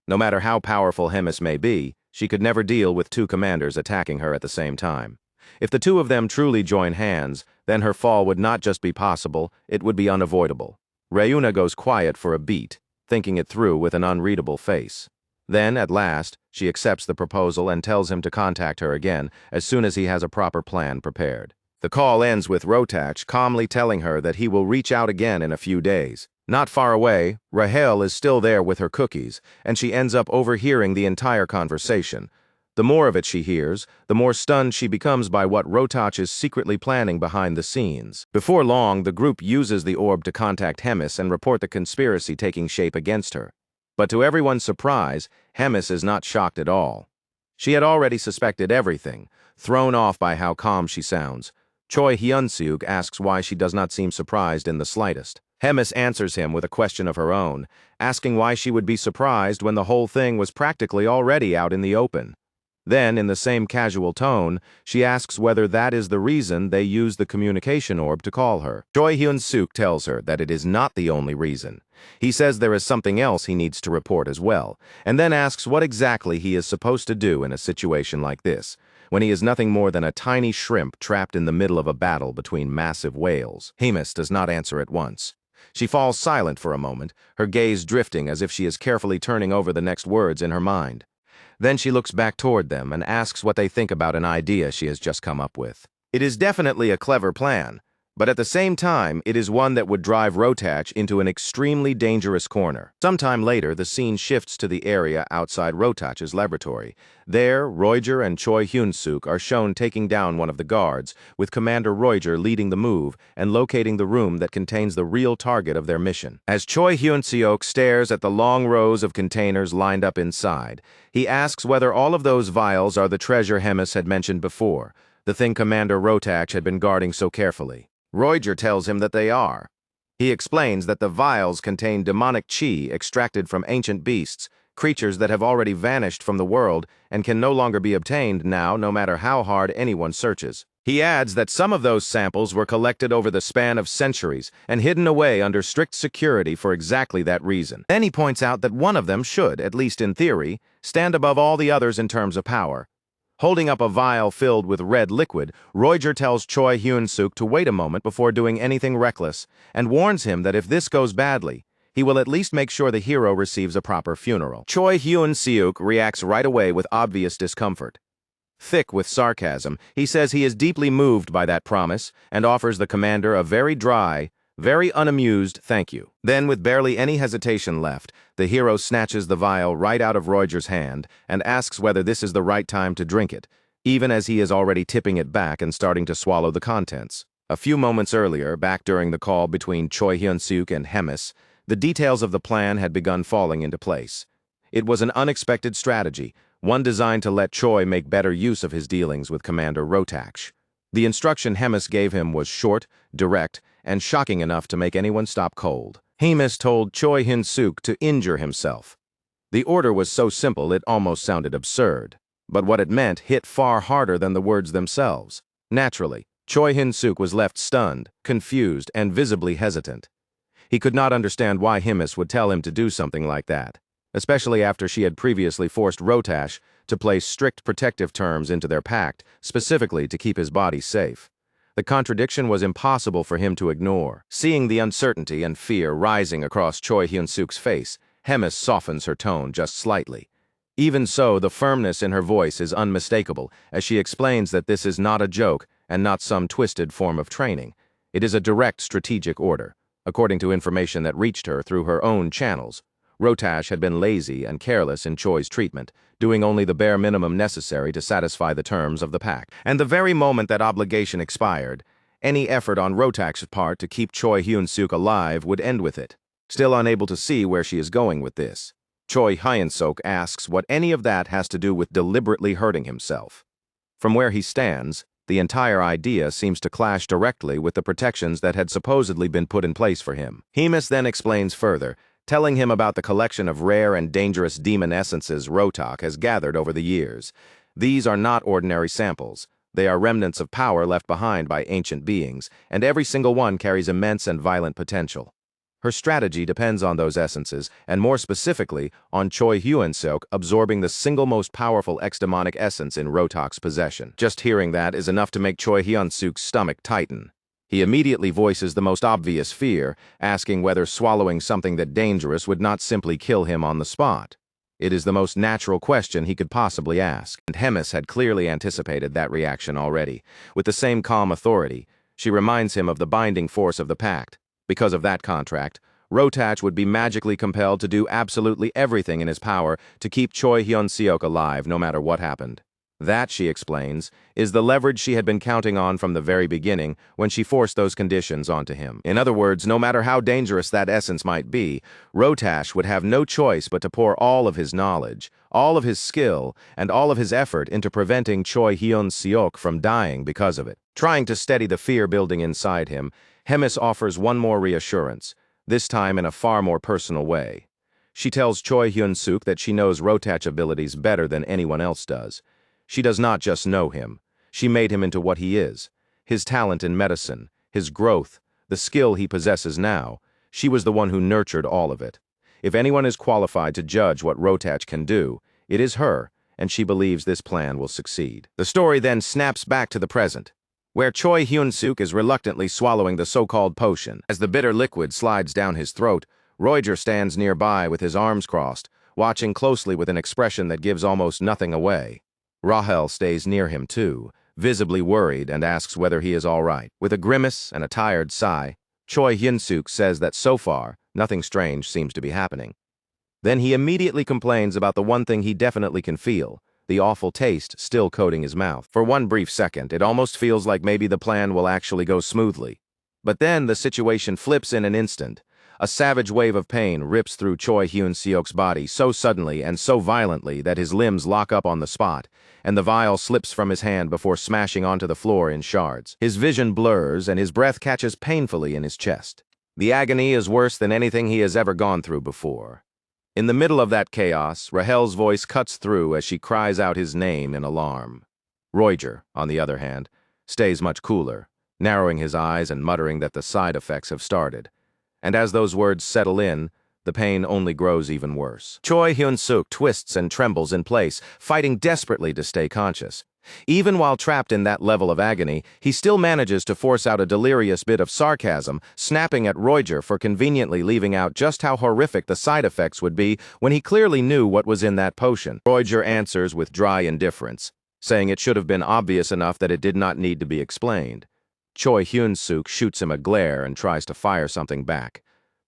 No matter how powerful Hemis may be, she could never deal with two commanders attacking her at the same time. If the two of them truly join hands, then her fall would not just be possible, it would be unavoidable. Reuna goes quiet for a beat, thinking it through with an unreadable face. Then, at last, she accepts the proposal and tells him to contact her again as soon as he has a proper plan prepared. The call ends with Rotach calmly telling her that he will reach out again in a few days. Not far away, Rahel is still there with her cookies, and she ends up overhearing the entire conversation. The more of it she hears, the more stunned she becomes by what Rotach is secretly planning behind the scenes. Before long, the group uses the orb to contact Hemis and report the conspiracy taking shape against her. But to everyone's surprise, Hemis is not shocked at all. She had already suspected everything, thrown off by how calm she sounds. Choi Hyun-seok asks why she does not seem surprised in the slightest. Hemis answers him with a question of her own, asking why she would be surprised when the whole thing was practically already out in the open. Then, in the same casual tone, she asks whether that is the reason they use the communication orb to call her. Choi Hyun-seok tells her that it is not the only reason. He says there is something else he needs to report as well, and then asks what exactly he is supposed to do in a situation like this, when he is nothing more than a tiny shrimp trapped in the middle of a battle between massive whales. Hemis does not answer at once. She falls silent for a moment, her gaze drifting as if she is carefully turning over the next words in her mind. Then she looks back toward them and asks what they think about an idea she has just come up with. It is definitely a clever plan, but at the same time, it is one that would drive Rotach into an extremely dangerous corner. Sometime later, the scene shifts to the area outside Rotach's laboratory. There, Roiger and Choi Hyun-seok are shown taking down one of the guards, with Commander Roiger leading the move and locating the room that contains the real target of their mission. As Choi Hyun-seok stares at the long rows of containers lined up inside, he asks whether all of those vials are the treasure Hemis had mentioned before, the thing Commander Rotach had been guarding so carefully. Roiger tells him that they are. He explains that the vials contain demonic chi extracted from ancient beasts, creatures that have already vanished from the world and can no longer be obtained now no matter how hard anyone searches. He adds that some of those samples were collected over the span of centuries and hidden away under strict security for exactly that reason. Then he points out that one of them should, at least in theory, stand above all the others in terms of power. Holding up a vial filled with red liquid, Roiger tells Choi Hyun-seok to wait a moment before doing anything reckless, and warns him that if this goes badly, he will at least make sure the hero receives a proper funeral. Choi Hyun-seok reacts right away with obvious discomfort. Thick with sarcasm, he says he is deeply moved by that promise and offers the commander a very dry, very unamused thank you. Then, with barely any hesitation left, the hero snatches the vial right out of Roiger's hand and asks whether this is the right time to drink it, even as he is already tipping it back and starting to swallow the contents. A few moments earlier, back during the call between Choi Hyun-seok and Hemis, the details of the plan had begun falling into place. It was an unexpected strategy, one designed to let Choi make better use of his dealings with Commander Rotach. The instruction Hemis gave him was short, direct, and shocking enough to make anyone stop cold. Hemis told Choi Hyun-seok to injure himself. The order was so simple it almost sounded absurd, but what it meant hit far harder than the words themselves. Naturally, Choi Hyun-seok was left stunned, confused, and visibly hesitant. He could not understand why Hemis would tell him to do something like that, especially after she had previously forced Rotach to place strict protective terms into their pact, specifically to keep his body safe. The contradiction was impossible for him to ignore. Seeing the uncertainty and fear rising across Choi Hyun-seok's face, Hemis softens her tone just slightly. Even so, the firmness in her voice is unmistakable as she explains that this is not a joke and not some twisted form of training. It is a direct strategic order. According to information that reached her through her own channels, Rotach had been lazy and careless in Choi's treatment, doing only the bare minimum necessary to satisfy the terms of the pact. And the very moment that obligation expired, any effort on Rotach's part to keep Choi Hyun-seok alive would end with it. Still unable to see where she is going with this, Choi Hyun-seok asks what any of that has to do with deliberately hurting himself. From where he stands, the entire idea seems to clash directly with the protections that had supposedly been put in place for him. Hemis then explains further, telling him about the collection of rare and dangerous demon essences Rotach has gathered over the years. These are not ordinary samples. They are remnants of power left behind by ancient beings, and every single one carries immense and violent potential. Her strategy depends on those essences, and more specifically, on Choi Hyun-seok absorbing the single most powerful ex-demonic essence in Rotach's possession. Just hearing that is enough to make Choi Hyun-seok's stomach tighten. He immediately voices the most obvious fear, asking whether swallowing something that dangerous would not simply kill him on the spot. It is the most natural question he could possibly ask, and Hemis had clearly anticipated that reaction already. With the same calm authority, she reminds him of the binding force of the pact. Because of that contract, Rotach would be magically compelled to do absolutely everything in his power to keep Choi Hyun-seok alive no matter what happened. That, she explains, is the leverage she had been counting on from the very beginning when she forced those conditions onto him. In other words, no matter how dangerous that essence might be, Rotach would have no choice but to pour all of his knowledge, all of his skill, and all of his effort into preventing Choi Hyun-seok from dying because of it. Trying to steady the fear building inside him, Hemis offers one more reassurance, this time in a far more personal way. She tells Choi Hyun-seok that she knows Rotach's abilities better than anyone else does. She does not just know him. She made him into what he is. His talent in medicine, his growth, the skill he possesses now, she was the one who nurtured all of it. If anyone is qualified to judge what Rotach can do, it is her, and she believes this plan will succeed. The story then snaps back to the present, where Choi Hyun-seok is reluctantly swallowing the so-called potion. As the bitter liquid slides down his throat, Roiger stands nearby with his arms crossed, watching closely with an expression that gives almost nothing away. Rahel stays near him too, visibly worried, and asks whether he is all right. With a grimace and a tired sigh, Choi Hyun-seok says that so far, nothing strange seems to be happening. Then he immediately complains about the one thing he definitely can feel, the awful taste still coating his mouth. For one brief second, it almost feels like maybe the plan will actually go smoothly. But then the situation flips in an instant. A savage wave of pain rips through Choi Hyun-seok's body so suddenly and so violently that his limbs lock up on the spot, and the vial slips from his hand before smashing onto the floor in shards. His vision blurs and his breath catches painfully in his chest. The agony is worse than anything he has ever gone through before. In the middle of that chaos, Rahel's voice cuts through as she cries out his name in alarm. Roiger, on the other hand, stays much cooler, narrowing his eyes and muttering that the side effects have started. And as those words settle in, the pain only grows even worse. Choi Hyun-seok twists and trembles in place, fighting desperately to stay conscious. Even while trapped in that level of agony, he still manages to force out a delirious bit of sarcasm, snapping at Roiger for conveniently leaving out just how horrific the side effects would be when he clearly knew what was in that potion. Roiger answers with dry indifference, saying it should have been obvious enough that it did not need to be explained. Choi Hyun-seok shoots him a glare and tries to fire something back.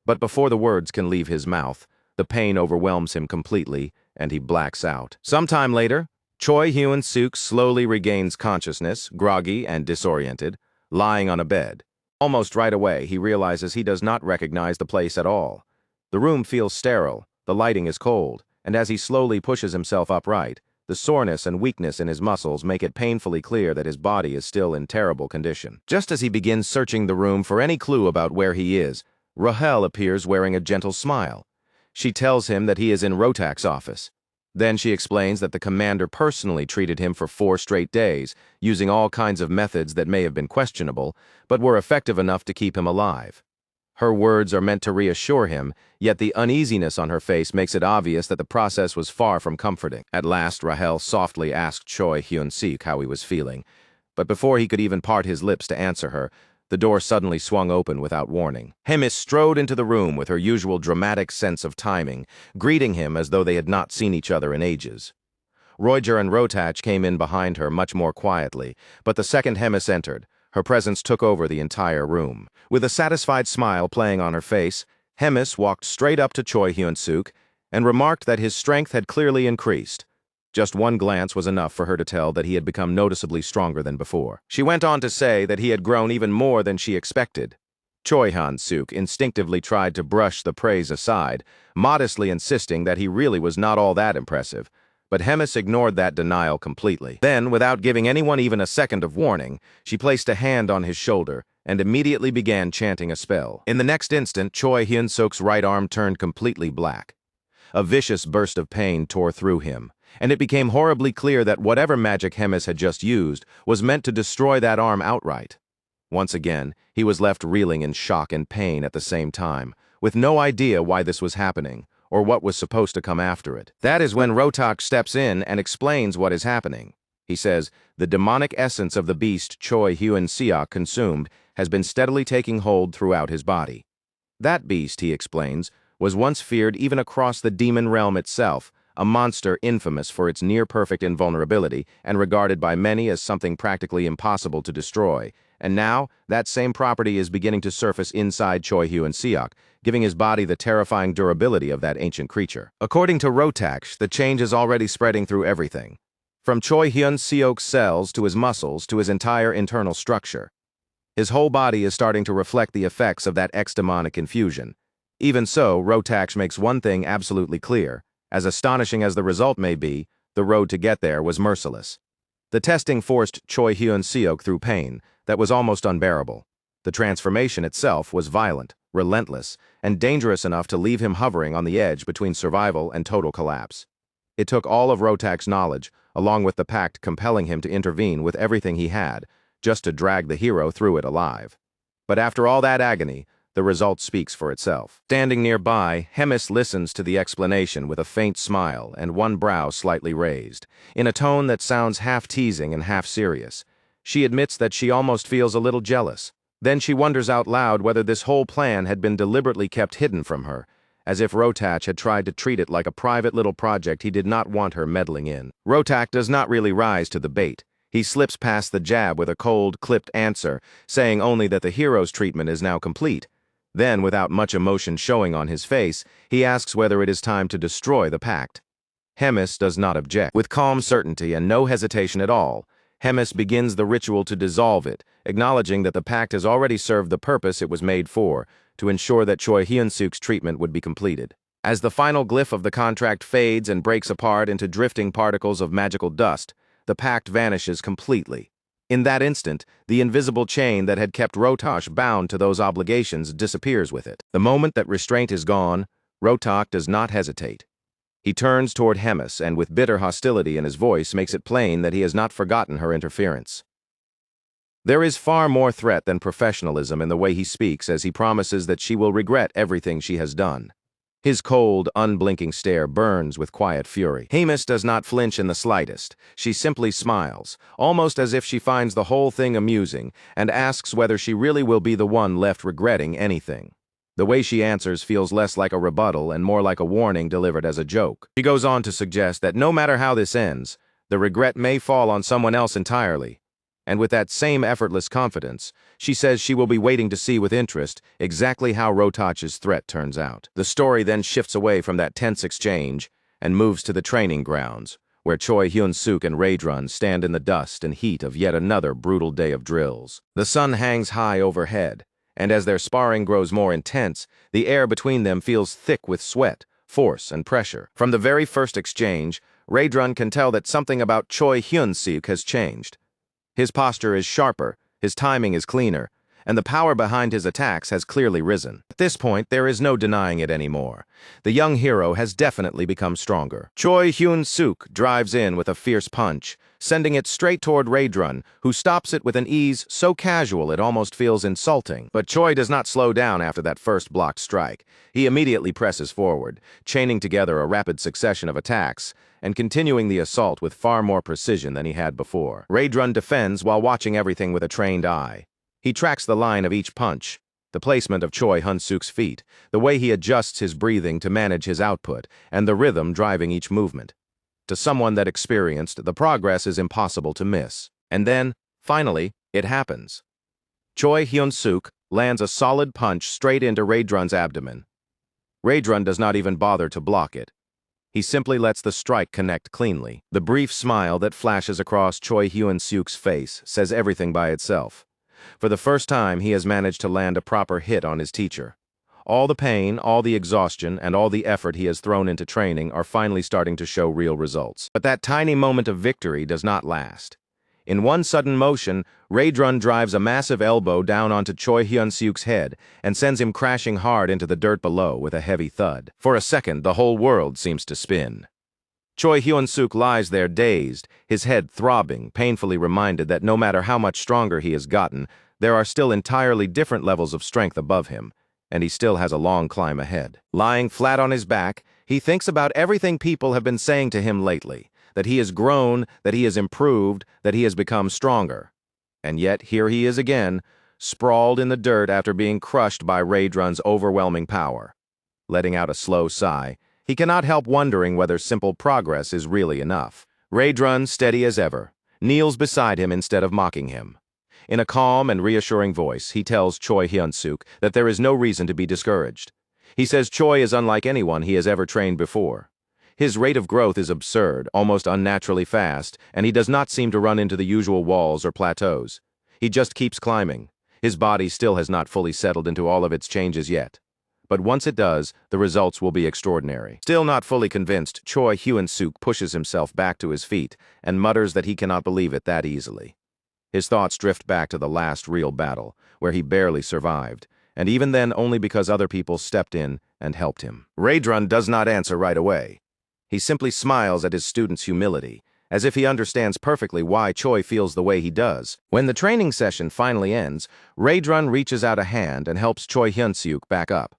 But before the words can leave his mouth, the pain overwhelms him completely, and he blacks out. Sometime later, Choi Hyun-seok slowly regains consciousness, groggy and disoriented, lying on a bed. Almost right away, he realizes he does not recognize the place at all. The room feels sterile, the lighting is cold, and as he slowly pushes himself upright, the soreness and weakness in his muscles make it painfully clear that his body is still in terrible condition. Just as he begins searching the room for any clue about where he is, Rahel appears wearing a gentle smile. She tells him that he is in Rotach's office. Then she explains that the commander personally treated him for 4 straight days, using all kinds of methods that may have been questionable, but were effective enough to keep him alive. Her words are meant to reassure him, yet the uneasiness on her face makes it obvious that the process was far from comforting. At last, Rahel softly asked Choi Hyun-seok how he was feeling, but before he could even part his lips to answer her, the door suddenly swung open without warning. Hemis strode into the room with her usual dramatic sense of timing, greeting him as though they had not seen each other in ages. Roiger and Rotach came in behind her much more quietly, but the second Hemis entered, her presence took over the entire room. With a satisfied smile playing on her face, Hemis walked straight up to Choi Hyun-seok and remarked that his strength had clearly increased. Just one glance was enough for her to tell that he had become noticeably stronger than before. She went on to say that he had grown even more than she expected. Choi Hyun-seok instinctively tried to brush the praise aside, modestly insisting that he really was not all that impressive. But Hemis ignored that denial completely. Then, without giving anyone even a second of warning, she placed a hand on his shoulder and immediately began chanting a spell. In the next instant, Choi Hyun-seok's right arm turned completely black. A vicious burst of pain tore through him, and it became horribly clear that whatever magic Hemis had just used was meant to destroy that arm outright. Once again, he was left reeling in shock and pain at the same time, with no idea why this was happening, or what was supposed to come after it. That is when Rotach steps in and explains what is happening. He says, the demonic essence of the beast Choi Hyun-seok consumed has been steadily taking hold throughout his body. That beast, he explains, was once feared even across the demon realm itself, a monster infamous for its near-perfect invulnerability and regarded by many as something practically impossible to destroy. And now, that same property is beginning to surface inside Choi Hyun-seok, giving his body the terrifying durability of that ancient creature. According to Rotaksh, the change is already spreading through everything, from Choi Hyun-seok's cells to his muscles to his entire internal structure. His whole body is starting to reflect the effects of that ex-demonic infusion. Even so, Rotaksh makes one thing absolutely clear. As astonishing as the result may be, the road to get there was merciless. The testing forced Choi Hyun-seok through pain that was almost unbearable. The transformation itself was violent, relentless, and dangerous enough to leave him hovering on the edge between survival and total collapse. It took all of Rotak's knowledge, along with the pact compelling him to intervene with everything he had, just to drag the hero through it alive. But after all that agony, the result speaks for itself. Standing nearby, Hemis listens to the explanation with a faint smile and one brow slightly raised, in a tone that sounds half teasing and half serious. She admits that she almost feels a little jealous. Then she wonders out loud whether this whole plan had been deliberately kept hidden from her, as if Rotak had tried to treat it like a private little project he did not want her meddling in. Rotak does not really rise to the bait. He slips past the jab with a cold, clipped answer, saying only that the hero's treatment is now complete. Then, without much emotion showing on his face, he asks whether it is time to destroy the pact. Hemis does not object. With calm certainty and no hesitation at all, Hemis begins the ritual to dissolve it, acknowledging that the pact has already served the purpose it was made for, to ensure that Choi Hyun-seok's treatment would be completed. As the final glyph of the contract fades and breaks apart into drifting particles of magical dust, the pact vanishes completely. In that instant, the invisible chain that had kept Rotak bound to those obligations disappears with it. The moment that restraint is gone, Rotak does not hesitate. He turns toward Hemis and with bitter hostility in his voice makes it plain that he has not forgotten her interference. There is far more threat than professionalism in the way he speaks as he promises that she will regret everything she has done. His cold, unblinking stare burns with quiet fury. Hemis does not flinch in the slightest. She simply smiles, almost as if she finds the whole thing amusing, and asks whether she really will be the one left regretting anything. The way she answers feels less like a rebuttal and more like a warning delivered as a joke. She goes on to suggest that no matter how this ends, the regret may fall on someone else entirely. And with that same effortless confidence, she says she will be waiting to see with interest exactly how Rotak's threat turns out. The story then shifts away from that tense exchange and moves to the training grounds, where Choi Hyun-seok and Raedrun stand in the dust and heat of yet another brutal day of drills. The sun hangs high overhead, and as their sparring grows more intense, the air between them feels thick with sweat, force, and pressure. From the very first exchange, Raedrun can tell that something about Choi Hyun-seok has changed. His posture is sharper, his timing is cleaner, and the power behind his attacks has clearly risen. At this point, there is no denying it anymore. The young hero has definitely become stronger. Choi Hyun-seok drives in with a fierce punch, sending it straight toward Raedrun, who stops it with an ease so casual it almost feels insulting. But Choi does not slow down after that first blocked strike. He immediately presses forward, chaining together a rapid succession of attacks, and continuing the assault with far more precision than he had before. Raedrun defends while watching everything with a trained eye. He tracks the line of each punch, the placement of Choi Hyun-seok's feet, the way he adjusts his breathing to manage his output, and the rhythm driving each movement. To someone that experienced, the progress is impossible to miss. And then, finally, it happens. Choi Hyun-seok lands a solid punch straight into Raedrun's abdomen. Raedrun does not even bother to block it. He simply lets the strike connect cleanly. The brief smile that flashes across Choi Hyun-seok's face says everything by itself. For the first time, he has managed to land a proper hit on his teacher. All the pain, all the exhaustion, and all the effort he has thrown into training are finally starting to show real results. But that tiny moment of victory does not last. In one sudden motion, Raedrun drives a massive elbow down onto Choi Hyun-seok's head and sends him crashing hard into the dirt below with a heavy thud. For a second, the whole world seems to spin. Choi Hyun-seok lies there dazed, his head throbbing, painfully reminded that no matter how much stronger he has gotten, there are still entirely different levels of strength above him, and he still has a long climb ahead. Lying flat on his back, he thinks about everything people have been saying to him lately, that he has grown, that he has improved, that he has become stronger. And yet here he is again, sprawled in the dirt after being crushed by Raedrun's overwhelming power. Letting out a slow sigh, he cannot help wondering whether simple progress is really enough. Raedrun, steady as ever, kneels beside him instead of mocking him. In a calm and reassuring voice, he tells Choi Hyun-suk that there is no reason to be discouraged. He says Choi is unlike anyone he has ever trained before. His rate of growth is absurd, almost unnaturally fast, and he does not seem to run into the usual walls or plateaus. He just keeps climbing. His body still has not fully settled into all of its changes yet. But once it does, the results will be extraordinary. Still not fully convinced, Choi Hyun-suk pushes himself back to his feet and mutters that he cannot believe it that easily. His thoughts drift back to the last real battle, where he barely survived, and even then only because other people stepped in and helped him. Raedrun does not answer right away. He simply smiles at his student's humility, as if he understands perfectly why Choi feels the way he does. When the training session finally ends, Raedrun reaches out a hand and helps Choi Hyun-suk back up.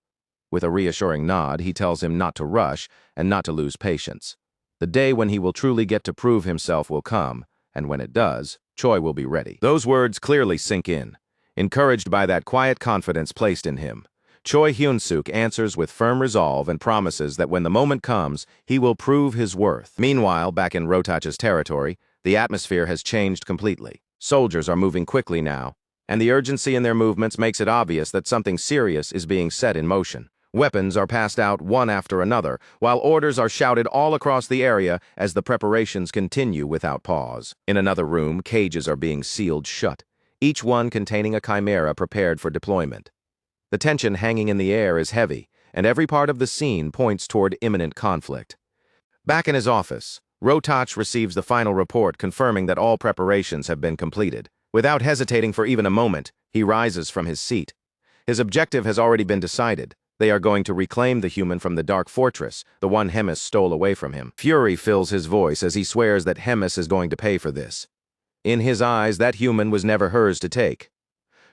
With a reassuring nod, he tells him not to rush and not to lose patience. The day when he will truly get to prove himself will come, and when it does, Choi will be ready. Those words clearly sink in. Encouraged by that quiet confidence placed in him, Choi Hyun-suk answers with firm resolve and promises that when the moment comes, he will prove his worth. Meanwhile, back in Rotach's territory, the atmosphere has changed completely. Soldiers are moving quickly now, and the urgency in their movements makes it obvious that something serious is being set in motion. Weapons are passed out one after another, while orders are shouted all across the area as the preparations continue without pause. In another room, cages are being sealed shut, each one containing a chimera prepared for deployment. The tension hanging in the air is heavy, and every part of the scene points toward imminent conflict. Back in his office, Rotach receives the final report confirming that all preparations have been completed. Without hesitating for even a moment, he rises from his seat. His objective has already been decided. They are going to reclaim the human from the Dark Fortress, the one Hemis stole away from him. Fury fills his voice as he swears that Hemis is going to pay for this. In his eyes, that human was never hers to take.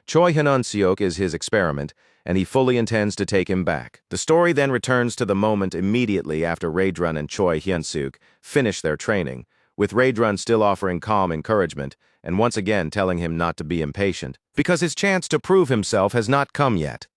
Choi Hyun-suk is his experiment, and he fully intends to take him back. The story then returns to the moment immediately after Raedrun and Choi Hyun-suk finish their training, with Raedrun still offering calm encouragement and once again telling him not to be impatient, because his chance to prove himself has not come yet.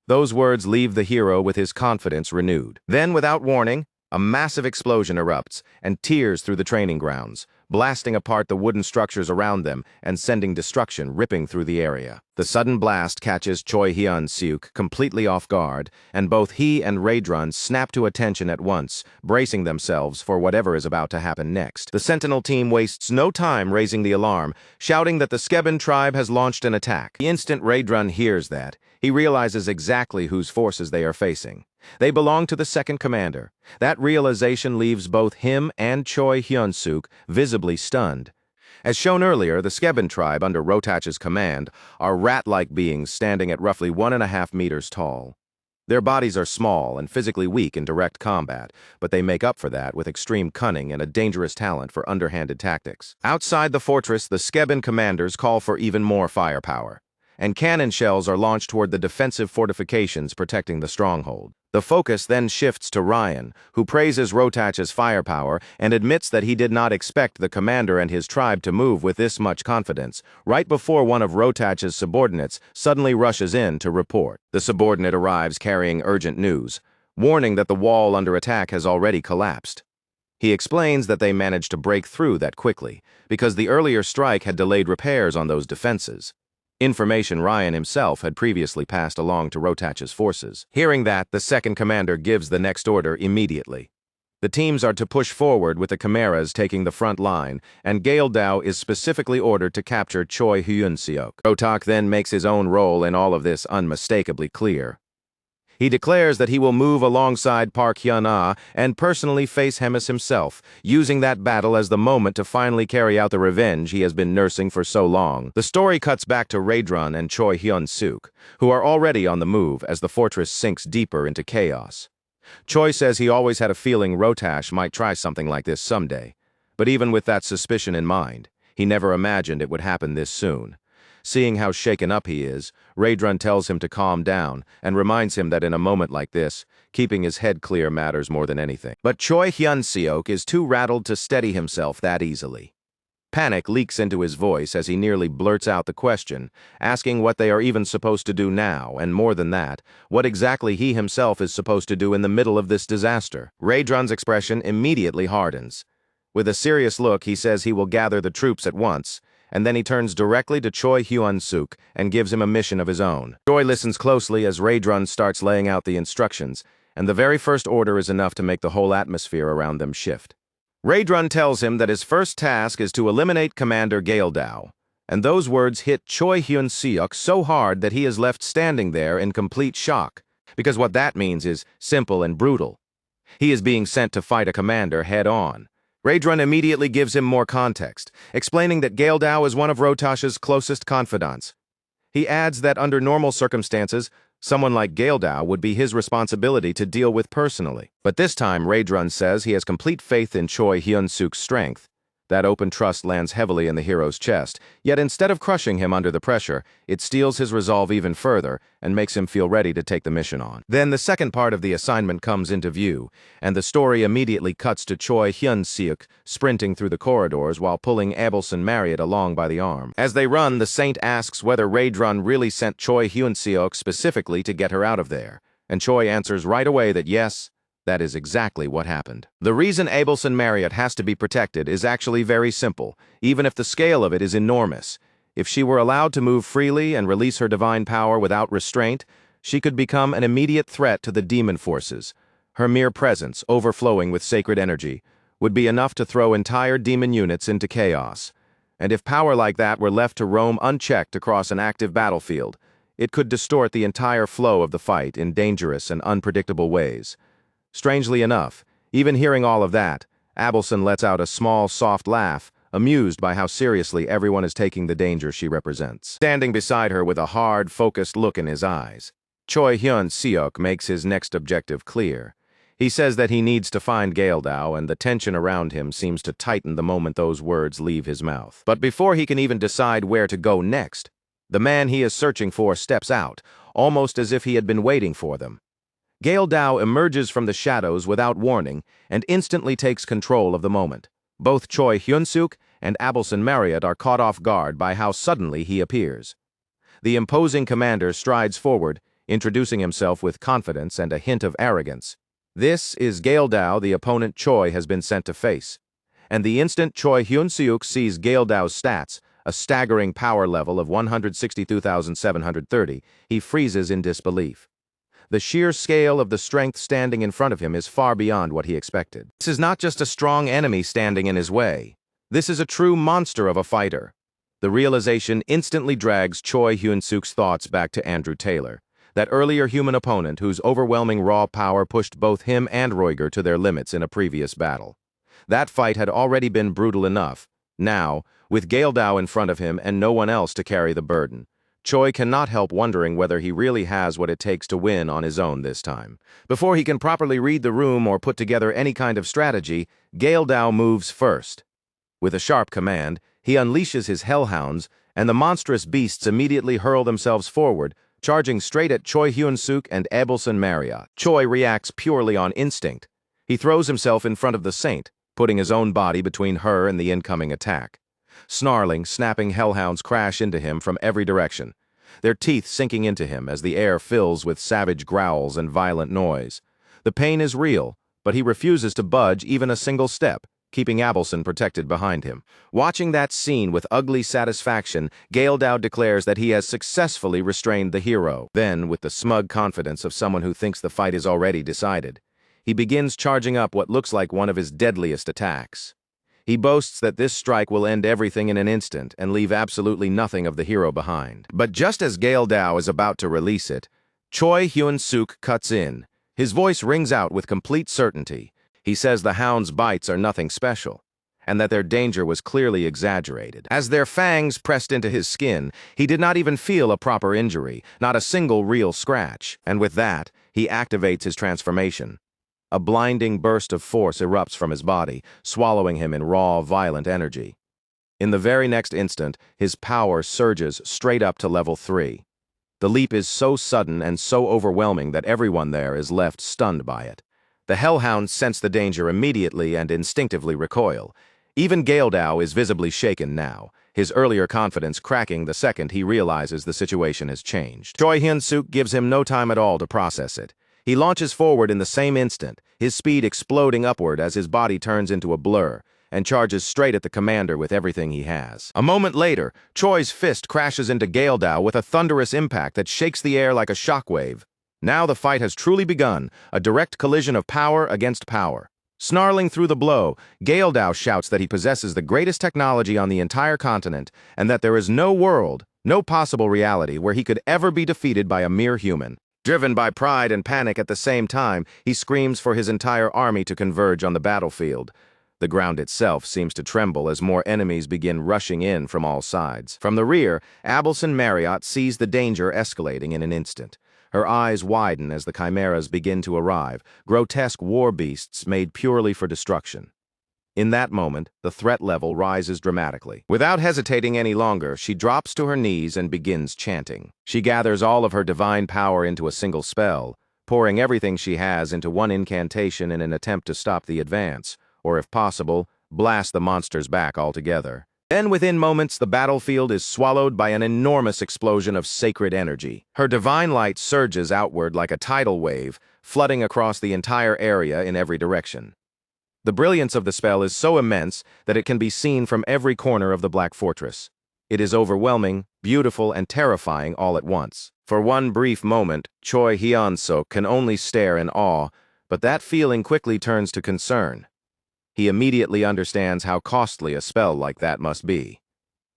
Those words leave the hero with his confidence renewed. Then, without warning, a massive explosion erupts and tears through the training grounds, blasting apart the wooden structures around them and sending destruction ripping through the area. The sudden blast catches Choi Hyun-suk completely off guard, and both he and Raedrun snap to attention at once, bracing themselves for whatever is about to happen next. The Sentinel team wastes no time raising the alarm, shouting that the Skeben tribe has launched an attack. The instant Raedrun hears that, he realizes exactly whose forces they are facing. They belong to the second commander. That realization leaves both him and Choi Hyun-suk visibly stunned. As shown earlier, the Skeben tribe under Rotach's command are rat-like beings standing at roughly 1.5 meters tall. Their bodies are small and physically weak in direct combat, but they make up for that with extreme cunning and a dangerous talent for underhanded tactics. Outside the fortress, the Skeben commanders call for even more firepower, and cannon shells are launched toward the defensive fortifications protecting the stronghold. The focus then shifts to Ryan, who praises Rotach's firepower and admits that he did not expect the commander and his tribe to move with this much confidence, right before one of Rotach's subordinates suddenly rushes in to report. The subordinate arrives carrying urgent news, warning that the wall under attack has already collapsed. He explains that they managed to break through that quickly, because the earlier strike had delayed repairs on those defenses. Information Ryan himself had previously passed along to Rotach's forces. Hearing that, the second commander gives the next order immediately. The teams are to push forward with the Chimeras taking the front line, and Gale Dao is specifically ordered to capture Choi Hyun-suk. Rotach then makes his own role in all of this unmistakably clear. He declares that he will move alongside Park Hyun-ah and personally face Hemis himself, using that battle as the moment to finally carry out the revenge he has been nursing for so long. The story cuts back to Raedrun and Choi Hyun-suk, who are already on the move as the fortress sinks deeper into chaos. Choi says he always had a feeling Rotach might try something like this someday, but even with that suspicion in mind, he never imagined it would happen this soon. Seeing how shaken up he is, Raedrun tells him to calm down and reminds him that in a moment like this, keeping his head clear matters more than anything. But Choi Hyun-suk is too rattled to steady himself that easily. Panic leaks into his voice as he nearly blurts out the question, asking what they are even supposed to do now, and more than that, what exactly he himself is supposed to do in the middle of this disaster. Raedron's expression immediately hardens. With a serious look, he says he will gather the troops at once, and then he turns directly to Choi Hyun-suk and gives him a mission of his own. Choi listens closely as Raedron starts laying out the instructions, and the very first order is enough to make the whole atmosphere around them shift. Raedron tells him that his first task is to eliminate Commander Gaeldao, and those words hit Choi Hyun-suk so hard that he is left standing there in complete shock, because what that means is simple and brutal. He is being sent to fight a commander head-on. Raedron immediately gives him more context, explaining that Gaeldao is one of Rotash's closest confidants. He adds that under normal circumstances, someone like Gaeldao would be his responsibility to deal with personally. But this time, Raedron says he has complete faith in Choi Hyun-suk's strength. That open trust lands heavily in the hero's chest, yet instead of crushing him under the pressure, it steels his resolve even further and makes him feel ready to take the mission on. Then the second part of the assignment comes into view, and the story immediately cuts to Choi Hyun-suk sprinting through the corridors while pulling Abelson Marriott along by the arm. As they run, the Saint asks whether Raedron really sent Choi Hyun-suk specifically to get her out of there, and Choi answers right away that yes, that is exactly what happened. The reason Abelson Marriott has to be protected is actually very simple, even if the scale of it is enormous. If she were allowed to move freely and release her divine power without restraint, she could become an immediate threat to the demon forces. Her mere presence, overflowing with sacred energy, would be enough to throw entire demon units into chaos. And if power like that were left to roam unchecked across an active battlefield, it could distort the entire flow of the fight in dangerous and unpredictable ways. Strangely enough, even hearing all of that, Abelson lets out a small, soft laugh, amused by how seriously everyone is taking the danger she represents. Standing beside her with a hard, focused look in his eyes, Choi Hyun-suk makes his next objective clear. He says that he needs to find Gaeldao, and the tension around him seems to tighten the moment those words leave his mouth. But before he can even decide where to go next, the man he is searching for steps out, almost as if he had been waiting for them. Gaeldao emerges from the shadows without warning and instantly takes control of the moment. Both Choi Hyun-suk and Abelson Marriott are caught off guard by how suddenly he appears. The imposing commander strides forward, introducing himself with confidence and a hint of arrogance. This is Gaeldao, the opponent Choi has been sent to face. And the instant Choi Hyun-suk sees Gaeldao's stats, a staggering power level of 162,730, he freezes in disbelief. The sheer scale of the strength standing in front of him is far beyond what he expected. This is not just a strong enemy standing in his way. This is a true monster of a fighter. The realization instantly drags Choi Hyun-suk's thoughts back to Andrew Taylor, that earlier human opponent whose overwhelming raw power pushed both him and Roiger to their limits in a previous battle. That fight had already been brutal enough. Now, with Gaeldao in front of him and no one else to carry the burden, Choi cannot help wondering whether he really has what it takes to win on his own this time. Before he can properly read the room or put together any kind of strategy, Gaeldao moves first. With a sharp command, he unleashes his hellhounds, and the monstrous beasts immediately hurl themselves forward, charging straight at Choi Hyun-suk and Abelson Marriott. Choi reacts purely on instinct. He throws himself in front of the Saint, putting his own body between her and the incoming attack. Snarling, snapping hellhounds crash into him from every direction, their teeth sinking into him as the air fills with savage growls and violent noise. The pain is real, but he refuses to budge even a single step, keeping Abelson protected behind him. Watching that scene with ugly satisfaction, Gaeldao declares that he has successfully restrained the hero. Then, with the smug confidence of someone who thinks the fight is already decided, he begins charging up what looks like one of his deadliest attacks. He boasts that this strike will end everything in an instant and leave absolutely nothing of the hero behind. But just as Gaeldao is about to release it, Choi Hyun-suk cuts in. His voice rings out with complete certainty. He says the hound's bites are nothing special, and that their danger was clearly exaggerated. As their fangs pressed into his skin, he did not even feel a proper injury, not a single real scratch. And with that, he activates his transformation. A blinding burst of force erupts from his body, swallowing him in raw, violent energy. In the very next instant, his power surges straight up to level 3. The leap is so sudden and so overwhelming that everyone there is left stunned by it. The hellhounds sense the danger immediately and instinctively recoil. Even Gaildao is visibly shaken now, his earlier confidence cracking the second he realizes the situation has changed. Choi Hyun-suk gives him no time at all to process it. He launches forward in the same instant, his speed exploding upward as his body turns into a blur, and charges straight at the commander with everything he has. A moment later, Choi's fist crashes into Gaildao with a thunderous impact that shakes the air like a shockwave. Now the fight has truly begun, a direct collision of power against power. Snarling through the blow, Gaildao shouts that he possesses the greatest technology on the entire continent, and that there is no world, no possible reality where he could ever be defeated by a mere human. Driven by pride and panic at the same time, he screams for his entire army to converge on the battlefield. The ground itself seems to tremble as more enemies begin rushing in from all sides. From the rear, Abelson Marriott sees the danger escalating in an instant. Her eyes widen as the chimeras begin to arrive, grotesque war beasts made purely for destruction. In that moment, the threat level rises dramatically. Without hesitating any longer, she drops to her knees and begins chanting. She gathers all of her divine power into a single spell, pouring everything she has into one incantation in an attempt to stop the advance, or if possible, blast the monsters back altogether. Then within moments, the battlefield is swallowed by an enormous explosion of sacred energy. Her divine light surges outward like a tidal wave, flooding across the entire area in every direction. The brilliance of the spell is so immense that it can be seen from every corner of the Black Fortress. It is overwhelming, beautiful, and terrifying all at once. For one brief moment, Choi Hyun-suk can only stare in awe, but that feeling quickly turns to concern. He immediately understands how costly a spell like that must be.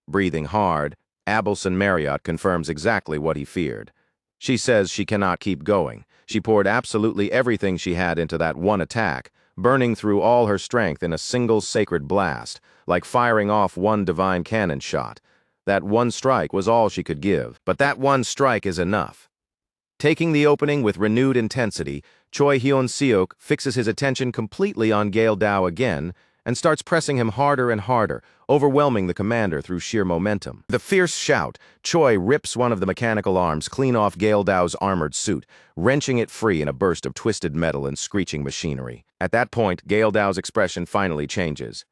Breathing hard, Abelson Marriott confirms exactly what he feared. She says she cannot keep going. She poured absolutely everything she had into that one attack, burning through all her strength in a single sacred blast, like firing off one divine cannon shot. That one strike was all she could give, but that one strike is enough. Taking the opening with renewed intensity, Choi Hyun-suk fixes his attention completely on Gaildao again and starts pressing him harder and harder, overwhelming the commander through sheer momentum. With a fierce shout, Choi rips one of the mechanical arms clean off Gaildao's armored suit, wrenching it free in a burst of twisted metal and screeching machinery. At that point, Gaildao's expression finally changes.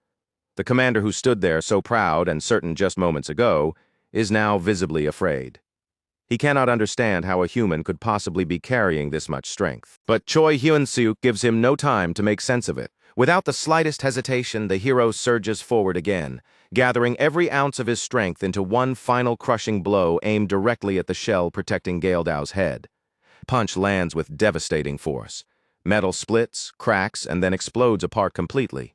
The commander who stood there so proud and certain just moments ago is now visibly afraid. He cannot understand how a human could possibly be carrying this much strength. But Choi Hyun-suk gives him no time to make sense of it. Without the slightest hesitation, the hero surges forward again, gathering every ounce of his strength into one final crushing blow aimed directly at the shell protecting Gaildao's head. Punch lands with devastating force. Metal splits, cracks, and then explodes apart completely.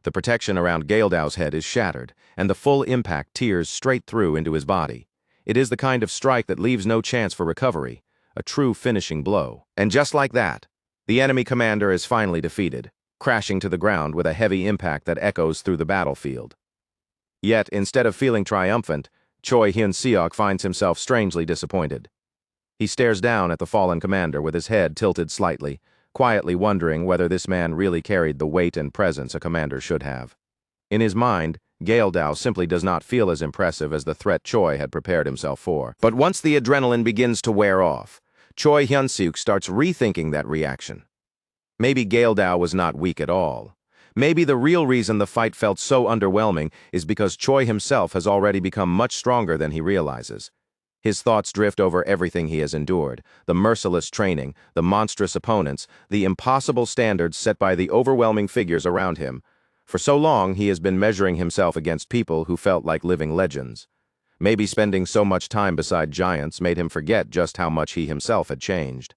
The protection around Gaildao's head is shattered, and the full impact tears straight through into his body. It is the kind of strike that leaves no chance for recovery, a true finishing blow. And just like that, the enemy commander is finally defeated, crashing to the ground with a heavy impact that echoes through the battlefield. Yet, instead of feeling triumphant, Choi Hyun-suk finds himself strangely disappointed. He stares down at the fallen commander with his head tilted slightly, quietly wondering whether this man really carried the weight and presence a commander should have. In his mind, Gaildao simply does not feel as impressive as the threat Choi had prepared himself for. But once the adrenaline begins to wear off, Choi Hyun-suk starts rethinking that reaction. Maybe Gaildao was not weak at all. Maybe the real reason the fight felt so underwhelming is because Choi himself has already become much stronger than he realizes. His thoughts drift over everything he has endured, the merciless training, the monstrous opponents, the impossible standards set by the overwhelming figures around him. For so long, he has been measuring himself against people who felt like living legends. Maybe spending so much time beside giants made him forget just how much he himself had changed.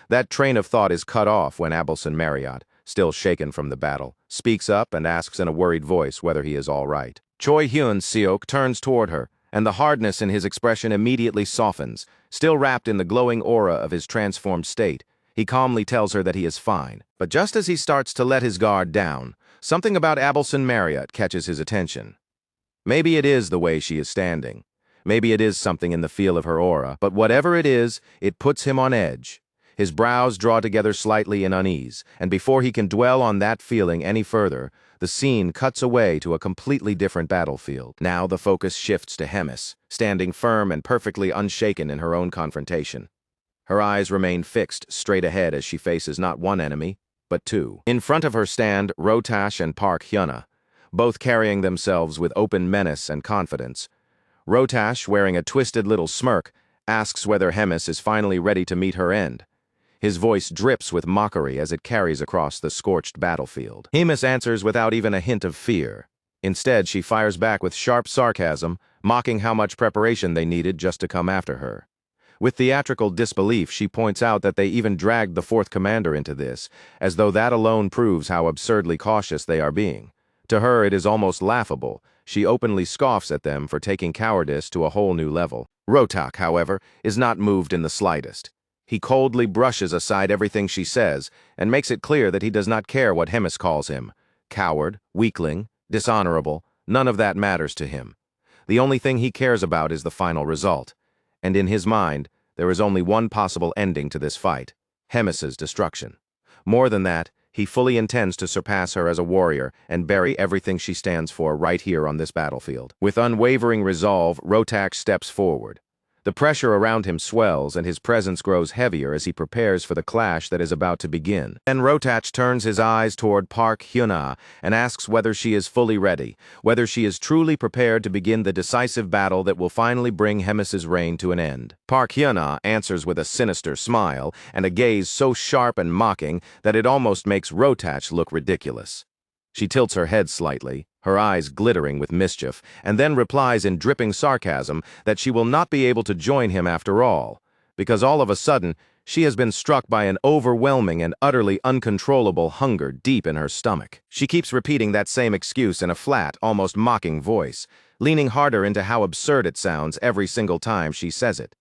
That train of thought is cut off when Abelson Marriott, still shaken from the battle, speaks up and asks in a worried voice whether he is all right. Choi Hyun-suk turns toward her, and the hardness in his expression immediately softens. Still wrapped in the glowing aura of his transformed state, he calmly tells her that he is fine. But just as he starts to let his guard down, something about Abelson Marriott catches his attention. Maybe it is the way she is standing. Maybe it is something in the feel of her aura, but whatever it is, it puts him on edge. His brows draw together slightly in unease, and before he can dwell on that feeling any further, the scene cuts away to a completely different battlefield. Now the focus shifts to Hemis, standing firm and perfectly unshaken in her own confrontation. Her eyes remain fixed straight ahead as she faces not one enemy, but two. In front of her stand Rotash and Park Hyuna. both carrying themselves with open menace and confidence. Rotash, wearing a twisted little smirk, asks whether Hemis is finally ready to meet her end. His voice drips with mockery as it carries across the scorched battlefield. Hemis answers without even a hint of fear. Instead, she fires back with sharp sarcasm, mocking how much preparation they needed just to come after her. With theatrical disbelief, she points out that they even dragged the fourth commander into this, as though that alone proves how absurdly cautious they are being. To her, it is almost laughable. She openly scoffs at them for taking cowardice to a whole new level. Rotak, however, is not moved in the slightest. He coldly brushes aside everything she says and makes it clear that he does not care what Hemis calls him. Coward, weakling, dishonorable, none of that matters to him. The only thing he cares about is the final result. And in his mind, there is only one possible ending to this fight: Hemis's destruction. More than that, he fully intends to surpass her as a warrior and bury everything she stands for right here on this battlefield. With unwavering resolve, Rotak steps forward. The pressure around him swells and his presence grows heavier as he prepares for the clash that is about to begin. Then Rotak turns his eyes toward Park Hyuna and asks whether she is fully ready, whether she is truly prepared to begin the decisive battle that will finally bring Hemis's reign to an end. Park Hyuna answers with a sinister smile and a gaze so sharp and mocking that it almost makes Rotak look ridiculous. She tilts her head slightly, her eyes glittering with mischief, and then replies in dripping sarcasm that she will not be able to join him after all, because all of a sudden, she has been struck by an overwhelming and utterly uncontrollable hunger deep in her stomach. She keeps repeating that same excuse in a flat, almost mocking voice, leaning harder into how absurd it sounds every single time she says it.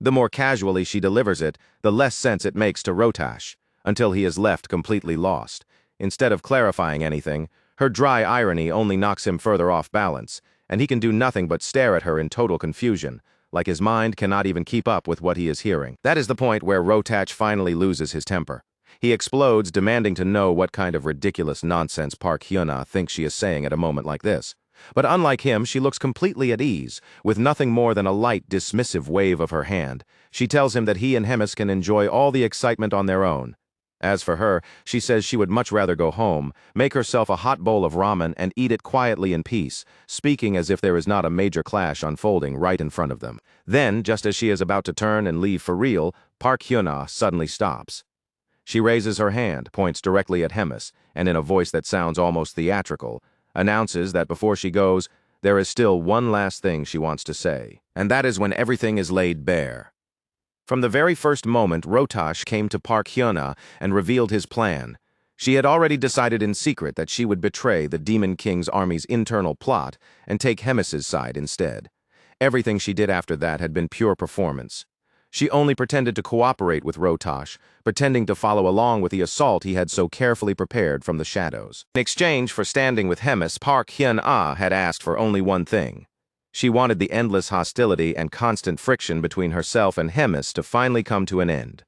The more casually she delivers it, the less sense it makes to Rotash, until he is left completely lost. Instead of clarifying anything, her dry irony only knocks him further off balance, and he can do nothing but stare at her in total confusion, like his mind cannot even keep up with what he is hearing. That is the point where Rotak finally loses his temper. He explodes, demanding to know what kind of ridiculous nonsense Park Hyuna thinks she is saying at a moment like this. But unlike him, she looks completely at ease, with nothing more than a light, dismissive wave of her hand. She tells him that he and Hemis can enjoy all the excitement on their own. As for her, she says she would much rather go home, make herself a hot bowl of ramen and eat it quietly in peace, speaking as if there is not a major clash unfolding right in front of them. Then, just as she is about to turn and leave for real, Park Hyuna suddenly stops. She raises her hand, points directly at Hemis, and in a voice that sounds almost theatrical, announces that before she goes, there is still one last thing she wants to say. And that is when everything is laid bare. From the very first moment Rotash came to Park Hyuna and revealed his plan, she had already decided in secret that she would betray the Demon King's army's internal plot and take Hemis's side instead. Everything she did after that had been pure performance. She only pretended to cooperate with Rotash, pretending to follow along with the assault he had so carefully prepared from the shadows. In exchange for standing with Hemis, Park Hyuna had asked for only one thing. She wanted the endless hostility and constant friction between herself and Hemis to finally come to an end.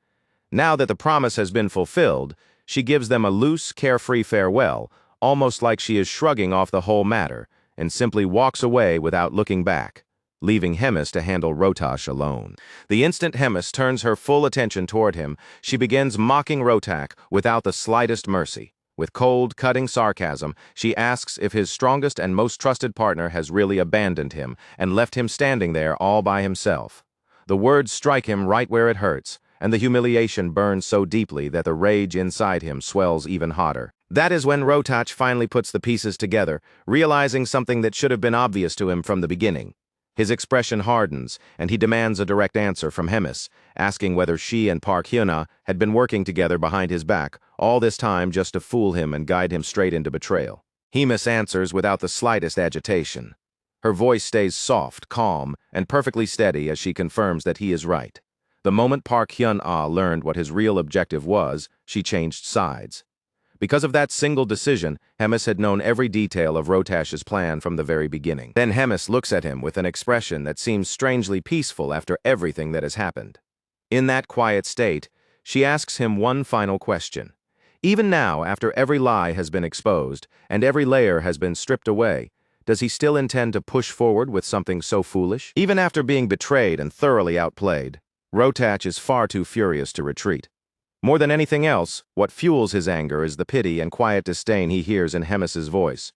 Now that the promise has been fulfilled, she gives them a loose, carefree farewell, almost like she is shrugging off the whole matter, and simply walks away without looking back, leaving Hemis to handle Rotash alone. The instant Hemis turns her full attention toward him, she begins mocking Rotak without the slightest mercy. With cold, cutting sarcasm, she asks if his strongest and most trusted partner has really abandoned him and left him standing there all by himself. The words strike him right where it hurts, and the humiliation burns so deeply that the rage inside him swells even hotter. That is when Rotak finally puts the pieces together, realizing something that should have been obvious to him from the beginning. His expression hardens, and he demands a direct answer from Hemis, asking whether she and Park Hyuna had been working together behind his back, all this time just to fool him and guide him straight into betrayal. Hemis answers without the slightest agitation. Her voice stays soft, calm, and perfectly steady as she confirms that he is right. The moment Park Hyuna learned what his real objective was, she changed sides. Because of that single decision, Hemis had known every detail of Rotash's plan from the very beginning. Then Hemis looks at him with an expression that seems strangely peaceful after everything that has happened. In that quiet state, she asks him one final question. Even now, after every lie has been exposed and every layer has been stripped away, does he still intend to push forward with something so foolish? Even after being betrayed and thoroughly outplayed, Rotak is far too furious to retreat. More than anything else, what fuels his anger is the pity and quiet disdain he hears in Hemis's voice.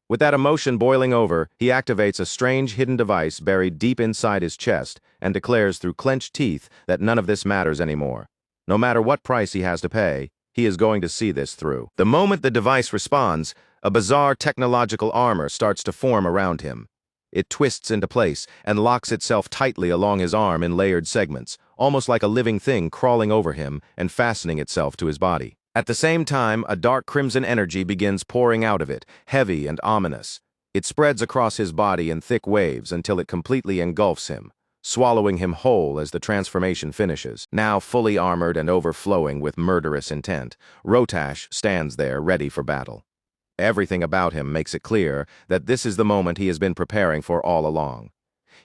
With that emotion boiling over, he activates a strange hidden device buried deep inside his chest and declares through clenched teeth that none of this matters anymore. No matter what price he has to pay, he is going to see this through. The moment the device responds, a bizarre technological armor starts to form around him. It twists into place and locks itself tightly along his arm in layered segments, almost like a living thing crawling over him and fastening itself to his body. At the same time, a dark crimson energy begins pouring out of it, heavy and ominous. It spreads across his body in thick waves until it completely engulfs him, swallowing him whole as the transformation finishes. Now fully armored and overflowing with murderous intent, Rotash stands there ready for battle. Everything about him makes it clear that this is the moment he has been preparing for all along.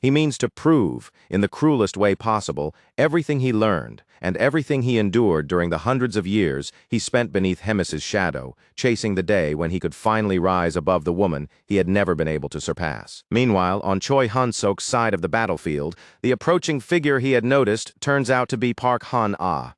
He means to prove, in the cruelest way possible, everything he learned and everything he endured during the hundreds of years he spent beneath Hemis's shadow, chasing the day when he could finally rise above the woman he had never been able to surpass. Meanwhile, on Choi Han-sok's side of the battlefield, the approaching figure he had noticed turns out to be Park Han-ah.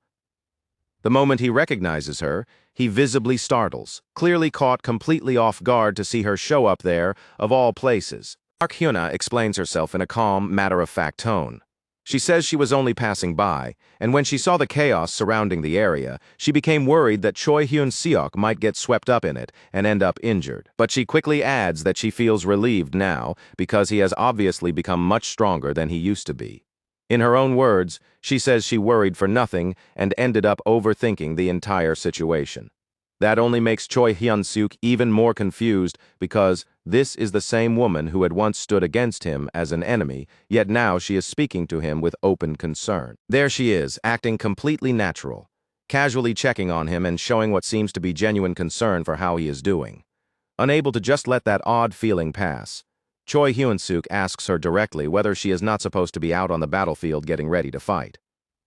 The moment he recognizes her, he visibly startles, clearly caught completely off guard to see her show up there, of all places. Park Hyuna explains herself in a calm, matter-of-fact tone. She says she was only passing by, and when she saw the chaos surrounding the area, she became worried that Choi Hyun-seok might get swept up in it and end up injured. But she quickly adds that she feels relieved now because he has obviously become much stronger than he used to be. In her own words, she says she worried for nothing and ended up overthinking the entire situation. That only makes Choi Hyun-seok even more confused because this is the same woman who had once stood against him as an enemy, yet now she is speaking to him with open concern. There she is, acting completely natural, casually checking on him and showing what seems to be genuine concern for how he is doing. Unable to just let that odd feeling pass, Choi Hyun-seok asks her directly whether she is not supposed to be out on the battlefield getting ready to fight.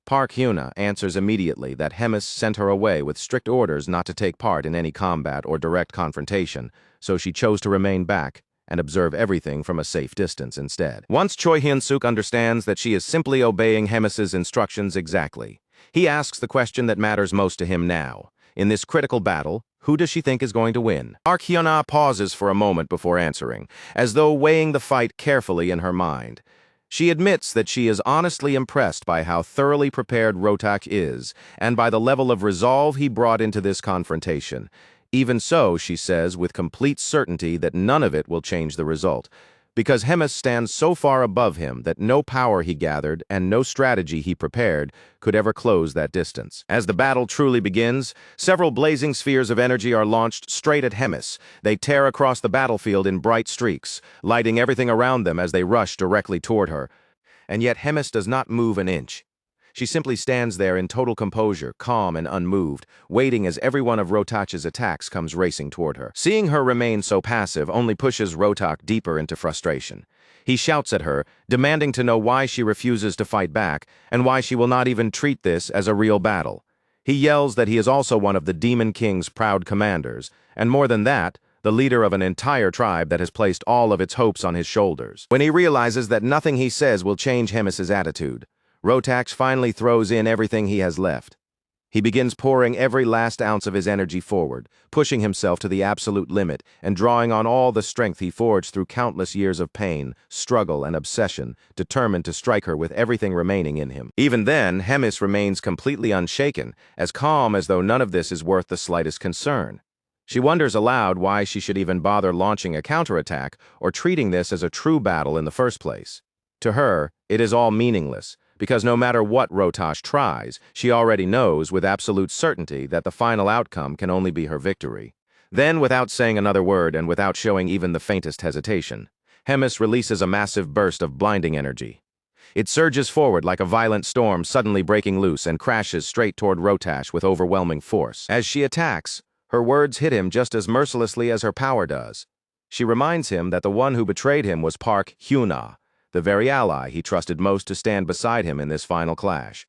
Park Hyuna answers immediately that Hemis sent her away with strict orders not to take part in any combat or direct confrontation, so she chose to remain back and observe everything from a safe distance instead. Once Choi Hyun-seok understands that she is simply obeying Hemis's instructions exactly, he asks the question that matters most to him now. In this critical battle, who does she think is going to win? Park Hyuna pauses for a moment before answering, as though weighing the fight carefully in her mind. She admits that she is honestly impressed by how thoroughly prepared Rotak is and by the level of resolve he brought into this confrontation. Even so, she says with complete certainty that none of it will change the result, because Hemis stands so far above him that no power he gathered and no strategy he prepared could ever close that distance. As the battle truly begins, several blazing spheres of energy are launched straight at Hemis. They tear across the battlefield in bright streaks, lighting everything around them as they rush directly toward her. And yet Hemis does not move an inch. She simply stands there in total composure, calm and unmoved, waiting as every one of Rotach's attacks comes racing toward her. Seeing her remain so passive only pushes Rotak deeper into frustration. He shouts at her, demanding to know why she refuses to fight back and why she will not even treat this as a real battle. He yells that he is also one of the Demon King's proud commanders, and more than that, the leader of an entire tribe that has placed all of its hopes on his shoulders. When he realizes that nothing he says will change Hemis's attitude, Rotax finally throws in everything he has left. He begins pouring every last ounce of his energy forward, pushing himself to the absolute limit and drawing on all the strength he forged through countless years of pain, struggle, and obsession, determined to strike her with everything remaining in him. Even then, Hemis remains completely unshaken, as calm as though none of this is worth the slightest concern. She wonders aloud why she should even bother launching a counterattack or treating this as a true battle in the first place. To her, it is all meaningless, because no matter what Rotash tries, she already knows with absolute certainty that the final outcome can only be her victory. Then, without saying another word and without showing even the faintest hesitation, Hemis releases a massive burst of blinding energy. It surges forward like a violent storm suddenly breaking loose and crashes straight toward Rotash with overwhelming force. As she attacks, her words hit him just as mercilessly as her power does. She reminds him that the one who betrayed him was Park Hyuna, the very ally he trusted most to stand beside him in this final clash.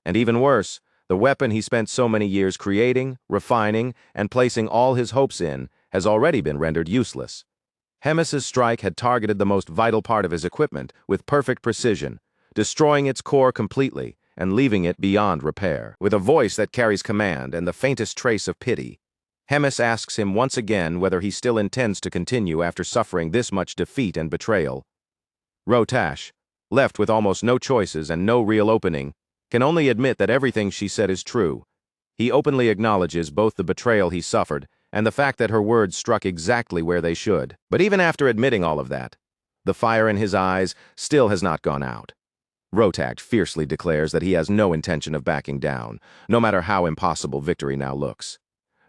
And even worse, the weapon he spent so many years creating, refining, and placing all his hopes in has already been rendered useless. Hemis's strike had targeted the most vital part of his equipment with perfect precision, destroying its core completely and leaving it beyond repair. With a voice that carries command and the faintest trace of pity, Hemis asks him once again whether he still intends to continue after suffering this much defeat and betrayal. Rotash, left with almost no choices and no real opening, can only admit that everything she said is true. He openly acknowledges both the betrayal he suffered and the fact that her words struck exactly where they should. But even after admitting all of that, the fire in his eyes still has not gone out. Rotash fiercely declares that he has no intention of backing down, no matter how impossible victory now looks.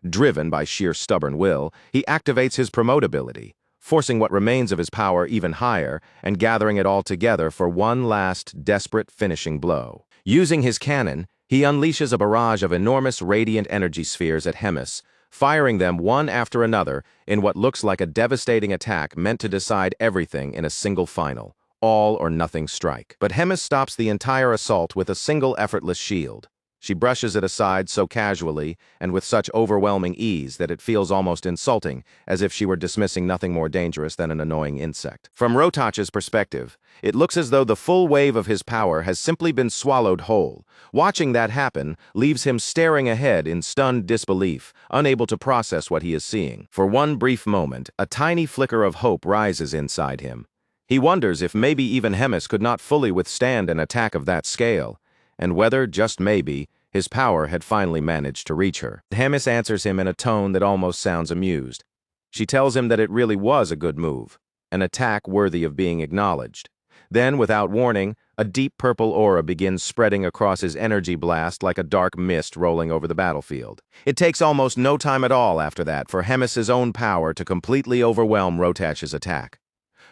Driven by sheer stubborn will, he activates his promote ability, forcing what remains of his power even higher and gathering it all together for one last, desperate finishing blow. Using his cannon, he unleashes a barrage of enormous radiant energy spheres at Hemis, firing them one after another in what looks like a devastating attack meant to decide everything in a single final, all-or-nothing strike. But Hemis stops the entire assault with a single effortless shield. She brushes it aside so casually and with such overwhelming ease that it feels almost insulting, as if she were dismissing nothing more dangerous than an annoying insect. From Rotach's perspective, it looks as though the full wave of his power has simply been swallowed whole. Watching that happen leaves him staring ahead in stunned disbelief, unable to process what he is seeing. For one brief moment, a tiny flicker of hope rises inside him. He wonders if maybe even Hemis could not fully withstand an attack of that scale, and whether, just maybe, his power had finally managed to reach her. Hemis answers him in a tone that almost sounds amused. She tells him that it really was a good move, an attack worthy of being acknowledged. Then, without warning, a deep purple aura begins spreading across his energy blast like a dark mist rolling over the battlefield. It takes almost no time at all after that for Hemis's own power to completely overwhelm Rotach's attack.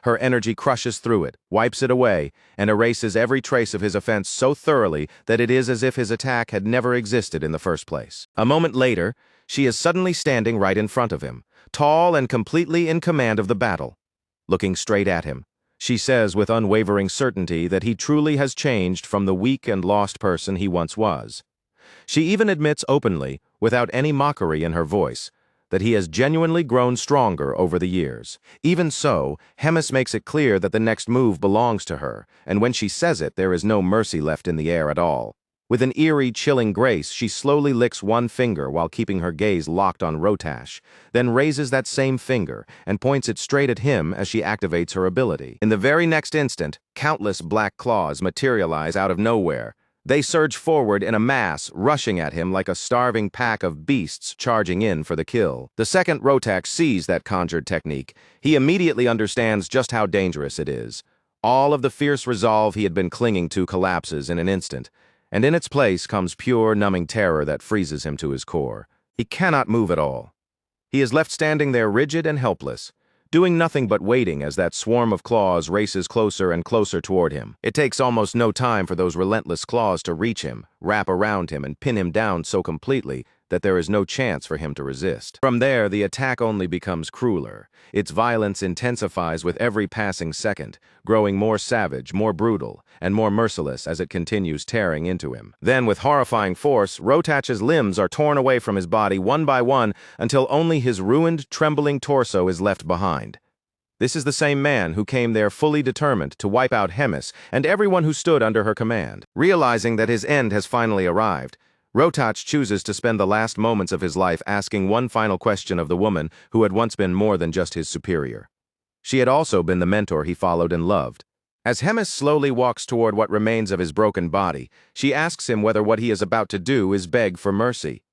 Her energy crushes through it, wipes it away, and erases every trace of his offense so thoroughly that it is as if his attack had never existed in the first place. A moment later, she is suddenly standing right in front of him, tall and completely in command of the battle. Looking straight at him, she says with unwavering certainty that he truly has changed from the weak and lost person he once was. She even admits openly, without any mockery in her voice, that he has genuinely grown stronger over the years. Even so, Hemis makes it clear that the next move belongs to her, and when she says it, there is no mercy left in the air at all. With an eerie, chilling grace, she slowly licks one finger while keeping her gaze locked on Rotash, then raises that same finger and points it straight at him as she activates her ability. In the very next instant, countless black claws materialize out of nowhere. They surge forward in a mass, rushing at him like a starving pack of beasts charging in for the kill. The second Rotash sees that conjured technique, he immediately understands just how dangerous it is. All of the fierce resolve he had been clinging to collapses in an instant, and in its place comes pure, numbing terror that freezes him to his core. He cannot move at all. He is left standing there rigid and helpless, doing nothing but waiting as that swarm of claws races closer and closer toward him. It takes almost no time for those relentless claws to reach him, wrap around him, and pin him down so completely that there is no chance for him to resist. From there, the attack only becomes crueler. Its violence intensifies with every passing second, growing more savage, more brutal, and more merciless as it continues tearing into him. Then, with horrifying force, Rotach's limbs are torn away from his body one by one until only his ruined, trembling torso is left behind. This is the same man who came there fully determined to wipe out Hemis and everyone who stood under her command. Realizing that his end has finally arrived, Rotash chooses to spend the last moments of his life asking one final question of the woman who had once been more than just his superior. She had also been the mentor he followed and loved. As Hemis slowly walks toward what remains of his broken body, she asks him whether what he is about to do is beg for mercy.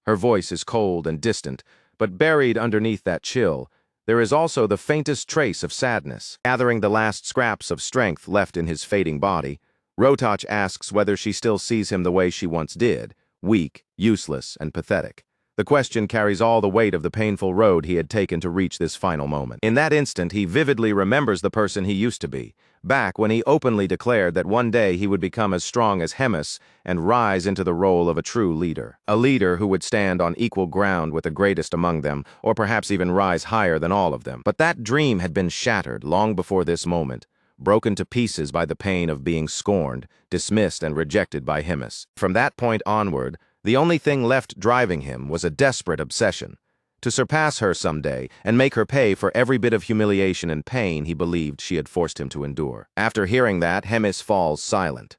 Her voice is cold and distant, but buried underneath that chill, there is also the faintest trace of sadness. Gathering the last scraps of strength left in his fading body, Rotash asks whether she still sees him the way she once did, weak, useless, and pathetic. The question carries all the weight of the painful road he had taken to reach this final moment. In that instant, he vividly remembers the person he used to be, back when he openly declared that one day he would become as strong as Hemis and rise into the role of a true leader. A leader who would stand on equal ground with the greatest among them, or perhaps even rise higher than all of them. But that dream had been shattered long before this moment, broken to pieces by the pain of being scorned, dismissed, and rejected by Hemis. From that point onward, the only thing left driving him was a desperate obsession, to surpass her someday and make her pay for every bit of humiliation and pain he believed she had forced him to endure. After hearing that, Hemis falls silent.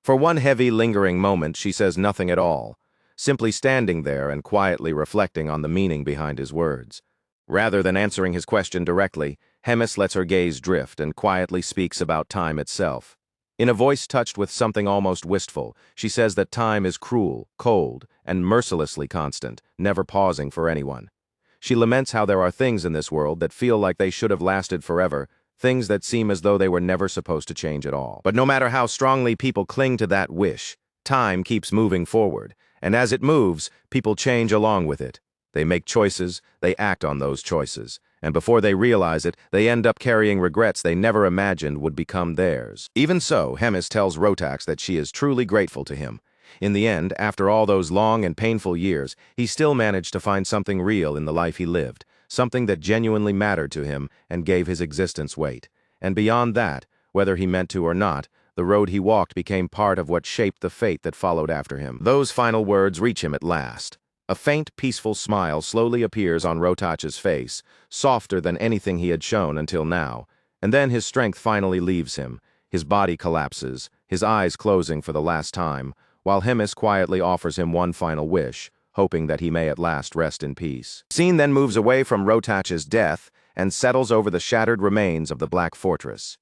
For one heavy, lingering moment, she says nothing at all, simply standing there and quietly reflecting on the meaning behind his words. Rather than answering his question directly, Hemis lets her gaze drift and quietly speaks about time itself. In a voice touched with something almost wistful, she says that time is cruel, cold, and mercilessly constant, never pausing for anyone. She laments how there are things in this world that feel like they should have lasted forever, things that seem as though they were never supposed to change at all. But no matter how strongly people cling to that wish, time keeps moving forward, and as it moves, people change along with it. They make choices, they act on those choices, and before they realize it, they end up carrying regrets they never imagined would become theirs. Even so, Hemis tells Rotax that she is truly grateful to him. In the end, after all those long and painful years, he still managed to find something real in the life he lived, something that genuinely mattered to him and gave his existence weight. And beyond that, whether he meant to or not, the road he walked became part of what shaped the fate that followed after him. Those final words reach him at last. A faint, peaceful smile slowly appears on Rotach's face, softer than anything he had shown until now, and then his strength finally leaves him. His body collapses, his eyes closing for the last time, while Hemis quietly offers him one final wish, hoping that he may at last rest in peace. The scene then moves away from Rotach's death and settles over the shattered remains of the Black Fortress.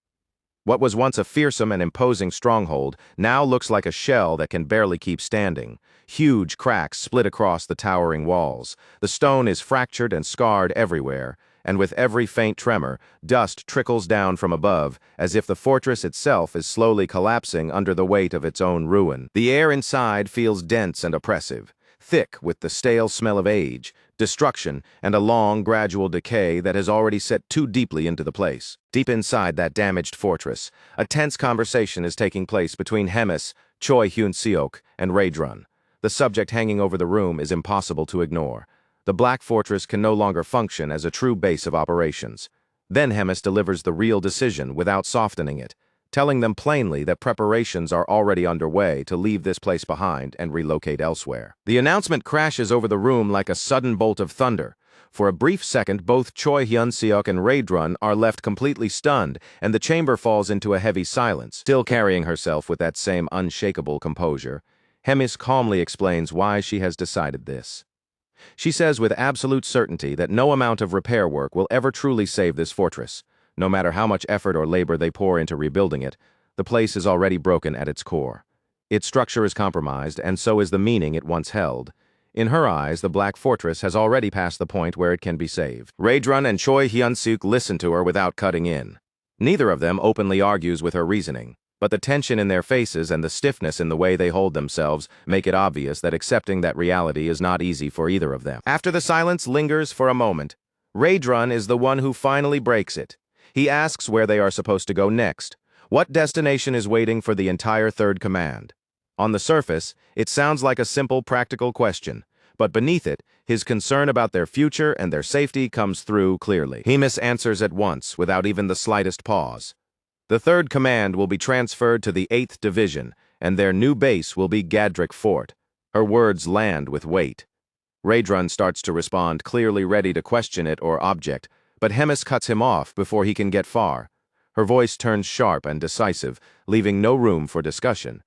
What was once a fearsome and imposing stronghold now looks like a shell that can barely keep standing. Huge cracks split across the towering walls. The stone is fractured and scarred everywhere, and with every faint tremor, dust trickles down from above, as if the fortress itself is slowly collapsing under the weight of its own ruin. The air inside feels dense and oppressive, thick with the stale smell of age, destruction, and a long, gradual decay that has already set too deeply into the place. Deep inside that damaged fortress, a tense conversation is taking place between Hemis, Choi Hyun-seok, and Raedrun. The subject hanging over the room is impossible to ignore. The Black Fortress can no longer function as a true base of operations. Then Hemis delivers the real decision without softening it, telling them plainly that preparations are already underway to leave this place behind and relocate elsewhere. The announcement crashes over the room like a sudden bolt of thunder. For a brief second, both Choi Hyun-seok and Raedrun are left completely stunned, and the chamber falls into a heavy silence. Still carrying herself with that same unshakable composure, Hemis calmly explains why she has decided this. She says with absolute certainty that no amount of repair work will ever truly save this fortress. No matter how much effort or labor they pour into rebuilding it, the place is already broken at its core. Its structure is compromised, and so is the meaning it once held. In her eyes, the Black Fortress has already passed the point where it can be saved. Raedrun and Choi Hyun-seok listen to her without cutting in. Neither of them openly argues with her reasoning, but the tension in their faces and the stiffness in the way they hold themselves make it obvious that accepting that reality is not easy for either of them. After the silence lingers for a moment, Raedrun is the one who finally breaks it. He asks where they are supposed to go next. What destination is waiting for the entire Third Command? On the surface, it sounds like a simple, practical question, but beneath it, his concern about their future and their safety comes through clearly. Hemis answers at once, without even the slightest pause. The Third Command will be transferred to the 8th Division, and their new base will be Gadrick Fort. Her words land with weight. Raedrun starts to respond, clearly ready to question it or object, but Hemis cuts him off before he can get far. Her voice turns sharp and decisive, leaving no room for discussion.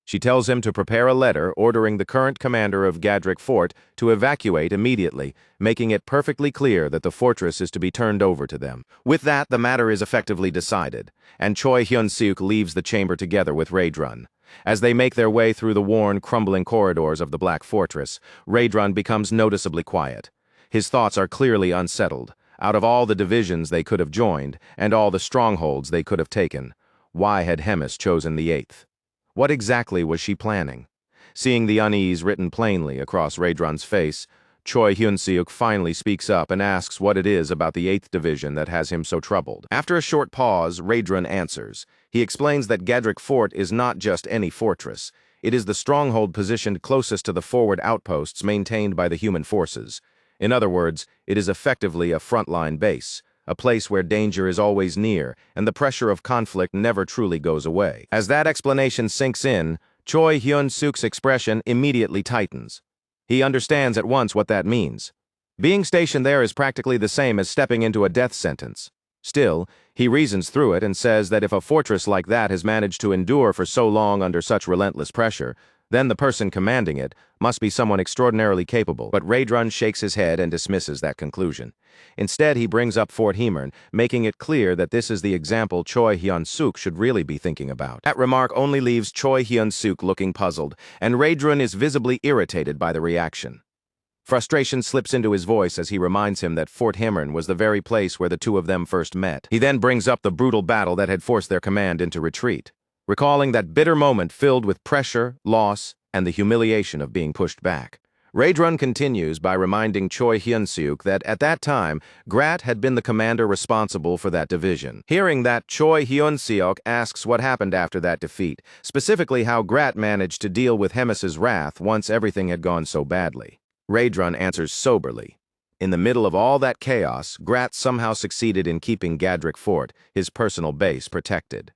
She tells him to prepare a letter ordering the current commander of Gadrick Fort to evacuate immediately, making it perfectly clear that the fortress is to be turned over to them. With that, the matter is effectively decided, and Choi Hyun-seok leaves the chamber together with Raedrun. As they make their way through the worn, crumbling corridors of the Black Fortress, Raedrun becomes noticeably quiet. His thoughts are clearly unsettled. Out of all the divisions they could have joined, and all the strongholds they could have taken, why had Hemis chosen the 8th? What exactly was she planning? Seeing the unease written plainly across Raedrun's face, Choi Hyun-seok finally speaks up and asks what it is about the 8th Division that has him so troubled. After a short pause, Raedrun answers. He explains that Gadrick Fort is not just any fortress. It is the stronghold positioned closest to the forward outposts maintained by the human forces. In other words, it is effectively a frontline base, a place where danger is always near and the pressure of conflict never truly goes away. As that explanation sinks in, Choi Hyun-seok's expression immediately tightens. He understands at once what that means. Being stationed there is practically the same as stepping into a death sentence. Still, he reasons through it and says that if a fortress like that has managed to endure for so long under such relentless pressure, Then the person commanding it must be someone extraordinarily capable. But Raedrun shakes his head and dismisses that conclusion. Instead, he brings up Fort Hemern, making it clear that this is the example Choi Hyun-suk should really be thinking about. That remark only leaves Choi Hyun-suk looking puzzled, and Raedrun is visibly irritated by the reaction. Frustration slips into his voice as he reminds him that Fort Hemern was the very place where the two of them first met. He then brings up the brutal battle that had forced their command into retreat, recalling that bitter moment filled with pressure, loss, and the humiliation of being pushed back. Raedrun continues by reminding Choi Hyun-suk that at that time, Grat had been the commander responsible for that division. Hearing that, Choi Hyun-suk asks what happened after that defeat, specifically how Grat managed to deal with Hemis's wrath once everything had gone so badly. Raedrun answers soberly. In the middle of all that chaos, Grat somehow succeeded in keeping Gadrick Fort, his personal base, protected.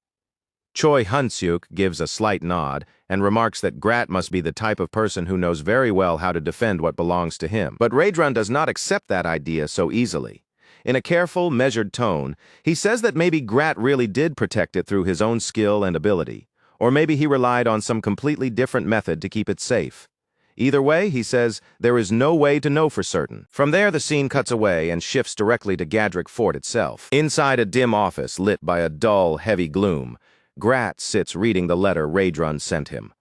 Choi Hyun-suk gives a slight nod and remarks that Grat must be the type of person who knows very well how to defend what belongs to him. But Raedrun does not accept that idea so easily. In a careful, measured tone, he says that maybe Grat really did protect it through his own skill and ability, or maybe he relied on some completely different method to keep it safe. Either way, he says, there is no way to know for certain. From there, the scene cuts away and shifts directly to Gadrick Fort itself. Inside a dim office lit by a dull, heavy gloom, Grat sits reading the letter Raedrun sent him.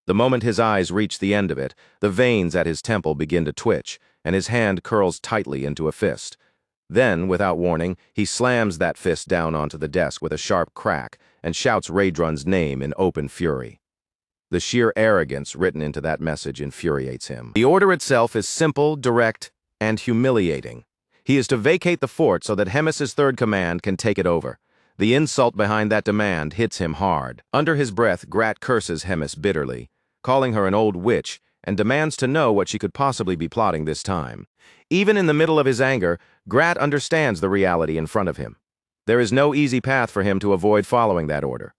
The moment his eyes reach the end of it, the veins at his temple begin to twitch, and his hand curls tightly into a fist. Then, without warning, he slams that fist down onto the desk with a sharp crack and shouts Raedrun's name in open fury. The sheer arrogance written into that message infuriates him. The order itself is simple, direct, and humiliating. He is to vacate the fort so that Hemis's third command can take it over. The insult behind that demand hits him hard. Under his breath, Grat curses Hemis bitterly, calling her an old witch, and demands to know what she could possibly be plotting this time. Even in the middle of his anger, Grat understands the reality in front of him. There is no easy path for him to avoid following that order.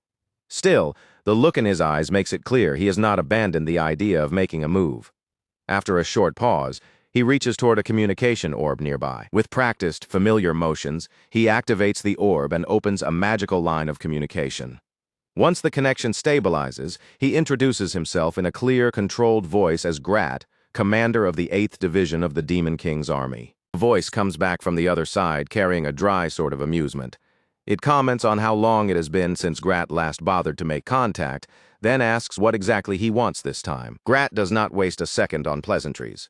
Still, the look in his eyes makes it clear he has not abandoned the idea of making a move. After a short pause, he reaches toward a communication orb nearby. With practiced, familiar motions, he activates the orb and opens a magical line of communication. Once the connection stabilizes, he introduces himself in a clear, controlled voice as Grat, commander of the 8th Division of the Demon King's army. A voice comes back from the other side, carrying a dry sort of amusement. It comments on how long it has been since Grat last bothered to make contact, then asks what exactly he wants this time. Grat does not waste a second on pleasantries.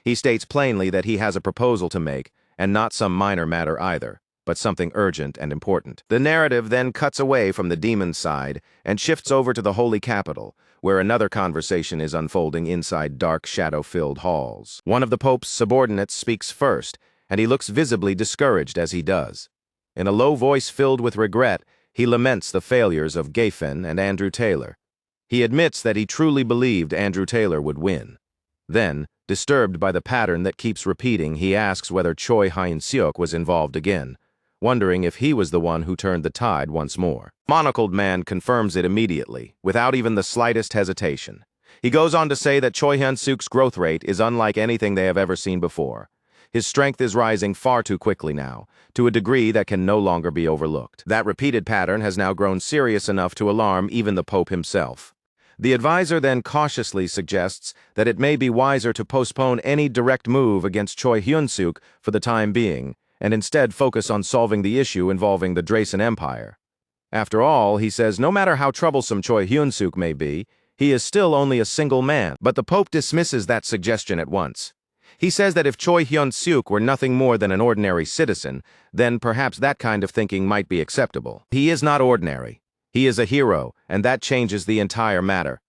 He states plainly that he has a proposal to make, and not some minor matter either, but something urgent and important. The narrative then cuts away from the demon's side and shifts over to the holy capital, where another conversation is unfolding inside dark, shadow-filled halls. One of the Pope's subordinates speaks first, and he looks visibly discouraged as he does. In a low voice filled with regret, he laments the failures of Geffen and Andrew Taylor. He admits that he truly believed Andrew Taylor would win. Then, disturbed by the pattern that keeps repeating, he asks whether Choi Hyun-suk was involved again, wondering if he was the one who turned the tide once more. Monocled Man confirms it immediately, without even the slightest hesitation. He goes on to say that Choi Hyun-suk's growth rate is unlike anything they have ever seen before. His strength is rising far too quickly now, to a degree that can no longer be overlooked. That repeated pattern has now grown serious enough to alarm even the Pope himself. The advisor then cautiously suggests that it may be wiser to postpone any direct move against Choi Hyun-suk for the time being, and instead focus on solving the issue involving the Drasen Empire. After all, he says, no matter how troublesome Choi Hyun-suk may be, he is still only a single man. But the Pope dismisses that suggestion at once. He says that if Choi Hyun-suk were nothing more than an ordinary citizen, then perhaps that kind of thinking might be acceptable. He is not ordinary. He is a hero, and that changes the entire matter.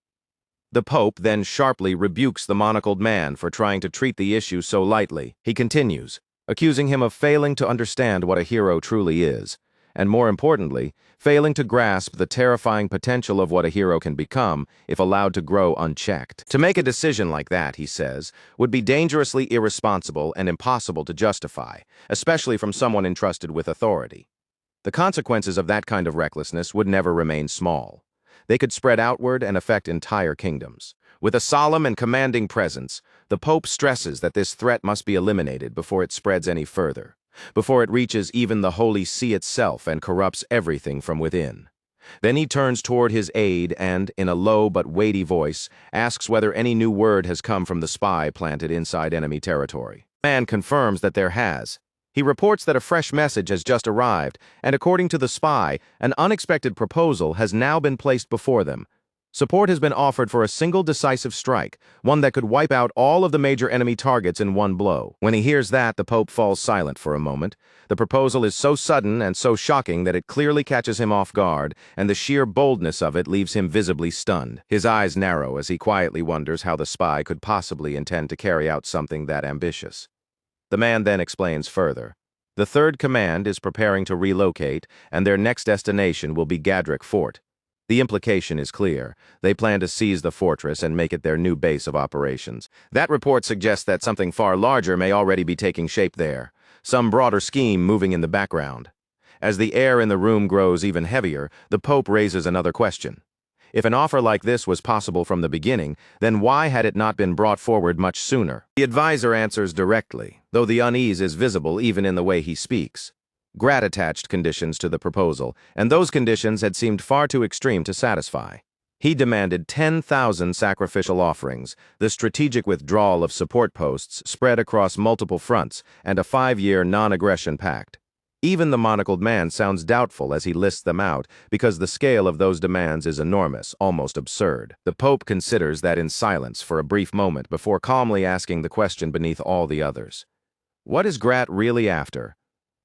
The Pope then sharply rebukes the monocled man for trying to treat the issue so lightly. He continues, accusing him of failing to understand what a hero truly is, and more importantly, failing to grasp the terrifying potential of what a hero can become if allowed to grow unchecked. To make a decision like that, he says, would be dangerously irresponsible and impossible to justify, especially from someone entrusted with authority. The consequences of that kind of recklessness would never remain small. They could spread outward and affect entire kingdoms. With a solemn and commanding presence, the Pope stresses that this threat must be eliminated before it spreads any further, before it reaches even the Holy See itself and corrupts everything from within. Then he turns toward his aide and, in a low but weighty voice, asks whether any new word has come from the spy planted inside enemy territory. The man confirms that there has. He reports that a fresh message has just arrived, and according to the spy, an unexpected proposal has now been placed before them. Support has been offered for a single decisive strike, one that could wipe out all of the major enemy targets in one blow. When he hears that, the Pope falls silent for a moment. The proposal is so sudden and so shocking that it clearly catches him off guard, and the sheer boldness of it leaves him visibly stunned. His eyes narrow as he quietly wonders how the spy could possibly intend to carry out something that ambitious. The man then explains further. The Third Command is preparing to relocate, and their next destination will be Gadrick Fort. The implication is clear. They plan to seize the fortress and make it their new base of operations. That report suggests that something far larger may already be taking shape there, some broader scheme moving in the background. As the air in the room grows even heavier, the Pope raises another question. If an offer like this was possible from the beginning, then why had it not been brought forward much sooner? The advisor answers directly, though the unease is visible even in the way he speaks. Grat attached conditions to the proposal, and those conditions had seemed far too extreme to satisfy. He demanded 10,000 sacrificial offerings, the strategic withdrawal of support posts spread across multiple fronts, and a 5-year non-aggression pact. Even the monocled man sounds doubtful as he lists them out, because the scale of those demands is enormous, almost absurd. The Pope considers that in silence for a brief moment before calmly asking the question beneath all the others. What is Grat really after?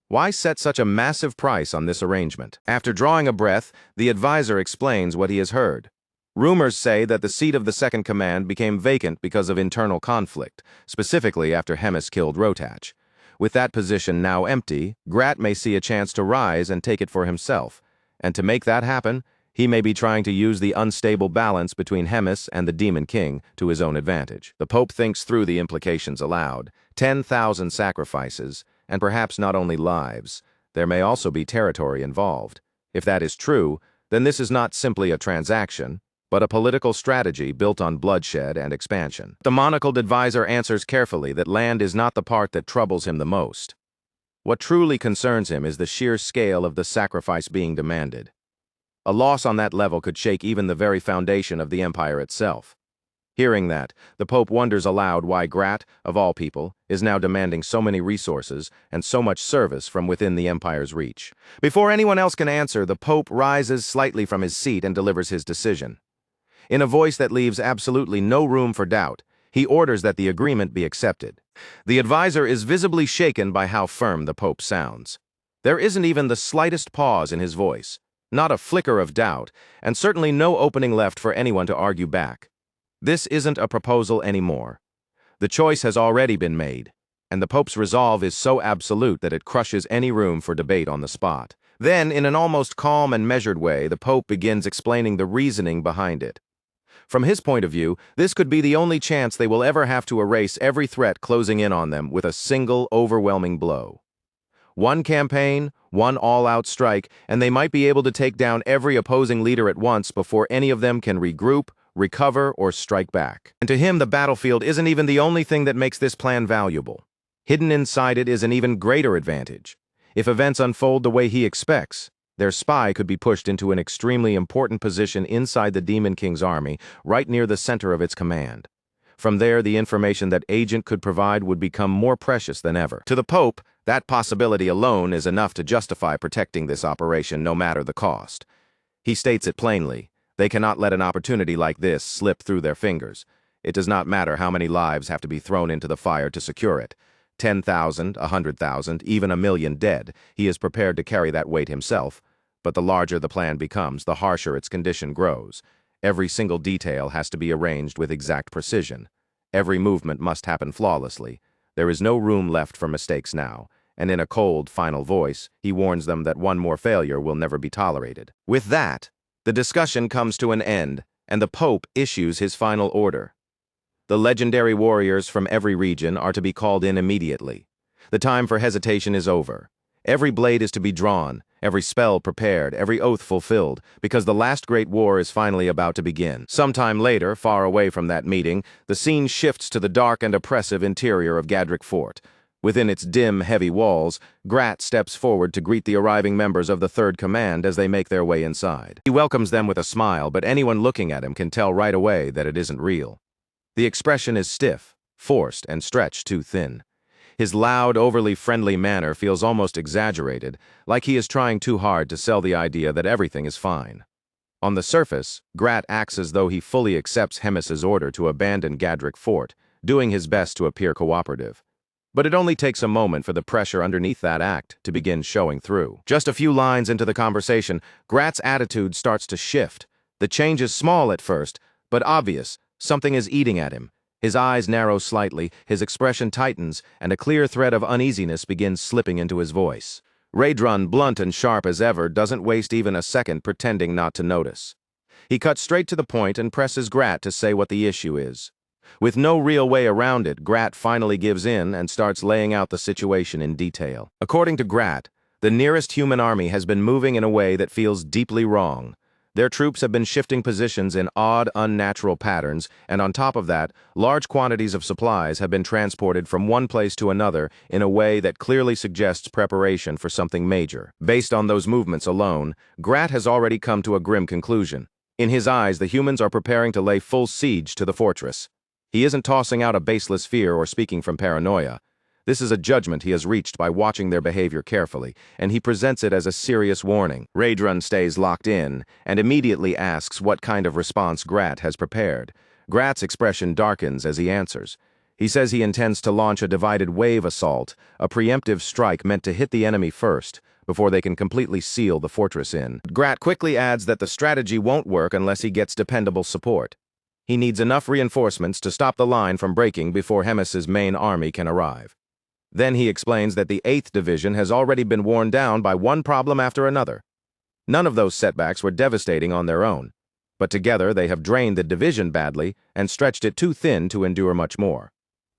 Why set such a massive price on this arrangement? After drawing a breath, the advisor explains what he has heard. Rumors say that the seat of the Second Command became vacant because of internal conflict, specifically after Hemis killed Rotach. With that position now empty, Grat may see a chance to rise and take it for himself. And to make that happen, he may be trying to use the unstable balance between Hemis and the Demon King to his own advantage. The Pope thinks through the implications aloud. 10,000 sacrifices, and perhaps not only lives. There may also be territory involved. If that is true, then this is not simply a transaction, but a political strategy built on bloodshed and expansion. The monocled advisor answers carefully that land is not the part that troubles him the most. What truly concerns him is the sheer scale of the sacrifice being demanded. A loss on that level could shake even the very foundation of the empire itself. Hearing that, the Pope wonders aloud why Grat, of all people, is now demanding so many resources and so much service from within the empire's reach. Before anyone else can answer, the Pope rises slightly from his seat and delivers his decision. In a voice that leaves absolutely no room for doubt, he orders that the agreement be accepted. The advisor is visibly shaken by how firm the Pope sounds. There isn't even the slightest pause in his voice, not a flicker of doubt, and certainly no opening left for anyone to argue back. This isn't a proposal anymore. The choice has already been made, and the Pope's resolve is so absolute that it crushes any room for debate on the spot. Then, in an almost calm and measured way, the Pope begins explaining the reasoning behind it. From his point of view, this could be the only chance they will ever have to erase every threat closing in on them with a single, overwhelming blow. One campaign, one all-out strike, and they might be able to take down every opposing leader at once before any of them can regroup, recover, or strike back. And to him, the battlefield isn't even the only thing that makes this plan valuable. Hidden inside it is an even greater advantage. If events unfold the way he expects, their spy could be pushed into an extremely important position inside the Demon King's army, right near the center of its command. From there, the information that Agent could provide would become more precious than ever. To the Pope, that possibility alone is enough to justify protecting this operation no matter the cost. He states it plainly. They cannot let an opportunity like this slip through their fingers. It does not matter how many lives have to be thrown into the fire to secure it. 10,000, 100,000, even 1,000,000 dead. He is prepared to carry that weight himself. But the larger the plan becomes, the harsher its condition grows. Every single detail has to be arranged with exact precision. Every movement must happen flawlessly. There is no room left for mistakes now, and in a cold, final voice, he warns them that one more failure will never be tolerated. With that, the discussion comes to an end, and the Pope issues his final order. The legendary warriors from every region are to be called in immediately. The time for hesitation is over. Every blade is to be drawn, every spell prepared, every oath fulfilled, because the last great war is finally about to begin. Sometime later, far away from that meeting, the scene shifts to the dark and oppressive interior of Gadrick Fort. Within its dim, heavy walls, Grat steps forward to greet the arriving members of the Third Command as they make their way inside. He welcomes them with a smile, but anyone looking at him can tell right away that it isn't real. The expression is stiff, forced, and stretched too thin. His loud, overly friendly manner feels almost exaggerated, like he is trying too hard to sell the idea that everything is fine. On the surface, Grat acts as though he fully accepts Hemis's order to abandon Gadrick Fort, doing his best to appear cooperative. But it only takes a moment for the pressure underneath that act to begin showing through. Just a few lines into the conversation, Grat's attitude starts to shift. The change is small at first, but obvious. Something is eating at him. His eyes narrow slightly, his expression tightens, and a clear thread of uneasiness begins slipping into his voice. Raedrun, blunt and sharp as ever, doesn't waste even a second pretending not to notice. He cuts straight to the point and presses Grat to say what the issue is. With no real way around it, Grat finally gives in and starts laying out the situation in detail. According to Grat, the nearest human army has been moving in a way that feels deeply wrong. Their troops have been shifting positions in odd, unnatural patterns, and on top of that, large quantities of supplies have been transported from one place to another in a way that clearly suggests preparation for something major. Based on those movements alone, Grat has already come to a grim conclusion. In his eyes, the humans are preparing to lay full siege to the fortress. He isn't tossing out a baseless fear or speaking from paranoia. This is a judgment he has reached by watching their behavior carefully, and he presents it as a serious warning. Raedrun stays locked in, and immediately asks what kind of response Grat has prepared. Grat's expression darkens as he answers. He says he intends to launch a divided wave assault, a preemptive strike meant to hit the enemy first, before they can completely seal the fortress in. Grat quickly adds that the strategy won't work unless he gets dependable support. He needs enough reinforcements to stop the line from breaking before Hemis's main army can arrive. Then he explains that the 8th Division has already been worn down by one problem after another. None of those setbacks were devastating on their own, but together they have drained the division badly and stretched it too thin to endure much more.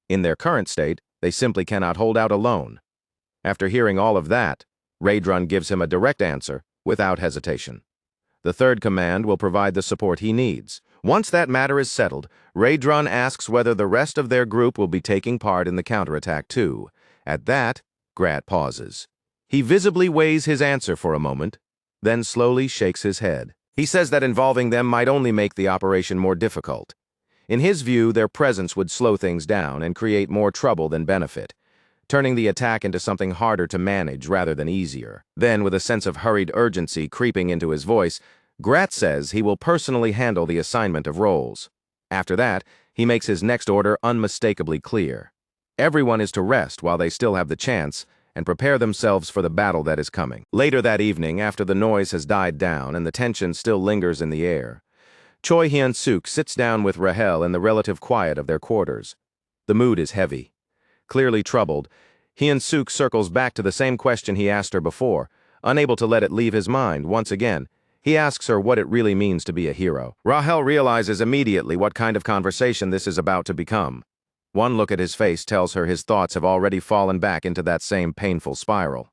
In their current state, they simply cannot hold out alone. After hearing all of that, Raedrun gives him a direct answer, without hesitation. The Third Command will provide the support he needs. Once that matter is settled, Raedrun asks whether the rest of their group will be taking part in the counterattack too. At that, Grat pauses. He visibly weighs his answer for a moment, then slowly shakes his head. He says that involving them might only make the operation more difficult. In his view, their presence would slow things down and create more trouble than benefit, turning the attack into something harder to manage rather than easier. Then, with a sense of hurried urgency creeping into his voice, Grat says he will personally handle the assignment of roles. After that, he makes his next order unmistakably clear. Everyone is to rest while they still have the chance and prepare themselves for the battle that is coming. Later that evening, after the noise has died down and the tension still lingers in the air, Choi Hyun-suk sits down with Rahel in the relative quiet of their quarters. The mood is heavy. Clearly troubled, Hyun-suk circles back to the same question he asked her before, unable to let it leave his mind once again. He asks her what it really means to be a hero. Rahel realizes immediately what kind of conversation this is about to become. One look at his face tells her his thoughts have already fallen back into that same painful spiral.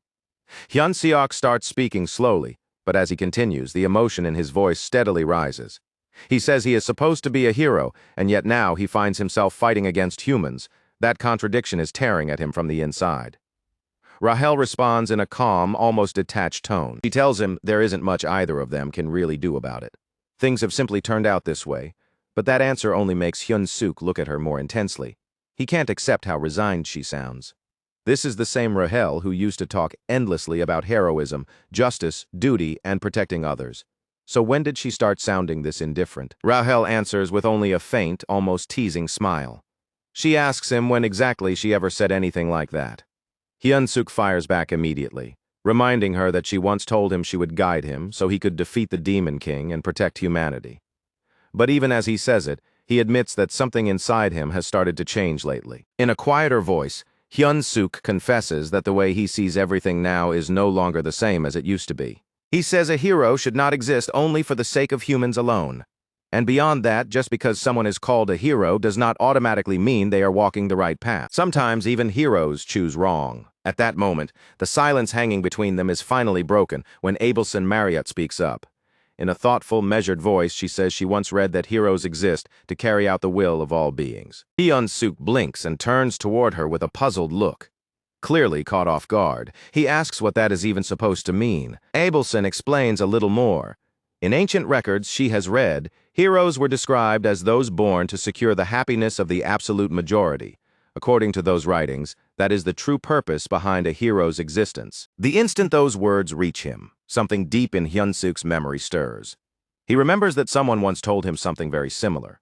Hyun-seok starts speaking slowly, but as he continues, the emotion in his voice steadily rises. He says he is supposed to be a hero, and yet now he finds himself fighting against humans. That contradiction is tearing at him from the inside. Rahel responds in a calm, almost detached tone. She tells him there isn't much either of them can really do about it. Things have simply turned out this way, but that answer only makes Hyun-suk look at her more intensely. He can't accept how resigned she sounds. This is the same Rahel who used to talk endlessly about heroism, justice, duty, and protecting others. So when did she start sounding this indifferent? Rahel answers with only a faint, almost teasing smile. She asks him when exactly she ever said anything like that. Hyun-suk fires back immediately, reminding her that she once told him she would guide him so he could defeat the Demon King and protect humanity. But even as he says it, he admits that something inside him has started to change lately. In a quieter voice, Hyun-suk confesses that the way he sees everything now is no longer the same as it used to be. He says a hero should not exist only for the sake of humans alone. And beyond that, just because someone is called a hero does not automatically mean they are walking the right path. Sometimes even heroes choose wrong. At that moment, the silence hanging between them is finally broken when Abelson Marriott speaks up. In a thoughtful, measured voice, she says she once read that heroes exist to carry out the will of all beings. Hyun-suk blinks and turns toward her with a puzzled look. clearly caught off guard. He asks what that is even supposed to mean. Abelson explains a little more. In ancient records she has read, heroes were described as those born to secure the happiness of the absolute majority. According to those writings, that is the true purpose behind a hero's existence. The instant those words reach him, something deep in Hyun-suk's memory stirs. He remembers that someone once told him something very similar.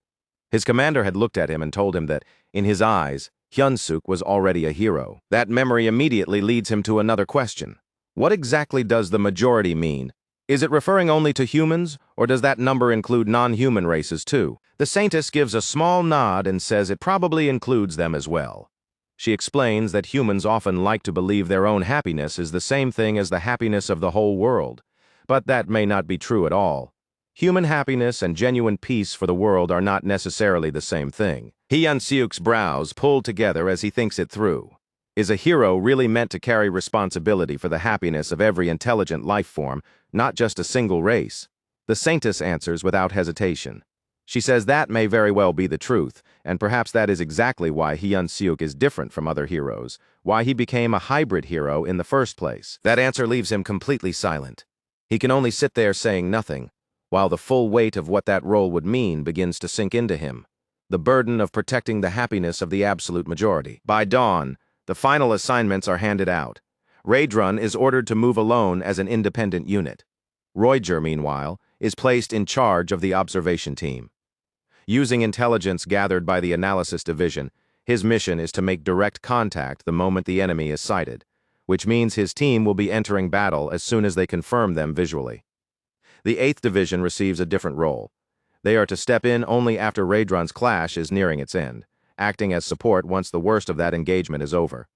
His commander had looked at him and told him that, in his eyes, Hyun-suk was already a hero. That memory immediately leads him to another question. What exactly does the majority mean? Is it referring only to humans, or does that number include non-human races too? The Saintess gives a small nod and says it probably includes them as well. She explains that humans often like to believe their own happiness is the same thing as the happiness of the whole world, but that may not be true at all. Human happiness and genuine peace for the world are not necessarily the same thing. Hyun-suk's brows pull together as he thinks it through. Is a hero really meant to carry responsibility for the happiness of every intelligent life form, not just a single race? The Saintess answers without hesitation. She says that may very well be the truth, and perhaps that is exactly why Hyun-suk is different from other heroes, why he became a hybrid hero in the first place. That answer leaves him completely silent. He can only sit there saying nothing, while the full weight of what that role would mean begins to sink into him. The burden of protecting the happiness of the absolute majority. By dawn, the final assignments are handed out. Raedrun is ordered to move alone as an independent unit. Roijer, meanwhile, is placed in charge of the observation team. Using intelligence gathered by the analysis division, his mission is to make direct contact the moment the enemy is sighted, which means his team will be entering battle as soon as they confirm them visually. The 8th Division receives a different role. They are to step in only after Raedrun's clash is nearing its end, acting as support once the worst of that engagement is over.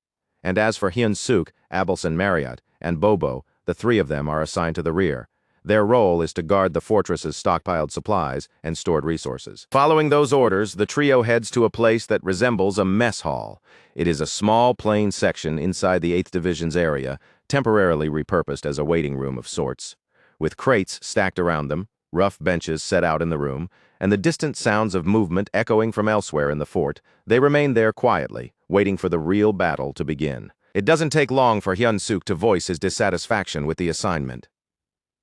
And as for Hyun-suk, Abelson Marriott, and Bobo, the three of them are assigned to the rear. Their role is to guard the fortress's stockpiled supplies and stored resources. Following those orders, the trio heads to a place that resembles a mess hall. It is a small, plain section inside the 8th Division's area, temporarily repurposed as a waiting room of sorts. With crates stacked around them, rough benches set out in the room, and the distant sounds of movement echoing from elsewhere in the fort, they remain there quietly, waiting for the real battle to begin. It doesn't take long for Hyun-suk to voice his dissatisfaction with the assignment.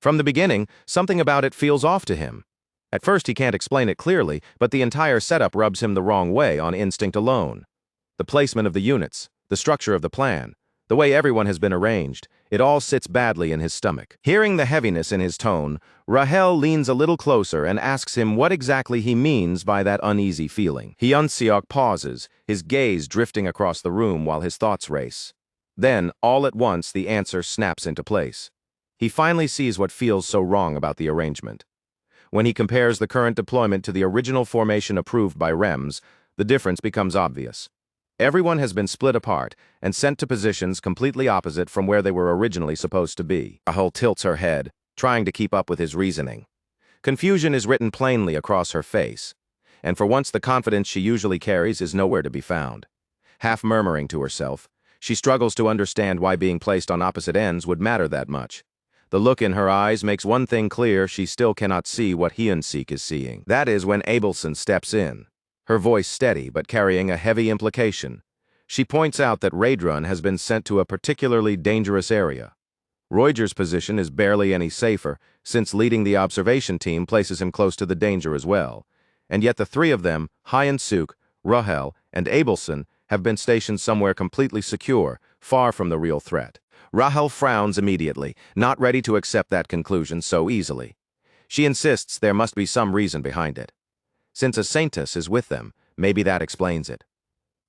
From the beginning, something about it feels off to him. At first he can't explain it clearly, but the entire setup rubs him the wrong way on instinct alone. The placement of the units, the structure of the plan, the way everyone has been arranged, it all sits badly in his stomach. Hearing the heaviness in his tone, Rahel leans a little closer and asks him what exactly he means by that uneasy feeling. Hyun-suk pauses, his gaze drifting across the room while his thoughts race. Then, all at once, the answer snaps into place. He finally sees what feels so wrong about the arrangement. When he compares the current deployment to the original formation approved by REMS, the difference becomes obvious. Everyone has been split apart and sent to positions completely opposite from where they were originally supposed to be. Rahel tilts her head, trying to keep up with his reasoning. Confusion is written plainly across her face, and for once the confidence she usually carries is nowhere to be found. Half murmuring to herself, she struggles to understand why being placed on opposite ends would matter that much. The look in her eyes makes one thing clear: she still cannot see what Hyun-suk is seeing. That is when Abelson steps in, her voice steady but carrying a heavy implication. She points out that Raedrun has been sent to a particularly dangerous area. Roijer's position is barely any safer, since leading the observation team places him close to the danger as well. And yet the three of them, Hyun-suk, Rahel, and Abelson, have been stationed somewhere completely secure, far from the real threat. Rahel frowns immediately, not ready to accept that conclusion so easily. She insists there must be some reason behind it. Since a Saintess is with them, maybe that explains it.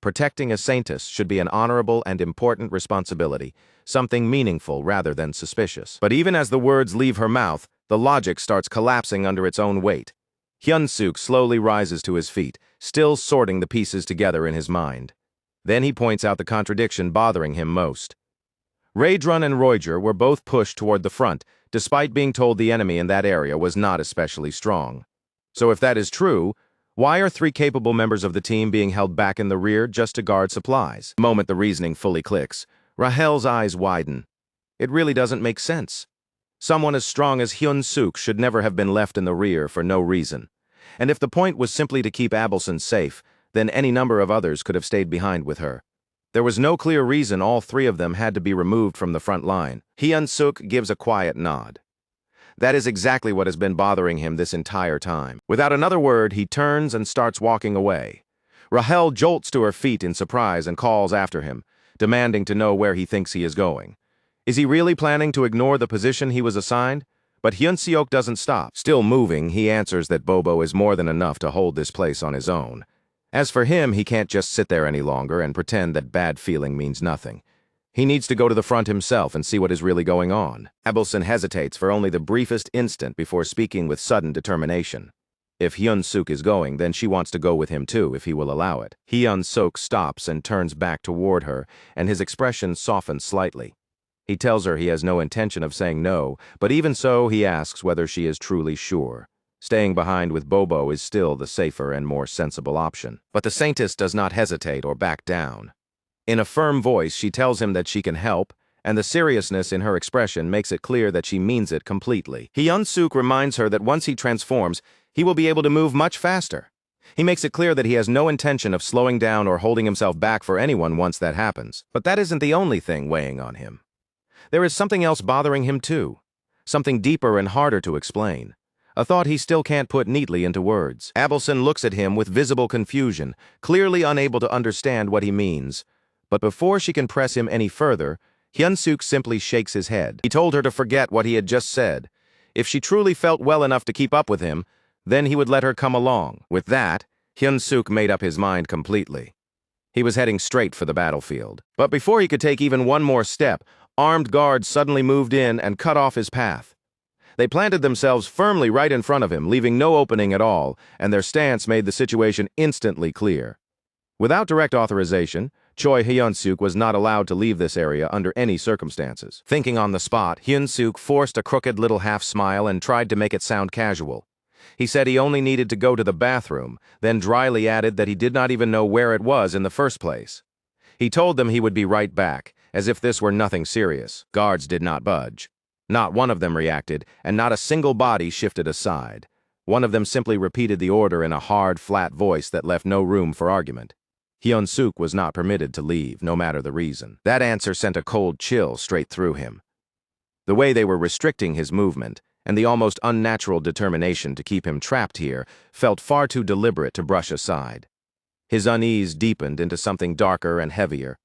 Protecting a Saintess should be an honorable and important responsibility, something meaningful rather than suspicious. But even as the words leave her mouth, the logic starts collapsing under its own weight. Hyun-suk slowly rises to his feet, still sorting the pieces together in his mind. Then he points out the contradiction bothering him most. Raedrun and Roijer were both pushed toward the front, despite being told the enemy in that area was not especially strong. So if that is true, why are three capable members of the team being held back in the rear just to guard supplies? The moment the reasoning fully clicks, Rahel's eyes widen. It really doesn't make sense. Someone as strong as Hyun-suk should never have been left in the rear for no reason. And if the point was simply to keep Abelson safe, then any number of others could have stayed behind with her. There was no clear reason all three of them had to be removed from the front line. Hyun-suk gives a quiet nod. That is exactly what has been bothering him this entire time. Without another word, he turns and starts walking away. Rahel jolts to her feet in surprise and calls after him, demanding to know where he thinks he is going. Is he really planning to ignore the position he was assigned? But Hyun-seok doesn't stop. Still moving, he answers that Bobo is more than enough to hold this place on his own. As for him, he can't just sit there any longer and pretend that bad feeling means nothing. He needs to go to the front himself and see what is really going on. Abelson hesitates for only the briefest instant before speaking with sudden determination. If Hyun-suk is going, then she wants to go with him too, if he will allow it. Hyun-suk stops and turns back toward her, and his expression softens slightly. He tells her he has no intention of saying no, but even so, he asks whether she is truly sure. Staying behind with Bobo is still the safer and more sensible option. But the saintess does not hesitate or back down. In a firm voice, she tells him that she can help, and the seriousness in her expression makes it clear that she means it completely. Hyun-suk reminds her that once he transforms, he will be able to move much faster. He makes it clear that he has no intention of slowing down or holding himself back for anyone once that happens. But that isn't the only thing weighing on him. There is something else bothering him too. Something deeper and harder to explain. A thought he still can't put neatly into words. Abelson looks at him with visible confusion, clearly unable to understand what he means. But before she can press him any further, Hyun-suk simply shakes his head. He told her to forget what he had just said. If she truly felt well enough to keep up with him, then he would let her come along. With that, Hyun-suk made up his mind completely. He was heading straight for the battlefield. But before he could take even one more step, armed guards suddenly moved in and cut off his path. They planted themselves firmly right in front of him, leaving no opening at all, and their stance made the situation instantly clear. Without direct authorization, Choi Hyun-suk was not allowed to leave this area under any circumstances. Thinking on the spot, Hyun-suk forced a crooked little half-smile and tried to make it sound casual. He said he only needed to go to the bathroom, then dryly added that he did not even know where it was in the first place. He told them he would be right back, as if this were nothing serious. Guards did not budge. Not one of them reacted, and not a single body shifted aside. One of them simply repeated the order in a hard, flat voice that left no room for argument. Hyun-suk was not permitted to leave, no matter the reason. That answer sent a cold chill straight through him. The way they were restricting his movement, and the almost unnatural determination to keep him trapped here, felt far too deliberate to brush aside. His unease deepened into something darker and heavier.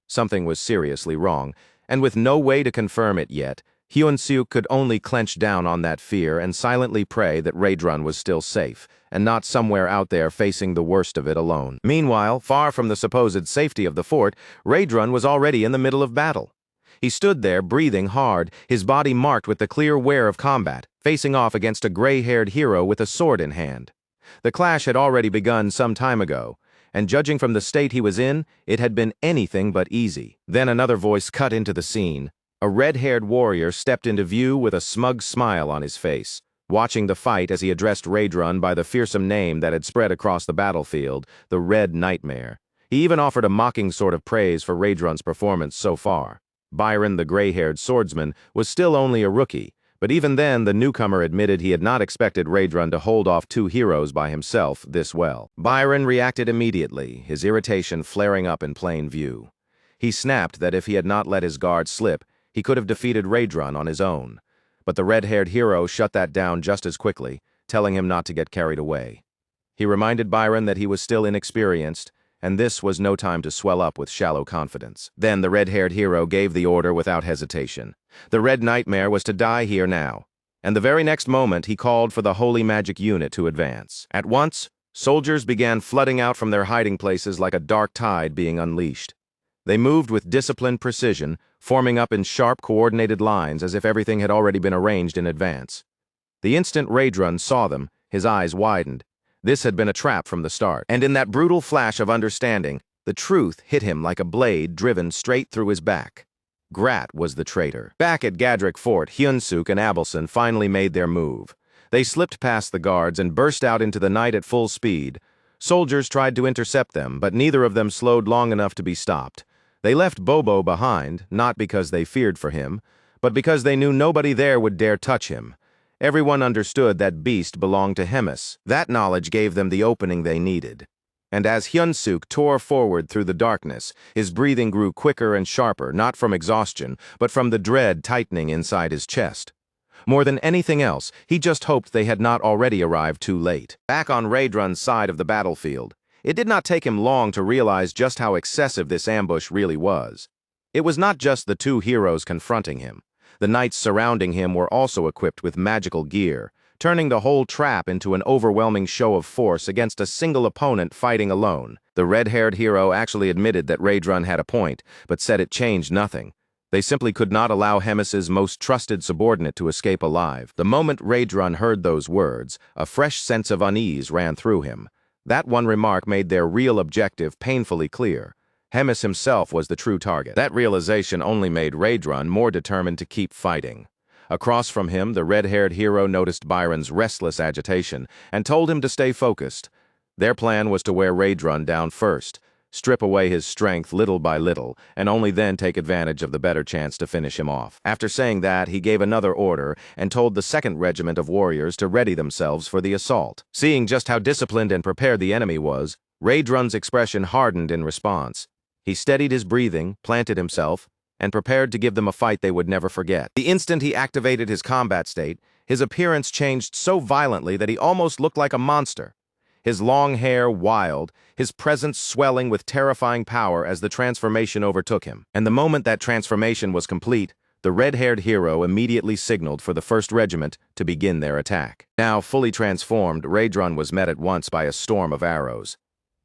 Something was seriously wrong, and with no way to confirm it yet, Hyun-suk could only clench down on that fear and silently pray that Raedrun was still safe, and not somewhere out there facing the worst of it alone. Meanwhile, far from the supposed safety of the fort, Raedrun was already in the middle of battle. He stood there, breathing hard, his body marked with the clear wear of combat, facing off against a gray-haired hero with a sword in hand. The clash had already begun some time ago, and judging from the state he was in, it had been anything but easy. Then another voice cut into the scene. A red-haired warrior stepped into view with a smug smile on his face, watching the fight as he addressed Raedrun by the fearsome name that had spread across the battlefield, the Red Nightmare. He even offered a mocking sort of praise for Raedrun's performance so far. Byron, the gray-haired swordsman, was still only a rookie, but even then the newcomer admitted he had not expected Raedrun to hold off two heroes by himself this well. Byron reacted immediately, his irritation flaring up in plain view. He snapped that if he had not let his guard slip, he could have defeated Raedrun on his own, but the red-haired hero shut that down just as quickly, telling him not to get carried away. He reminded Byron that he was still inexperienced, and this was no time to swell up with shallow confidence. Then the red-haired hero gave the order without hesitation. The Red Nightmare was to die here now, and the very next moment he called for the Holy Magic Unit to advance. At once, soldiers began flooding out from their hiding places like a dark tide being unleashed. They moved with disciplined precision, forming up in sharp, coordinated lines as if everything had already been arranged in advance. The instant Raedrun saw them, his eyes widened. This had been a trap from the start, and in that brutal flash of understanding, the truth hit him like a blade driven straight through his back. Grat was the traitor. Back at Gadrik Fort, Hyun-suk and Abelson finally made their move. They slipped past the guards and burst out into the night at full speed. Soldiers tried to intercept them, but neither of them slowed long enough to be stopped. They left Bobo behind, not because they feared for him, but because they knew nobody there would dare touch him. Everyone understood that beast belonged to Hemis. That knowledge gave them the opening they needed. And as Hyunsuk tore forward through the darkness, his breathing grew quicker and sharper, not from exhaustion, but from the dread tightening inside his chest. More than anything else, he just hoped they had not already arrived too late. Back on Raedrun's side of the battlefield, it did not take him long to realize just how excessive this ambush really was. It was not just the two heroes confronting him. The knights surrounding him were also equipped with magical gear, turning the whole trap into an overwhelming show of force against a single opponent fighting alone. The red-haired hero actually admitted that Raedrun had a point, but said it changed nothing. They simply could not allow Hemis's most trusted subordinate to escape alive. The moment Raedrun heard those words, a fresh sense of unease ran through him. That one remark made their real objective painfully clear. Hemis himself was the true target. That realization only made Raedrun more determined to keep fighting. Across from him, the red-haired hero noticed Byron's restless agitation and told him to stay focused. Their plan was to wear Raedrun down first, strip away his strength little by little, and only then take advantage of the better chance to finish him off. After saying that, he gave another order and told the 2nd Regiment of warriors to ready themselves for the assault. Seeing just how disciplined and prepared the enemy was, Raedrun's expression hardened in response. He steadied his breathing, planted himself, and prepared to give them a fight they would never forget. The instant he activated his combat state, his appearance changed so violently that he almost looked like a monster. His long hair wild, his presence swelling with terrifying power as the transformation overtook him. And the moment that transformation was complete, the red-haired hero immediately signaled for the 1st Regiment to begin their attack. Now fully transformed, Raedrun was met at once by a storm of arrows.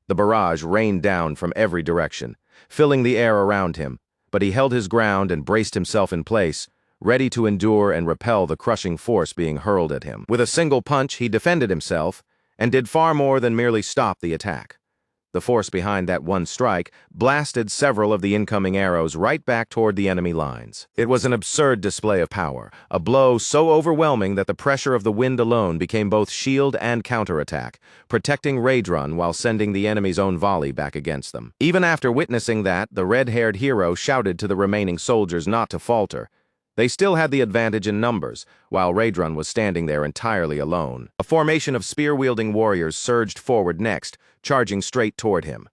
The barrage rained down from every direction, filling the air around him, but he held his ground and braced himself in place, ready to endure and repel the crushing force being hurled at him. With a single punch, he defended himself, and did far more than merely stop the attack. The force behind that one strike blasted several of the incoming arrows right back toward the enemy lines. It was an absurd display of power, a blow so overwhelming that the pressure of the wind alone became both shield and counterattack, protecting Raedrun while sending the enemy's own volley back against them. Even after witnessing that, the red-haired hero shouted to the remaining soldiers not to falter. They still had the advantage in numbers, while Raedrun was standing there entirely alone. A formation of spear-wielding warriors surged forward next, charging straight toward him.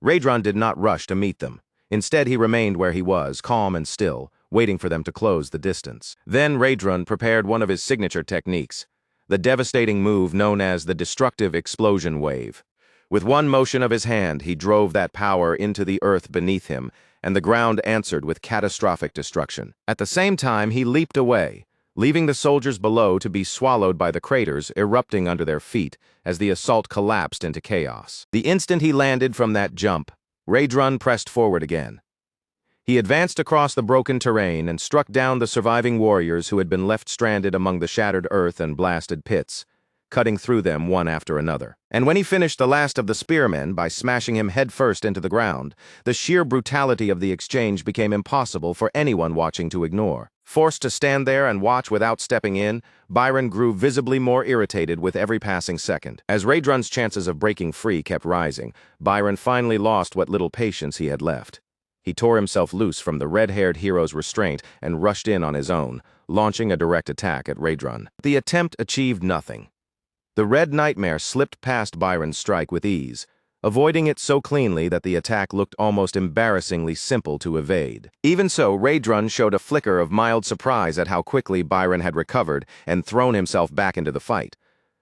Raedrun did not rush to meet them. Instead, he remained where he was, calm and still, waiting for them to close the distance. Then Raedrun prepared one of his signature techniques, the devastating move known as the destructive explosion wave. With one motion of his hand, he drove that power into the earth beneath him, and the ground answered with catastrophic destruction. At the same time, he leaped away, leaving the soldiers below to be swallowed by the craters erupting under their feet as the assault collapsed into chaos. The instant he landed from that jump, Raedrun pressed forward again. He advanced across the broken terrain and struck down the surviving warriors who had been left stranded among the shattered earth and blasted pits, cutting through them one after another. And when he finished the last of the spearmen by smashing him headfirst into the ground, the sheer brutality of the exchange became impossible for anyone watching to ignore. Forced to stand there and watch without stepping in, Byron grew visibly more irritated with every passing second. As Raedrun's chances of breaking free kept rising, Byron finally lost what little patience he had left. He tore himself loose from the red-haired hero's restraint and rushed in on his own, launching a direct attack at Raedrun. The attempt achieved nothing. The Red Nightmare slipped past Byron's strike with ease, avoiding it so cleanly that the attack looked almost embarrassingly simple to evade. Even so, Raedrun showed a flicker of mild surprise at how quickly Byron had recovered and thrown himself back into the fight.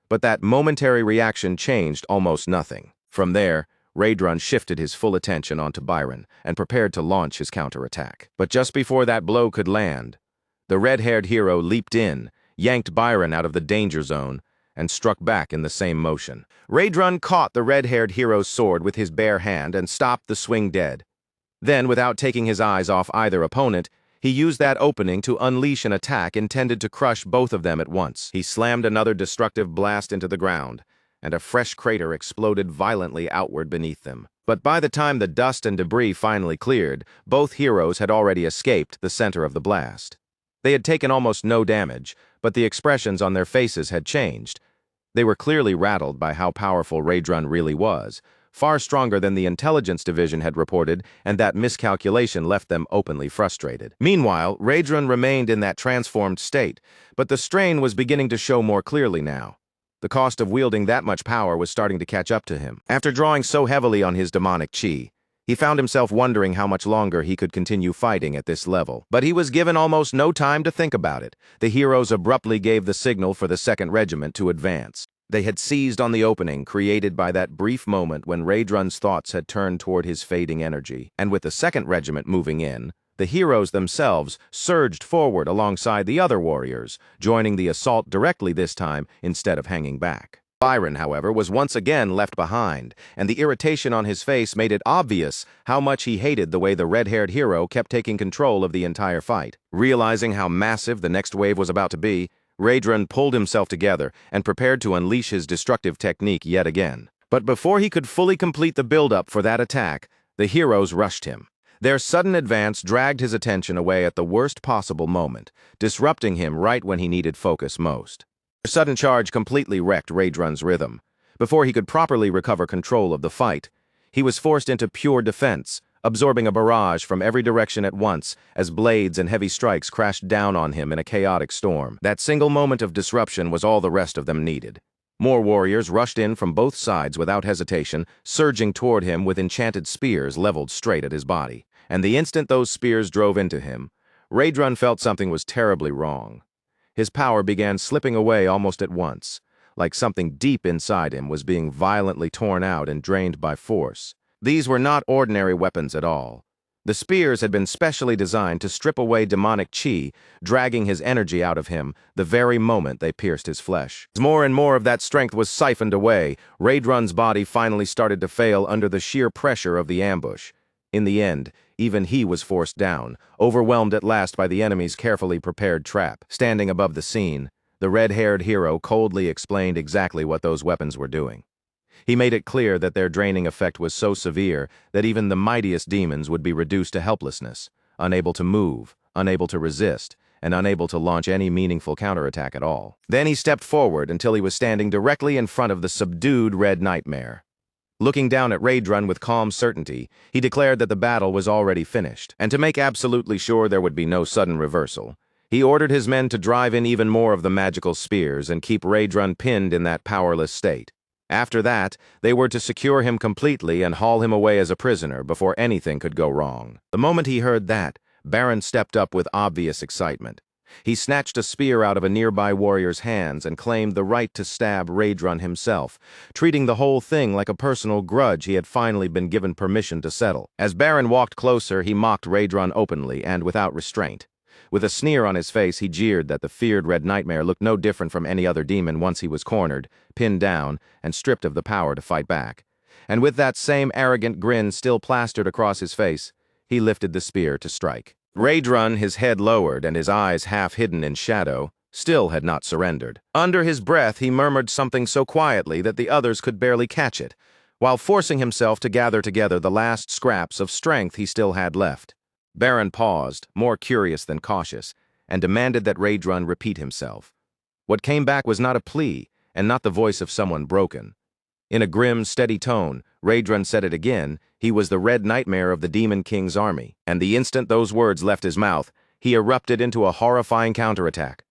But that momentary reaction changed almost nothing. From there, Raedrun shifted his full attention onto Byron and prepared to launch his counterattack. But just before that blow could land, the red-haired hero leaped in, yanked Byron out of the danger zone, and struck back in the same motion. Raedrun caught the red-haired hero's sword with his bare hand and stopped the swing dead. Then, without taking his eyes off either opponent, he used that opening to unleash an attack intended to crush both of them at once. He slammed another destructive blast into the ground, and a fresh crater exploded violently outward beneath them. But by the time the dust and debris finally cleared, both heroes had already escaped the center of the blast. They had taken almost no damage, but the expressions on their faces had changed. They were clearly rattled by how powerful Raedrun really was, far stronger than the intelligence division had reported, and that miscalculation left them openly frustrated. Meanwhile, Raedrun remained in that transformed state, but the strain was beginning to show more clearly now. The cost of wielding that much power was starting to catch up to him. After drawing so heavily on his demonic chi, he found himself wondering how much longer he could continue fighting at this level. But he was given almost no time to think about it. The heroes abruptly gave the signal for the 2nd Regiment to advance. They had seized on the opening created by that brief moment when Raedrun's thoughts had turned toward his fading energy. And with the 2nd Regiment moving in, the heroes themselves surged forward alongside the other warriors, joining the assault directly this time instead of hanging back. Byron, however, was once again left behind, and the irritation on his face made it obvious how much he hated the way the red-haired hero kept taking control of the entire fight. Realizing how massive the next wave was about to be, Raedrun pulled himself together and prepared to unleash his destructive technique yet again. But before he could fully complete the build-up for that attack, the heroes rushed him. Their sudden advance dragged his attention away at the worst possible moment, disrupting him right when he needed focus most. Their sudden charge completely wrecked Raedrun's rhythm. Before he could properly recover control of the fight, he was forced into pure defense, absorbing a barrage from every direction at once as blades and heavy strikes crashed down on him in a chaotic storm. That single moment of disruption was all the rest of them needed. More warriors rushed in from both sides without hesitation, surging toward him with enchanted spears leveled straight at his body. And the instant those spears drove into him, Raedrun felt something was terribly wrong. His power began slipping away almost at once, like something deep inside him was being violently torn out and drained by force. These were not ordinary weapons at all. The spears had been specially designed to strip away demonic chi, dragging his energy out of him the very moment they pierced his flesh. As more and more of that strength was siphoned away, Raedrun's body finally started to fail under the sheer pressure of the ambush. In the end, even he was forced down, overwhelmed at last by the enemy's carefully prepared trap. Standing above the scene, the red-haired hero coldly explained exactly what those weapons were doing. He made it clear that their draining effect was so severe that even the mightiest demons would be reduced to helplessness, unable to move, unable to resist, and unable to launch any meaningful counterattack at all. Then he stepped forward until he was standing directly in front of the subdued Red Nightmare. Looking down at Raedrun with calm certainty, he declared that the battle was already finished, and to make absolutely sure there would be no sudden reversal, he ordered his men to drive in even more of the magical spears and keep Raedrun pinned in that powerless state. After that, they were to secure him completely and haul him away as a prisoner before anything could go wrong. The moment he heard that, Baron stepped up with obvious excitement. He snatched a spear out of a nearby warrior's hands and claimed the right to stab Raedrun himself, treating the whole thing like a personal grudge he had finally been given permission to settle. As Baron walked closer, he mocked Raedrun openly and without restraint. With a sneer on his face, he jeered that the feared Red Nightmare looked no different from any other demon once he was cornered, pinned down, and stripped of the power to fight back. And with that same arrogant grin still plastered across his face, he lifted the spear to strike. Raedrun, his head lowered and his eyes half hidden in shadow, still had not surrendered. Under his breath, he murmured something so quietly that the others could barely catch it, while forcing himself to gather together the last scraps of strength he still had left. Baron paused, more curious than cautious, and demanded that Raedrun repeat himself. What came back was not a plea, and not the voice of someone broken. In a grim, steady tone, Raedrun said it again. He was the Red Nightmare of the Demon King's army, and the instant those words left his mouth, he erupted into a horrifying counterattack.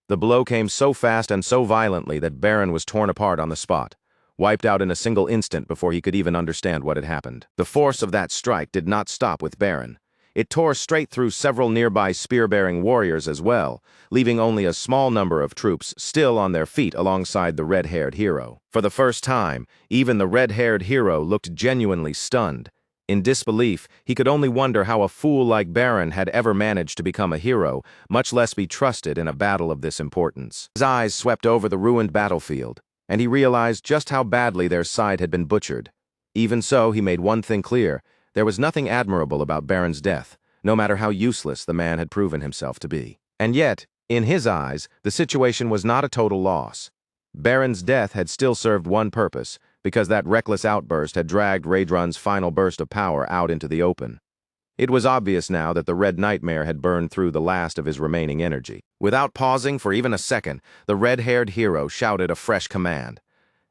The blow came so fast and so violently that Baron was torn apart on the spot, wiped out in a single instant before he could even understand what had happened. The force of that strike did not stop with Baron. It tore straight through several nearby spear-bearing warriors as well, leaving only a small number of troops still on their feet alongside the red-haired hero. For the first time, even the red-haired hero looked genuinely stunned. In disbelief, he could only wonder how a fool like Baron had ever managed to become a hero, much less be trusted in a battle of this importance. His eyes swept over the ruined battlefield, and he realized just how badly their side had been butchered. Even so, he made one thing clear. There was nothing admirable about Baron's death, no matter how useless the man had proven himself to be. And yet, in his eyes, the situation was not a total loss. Baron's death had still served one purpose, because that reckless outburst had dragged Raedrun's final burst of power out into the open. It was obvious now that the Red Nightmare had burned through the last of his remaining energy. Without pausing for even a second, the red-haired hero shouted a fresh command.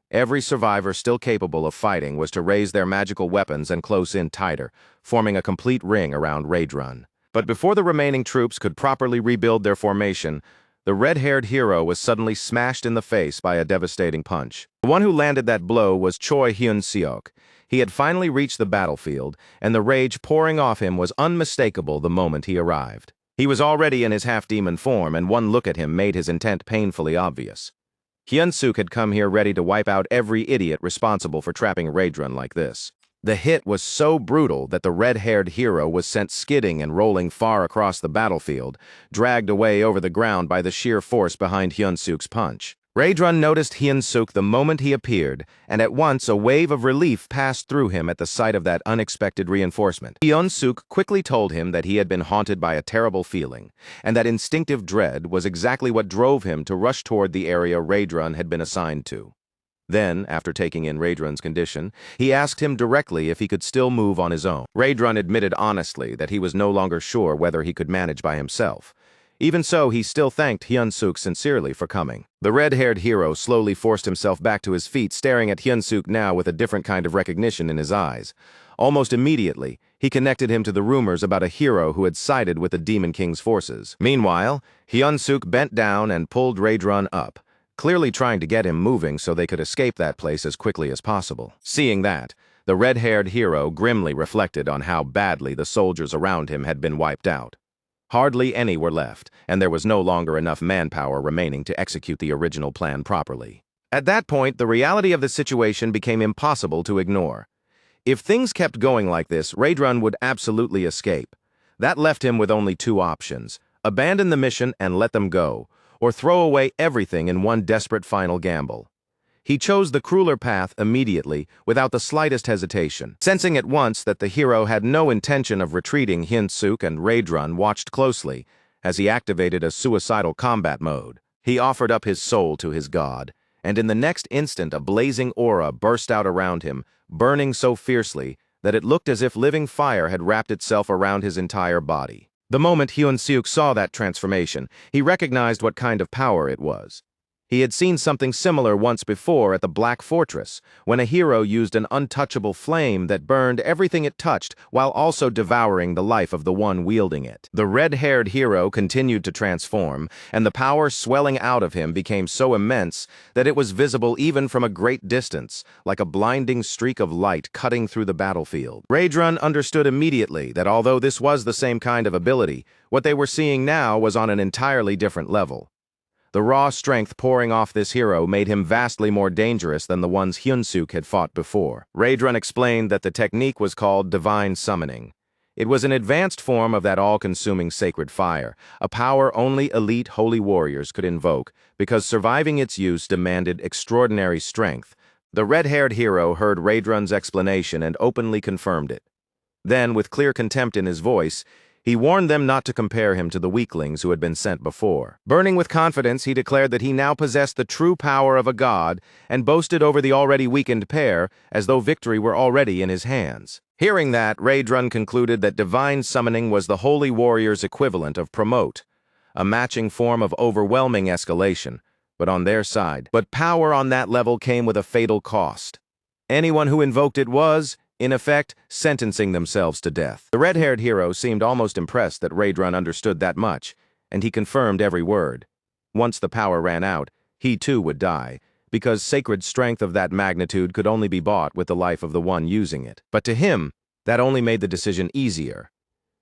Every survivor still capable of fighting was to raise their magical weapons and close in tighter, forming a complete ring around Raedrun. But before the remaining troops could properly rebuild their formation, the red-haired hero was suddenly smashed in the face by a devastating punch. The one who landed that blow was Choi Hyun-seok. He had finally reached the battlefield, and the rage pouring off him was unmistakable the moment he arrived. He was already in his half-demon form, and one look at him made his intent painfully obvious. Hyun-seok had come here ready to wipe out every idiot responsible for trapping Raedrun like this. The hit was so brutal that the red-haired hero was sent skidding and rolling far across the battlefield, dragged away over the ground by the sheer force behind Hyun-seok's punch. Raedrun noticed Hyun-seok the moment he appeared, and at once a wave of relief passed through him at the sight of that unexpected reinforcement. Hyun-seok quickly told him that he had been haunted by a terrible feeling, and that instinctive dread was exactly what drove him to rush toward the area Raedrun had been assigned to. Then, after taking in Raedrun's condition, he asked him directly if he could still move on his own. Raedrun admitted honestly that he was no longer sure whether he could manage by himself. Even so, he still thanked Hyun-seok sincerely for coming. The red-haired hero slowly forced himself back to his feet, staring at Hyun-seok now with a different kind of recognition in his eyes. Almost immediately, he connected him to the rumors about a hero who had sided with the Demon King's forces. Meanwhile, Hyun-seok bent down and pulled Raedrun up, clearly trying to get him moving so they could escape that place as quickly as possible. Seeing that, the red-haired hero grimly reflected on how badly the soldiers around him had been wiped out. Hardly any were left, and there was no longer enough manpower remaining to execute the original plan properly. At that point, the reality of the situation became impossible to ignore. If things kept going like this, Raedrun would absolutely escape. That left him with only two options: abandon the mission and let them go, or throw away everything in one desperate final gamble. He chose the crueler path immediately, without the slightest hesitation. Sensing at once that the hero had no intention of retreating, Hyun-seok and Raedrun watched closely as he activated a suicidal combat mode. He offered up his soul to his god, and in the next instant a blazing aura burst out around him, burning so fiercely that it looked as if living fire had wrapped itself around his entire body. The moment Hyun-seok saw that transformation, he recognized what kind of power it was. He had seen something similar once before at the Black Fortress, when a hero used an untouchable flame that burned everything it touched while also devouring the life of the one wielding it. The red-haired hero continued to transform, and the power swelling out of him became so immense that it was visible even from a great distance, like a blinding streak of light cutting through the battlefield. Raedrun understood immediately that although this was the same kind of ability, what they were seeing now was on an entirely different level. The raw strength pouring off this hero made him vastly more dangerous than the ones Hyun-seok had fought before. Raedrun explained that the technique was called divine summoning. It was an advanced form of that all-consuming sacred fire, a power only elite holy warriors could invoke, because surviving its use demanded extraordinary strength. The red-haired hero heard Raedrun's explanation and openly confirmed it. Then, with clear contempt in his voice, he warned them not to compare him to the weaklings who had been sent before. Burning with confidence, he declared that he now possessed the true power of a god and boasted over the already weakened pair as though victory were already in his hands. Hearing that, Raedrun concluded that divine summoning was the holy warrior's equivalent of promote, a matching form of overwhelming escalation, but on their side. But power on that level came with a fatal cost. Anyone who invoked it was, in effect, sentencing themselves to death. The red-haired hero seemed almost impressed that Raedrun understood that much, and he confirmed every word. Once the power ran out, he too would die, because sacred strength of that magnitude could only be bought with the life of the one using it. But to him, that only made the decision easier.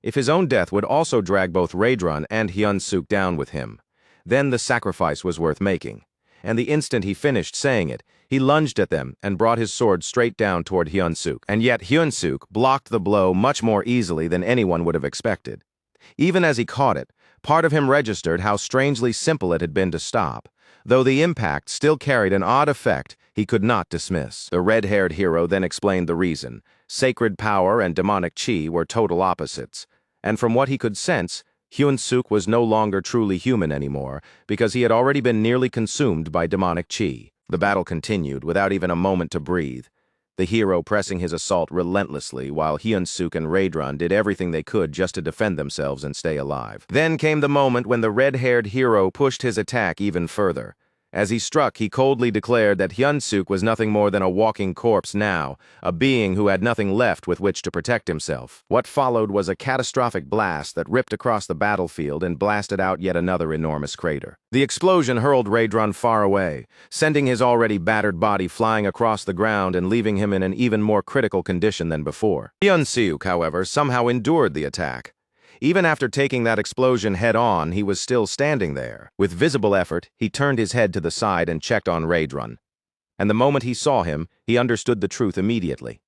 If his own death would also drag both Raedrun and Hyun-seok down with him, then the sacrifice was worth making. And the instant he finished saying it, he lunged at them and brought his sword straight down toward Hyun-seok. And yet Hyun-seok blocked the blow much more easily than anyone would have expected. Even as he caught it, part of him registered how strangely simple it had been to stop, though the impact still carried an odd effect he could not dismiss. The red-haired hero then explained the reason. Sacred power and demonic chi were total opposites, and from what he could sense, Hyun-seok was no longer truly human anymore, because he had already been nearly consumed by demonic chi. The battle continued, without even a moment to breathe, the hero pressing his assault relentlessly, while Hyun-seok and Raedrun did everything they could just to defend themselves and stay alive. Then came the moment when the red-haired hero pushed his attack even further, As he struck, he coldly declared that Hyun-suk was nothing more than a walking corpse now, a being who had nothing left with which to protect himself. What followed was a catastrophic blast that ripped across the battlefield and blasted out yet another enormous crater. The explosion hurled Raedron far away, sending his already battered body flying across the ground and leaving him in an even more critical condition than before. Hyun-suk, however, somehow endured the attack. Even after taking that explosion head-on, he was still standing there. With visible effort, he turned his head to the side and checked on Raedron. And the moment he saw him, he understood the truth immediately.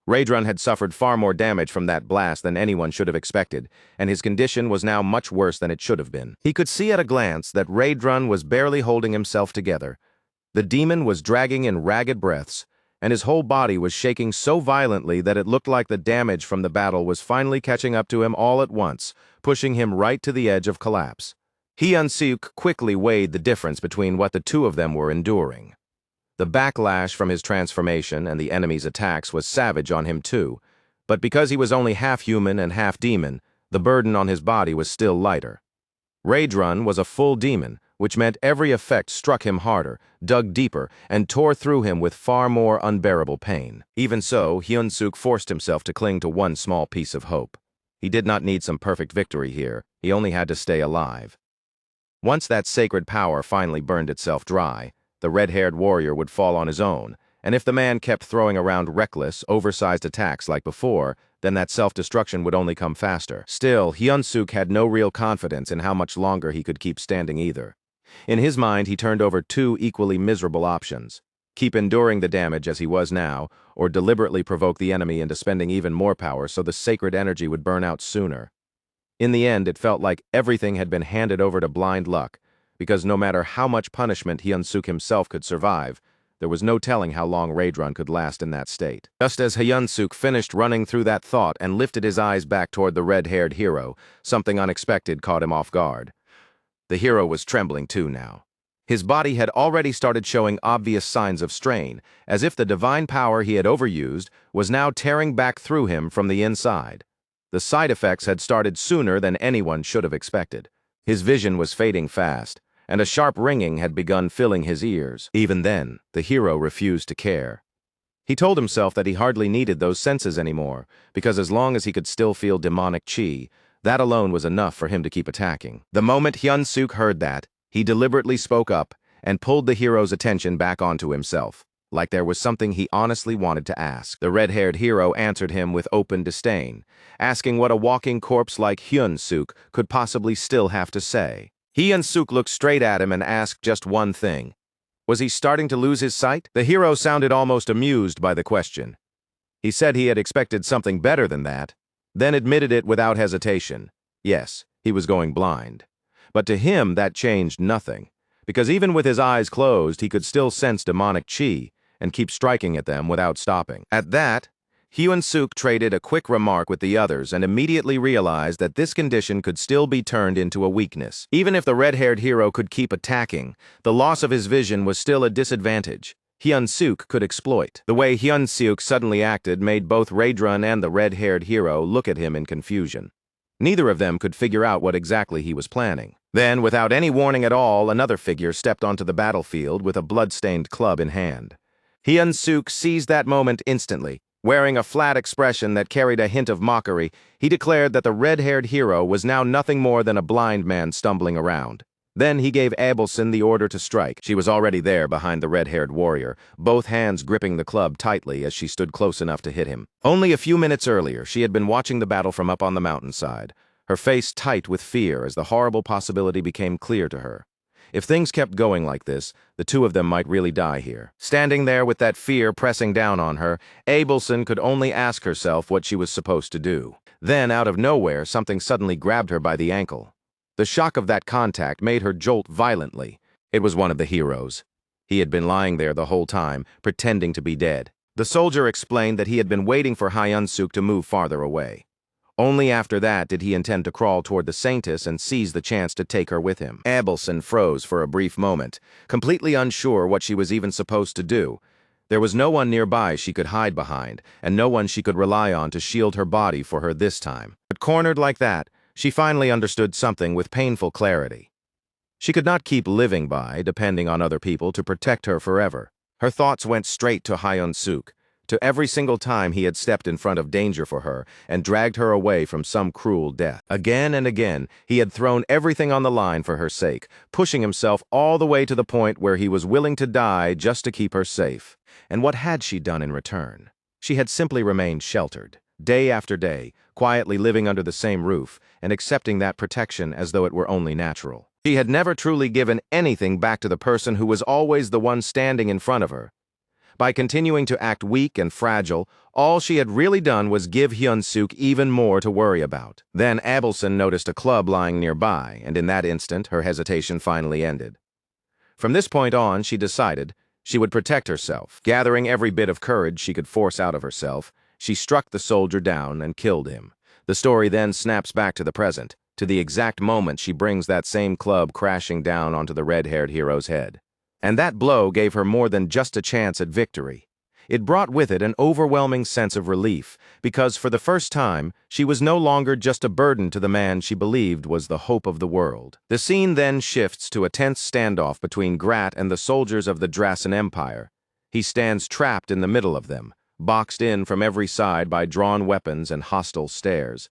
Raedron had suffered far more damage from that blast than anyone should have expected, and his condition was now much worse than it should have been. He could see at a glance that Raedron was barely holding himself together. The demon was dragging in ragged breaths, and his whole body was shaking so violently that it looked like the damage from the battle was finally catching up to him all at once, pushing him right to the edge of collapse. Hyun-suk quickly weighed the difference between what the two of them were enduring. The backlash from his transformation and the enemy's attacks was savage on him too, but because he was only half human and half demon, the burden on his body was still lighter. Raedron was a full demon, which meant every effect struck him harder, dug deeper, and tore through him with far more unbearable pain. Even so, Hyun-suk forced himself to cling to one small piece of hope. He did not need some perfect victory here, he only had to stay alive. Once that sacred power finally burned itself dry, the red-haired warrior would fall on his own, and if the man kept throwing around reckless, oversized attacks like before, then that self-destruction would only come faster. Still, Hyun-suk had no real confidence in how much longer he could keep standing either. In his mind, he turned over two equally miserable options: keep enduring the damage as he was now, or deliberately provoke the enemy into spending even more power so the sacred energy would burn out sooner. In the end, it felt like everything had been handed over to blind luck, because no matter how much punishment Hyun-suk himself could survive, there was no telling how long Raedron could last in that state. Just as Hyun-suk finished running through that thought and lifted his eyes back toward the red-haired hero, something unexpected caught him off guard. The hero was trembling too now. His body had already started showing obvious signs of strain, as if the divine power he had overused was now tearing back through him from the inside. The side effects had started sooner than anyone should have expected. His vision was fading fast, and a sharp ringing had begun filling his ears. Even then, the hero refused to care. He told himself that he hardly needed those senses anymore, because as long as he could still feel demonic chi, that alone was enough for him to keep attacking. The moment Hyun-suk heard that, he deliberately spoke up and pulled the hero's attention back onto himself, like there was something he honestly wanted to ask. The red-haired hero answered him with open disdain, asking what a walking corpse like Hyun-suk could possibly still have to say. Hyun-suk looked straight at him and asked just one thing. Was he starting to lose his sight? The hero sounded almost amused by the question. He said he had expected something better than that, then admitted it without hesitation. Yes, he was going blind. But to him that changed nothing, because even with his eyes closed, he could still sense demonic chi and keep striking at them without stopping. At that, Hyun-suk traded a quick remark with the others and immediately realized that this condition could still be turned into a weakness. Even if the red-haired hero could keep attacking, the loss of his vision was still a disadvantage Hyun-suk could exploit. The way Hyun-suk suddenly acted made both Raedron and the red-haired hero look at him in confusion. Neither of them could figure out what exactly he was planning. Then, without any warning at all, another figure stepped onto the battlefield with a blood-stained club in hand. Hyun-suk seized that moment instantly. Wearing a flat expression that carried a hint of mockery, he declared that the red-haired hero was now nothing more than a blind man stumbling around. Then he gave Abelson the order to strike. She was already there behind the red-haired warrior, both hands gripping the club tightly as she stood close enough to hit him. Only a few minutes earlier, she had been watching the battle from up on the mountainside, her face tight with fear as the horrible possibility became clear to her. If things kept going like this, the two of them might really die here. Standing there with that fear pressing down on her, Abelson could only ask herself what she was supposed to do. Then, out of nowhere, something suddenly grabbed her by the ankle. The shock of that contact made her jolt violently. It was one of the heroes. He had been lying there the whole time, pretending to be dead. The soldier explained that he had been waiting for Hyun-suk to move farther away. Only after that did he intend to crawl toward the saintess and seize the chance to take her with him. Abelson froze for a brief moment, completely unsure what she was even supposed to do. There was no one nearby she could hide behind, and no one she could rely on to shield her body for her this time. But cornered like that, she finally understood something with painful clarity. She could not keep living by, depending on other people to protect her forever. Her thoughts went straight to Hyun-suk, to every single time he had stepped in front of danger for her and dragged her away from some cruel death. Again and again, he had thrown everything on the line for her sake, pushing himself all the way to the point where he was willing to die just to keep her safe. And what had she done in return? She had simply remained sheltered, day after day, quietly living under the same roof and accepting that protection as though it were only natural. She had never truly given anything back to the person who was always the one standing in front of her. By continuing to act weak and fragile, all she had really done was give Hyun-suk even more to worry about. Then Abelson noticed a club lying nearby, and in that instant, her hesitation finally ended. From this point on, she decided she would protect herself. Gathering every bit of courage she could force out of herself, she struck the soldier down and killed him. The story then snaps back to the present, to the exact moment she brings that same club crashing down onto the red-haired hero's head. And that blow gave her more than just a chance at victory. It brought with it an overwhelming sense of relief, because for the first time, she was no longer just a burden to the man she believed was the hope of the world. The scene then shifts to a tense standoff between Grat and the soldiers of the Drasen Empire. He stands trapped in the middle of them, boxed in from every side by drawn weapons and hostile stares.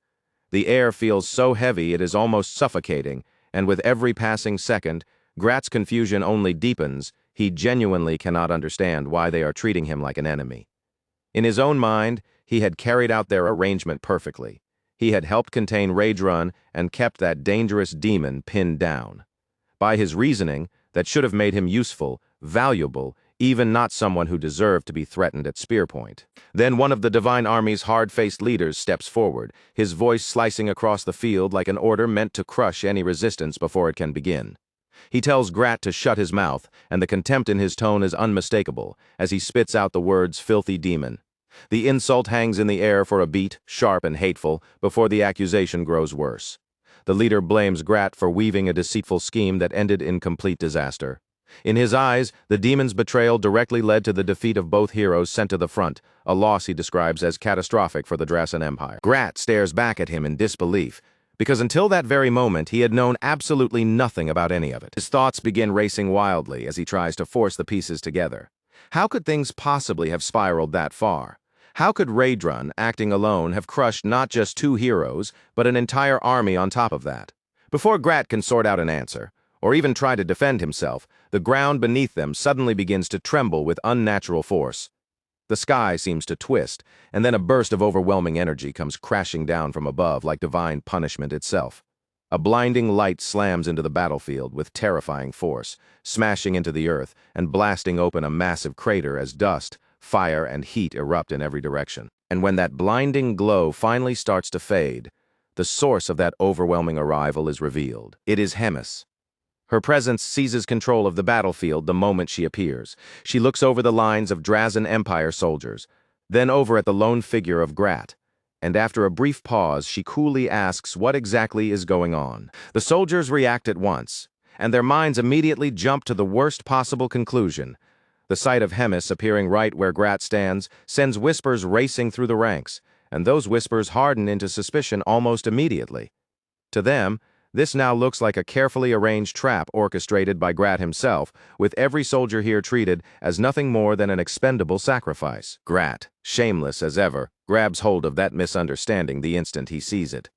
The air feels so heavy it is almost suffocating, and with every passing second, Grat's confusion only deepens. He genuinely cannot understand why they are treating him like an enemy. In his own mind, he had carried out their arrangement perfectly. He had helped contain Raedrun and kept that dangerous demon pinned down. By his reasoning, that should have made him useful, valuable, even not someone who deserved to be threatened at spear point. Then one of the Divine Army's hard-faced leaders steps forward, his voice slicing across the field like an order meant to crush any resistance before it can begin. He tells Grat to shut his mouth, and the contempt in his tone is unmistakable as he spits out the words "filthy demon." The insult hangs in the air for a beat, sharp and hateful, before the accusation grows worse. The leader blames Grat for weaving a deceitful scheme that ended in complete disaster. In his eyes, the demon's betrayal directly led to the defeat of both heroes sent to the front, a loss he describes as catastrophic for the Drasen Empire. Grat stares back at him in disbelief, because until that very moment he had known absolutely nothing about any of it. His thoughts begin racing wildly as he tries to force the pieces together. How could things possibly have spiraled that far? How could Raedrun, acting alone, have crushed not just two heroes, but an entire army on top of that? Before Grat can sort out an answer, or even try to defend himself, the ground beneath them suddenly begins to tremble with unnatural force. The sky seems to twist, and then a burst of overwhelming energy comes crashing down from above like divine punishment itself. A blinding light slams into the battlefield with terrifying force, smashing into the earth and blasting open a massive crater as dust, fire, and heat erupt in every direction. And when that blinding glow finally starts to fade, the source of that overwhelming arrival is revealed. It is Hemis. Her presence seizes control of the battlefield the moment she appears. She looks over the lines of Drasen Empire soldiers, then over at the lone figure of Grat, and after a brief pause, she coolly asks what exactly is going on. The soldiers react at once, and their minds immediately jump to the worst possible conclusion. The sight of Hemis appearing right where Grat stands sends whispers racing through the ranks, and those whispers harden into suspicion almost immediately. To them, this now looks like a carefully arranged trap orchestrated by Grat himself, with every soldier here treated as nothing more than an expendable sacrifice. Grat, shameless as ever, grabs hold of that misunderstanding the instant he sees it.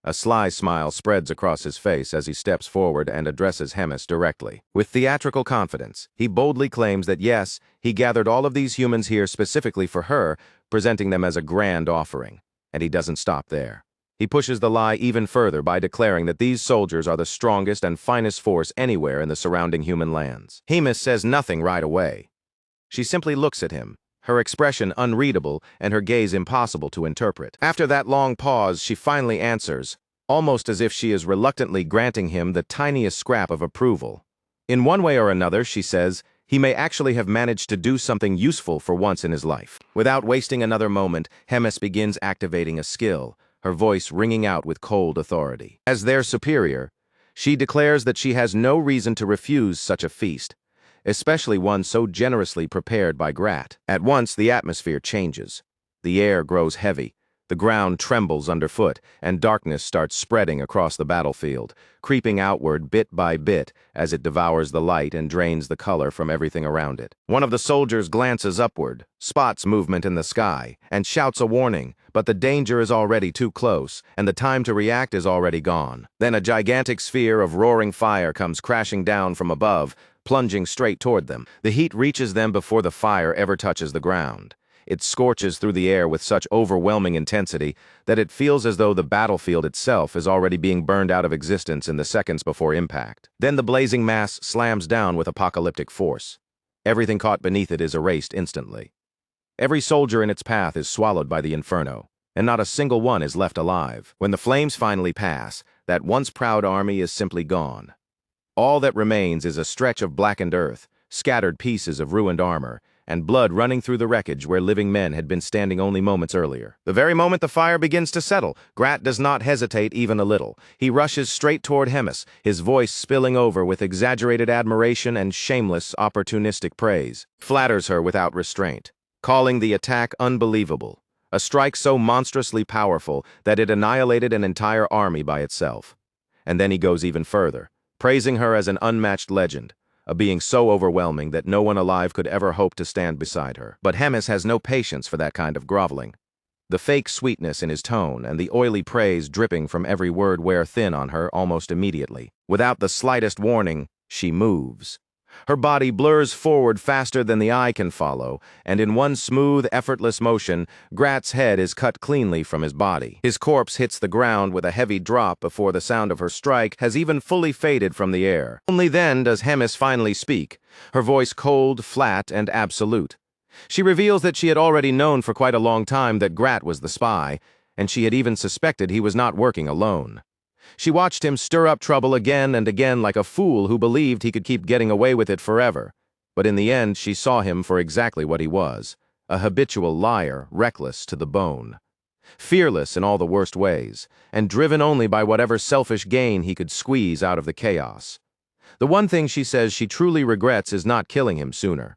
A sly smile spreads across his face as he steps forward and addresses Hemis directly. With theatrical confidence, he boldly claims that yes, he gathered all of these humans here specifically for her, presenting them as a grand offering. And he doesn't stop there. He pushes the lie even further by declaring that these soldiers are the strongest and finest force anywhere in the surrounding human lands. Hemis says nothing right away. She simply looks at him, her expression unreadable and her gaze impossible to interpret. After that long pause, she finally answers, almost as if she is reluctantly granting him the tiniest scrap of approval. In one way or another, she says, he may actually have managed to do something useful for once in his life. Without wasting another moment, Hemis begins activating a skill, her voice ringing out with cold authority. As their superior, she declares that she has no reason to refuse such a feast, especially one so generously prepared by Grat. At once, the atmosphere changes. The air grows heavy, The ground trembles underfoot, and darkness starts spreading across the battlefield, creeping outward bit by bit as it devours the light and drains the color from everything around it. One of the soldiers glances upward, spots movement in the sky, and shouts a warning, but the danger is already too close, and the time to react is already gone. Then a gigantic sphere of roaring fire comes crashing down from above, plunging straight toward them. The heat reaches them before the fire ever touches the ground. It scorches through the air with such overwhelming intensity that it feels as though the battlefield itself is already being burned out of existence in the seconds before impact. Then the blazing mass slams down with apocalyptic force. Everything caught beneath it is erased instantly. Every soldier in its path is swallowed by the inferno, and not a single one is left alive. When the flames finally pass, that once proud army is simply gone. All that remains is a stretch of blackened earth, scattered pieces of ruined armor, and blood running through the wreckage where living men had been standing only moments earlier. The very moment the fire begins to settle, Grat does not hesitate even a little. He rushes straight toward Hemis, his voice spilling over with exaggerated admiration and shameless, opportunistic praise. Flatters her without restraint, calling the attack unbelievable, a strike so monstrously powerful that it annihilated an entire army by itself. And then he goes even further, praising her as an unmatched legend, a being so overwhelming that no one alive could ever hope to stand beside her. But Hemis has no patience for that kind of groveling. The fake sweetness in his tone and the oily praise dripping from every word wear thin on her almost immediately. Without the slightest warning, she moves. Her body blurs forward faster than the eye can follow, and in one smooth, effortless motion, Grat's head is cut cleanly from his body. His corpse hits the ground with a heavy drop before the sound of her strike has even fully faded from the air. Only then does Hemis finally speak, her voice cold, flat, and absolute. She reveals that she had already known for quite a long time that Grat was the spy, and she had even suspected he was not working alone. She watched him stir up trouble again and again like a fool who believed he could keep getting away with it forever. But in the end, she saw him for exactly what he was, a habitual liar, reckless to the bone. Fearless in all the worst ways, and driven only by whatever selfish gain he could squeeze out of the chaos. The one thing she says she truly regrets is not killing him sooner.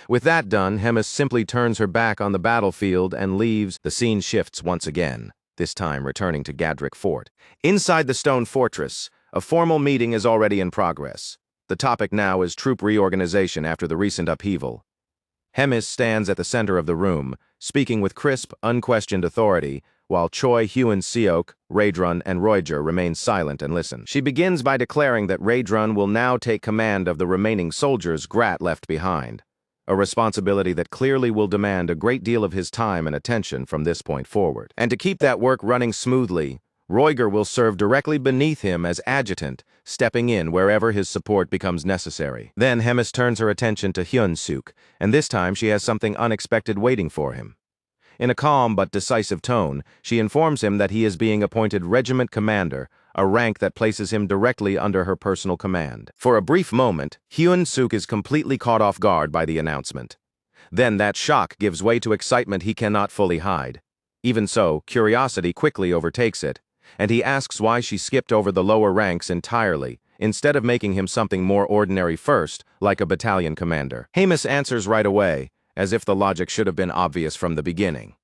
With that done, Hemis simply turns her back on the battlefield and leaves. The scene shifts once again, this time returning to Gadrick Fort. Inside the stone fortress, a formal meeting is already in progress. The topic now is troop reorganization after the recent upheaval. Hemis stands at the center of the room, speaking with crisp, unquestioned authority, while Choi, Hyun-seok, Raedrun, and Roijer remain silent and listen. She begins by declaring that Raedrun will now take command of the remaining soldiers Grat left behind, a responsibility that clearly will demand a great deal of his time and attention from this point forward. And to keep that work running smoothly, Roijer will serve directly beneath him as adjutant, stepping in wherever his support becomes necessary. Then Hemis turns her attention to Hyun-seok, and this time she has something unexpected waiting for him. In a calm but decisive tone, she informs him that he is being appointed regiment commander, a rank that places him directly under her personal command. For a brief moment, Hyun-seok is completely caught off guard by the announcement. Then that shock gives way to excitement he cannot fully hide. Even so, curiosity quickly overtakes it, and he asks why she skipped over the lower ranks entirely, instead of making him something more ordinary first, like a battalion commander. Hemis answers right away, as if the logic should have been obvious from the beginning.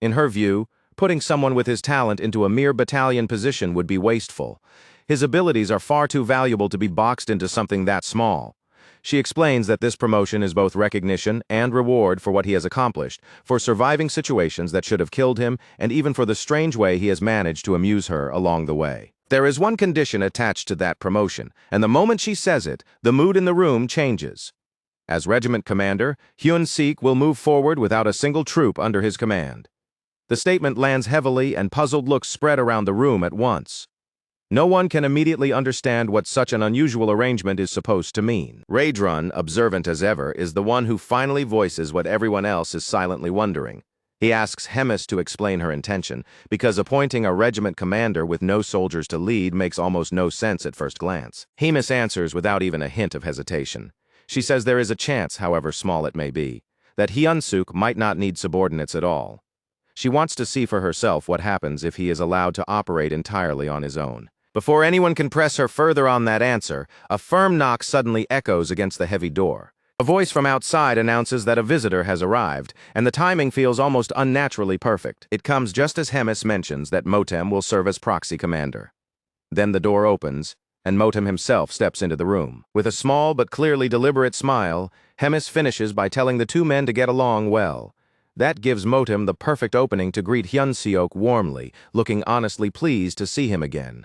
In her view, putting someone with his talent into a mere battalion position would be wasteful. His abilities are far too valuable to be boxed into something that small. She explains that this promotion is both recognition and reward for what he has accomplished, for surviving situations that should have killed him, and even for the strange way he has managed to amuse her along the way. There is one condition attached to that promotion, and the moment she says it, the mood in the room changes. As regiment commander, Hyun-seok will move forward without a single troop under his command. The statement lands heavily, and puzzled looks spread around the room at once. No one can immediately understand what such an unusual arrangement is supposed to mean. Raedrun, observant as ever, is the one who finally voices what everyone else is silently wondering. He asks Hemis to explain her intention, because appointing a regiment commander with no soldiers to lead makes almost no sense at first glance. Hemis answers without even a hint of hesitation. She says there is a chance, however small it may be, that Hyun-seok might not need subordinates at all. She wants to see for herself what happens if he is allowed to operate entirely on his own. Before anyone can press her further on that answer, a firm knock suddenly echoes against the heavy door. A voice from outside announces that a visitor has arrived, and the timing feels almost unnaturally perfect. It comes just as Hemis mentions that Motem will serve as proxy commander. Then the door opens, and Motem himself steps into the room. With a small but clearly deliberate smile, Hemis finishes by telling the two men to get along well. That gives Motem the perfect opening to greet Hyun-seok warmly, looking honestly pleased to see him again.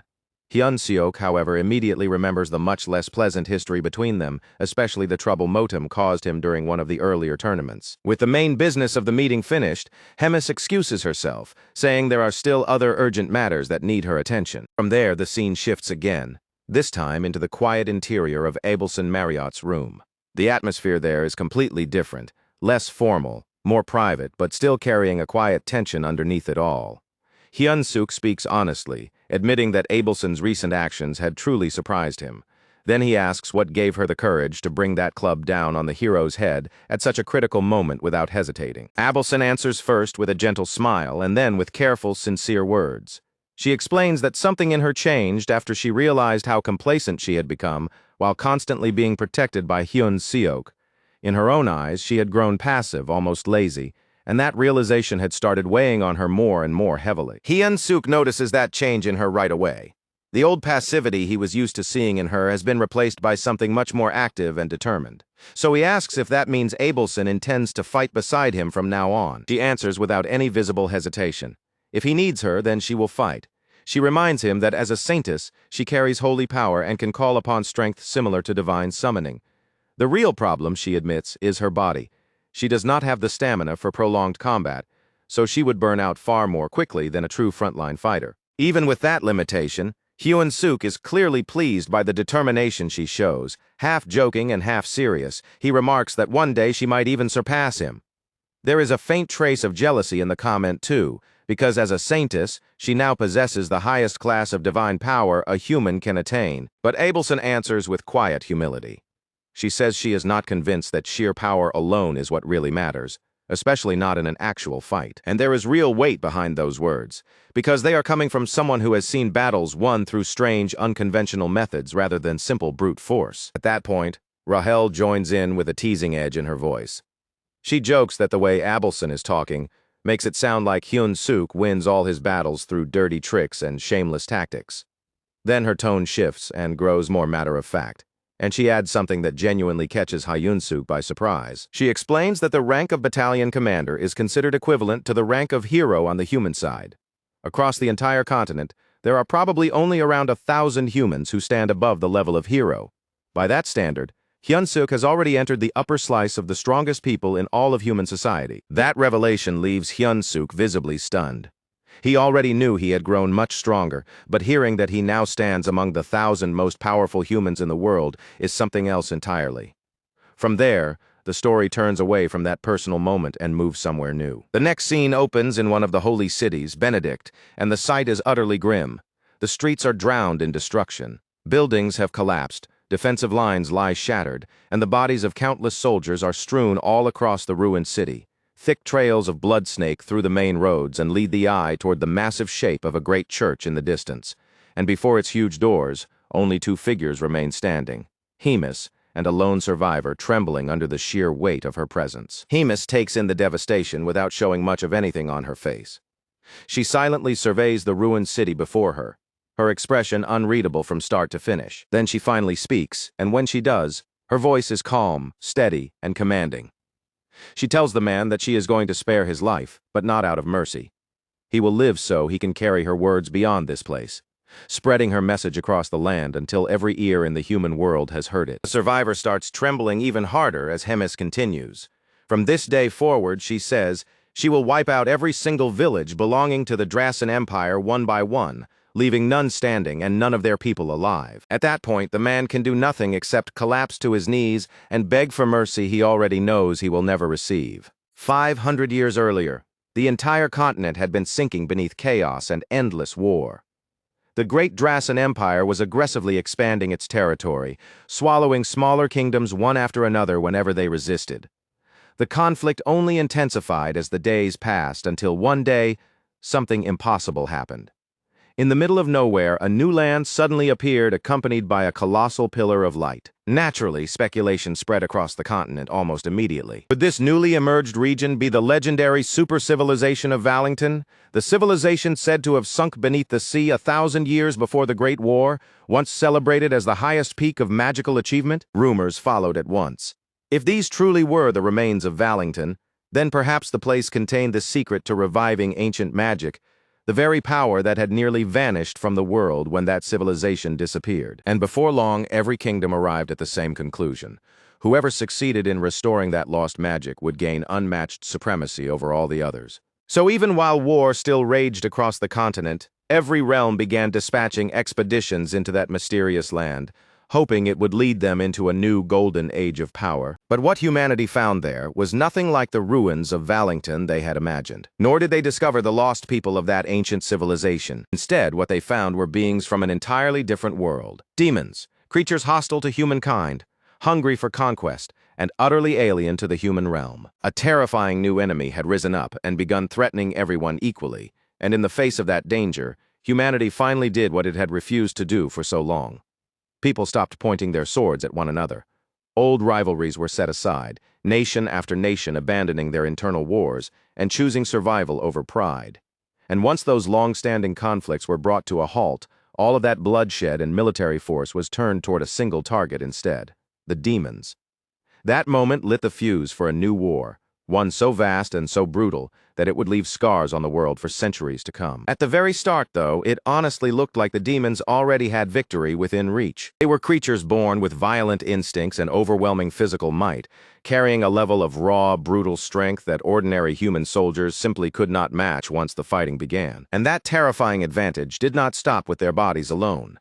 Hyun-seok, however, immediately remembers the much less pleasant history between them, especially the trouble Motem caused him during one of the earlier tournaments. With the main business of the meeting finished, Hemis excuses herself, saying there are still other urgent matters that need her attention. From there, the scene shifts again, this time into the quiet interior of Abelson Marriott's room. The atmosphere there is completely different, less formal, more private, but still carrying a quiet tension underneath it all. Hyun-seok speaks honestly, admitting that Abelson's recent actions had truly surprised him. Then he asks what gave her the courage to bring that club down on the hero's head at such a critical moment without hesitating. Abelson answers first with a gentle smile and then with careful, sincere words. She explains that something in her changed after she realized how complacent she had become while constantly being protected by Hyun-seok. In her own eyes, she had grown passive, almost lazy, and that realization had started weighing on her more and more heavily. Hyun-seok notices that change in her right away. The old passivity he was used to seeing in her has been replaced by something much more active and determined. So he asks if that means Abelson intends to fight beside him from now on. She answers without any visible hesitation. If he needs her, then she will fight. She reminds him that as a saintess, she carries holy power and can call upon strength similar to divine summoning. The real problem, she admits, is her body. She does not have the stamina for prolonged combat, so she would burn out far more quickly than a true frontline fighter. Even with that limitation, Hyun-seok is clearly pleased by the determination she shows. Half joking and half serious, he remarks that one day she might even surpass him. There is a faint trace of jealousy in the comment too, because as a saintess, she now possesses the highest class of divine power a human can attain. But Abelson answers with quiet humility. She says she is not convinced that sheer power alone is what really matters, especially not in an actual fight. And there is real weight behind those words, because they are coming from someone who has seen battles won through strange, unconventional methods rather than simple brute force. At that point, Rahel joins in with a teasing edge in her voice. She jokes that the way Abelson is talking makes it sound like Hyun-seok wins all his battles through dirty tricks and shameless tactics. Then her tone shifts and grows more matter-of-fact, and she adds something that genuinely catches Hyun-seok by surprise. She explains that the rank of battalion commander is considered equivalent to the rank of hero on the human side. Across the entire continent, there are probably only around 1,000 humans who stand above the level of hero. By that standard, Hyun-seok has already entered the upper slice of the strongest people in all of human society. That revelation leaves Hyun-seok visibly stunned. He already knew he had grown much stronger, but hearing that he now stands among the 1,000 most powerful humans in the world is something else entirely. From there, the story turns away from that personal moment and moves somewhere new. The next scene opens in one of the holy cities, Benedict, and the sight is utterly grim. The streets are drowned in destruction. Buildings have collapsed, defensive lines lie shattered, and the bodies of countless soldiers are strewn all across the ruined city. Thick trails of blood snake through the main roads and lead the eye toward the massive shape of a great church in the distance. And before its huge doors, only two figures remain standing, Hemis and a lone survivor trembling under the sheer weight of her presence. Hemis takes in the devastation without showing much of anything on her face. She silently surveys the ruined city before her, her expression unreadable from start to finish. Then she finally speaks, and when she does, her voice is calm, steady, and commanding. She tells the man that she is going to spare his life, but not out of mercy. He will live so he can carry her words beyond this place, spreading her message across the land until every ear in the human world has heard it. The survivor starts trembling even harder as Hemis continues. From this day forward, she says, she will wipe out every single village belonging to the Drasen Empire one by one, leaving none standing and none of their people alive. At that point, the man can do nothing except collapse to his knees and beg for mercy he already knows he will never receive. 500 years earlier, the entire continent had been sinking beneath chaos and endless war. The great Drasen Empire was aggressively expanding its territory, swallowing smaller kingdoms one after another whenever they resisted. The conflict only intensified as the days passed until one day, something impossible happened. In the middle of nowhere, a new land suddenly appeared accompanied by a colossal pillar of light. Naturally, speculation spread across the continent almost immediately. Would this newly emerged region be the legendary super-civilization of Valington? The civilization said to have sunk beneath the sea 1,000 years before the Great War, once celebrated as the highest peak of magical achievement? Rumors followed at once. If these truly were the remains of Valington, then perhaps the place contained the secret to reviving ancient magic, the very power that had nearly vanished from the world when that civilization disappeared. And before long, every kingdom arrived at the same conclusion. Whoever succeeded in restoring that lost magic would gain unmatched supremacy over all the others. So even while war still raged across the continent, every realm began dispatching expeditions into that mysterious land, hoping it would lead them into a new golden age of power. But what humanity found there was nothing like the ruins of Valington they had imagined. Nor did they discover the lost people of that ancient civilization. Instead, what they found were beings from an entirely different world. Demons, creatures hostile to humankind, hungry for conquest, and utterly alien to the human realm. A terrifying new enemy had risen up and begun threatening everyone equally, and in the face of that danger, humanity finally did what it had refused to do for so long. People stopped pointing their swords at one another. Old rivalries were set aside, nation after nation abandoning their internal wars and choosing survival over pride. And once those long-standing conflicts were brought to a halt, all of that bloodshed and military force was turned toward a single target instead: the demons. That moment lit the fuse for a new war, one so vast and so brutal that it would leave scars on the world for centuries to come. At the very start, though, it honestly looked like the demons already had victory within reach. They were creatures born with violent instincts and overwhelming physical might, carrying a level of raw, brutal strength that ordinary human soldiers simply could not match once the fighting began. And that terrifying advantage did not stop with their bodies alone.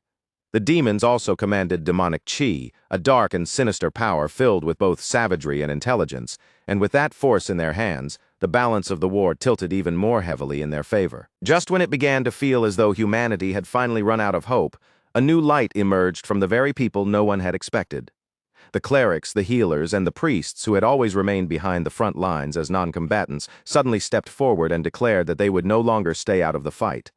The demons also commanded demonic chi, a dark and sinister power filled with both savagery and intelligence, and with that force in their hands, the balance of the war tilted even more heavily in their favor. Just when it began to feel as though humanity had finally run out of hope, a new light emerged from the very people no one had expected. The clerics, the healers, and the priests, who had always remained behind the front lines as non-combatants, suddenly stepped forward and declared that they would no longer stay out of the fight.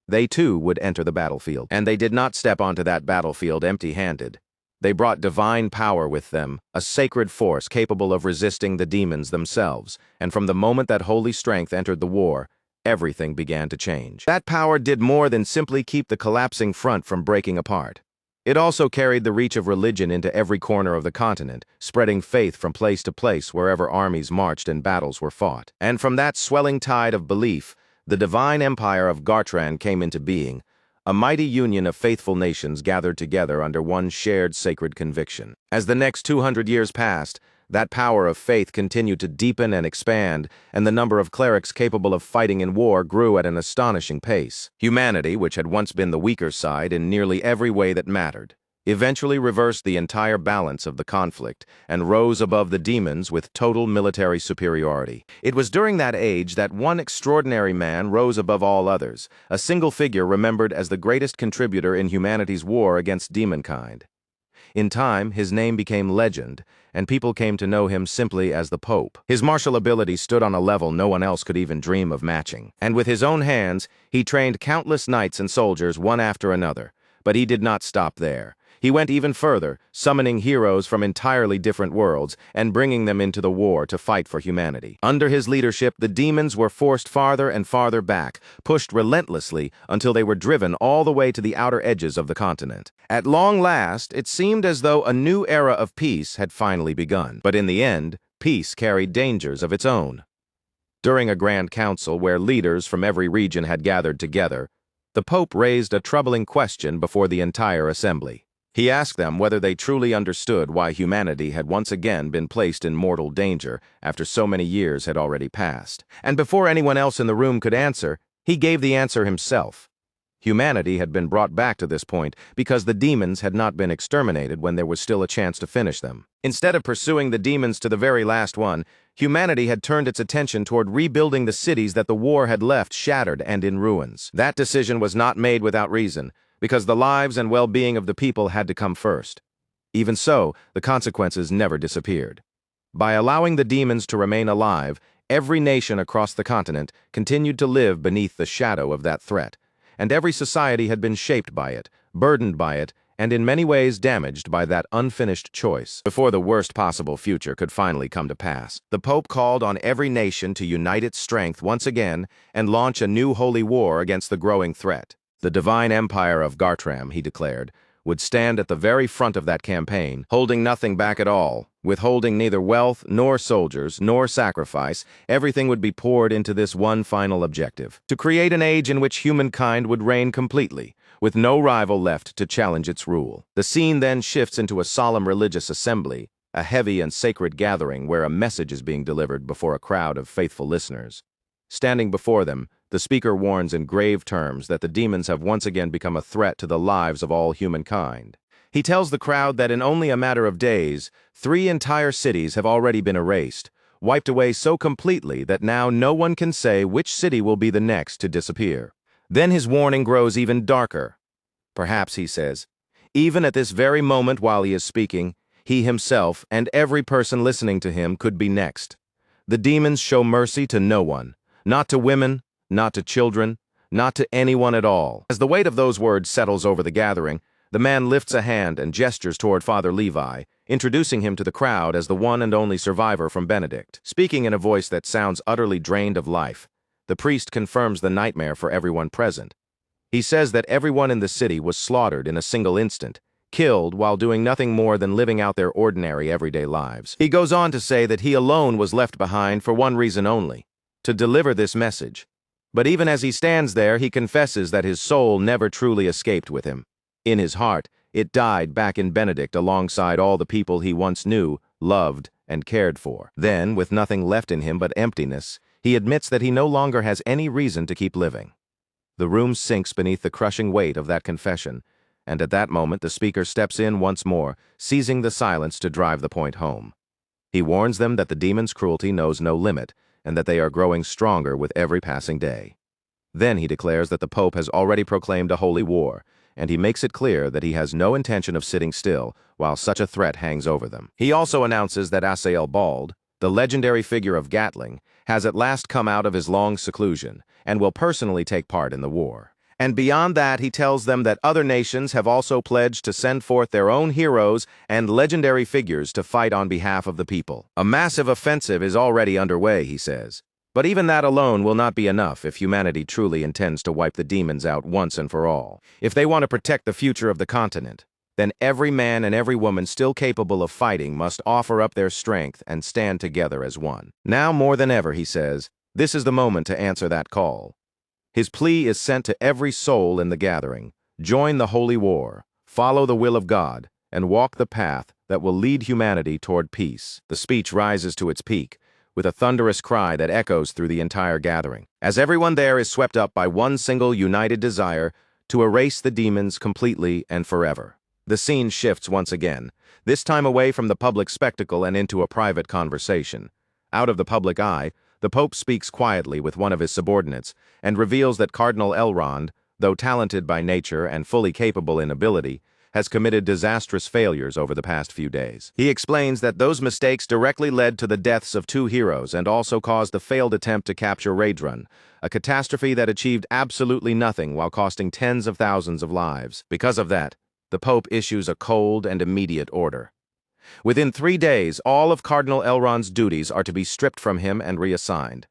They too would enter the battlefield. And they did not step onto that battlefield empty-handed. They brought divine power with them, a sacred force capable of resisting the demons themselves, and from the moment that holy strength entered the war, everything began to change. That power did more than simply keep the collapsing front from breaking apart. It also carried the reach of religion into every corner of the continent, spreading faith from place to place wherever armies marched and battles were fought. And from that swelling tide of belief, the divine empire of Gartran came into being, a mighty union of faithful nations gathered together under one shared sacred conviction. As the next 200 years passed, that power of faith continued to deepen and expand, and the number of clerics capable of fighting in war grew at an astonishing pace. Humanity, which had once been the weaker side in nearly every way that mattered, eventually reversed the entire balance of the conflict and rose above the demons with total military superiority. It was during that age that one extraordinary man rose above all others, a single figure remembered as the greatest contributor in humanity's war against demonkind. In time, his name became legend, and people came to know him simply as the Pope. His martial ability stood on a level no one else could even dream of matching. And with his own hands, he trained countless knights and soldiers one after another. But he did not stop there. He went even further, summoning heroes from entirely different worlds and bringing them into the war to fight for humanity. Under his leadership, the demons were forced farther and farther back, pushed relentlessly until they were driven all the way to the outer edges of the continent. At long last, it seemed as though a new era of peace had finally begun. But in the end, peace carried dangers of its own. During a grand council where leaders from every region had gathered together, the Pope raised a troubling question before the entire assembly. He asked them whether they truly understood why humanity had once again been placed in mortal danger after so many years had already passed. And before anyone else in the room could answer, he gave the answer himself. Humanity had been brought back to this point because the demons had not been exterminated when there was still a chance to finish them. Instead of pursuing the demons to the very last one, humanity had turned its attention toward rebuilding the cities that the war had left shattered and in ruins. That decision was not made without reason, because the lives and well-being of the people had to come first. Even so, the consequences never disappeared. By allowing the demons to remain alive, every nation across the continent continued to live beneath the shadow of that threat, and every society had been shaped by it, burdened by it, and in many ways damaged by that unfinished choice. Before the worst possible future could finally come to pass, the Pope called on every nation to unite its strength once again and launch a new holy war against the growing threat. The divine empire of Gartram, he declared, would stand at the very front of that campaign, holding nothing back at all, withholding neither wealth nor soldiers nor sacrifice. Everything would be poured into this one final objective: to create an age in which humankind would reign completely, with no rival left to challenge its rule. The scene then shifts into a solemn religious assembly, a heavy and sacred gathering where a message is being delivered before a crowd of faithful listeners. Standing before them, the speaker warns in grave terms that the demons have once again become a threat to the lives of all humankind. He tells the crowd that in only a matter of days, 3 entire cities have already been erased, wiped away so completely that now no one can say which city will be the next to disappear. Then his warning grows even darker. Perhaps, he says, even at this very moment while he is speaking, he himself and every person listening to him could be next. The demons show mercy to no one, not to women, not to children, not to anyone at all. As the weight of those words settles over the gathering, the man lifts a hand and gestures toward Father Levi, introducing him to the crowd as the one and only survivor from Benedict. Speaking in a voice that sounds utterly drained of life, the priest confirms the nightmare for everyone present. He says that everyone in the city was slaughtered in a single instant, killed while doing nothing more than living out their ordinary everyday lives. He goes on to say that he alone was left behind for one reason only: to deliver this message. But even as he stands there, he confesses that his soul never truly escaped with him. In his heart, it died back in Benedict alongside all the people he once knew, loved, and cared for. Then, with nothing left in him but emptiness, he admits that he no longer has any reason to keep living. The room sinks beneath the crushing weight of that confession, and at that moment the speaker steps in once more, seizing the silence to drive the point home. He warns them that the demons' cruelty knows no limit, and that they are growing stronger with every passing day. Then he declares that the Pope has already proclaimed a holy war, and he makes it clear that he has no intention of sitting still while such a threat hangs over them. He also announces that Asael Bald, the legendary figure of Gatling, has at last come out of his long seclusion and will personally take part in the war. And beyond that, he tells them that other nations have also pledged to send forth their own heroes and legendary figures to fight on behalf of the people. A massive offensive is already underway, he says. But even that alone will not be enough if humanity truly intends to wipe the demons out once and for all. If they want to protect the future of the continent, then every man and every woman still capable of fighting must offer up their strength and stand together as one. Now more than ever, he says, this is the moment to answer that call. His plea is sent to every soul in the gathering: join the holy war, follow the will of God, and walk the path that will lead humanity toward peace. The speech rises to its peak, with a thunderous cry that echoes through the entire gathering, as everyone there is swept up by one single united desire to erase the demons completely and forever. The scene shifts once again, this time away from the public spectacle and into a private conversation. Out of the public eye, the Pope speaks quietly with one of his subordinates and reveals that Cardinal Elrond, though talented by nature and fully capable in ability, has committed disastrous failures over the past few days. He explains that those mistakes directly led to the deaths of 2 heroes and also caused the failed attempt to capture Raedrun, a catastrophe that achieved absolutely nothing while costing tens of thousands of lives. Because of that, the Pope issues a cold and immediate order. Within 3 days, all of Cardinal Elrond's duties are to be stripped from him and reassigned.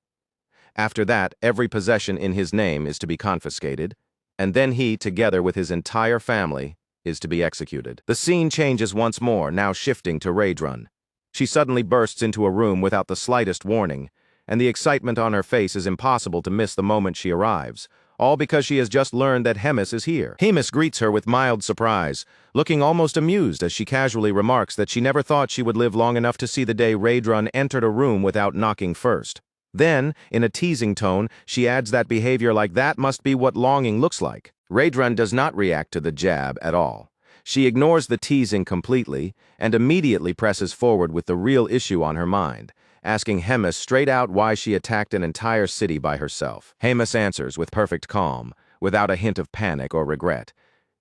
After that, every possession in his name is to be confiscated, and then he, together with his entire family, is to be executed. The scene changes once more, now shifting to Raedrun. She suddenly bursts into a room without the slightest warning, and the excitement on her face is impossible to miss the moment she arrives, all because she has just learned that Hemis is here. Hemis greets her with mild surprise, looking almost amused as she casually remarks that she never thought she would live long enough to see the day Raedrun entered a room without knocking first. Then, in a teasing tone, she adds that behavior like that must be what longing looks like. Raedrun does not react to the jab at all. She ignores the teasing completely and immediately presses forward with the real issue on her mind, asking Hemis straight out why she attacked an entire city by herself. Hemis answers with perfect calm, without a hint of panic or regret.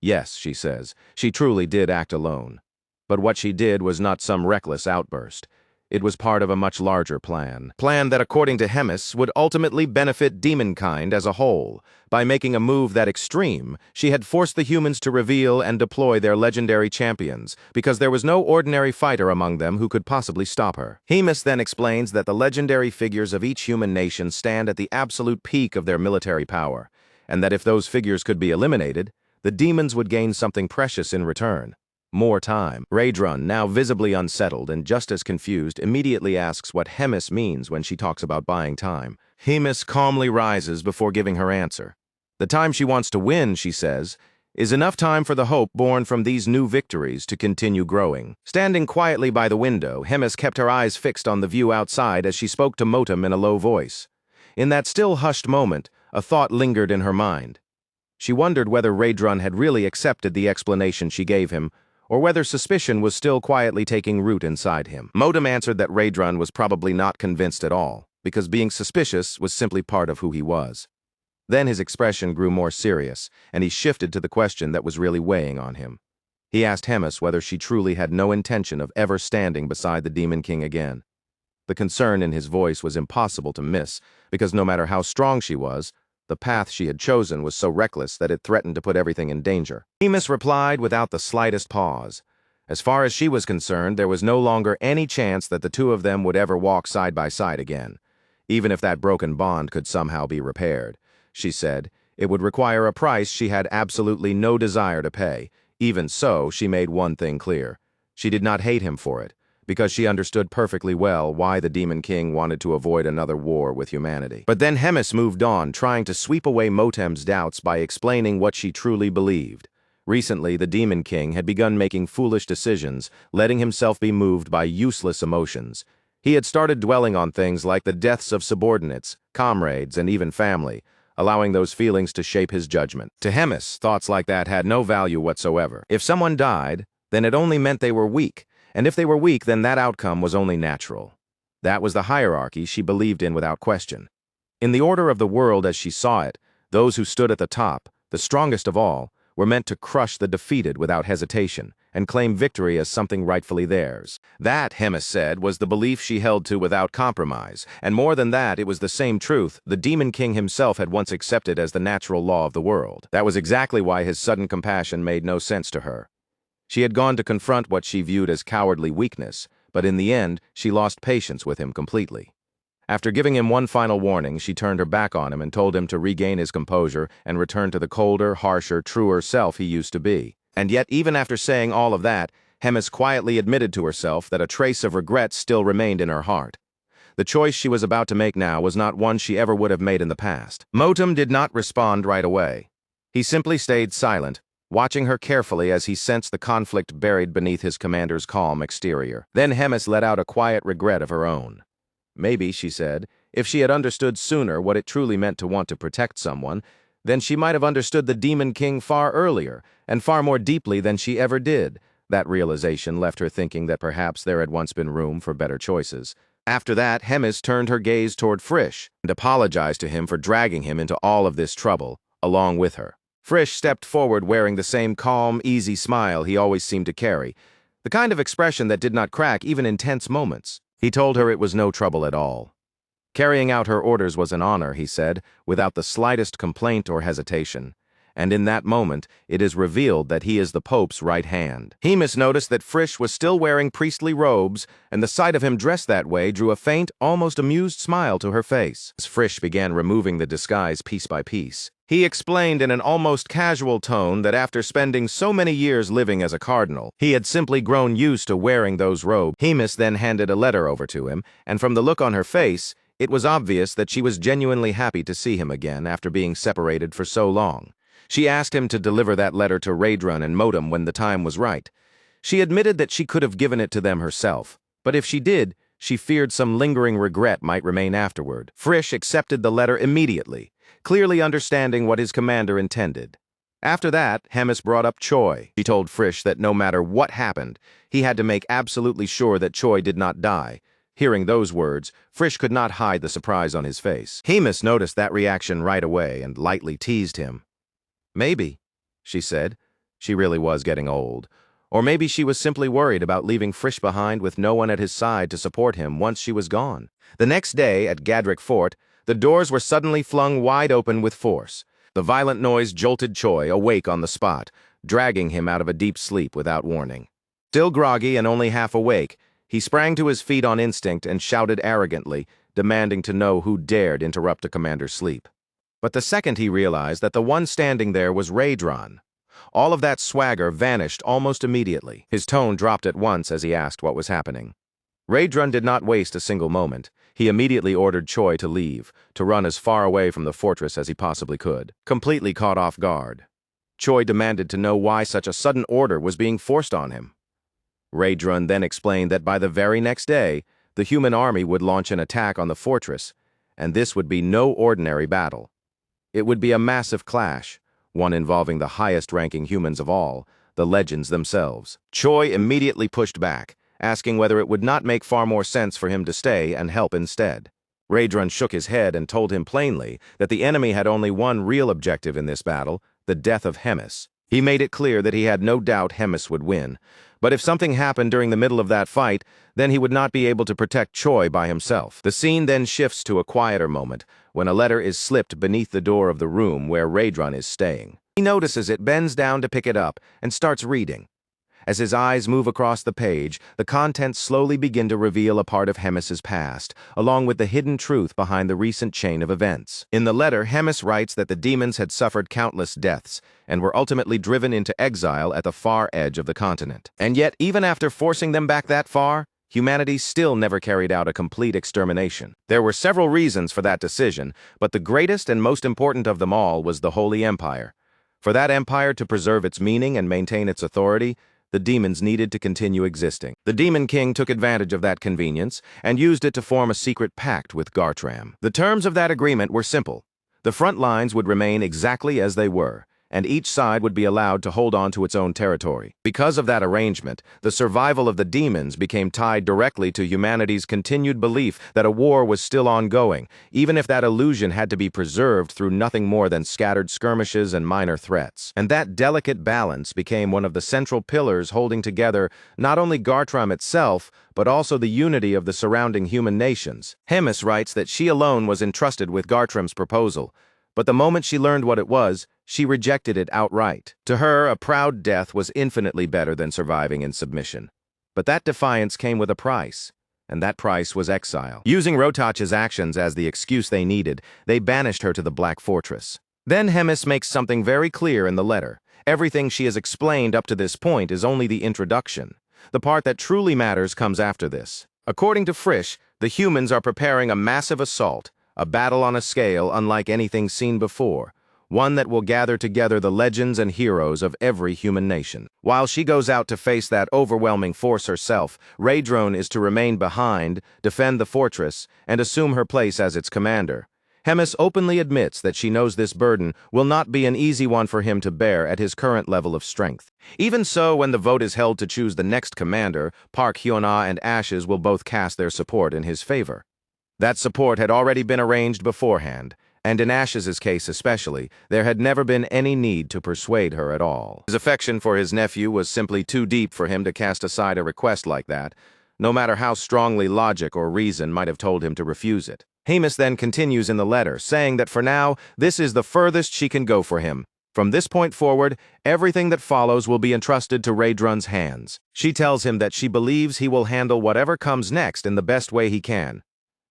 Yes, she says, she truly did act alone. But what she did was not some reckless outburst. It was part of a much larger plan. Plan that, according to Hemis, would ultimately benefit demonkind as a whole. By making a move that extreme, she had forced the humans to reveal and deploy their legendary champions, because there was no ordinary fighter among them who could possibly stop her. Hemis then explains that the legendary figures of each human nation stand at the absolute peak of their military power, and that if those figures could be eliminated, the demons would gain something precious in return. More time. Raedrun, now visibly unsettled and just as confused, immediately asks what Hemis means when she talks about buying time. Hemis calmly rises before giving her answer. The time she wants to win, she says, is enough time for the hope born from these new victories to continue growing. Standing quietly by the window, Hemis kept her eyes fixed on the view outside as she spoke to Motem in a low voice. In that still hushed moment, a thought lingered in her mind. She wondered whether Raedrun had really accepted the explanation she gave him, or whether suspicion was still quietly taking root inside him. Motem answered that Raedrun was probably not convinced at all, because being suspicious was simply part of who he was. Then his expression grew more serious, and he shifted to the question that was really weighing on him. He asked Hemis whether she truly had no intention of ever standing beside the Demon King again. The concern in his voice was impossible to miss, because no matter how strong she was, the path she had chosen was so reckless that it threatened to put everything in danger. Hemis replied without the slightest pause. As far as she was concerned, there was no longer any chance that the two of them would ever walk side by side again. Even if that broken bond could somehow be repaired, she said, it would require a price she had absolutely no desire to pay. Even so, she made one thing clear. She did not hate him for it, because she understood perfectly well why the Demon King wanted to avoid another war with humanity. But then Hemis moved on, trying to sweep away Motem's doubts by explaining what she truly believed. Recently, the Demon King had begun making foolish decisions, letting himself be moved by useless emotions. He had started dwelling on things like the deaths of subordinates, comrades, and even family, allowing those feelings to shape his judgment. To Hemis, thoughts like that had no value whatsoever. If someone died, then it only meant they were weak. And if they were weak, then that outcome was only natural. That was the hierarchy she believed in without question. In the order of the world as she saw it, those who stood at the top, the strongest of all, were meant to crush the defeated without hesitation and claim victory as something rightfully theirs. That, Hemis said, was the belief she held to without compromise, and more than that, it was the same truth the Demon King himself had once accepted as the natural law of the world. That was exactly why his sudden compassion made no sense to her. She had gone to confront what she viewed as cowardly weakness, but in the end, she lost patience with him completely. After giving him one final warning, she turned her back on him and told him to regain his composure and return to the colder, harsher, truer self he used to be. And yet, even after saying all of that, Hemis quietly admitted to herself that a trace of regret still remained in her heart. The choice she was about to make now was not one she ever would have made in the past. Motem did not respond right away. He simply stayed silent, watching her carefully as he sensed the conflict buried beneath his commander's calm exterior. Then Hemis let out a quiet regret of her own. Maybe, she said, if she had understood sooner what it truly meant to want to protect someone, then she might have understood the Demon King far earlier, and far more deeply than she ever did. That realization left her thinking that perhaps there had once been room for better choices. After that, Hemis turned her gaze toward Frisch and apologized to him for dragging him into all of this trouble, along with her. Frisch stepped forward wearing the same calm, easy smile he always seemed to carry, the kind of expression that did not crack even in tense moments. He told her it was no trouble at all. Carrying out her orders was an honor, he said, without the slightest complaint or hesitation. And in that moment, it is revealed that he is the Pope's right hand. Hemis noticed that Frisch was still wearing priestly robes, and the sight of him dressed that way drew a faint, almost amused smile to her face. As Frisch began removing the disguise piece by piece, he explained in an almost casual tone that after spending so many years living as a cardinal, he had simply grown used to wearing those robes. Hemis then handed a letter over to him, and from the look on her face, it was obvious that she was genuinely happy to see him again after being separated for so long. She asked him to deliver that letter to Raedrun and Motem when the time was right. She admitted that she could have given it to them herself, but if she did, she feared some lingering regret might remain afterward. Frisch accepted the letter immediately, clearly understanding what his commander intended. After that, Hemis brought up Choi. She told Frisch that no matter what happened, he had to make absolutely sure that Choi did not die. Hearing those words, Frisch could not hide the surprise on his face. Hemis noticed that reaction right away and lightly teased him. Maybe, she said. She really was getting old. Or maybe she was simply worried about leaving Frisch behind with no one at his side to support him once she was gone. The next day, at Gadrick Fort, the doors were suddenly flung wide open with force. The violent noise jolted Choi awake on the spot, dragging him out of a deep sleep without warning. Still groggy and only half awake, he sprang to his feet on instinct and shouted arrogantly, demanding to know who dared interrupt a commander's sleep. But the second he realized that the one standing there was Raedron, all of that swagger vanished almost immediately. His tone dropped at once as he asked what was happening. Raedron did not waste a single moment. He immediately ordered Choi to leave, to run as far away from the fortress as he possibly could. Completely caught off guard, Choi demanded to know why such a sudden order was being forced on him. Raedron then explained that by the very next day, the human army would launch an attack on the fortress, and this would be no ordinary battle. It would be a massive clash, one involving the highest-ranking humans of all, the legends themselves. Choi immediately pushed back, asking whether it would not make far more sense for him to stay and help instead. Raedron shook his head and told him plainly that the enemy had only one real objective in this battle, the death of Hemis. He made it clear that he had no doubt Hemis would win, but if something happened during the middle of that fight, then he would not be able to protect Choi by himself. The scene then shifts to a quieter moment, when a letter is slipped beneath the door of the room where Raedron is staying. He notices it, bends down to pick it up, and starts reading. As his eyes move across the page, the contents slowly begin to reveal a part of Hemis's past, along with the hidden truth behind the recent chain of events. In the letter, Hemis writes that the demons had suffered countless deaths, and were ultimately driven into exile at the far edge of the continent. And yet, even after forcing them back that far, humanity still never carried out a complete extermination. There were several reasons for that decision, but the greatest and most important of them all was the Holy Empire. For that empire to preserve its meaning and maintain its authority, the demons needed to continue existing. The Demon King took advantage of that convenience and used it to form a secret pact with Gartram. The terms of that agreement were simple. The front lines would remain exactly as they were, and each side would be allowed to hold on to its own territory. Because of that arrangement, the survival of the demons became tied directly to humanity's continued belief that a war was still ongoing, even if that illusion had to be preserved through nothing more than scattered skirmishes and minor threats. And that delicate balance became one of the central pillars holding together not only Gartram itself, but also the unity of the surrounding human nations. Hemis writes that she alone was entrusted with Gartram's proposal, but the moment she learned what it was, she rejected it outright. To her, a proud death was infinitely better than surviving in submission. But that defiance came with a price, and that price was exile. Using Rotach's actions as the excuse they needed, they banished her to the Black Fortress. Then Hemis makes something very clear in the letter. Everything she has explained up to this point is only the introduction. The part that truly matters comes after this. According to Frisch, the humans are preparing a massive assault, a battle on a scale unlike anything seen before, one that will gather together the legends and heroes of every human nation. While she goes out to face that overwhelming force herself, Raedron is to remain behind, defend the fortress, and assume her place as its commander. Hemis openly admits that she knows this burden will not be an easy one for him to bear at his current level of strength. Even so, when the vote is held to choose the next commander, Park Hyuna and Ashes will both cast their support in his favor. That support had already been arranged beforehand, and in Ash's case especially, there had never been any need to persuade her at all. His affection for his nephew was simply too deep for him to cast aside a request like that, no matter how strongly logic or reason might have told him to refuse it. Hemis then continues in the letter, saying that for now, this is the furthest she can go for him. From this point forward, everything that follows will be entrusted to Raedron's hands. She tells him that she believes he will handle whatever comes next in the best way he can.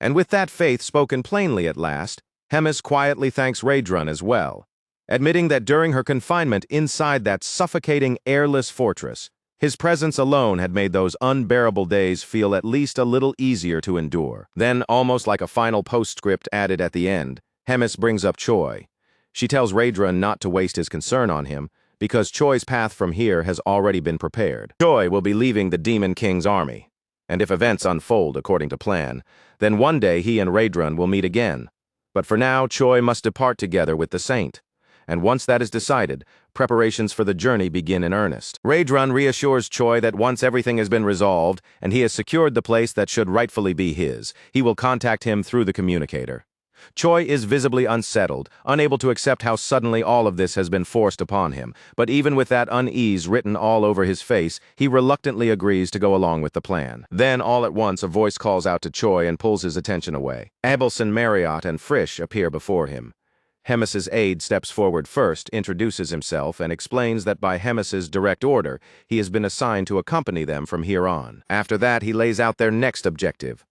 And with that faith spoken plainly at last, Hemis quietly thanks Raedron as well, admitting that during her confinement inside that suffocating, airless fortress, his presence alone had made those unbearable days feel at least a little easier to endure. Then, almost like a final postscript added at the end, Hemis brings up Choi. She tells Raedron not to waste his concern on him, because Choi's path from here has already been prepared. Choi will be leaving the Demon King's army, and if events unfold according to plan, then one day he and Raedron will meet again. But for now, Choi must depart together with the Saint. And once that is decided, preparations for the journey begin in earnest. Raedron reassures Choi that once everything has been resolved and he has secured the place that should rightfully be his, he will contact him through the communicator. Choi is visibly unsettled, unable to accept how suddenly all of this has been forced upon him, but even with that unease written all over his face, he reluctantly agrees to go along with the plan. Then, all at once, a voice calls out to Choi and pulls his attention away. Abelson, Marriott, and Frisch appear before him. Hemis's aide steps forward first, introduces himself, and explains that by Hemis's direct order, he has been assigned to accompany them from here on. After that, he lays out their next objective.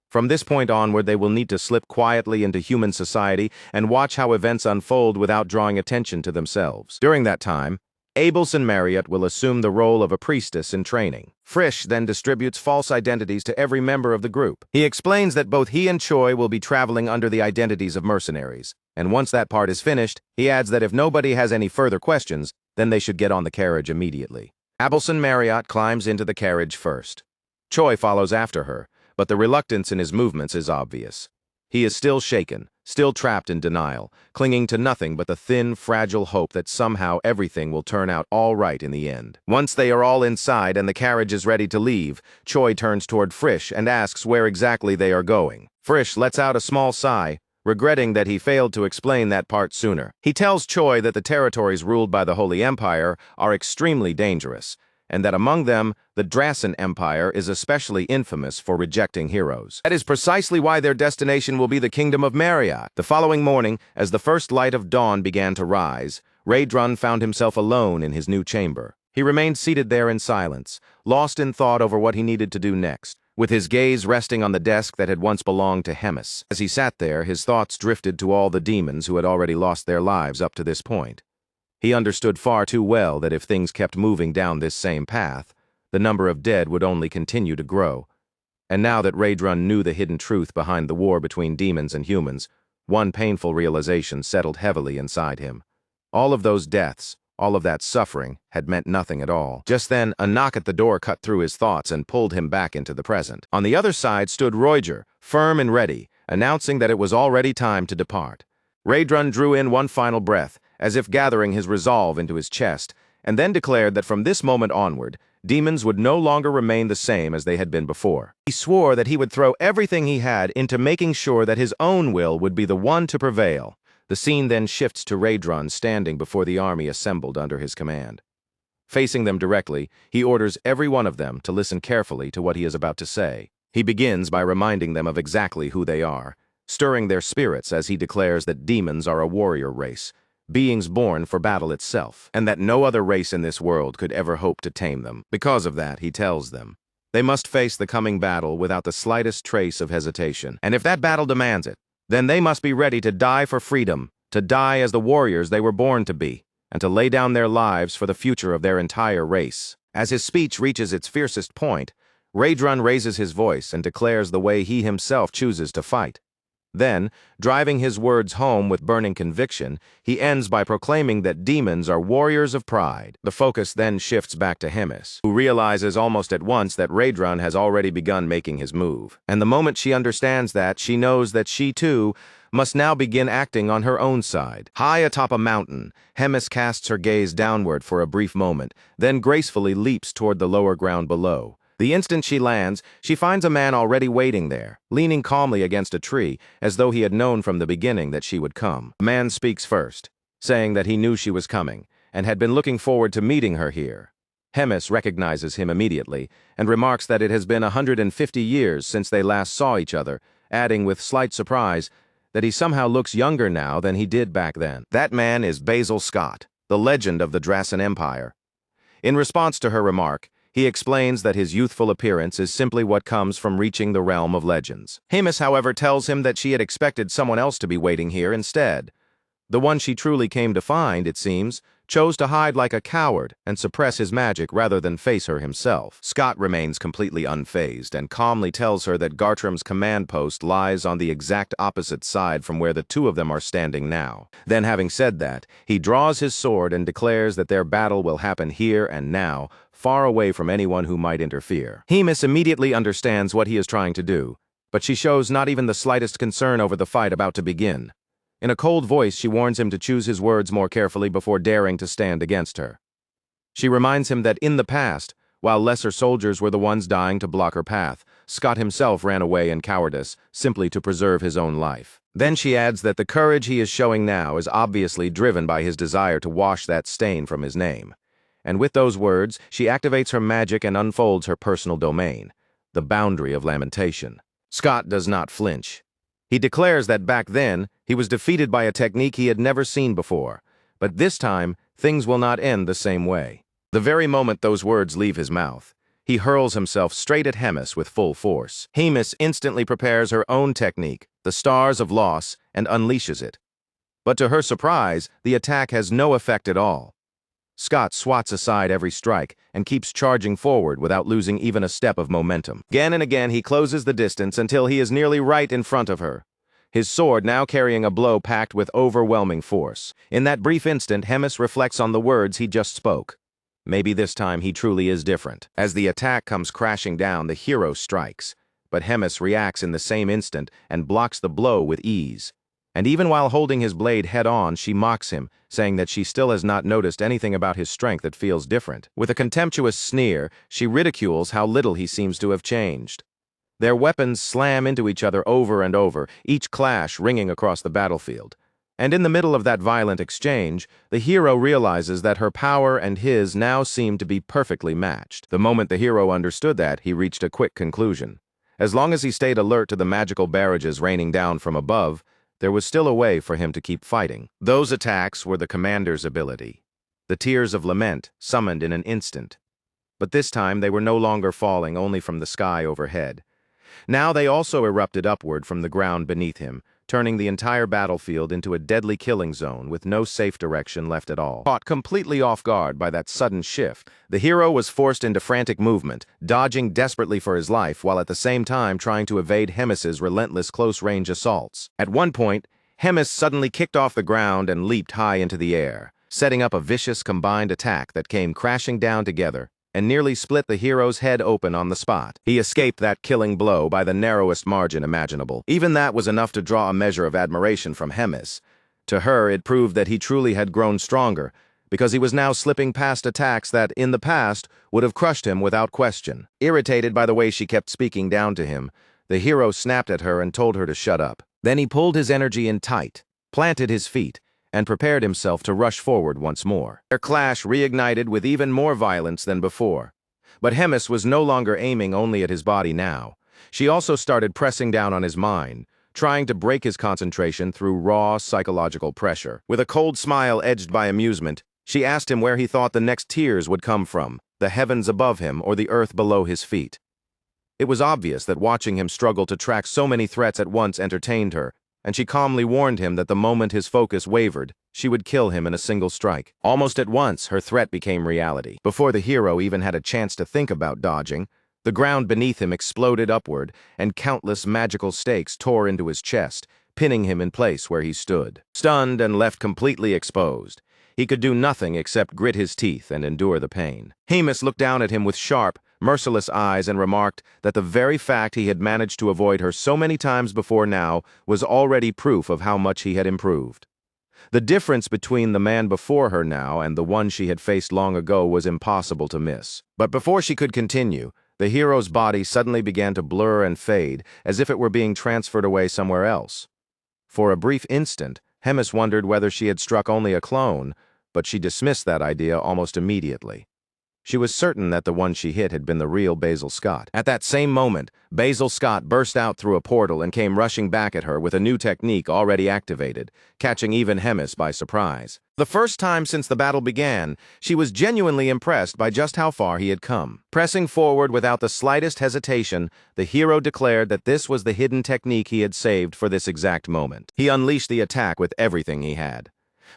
From this point onward, they will need to slip quietly into human society and watch how events unfold without drawing attention to themselves. During that time, Abelson Marriott will assume the role of a priestess in training. Frisch then distributes false identities to every member of the group. He explains that both he and Choi will be traveling under the identities of mercenaries. And once that part is finished, he adds that if nobody has any further questions, then they should get on the carriage immediately. Abelson Marriott climbs into the carriage first. Choi follows after her, but the reluctance in his movements is obvious. He is still shaken, still trapped in denial, clinging to nothing but the thin, fragile hope that somehow everything will turn out all right in the end. Once they are all inside and the carriage is ready to leave, Choi turns toward Frisch and asks where exactly they are going. Frisch lets out a small sigh, regretting that he failed to explain that part sooner. He tells Choi that the territories ruled by the Holy Empire are extremely dangerous, and that among them, the Drasen Empire is especially infamous for rejecting heroes. That is precisely why their destination will be the Kingdom of Marriott. The following morning, as the first light of dawn began to rise, Raedrun found himself alone in his new chamber. He remained seated there in silence, lost in thought over what he needed to do next, with his gaze resting on the desk that had once belonged to Hemis. As he sat there, his thoughts drifted to all the demons who had already lost their lives up to this point. He understood far too well that if things kept moving down this same path, the number of dead would only continue to grow. And now that Raedrun knew the hidden truth behind the war between demons and humans, one painful realization settled heavily inside him. All of those deaths, all of that suffering, had meant nothing at all. Just then, a knock at the door cut through his thoughts and pulled him back into the present. On the other side stood Roiger, firm and ready, announcing that it was already time to depart. Raedrun drew in one final breath, as if gathering his resolve into his chest, and then declared that from this moment onward, demons would no longer remain the same as they had been before. He swore that he would throw everything he had into making sure that his own will would be the one to prevail. The scene then shifts to Raedrun standing before the army assembled under his command. Facing them directly, he orders every one of them to listen carefully to what he is about to say. He begins by reminding them of exactly who they are, stirring their spirits as he declares that demons are a warrior race, beings born for battle itself, and that no other race in this world could ever hope to tame them. Because of that, he tells them, they must face the coming battle without the slightest trace of hesitation. And if that battle demands it, then they must be ready to die for freedom, to die as the warriors they were born to be, and to lay down their lives for the future of their entire race. As his speech reaches its fiercest point, Raedrun raises his voice and declares the way he himself chooses to fight. Then, driving his words home with burning conviction, he ends by proclaiming that demons are warriors of pride. The focus then shifts back to Hemis, who realizes almost at once that Raedrun has already begun making his move. And the moment she understands that, she knows that she, too, must now begin acting on her own side. High atop a mountain, Hemis casts her gaze downward for a brief moment, then gracefully leaps toward the lower ground below. The instant she lands, she finds a man already waiting there, leaning calmly against a tree, as though he had known from the beginning that she would come. The man speaks first, saying that he knew she was coming, and had been looking forward to meeting her here. Hemis recognizes him immediately, and remarks that it has been 150 years since they last saw each other, adding with slight surprise that he somehow looks younger now than he did back then. That man is Basil Scott, the legend of the Drasen Empire. In response to her remark, he explains that his youthful appearance is simply what comes from reaching the realm of legends. Hemis, however, tells him that she had expected someone else to be waiting here instead. The one she truly came to find, it seems, chose to hide like a coward and suppress his magic rather than face her himself. Scott remains completely unfazed and calmly tells her that Gartram's command post lies on the exact opposite side from where the two of them are standing now. Then, having said that, he draws his sword and declares that their battle will happen here and now, far away from anyone who might interfere. Hemis immediately understands what he is trying to do, but she shows not even the slightest concern over the fight about to begin. In a cold voice, she warns him to choose his words more carefully before daring to stand against her. She reminds him that in the past, while lesser soldiers were the ones dying to block her path, Scott himself ran away in cowardice, simply to preserve his own life. Then she adds that the courage he is showing now is obviously driven by his desire to wash that stain from his name. And with those words, she activates her magic and unfolds her personal domain, the boundary of lamentation. Scott does not flinch. He declares that back then, he was defeated by a technique he had never seen before, but this time, things will not end the same way. The very moment those words leave his mouth, he hurls himself straight at Hemis with full force. Hemis instantly prepares her own technique, the Stars of Loss, and unleashes it. But to her surprise, the attack has no effect at all. Scott swats aside every strike and keeps charging forward without losing even a step of momentum. Again and again he closes the distance until he is nearly right in front of her, his sword now carrying a blow packed with overwhelming force. In that brief instant, Hemis reflects on the words he just spoke. Maybe this time he truly is different. As the attack comes crashing down, the hero strikes, but Hemis reacts in the same instant and blocks the blow with ease. And even while holding his blade head-on, she mocks him, saying that she still has not noticed anything about his strength that feels different. With a contemptuous sneer, she ridicules how little he seems to have changed. Their weapons slam into each other over and over, each clash ringing across the battlefield. And in the middle of that violent exchange, the hero realizes that her power and his now seem to be perfectly matched. The moment the hero understood that, he reached a quick conclusion. As long as he stayed alert to the magical barrages raining down from above, there was still a way for him to keep fighting. Those attacks were the commander's ability. The tears of lament, summoned in an instant. But this time they were no longer falling only from the sky overhead. Now they also erupted upward from the ground beneath him, turning the entire battlefield into a deadly killing zone with no safe direction left at all. Caught completely off guard by that sudden shift, the hero was forced into frantic movement, dodging desperately for his life while at the same time trying to evade Hemis's relentless close-range assaults. At one point, Hemis suddenly kicked off the ground and leaped high into the air, setting up a vicious combined attack that came crashing down together and nearly split the hero's head open on the spot. He escaped that killing blow by the narrowest margin imaginable. Even that was enough to draw a measure of admiration from Hemis. To her, it proved that he truly had grown stronger, because he was now slipping past attacks that, in the past, would have crushed him without question. Irritated by the way she kept speaking down to him, the hero snapped at her and told her to shut up. Then he pulled his energy in tight, planted his feet, and prepared himself to rush forward once more. Their clash reignited with even more violence than before. But Hemis was no longer aiming only at his body now. She also started pressing down on his mind, trying to break his concentration through raw psychological pressure. With a cold smile edged by amusement, she asked him where he thought the next tears would come from, the heavens above him or the earth below his feet. It was obvious that watching him struggle to track so many threats at once entertained her, and she calmly warned him that the moment his focus wavered, she would kill him in a single strike. Almost at once, her threat became reality. Before the hero even had a chance to think about dodging, the ground beneath him exploded upward, and countless magical stakes tore into his chest, pinning him in place where he stood. Stunned and left completely exposed, he could do nothing except grit his teeth and endure the pain. Hemis looked down at him with sharp, merciless eyes and remarked that the very fact he had managed to avoid her so many times before now was already proof of how much he had improved. The difference between the man before her now and the one she had faced long ago was impossible to miss. But before she could continue, the hero's body suddenly began to blur and fade, as if it were being transferred away somewhere else. For a brief instant, Hemis wondered whether she had struck only a clone, but she dismissed that idea almost immediately. She was certain that the one she hit had been the real Basil Scott. At that same moment, Basil Scott burst out through a portal and came rushing back at her with a new technique already activated, catching even Hemis by surprise. The first time since the battle began, she was genuinely impressed by just how far he had come. Pressing forward without the slightest hesitation, the hero declared that this was the hidden technique he had saved for this exact moment. He unleashed the attack with everything he had.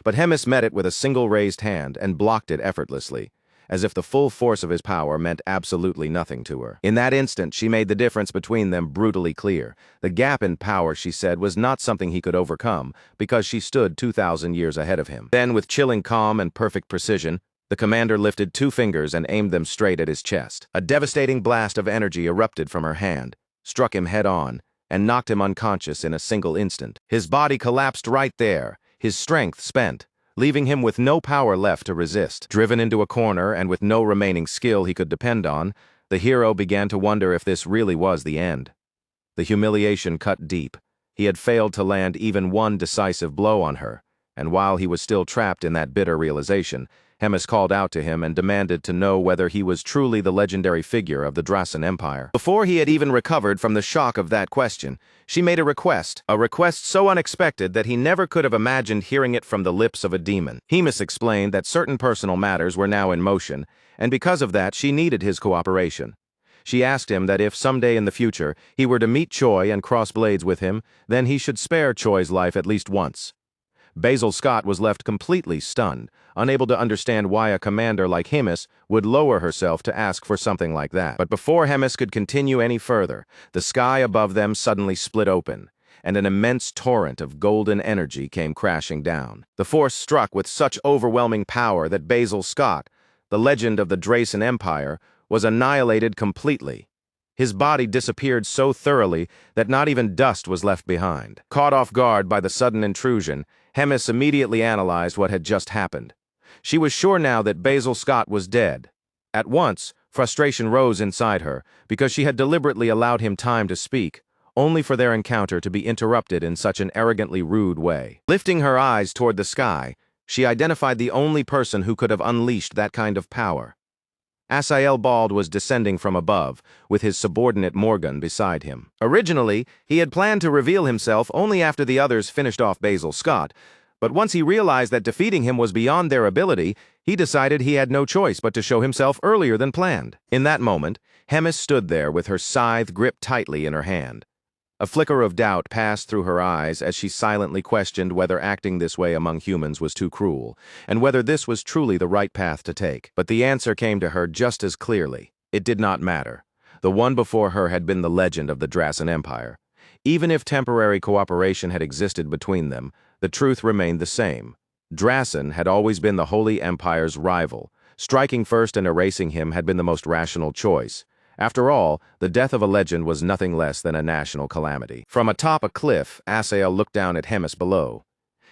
But Hemis met it with a single raised hand and blocked it effortlessly, as if the full force of his power meant absolutely nothing to her. In that instant, she made the difference between them brutally clear. The gap in power, she said, was not something he could overcome, because she stood 2,000 years ahead of him. Then, with chilling calm and perfect precision, the commander lifted 2 fingers and aimed them straight at his chest. A devastating blast of energy erupted from her hand, struck him head-on, and knocked him unconscious in a single instant. His body collapsed right there, his strength spent, leaving him with no power left to resist. Driven into a corner and with no remaining skill he could depend on, The hero began to wonder if this really was the end. The humiliation cut deep. He had failed to land even one decisive blow on her, and while he was still trapped in that bitter realization, Hemis called out to him and demanded to know whether he was truly the legendary figure of the Drasan Empire. Before he had even recovered from the shock of that question, she made a request so unexpected that he never could have imagined hearing it from the lips of a demon. Hemis explained that certain personal matters were now in motion, and because of that she needed his cooperation. She asked him that if someday in the future he were to meet Choi and cross blades with him, then he should spare Choi's life at least once. Basil Scott was left completely stunned, unable to understand why a commander like Hemis would lower herself to ask for something like that. But before Hemis could continue any further, the sky above them suddenly split open, and an immense torrent of golden energy came crashing down. The force struck with such overwhelming power that Basil Scott, the legend of the Drasan Empire, was annihilated completely. His body disappeared so thoroughly that not even dust was left behind. Caught off guard by the sudden intrusion, Hemis immediately analyzed what had just happened. She was sure now that Basil Scott was dead. At once, frustration rose inside her because she had deliberately allowed him time to speak, only for their encounter to be interrupted in such an arrogantly rude way. Lifting her eyes toward the sky, she identified the only person who could have unleashed that kind of power. Asael Bald was descending from above, with his subordinate Morgan beside him. Originally, he had planned to reveal himself only after the others finished off Basil Scott, but once he realized that defeating him was beyond their ability, he decided he had no choice but to show himself earlier than planned. In that moment, Hemis stood there with her scythe gripped tightly in her hand. A flicker of doubt passed through her eyes as she silently questioned whether acting this way among humans was too cruel, and whether this was truly the right path to take. But the answer came to her just as clearly. It did not matter. The one before her had been the legend of the Drasan Empire. Even if temporary cooperation had existed between them, the truth remained the same. Drasan had always been the Holy Empire's rival. Striking first and erasing him had been the most rational choice. After all, the death of a legend was nothing less than a national calamity. From atop a cliff, Asael looked down at Hemis below.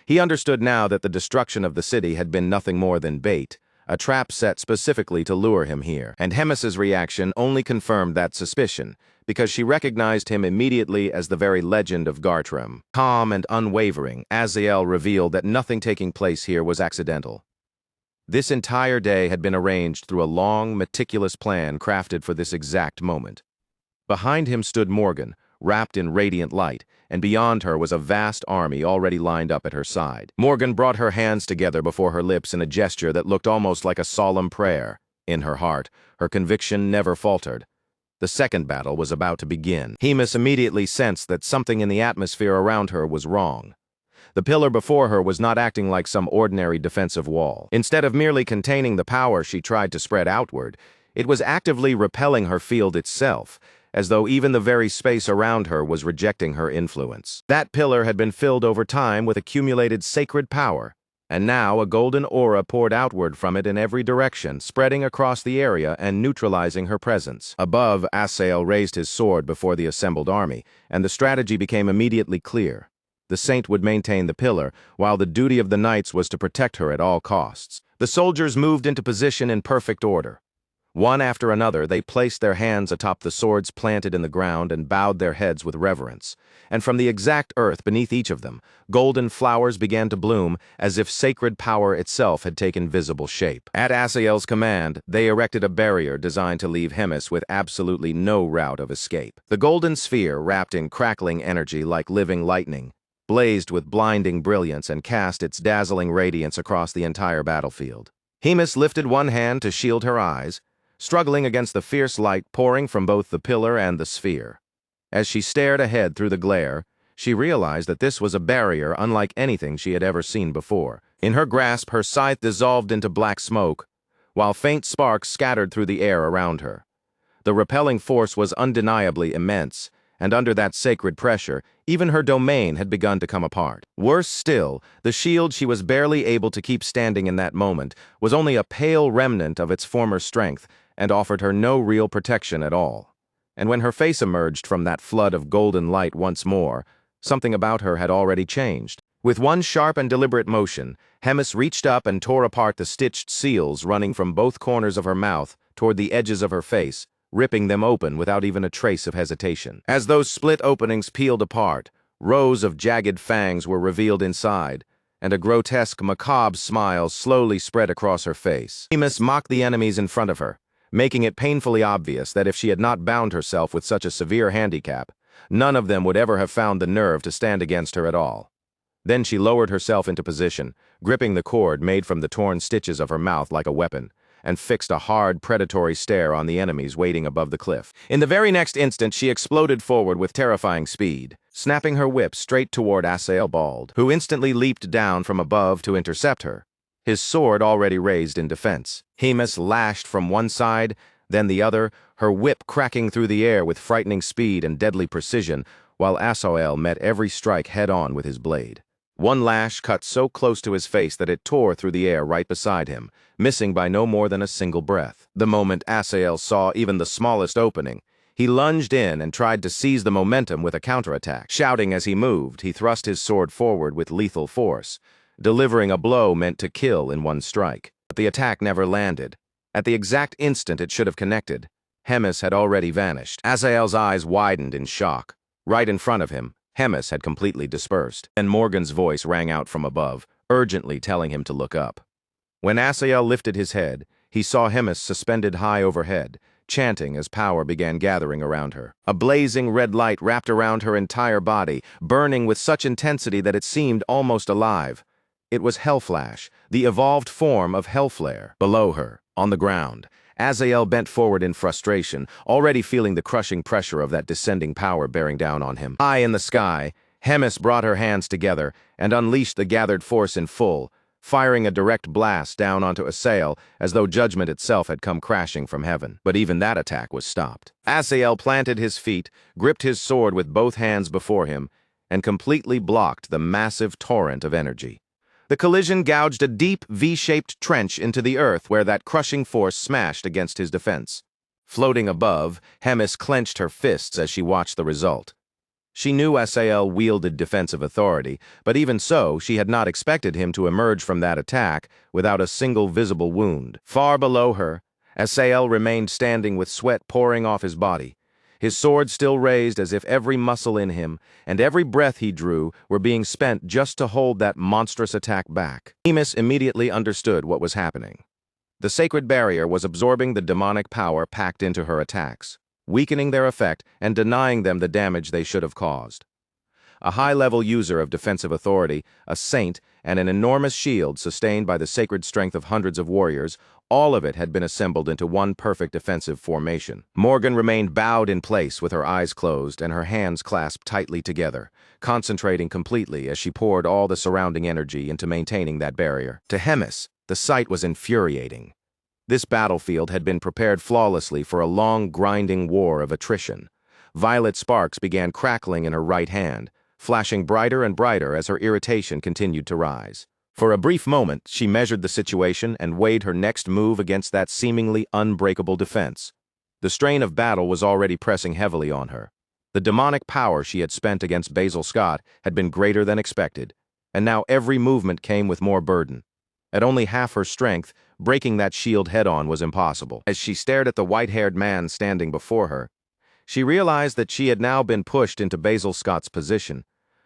He understood now that the destruction of the city had been nothing more than bait, a trap set specifically to lure him here. And Hemis's reaction only confirmed that suspicion, because she recognized him immediately as the very legend of Gartram. Calm and unwavering, Asael revealed that nothing taking place here was accidental. This entire day had been arranged through a long, meticulous plan crafted for this exact moment. Behind him stood Morgan, wrapped in radiant light, and beyond her was a vast army already lined up at her side. Morgan brought her hands together before her lips in a gesture that looked almost like a solemn prayer. In her heart, her conviction never faltered. The second battle was about to begin. Hemis immediately sensed that something in the atmosphere around her was wrong. The pillar before her was not acting like some ordinary defensive wall. Instead of merely containing the power she tried to spread outward, it was actively repelling her field itself, as though even the very space around her was rejecting her influence. That pillar had been filled over time with accumulated sacred power, and now a golden aura poured outward from it in every direction, spreading across the area and neutralizing her presence. Above, Asael raised his sword before the assembled army, and the strategy became immediately clear. The saint would maintain the pillar, while the duty of the knights was to protect her at all costs. The soldiers moved into position in perfect order. One after another, they placed their hands atop the swords planted in the ground and bowed their heads with reverence. And from the exact earth beneath each of them, golden flowers began to bloom as if sacred power itself had taken visible shape. At Asael's command, they erected a barrier designed to leave Hemis with absolutely no route of escape. The golden sphere, wrapped in crackling energy like living lightning, blazed with blinding brilliance and cast its dazzling radiance across the entire battlefield. Hemis lifted one hand to shield her eyes, struggling against the fierce light pouring from both the pillar and the sphere. As she stared ahead through the glare, she realized that this was a barrier unlike anything she had ever seen before. In her grasp, her scythe dissolved into black smoke, while faint sparks scattered through the air around her. The repelling force was undeniably immense, and under that sacred pressure, even her domain had begun to come apart. Worse still, the shield she was barely able to keep standing in that moment was only a pale remnant of its former strength and offered her no real protection at all. And when her face emerged from that flood of golden light once more, something about her had already changed. With one sharp and deliberate motion, Hemis reached up and tore apart the stitched seals running from both corners of her mouth toward the edges of her face, ripping them open without even a trace of hesitation. As those split openings peeled apart, rows of jagged fangs were revealed inside, and a grotesque, macabre smile slowly spread across her face. Demas mocked the enemies in front of her, making it painfully obvious that if she had not bound herself with such a severe handicap, none of them would ever have found the nerve to stand against her at all. Then she lowered herself into position, gripping the cord made from the torn stitches of her mouth like a weapon, and fixed a hard, predatory stare on the enemies waiting above the cliff. In the very next instant, she exploded forward with terrifying speed, snapping her whip straight toward Asael Bald, who instantly leaped down from above to intercept her, his sword already raised in defense. Hemus lashed from one side, then the other, her whip cracking through the air with frightening speed and deadly precision, while Asael met every strike head-on with his blade. One lash cut so close to his face that it tore through the air right beside him, missing by no more than a single breath. The moment Asael saw even the smallest opening, he lunged in and tried to seize the momentum with a counterattack. Shouting as he moved, he thrust his sword forward with lethal force, delivering a blow meant to kill in one strike. But the attack never landed. At the exact instant it should have connected, Hemis had already vanished. Asael's eyes widened in shock. Right in front of him, Hemis had completely dispersed, and Morgan's voice rang out from above, urgently telling him to look up. When Asael lifted his head, he saw Hemis suspended high overhead, chanting as power began gathering around her. A blazing red light wrapped around her entire body, burning with such intensity that it seemed almost alive. It was Hellflash, the evolved form of Hellflare. Below her, on the ground, Asael bent forward in frustration, already feeling the crushing pressure of that descending power bearing down on him. High in the sky, Hemis brought her hands together and unleashed the gathered force in full, firing a direct blast down onto Asael as though judgment itself had come crashing from heaven. But even that attack was stopped. Asael planted his feet, gripped his sword with both hands before him, and completely blocked the massive torrent of energy. The collision gouged a deep V-shaped trench into the earth where that crushing force smashed against his defense. Floating above, Hemis clenched her fists as she watched the result. She knew Asael wielded defensive authority, but even so, she had not expected him to emerge from that attack without a single visible wound. Far below her, Asael remained standing with sweat pouring off his body, his sword still raised as if every muscle in him and every breath he drew were being spent just to hold that monstrous attack back. Hemis immediately understood what was happening. The sacred barrier was absorbing the demonic power packed into her attacks, weakening their effect and denying them the damage they should have caused. A high-level user of defensive authority, a saint, and an enormous shield sustained by the sacred strength of hundreds of warriors, all of it had been assembled into one perfect defensive formation. Morgan remained bowed in place with her eyes closed and her hands clasped tightly together, concentrating completely as she poured all the surrounding energy into maintaining that barrier. To Hemis, the sight was infuriating. This battlefield had been prepared flawlessly for a long, grinding war of attrition. Violet sparks began crackling in her right hand, flashing brighter and brighter as her irritation continued to rise. For a brief moment, she measured the situation and weighed her next move against that seemingly unbreakable defense. The strain of battle was already pressing heavily on her. The demonic power she had spent against Basil Scott had been greater than expected, and now every movement came with more burden. At only half her strength, breaking that shield head-on was impossible. As she stared at the white-haired man standing before her, she realized that she had now been pushed into Basil Scott's position,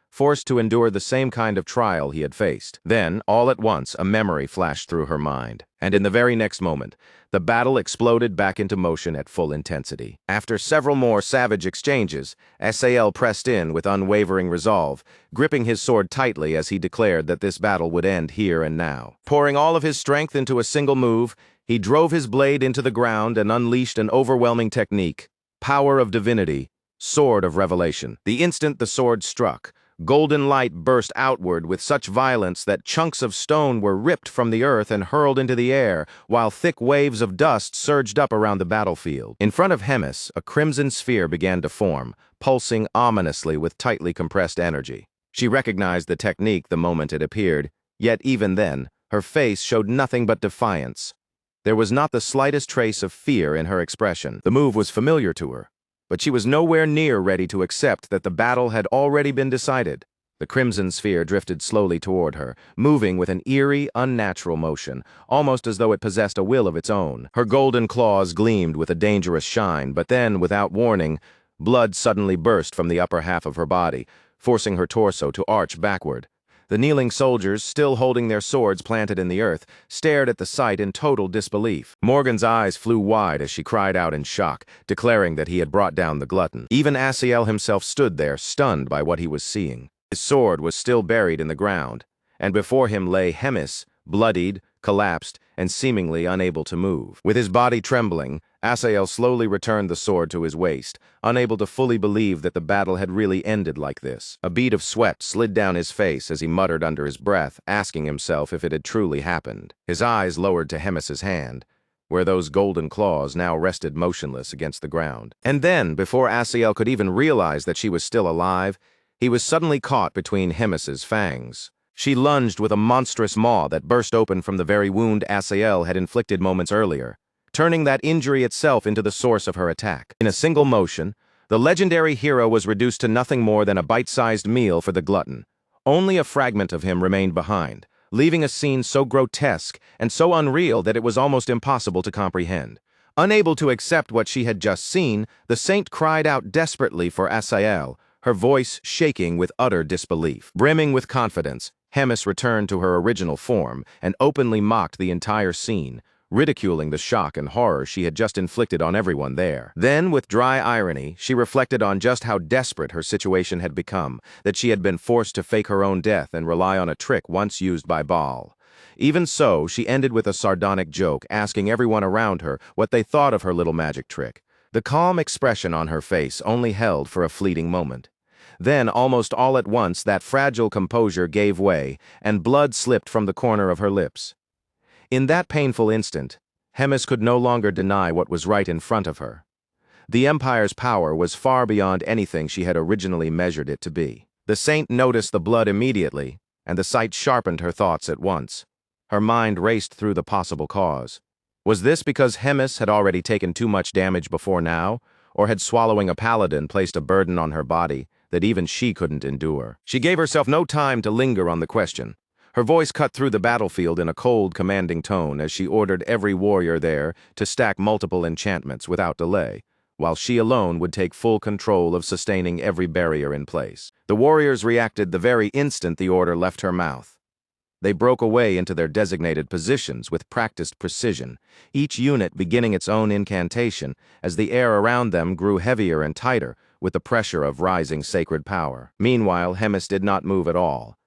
forced to endure the same kind of trial he had faced. Then, all at once, a memory flashed through her mind, and in the very next moment, the battle exploded back into motion at full intensity. After several more savage exchanges, Asael pressed in with unwavering resolve, gripping his sword tightly as he declared that this battle would end here and now. Pouring all of his strength into a single move, he drove his blade into the ground and unleashed an overwhelming technique: power of divinity, sword of revelation. The instant the sword struck, golden light burst outward with such violence that chunks of stone were ripped from the earth and hurled into the air, while thick waves of dust surged up around the battlefield. In front of Hemis, a crimson sphere began to form, pulsing ominously with tightly compressed energy. She recognized the technique the moment it appeared, yet even then, her face showed nothing but defiance. There was not the slightest trace of fear in her expression. The move was familiar to her, but she was nowhere near ready to accept that the battle had already been decided. The crimson sphere drifted slowly toward her, moving with an eerie, unnatural motion, almost as though it possessed a will of its own. Her golden claws gleamed with a dangerous shine, but then, without warning, blood suddenly burst from the upper half of her body, forcing her torso to arch backward. The kneeling soldiers, still holding their swords planted in the earth, stared at the sight in total disbelief. Morgan's eyes flew wide as she cried out in shock, declaring that he had brought down the glutton. Even Asiel himself stood there, stunned by what he was seeing. His sword was still buried in the ground, and before him lay Hemis, bloodied, collapsed, and seemingly unable to move. With his body trembling, Asiel slowly returned the sword to his waist, unable to fully believe that the battle had really ended like this. A bead of sweat slid down his face as he muttered under his breath, asking himself if it had truly happened. His eyes lowered to Hemis's hand, where those golden claws now rested motionless against the ground. And then, before Asiel could even realize that she was still alive, he was suddenly caught between Hemis's fangs. She lunged with a monstrous maw that burst open from the very wound Asiel had inflicted moments earlier, turning that injury itself into the source of her attack. In a single motion, the legendary hero was reduced to nothing more than a bite-sized meal for the glutton. Only a fragment of him remained behind, leaving a scene so grotesque and so unreal that it was almost impossible to comprehend. Unable to accept what she had just seen, the saint cried out desperately for Asiel, her voice shaking with utter disbelief. Brimming with confidence, Hemis returned to her original form and openly mocked the entire scene, ridiculing the shock and horror she had just inflicted on everyone there. Then, with dry irony, she reflected on just how desperate her situation had become, that she had been forced to fake her own death and rely on a trick once used by Baal. Even so, she ended with a sardonic joke, asking everyone around her what they thought of her little magic trick. The calm expression on her face only held for a fleeting moment. Then, almost all at once, that fragile composure gave way, and blood slipped from the corner of her lips. In that painful instant, Hemis could no longer deny what was right in front of her. The Empire's power was far beyond anything she had originally measured it to be. The saint noticed the blood immediately, and the sight sharpened her thoughts at once. Her mind raced through the possible cause. Was this because Hemis had already taken too much damage before now, or had swallowing a paladin placed a burden on her body that even she couldn't endure? She gave herself no time to linger on the question. Her voice cut through the battlefield in a cold, commanding tone as she ordered every warrior there to stack multiple enchantments without delay, while she alone would take full control of sustaining every barrier in place. The warriors reacted the very instant the order left her mouth. They broke away into their designated positions with practiced precision, each unit beginning its own incantation as the air around them grew heavier and tighter with the pressure of rising sacred power. Meanwhile, Hemis did not move at all.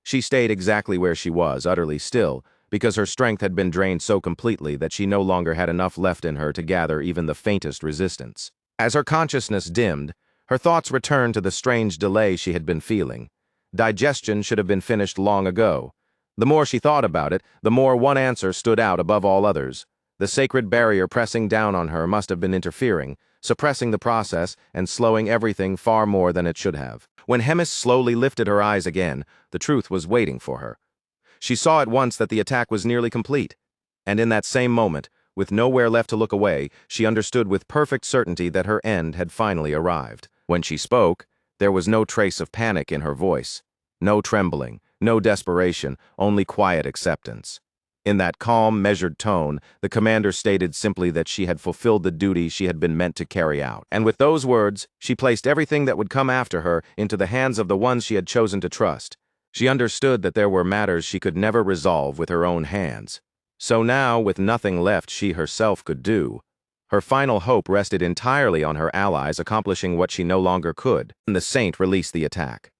She stayed exactly where she was, utterly still, because her strength had been drained so completely that she no longer had enough left in her to gather even the faintest resistance. As her consciousness dimmed, her thoughts returned to the strange delay she had been feeling. Digestion should have been finished long ago. The more she thought about it, the more one answer stood out above all others. The sacred barrier pressing down on her must have been interfering, suppressing the process and slowing everything far more than it should have. When Hemis slowly lifted her eyes again, the truth was waiting for her. She saw at once that the attack was nearly complete, and in that same moment, with nowhere left to look away, she understood with perfect certainty that her end had finally arrived. When she spoke, there was no trace of panic in her voice, no trembling, no desperation, only quiet acceptance. In that calm, measured tone, the commander stated simply that she had fulfilled the duty she had been meant to carry out. And with those words, she placed everything that would come after her into the hands of the ones she had chosen to trust. She understood that there were matters she could never resolve with her own hands. So now, with nothing left she herself could do, her final hope rested entirely on her allies accomplishing what she no longer could. And the saint released the attack.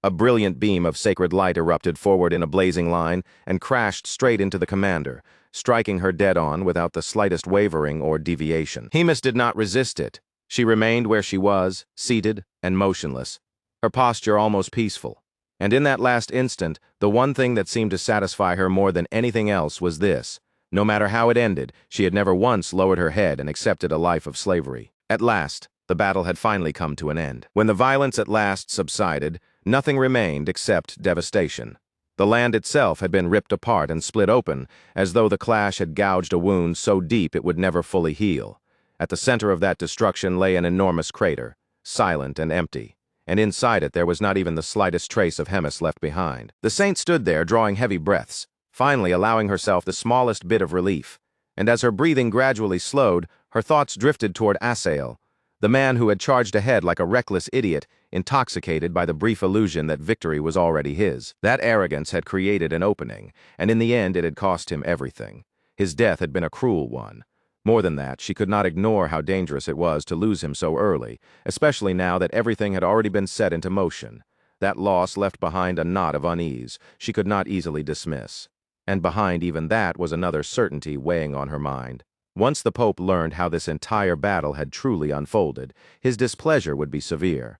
A brilliant beam of sacred light erupted forward in a blazing line and crashed straight into the commander, striking her dead on without the slightest wavering or deviation. Hemis did not resist it. She remained where she was, seated and motionless, her posture almost peaceful. And in that last instant, the one thing that seemed to satisfy her more than anything else was this: no matter how it ended, she had never once lowered her head and accepted a life of slavery. At last, the battle had finally come to an end. When the violence at last subsided, nothing remained except devastation. The land itself had been ripped apart and split open, as though the clash had gouged a wound so deep it would never fully heal. At the center of that destruction lay an enormous crater, silent and empty, and inside it there was not even the slightest trace of Hemis left behind. The saint stood there, drawing heavy breaths, finally allowing herself the smallest bit of relief. And as her breathing gradually slowed, her thoughts drifted toward Asael, the man who had charged ahead like a reckless idiot, intoxicated by the brief illusion that victory was already his. That arrogance had created an opening, and in the end it had cost him everything. His death had been a cruel one. More than that, she could not ignore how dangerous it was to lose him so early, especially now that everything had already been set into motion. That loss left behind a knot of unease she could not easily dismiss. And behind even that was another certainty weighing on her mind. Once the Pope learned how this entire battle had truly unfolded, his displeasure would be severe.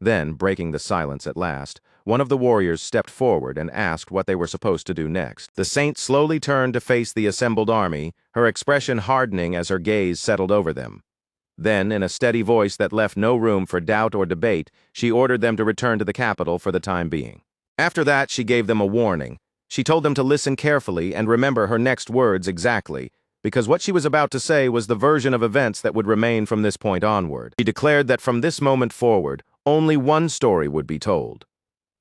Then, breaking the silence at last, one of the warriors stepped forward and asked what they were supposed to do next. The saint slowly turned to face the assembled army, her expression hardening as her gaze settled over them. Then, in a steady voice that left no room for doubt or debate, she ordered them to return to the capital for the time being. After that, she gave them a warning. She told them to listen carefully and remember her next words exactly, because what she was about to say was the version of events that would remain from this point onward. She declared that from this moment forward, only one story would be told.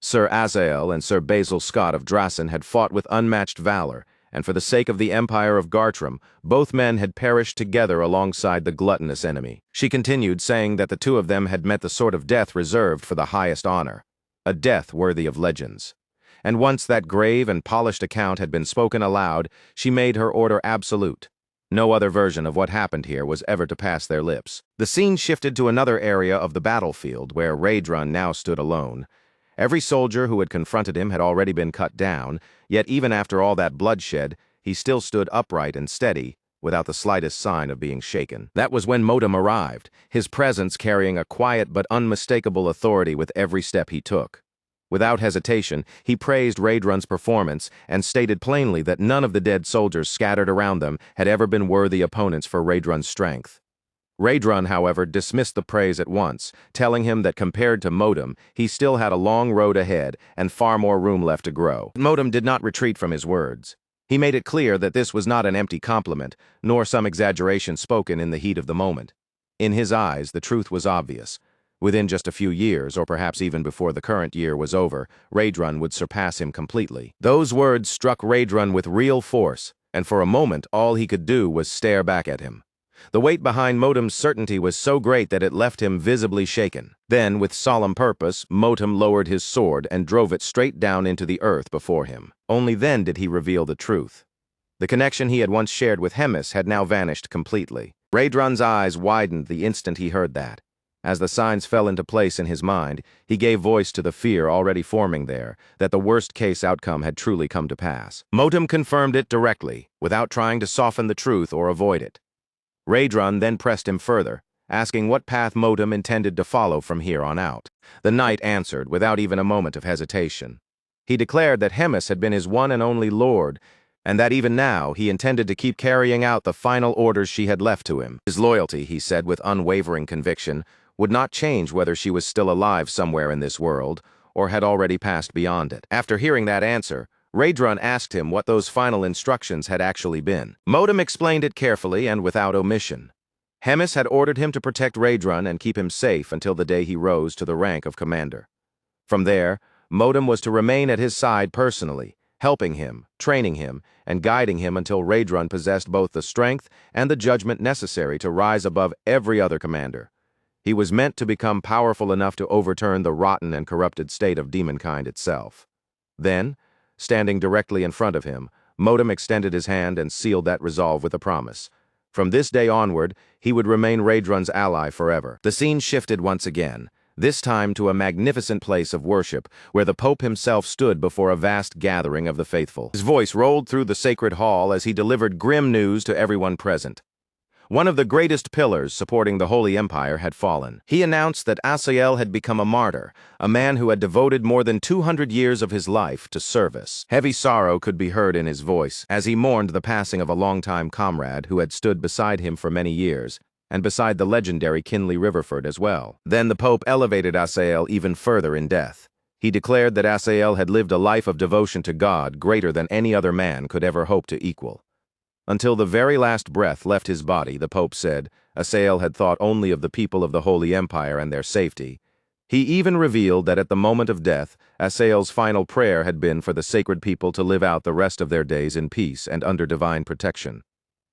Sir Azael and Sir Basil Scott of Drassen had fought with unmatched valor, and for the sake of the Empire of Gartram, both men had perished together alongside the gluttonous enemy. She continued, saying that the two of them had met the sort of death reserved for the highest honor, a death worthy of legends. And once that grave and polished account had been spoken aloud, she made her order absolute. No other version of what happened here was ever to pass their lips. The scene shifted to another area of the battlefield, where Raedrun now stood alone. Every soldier who had confronted him had already been cut down, yet even after all that bloodshed, he still stood upright and steady, without the slightest sign of being shaken. That was when Modem arrived, his presence carrying a quiet but unmistakable authority with every step he took. Without hesitation, he praised Raedrun's performance and stated plainly that none of the dead soldiers scattered around them had ever been worthy opponents for Raedrun's strength. Raedrun, however, dismissed the praise at once, telling him that compared to Modem, he still had a long road ahead and far more room left to grow. Modem did not retreat from his words. He made it clear that this was not an empty compliment, nor some exaggeration spoken in the heat of the moment. In his eyes, the truth was obvious. Within just a few years, or perhaps even before the current year was over, Raedrun would surpass him completely. Those words struck Raedrun with real force, and for a moment all he could do was stare back at him. The weight behind Modem's certainty was so great that it left him visibly shaken. Then, with solemn purpose, Modem lowered his sword and drove it straight down into the earth before him. Only then did he reveal the truth. The connection he had once shared with Hemis had now vanished completely. Raedrun's eyes widened the instant he heard that. As the signs fell into place in his mind, he gave voice to the fear already forming there, that the worst-case outcome had truly come to pass. Modem confirmed it directly, without trying to soften the truth or avoid it. Raedrun then pressed him further, asking what path Modem intended to follow from here on out. The knight answered, without even a moment of hesitation. He declared that Hemis had been his one and only lord, and that even now he intended to keep carrying out the final orders she had left to him. His loyalty, he said with unwavering conviction, would not change whether she was still alive somewhere in this world, or had already passed beyond it. After hearing that answer, Raedrun asked him what those final instructions had actually been. Modem explained it carefully and without omission. Hemis had ordered him to protect Raedrun and keep him safe until the day he rose to the rank of commander. From there, Modem was to remain at his side personally, helping him, training him, and guiding him until Raedrun possessed both the strength and the judgment necessary to rise above every other commander. He was meant to become powerful enough to overturn the rotten and corrupted state of demonkind itself. Then, standing directly in front of him, Modem extended his hand and sealed that resolve with a promise. From this day onward, he would remain Raedrun's ally forever. The scene shifted once again, this time to a magnificent place of worship, where the Pope himself stood before a vast gathering of the faithful. His voice rolled through the sacred hall as he delivered grim news to everyone present. One of the greatest pillars supporting the Holy Empire had fallen. He announced that Asael had become a martyr, a man who had devoted more than 200 years of his life to service. Heavy sorrow could be heard in his voice as he mourned the passing of a longtime comrade who had stood beside him for many years, and beside the legendary Kinley Riverford as well. Then the Pope elevated Asael even further in death. He declared that Asael had lived a life of devotion to God greater than any other man could ever hope to equal. Until the very last breath left his body, the Pope said, Asael had thought only of the people of the Holy Empire and their safety, He even revealed that at the moment of death, Asael's final prayer had been for the sacred people to live out the rest of their days in peace and under divine protection.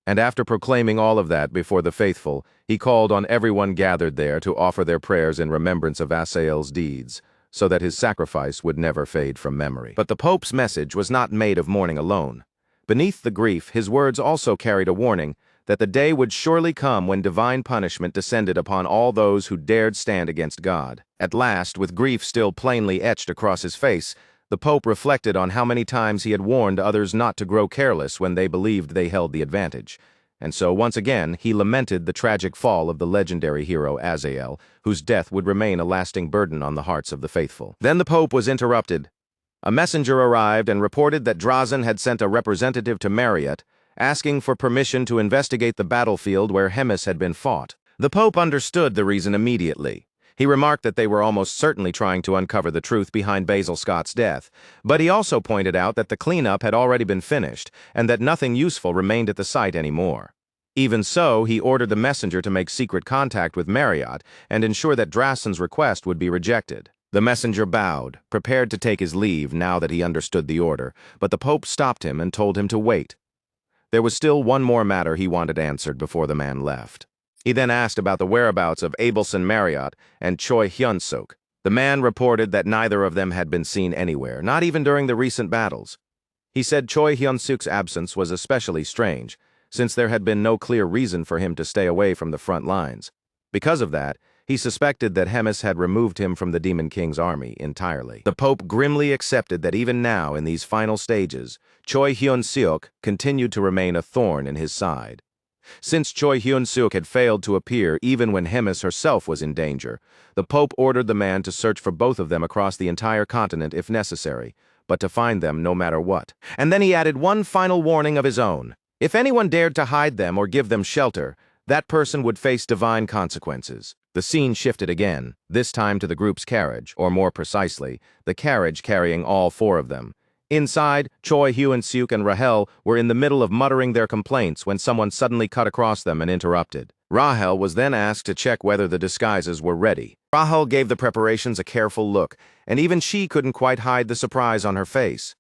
And after proclaiming all of that before the faithful, he called on everyone gathered there to offer their prayers in remembrance of Asael's deeds, so that his sacrifice would never fade from memory. But the Pope's message was not made of mourning alone. Beneath the grief, his words also carried a warning that the day would surely come when divine punishment descended upon all those who dared stand against God. At last, with grief still plainly etched across his face, the Pope reflected on how many times he had warned others not to grow careless when they believed they held the advantage. And so, once again, he lamented the tragic fall of the legendary hero Asael, whose death would remain a lasting burden on the hearts of the faithful. Then the Pope was interrupted. A messenger arrived and reported that Drazen had sent a representative to Marriott, asking for permission to investigate the battlefield where Hemis had been fought. The Pope understood the reason immediately. He remarked that they were almost certainly trying to uncover the truth behind Basil Scott's death, but he also pointed out that the cleanup had already been finished and that nothing useful remained at the site anymore. Even so, he ordered the messenger to make secret contact with Marriott and ensure that Drazen's request would be rejected. The messenger bowed, prepared to take his leave now that he understood the order, but the Pope stopped him and told him to wait. There was still one more matter he wanted answered before the man left. He then asked about the whereabouts of Abelson Marriott and Choi Hyun-suk. The man reported that neither of them had been seen anywhere, not even during the recent battles. He said Choi Hyun-suk's absence was especially strange, since there had been no clear reason for him to stay away from the front lines. Because of that, he suspected that Hemis had removed him from the Demon King's army entirely. The Pope grimly accepted that even now, in these final stages, Choi Hyun-suk continued to remain a thorn in his side. Since Choi Hyun-suk had failed to appear even when Hemis herself was in danger, the Pope ordered the man to search for both of them across the entire continent if necessary, but to find them no matter what. And then he added one final warning of his own. If anyone dared to hide them or give them shelter, that person would face divine consequences. The scene shifted again, this time to the group's carriage, or more precisely, the carriage carrying all four of them. Inside, Choi Hyun-suk and Rahel were in the middle of muttering their complaints when someone suddenly cut across them and interrupted. Rahel was then asked to check whether the disguises were ready. Rahel gave the preparations a careful look, and even she couldn't quite hide the surprise on her face.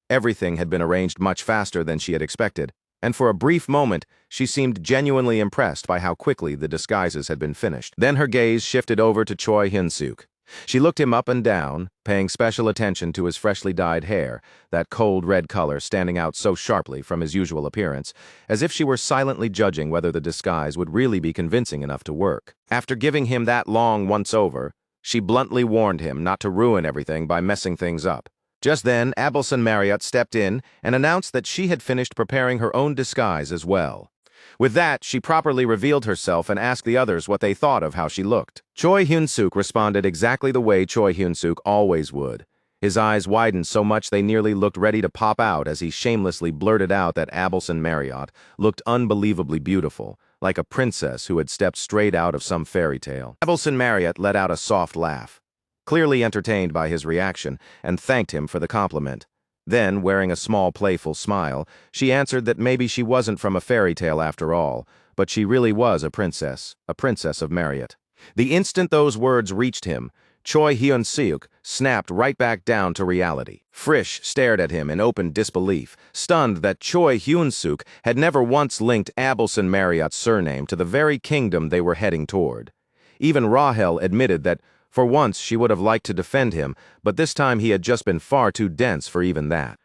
Everything had been arranged much faster than she had expected, and for a brief moment, she seemed genuinely impressed by how quickly the disguises had been finished. Then her gaze shifted over to Choi Hyun-suk. She looked him up and down, paying special attention to his freshly dyed hair, that cold red color standing out so sharply from his usual appearance, as if she were silently judging whether the disguise would really be convincing enough to work. After giving him that long once-over, she bluntly warned him not to ruin everything by messing things up. Just then, Abelson Marriott stepped in and announced that she had finished preparing her own disguise as well. With that, she properly revealed herself and asked the others what they thought of how she looked. Choi Hyun-suk responded exactly the way Choi Hyun-suk always would. His eyes widened so much they nearly looked ready to pop out as he shamelessly blurted out that Abelson Marriott looked unbelievably beautiful, like a princess who had stepped straight out of some fairy tale. Abelson Marriott let out a soft laugh, clearly entertained by his reaction, and thanked him for the compliment. Then, wearing a small playful smile, she answered that maybe she wasn't from a fairy tale after all, but she really was a princess of Marriott. The instant those words reached him, Choi Hyun-suk snapped right back down to reality. Frisch stared at him in open disbelief, stunned that Choi Hyun-suk had never once linked Abelson Marriott's surname to the very kingdom they were heading toward. Even Rahel admitted that for once, she would have liked to defend him, but this time he had just been far too dense for even that.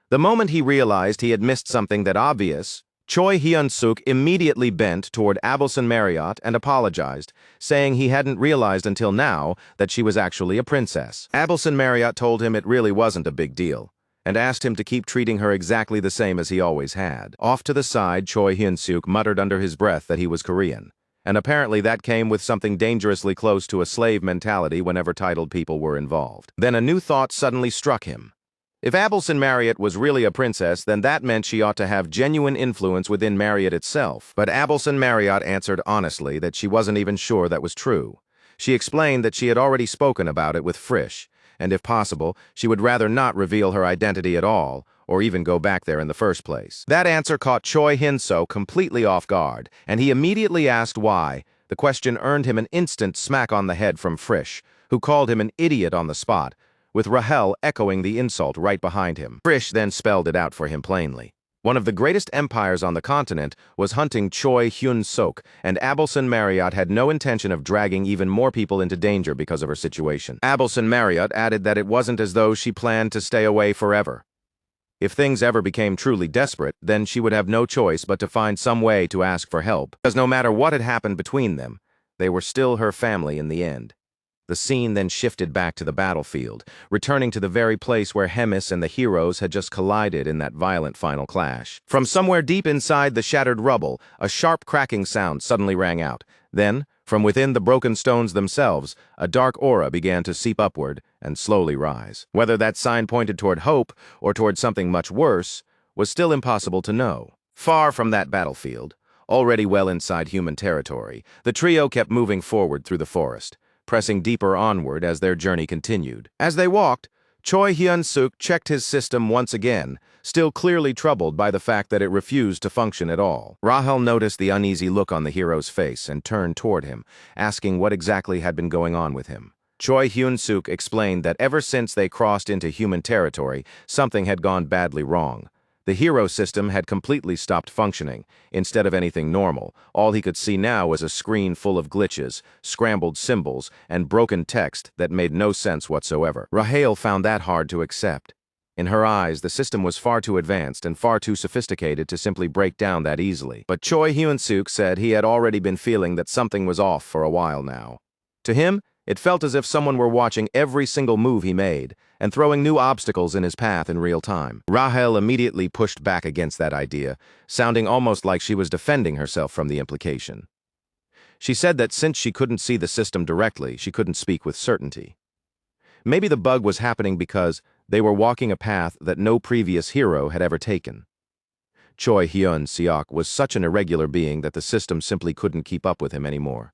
The moment he realized he had missed something that obvious, Choi Hyun-suk immediately bent toward Abelson Marriott and apologized, saying he hadn't realized until now that she was actually a princess. Abelson Marriott told him it really wasn't a big deal, and asked him to keep treating her exactly the same as he always had. Off to the side, Choi Hyun-suk muttered under his breath that he was Korean. And apparently that came with something dangerously close to a slave mentality whenever titled people were involved. Then a new thought suddenly struck him. If Abelson Marriott was really a princess, then that meant she ought to have genuine influence within Marriott itself. But Abelson Marriott answered honestly that she wasn't even sure that was true. She explained that she had already spoken about it with Frisch, and if possible, she would rather not reveal her identity at all, or even go back there in the first place. That answer caught Choi Hyun-suk completely off guard, and he immediately asked why. The question earned him an instant smack on the head from Frisch, who called him an idiot on the spot, with Rahel echoing the insult right behind him. Frisch then spelled it out for him plainly. One of the greatest empires on the continent was hunting Choi Hyun-sok, and Abelson Marriott had no intention of dragging even more people into danger because of her situation. Abelson Marriott added that it wasn't as though she planned to stay away forever. If things ever became truly desperate, then she would have no choice but to find some way to ask for help, because no matter what had happened between them, they were still her family in the end. The scene then shifted back to the battlefield, returning to the very place where Hemis and the heroes had just collided in that violent final clash. From somewhere deep inside the shattered rubble, a sharp cracking sound suddenly rang out. Then, from within the broken stones themselves, a dark aura began to seep upward and slowly rise. Whether that sign pointed toward hope or toward something much worse was still impossible to know. Far from that battlefield, already well inside human territory, the trio kept moving forward through the forest, pressing deeper onward as their journey continued. As they walked, Choi Hyun-suk checked his system once again, still clearly troubled by the fact that it refused to function at all. Rahel noticed the uneasy look on the hero's face and turned toward him, asking what exactly had been going on with him. Choi Hyun-suk explained that ever since they crossed into human territory, something had gone badly wrong. The hero system had completely stopped functioning. Instead of anything normal, all he could see now was a screen full of glitches, scrambled symbols, and broken text that made no sense whatsoever. Rahel found that hard to accept. In her eyes, the system was far too advanced and far too sophisticated to simply break down that easily. But Choi Hyun-suk said he had already been feeling that something was off for a while now. To him, it felt as if someone were watching every single move he made and throwing new obstacles in his path in real time. Rahel immediately pushed back against that idea, sounding almost like she was defending herself from the implication. She said that since she couldn't see the system directly, she couldn't speak with certainty. Maybe the bug was happening because they were walking a path that no previous hero had ever taken. Choi Hyun-seok was such an irregular being that the system simply couldn't keep up with him anymore.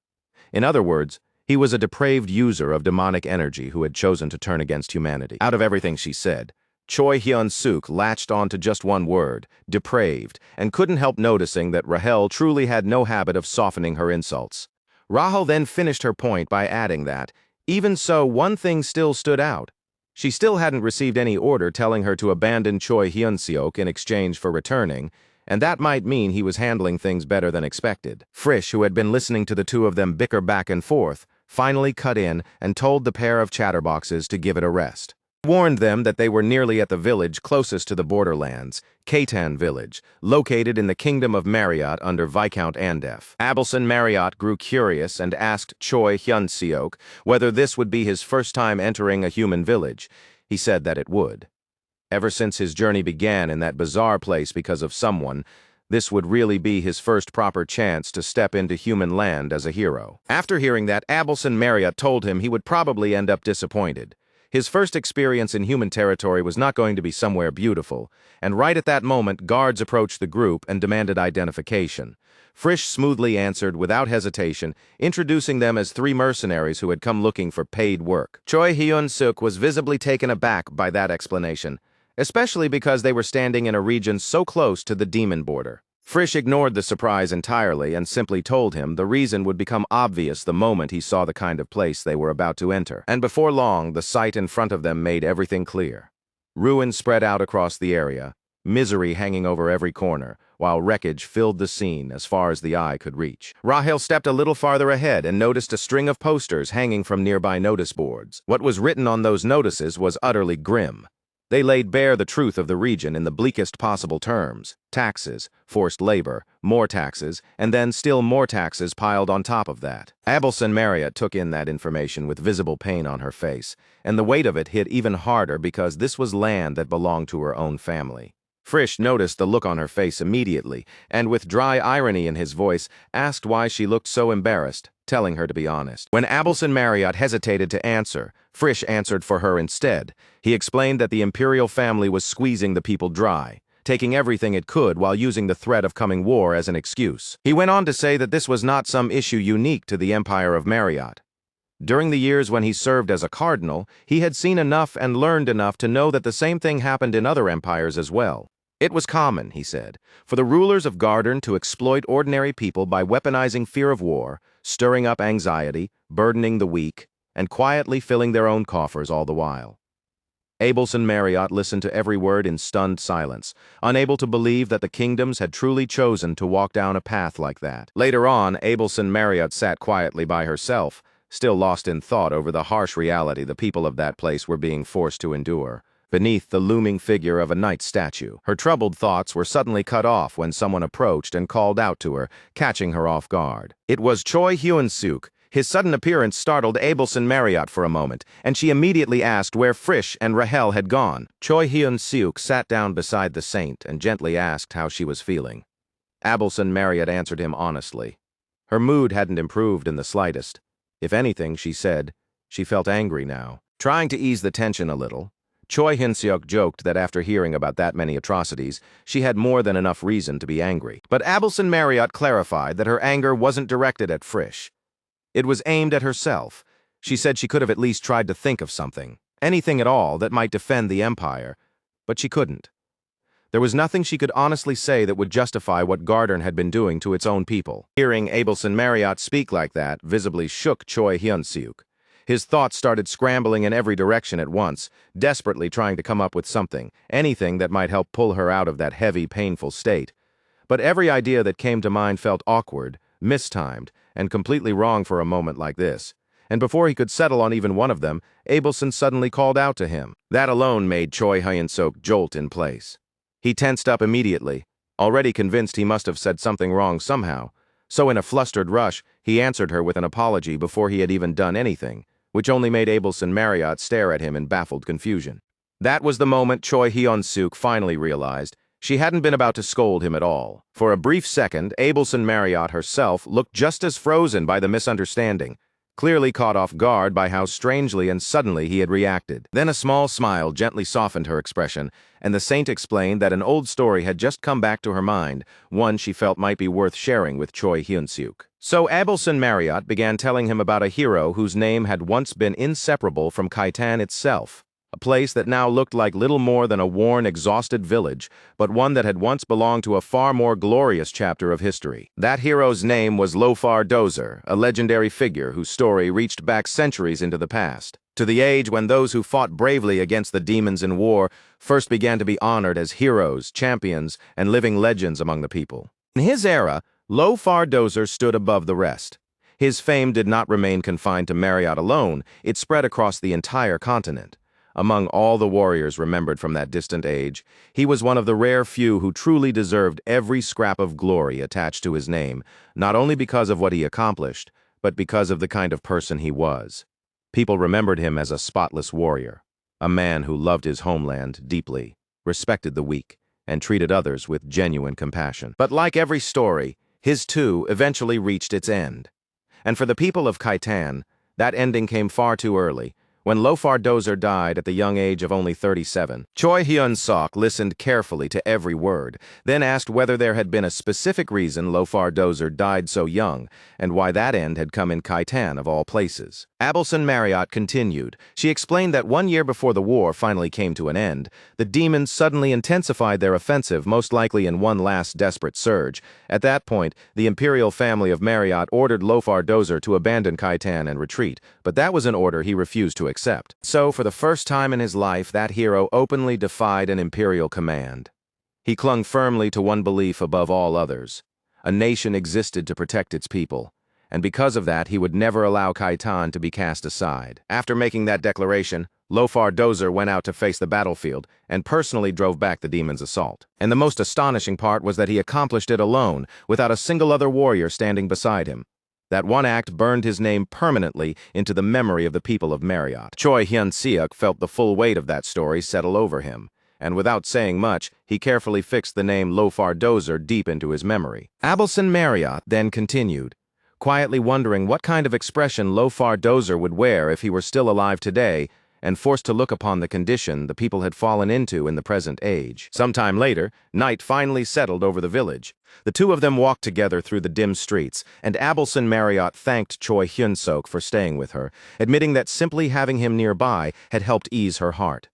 In other words, he was a depraved user of demonic energy who had chosen to turn against humanity. Out of everything she said, Choi Hyun-suk latched on to just one word, depraved, and couldn't help noticing that Rahel truly had no habit of softening her insults. Rahel then finished her point by adding that, even so, one thing still stood out. She still hadn't received any order telling her to abandon Choi Hyun-seok in exchange for returning, and that might mean he was handling things better than expected. Frisch, who had been listening to the two of them bicker back and forth, finally cut in and told the pair of chatterboxes to give it a rest. He warned them that they were nearly at the village closest to the borderlands, Kaitan Village, located in the Kingdom of Marriott under Viscount Andef. Abelson Marriott grew curious and asked Choi Hyun-seok whether this would be his first time entering a human village. He said that it would. Ever since his journey began in that bizarre place because of someone, this would really be his first proper chance to step into human land as a hero. After hearing that, Abelson Marriott told him he would probably end up disappointed. His first experience in human territory was not going to be somewhere beautiful, and right at that moment, guards approached the group and demanded identification. Frisch smoothly answered without hesitation, introducing them as 3 mercenaries who had come looking for paid work. Choi Hyun-suk was visibly taken aback by that explanation, especially because they were standing in a region so close to the demon border. Frisch ignored the surprise entirely and simply told him the reason would become obvious the moment he saw the kind of place they were about to enter. And before long, the sight in front of them made everything clear. Ruin spread out across the area, misery hanging over every corner, while wreckage filled the scene as far as the eye could reach. Rahel stepped a little farther ahead and noticed a string of posters hanging from nearby notice boards. What was written on those notices was utterly grim. They laid bare the truth of the region in the bleakest possible terms: taxes, forced labor, more taxes, and then still more taxes piled on top of that. Abelson Marriott took in that information with visible pain on her face, and the weight of it hit even harder because this was land that belonged to her own family. Frisch noticed the look on her face immediately, and with dry irony in his voice, asked why she looked so embarrassed, telling her to be honest. When Abelson Marriott hesitated to answer, Frisch answered for her instead. He explained that the imperial family was squeezing the people dry, taking everything it could while using the threat of coming war as an excuse. He went on to say that this was not some issue unique to the Empire of Marriott. During the years when he served as a cardinal, he had seen enough and learned enough to know that the same thing happened in other empires as well. It was common, he said, for the rulers of Garden to exploit ordinary people by weaponizing fear of war, stirring up anxiety, burdening the weak, and quietly filling their own coffers all the while. Abelson Marriott listened to every word in stunned silence, unable to believe that the kingdoms had truly chosen to walk down a path like that. Later on, Abelson Marriott sat quietly by herself, still lost in thought over the harsh reality the people of that place were being forced to endure. Beneath the looming figure of a knight statue, her troubled thoughts were suddenly cut off when someone approached and called out to her, catching her off guard. It was Choi Hyun-suk. His sudden appearance startled Abelson Marriott for a moment, and she immediately asked where Frisch and Rahel had gone. Choi Hyun-suk sat down beside the saint and gently asked how she was feeling. Abelson Marriott answered him honestly. Her mood hadn't improved in the slightest. If anything, she said, she felt angry now. Trying to ease the tension a little, Choi Hyun-suk joked that after hearing about that many atrocities, she had more than enough reason to be angry. But Abelson Marriott clarified that her anger wasn't directed at Frisch. It was aimed at herself. She said she could have at least tried to think of something, anything at all that might defend the empire, but she couldn't. There was nothing she could honestly say that would justify what Garden had been doing to its own people. Hearing Abelson Marriott speak like that visibly shook Choi Hyun-suk. His thoughts started scrambling in every direction at once, desperately trying to come up with something, anything that might help pull her out of that heavy, painful state. But every idea that came to mind felt awkward, mistimed, and completely wrong for a moment like this. And before he could settle on even one of them, Abelson suddenly called out to him. That alone made Choi Hyun-suk jolt in place. He tensed up immediately, already convinced he must have said something wrong somehow. So in a flustered rush, he answered her with an apology before he had even done anything, which only made Abelson Marriott stare at him in baffled confusion. That was the moment Choi Hyun-suk finally realized she hadn't been about to scold him at all. For a brief second, Abelson Marriott herself looked just as frozen by the misunderstanding, clearly caught off guard by how strangely and suddenly he had reacted. Then a small smile gently softened her expression, and the saint explained that an old story had just come back to her mind, one she felt might be worth sharing with Choi Hyun-suk. So Abelson Marriott began telling him about a hero whose name had once been inseparable from Khitan itself. A place that now looked like little more than a worn, exhausted village, but one that had once belonged to a far more glorious chapter of history. That hero's name was Lofar Dozer, a legendary figure whose story reached back centuries into the past, to the age when those who fought bravely against the demons in war first began to be honored as heroes, champions, and living legends among the people. In his era, Lofar Dozer stood above the rest. His fame did not remain confined to Marriott alone, it spread across the entire continent. Among all the warriors remembered from that distant age, he was one of the rare few who truly deserved every scrap of glory attached to his name, not only because of what he accomplished, but because of the kind of person he was. People remembered him as a spotless warrior, a man who loved his homeland deeply, respected the weak, and treated others with genuine compassion. But like every story, his too eventually reached its end. And for the people of Khitan, that ending came far too early. When Lofar Dozer died at the young age of only 37, Choi Hyun-suk listened carefully to every word, then asked whether there had been a specific reason Lofar Dozer died so young, and why that end had come in Khitan of all places. Abelson Marriott continued. She explained that 1 year before the war finally came to an end, the demons suddenly intensified their offensive, most likely in one last desperate surge. At that point, the imperial family of Marriott ordered Lofar Dozer to abandon Khitan and retreat, but that was an order he refused to accept. So, for the first time in his life, that hero openly defied an imperial command. He clung firmly to one belief above all others. A nation existed to protect its people, and because of that, he would never allow Khitan to be cast aside. After making that declaration, Lofar Dozer went out to face the battlefield and personally drove back the demons' assault. And the most astonishing part was that he accomplished it alone, without a single other warrior standing beside him. That one act burned his name permanently into the memory of the people of Marriott. Choi Hyun-suk felt the full weight of that story settle over him, and without saying much, he carefully fixed the name Lofar Dozer deep into his memory. Abelson Marriott then continued, quietly wondering what kind of expression Lofar Dozer would wear if he were still alive today, and forced to look upon the condition the people had fallen into in the present age. Sometime later, night finally settled over the village. The two of them walked together through the dim streets, and Abelson Marriott thanked Choi Hyun-suk for staying with her, admitting that simply having him nearby had helped ease her heart.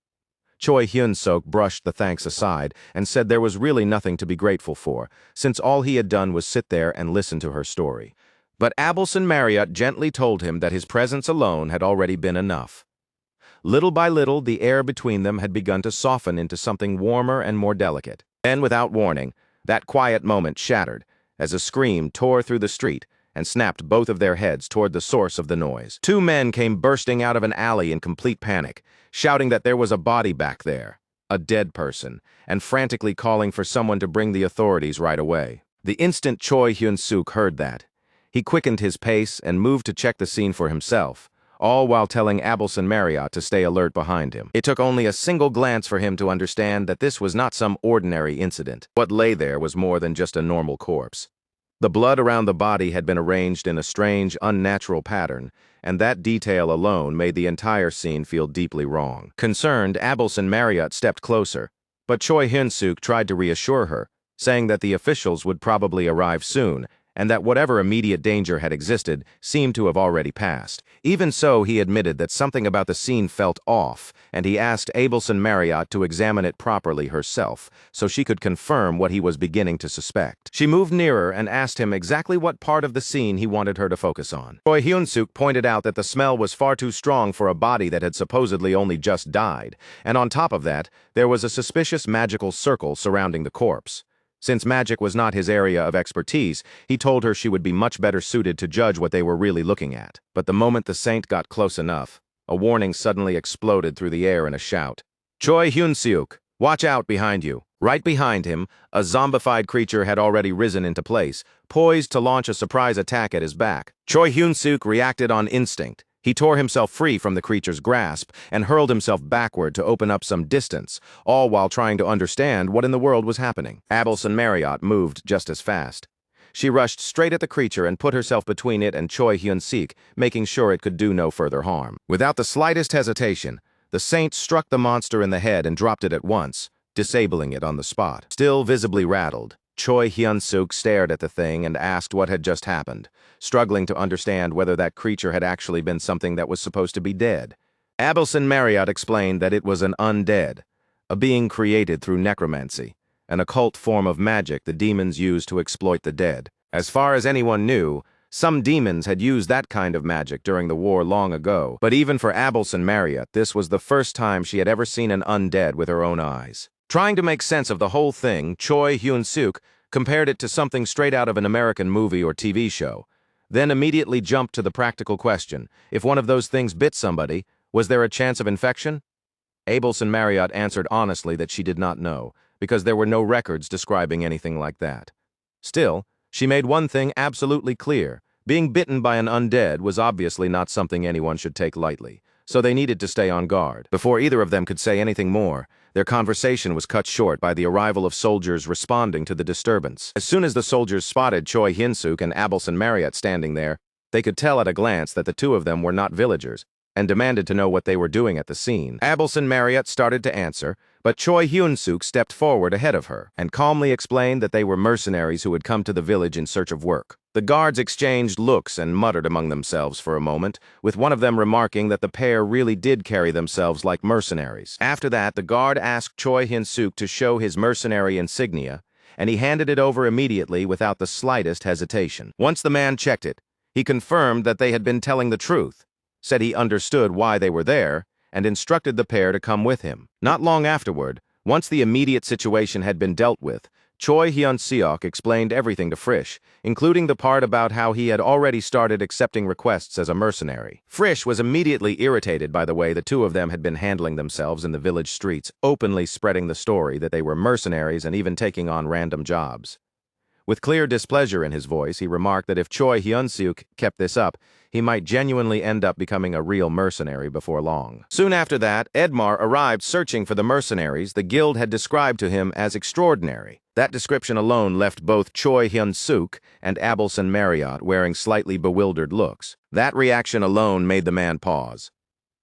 Choi Hyun-suk brushed the thanks aside and said there was really nothing to be grateful for, since all he had done was sit there and listen to her story. But Abelson Marriott gently told him that his presence alone had already been enough. Little by little, the air between them had begun to soften into something warmer and more delicate. Then, without warning, that quiet moment shattered as a scream tore through the street and snapped both of their heads toward the source of the noise. Two men came bursting out of an alley in complete panic, shouting that there was a body back there, a dead person, and frantically calling for someone to bring the authorities right away. The instant Choi Hyun-suk heard that, he quickened his pace and moved to check the scene for himself, all while telling Abelson Marriott to stay alert behind him. It took only a single glance for him to understand that this was not some ordinary incident. What lay there was more than just a normal corpse. The blood around the body had been arranged in a strange, unnatural pattern, and that detail alone made the entire scene feel deeply wrong. Concerned, Abelson Marriott stepped closer, but Choi Hyun-suk tried to reassure her, saying that the officials would probably arrive soon, and that whatever immediate danger had existed seemed to have already passed. Even so, he admitted that something about the scene felt off, and he asked Abelson Marriott to examine it properly herself, so she could confirm what he was beginning to suspect. She moved nearer and asked him exactly what part of the scene he wanted her to focus on. Choi Hyun-suk pointed out that the smell was far too strong for a body that had supposedly only just died, and on top of that, there was a suspicious magical circle surrounding the corpse. Since magic was not his area of expertise, he told her she would be much better suited to judge what they were really looking at. But the moment the saint got close enough, a warning suddenly exploded through the air in a shout. "Choi Hyun-suk, watch out behind you." Right behind him, a zombified creature had already risen into place, poised to launch a surprise attack at his back. Choi Hyun-suk reacted on instinct. He tore himself free from the creature's grasp and hurled himself backward to open up some distance, all while trying to understand what in the world was happening. Abelson Marriott moved just as fast. She rushed straight at the creature and put herself between it and Choi Hyun-suk, making sure it could do no further harm. Without the slightest hesitation, the saint struck the monster in the head and dropped it at once, disabling it on the spot. Still visibly rattled, Choi Hyun-suk stared at the thing and asked what had just happened, struggling to understand whether that creature had actually been something that was supposed to be dead. Abelson Marriott explained that it was an undead, a being created through necromancy, an occult form of magic the demons used to exploit the dead. As far as anyone knew, some demons had used that kind of magic during the war long ago, but even for Abelson Marriott, this was the first time she had ever seen an undead with her own eyes. Trying to make sense of the whole thing, Choi Hyun-suk compared it to something straight out of an American movie or TV show, then immediately jumped to the practical question: if one of those things bit somebody, was there a chance of infection? Abelson Marriott answered honestly that she did not know, because there were no records describing anything like that. Still, she made one thing absolutely clear: being bitten by an undead was obviously not something anyone should take lightly, so they needed to stay on guard. Before either of them could say anything more, their conversation was cut short by the arrival of soldiers responding to the disturbance. As soon as the soldiers spotted Choi Hyun-suk and Abelson Marriott standing there, they could tell at a glance that the two of them were not villagers, and demanded to know what they were doing at the scene. Abelson Marriott started to answer, but Choi Hyun-suk stepped forward ahead of her and calmly explained that they were mercenaries who had come to the village in search of work. The guards exchanged looks and muttered among themselves for a moment, with one of them remarking that the pair really did carry themselves like mercenaries. After that, the guard asked Choi Hyun-suk to show his mercenary insignia, and he handed it over immediately without the slightest hesitation. Once the man checked it, he confirmed that they had been telling the truth, said he understood why they were there, and instructed the pair to come with him. Not long afterward, once the immediate situation had been dealt with, Choi Hyun-suk explained everything to Frisch, including the part about how he had already started accepting requests as a mercenary. Frisch was immediately irritated by the way the two of them had been handling themselves in the village streets, openly spreading the story that they were mercenaries and even taking on random jobs. With clear displeasure in his voice, he remarked that if Choi Hyun-suk kept this up, he might genuinely end up becoming a real mercenary before long. Soon after that, Edmar arrived searching for the mercenaries the guild had described to him as extraordinary. That description alone left both Choi Hyun-suk and Abelson Marriott wearing slightly bewildered looks. That reaction alone made the man pause.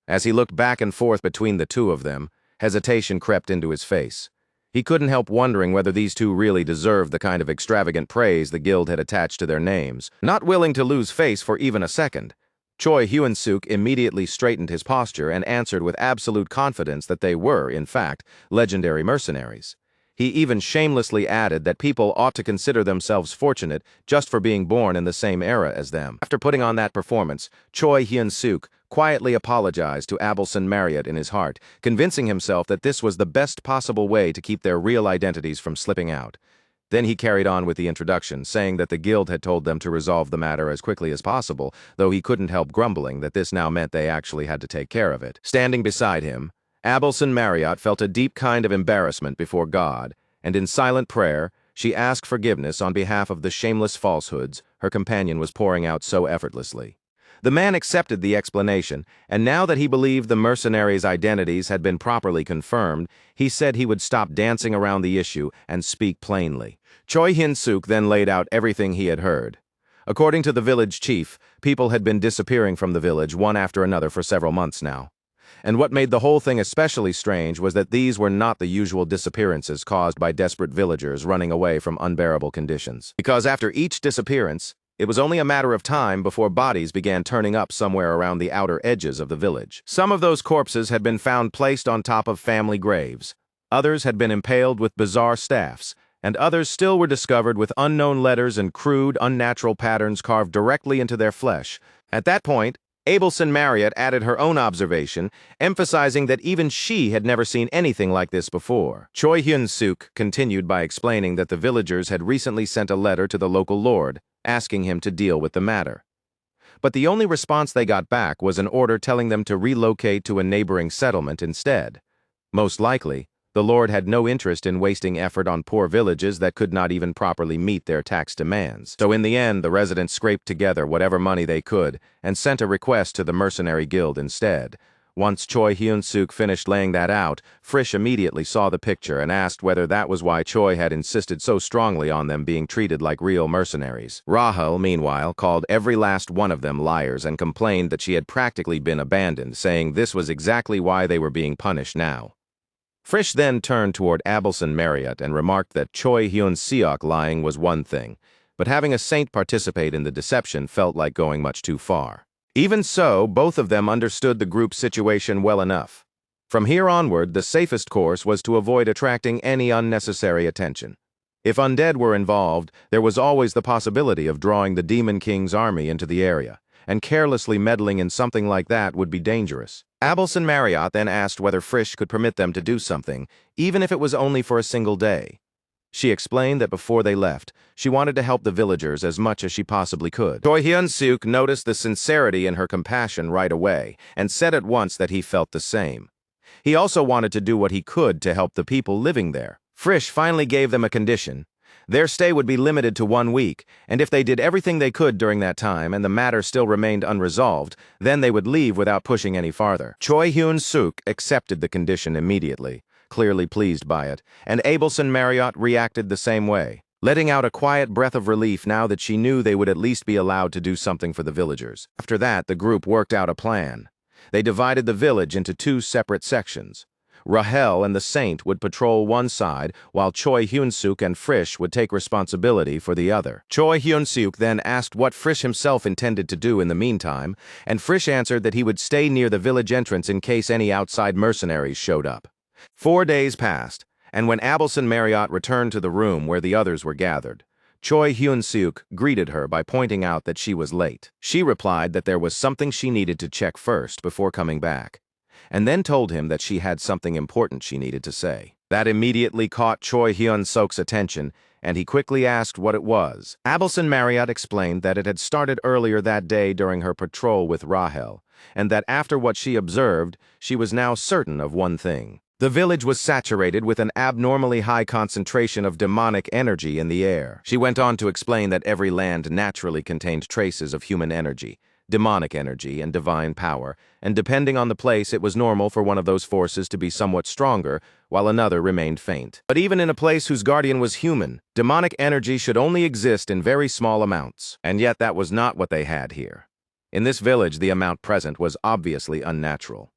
As he looked back and forth between the two of them, hesitation crept into his face. He couldn't help wondering whether these two really deserved the kind of extravagant praise the guild had attached to their names. Not willing to lose face for even a second, Choi Hyun-suk immediately straightened his posture and answered with absolute confidence that they were, in fact, legendary mercenaries. He even shamelessly added that people ought to consider themselves fortunate just for being born in the same era as them. After putting on that performance, Choi Hyun-suk quietly apologized to Abelson Marriott in his heart, convincing himself that this was the best possible way to keep their real identities from slipping out. Then he carried on with the introduction, saying that the guild had told them to resolve the matter as quickly as possible, though he couldn't help grumbling that this now meant they actually had to take care of it. Standing beside him, Abelson Marriott felt a deep kind of embarrassment before God, and in silent prayer, she asked forgiveness on behalf of the shameless falsehoods her companion was pouring out so effortlessly. The man accepted the explanation, and now that he believed the mercenaries' identities had been properly confirmed, he said he would stop dancing around the issue and speak plainly. Choi Hyun-suk then laid out everything he had heard. According to the village chief, people had been disappearing from the village one after another for several months now. And what made the whole thing especially strange was that these were not the usual disappearances caused by desperate villagers running away from unbearable conditions. Because after each disappearance, it was only a matter of time before bodies began turning up somewhere around the outer edges of the village. Some of those corpses had been found placed on top of family graves. Others had been impaled with bizarre staffs, and others still were discovered with unknown letters and crude, unnatural patterns carved directly into their flesh. At that point, Abelson Marriott added her own observation, emphasizing that even she had never seen anything like this before. Choi Hyun-suk continued by explaining that the villagers had recently sent a letter to the local lord, asking him to deal with the matter. But the only response they got back was an order telling them to relocate to a neighboring settlement instead. Most likely, the lord had no interest in wasting effort on poor villages that could not even properly meet their tax demands. So in the end, the residents scraped together whatever money they could and sent a request to the mercenary guild instead. Once Choi Hyun-suk finished laying that out, Frisch immediately saw the picture and asked whether that was why Choi had insisted so strongly on them being treated like real mercenaries. Rahel, meanwhile, called every last one of them liars and complained that she had practically been abandoned, saying this was exactly why they were being punished now. Frisch then turned toward Abelson Marriott and remarked that Choi Hyun-seok lying was one thing, but having a saint participate in the deception felt like going much too far. Even so, both of them understood the group's situation well enough. From here onward, the safest course was to avoid attracting any unnecessary attention. If undead were involved, there was always the possibility of drawing the Demon King's army into the area, and carelessly meddling in something like that would be dangerous. Abelson Marriott then asked whether Frisch could permit them to do something, even if it was only for a single day. She explained that before they left, she wanted to help the villagers as much as she possibly could. Choi Hyun-suk noticed the sincerity in her compassion right away and said at once that he felt the same. He also wanted to do what he could to help the people living there. Frisch finally gave them a condition. Their stay would be limited to 1 week, and if they did everything they could during that time and the matter still remained unresolved, then they would leave without pushing any farther. Choi Hyun-suk accepted the condition immediately, clearly pleased by it, and Abelson Marriott reacted the same way, letting out a quiet breath of relief now that she knew they would at least be allowed to do something for the villagers. After that, the group worked out a plan. They divided the village into 2 separate sections. Rahel and the Saint would patrol one side, while Choi Hyun-suk and Frisch would take responsibility for the other. Choi Hyun-suk then asked what Frisch himself intended to do in the meantime, and Frisch answered that he would stay near the village entrance in case any outside mercenaries showed up. 4 days passed, and when Abelson Marriott returned to the room where the others were gathered, Choi Hyun-suk greeted her by pointing out that she was late. She replied that there was something she needed to check first before coming back, and then told him that she had something important she needed to say. That immediately caught Choi Hyun-suk's attention, and he quickly asked what it was. Abelson Marriott explained that it had started earlier that day during her patrol with Rahel, and that after what she observed, she was now certain of one thing. The village was saturated with an abnormally high concentration of demonic energy in the air. She went on to explain that every land naturally contained traces of human energy, demonic energy, and divine power, and depending on the place, it was normal for one of those forces to be somewhat stronger, while another remained faint. But even in a place whose guardian was human, demonic energy should only exist in very small amounts. And yet that was not what they had here. In this village, the amount present was obviously unnatural.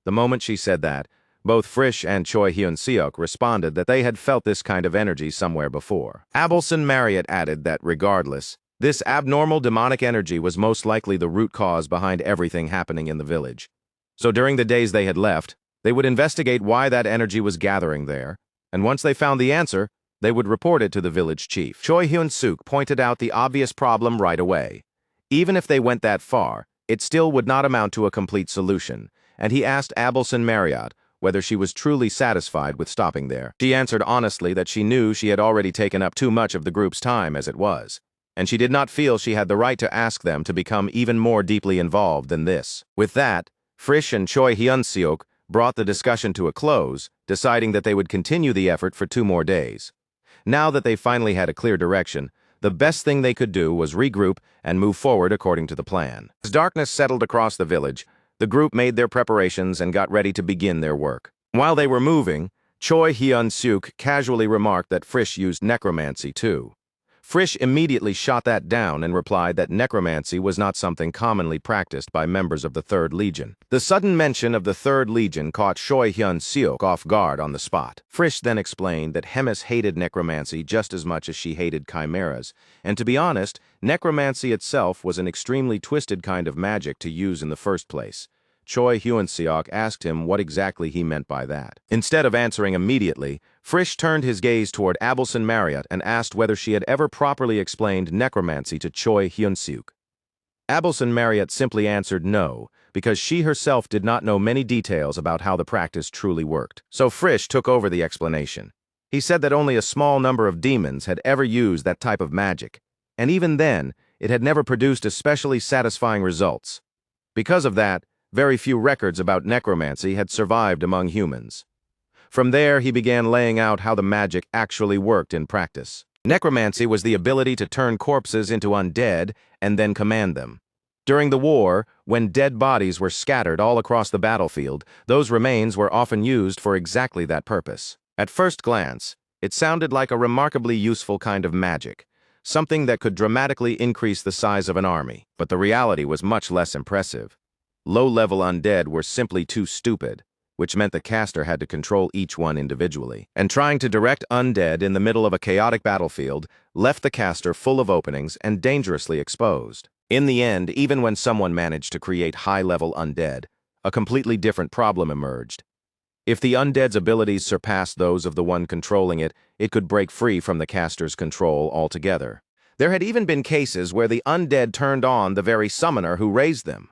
The moment she said that, both Frisch and Choi Hyun-seok responded that they had felt this kind of energy somewhere before. Abelson Marriott added that regardless, this abnormal demonic energy was most likely the root cause behind everything happening in the village. So during the days they had left, they would investigate why that energy was gathering there, and once they found the answer, they would report it to the village chief. Choi Hyun-suk pointed out the obvious problem right away. Even if they went that far, it still would not amount to a complete solution, and he asked Abelson Marriott whether she was truly satisfied with stopping there. She answered honestly that she knew she had already taken up too much of the group's time as it was, and she did not feel she had the right to ask them to become even more deeply involved than this. With that, Frisch and Choi Hyun-seok brought the discussion to a close, deciding that they would continue the effort for 2 more days. Now that they finally had a clear direction, the best thing they could do was regroup and move forward according to the plan. As darkness settled across the village, the group made their preparations and got ready to begin their work. While they were moving, Choi Hyun-suk casually remarked that Frisch used necromancy too. Frisch immediately shot that down and replied that necromancy was not something commonly practiced by members of the 3rd Legion. The sudden mention of the 3rd Legion caught Choi Hyun-seok off guard on the spot. Frisch then explained that Hemis hated necromancy just as much as she hated chimeras, and to be honest, necromancy itself was an extremely twisted kind of magic to use in the first place. Choi Hyun-seok asked him what exactly he meant by that. Instead of answering immediately, Frisch turned his gaze toward Abelson Marriott and asked whether she had ever properly explained necromancy to Choi Hyun-suk. Abelson Marriott simply answered no, because she herself did not know many details about how the practice truly worked. So Frisch took over the explanation. He said that only a small number of demons had ever used that type of magic, and even then, it had never produced especially satisfying results. Because of that, very few records about necromancy had survived among humans. From there, he began laying out how the magic actually worked in practice. Necromancy was the ability to turn corpses into undead and then command them. During the war, when dead bodies were scattered all across the battlefield, those remains were often used for exactly that purpose. At first glance, it sounded like a remarkably useful kind of magic, something that could dramatically increase the size of an army. But the reality was much less impressive. Low-level undead were simply too stupid, which meant the caster had to control each one individually. And trying to direct undead in the middle of a chaotic battlefield left the caster full of openings and dangerously exposed. In the end, even when someone managed to create high-level undead, a completely different problem emerged. If the undead's abilities surpassed those of the one controlling it, it could break free from the caster's control altogether. There had even been cases where the undead turned on the very summoner who raised them.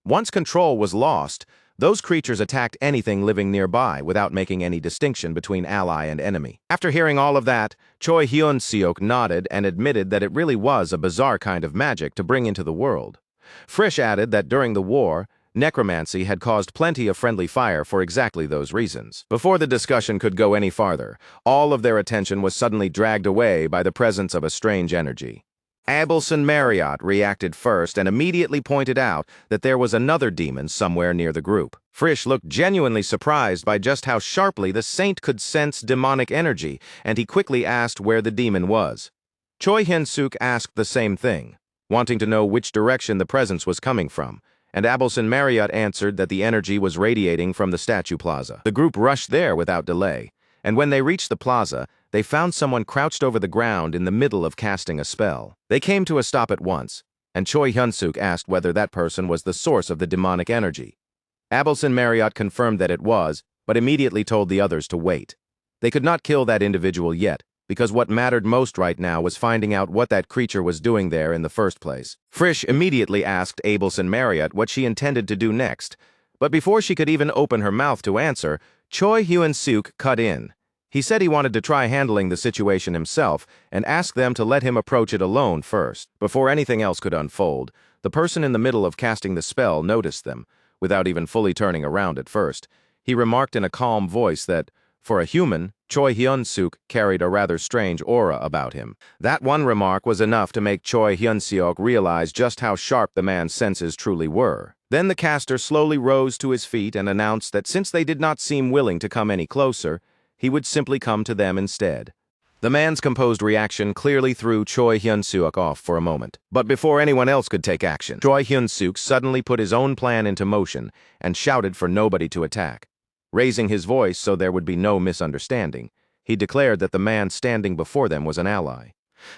Once control was lost, those creatures attacked anything living nearby without making any distinction between ally and enemy. After hearing all of that, Choi Hyun-seok nodded and admitted that it really was a bizarre kind of magic to bring into the world. Frisch added that during the war, necromancy had caused plenty of friendly fire for exactly those reasons. Before the discussion could go any farther, all of their attention was suddenly dragged away by the presence of a strange energy. Abelson Marriott reacted first and immediately pointed out that there was another demon somewhere near the group. Frisch looked genuinely surprised by just how sharply the saint could sense demonic energy, and he quickly asked where the demon was. Choi Hyun-suk asked the same thing, wanting to know which direction the presence was coming from, and Abelson Marriott answered that the energy was radiating from the statue plaza. The group rushed there without delay, and when they reached the plaza, they found someone crouched over the ground in the middle of casting a spell. They came to a stop at once, and Choi Hyun-suk asked whether that person was the source of the demonic energy. Abelson Marriott confirmed that it was, but immediately told the others to wait. They could not kill that individual yet, because what mattered most right now was finding out what that creature was doing there in the first place. Frisch immediately asked Abelson Marriott what she intended to do next, but before she could even open her mouth to answer, Choi Hyun-suk cut in. He said he wanted to try handling the situation himself and asked them to let him approach it alone first. Before anything else could unfold, the person in the middle of casting the spell noticed them, without even fully turning around at first. He remarked in a calm voice that, for a human, Choi Hyun-suk carried a rather strange aura about him. That one remark was enough to make Choi Hyun-seok realize just how sharp the man's senses truly were. Then the caster slowly rose to his feet and announced that since they did not seem willing to come any closer, he would simply come to them instead. The man's composed reaction clearly threw Choi Hyun-suk off for a moment. But before anyone else could take action, Choi Hyun-suk suddenly put his own plan into motion and shouted for nobody to attack. Raising his voice so there would be no misunderstanding, he declared that the man standing before them was an ally.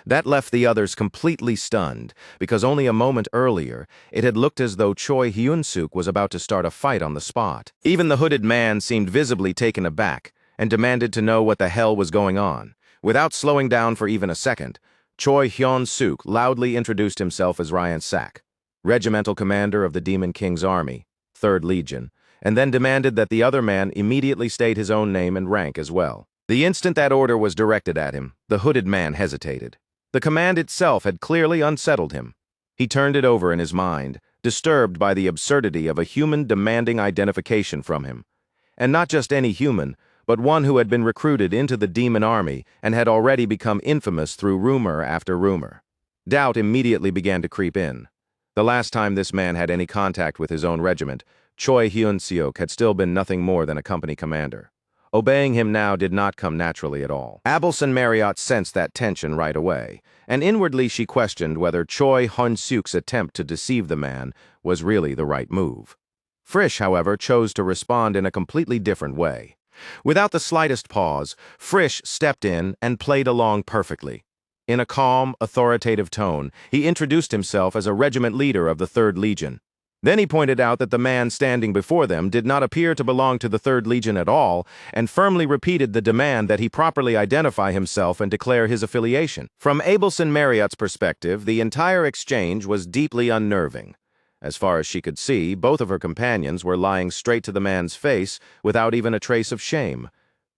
That left the others completely stunned, because only a moment earlier, it had looked as though Choi Hyun-suk was about to start a fight on the spot. Even the hooded man seemed visibly taken aback, and demanded to know what the hell was going on. Without slowing down for even a second, Choi Hyun-suk loudly introduced himself as Ryan Sak, regimental commander of the Demon King's army, 3rd Legion, and then demanded that the other man immediately state his own name and rank as well. The instant that order was directed at him, the hooded man hesitated. The command itself had clearly unsettled him. He turned it over in his mind, disturbed by the absurdity of a human demanding identification from him. And not just any human, but one who had been recruited into the demon army and had already become infamous through rumor after rumor. Doubt immediately began to creep in. The last time this man had any contact with his own regiment, Choi Hyun-seok had still been nothing more than a company commander. Obeying him now did not come naturally at all. Abelson Marriott sensed that tension right away, and inwardly she questioned whether Choi Hyun-seok's attempt to deceive the man was really the right move. Frisch, however, chose to respond in a completely different way. Without the slightest pause, Frisch stepped in and played along perfectly. In a calm, authoritative tone, he introduced himself as a regiment leader of the 3rd Legion. Then he pointed out that the man standing before them did not appear to belong to the 3rd Legion at all, and firmly repeated the demand that he properly identify himself and declare his affiliation. From Abelson Marriott's perspective, the entire exchange was deeply unnerving. As far as she could see, both of her companions were lying straight to the man's face without even a trace of shame.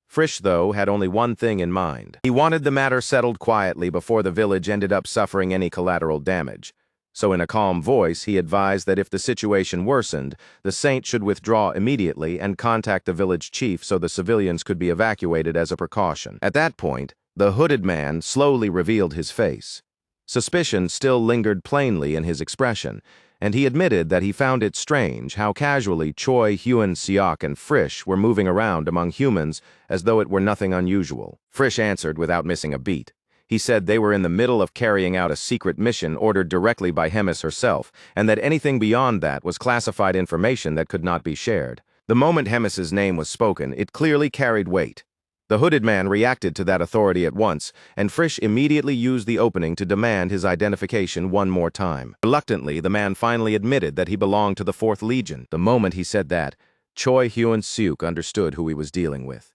Frisch, though, had only one thing in mind. He wanted the matter settled quietly before the village ended up suffering any collateral damage. So in a calm voice, he advised that if the situation worsened, the saint should withdraw immediately and contact the village chief so the civilians could be evacuated as a precaution. At that point, the hooded man slowly revealed his face. Suspicion still lingered plainly in his expression, and he admitted that he found it strange how casually Choi Hyun-seok and Frisch were moving around among humans as though it were nothing unusual. Frisch answered without missing a beat. He said they were in the middle of carrying out a secret mission ordered directly by Hemis herself, and that anything beyond that was classified information that could not be shared. The moment Hemis's name was spoken, it clearly carried weight. The hooded man reacted to that authority at once, and Frisch immediately used the opening to demand his identification one more time. Reluctantly, the man finally admitted that he belonged to the 4th Legion. The moment he said that, Choi Hyun-seok understood who he was dealing with.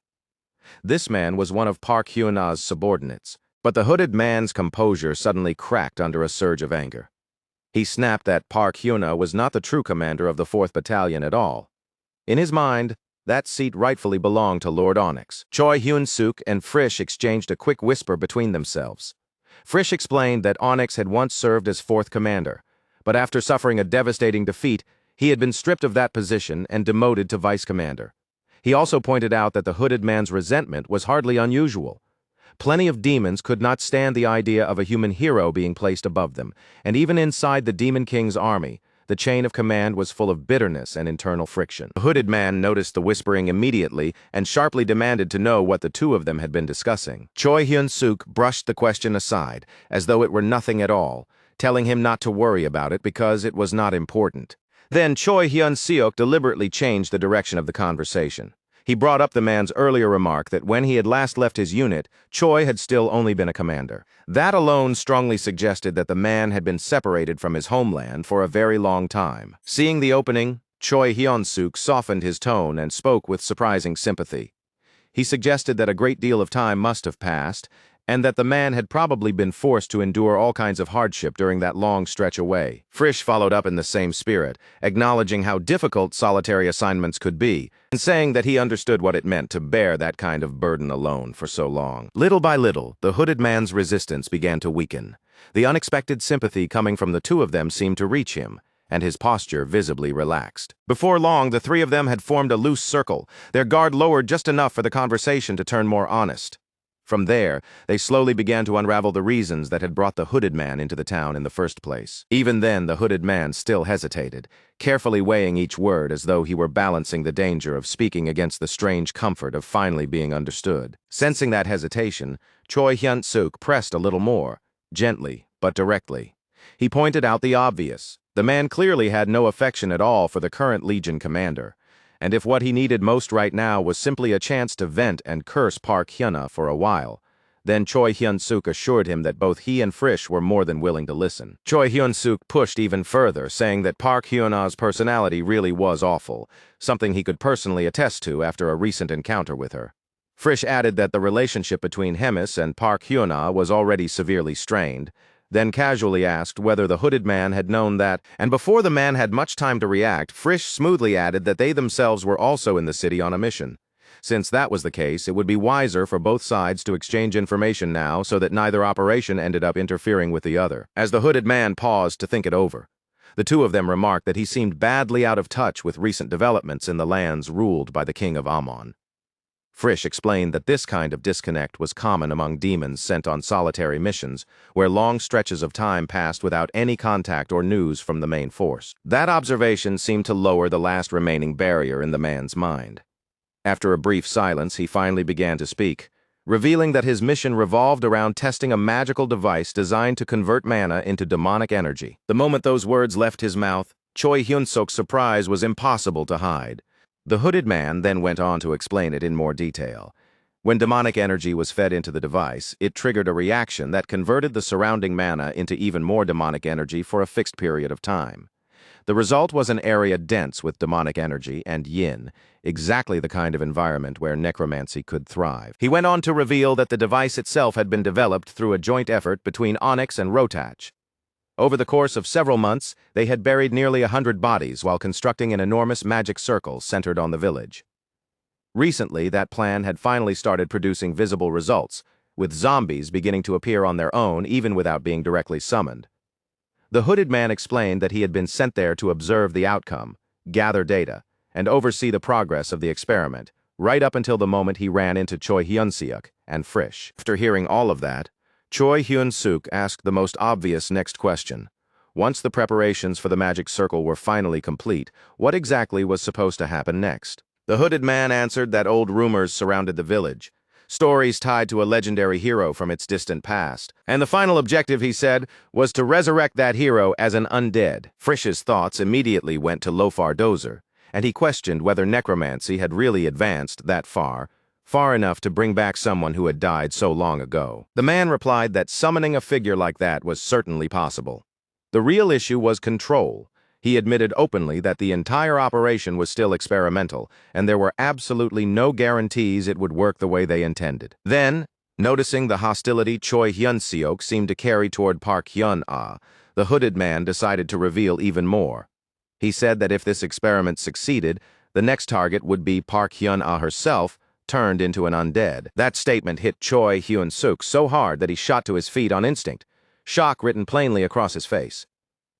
This man was one of Park Hyun-a's subordinates. But the hooded man's composure suddenly cracked under a surge of anger. He snapped that Park Hyun-a was not the true commander of the 4th Battalion at all. In his mind, that seat rightfully belonged to Lord Onyx. Choi Hyun-suk and Frisch exchanged a quick whisper between themselves. Frisch explained that Onyx had once served as 4th commander, but after suffering a devastating defeat, he had been stripped of that position and demoted to vice commander. He also pointed out that the hooded man's resentment was hardly unusual. Plenty of demons could not stand the idea of a human hero being placed above them, and even inside the Demon King's army, the chain of command was full of bitterness and internal friction. The hooded man noticed the whispering immediately and sharply demanded to know what the two of them had been discussing. Choi Hyun-suk brushed the question aside, as though it were nothing at all, telling him not to worry about it because it was not important. Then Choi Hyun-seok deliberately changed the direction of the conversation. He brought up the man's earlier remark that when he had last left his unit, Choi had still only been a commander. That alone strongly suggested that the man had been separated from his homeland for a very long time. Seeing the opening, Choi Hyun-suk softened his tone and spoke with surprising sympathy. He suggested that a great deal of time must have passed, and that the man had probably been forced to endure all kinds of hardship during that long stretch away. Frisch followed up in the same spirit, acknowledging how difficult solitary assignments could be, and saying that he understood what it meant to bear that kind of burden alone for so long. Little by little, the hooded man's resistance began to weaken. The unexpected sympathy coming from the two of them seemed to reach him, and his posture visibly relaxed. Before long, the three of them had formed a loose circle, their guard lowered just enough for the conversation to turn more honest. From there, they slowly began to unravel the reasons that had brought the hooded man into the town in the first place. Even then, the hooded man still hesitated, carefully weighing each word as though he were balancing the danger of speaking against the strange comfort of finally being understood. Sensing that hesitation, Choi Hyun-suk pressed a little more, gently but directly. He pointed out the obvious. The man clearly had no affection at all for the current Legion commander. And if what he needed most right now was simply a chance to vent and curse Park Hyun-a for a while, then Choi Hyun-suk assured him that both he and Frisch were more than willing to listen. Choi Hyun-suk pushed even further, saying that Park Hyun-a's personality really was awful, something he could personally attest to after a recent encounter with her. Frisch added that the relationship between Hemis and Park Hyuna was already severely strained, then casually asked whether the hooded man had known that, and before the man had much time to react, Frisch smoothly added that they themselves were also in the city on a mission. Since that was the case, it would be wiser for both sides to exchange information now so that neither operation ended up interfering with the other. As the hooded man paused to think it over, the two of them remarked that he seemed badly out of touch with recent developments in the lands ruled by the king of Ammon. Frisch explained that this kind of disconnect was common among demons sent on solitary missions, where long stretches of time passed without any contact or news from the main force. That observation seemed to lower the last remaining barrier in the man's mind. After a brief silence, he finally began to speak, revealing that his mission revolved around testing a magical device designed to convert mana into demonic energy. The moment those words left his mouth, Choi Hyun-suk's surprise was impossible to hide. The hooded man then went on to explain it in more detail. When demonic energy was fed into the device, it triggered a reaction that converted the surrounding mana into even more demonic energy for a fixed period of time. The result was an area dense with demonic energy and yin, exactly the kind of environment where necromancy could thrive. He went on to reveal that the device itself had been developed through a joint effort between Onyx and Rotach. Over the course of several months, they had buried nearly 100 bodies while constructing an enormous magic circle centered on the village. Recently, that plan had finally started producing visible results, with zombies beginning to appear on their own even without being directly summoned. The hooded man explained that he had been sent there to observe the outcome, gather data, and oversee the progress of the experiment, right up until the moment he ran into Choi Hyun-suk and Frisch. After hearing all of that, Choi Hyun-suk asked the most obvious next question. Once the preparations for the magic circle were finally complete, what exactly was supposed to happen next? The hooded man answered that old rumors surrounded the village, stories tied to a legendary hero from its distant past, and the final objective, he said, was to resurrect that hero as an undead. Frisch's thoughts immediately went to Lofar Dozer, and he questioned whether necromancy had really advanced that far enough to bring back someone who had died so long ago. The man replied that summoning a figure like that was certainly possible. The real issue was control. He admitted openly that the entire operation was still experimental, and there were absolutely no guarantees it would work the way they intended. Then, noticing the hostility Choi Hyun-suk seemed to carry toward Park Hyun-ah, the hooded man decided to reveal even more. He said that if this experiment succeeded, the next target would be Park Hyun-ah herself, turned into an undead. That statement hit Choi Hyun-suk so hard that he shot to his feet on instinct, shock written plainly across his face.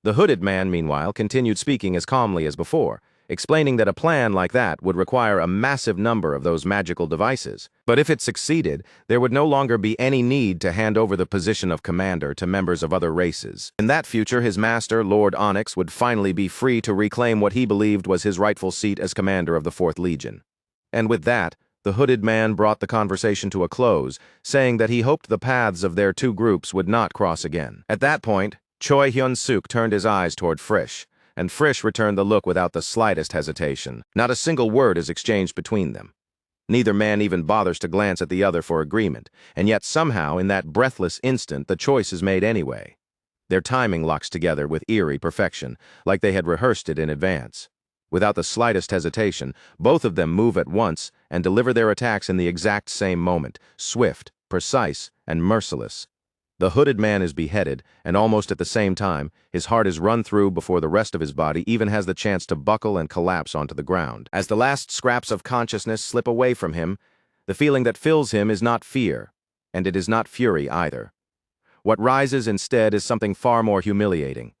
The hooded man, meanwhile, continued speaking as calmly as before, explaining that a plan like that would require a massive number of those magical devices. But if it succeeded, there would no longer be any need to hand over the position of commander to members of other races. In that future, his master, Lord Onyx, would finally be free to reclaim what he believed was his rightful seat as commander of the 4th Legion. And with that, the hooded man brought the conversation to a close, saying that he hoped the paths of their two groups would not cross again. At that point, Choi Hyun-suk turned his eyes toward Frisch, and Frisch returned the look without the slightest hesitation. Not a single word is exchanged between them. Neither man even bothers to glance at the other for agreement, and yet somehow, in that breathless instant, the choice is made anyway. Their timing locks together with eerie perfection, like they had rehearsed it in advance. Without the slightest hesitation, both of them move at once and deliver their attacks in the exact same moment, swift, precise, and merciless. The hooded man is beheaded, and almost at the same time, his heart is run through before the rest of his body even has the chance to buckle and collapse onto the ground. As the last scraps of consciousness slip away from him, the feeling that fills him is not fear, and it is not fury either. What rises instead is something far more humiliating.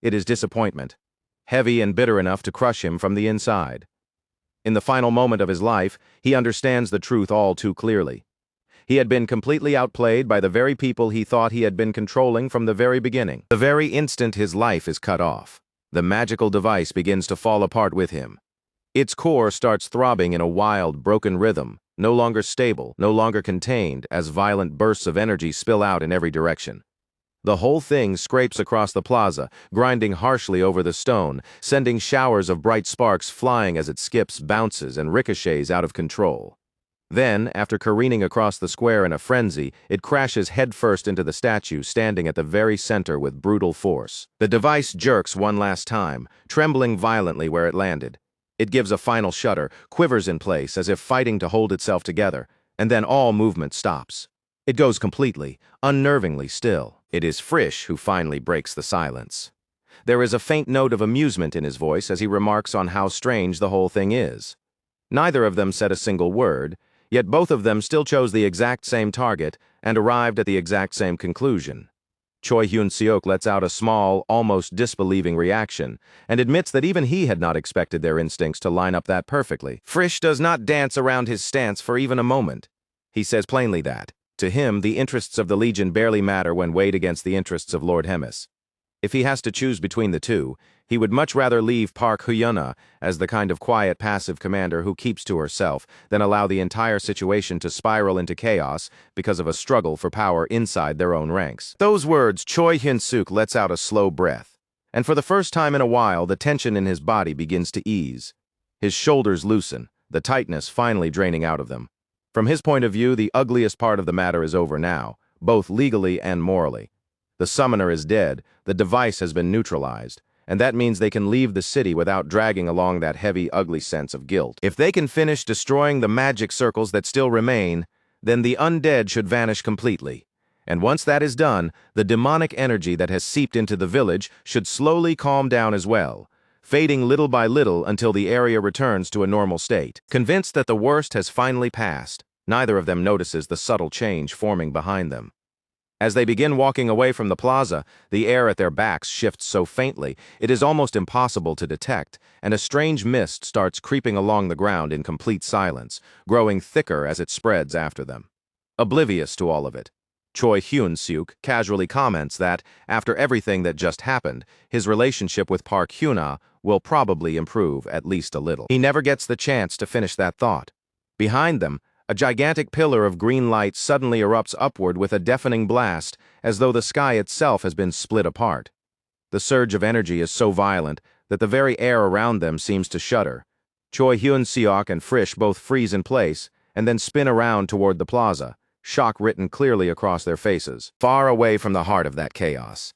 It is disappointment, heavy and bitter enough to crush him from the inside. In the final moment of his life, he understands the truth all too clearly. He had been completely outplayed by the very people he thought he had been controlling from the very beginning. The very instant his life is cut off, the magical device begins to fall apart with him. Its core starts throbbing in a wild, broken rhythm, no longer stable, no longer contained, as violent bursts of energy spill out in every direction. The whole thing scrapes across the plaza, grinding harshly over the stone, sending showers of bright sparks flying as it skips, bounces, and ricochets out of control. Then, after careening across the square in a frenzy, it crashes headfirst into the statue standing at the very center with brutal force. The device jerks one last time, trembling violently where it landed. It gives a final shudder, quivers in place as if fighting to hold itself together, and then all movement stops. It goes completely, unnervingly still. It is Frisch who finally breaks the silence. There is a faint note of amusement in his voice as he remarks on how strange the whole thing is. Neither of them said a single word, yet both of them still chose the exact same target and arrived at the exact same conclusion. Choi Hyun-seok lets out a small, almost disbelieving reaction and admits that even he had not expected their instincts to line up that perfectly. Frisch does not dance around his stance for even a moment. He says plainly that, to him, the interests of the Legion barely matter when weighed against the interests of Lord Hemis. If he has to choose between the two, he would much rather leave Park Hyuna as the kind of quiet, passive commander who keeps to herself than allow the entire situation to spiral into chaos because of a struggle for power inside their own ranks. Those words, Choi Hyun-seok lets out a slow breath, and for the first time in a while, the tension in his body begins to ease. His shoulders loosen, the tightness finally draining out of them. From his point of view, the ugliest part of the matter is over now, both legally and morally. The summoner is dead, the device has been neutralized, and that means they can leave the city without dragging along that heavy, ugly sense of guilt. If they can finish destroying the magic circles that still remain, then the undead should vanish completely. And once that is done, the demonic energy that has seeped into the village should slowly calm down as well, fading little by little until the area returns to a normal state. Convinced that the worst has finally passed, neither of them notices the subtle change forming behind them. As they begin walking away from the plaza, the air at their backs shifts so faintly it is almost impossible to detect, and a strange mist starts creeping along the ground in complete silence, growing thicker as it spreads after them. Oblivious to all of it, Choi Hyun-seok casually comments that, after everything that just happened, his relationship with Park Hyuna will probably improve at least a little. He never gets the chance to finish that thought. Behind them, a gigantic pillar of green light suddenly erupts upward with a deafening blast, as though the sky itself has been split apart. The surge of energy is so violent that the very air around them seems to shudder. Choi Hyun-seok and Frisch both freeze in place and then spin around toward the plaza, shock written clearly across their faces, far away from the heart of that chaos.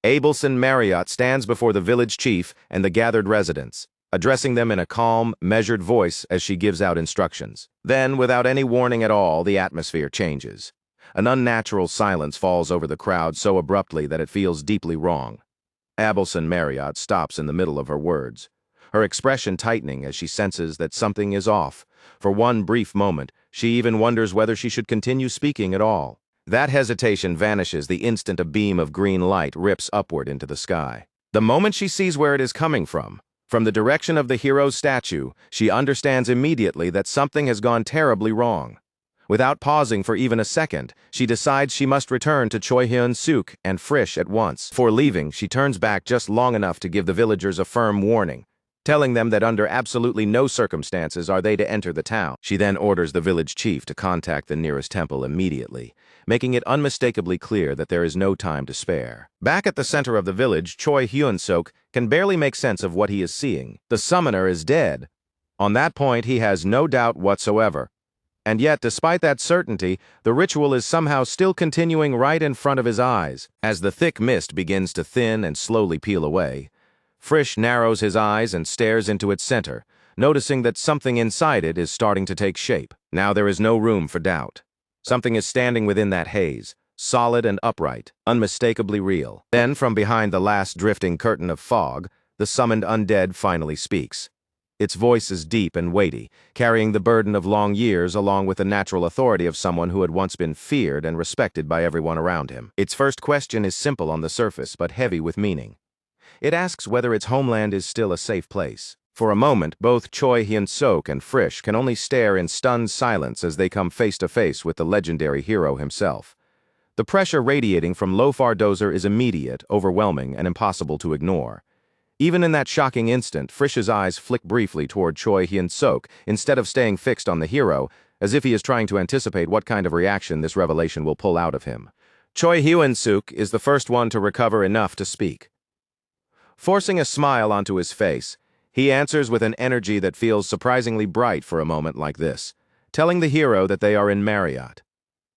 Abelson Marriott stands before the village chief and the gathered residents, addressing them in a calm, measured voice as she gives out instructions. Then, without any warning at all, the atmosphere changes. An unnatural silence falls over the crowd so abruptly that it feels deeply wrong. Abelson Marriott stops in the middle of her words, her expression tightening as she senses that something is off. For one brief moment, she even wonders whether she should continue speaking at all. That hesitation vanishes the instant a beam of green light rips upward into the sky. The moment she sees where it is coming from the direction of the hero's statue, she understands immediately that something has gone terribly wrong. Without pausing for even a second, she decides she must return to Choi Hyun-seok and Frisch at once. Before leaving, she turns back just long enough to give the villagers a firm warning, telling them that under absolutely no circumstances are they to enter the town. She then orders the village chief to contact the nearest temple immediately, making it unmistakably clear that there is no time to spare. Back at the center of the village, Choi Hyun-seok can barely make sense of what he is seeing. The summoner is dead. On that point, he has no doubt whatsoever. And yet, despite that certainty, the ritual is somehow still continuing right in front of his eyes. As the thick mist begins to thin and slowly peel away, Frisch narrows his eyes and stares into its center, noticing that something inside it is starting to take shape. Now there is no room for doubt. Something is standing within that haze, solid and upright, unmistakably real. Then, from behind the last drifting curtain of fog, the summoned undead finally speaks. Its voice is deep and weighty, carrying the burden of long years along with the natural authority of someone who had once been feared and respected by everyone around him. Its first question is simple on the surface, but heavy with meaning. It asks whether its homeland is still a safe place. For a moment, both Choi Hyun-seok and Frisch can only stare in stunned silence as they come face to face with the legendary hero himself. The pressure radiating from Lofar Dozer is immediate, overwhelming, and impossible to ignore. Even in that shocking instant, Frisch's eyes flick briefly toward Choi Hyun-seok instead of staying fixed on the hero, as if he is trying to anticipate what kind of reaction this revelation will pull out of him. Choi Hyun-seok is the first one to recover enough to speak. Forcing a smile onto his face, he answers with an energy that feels surprisingly bright for a moment like this, telling the hero that they are in Marriott.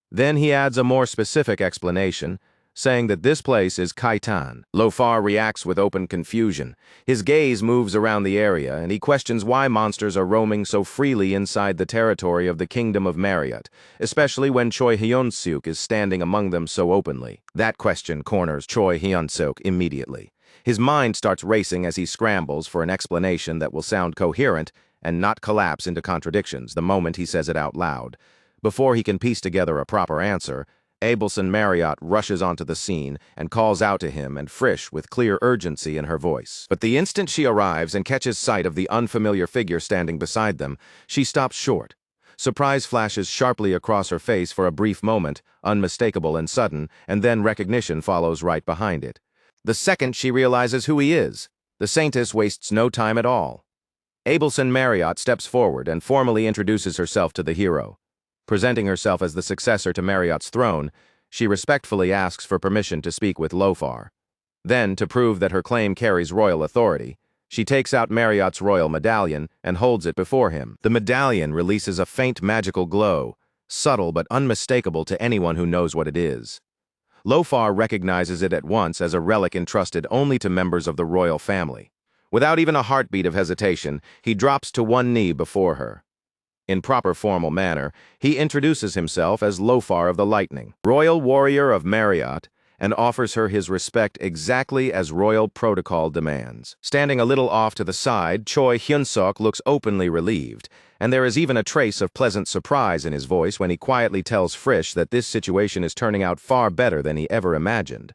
Then he adds a more specific explanation, saying that this place is Kaitan. Lofar reacts with open confusion. His gaze moves around the area, and he questions why monsters are roaming so freely inside the territory of the Kingdom of Marriott, especially when Choi Hyun-suk is standing among them so openly. That question corners Choi Hyun-suk immediately. His mind starts racing as he scrambles for an explanation that will sound coherent and not collapse into contradictions the moment he says it out loud. Before he can piece together a proper answer, Abelson Marriott rushes onto the scene and calls out to him and Frisch with clear urgency in her voice. But the instant she arrives and catches sight of the unfamiliar figure standing beside them, she stops short. Surprise flashes sharply across her face for a brief moment, unmistakable and sudden, and then recognition follows right behind it. The second she realizes who he is, the Saintess wastes no time at all. Abelson Marriott steps forward and formally introduces herself to the hero. Presenting herself as the successor to Marriott's throne, she respectfully asks for permission to speak with Lofar. Then, to prove that her claim carries royal authority, she takes out Marriott's royal medallion and holds it before him. The medallion releases a faint magical glow, subtle but unmistakable to anyone who knows what it is. Lofar recognizes it at once as a relic entrusted only to members of the royal family. Without even a heartbeat of hesitation, he drops to one knee before her. In proper formal manner, he introduces himself as Lofar of the Lightning, royal warrior of Marriott, and offers her his respect exactly as royal protocol demands. Standing a little off to the side, Choi Hyun-suk looks openly relieved, and there is even a trace of pleasant surprise in his voice when he quietly tells Frisch that this situation is turning out far better than he ever imagined.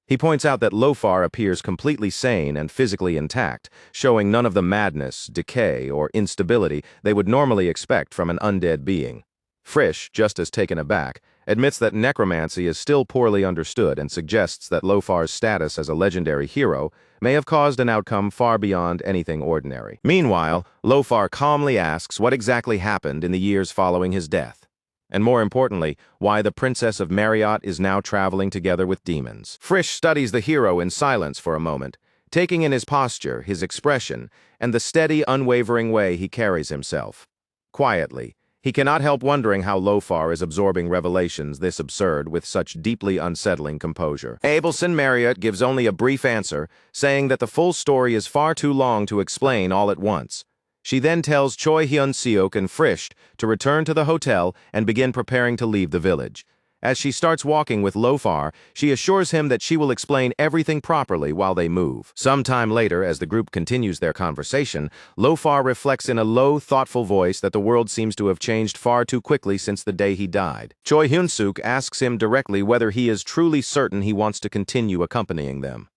He points out that Lofar appears completely sane and physically intact, showing none of the madness, decay, or instability they would normally expect from an undead being. Frisch, just as taken aback, admits that necromancy is still poorly understood and suggests that Lofar's status as a legendary hero may have caused an outcome far beyond anything ordinary. Meanwhile, Lofar calmly asks what exactly happened in the years following his death. And more importantly, why the Princess of Marriott is now traveling together with demons. Frisch studies the hero in silence for a moment, taking in his posture, his expression, and the steady, unwavering way he carries himself. Quietly, he cannot help wondering how Lofar is absorbing revelations this absurd with such deeply unsettling composure. Abelson Marriott gives only a brief answer, saying that the full story is far too long to explain all at once. She then tells Choi Hyun-suk and Frisch to return to the hotel and begin preparing to leave the village. As she starts walking with Lofar, she assures him that she will explain everything properly while they move. Sometime later, as the group continues their conversation, Lofar reflects in a low, thoughtful voice that the world seems to have changed far too quickly since the day he died. Choi Hyun-suk asks him directly whether he is truly certain he wants to continue accompanying them.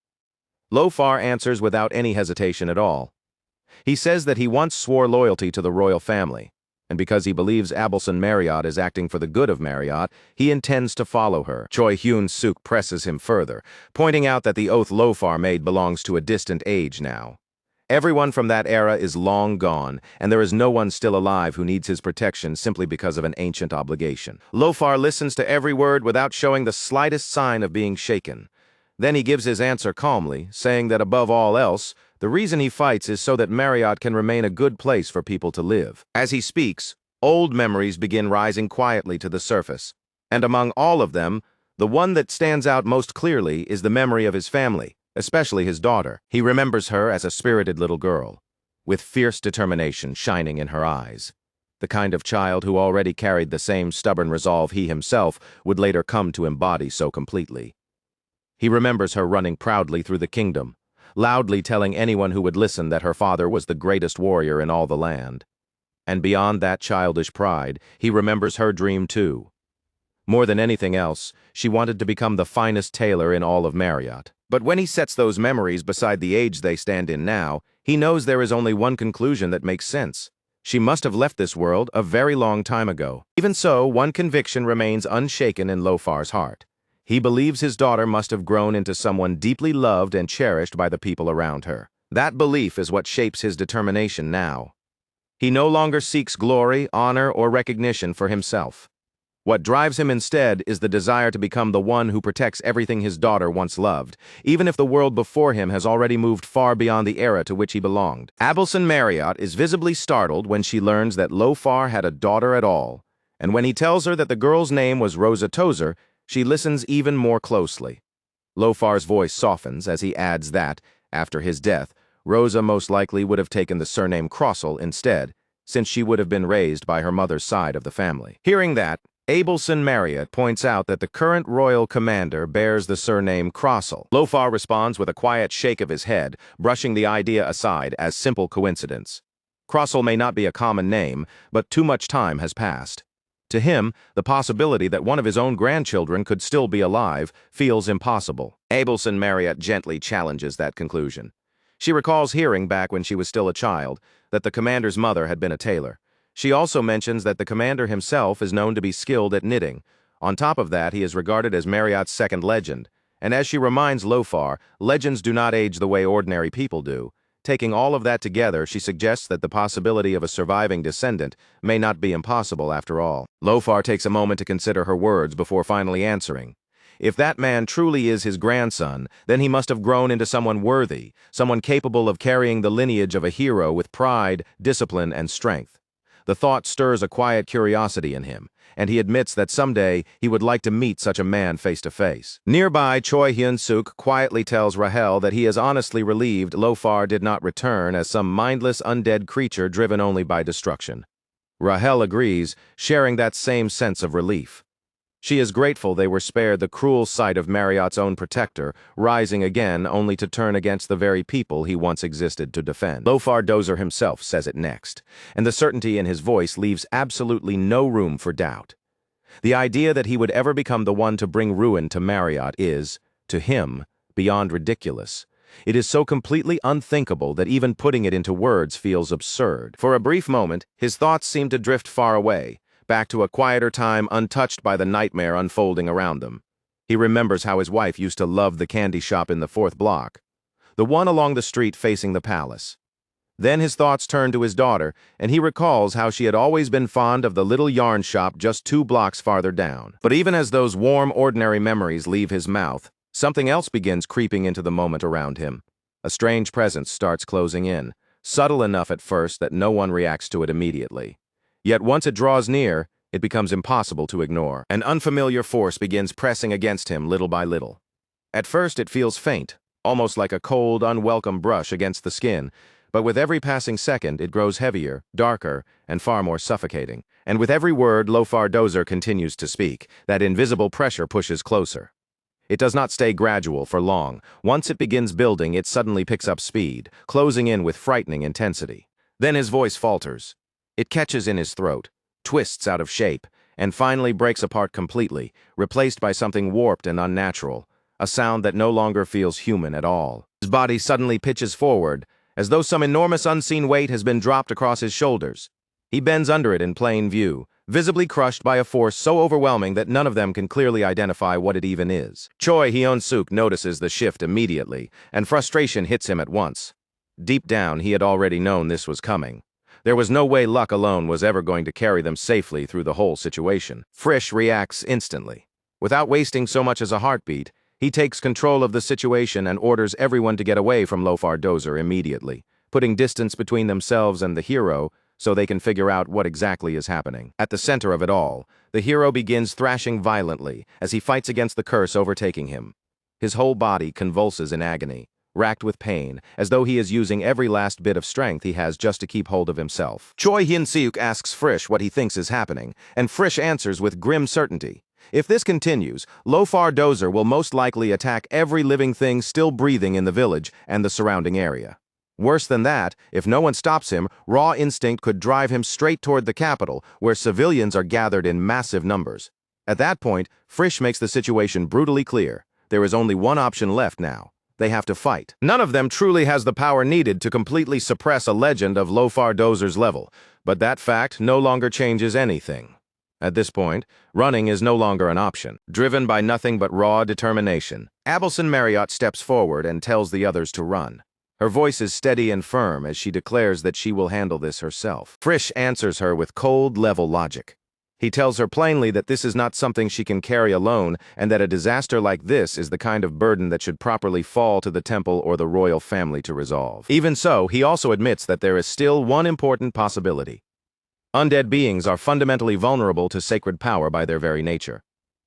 Lofar answers without any hesitation at all. He says that he once swore loyalty to the royal family, and because he believes Abelson Marriott is acting for the good of Marriott, he intends to follow her. Choi Hyun-suk presses him further, pointing out that the oath Lofar made belongs to a distant age now. Everyone from that era is long gone, and there is no one still alive who needs his protection simply because of an ancient obligation. Lofar listens to every word without showing the slightest sign of being shaken. Then he gives his answer calmly, saying that above all else, the reason he fights is so that Marriott can remain a good place for people to live. As he speaks, old memories begin rising quietly to the surface, and among all of them, the one that stands out most clearly is the memory of his family, especially his daughter. He remembers her as a spirited little girl, with fierce determination shining in her eyes, the kind of child who already carried the same stubborn resolve he himself would later come to embody so completely. He remembers her running proudly through the kingdom, loudly telling anyone who would listen that her father was the greatest warrior in all the land. And beyond that childish pride, he remembers her dream too. More than anything else, she wanted to become the finest tailor in all of Marriott. But when he sets those memories beside the age they stand in now, he knows there is only one conclusion that makes sense. She must have left this world a very long time ago. Even so, one conviction remains unshaken in Lofar's heart. He believes his daughter must have grown into someone deeply loved and cherished by the people around her. That belief is what shapes his determination now. He no longer seeks glory, honor, or recognition for himself. What drives him instead is the desire to become the one who protects everything his daughter once loved, even if the world before him has already moved far beyond the era to which he belonged. Abelson Marriott is visibly startled when she learns that Lofar had a daughter at all, and when he tells her that the girl's name was Rosa Tozer, She listens even more closely. Lofar's voice softens as he adds that, after his death, Rosa most likely would have taken the surname Crossell instead, since she would have been raised by her mother's side of the family. Hearing that, Abelson Marriott points out that the current royal commander bears the surname Crossell. Lofar responds with a quiet shake of his head, brushing the idea aside as simple coincidence. Crossell may not be a common name, but too much time has passed. To him, the possibility that one of his own grandchildren could still be alive feels impossible. Abelson Marriott gently challenges that conclusion. She recalls hearing back when she was still a child that the commander's mother had been a tailor. She also mentions that the commander himself is known to be skilled at knitting. On top of that, he is regarded as Marriott's second legend. And as she reminds Lofar, legends do not age the way ordinary people do. Taking all of that together, she suggests that the possibility of a surviving descendant may not be impossible after all. Lofar takes a moment to consider her words before finally answering. If that man truly is his grandson, then he must have grown into someone worthy, someone capable of carrying the lineage of a hero with pride, discipline, and strength. The thought stirs a quiet curiosity in him, and he admits that someday he would like to meet such a man face to face. Nearby, Choi Hyun-suk quietly tells Rahel that he is honestly relieved Lofar did not return as some mindless undead creature driven only by destruction. Rahel agrees, sharing that same sense of relief. She is grateful they were spared the cruel sight of Marriott's own protector, rising again only to turn against the very people he once existed to defend. Lofar Dozer himself says it next, and the certainty in his voice leaves absolutely no room for doubt. The idea that he would ever become the one to bring ruin to Marriott is, to him, beyond ridiculous. It is so completely unthinkable that even putting it into words feels absurd. For a brief moment, his thoughts seem to drift far away, back to a quieter time untouched by the nightmare unfolding around them. He remembers how his wife used to love the candy shop in the 4th block, the one along the street facing the palace. Then his thoughts turn to his daughter, and he recalls how she had always been fond of the little yarn shop just 2 blocks farther down. But even as those warm, ordinary memories leave his mouth, something else begins creeping into the moment around him. A strange presence starts closing in, subtle enough at first that no one reacts to it immediately. Yet once it draws near, it becomes impossible to ignore. An unfamiliar force begins pressing against him little by little. At first it feels faint, almost like a cold, unwelcome brush against the skin, but with every passing second it grows heavier, darker, and far more suffocating. And with every word Lofar Dozer continues to speak, that invisible pressure pushes closer. It does not stay gradual for long. Once it begins building, it suddenly picks up speed, closing in with frightening intensity. Then his voice falters. It catches in his throat, twists out of shape, and finally breaks apart completely, replaced by something warped and unnatural, a sound that no longer feels human at all. His body suddenly pitches forward, as though some enormous unseen weight has been dropped across his shoulders. He bends under it in plain view, visibly crushed by a force so overwhelming that none of them can clearly identify what it even is. Choi Hyun-suk notices the shift immediately, and frustration hits him at once. Deep down, he had already known this was coming. There was no way luck alone was ever going to carry them safely through the whole situation. Frisch reacts instantly. Without wasting so much as a heartbeat, he takes control of the situation and orders everyone to get away from Lofar Dozer immediately, putting distance between themselves and the hero so they can figure out what exactly is happening. At the center of it all, the hero begins thrashing violently as he fights against the curse overtaking him. His whole body convulses in agony, racked with pain, as though he is using every last bit of strength he has just to keep hold of himself. Choi Hyun-suk asks Frisch what he thinks is happening, and Frisch answers with grim certainty. If this continues, Lofar Dozer will most likely attack every living thing still breathing in the village and the surrounding area. Worse than that, if no one stops him, raw instinct could drive him straight toward the capital, where civilians are gathered in massive numbers. At that point, Frisch makes the situation brutally clear. There is only one option left now. They have to fight. None of them truly has the power needed to completely suppress a legend of Lofar Dozer's level, but that fact no longer changes anything. At this point, running is no longer an option. Driven by nothing but raw determination, Abelson Marriott steps forward and tells the others to run. Her voice is steady and firm as she declares that she will handle this herself. Frisch answers her with cold, level logic. He tells her plainly that this is not something she can carry alone, and that a disaster like this is the kind of burden that should properly fall to the temple or the royal family to resolve. Even so, he also admits that there is still one important possibility. Undead beings are fundamentally vulnerable to sacred power by their very nature.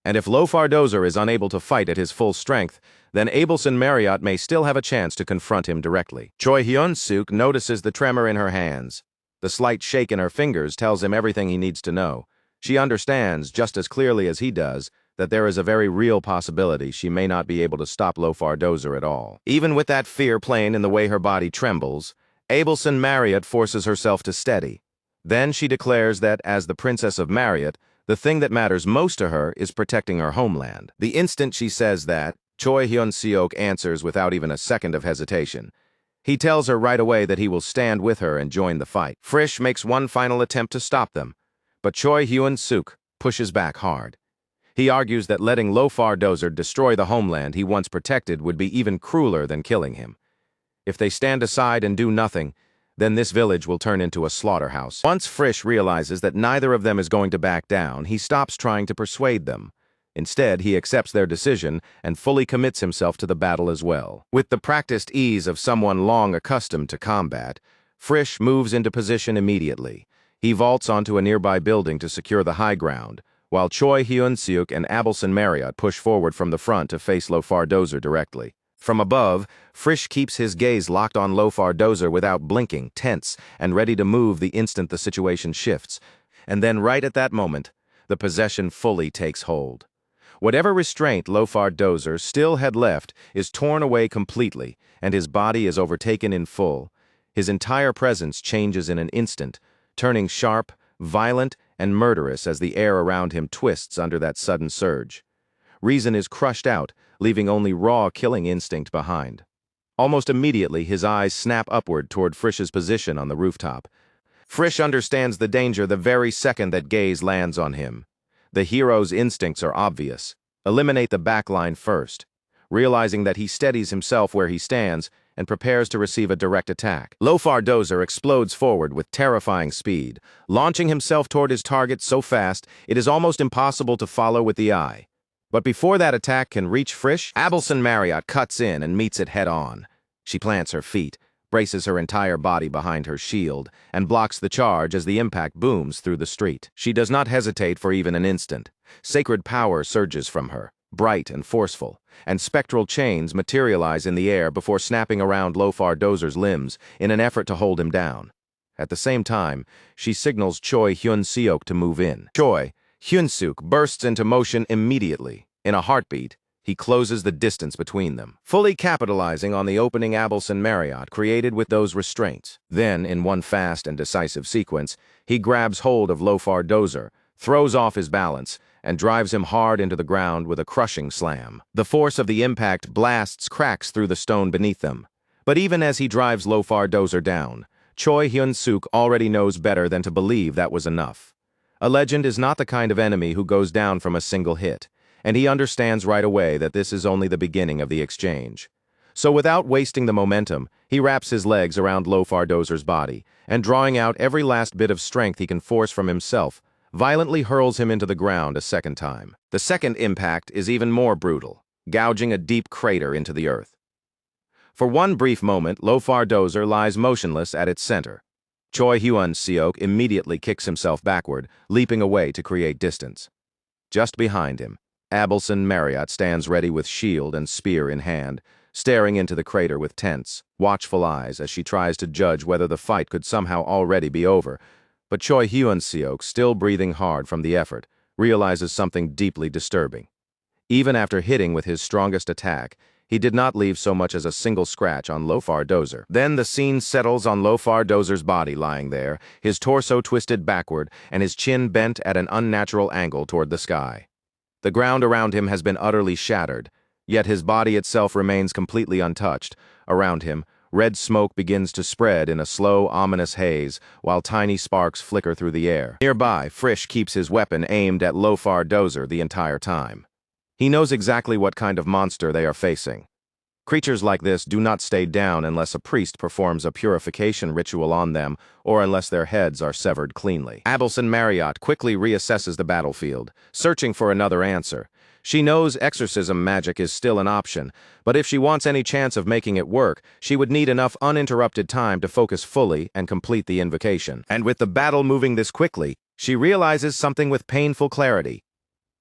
And if Lofardozer is unable to fight at his full strength, then Abelson Marriott may still have a chance to confront him directly. Choi Hyun-suk notices the tremor in her hands. The slight shake in her fingers tells him everything he needs to know. She understands, just as clearly as he does, that there is a very real possibility she may not be able to stop Lofardozer at all. Even with that fear plain in the way her body trembles, Abelson Marriott forces herself to steady. Then she declares that, as the Princess of Marriott, the thing that matters most to her is protecting her homeland. The instant she says that, Choi Hyun-seok answers without even a second of hesitation. He tells her right away that he will stand with her and join the fight. Frisch makes one final attempt to stop them, but Choi Hyun-suk pushes back hard. He argues that letting Lofardozer destroy the homeland he once protected would be even crueler than killing him. If they stand aside and do nothing, then this village will turn into a slaughterhouse. Once Frisch realizes that neither of them is going to back down, he stops trying to persuade them. Instead, he accepts their decision and fully commits himself to the battle as well. With the practiced ease of someone long accustomed to combat, Frisch moves into position immediately. He vaults onto a nearby building to secure the high ground, while Choi Hyun-seok and Abelson Marriott push forward from the front to face Lofardozer directly. From above, Frisch keeps his gaze locked on Lofardozer without blinking, tense, and ready to move the instant the situation shifts. And then right at that moment, the possession fully takes hold. Whatever restraint Lofardozer still had left is torn away completely, and his body is overtaken in full. His entire presence changes in an instant, turning sharp, violent, and murderous as the air around him twists under that sudden surge. Reason is crushed out, leaving only raw killing instinct behind. Almost immediately, his eyes snap upward toward Frisch's position on the rooftop. Frisch understands the danger the very second that gaze lands on him. The hero's instincts are obvious. Eliminate the backline first, realizing that he steadies himself where he stands and prepares to receive a direct attack. Lofardozer explodes forward with terrifying speed, launching himself toward his target so fast it is almost impossible to follow with the eye. But before that attack can reach Frisch, Abelson Marriott cuts in and meets it head-on. She plants her feet, braces her entire body behind her shield, and blocks the charge as the impact booms through the street. She does not hesitate for even an instant. Sacred power surges from her, bright and forceful, and spectral chains materialize in the air before snapping around Lofardozer's limbs in an effort to hold him down. At the same time, she signals Choi Hyun-seok to move in. Choi Hyun-suk bursts into motion immediately. In a heartbeat, he closes the distance between them, fully capitalizing on the opening Abelson Marriott created with those restraints. Then, in one fast and decisive sequence, he grabs hold of Lofardozer, throws off his balance, and drives him hard into the ground with a crushing slam. The force of the impact blasts cracks through the stone beneath them. But even as he drives Lofardozer down, Choi Hyun-suk already knows better than to believe that was enough. A legend is not the kind of enemy who goes down from a single hit, and he understands right away that this is only the beginning of the exchange. So without wasting the momentum, he wraps his legs around Lofardozer's body, and drawing out every last bit of strength he can force from himself, violently hurls him into the ground a second time. The second impact is even more brutal, gouging a deep crater into the earth. For one brief moment, Lofardozer lies motionless at its center. Choi Hyun-seok immediately kicks himself backward, leaping away to create distance. Just behind him, Abelson Marriott stands ready with shield and spear in hand, staring into the crater with tense, watchful eyes as she tries to judge whether the fight could somehow already be over. But Choi Hyun-seok, still breathing hard from the effort, realizes something deeply disturbing. Even after hitting with his strongest attack, he did not leave so much as a single scratch on Lofardozer. Then the scene settles on Lofardozer's body lying there, his torso twisted backward and his chin bent at an unnatural angle toward the sky. The ground around him has been utterly shattered, yet his body itself remains completely untouched. Around him, red smoke begins to spread in a slow, ominous haze, while tiny sparks flicker through the air. Nearby, Frisch keeps his weapon aimed at Lofardozer the entire time. He knows exactly what kind of monster they are facing. Creatures like this do not stay down unless a priest performs a purification ritual on them or unless their heads are severed cleanly. Abelson Marriott quickly reassesses the battlefield, searching for another answer. She knows exorcism magic is still an option, but if she wants any chance of making it work, she would need enough uninterrupted time to focus fully and complete the invocation. And with the battle moving this quickly, she realizes something with painful clarity.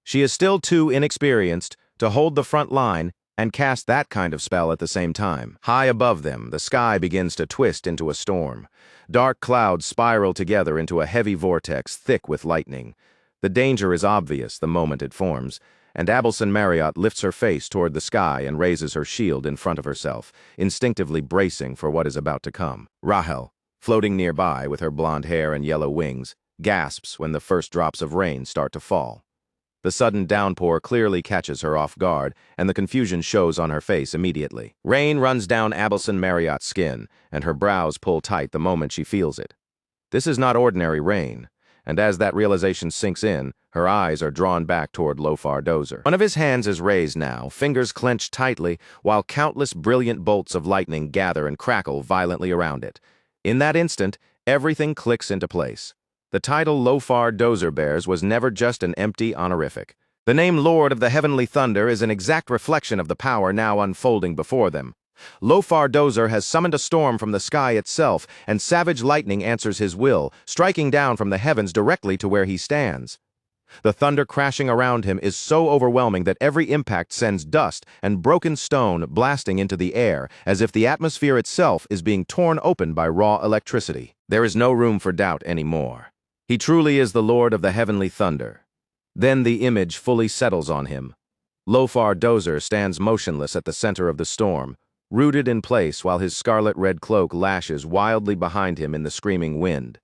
She is still too inexperienced to hold the front line and cast that kind of spell at the same time. High above them, the sky begins to twist into a storm. Dark clouds spiral together into a heavy vortex thick with lightning. The danger is obvious the moment it forms, and Abelson Marriott lifts her face toward the sky and raises her shield in front of herself, instinctively bracing for what is about to come. Rahel, floating nearby with her blonde hair and yellow wings, gasps when the first drops of rain start to fall. The sudden downpour clearly catches her off guard, and the confusion shows on her face immediately. Rain runs down Abelson Marriott's skin, and her brows pull tight the moment she feels it. This is not ordinary rain, and as that realization sinks in, her eyes are drawn back toward Lofar Dozer. One of his hands is raised now, fingers clenched tightly, while countless brilliant bolts of lightning gather and crackle violently around it. In that instant, everything clicks into place. The title Lofar Dozer bears was never just an empty honorific. The name Lord of the Heavenly Thunder is an exact reflection of the power now unfolding before them. Lofar Dozer has summoned a storm from the sky itself, and savage lightning answers his will, striking down from the heavens directly to where he stands. The thunder crashing around him is so overwhelming that every impact sends dust and broken stone blasting into the air, as if the atmosphere itself is being torn open by raw electricity. There is no room for doubt anymore. He truly is the Lord of the Heavenly Thunder. Then the image fully settles on him. Lofar Dozer stands motionless at the center of the storm, rooted in place while his scarlet-red cloak lashes wildly behind him in the screaming wind.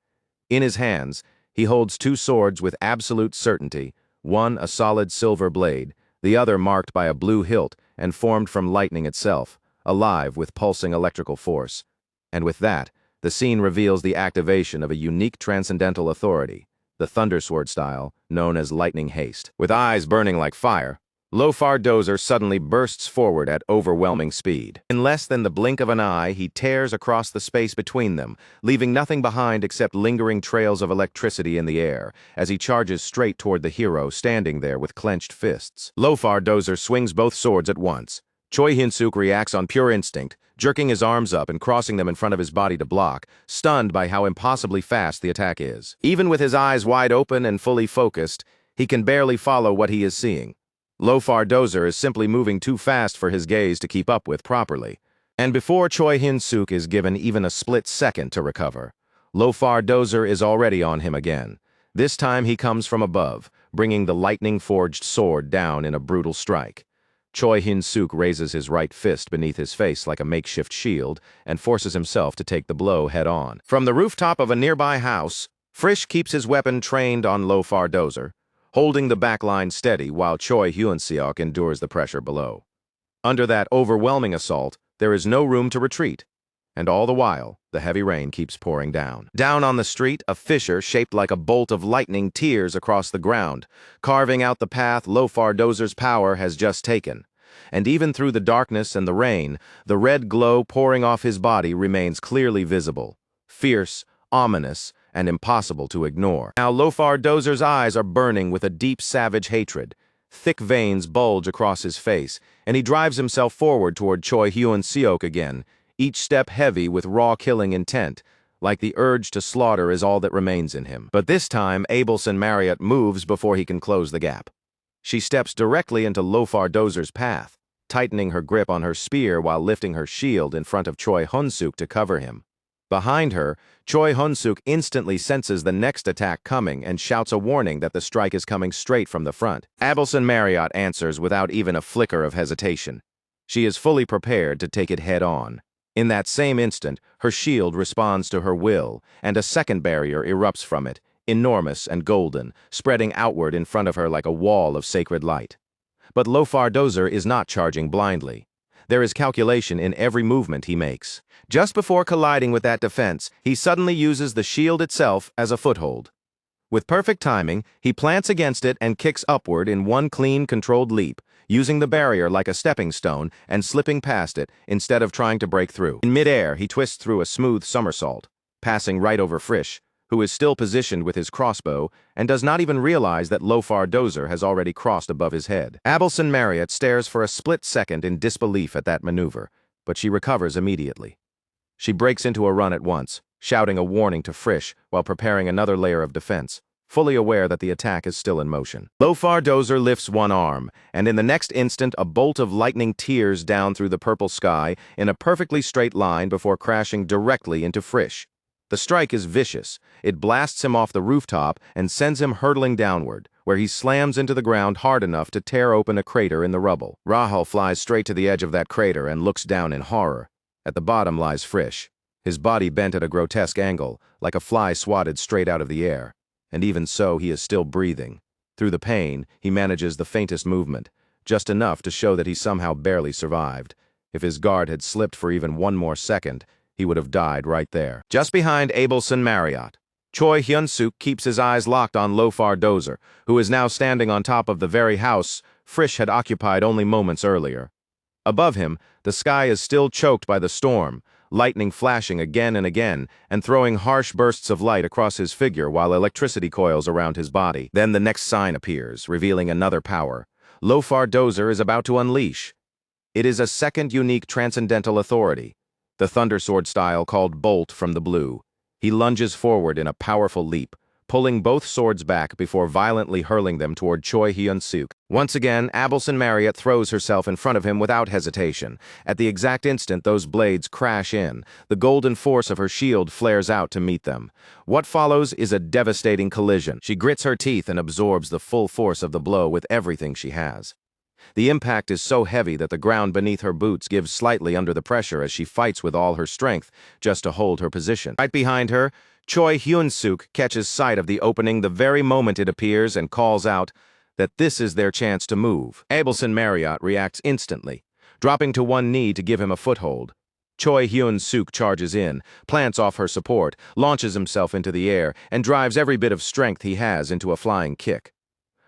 In his hands, he holds two swords with absolute certainty, one a solid silver blade, the other marked by a blue hilt and formed from lightning itself, alive with pulsing electrical force. And with that, the scene reveals the activation of a unique transcendental authority, the Thundersword style, known as Lightning Haste. With eyes burning like fire, Lofar Dozer suddenly bursts forward at overwhelming speed. In less than the blink of an eye, he tears across the space between them, leaving nothing behind except lingering trails of electricity in the air, as he charges straight toward the hero standing there with clenched fists. Lofar Dozer swings both swords at once. Choi Hyun-suk reacts on pure instinct, jerking his arms up and crossing them in front of his body to block, stunned by how impossibly fast the attack is. Even with his eyes wide open and fully focused, he can barely follow what he is seeing. Lofar Dozer is simply moving too fast for his gaze to keep up with properly. And before Choi Hyun-suk is given even a split second to recover, Lofar Dozer is already on him again. This time he comes from above, bringing the lightning-forged sword down in a brutal strike. Choi Hyun-suk raises his right fist beneath his face like a makeshift shield and forces himself to take the blow head-on. From the rooftop of a nearby house, Frisch keeps his weapon trained on Lofar Dozer, holding the backline steady while Choi Hyun-suk endures the pressure below. Under that overwhelming assault, there is no room to retreat, and all the while, the heavy rain keeps pouring down. Down on the street, a fissure shaped like a bolt of lightning tears across the ground, carving out the path Lofar Dozer's power has just taken. And even through the darkness and the rain, the red glow pouring off his body remains clearly visible, fierce, ominous, and impossible to ignore. Now Lofar Dozer's eyes are burning with a deep savage hatred. Thick veins bulge across his face, and he drives himself forward toward Choi Hyun-suk again, each step heavy with raw killing intent, like the urge to slaughter is all that remains in him. But this time, Abelson Marriott moves before he can close the gap. She steps directly into Lofar Dozer's path, tightening her grip on her spear while lifting her shield in front of Choi Hyun-suk to cover him. Behind her, Choi Hyun-suk instantly senses the next attack coming and shouts a warning that the strike is coming straight from the front. Abelson Marriott answers without even a flicker of hesitation. She is fully prepared to take it head-on. In that same instant, her shield responds to her will, and a second barrier erupts from it, enormous and golden, spreading outward in front of her like a wall of sacred light. But Lofar Dozer is not charging blindly. There is calculation in every movement he makes. Just before colliding with that defense, he suddenly uses the shield itself as a foothold. With perfect timing, he plants against it and kicks upward in one clean, controlled leap, using the barrier like a stepping stone and slipping past it instead of trying to break through. In midair, he twists through a smooth somersault, passing right over Frisch, who is still positioned with his crossbow and does not even realize that Lofar Dozer has already crossed above his head. Abelson Marriott stares for a split second in disbelief at that maneuver, but she recovers immediately. She breaks into a run at once, shouting a warning to Frisch while preparing another layer of defense, fully aware that the attack is still in motion. Lofar Dozer lifts one arm, and in the next instant a bolt of lightning tears down through the purple sky in a perfectly straight line before crashing directly into Frisch. The strike is vicious. It blasts him off the rooftop and sends him hurtling downward, where he slams into the ground hard enough to tear open a crater in the rubble. Rahel flies straight to the edge of that crater and looks down in horror. At the bottom lies Frisch, his body bent at a grotesque angle, like a fly swatted straight out of the air. And even so, he is still breathing. Through the pain, he manages the faintest movement, just enough to show that he somehow barely survived. If his guard had slipped for even one more second, he would have died right there. Just behind Abelson Marriott, Choi Hyun-suk keeps his eyes locked on Lofar Dozer, who is now standing on top of the very house Frisch had occupied only moments earlier. Above him, the sky is still choked by the storm, lightning flashing again and again and throwing harsh bursts of light across his figure while electricity coils around his body. Then the next sign appears, revealing another power. Lofar Dozer is about to unleash. It is a second unique transcendental authority, the Thundersword style called Bolt from the Blue. He lunges forward in a powerful leap, pulling both swords back before violently hurling them toward Choi Hyun-suk. Once again, Abelson Marriott throws herself in front of him without hesitation. At the exact instant those blades crash in, the golden force of her shield flares out to meet them. What follows is a devastating collision. She grits her teeth and absorbs the full force of the blow with everything she has. The impact is so heavy that the ground beneath her boots gives slightly under the pressure as she fights with all her strength just to hold her position. Right behind her, Choi Hyun-suk catches sight of the opening the very moment it appears and calls out that this is their chance to move. Abelson Marriott reacts instantly, dropping to one knee to give him a foothold. Choi Hyun-suk charges in, plants off her support, launches himself into the air, and drives every bit of strength he has into a flying kick.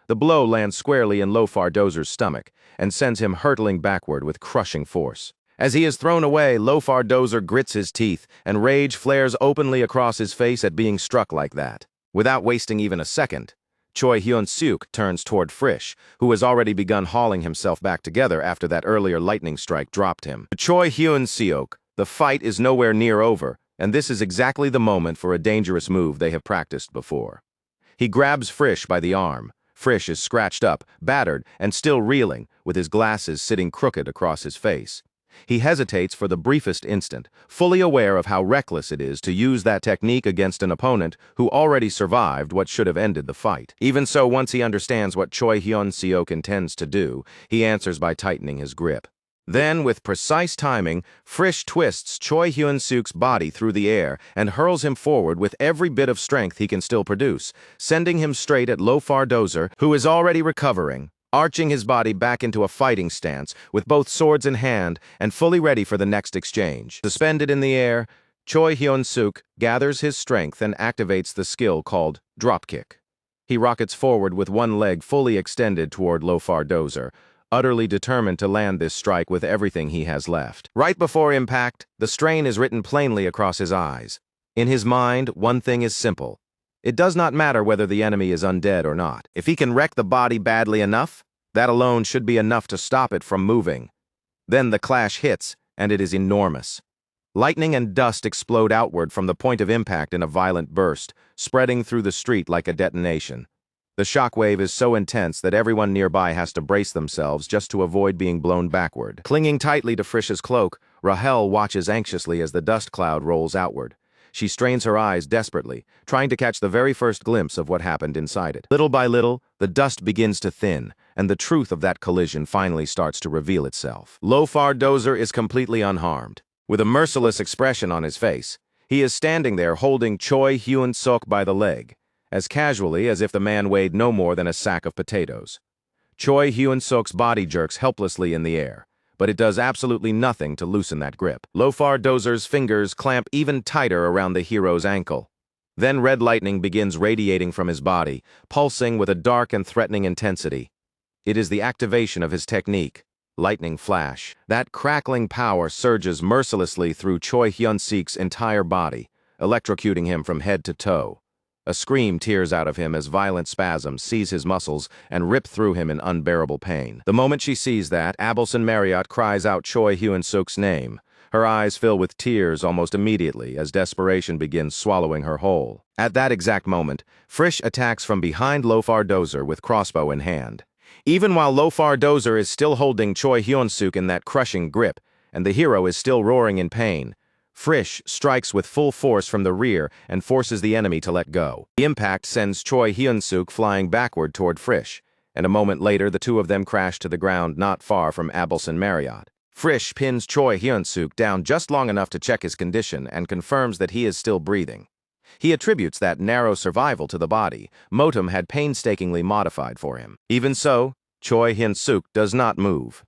The blow lands squarely in Lofar Dozer's stomach and sends him hurtling backward with crushing force. As he is thrown away, Lofar Dozer grits his teeth, and rage flares openly across his face at being struck like that. Without wasting even a second, Choi Hyun-suk turns toward Frisch, who has already begun hauling himself back together after that earlier lightning strike dropped him. To Choi Hyun-suk, the fight is nowhere near over, and this is exactly the moment for a dangerous move they have practiced before. He grabs Frisch by the arm. Frisch is scratched up, battered, and still reeling, with his glasses sitting crooked across his face. He hesitates for the briefest instant, fully aware of how reckless it is to use that technique against an opponent who already survived what should have ended the fight. Even so, once he understands what Choi Hyun-suk intends to do, he answers by tightening his grip. Then, with precise timing, Frisch twists Choi Hyun-suk's body through the air and hurls him forward with every bit of strength he can still produce, sending him straight at Lofar Dozer, who is already recovering, arching his body back into a fighting stance with both swords in hand and fully ready for the next exchange. Suspended in the air, Choi Hyun-suk gathers his strength and activates the skill called dropkick. He rockets forward with one leg fully extended toward Lofar Dozer, utterly determined to land this strike with everything he has left. Right before impact, the strain is written plainly across his eyes. In his mind, one thing is simple. It does not matter whether the enemy is undead or not. If he can wreck the body badly enough, that alone should be enough to stop it from moving. Then the clash hits, and it is enormous. Lightning and dust explode outward from the point of impact in a violent burst, spreading through the street like a detonation. The shockwave is so intense that everyone nearby has to brace themselves just to avoid being blown backward. Clinging tightly to Frisch's cloak, Rahel watches anxiously as the dust cloud rolls outward. She strains her eyes desperately, trying to catch the very first glimpse of what happened inside it. Little by little, the dust begins to thin, and the truth of that collision finally starts to reveal itself. Lofar Dozer is completely unharmed. With a merciless expression on his face, he is standing there holding Choi Hyun-suk by the leg, as casually as if the man weighed no more than a sack of potatoes. Choi Hyun-suk's body jerks helplessly in the air, but it does absolutely nothing to loosen that grip. Lofar Dozer's fingers clamp even tighter around the hero's ankle. Then red lightning begins radiating from his body, pulsing with a dark and threatening intensity. It is the activation of his technique, lightning flash. That crackling power surges mercilessly through Choi Hyun-suk's entire body, electrocuting him from head to toe. A scream tears out of him as violent spasms seize his muscles and rip through him in unbearable pain. The moment she sees that, Abelson Marriott cries out Choi Hyun-suk's name. Her eyes fill with tears almost immediately as desperation begins swallowing her whole. At that exact moment, Frisch attacks from behind Lofar Dozer with crossbow in hand. Even while Lofar Dozer is still holding Choi Hyun-suk in that crushing grip, and the hero is still roaring in pain, Frisch strikes with full force from the rear and forces the enemy to let go. The impact sends Choi Hyun-suk flying backward toward Frisch, and a moment later the two of them crash to the ground not far from Abelson Marriott. Frisch pins Choi Hyun-suk down just long enough to check his condition and confirms that he is still breathing. He attributes that narrow survival to the body Motum had painstakingly modified for him. Even so, Choi Hyun-suk does not move.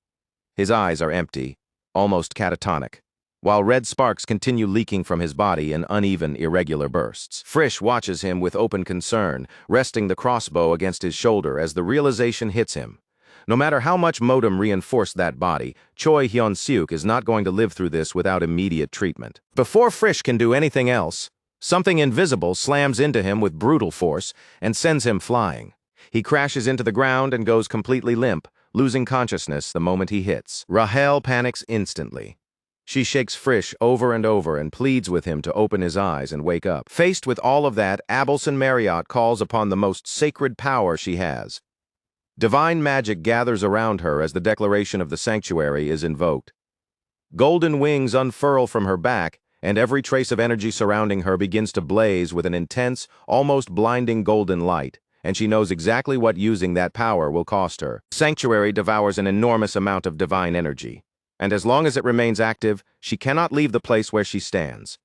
His eyes are empty, almost catatonic, while red sparks continue leaking from his body in uneven, irregular bursts. Frisch watches him with open concern, resting the crossbow against his shoulder as the realization hits him. No matter how much Motum reinforced that body, Choi Hyun-suk is not going to live through this without immediate treatment. Before Frisch can do anything else, something invisible slams into him with brutal force and sends him flying. He crashes into the ground and goes completely limp, losing consciousness the moment he hits. Rahel panics instantly. She shakes Frisch over and over and pleads with him to open his eyes and wake up. Faced with all of that, Abelson Marriott calls upon the most sacred power she has. Divine magic gathers around her as the declaration of the sanctuary is invoked. Golden wings unfurl from her back, and every trace of energy surrounding her begins to blaze with an intense, almost blinding golden light, and she knows exactly what using that power will cost her. Sanctuary devours an enormous amount of divine energy, and as long as it remains active, she cannot leave the place where she stands.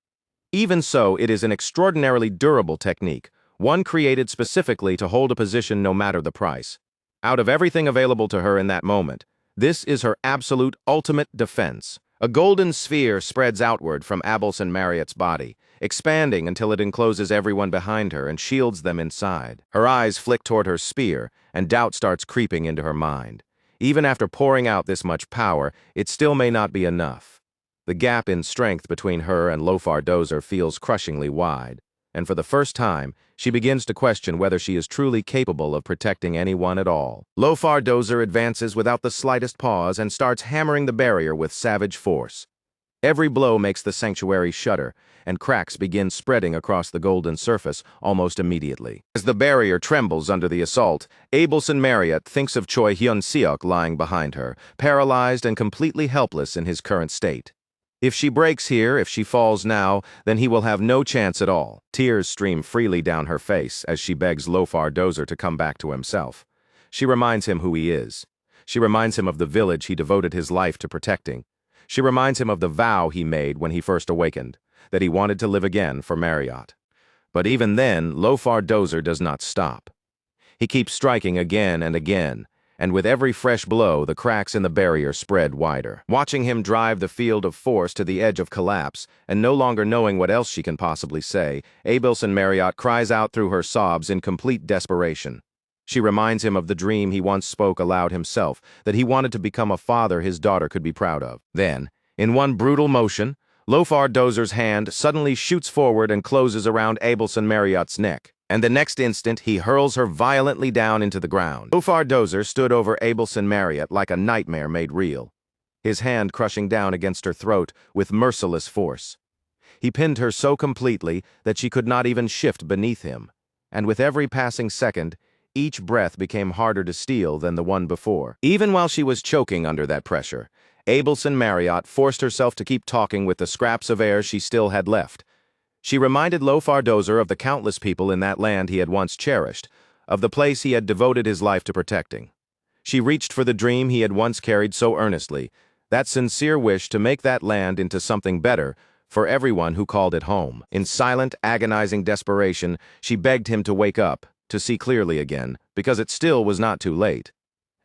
Even so, it is an extraordinarily durable technique, one created specifically to hold a position no matter the price. Out of everything available to her in that moment, this is her absolute ultimate defense. A golden sphere spreads outward from Abelson Marriott's body, expanding until it encloses everyone behind her and shields them inside. Her eyes flick toward her spear, and doubt starts creeping into her mind. Even after pouring out this much power, it still may not be enough. The gap in strength between her and Lofar Dozer feels crushingly wide, and for the first time, she begins to question whether she is truly capable of protecting anyone at all. Lofar Dozer advances without the slightest pause and starts hammering the barrier with savage force. Every blow makes the sanctuary shudder, and cracks begin spreading across the golden surface almost immediately. As the barrier trembles under the assault, Abelson Marriott thinks of Choi Hyun-suk lying behind her, paralyzed and completely helpless in his current state. If she breaks here, if she falls now, then he will have no chance at all. Tears stream freely down her face as she begs Lofar Dozer to come back to himself. She reminds him who he is. She reminds him of the village he devoted his life to protecting. She reminds him of the vow he made when he first awakened, that he wanted to live again for Marriott. But even then, Lofar Dozer does not stop. He keeps striking again and again, and with every fresh blow, the cracks in the barrier spread wider. Watching him drive the field of force to the edge of collapse, and no longer knowing what else she can possibly say, Abelson Marriott cries out through her sobs in complete desperation. She reminds him of the dream he once spoke aloud himself, that he wanted to become a father his daughter could be proud of. Then, in one brutal motion, Lofar Dozer's hand suddenly shoots forward and closes around Abelson Marriott's neck, and the next instant he hurls her violently down into the ground. Lofar Dozer stood over Abelson Marriott like a nightmare made real, his hand crushing down against her throat with merciless force. He pinned her so completely that she could not even shift beneath him, and with every passing second, each breath became harder to steal than the one before. Even while she was choking under that pressure, Abelson Marriott forced herself to keep talking with the scraps of air she still had left. She reminded Lofar Dozer of the countless people in that land he had once cherished, of the place he had devoted his life to protecting. She reached for the dream he had once carried so earnestly, that sincere wish to make that land into something better for everyone who called it home. In silent, agonizing desperation, she begged him to wake up, to see clearly again, because it still was not too late.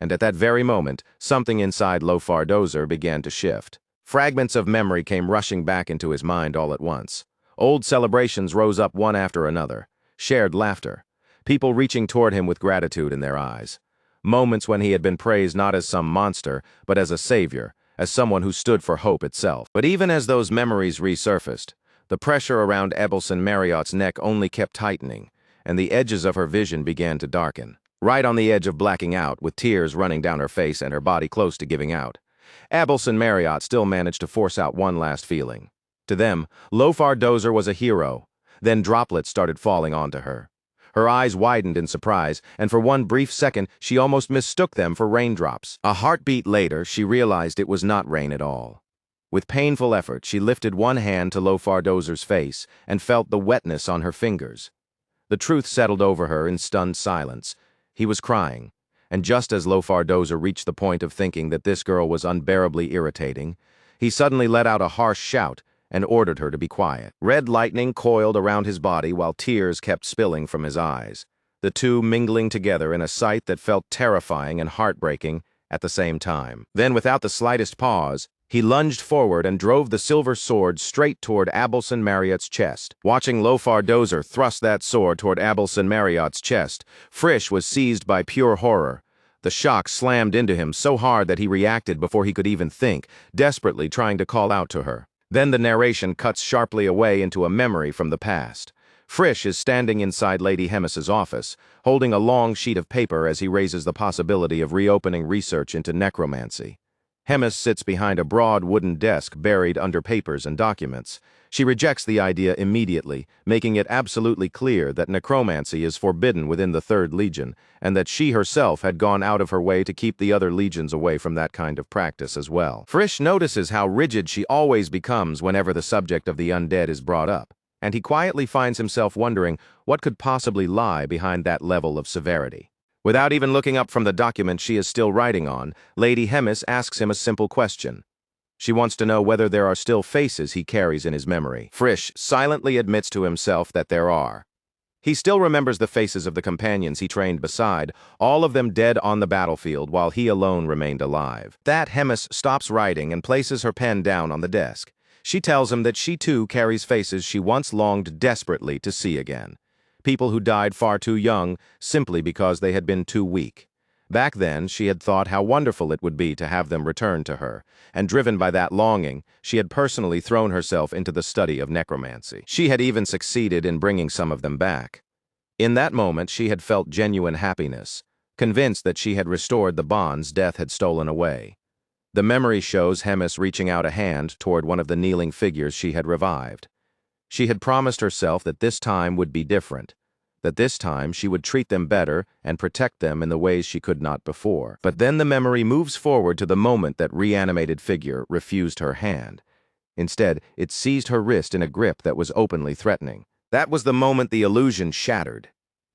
And at that very moment, something inside Lofar Dozer began to shift. Fragments of memory came rushing back into his mind all at once. Old celebrations rose up one after another, shared laughter, people reaching toward him with gratitude in their eyes. Moments when he had been praised not as some monster, but as a savior, as someone who stood for hope itself. But even as those memories resurfaced, the pressure around Abelson Marriott's neck only kept tightening, and the edges of her vision began to darken. Right on the edge of blacking out, with tears running down her face and her body close to giving out, Abelson Marriott still managed to force out one last feeling. To them, Lofar Dozer was a hero. Then droplets started falling onto her. Her eyes widened in surprise, and for one brief second, she almost mistook them for raindrops. A heartbeat later, she realized it was not rain at all. With painful effort, she lifted one hand to Lofar Dozer's face and felt the wetness on her fingers. The truth settled over her in stunned silence. He was crying, and just as Lofar Dozer reached the point of thinking that this girl was unbearably irritating, he suddenly let out a harsh shout and ordered her to be quiet. Red lightning coiled around his body while tears kept spilling from his eyes, the two mingling together in a sight that felt terrifying and heartbreaking at the same time. Then, without the slightest pause, he lunged forward and drove the silver sword straight toward Abelson Marriott's chest. Watching Lofar Dozer thrust that sword toward Abelson Marriott's chest, Frisch was seized by pure horror. The shock slammed into him so hard that he reacted before he could even think, desperately trying to call out to her. Then the narration cuts sharply away into a memory from the past. Frisch is standing inside Lady Hemis's office, holding a long sheet of paper as he raises the possibility of reopening research into necromancy. Hemis sits behind a broad wooden desk buried under papers and documents. She rejects the idea immediately, making it absolutely clear that necromancy is forbidden within the Third Legion, and that she herself had gone out of her way to keep the other legions away from that kind of practice as well. Frisch notices how rigid she always becomes whenever the subject of the undead is brought up, and he quietly finds himself wondering what could possibly lie behind that level of severity. Without even looking up from the document she is still writing on, Lady Hemis asks him a simple question. She wants to know whether there are still faces he carries in his memory. Frisch silently admits to himself that there are. He still remembers the faces of the companions he trained beside, all of them dead on the battlefield while he alone remained alive. That Hemis stops writing and places her pen down on the desk. She tells him that she too carries faces she once longed desperately to see again. People who died far too young simply because they had been too weak. Back then, she had thought how wonderful it would be to have them return to her, and driven by that longing, she had personally thrown herself into the study of necromancy. She had even succeeded in bringing some of them back. In that moment, she had felt genuine happiness, convinced that she had restored the bonds death had stolen away. The memory shows Hemis reaching out a hand toward one of the kneeling figures she had revived. She had promised herself that this time would be different, that this time she would treat them better and protect them in the ways she could not before. But then the memory moves forward to the moment that reanimated figure refused her hand. Instead, it seized her wrist in a grip that was openly threatening. That was the moment the illusion shattered.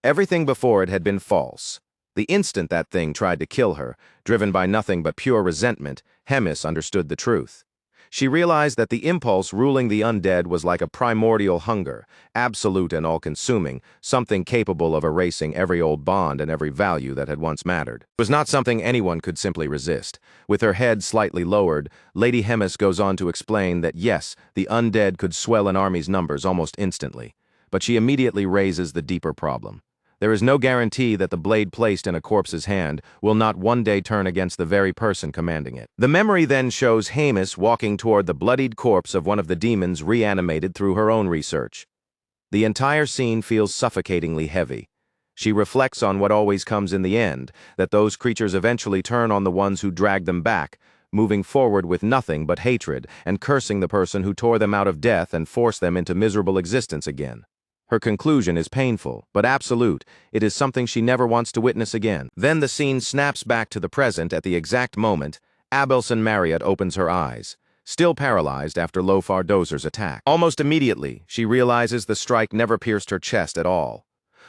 Everything before it had been false. The instant that thing tried to kill her, driven by nothing but pure resentment, Hemis understood the truth. She realized that the impulse ruling the undead was like a primordial hunger, absolute and all-consuming, something capable of erasing every old bond and every value that had once mattered. It was not something anyone could simply resist. With her head slightly lowered, Lady Hemis goes on to explain that yes, the undead could swell an army's numbers almost instantly, but she immediately raises the deeper problem. There is no guarantee that the blade placed in a corpse's hand will not one day turn against the very person commanding it. The memory then shows Hemis walking toward the bloodied corpse of one of the demons reanimated through her own research. The entire scene feels suffocatingly heavy. She reflects on what always comes in the end, that those creatures eventually turn on the ones who drag them back, moving forward with nothing but hatred and cursing the person who tore them out of death and forced them into miserable existence again. Her conclusion is painful, but absolute. It is something she never wants to witness again. Then the scene snaps back to the present at the exact moment Abelson Marriott opens her eyes, still paralyzed after Lofar Dozer's attack. Almost immediately, she realizes the strike never pierced her chest at all.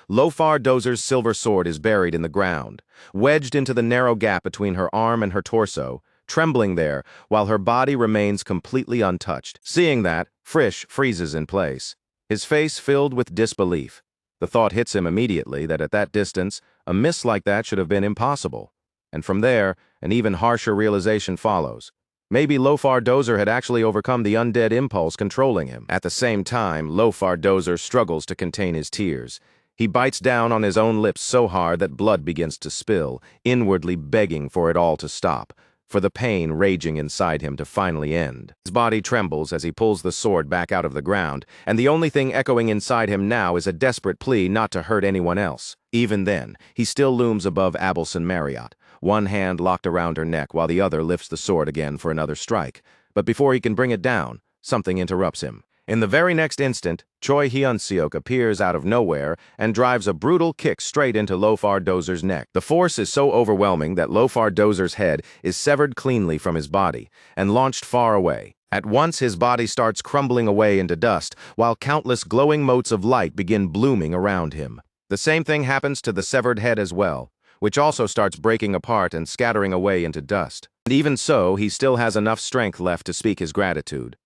Lofar Dozer's silver sword is buried in the ground, wedged into the narrow gap between her arm and her torso, trembling there while her body remains completely untouched. Seeing that, Frisch freezes in place, his face filled with disbelief. The thought hits him immediately that at that distance, a miss like that should have been impossible. And from there, an even harsher realization follows. Maybe Lofar Dozer had actually overcome the undead impulse controlling him. At the same time, Lofar Dozer struggles to contain his tears. He bites down on his own lips so hard that blood begins to spill, inwardly begging for it all to stop, for the pain raging inside him to finally end. His body trembles as he pulls the sword back out of the ground, and the only thing echoing inside him now is a desperate plea not to hurt anyone else. Even then, he still looms above Abelson Marriott, one hand locked around her neck while the other lifts the sword again for another strike. But before he can bring it down, something interrupts him. In the very next instant, Choi Hyun-seok appears out of nowhere and drives a brutal kick straight into Lofar Dozer's neck. The force is so overwhelming that Lofar Dozer's head is severed cleanly from his body and launched far away. At once, his body starts crumbling away into dust, while countless glowing motes of light begin blooming around him. The same thing happens to the severed head as well, which also starts breaking apart and scattering away into dust. And even so, he still has enough strength left to speak his gratitude.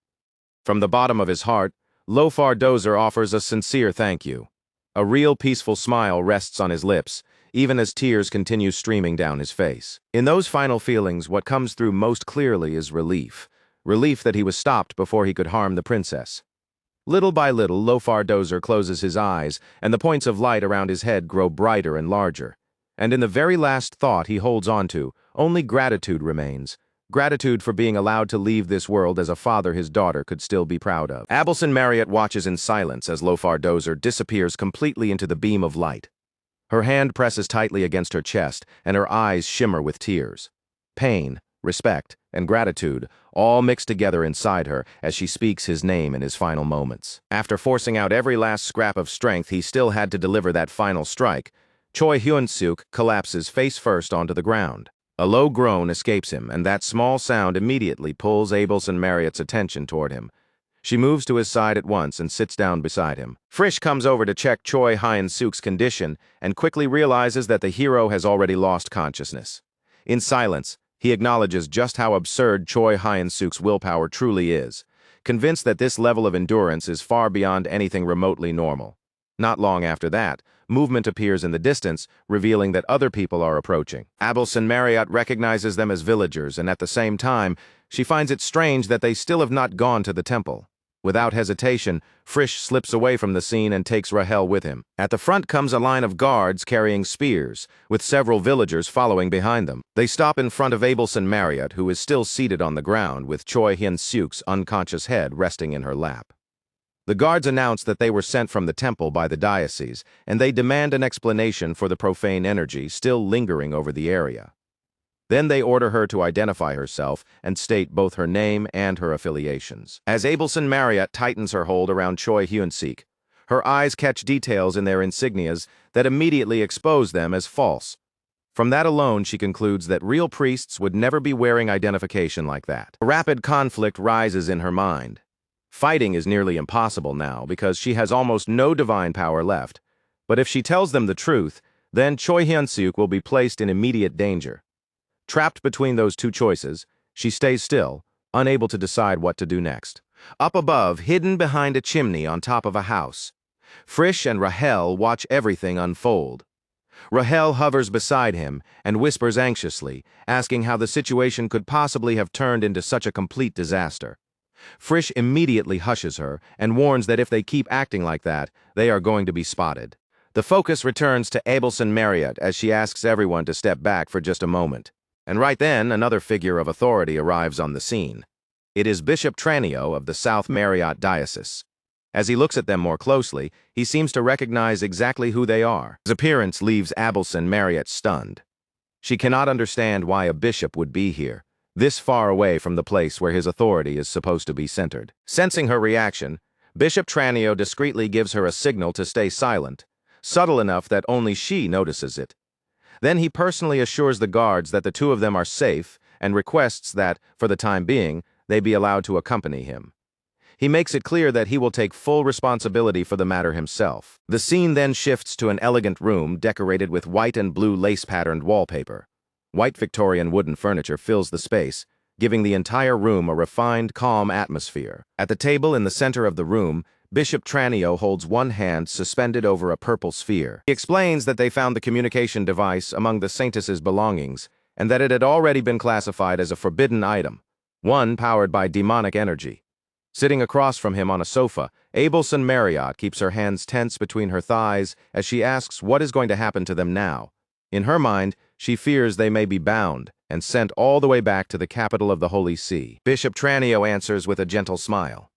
From the bottom of his heart, Lofar Dozer offers a sincere thank you. A real peaceful smile rests on his lips, even as tears continue streaming down his face. In those final feelings, what comes through most clearly is relief. Relief that he was stopped before he could harm the princess. Little by little, Lofar Dozer closes his eyes, and the points of light around his head grow brighter and larger. And in the very last thought he holds on to, only gratitude remains. Gratitude for being allowed to leave this world as a father his daughter could still be proud of. Abelson Marriott watches in silence as Lofar Dozer disappears completely into the beam of light. Her hand presses tightly against her chest, and her eyes shimmer with tears. Pain, respect, and gratitude all mix together inside her as she speaks his name in his final moments. After forcing out every last scrap of strength he still had to deliver that final strike, Choi Hyun-seok collapses face first onto the ground. A low groan escapes him, and that small sound immediately pulls Abelson Marriott's attention toward him. She moves to his side at once and sits down beside him. Frisch comes over to check Choi Hyun-seok's condition and quickly realizes that the hero has already lost consciousness. In silence, he acknowledges just how absurd Choi Hyun-seok's willpower truly is, convinced that this level of endurance is far beyond anything remotely normal. Not long after that, movement appears in the distance, revealing that other people are approaching. Abelson Marriott recognizes them as villagers, and at the same time, she finds it strange that they still have not gone to the temple. Without hesitation, Frisch slips away from the scene and takes Rahel with him. At the front comes a line of guards carrying spears, with several villagers following behind them. They stop in front of Abelson Marriott, who is still seated on the ground, with Choi Hyun-seok's unconscious head resting in her lap. The guards announce that they were sent from the temple by the diocese, and they demand an explanation for the profane energy still lingering over the area. Then they order her to identify herself and state both her name and her affiliations. As Abelson Marriott tightens her hold around Choi Hyun-seok, her eyes catch details in their insignias that immediately expose them as false. From that alone, she concludes that real priests would never be wearing identification like that. A rapid conflict rises in her mind. Fighting is nearly impossible now because she has almost no divine power left. But if she tells them the truth, then Choi Hyun-seok will be placed in immediate danger. Trapped between those two choices, she stays still, unable to decide what to do next. Up above, hidden behind a chimney on top of a house, Frisch and Rahel watch everything unfold. Rahel hovers beside him and whispers anxiously, asking how the situation could possibly have turned into such a complete disaster. Frisch immediately hushes her and warns that if they keep acting like that, they are going to be spotted. The focus returns to Abelson Marriott as she asks everyone to step back for just a moment. And right then, another figure of authority arrives on the scene. It is Bishop Tranio of the South Marriott Diocese. As he looks at them more closely, he seems to recognize exactly who they are. His appearance leaves Abelson Marriott stunned. She cannot understand why a bishop would be here, this far away from the place where his authority is supposed to be centered. Sensing her reaction, Bishop Tranio discreetly gives her a signal to stay silent, subtle enough that only she notices it. Then he personally assures the guards that the two of them are safe and requests that, for the time being, they be allowed to accompany him. He makes it clear that he will take full responsibility for the matter himself. The scene then shifts to an elegant room decorated with white and blue lace-patterned wallpaper. White Victorian wooden furniture fills the space, giving the entire room a refined, calm atmosphere. At the table in the center of the room, Bishop Tranio holds one hand suspended over a purple sphere. He explains that they found the communication device among the saintess's belongings, and that it had already been classified as a forbidden item, one powered by demonic energy. Sitting across from him on a sofa, Abelson Marriott keeps her hands tense between her thighs as she asks what is going to happen to them now. In her mind, she fears they may be bound and sent all the way back to the capital of the Holy See. Bishop Tranio answers with a gentle smile.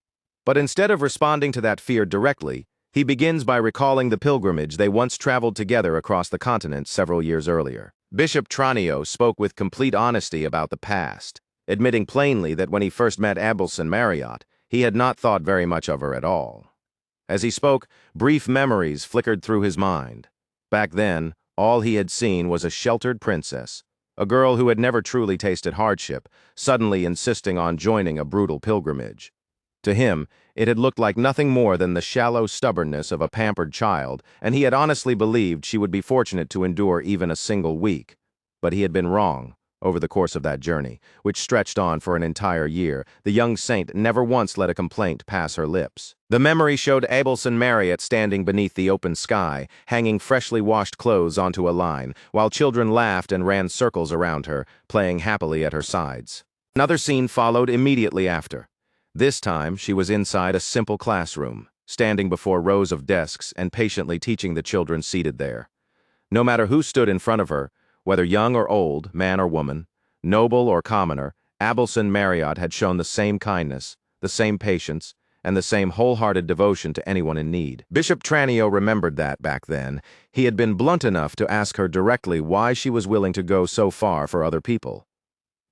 But instead of responding to that fear directly, he begins by recalling the pilgrimage they once traveled together across the continent several years earlier. Bishop Tranio spoke with complete honesty about the past, admitting plainly that when he first met Abelson Marriott, he had not thought very much of her at all. As he spoke, brief memories flickered through his mind. Back then, all he had seen was a sheltered princess, a girl who had never truly tasted hardship, suddenly insisting on joining a brutal pilgrimage. To him, it had looked like nothing more than the shallow stubbornness of a pampered child, and he had honestly believed she would be fortunate to endure even a single week. But he had been wrong. Over the course of that journey, which stretched on for an entire year, the young saint never once let a complaint pass her lips. The memory showed Abelson Marriott standing beneath the open sky, hanging freshly washed clothes onto a line, while children laughed and ran circles around her, playing happily at her sides. Another scene followed immediately after. This time, she was inside a simple classroom, standing before rows of desks and patiently teaching the children seated there. No matter who stood in front of her, whether young or old, man or woman, noble or commoner, Abelson Marriott had shown the same kindness, the same patience, and the same wholehearted devotion to anyone in need. Bishop Tranio remembered that, back then, he had been blunt enough to ask her directly why she was willing to go so far for other people.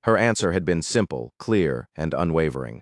Her answer had been simple, clear, and unwavering.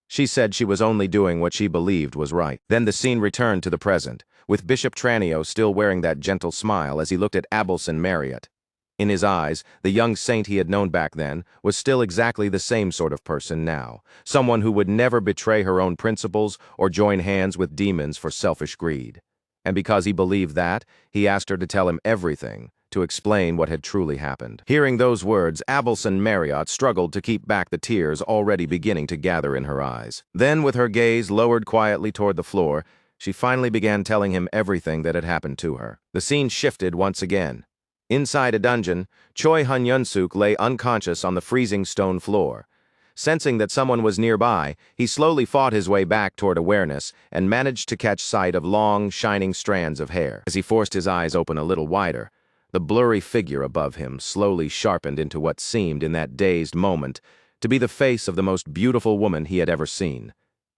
She said she was only doing what she believed was right. Then the scene returned to the present, with Bishop Tranio still wearing that gentle smile as he looked at Abelson Marriott. In his eyes, the young saint he had known back then was still exactly the same sort of person now, someone who would never betray her own principles or join hands with demons for selfish greed. And because he believed that, he asked her to tell him everything, to explain what had truly happened. Hearing those words, Abelson Marriott struggled to keep back the tears already beginning to gather in her eyes. Then, with her gaze lowered quietly toward the floor, she finally began telling him everything that had happened to her. The scene shifted once again. Inside a dungeon, Choi Hun-Yun-suk lay unconscious on the freezing stone floor. Sensing that someone was nearby, he slowly fought his way back toward awareness and managed to catch sight of long, shining strands of hair. As he forced his eyes open a little wider, the blurry figure above him slowly sharpened into what seemed, in that dazed moment, to be the face of the most beautiful woman he had ever seen.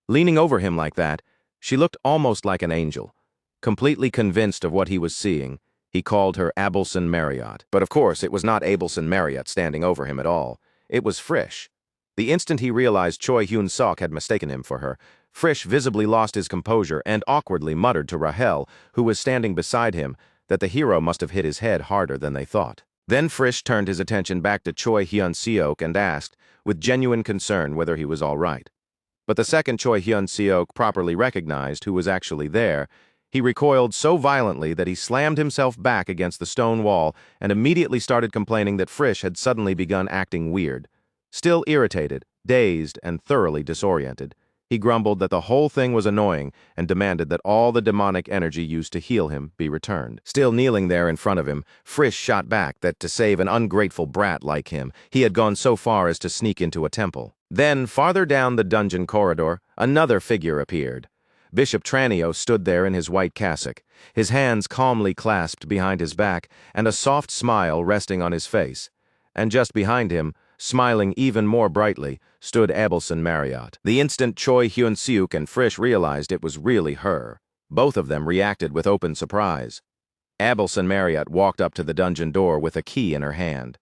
Leaning over him like that, she looked almost like an angel. Completely convinced of what he was seeing, he called her Abelson Marriott. But of course, it was not Abelson Marriott standing over him at all. It was Frisch. The instant he realized Choi Hyun-sok had mistaken him for her, Frisch visibly lost his composure and awkwardly muttered to Rahel, who was standing beside him, that the hero must have hit his head harder than they thought. Then Frisch turned his attention back to Choi Hyun-seok and asked, with genuine concern, whether he was all right. But the second Choi Hyun-seok properly recognized who was actually there, he recoiled so violently that he slammed himself back against the stone wall and immediately started complaining that Frisch had suddenly begun acting weird. Still irritated, dazed, and thoroughly disoriented, he grumbled that the whole thing was annoying and demanded that all the demonic energy used to heal him be returned. Still kneeling there in front of him, Frisch shot back that to save an ungrateful brat like him, he had gone so far as to sneak into a temple. Then, farther down the dungeon corridor, another figure appeared. Bishop Tranio stood there in his white cassock, his hands calmly clasped behind his back and a soft smile resting on his face. And just behind him, smiling even more brightly, stood Abelson Marriott. The instant Choi Hyun-seok and Frisch realized it was really her, both of them reacted with open surprise. Abelson Marriott walked up to the dungeon door with a key in her hand.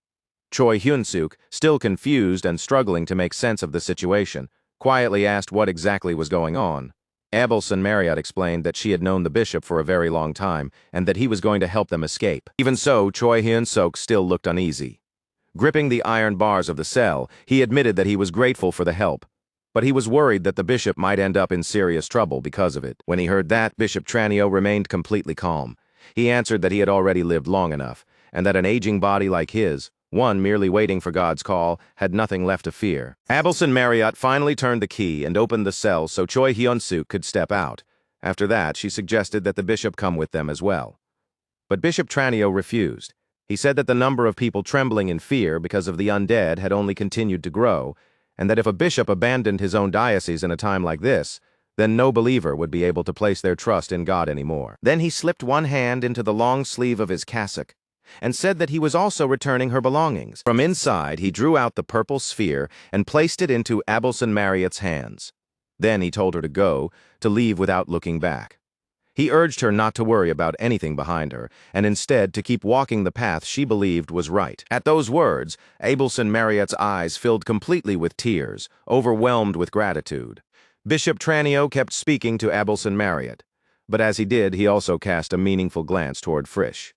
Choi Hyun-seok, still confused and struggling to make sense of the situation, quietly asked what exactly was going on. Abelson Marriott explained that she had known the bishop for a very long time and that he was going to help them escape. Even so, Choi Hyun-seok still looked uneasy. Gripping the iron bars of the cell, he admitted that he was grateful for the help, but he was worried that the bishop might end up in serious trouble because of it. When he heard that, Bishop Tranio remained completely calm. He answered that he had already lived long enough, and that an aging body like his, one merely waiting for God's call, had nothing left to fear. Abelson Marriott finally turned the key and opened the cell so Choi Hyun-seok could step out. After that, she suggested that the bishop come with them as well. But Bishop Tranio refused. He said that the number of people trembling in fear because of the undead had only continued to grow, and that if a bishop abandoned his own diocese in a time like this, then no believer would be able to place their trust in God anymore. Then he slipped one hand into the long sleeve of his cassock and said that he was also returning her belongings. From inside, he drew out the purple sphere and placed it into Abelson Marriott's hands. Then he told her to go, to leave without looking back. He urged her not to worry about anything behind her, and instead to keep walking the path she believed was right. At those words, Abelson Marriott's eyes filled completely with tears, overwhelmed with gratitude. Bishop Tranio kept speaking to Abelson Marriott, but as he did, he also cast a meaningful glance toward Frisch.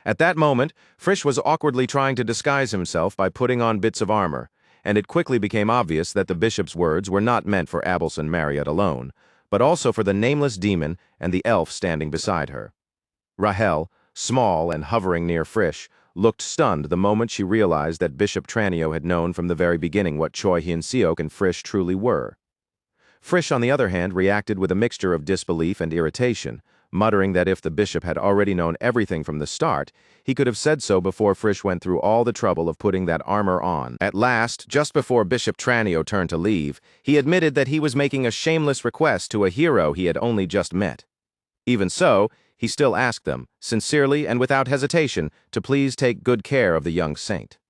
At that moment, Frisch was awkwardly trying to disguise himself by putting on bits of armor, and it quickly became obvious that the bishop's words were not meant for Abelson Marriott alone, but also for the nameless demon and the elf standing beside her. Rahel, small and hovering near Frisch, looked stunned the moment she realized that Bishop Tranio had known from the very beginning what Choi Hyun-seok and Frisch truly were. Frisch, on the other hand, reacted with a mixture of disbelief and irritation, muttering that if the bishop had already known everything from the start, he could have said so before Frisch went through all the trouble of putting that armor on. At last, just before Bishop Tranio turned to leave, he admitted that he was making a shameless request to a hero he had only just met. Even so, he still asked them, sincerely and without hesitation, to please take good care of the young saint.